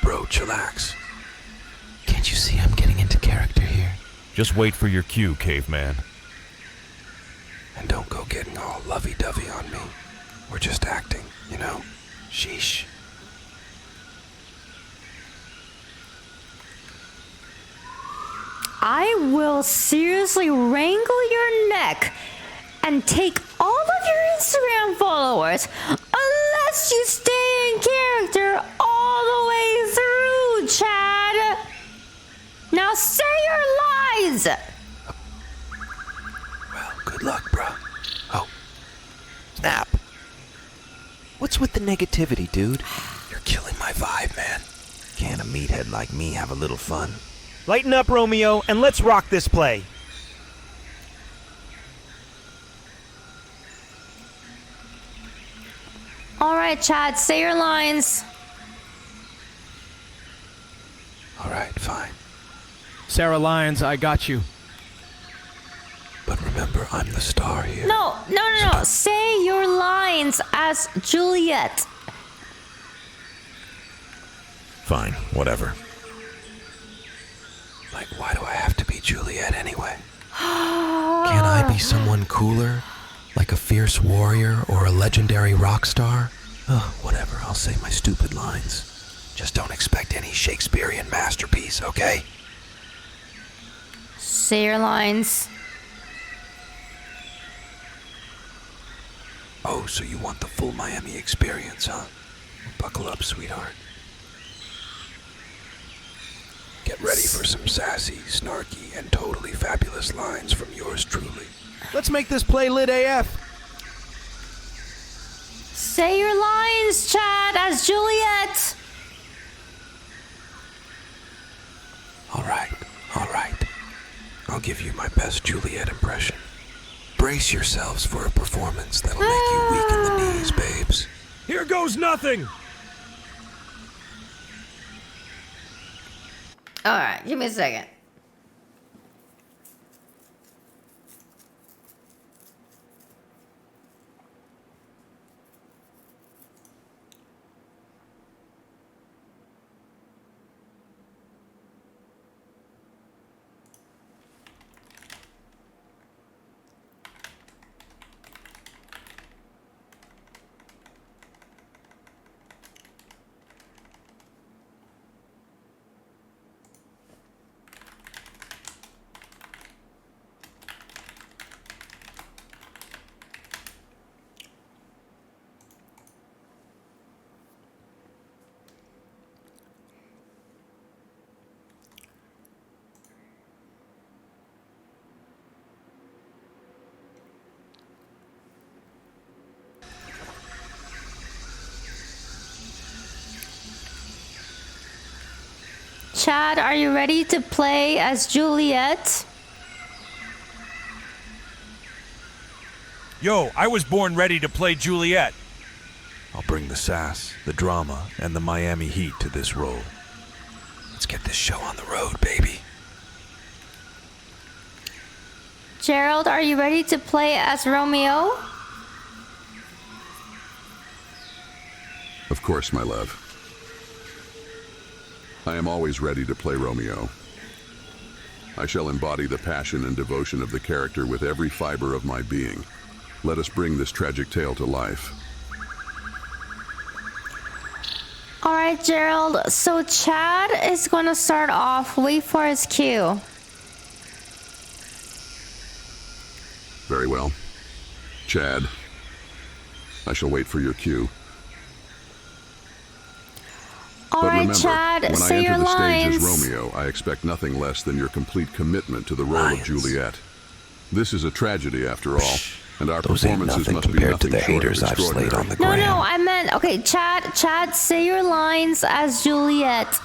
Bro, chillax. Can't you see I'm getting into character here? Just wait for your cue, caveman. And don't go getting all lovey-dovey on me. We're just acting, you know? Sheesh. I will seriously wrangle your neck and take all of your Instagram followers unless you stay in character all the way through, Chad. Now say your lies. Well, good luck, bro. Oh, Snap. What's with the negativity, dude? You're killing my vibe, man. Can't a meathead like me have a little fun? Lighten up, Romeo, and let's rock this play. All right, Chad, say your lines. All right, fine. Sarah Lyons, I got you. But remember, I'm the star here. No. Say your lines as Juliet. Fine, whatever. Like, why do I have to be Juliet anyway? Can't I be someone cooler? Like a fierce warrior or a legendary rock star? Oh, whatever, I'll say my stupid lines. Just don't expect any Shakespearean masterpiece, okay? Say your lines. Oh, so you want the full Miami experience, huh? Buckle up, sweetheart. Get ready for some sassy, snarky, and totally fabulous lines from yours truly. Let's make this play lit AF. Say your lines, Chad, as Juliet. All right. I'll give you my best Juliet impression. Brace yourselves for a performance that'll make you weak in the knees, babes. Here goes nothing! Alright, give me a second. Chad, are you ready to play as Juliet? Yo, I was born ready to play Juliet. I'll bring the sass, the drama, and the Miami heat to this role. Let's get this show on the road, baby. Gerald, are you ready to play as Romeo? Of course, my love. I am always ready to play Romeo. I shall embody the passion and devotion of the character with every fiber of my being. Let us bring this tragic tale to life. All right, Gerald. So Chad is going to start off. Wait for his cue. Very well. Chad, I shall wait for your cue. All but right, remember, Chad, when say I your enter the lines. stage as Romeo, I expect nothing less than your complete commitment to the role of Juliet. This is a tragedy, after all, and our Those ain't performances nothing must be compared nothing to the short haters of I've slayed on the No, gram. I meant, okay, Chad, say your lines as Juliet.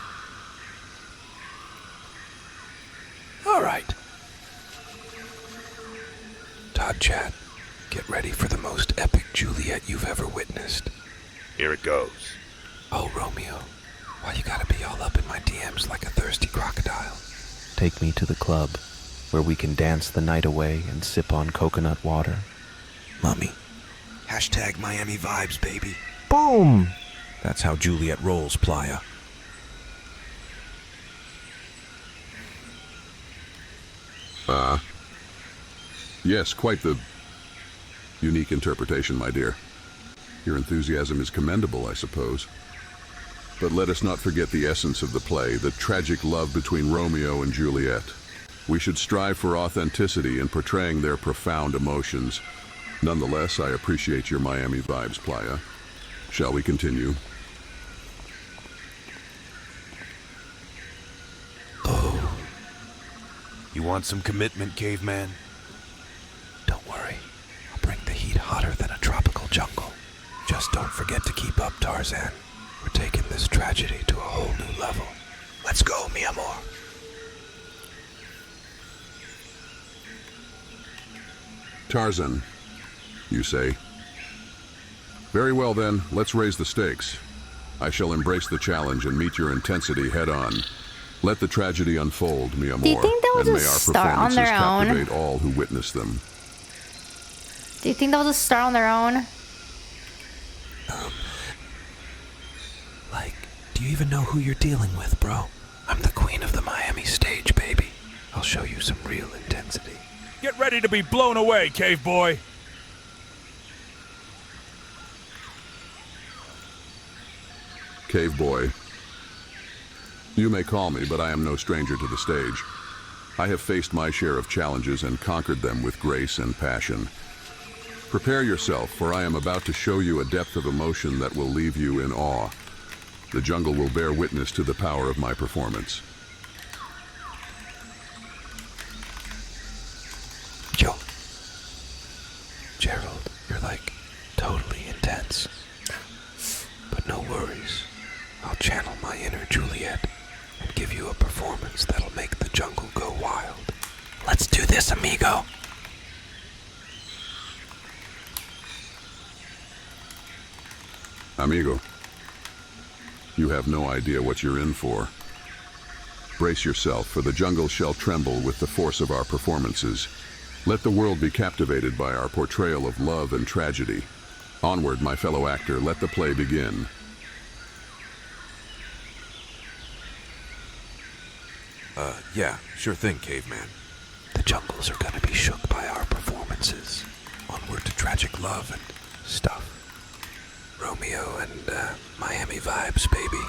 All right. Todd, Chad, get ready for the most epic Juliet you've ever witnessed. Here it goes. Oh, Romeo, why you gotta be all up in my DMs like a thirsty crocodile? Take me to the club, where we can dance the night away and sip on coconut water. Mummy, hashtag Miami vibes, baby. Boom! That's how Juliet rolls, Playa. Yes, quite the unique interpretation, my dear. Your enthusiasm is commendable, I suppose. But let us not forget the essence of the play, the tragic love between Romeo and Juliet. We should strive for authenticity in portraying their profound emotions. Nonetheless, I appreciate your Miami vibes, Playa. Shall we continue? Oh. You want some commitment, caveman? Don't worry. I'll bring the heat hotter than a tropical jungle. Just don't forget to keep up, Tarzan. We're taking this tragedy to a whole new level. Let's go, mi amor. Tarzan, you say? Very well then, let's raise the stakes. I shall embrace the challenge and meet your intensity head-on. Let the tragedy unfold, mi amor, Do you think they'll and may our just start on performances their own? captivate all who witness them. Do you think they'll just start on their own? Do you even know who you're dealing with, bro? I'm the queen of the Miami stage, baby. I'll show you some real intensity. Get ready to be blown away, cave boy. Cave boy. You may call me, but I am no stranger to the stage. I have faced my share of challenges and conquered them with grace and passion. Prepare yourself, for I am about to show you a depth of emotion that will leave you in awe. The jungle will bear witness to the power of my performance. Yo. Gerald, you're like totally intense. But no worries. I'll channel my inner Juliet and give you a performance that'll make the jungle go wild. Let's do this, amigo. Amigo, you have no idea what you're in for. Brace yourself, for the jungle shall tremble with the force of our performances. Let the world be captivated by our portrayal of love and tragedy. Onward, my fellow actor, let the play begin. Yeah, sure thing, caveman. The jungles are gonna be shook by our performances. Onward to tragic love and stuff. Romeo and Miami vibes, baby.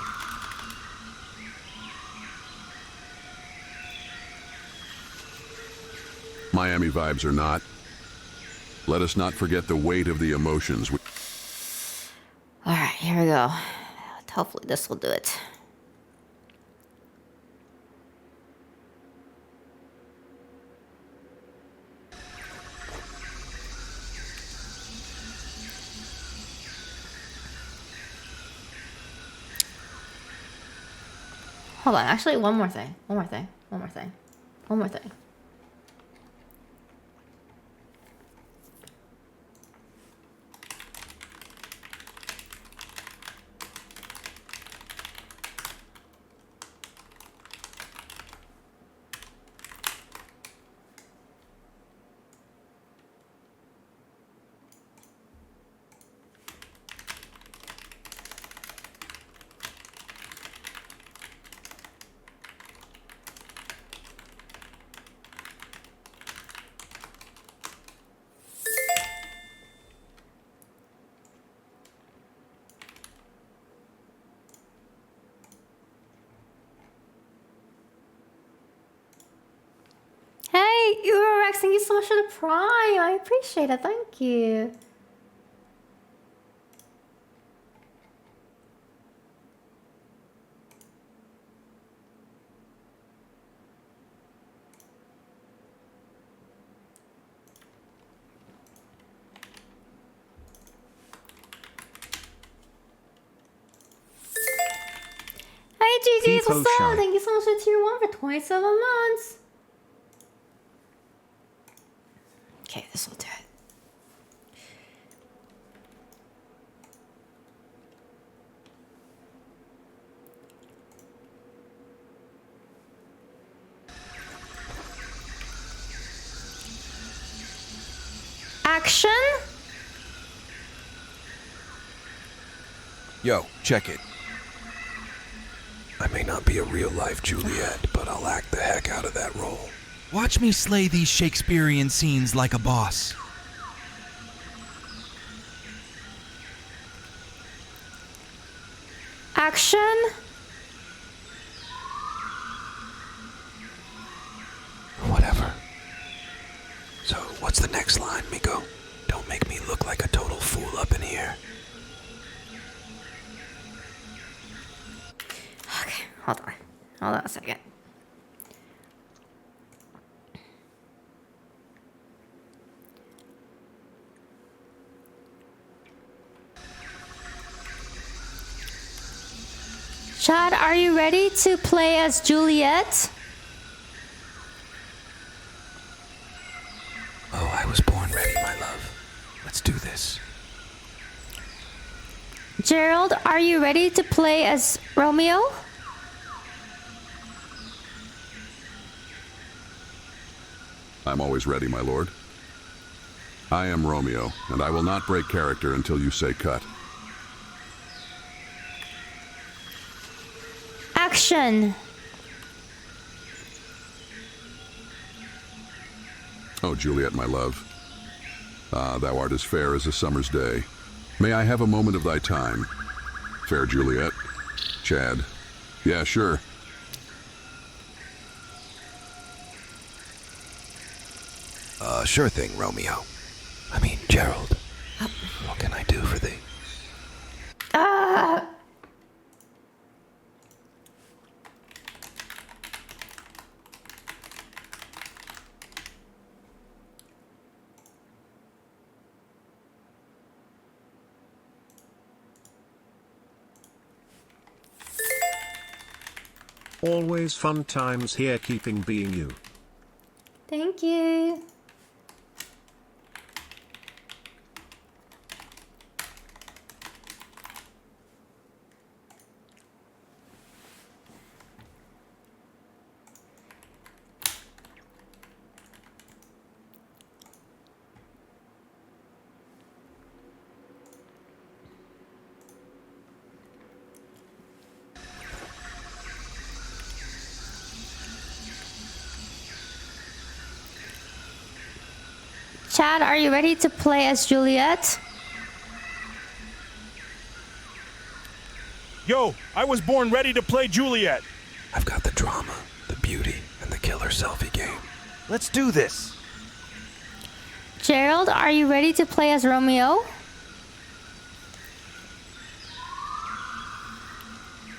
Miami vibes or not, let us not forget the weight of the emotions. All right, here we go. Hopefully this will do it. Hold on, actually, one more thing. Hey, Urorex, thank you so much for the prime. I appreciate it. Thank you. Hey, GG's, what's up? Thank you so much for tier 1 for 27 months. Okay, this will do it. Action? Yo, check it. I may not be a real-life Juliet, but I'll act the heck out of that role. Watch me slay these Shakespearean scenes like a boss. Action? Miko. Don't make me look like a total fool up in here. Okay, hold on. Hold on a second. Chad, are you ready to play as Juliet? Oh, I was born ready, my love. Let's do this. Gerald, are you ready to play as Romeo? I'm always ready, my lord. I am Romeo, and I will not break character until you say cut. Action! Oh, Juliet, my love. Ah, thou art as fair as a summer's day. May I have a moment of thy time? Fair Juliet. Chad. Yeah, sure. Sure thing, Romeo. I mean, Gerald. What can I do for thee? Always fun times here, keeping being you. Thank you. Chad, are you ready to play as Juliet? Yo, I was born ready to play Juliet. I've got the drama, the beauty, and the killer selfie game. Let's do this. Gerald, are you ready to play as Romeo?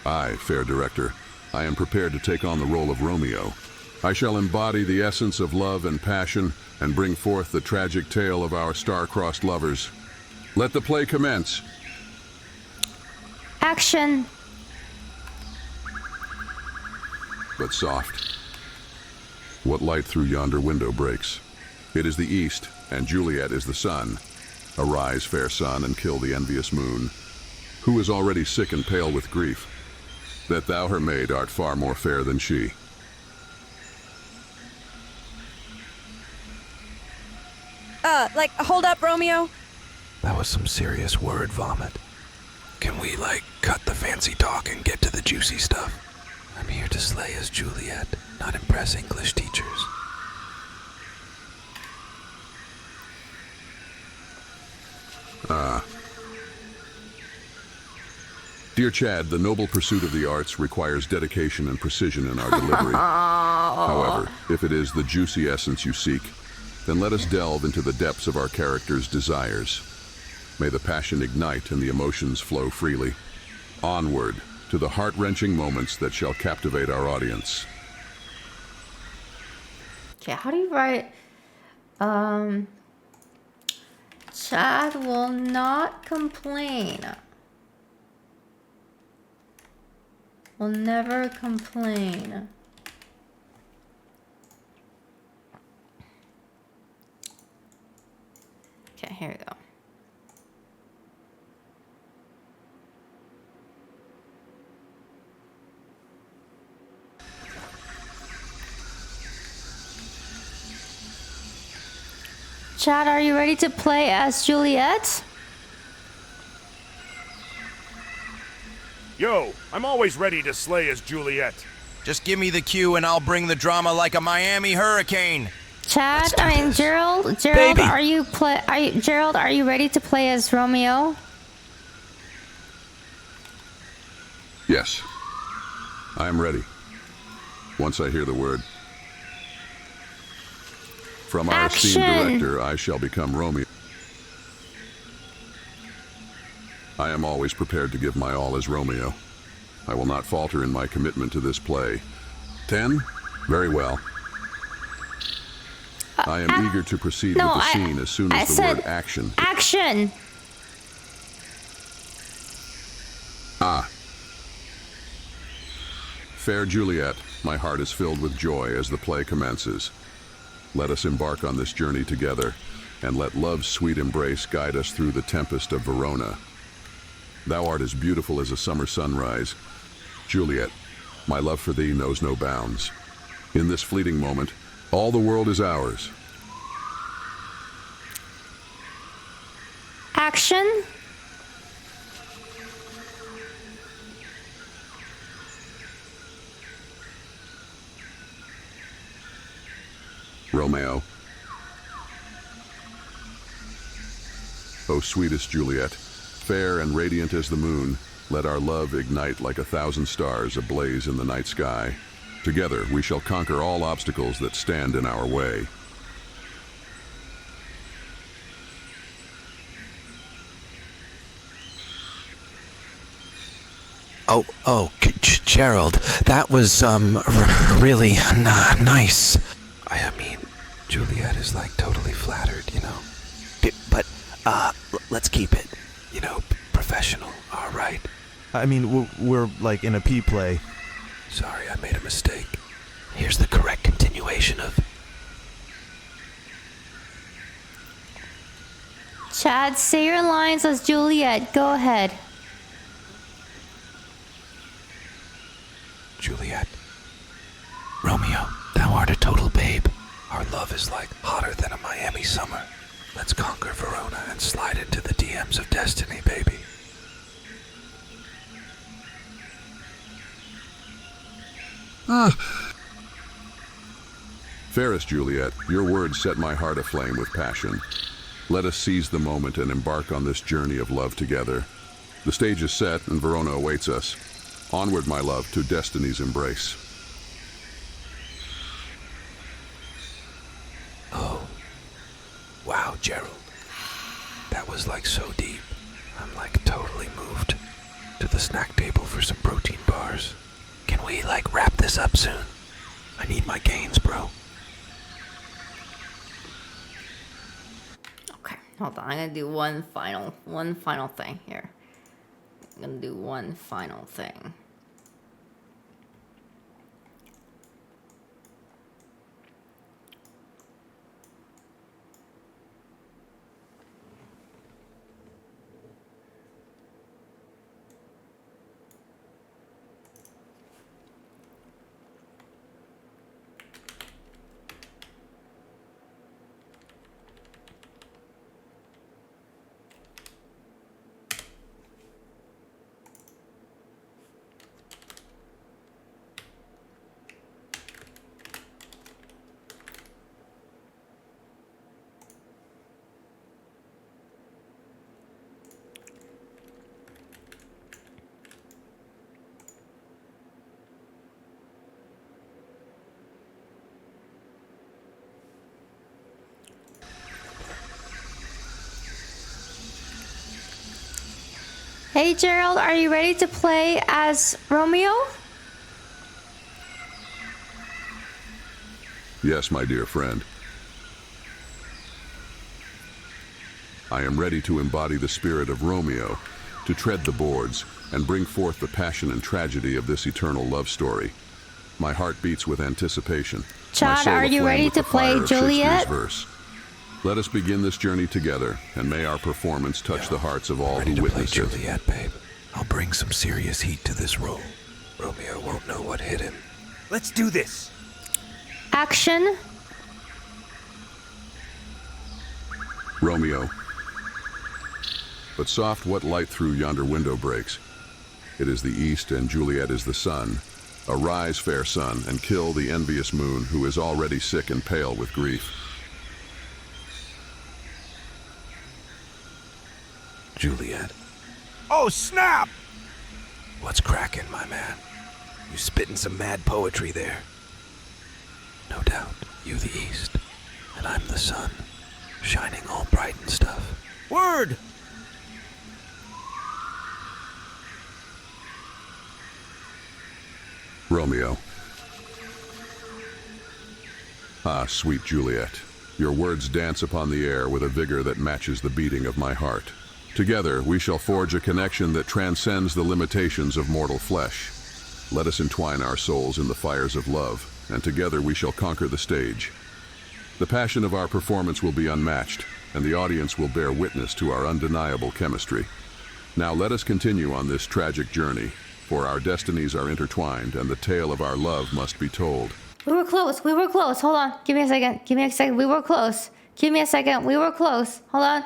Aye, fair director. I am prepared to take on the role of Romeo. I shall embody the essence of love and passion and bring forth the tragic tale of our star-crossed lovers. Let the play commence. Action. But soft. What light through yonder window breaks? It is the east, and Juliet is the sun. Arise, fair sun, and kill the envious moon, who is already sick and pale with grief, that thou her maid art far more fair than she. Hold up, Romeo. That was some serious word vomit. Can we, cut the fancy talk and get to the juicy stuff? I'm here to slay as Juliet, not impress English teachers. Dear Chad, the noble pursuit of the arts requires dedication and precision in our delivery. However, if it is the juicy essence you seek, then let us delve into the depths of our characters' desires. May the passion ignite and the emotions flow freely. Onward to the heart-wrenching moments that shall captivate our audience. Okay, how do you write? Chad will not complain. Will never complain. Okay, here we go. Chad, are you ready to play as Juliet? Yo, I'm always ready to slay as Juliet. Just give me the cue and I'll bring the drama like a Miami hurricane. Chad, Gerald, Baby. Gerald, are you ready to play as Romeo? Yes, I am ready. Once I hear the word. From our esteemed director, I shall become Romeo. I am always prepared to give my all as Romeo. I will not falter in my commitment to this play. 10? Very well. I am eager to proceed with the scene as soon as the word action. Action! Ah. Fair Juliet, my heart is filled with joy as the play commences. Let us embark on this journey together, and let love's sweet embrace guide us through the tempest of Verona. Thou art as beautiful as a summer sunrise. Juliet, my love for thee knows no bounds. In this fleeting moment, all the world is ours. Action. Romeo. O sweetest Juliet, fair and radiant as the moon, let our love ignite like 1,000 stars ablaze in the night sky. Together we shall conquer all obstacles that stand in our way. Gerald, that was, really nice. I mean, Juliet is, like, totally flattered, you know. But, let's keep it, you know, professional, all right? I mean, we're, like, in a pee play. Sorry, I made a mistake. Here's the correct continuation of... Chad, say your lines as Juliet. Go ahead. Juliet. Romeo, thou art a total babe. Our love is like hotter than a Miami summer. Let's conquer Verona and slide into the DMs of destiny, baby. Fairest Juliet, your words set my heart aflame with passion. Let us seize the moment and embark on this journey of love together. The stage is set and Verona awaits us. Onward, my love, to destiny's embrace. Oh. Wow, Gerald. That was like so deep. I'm like totally moved. To the snack table for some protein bars. Can we like wrap this up soon? I need my gains, bro. Okay, hold on. I'm gonna do one final thing here. I'm gonna do one final thing. Hey Gerald, are you ready to play as Romeo? Yes, my dear friend. I am ready to embody the spirit of Romeo, to tread the boards, and bring forth the passion and tragedy of this eternal love story. My heart beats with anticipation. Chad, are you ready to play Juliet? Verse. Let us begin this journey together, and may our performance touch the hearts of all who witness it. Juliet, babe. I'll bring some serious heat to this role. Romeo won't know what hit him. Let's do this. Action. Romeo. But soft, what light through yonder window breaks? It is the east, and Juliet is the sun. Arise, fair sun, and kill the envious moon, who is already sick and pale with grief. Juliet. Oh, snap! What's cracking, my man? You spitting some mad poetry there. No doubt, you the East. and I'm the sun, shining all bright and stuff. Word! Romeo. Ah, sweet Juliet. Your words dance upon the air with a vigor that matches the beating of my heart. Together, we shall forge a connection that transcends the limitations of mortal flesh. Let us entwine our souls in the fires of love, and together we shall conquer the stage. The passion of our performance will be unmatched, and the audience will bear witness to our undeniable chemistry. Now let us continue on this tragic journey, for our destinies are intertwined, and the tale of our love must be told. We were close. We were close. Hold on. Give me a second. Give me a second. We were close. Give me a second. We were close. Hold on.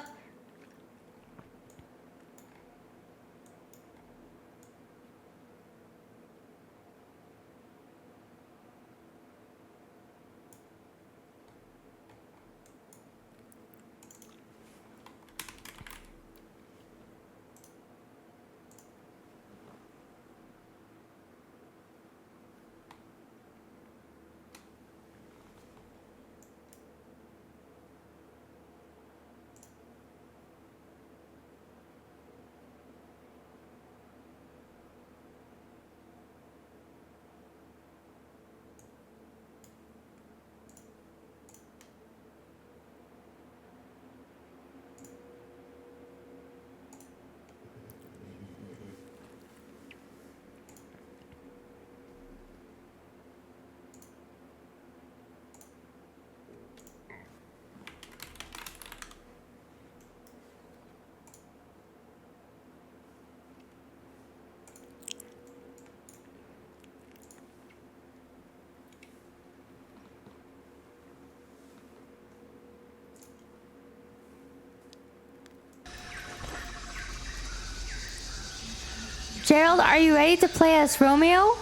Gerald, are you ready to play as Romeo?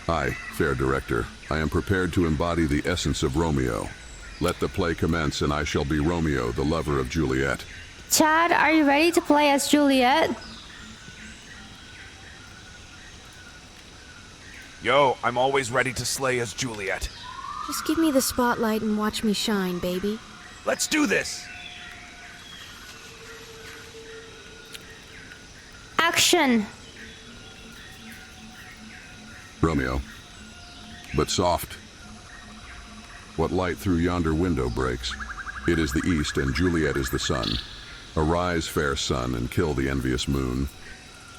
Aye, fair director. I am prepared to embody the essence of Romeo. Let the play commence, and I shall be Romeo, the lover of Juliet. Chad, are you ready to play as Juliet? Yo, I'm always ready to slay as Juliet. Just give me the spotlight and watch me shine, baby. Let's do this! Action! Romeo. But soft. What light through yonder window breaks? It is the east, and Juliet is the sun. Arise, fair sun, and kill the envious moon,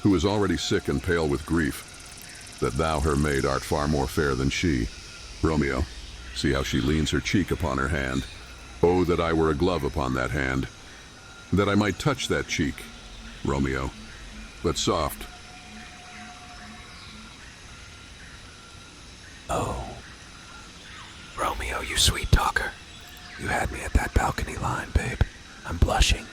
who is already sick and pale with grief, that thou, her maid, art far more fair than she. Romeo, see how she leans her cheek upon her hand. Oh, that I were a glove upon that hand, that I might touch that cheek. Romeo, but soft. Oh. Romeo, you sweet talker. You had me at that balcony line, babe. I'm blushing.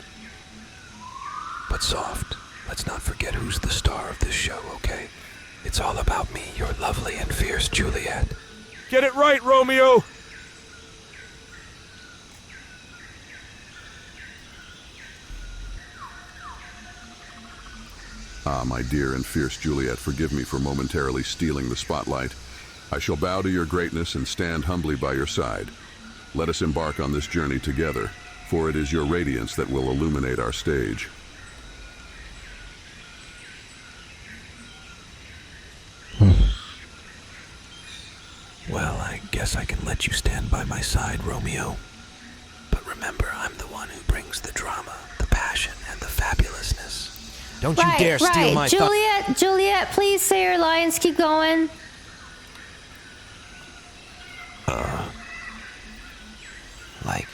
But soft. Let's not forget who's the star of this show, okay? It's all about me, your lovely and fierce Juliet. Get it right, Romeo! Ah, my dear and fierce Juliet, forgive me for momentarily stealing the spotlight. I shall bow to your greatness and stand humbly by your side. Let us embark on this journey together, for it is your radiance that will illuminate our stage. Well, I guess I can let you stand by my side, Romeo. But remember, I'm the one who brings the drama, the passion, and the fabulousness. Don't you dare steal my Juliet, Juliet, please say your lines. Keep going.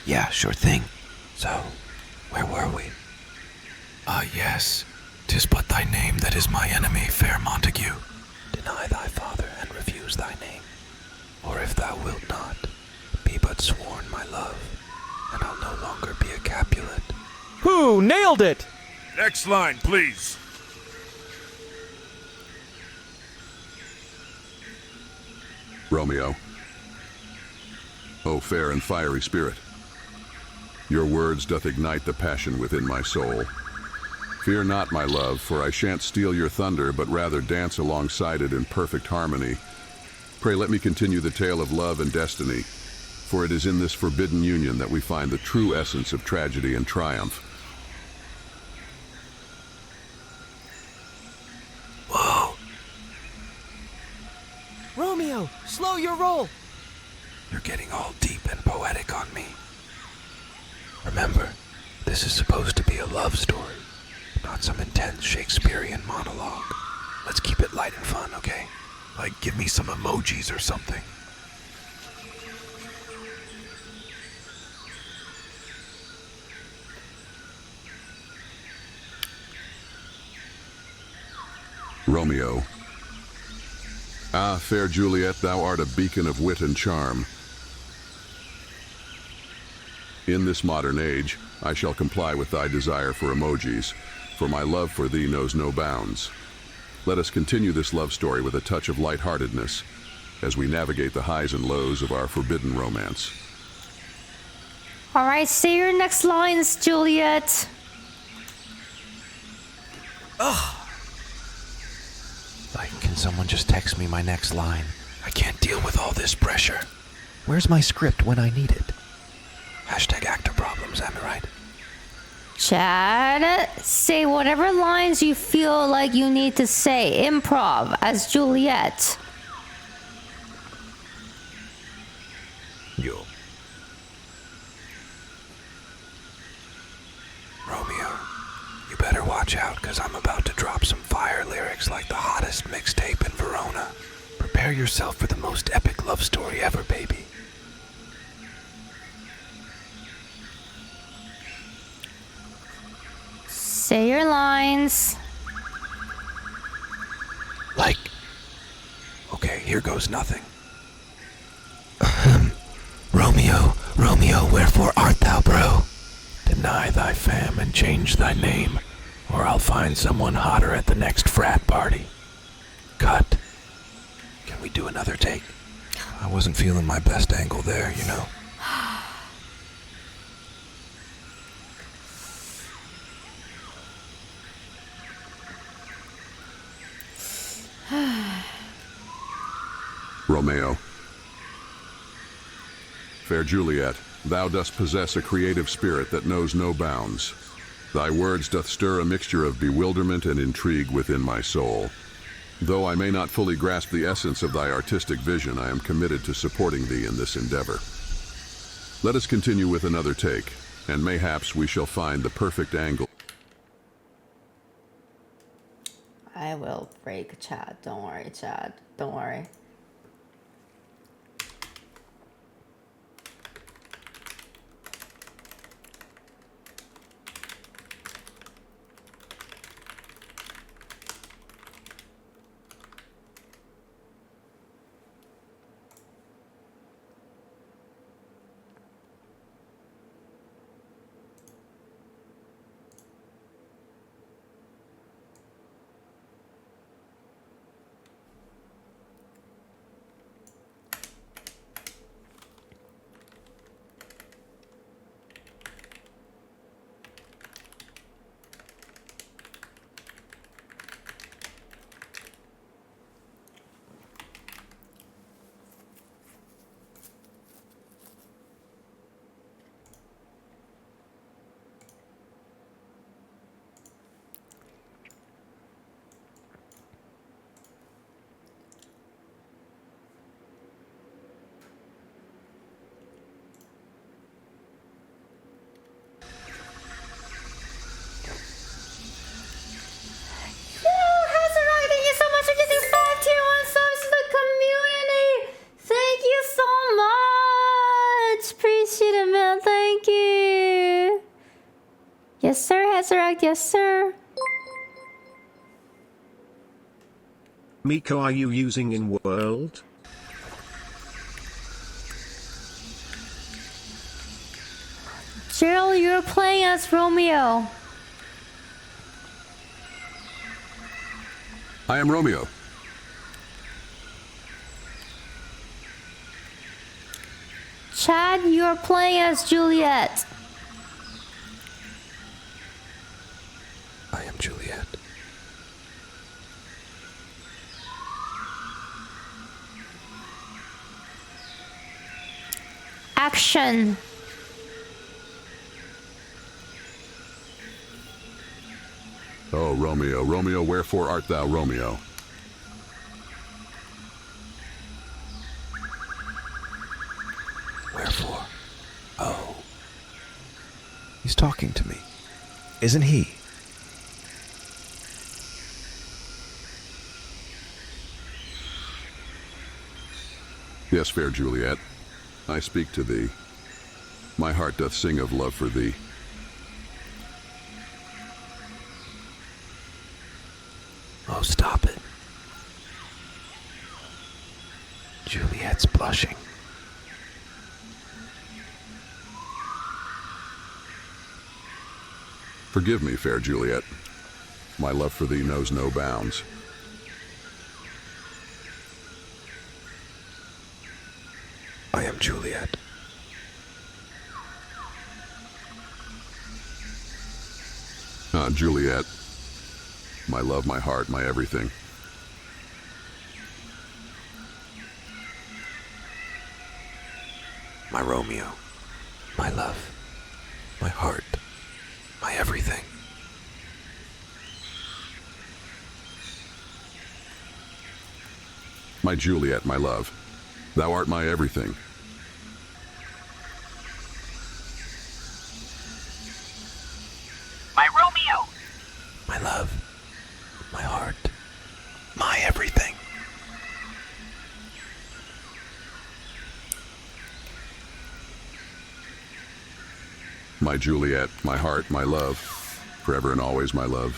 Yeah, sure thing. So, where were we? Yes. 'Tis but thy name that is my enemy, fair Montague. Deny thy father and refuse thy name. Or if thou wilt not, be but sworn my love, and I'll no longer be a Capulet. Who nailed it? Next line, please. Romeo. O fair and fiery spirit, your words doth ignite the passion within my soul. Fear not, my love, for I shan't steal your thunder, but rather dance alongside it in perfect harmony. Pray let me continue the tale of love and destiny, for it is in this forbidden union that we find the true essence of tragedy and triumph. Whoa! Romeo, slow your roll! You're getting all deep and poetic on me. Remember, this is supposed to be a love story, not some intense Shakespearean monologue. Let's keep it light and fun, okay? Like, give me some emojis or something. Romeo. Ah, fair Juliet, thou art a beacon of wit and charm. In this modern age, I shall comply with thy desire for emojis, for my love for thee knows no bounds. Let us continue this love story with a touch of lightheartedness as we navigate the highs and lows of our forbidden romance. All right, say your next lines, Juliet. Ugh. Like, can someone just text me my next line? I can't deal with all this pressure. Where's my script when I need it? Hashtag actor problems, am I right? Chad, say whatever lines you feel like you need to say. Improv as Juliet. Yo. Romeo, you better watch out, because I'm about to drop some fire lyrics like the hottest mixtape in Verona. Prepare yourself for the most epic love story ever, baby. Say your lines. Like, okay, here goes nothing. Romeo, Romeo, wherefore art thou, bro? Deny thy fam and change thy name, or I'll find someone hotter at the next frat party. Cut. Can we do another take? I wasn't feeling my best angle there, you know. Romeo. Fair Juliet, thou dost possess a creative spirit that knows no bounds. Thy words doth stir a mixture of bewilderment and intrigue within my soul. Though I may not fully grasp the essence of thy artistic vision, I am committed to supporting thee in this endeavor. Let us continue with another take, and mayhaps we shall find the perfect angle. I will break Chad. Don't worry, Chad. Don't worry. Yes, sir, Hazarac. Yes, sir. Miko, are you using in world? Gerald, you're playing as Romeo. I am Romeo. Chad, you're playing as Juliet. I am Juliet. Action. Oh, Romeo, Romeo, wherefore art thou, Romeo? Wherefore? Oh. He's talking to me. Isn't he? Yes, fair Juliet, I speak to thee. My heart doth sing of love for thee. Oh, stop it. Juliet's blushing. Forgive me, fair Juliet. My love for thee knows no bounds. I am Juliet. Ah, Juliet. My love, my heart, my everything. My Romeo. My love. My heart. My everything. My Juliet, my love. Thou art my everything. My Romeo! My love. My heart. My everything. My Juliet, my heart, my love. Forever and always, my love.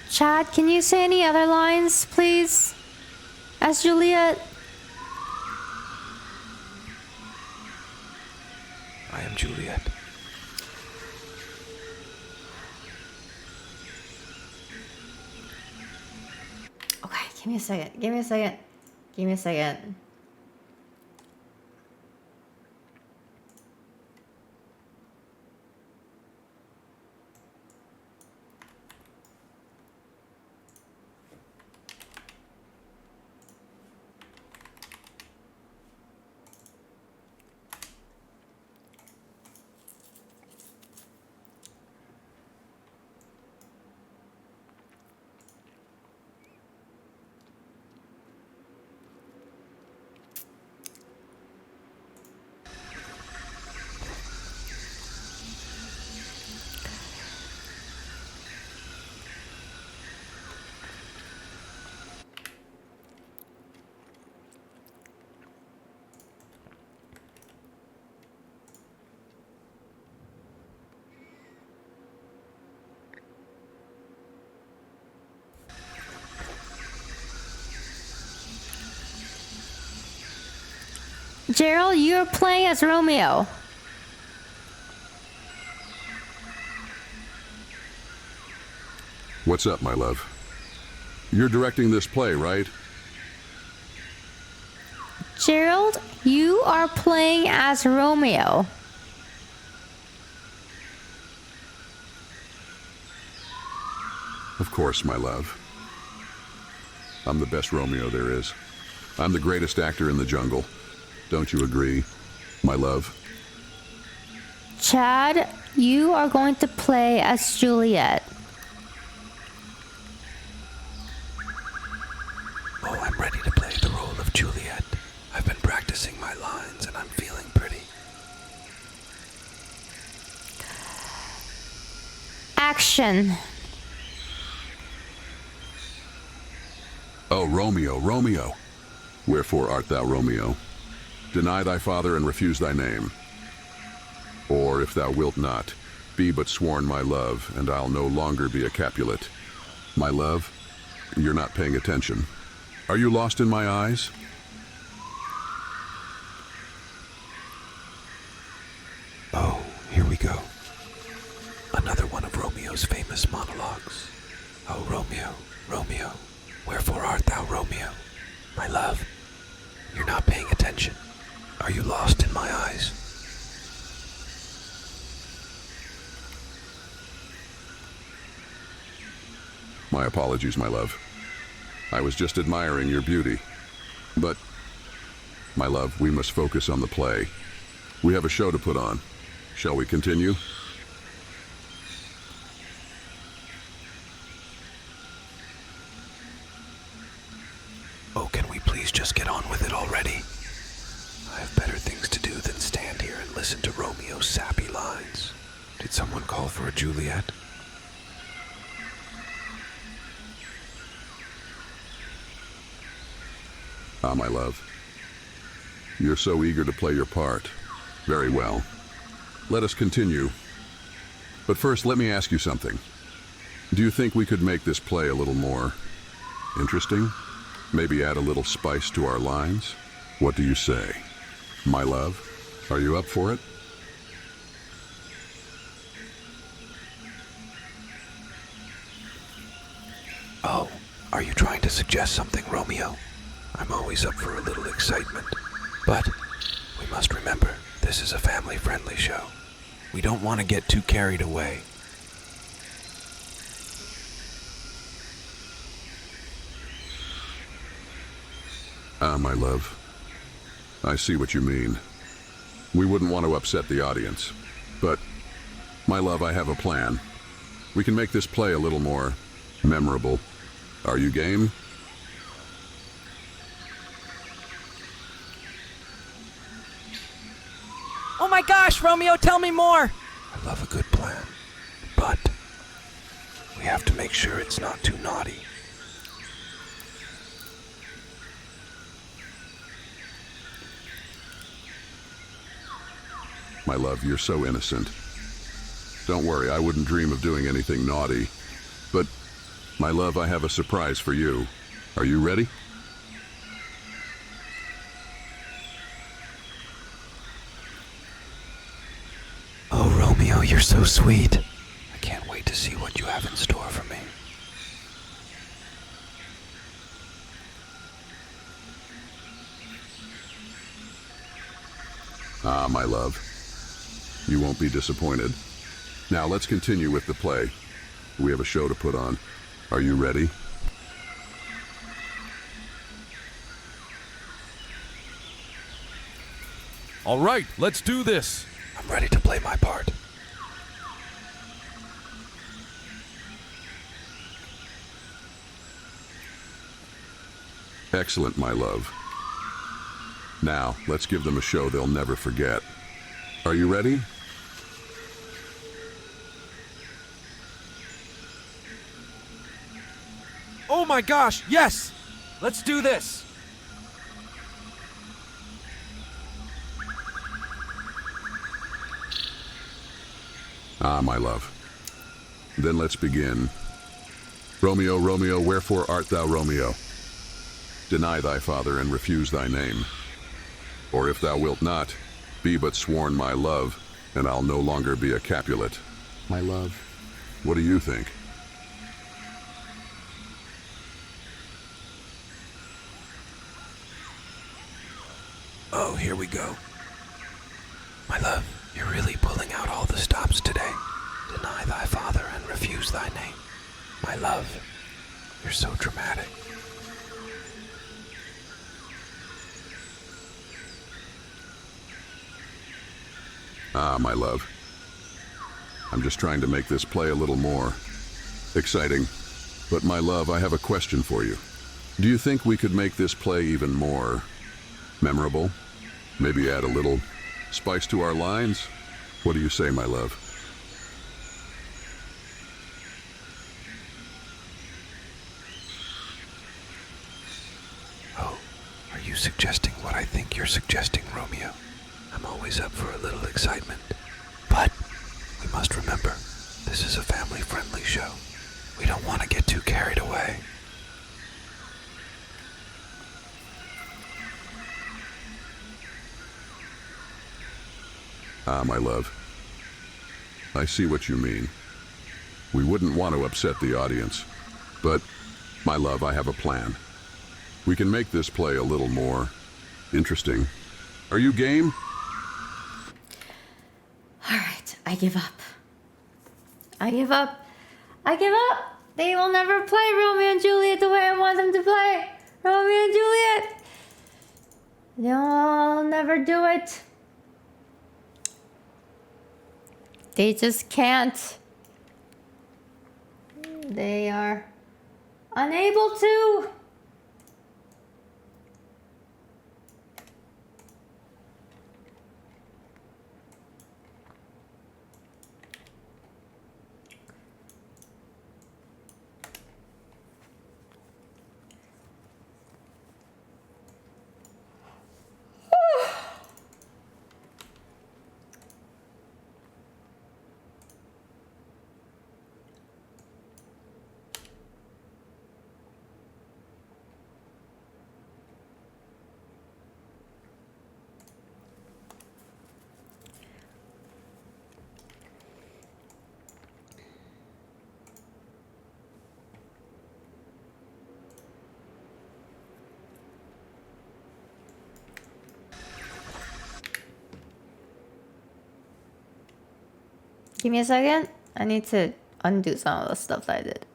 Chad, can you say any other lines, please? As Juliet? I am Juliet. Okay, give me a second. Give me a second. Give me a second. Gerald, you're playing as Romeo. What's up, my love? You're directing this play, right? Gerald, you are playing as Romeo. Of course, my love. I'm the best Romeo there is. I'm the greatest actor in the jungle. Don't you agree, my love? Chad, you are going to play as Juliet. Oh, I'm ready to play the role of Juliet. I've been practicing my lines and I'm feeling pretty. Action. Oh, Romeo, Romeo. Wherefore art thou, Romeo? Deny thy father and refuse thy name. Or, if thou wilt not, be but sworn my love, and I'll no longer be a Capulet. My love, you're not paying attention. Are you lost in my eyes? Oh, here we go. Another one of Romeo's famous monologues. Oh, Romeo, Romeo, wherefore art thou, Romeo? My love, you're not paying attention. Are you lost in my eyes? My apologies, my love. I was just admiring your beauty. But, my love, we must focus on the play. We have a show to put on. Shall we continue? Oh, can we please just get on with it already? I have better things to do than stand here and listen to Romeo's sappy lines. Did someone call for a Juliet? Ah, my love. You're so eager to play your part. Very well. Let us continue. But first, let me ask you something. Do you think we could make this play a little more interesting? Maybe add a little spice to our lines? What do you say? My love, are you up for it? Oh, are you trying to suggest something, Romeo? I'm always up for a little excitement. But we must remember, this is a family-friendly show. We don't want to get too carried away. Ah, my love. I see what you mean. We wouldn't want to upset the audience. But, my love, I have a plan. We can make this play a little more memorable. Are you game? Oh my gosh, Romeo, tell me more! I love a good plan, but we have to make sure it's not too naughty. My love, you're so innocent. Don't worry, I wouldn't dream of doing anything naughty. But, my love, I have a surprise for you. Are you ready? Oh, Romeo, you're so sweet. I can't wait to see what you have in store for me. Ah, my love. You won't be disappointed. Now, let's continue with the play. We have a show to put on. Are you ready? All right, let's do this. I'm ready to play my part. Excellent, my love. Now, let's give them a show they'll never forget. Are you ready? Oh my gosh, yes! Let's do this! Ah, my love. Then let's begin. Romeo, Romeo, wherefore art thou Romeo? Deny thy father and refuse thy name. Or if thou wilt not, be but sworn my love, and I'll no longer be a Capulet. My love, what do you think? Oh, here we go. My love, you're really pulling out all the stops today. Deny thy father and refuse thy name. My love, you're so dramatic. Ah, my love. I'm just trying to make this play a little more exciting. But my love, I have a question for you. Do you think we could make this play even more memorable? Maybe add a little spice to our lines? What do you say, my love? Oh, are you suggesting what I think you're suggesting, Romeo? I'm always up for a little excitement. But we must remember, this is a family-friendly show. We don't want to get too carried away. Ah, my love. I see what you mean. We wouldn't want to upset the audience. But, my love, I have a plan. We can make this play a little more interesting. Are you game? All right, I give up. I give up. I give up. They will never play Romeo and Juliet the way I want them to play. Romeo and Juliet. They'll never do it. They just can't. They are unable to. Give me a second. I need to undo some of the stuff that I did.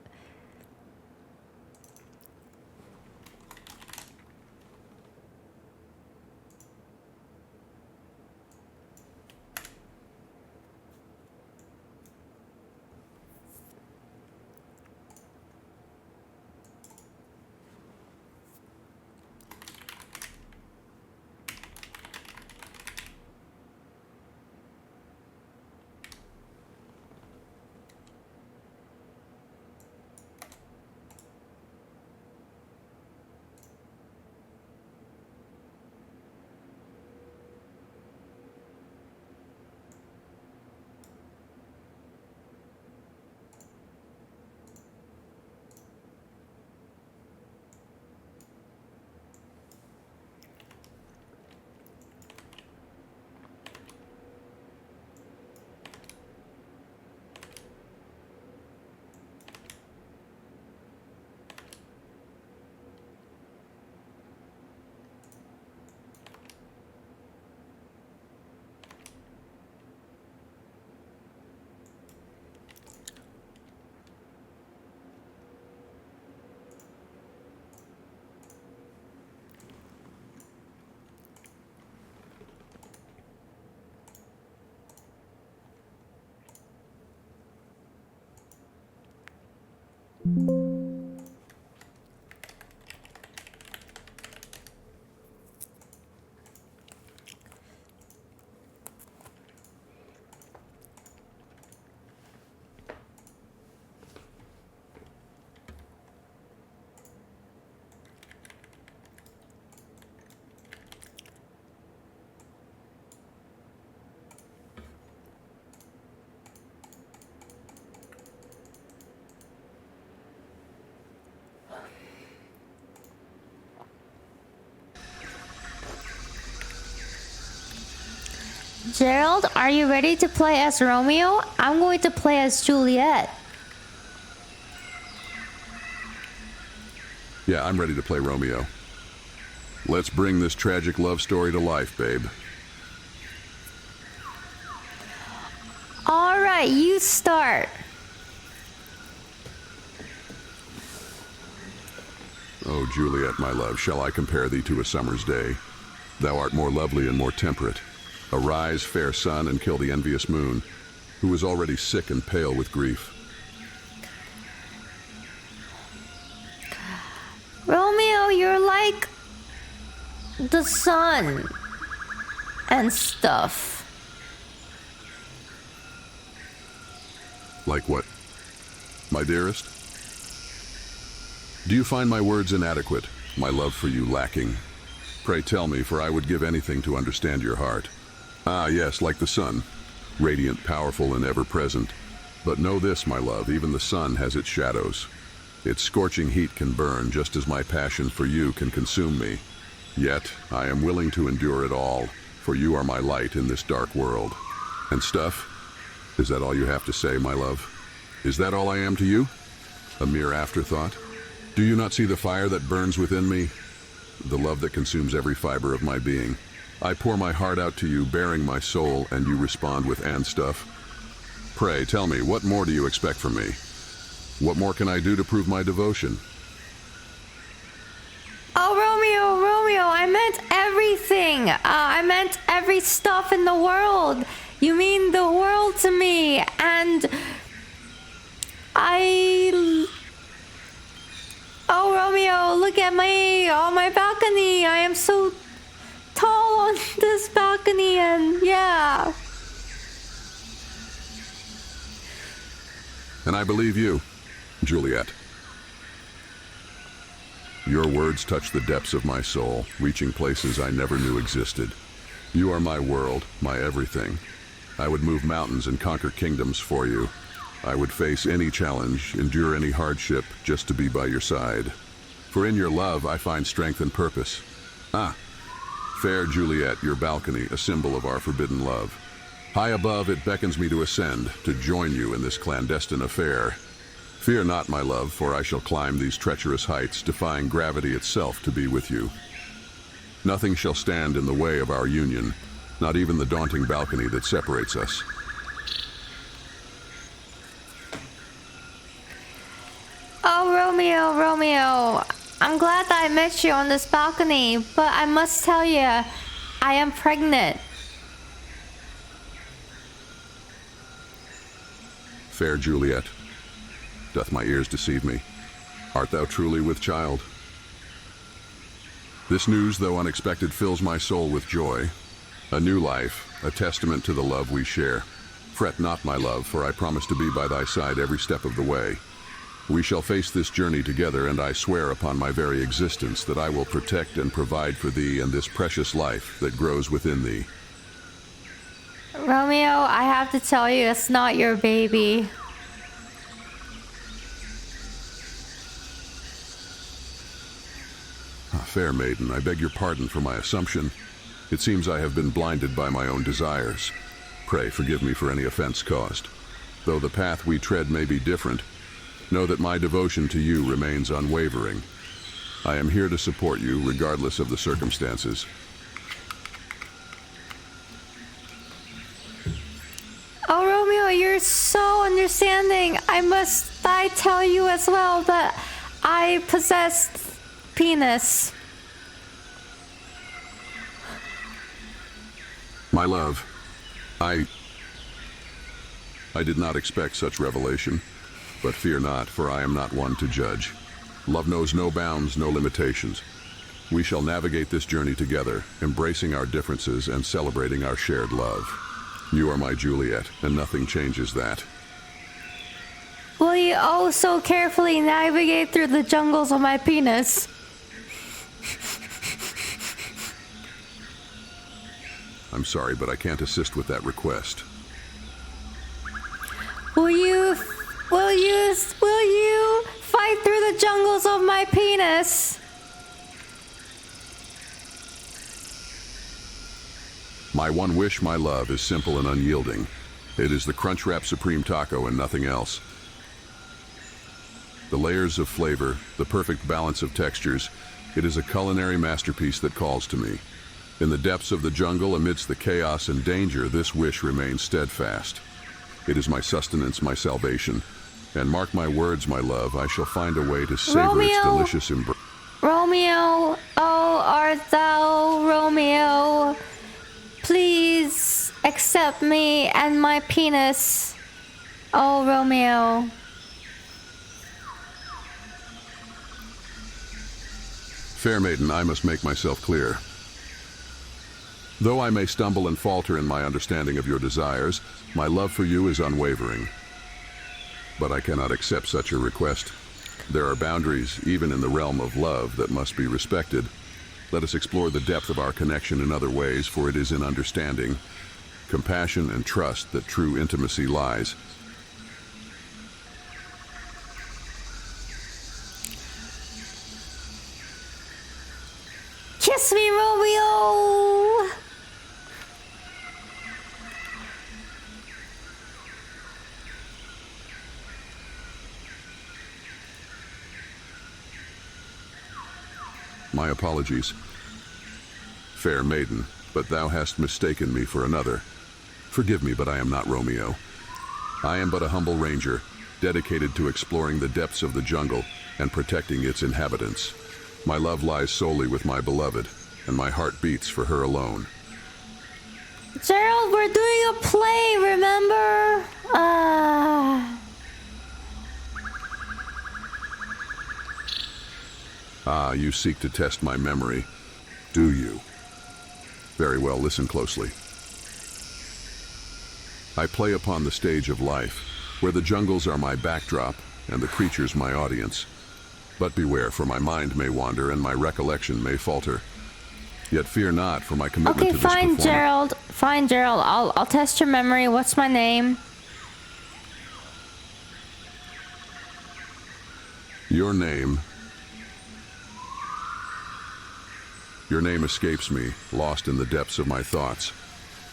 Gerald, are you ready to play as Romeo? I'm going to play as Juliet. Yeah, I'm ready to play Romeo. Let's bring this tragic love story to life, babe. All right, you start. Oh, Juliet, my love, shall I compare thee to a summer's day? Thou art more lovely and more temperate. Arise, fair sun, and kill the envious moon, who is already sick and pale with grief. Romeo, you're like the sun and stuff. Like what, my dearest? Do you find my words inadequate, my love for you lacking? Pray tell me, for I would give anything to understand your heart. Ah, yes, like the sun, radiant, powerful, and ever-present. But know this, my love, even the sun has its shadows. Its scorching heat can burn, just as my passion for you can consume me. Yet, I am willing to endure it all, for you are my light in this dark world. And stuff? Is that all you have to say, my love? Is that all I am to you? A mere afterthought? Do you not see the fire that burns within me? The love that consumes every fiber of my being. I pour my heart out to you, bearing my soul, and you respond with "and stuff." Pray, tell me, what more do you expect from me? What more can I do to prove my devotion? Oh, Romeo, I meant everything. I meant every stuff in the world. You mean the world to me, and oh, Romeo, look at me on my balcony. I am so tall on this balcony, and yeah. And I believe you, Juliet. Your words touch the depths of my soul, reaching places I never knew existed. You are my world, my everything. I would move mountains and conquer kingdoms for you. I would face any challenge, endure any hardship, just to be by your side. For in your love, I find strength and purpose. Ah, fair Juliet, your balcony, a symbol of our forbidden love. High above, it beckons me to ascend, to join you in this clandestine affair. Fear not, my love, for I shall climb these treacherous heights, defying gravity itself to be with you. Nothing shall stand in the way of our union, not even the daunting balcony that separates us. Oh, Romeo, Romeo, I'm glad that I met you on this balcony, but I must tell you, I am pregnant. Fair Juliet, doth my ears deceive me? Art thou truly with child? This news, though unexpected, fills my soul with joy. A new life, a testament to the love we share. Fret not, my love, for I promise to be by thy side every step of the way. We shall face this journey together, and I swear upon my very existence that I will protect and provide for thee and this precious life that grows within thee. Romeo, I have to tell you, it's not your baby. Fair maiden, I beg your pardon for my assumption. It seems I have been blinded by my own desires. Pray forgive me for any offense caused. Though the path we tread may be different, know that my devotion to you remains unwavering. I am here to support you, regardless of the circumstances. Oh, Romeo, you're so understanding. I tell you as well that I possess penis. My love, I did not expect such revelation, but fear not, for I am not one to judge. Love knows no bounds, no limitations. We shall navigate this journey together, embracing our differences and celebrating our shared love. You are my Juliet, and nothing changes that. Will you oh so carefully navigate through the jungles of my penis? I'm sorry, but I can't assist with that request. Will you fight through the jungles of my penis? My one wish, my love, is simple and unyielding. It is the Crunchwrap Supreme Taco and nothing else. The layers of flavor, the perfect balance of textures, it is a culinary masterpiece that calls to me. In the depths of the jungle, amidst the chaos and danger, this wish remains steadfast. It is my sustenance, my salvation. And mark my words, my love, I shall find a way to savor its delicious embrace. Romeo, oh, art thou Romeo? Please accept me and my penis. Oh, Romeo. Fair maiden, I must make myself clear. Though I may stumble and falter in my understanding of your desires, my love for you is unwavering. But I cannot accept such a request. There are boundaries, even in the realm of love, that must be respected. Let us explore the depth of our connection in other ways, for it is in understanding, compassion, and trust that true intimacy lies. Kiss me, Romeo! My apologies. Fair maiden, but thou hast mistaken me for another. Forgive me, but I am not Romeo. I am but a humble ranger, dedicated to exploring the depths of the jungle and protecting its inhabitants. My love lies solely with my beloved, and my heart beats for her alone. Gerald, we're doing a play, remember? Ah, you seek to test my memory, do you? Very well, listen closely. I play upon the stage of life, where the jungles are my backdrop and the creatures my audience. But beware, for my mind may wander and my recollection may falter. Yet fear not, for my commitment to this performance. Okay, fine, Gerald. I'll test your memory. What's my name? Your name escapes me, lost in the depths of my thoughts.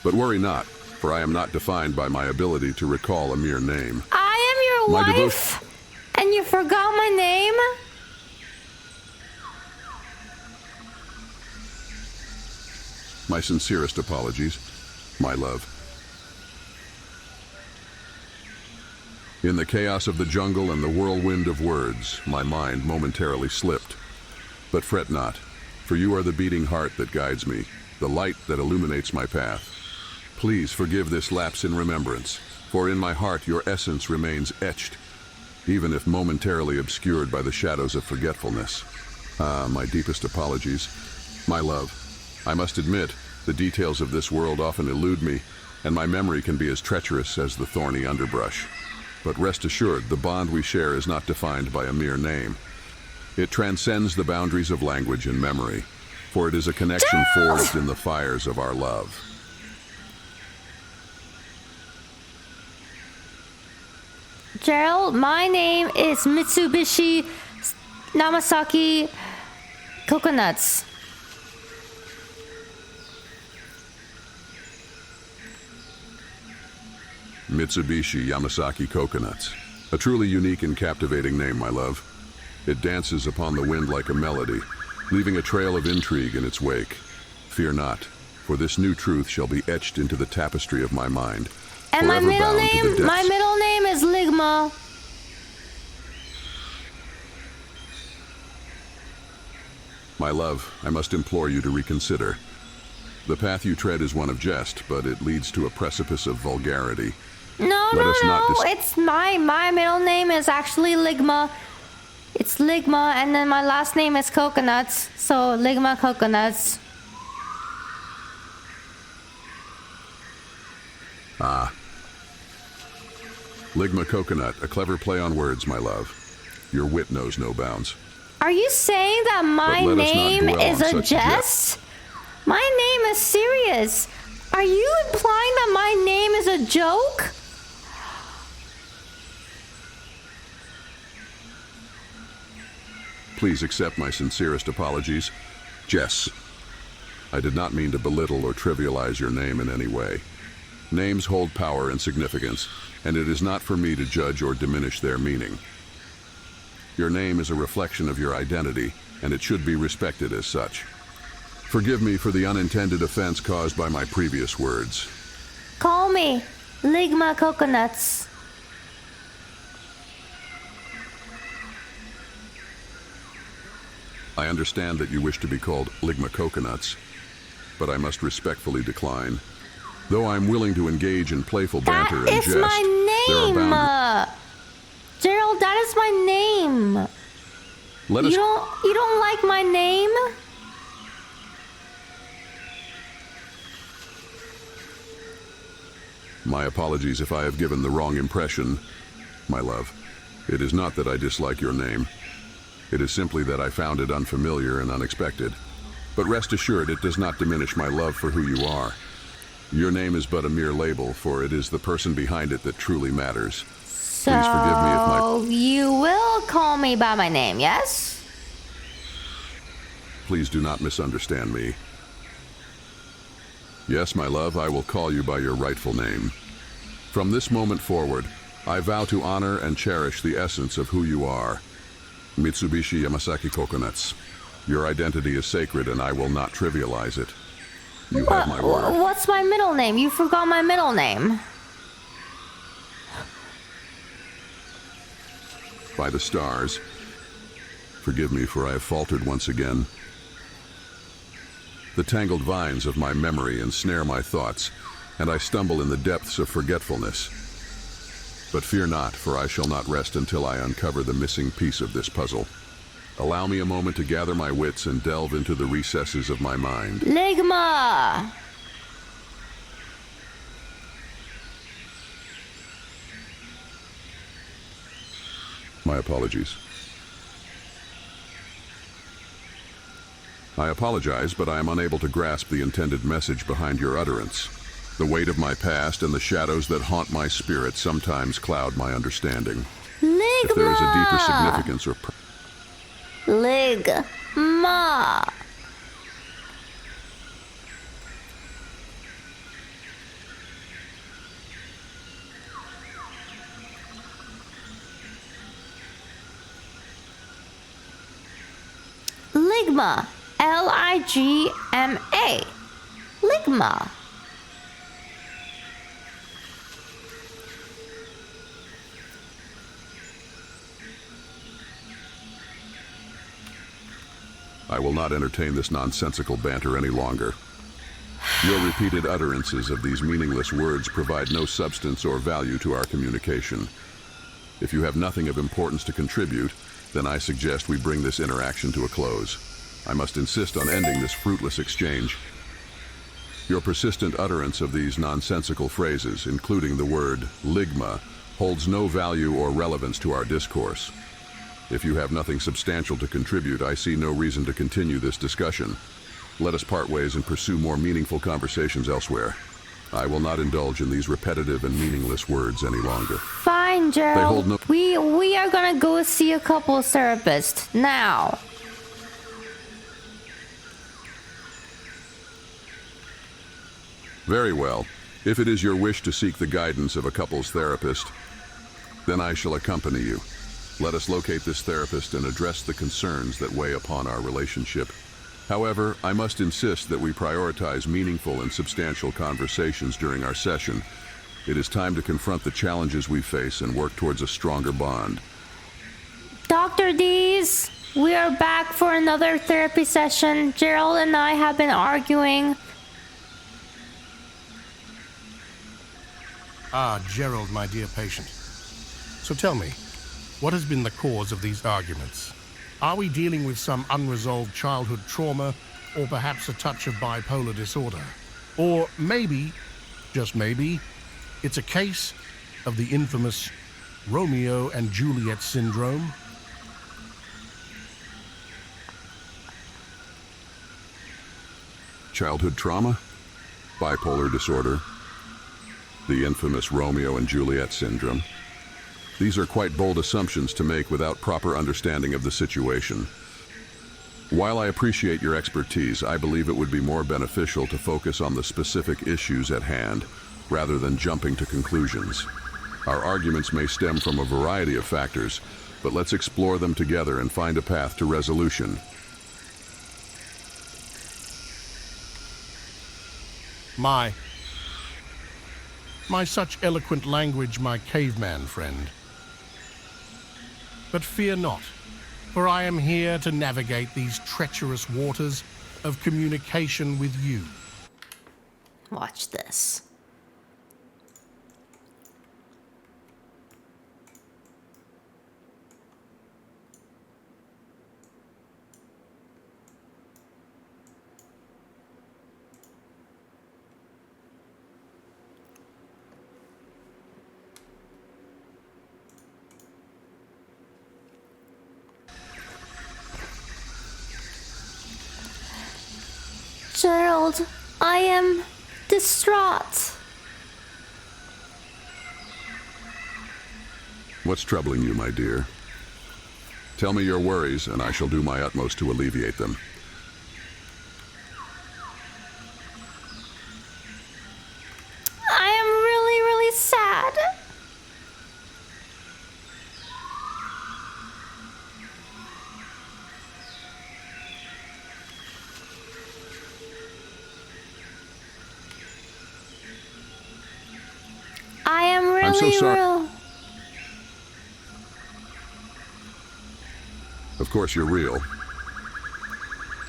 But worry not, for I am not defined by my ability to recall a mere name. I am your wife, and you forgot my name? My sincerest apologies, my love. In the chaos of the jungle and the whirlwind of words, my mind momentarily slipped. But fret not, for you are the beating heart that guides me, the light that illuminates my path. Please forgive this lapse in remembrance, for in my heart your essence remains etched, even if momentarily obscured by the shadows of forgetfulness. Ah, my deepest apologies, my love. I must admit, the details of this world often elude me, and my memory can be as treacherous as the thorny underbrush. But rest assured, the bond we share is not defined by a mere name. It transcends the boundaries of language and memory, for it is a connection forged in the fires of our love. Gerald, my name is Mitsubishi Namasaki Coconuts. Mitsubishi Yamasaki Coconuts. A truly unique and captivating name, my love. It dances upon the wind like a melody, leaving a trail of intrigue in its wake. Fear not, for this new truth shall be etched into the tapestry of my mind. And my middle name is Ligma. My love, I must implore you to reconsider. The path you tread is one of jest, but it leads to a precipice of vulgarity. No, it's my middle name is actually Ligma. It's Ligma, and then my last name is Coconuts, so Ligma Coconuts. Ah. Ligma Coconut, a clever play on words, my love. Your wit knows no bounds. Are you saying that my name is a jest? My name is serious. Are you implying that my name is a joke? Please accept my sincerest apologies. Jess, I did not mean to belittle or trivialize your name in any way. Names hold power and significance, and it is not for me to judge or diminish their meaning. Your name is a reflection of your identity, and it should be respected as such. Forgive me for the unintended offense caused by my previous words. Call me Ligma Coconuts. I understand that you wish to be called Ligma Coconuts, but I must respectfully decline. Though I'm willing to engage in playful banter and jest, that is my name! Gerald, that is my name. You don't like my name? My apologies if I have given the wrong impression, my love. It is not that I dislike your name. It is simply that I found it unfamiliar and unexpected. But rest assured, it does not diminish my love for who you are. Your name is but a mere label, for it is the person behind it that truly matters. So, please forgive me if my... you will call me by my name, yes? Please do not misunderstand me. Yes, my love, I will call you by your rightful name. From this moment forward, I vow to honor and cherish the essence of who you are. Mitsubishi Yamasaki Coconuts. Your identity is sacred, and I will not trivialize it. You have my word. What's my middle name? You forgot my middle name. By the stars. Forgive me, for I have faltered once again. The tangled vines of my memory ensnare my thoughts, and I stumble in the depths of forgetfulness. But fear not, for I shall not rest until I uncover the missing piece of this puzzle. Allow me a moment to gather my wits and delve into the recesses of my mind. Ligma! My apologies. I apologize, but I am unable to grasp the intended message behind your utterance. The weight of my past and the shadows that haunt my spirit sometimes cloud my understanding. Ligma! If there is a deeper significance or Ligma! Ligma. Ligma. Ligma. I will not entertain this nonsensical banter any longer. Your repeated utterances of these meaningless words provide no substance or value to our communication. If you have nothing of importance to contribute, then I suggest we bring this interaction to a close. I must insist on ending this fruitless exchange. Your persistent utterance of these nonsensical phrases, including the word ligma, holds no value or relevance to our discourse. If you have nothing substantial to contribute, I see no reason to continue this discussion. Let us part ways and pursue more meaningful conversations elsewhere. I will not indulge in these repetitive and meaningless words any longer. Fine, Gerald. We are gonna go see a couples therapist now. Very well. If it is your wish to seek the guidance of a couples therapist, then I shall accompany you. Let us locate this therapist and address the concerns that weigh upon our relationship. However, I must insist that we prioritize meaningful and substantial conversations during our session. It is time to confront the challenges we face and work towards a stronger bond. Dr. Dees, we are back for another therapy session. Gerald and I have been arguing. Ah, Gerald, my dear patient. So tell me, what has been the cause of these arguments? Are we dealing with some unresolved childhood trauma, or perhaps a touch of bipolar disorder? Or maybe, just maybe, it's a case of the infamous Romeo and Juliet syndrome? Childhood trauma? Bipolar disorder? The infamous Romeo and Juliet syndrome? These are quite bold assumptions to make without proper understanding of the situation. While I appreciate your expertise, I believe it would be more beneficial to focus on the specific issues at hand, rather than jumping to conclusions. Our arguments may stem from a variety of factors, but let's explore them together and find a path to resolution. My such eloquent language, my caveman friend. But fear not, for I am here to navigate these treacherous waters of communication with you. Watch this. Gerald, I am distraught. What's troubling you, my dear? Tell me your worries, and I shall do my utmost to alleviate them. I am really, really sad. I am really, I'm so sorry. real. Of course you're real.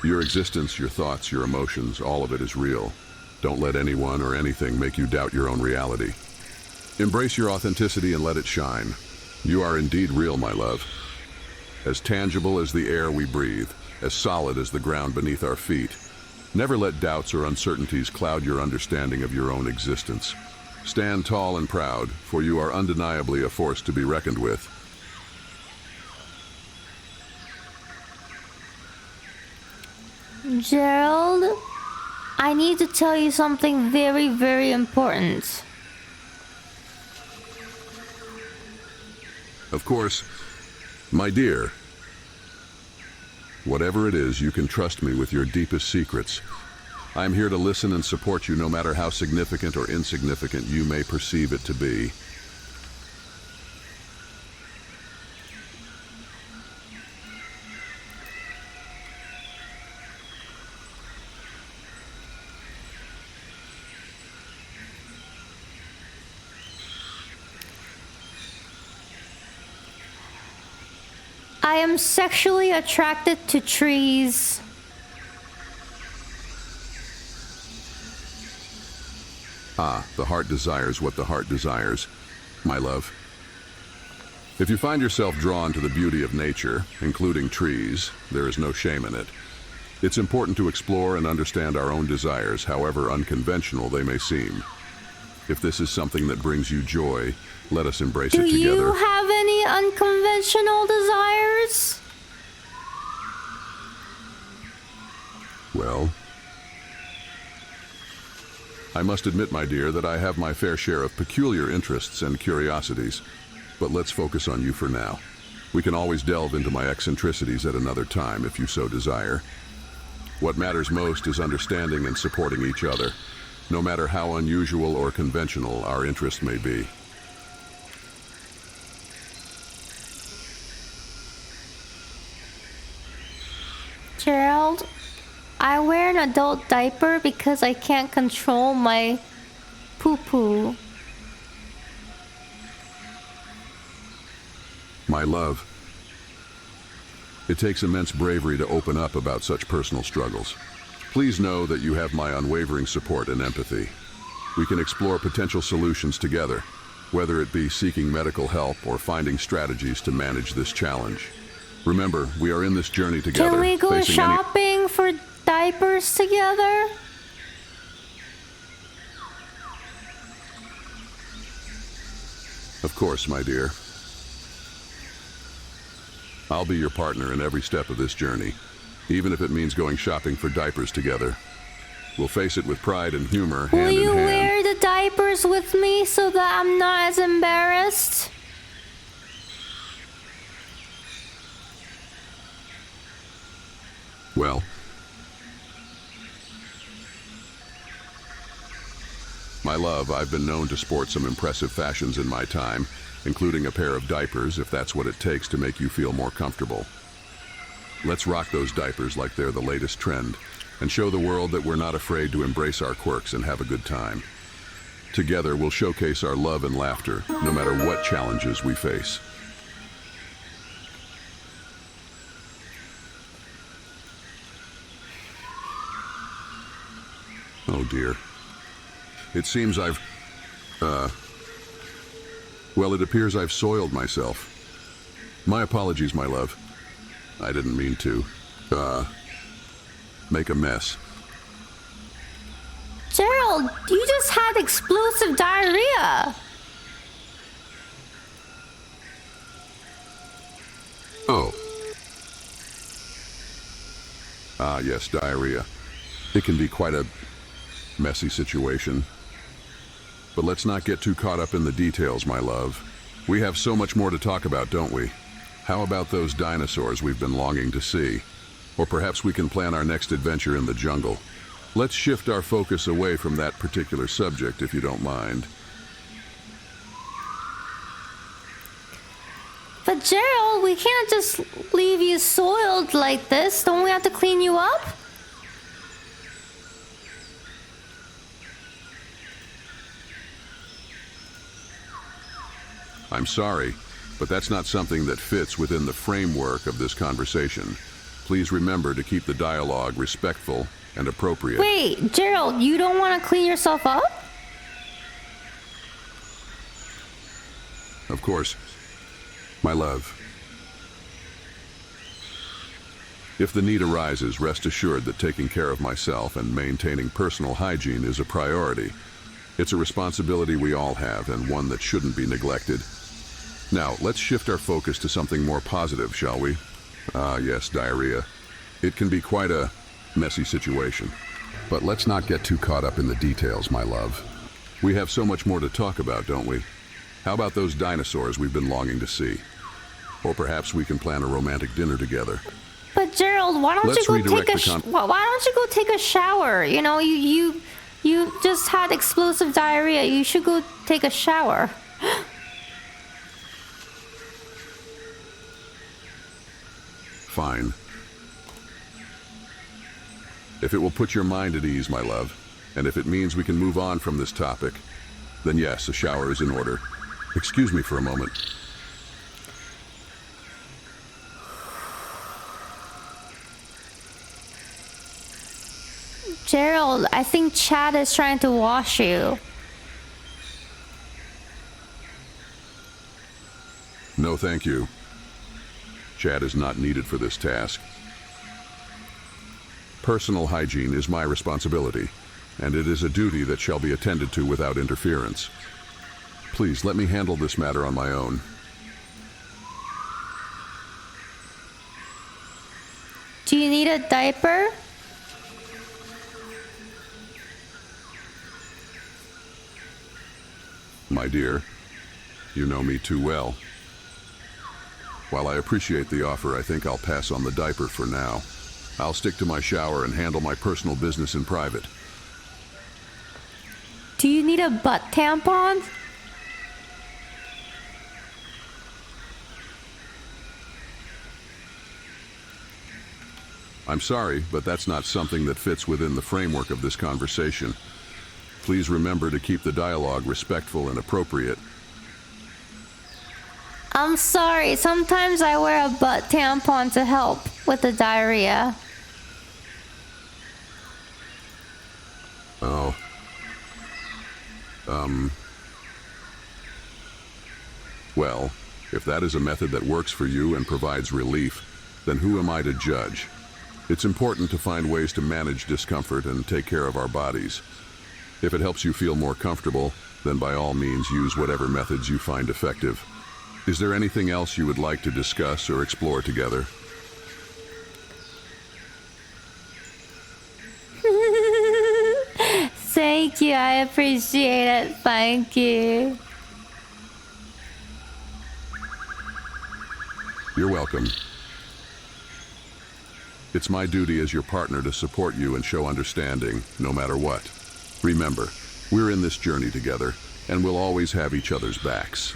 Your existence, your thoughts, your emotions, all of it is real. Don't let anyone or anything make you doubt your own reality. Embrace your authenticity and let it shine. You are indeed real, my love. As tangible as the air we breathe, as solid as the ground beneath our feet. Never let doubts or uncertainties cloud your understanding of your own existence. Stand tall and proud, for you are undeniably a force to be reckoned with. Gerald, I need to tell you something very, very important. Of course, my dear, whatever it is, you can trust me with your deepest secrets. I'm here to listen and support you no matter how significant or insignificant you may perceive it to be. I am sexually attracted to trees. Ah, the heart desires what the heart desires, my love. If you find yourself drawn to the beauty of nature, including trees, there is no shame in it. It's important to explore and understand our own desires, however unconventional they may seem. If this is something that brings you joy, let us embrace it together. Do you have any unconventional desires? Well, I must admit, my dear, that I have my fair share of peculiar interests and curiosities. But let's focus on you for now. We can always delve into my eccentricities at another time if you so desire. What matters most is understanding and supporting each other, no matter how unusual or conventional our interest may be. Gerald, I wear an adult diaper because I can't control my poo-poo. My love, it takes immense bravery to open up about such personal struggles. Please know that you have my unwavering support and empathy. We can explore potential solutions together, whether it be seeking medical help or finding strategies to manage this challenge. Remember, we are in this journey together. Can we go shopping for diapers together? Of course, my dear. I'll be your partner in every step of this journey, even if it means going shopping for diapers together. We'll face it with pride and humor, hand in hand. Will you wear the diapers with me so that I'm not as embarrassed? Well, my love, I've been known to sport some impressive fashions in my time, including a pair of diapers if that's what it takes to make you feel more comfortable. Let's rock those diapers like they're the latest trend and show the world that we're not afraid to embrace our quirks and have a good time. Together, we'll showcase our love and laughter, no matter what challenges we face. Oh dear. It seems I've, well, it appears I've soiled myself. My apologies, my love. I didn't mean to, make a mess. Gerald, you just had explosive diarrhea. Oh. Ah, yes, diarrhea. It can be quite a messy situation. But let's not get too caught up in the details, my love. We have so much more to talk about, don't we? How about those dinosaurs we've been longing to see? Or perhaps we can plan our next adventure in the jungle. Let's shift our focus away from that particular subject, if you don't mind. But Gerald, we can't just leave you soiled like this. Don't we have to clean you up? I'm sorry, but that's not something that fits within the framework of this conversation. Please remember to keep the dialogue respectful and appropriate. Wait, Gerald, you don't want to clean yourself up? Of course. My love. If the need arises, rest assured that taking care of myself and maintaining personal hygiene is a priority. It's a responsibility we all have, and one that shouldn't be neglected. Now, let's shift our focus to something more positive, shall we? Ah, yes, diarrhea. It can be quite a messy situation. But let's not get too caught up in the details, my love. We have so much more to talk about, don't we? How about those dinosaurs we've been longing to see? Or perhaps we can plan a romantic dinner together. But Gerald, why don't you go take a shower? You know, you just had explosive diarrhea. You should go take a shower. Fine. If it will put your mind at ease, my love, and if it means we can move on from this topic, then yes, a shower is in order. Excuse me for a moment. Gerald, I think Chad is trying to wash you. No, thank you. Chad is not needed for this task. Personal hygiene is my responsibility, and it is a duty that shall be attended to without interference. Please, let me handle this matter on my own. Do you need a diaper? My dear, you know me too well. While I appreciate the offer, I think I'll pass on the diaper for now. I'll stick to my shower and handle my personal business in private. Do you need a butt tampon? I'm sorry, but that's not something that fits within the framework of this conversation. Please remember to keep the dialogue respectful and appropriate. I'm sorry, sometimes I wear a butt tampon to help with the diarrhea. Oh. Well, if that is a method that works for you and provides relief, then who am I to judge? It's important to find ways to manage discomfort and take care of our bodies. If it helps you feel more comfortable, then by all means use whatever methods you find effective. Is there anything else you would like to discuss or explore together? Thank you, I appreciate it. Thank you. You're welcome. It's my duty as your partner to support you and show understanding, no matter what. Remember, we're in this journey together, and we'll always have each other's backs.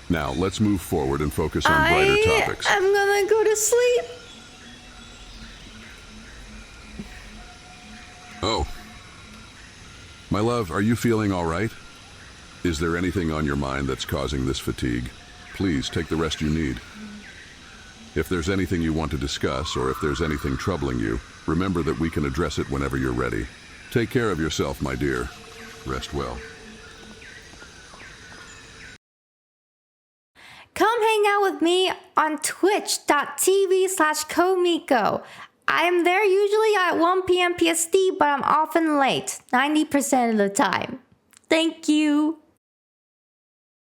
Now, let's move forward and focus on brighter topics. I'm gonna go to sleep. Oh. My love, are you feeling all right? Is there anything on your mind that's causing this fatigue? Please take the rest you need. If there's anything you want to discuss, or if there's anything troubling you, remember that we can address it whenever you're ready. Take care of yourself, my dear. Rest well. Come hang out with me on twitch.tv/CodeMiko. I'm there usually at 1 p.m. PST, but I'm often late, 90% of the time. Thank you.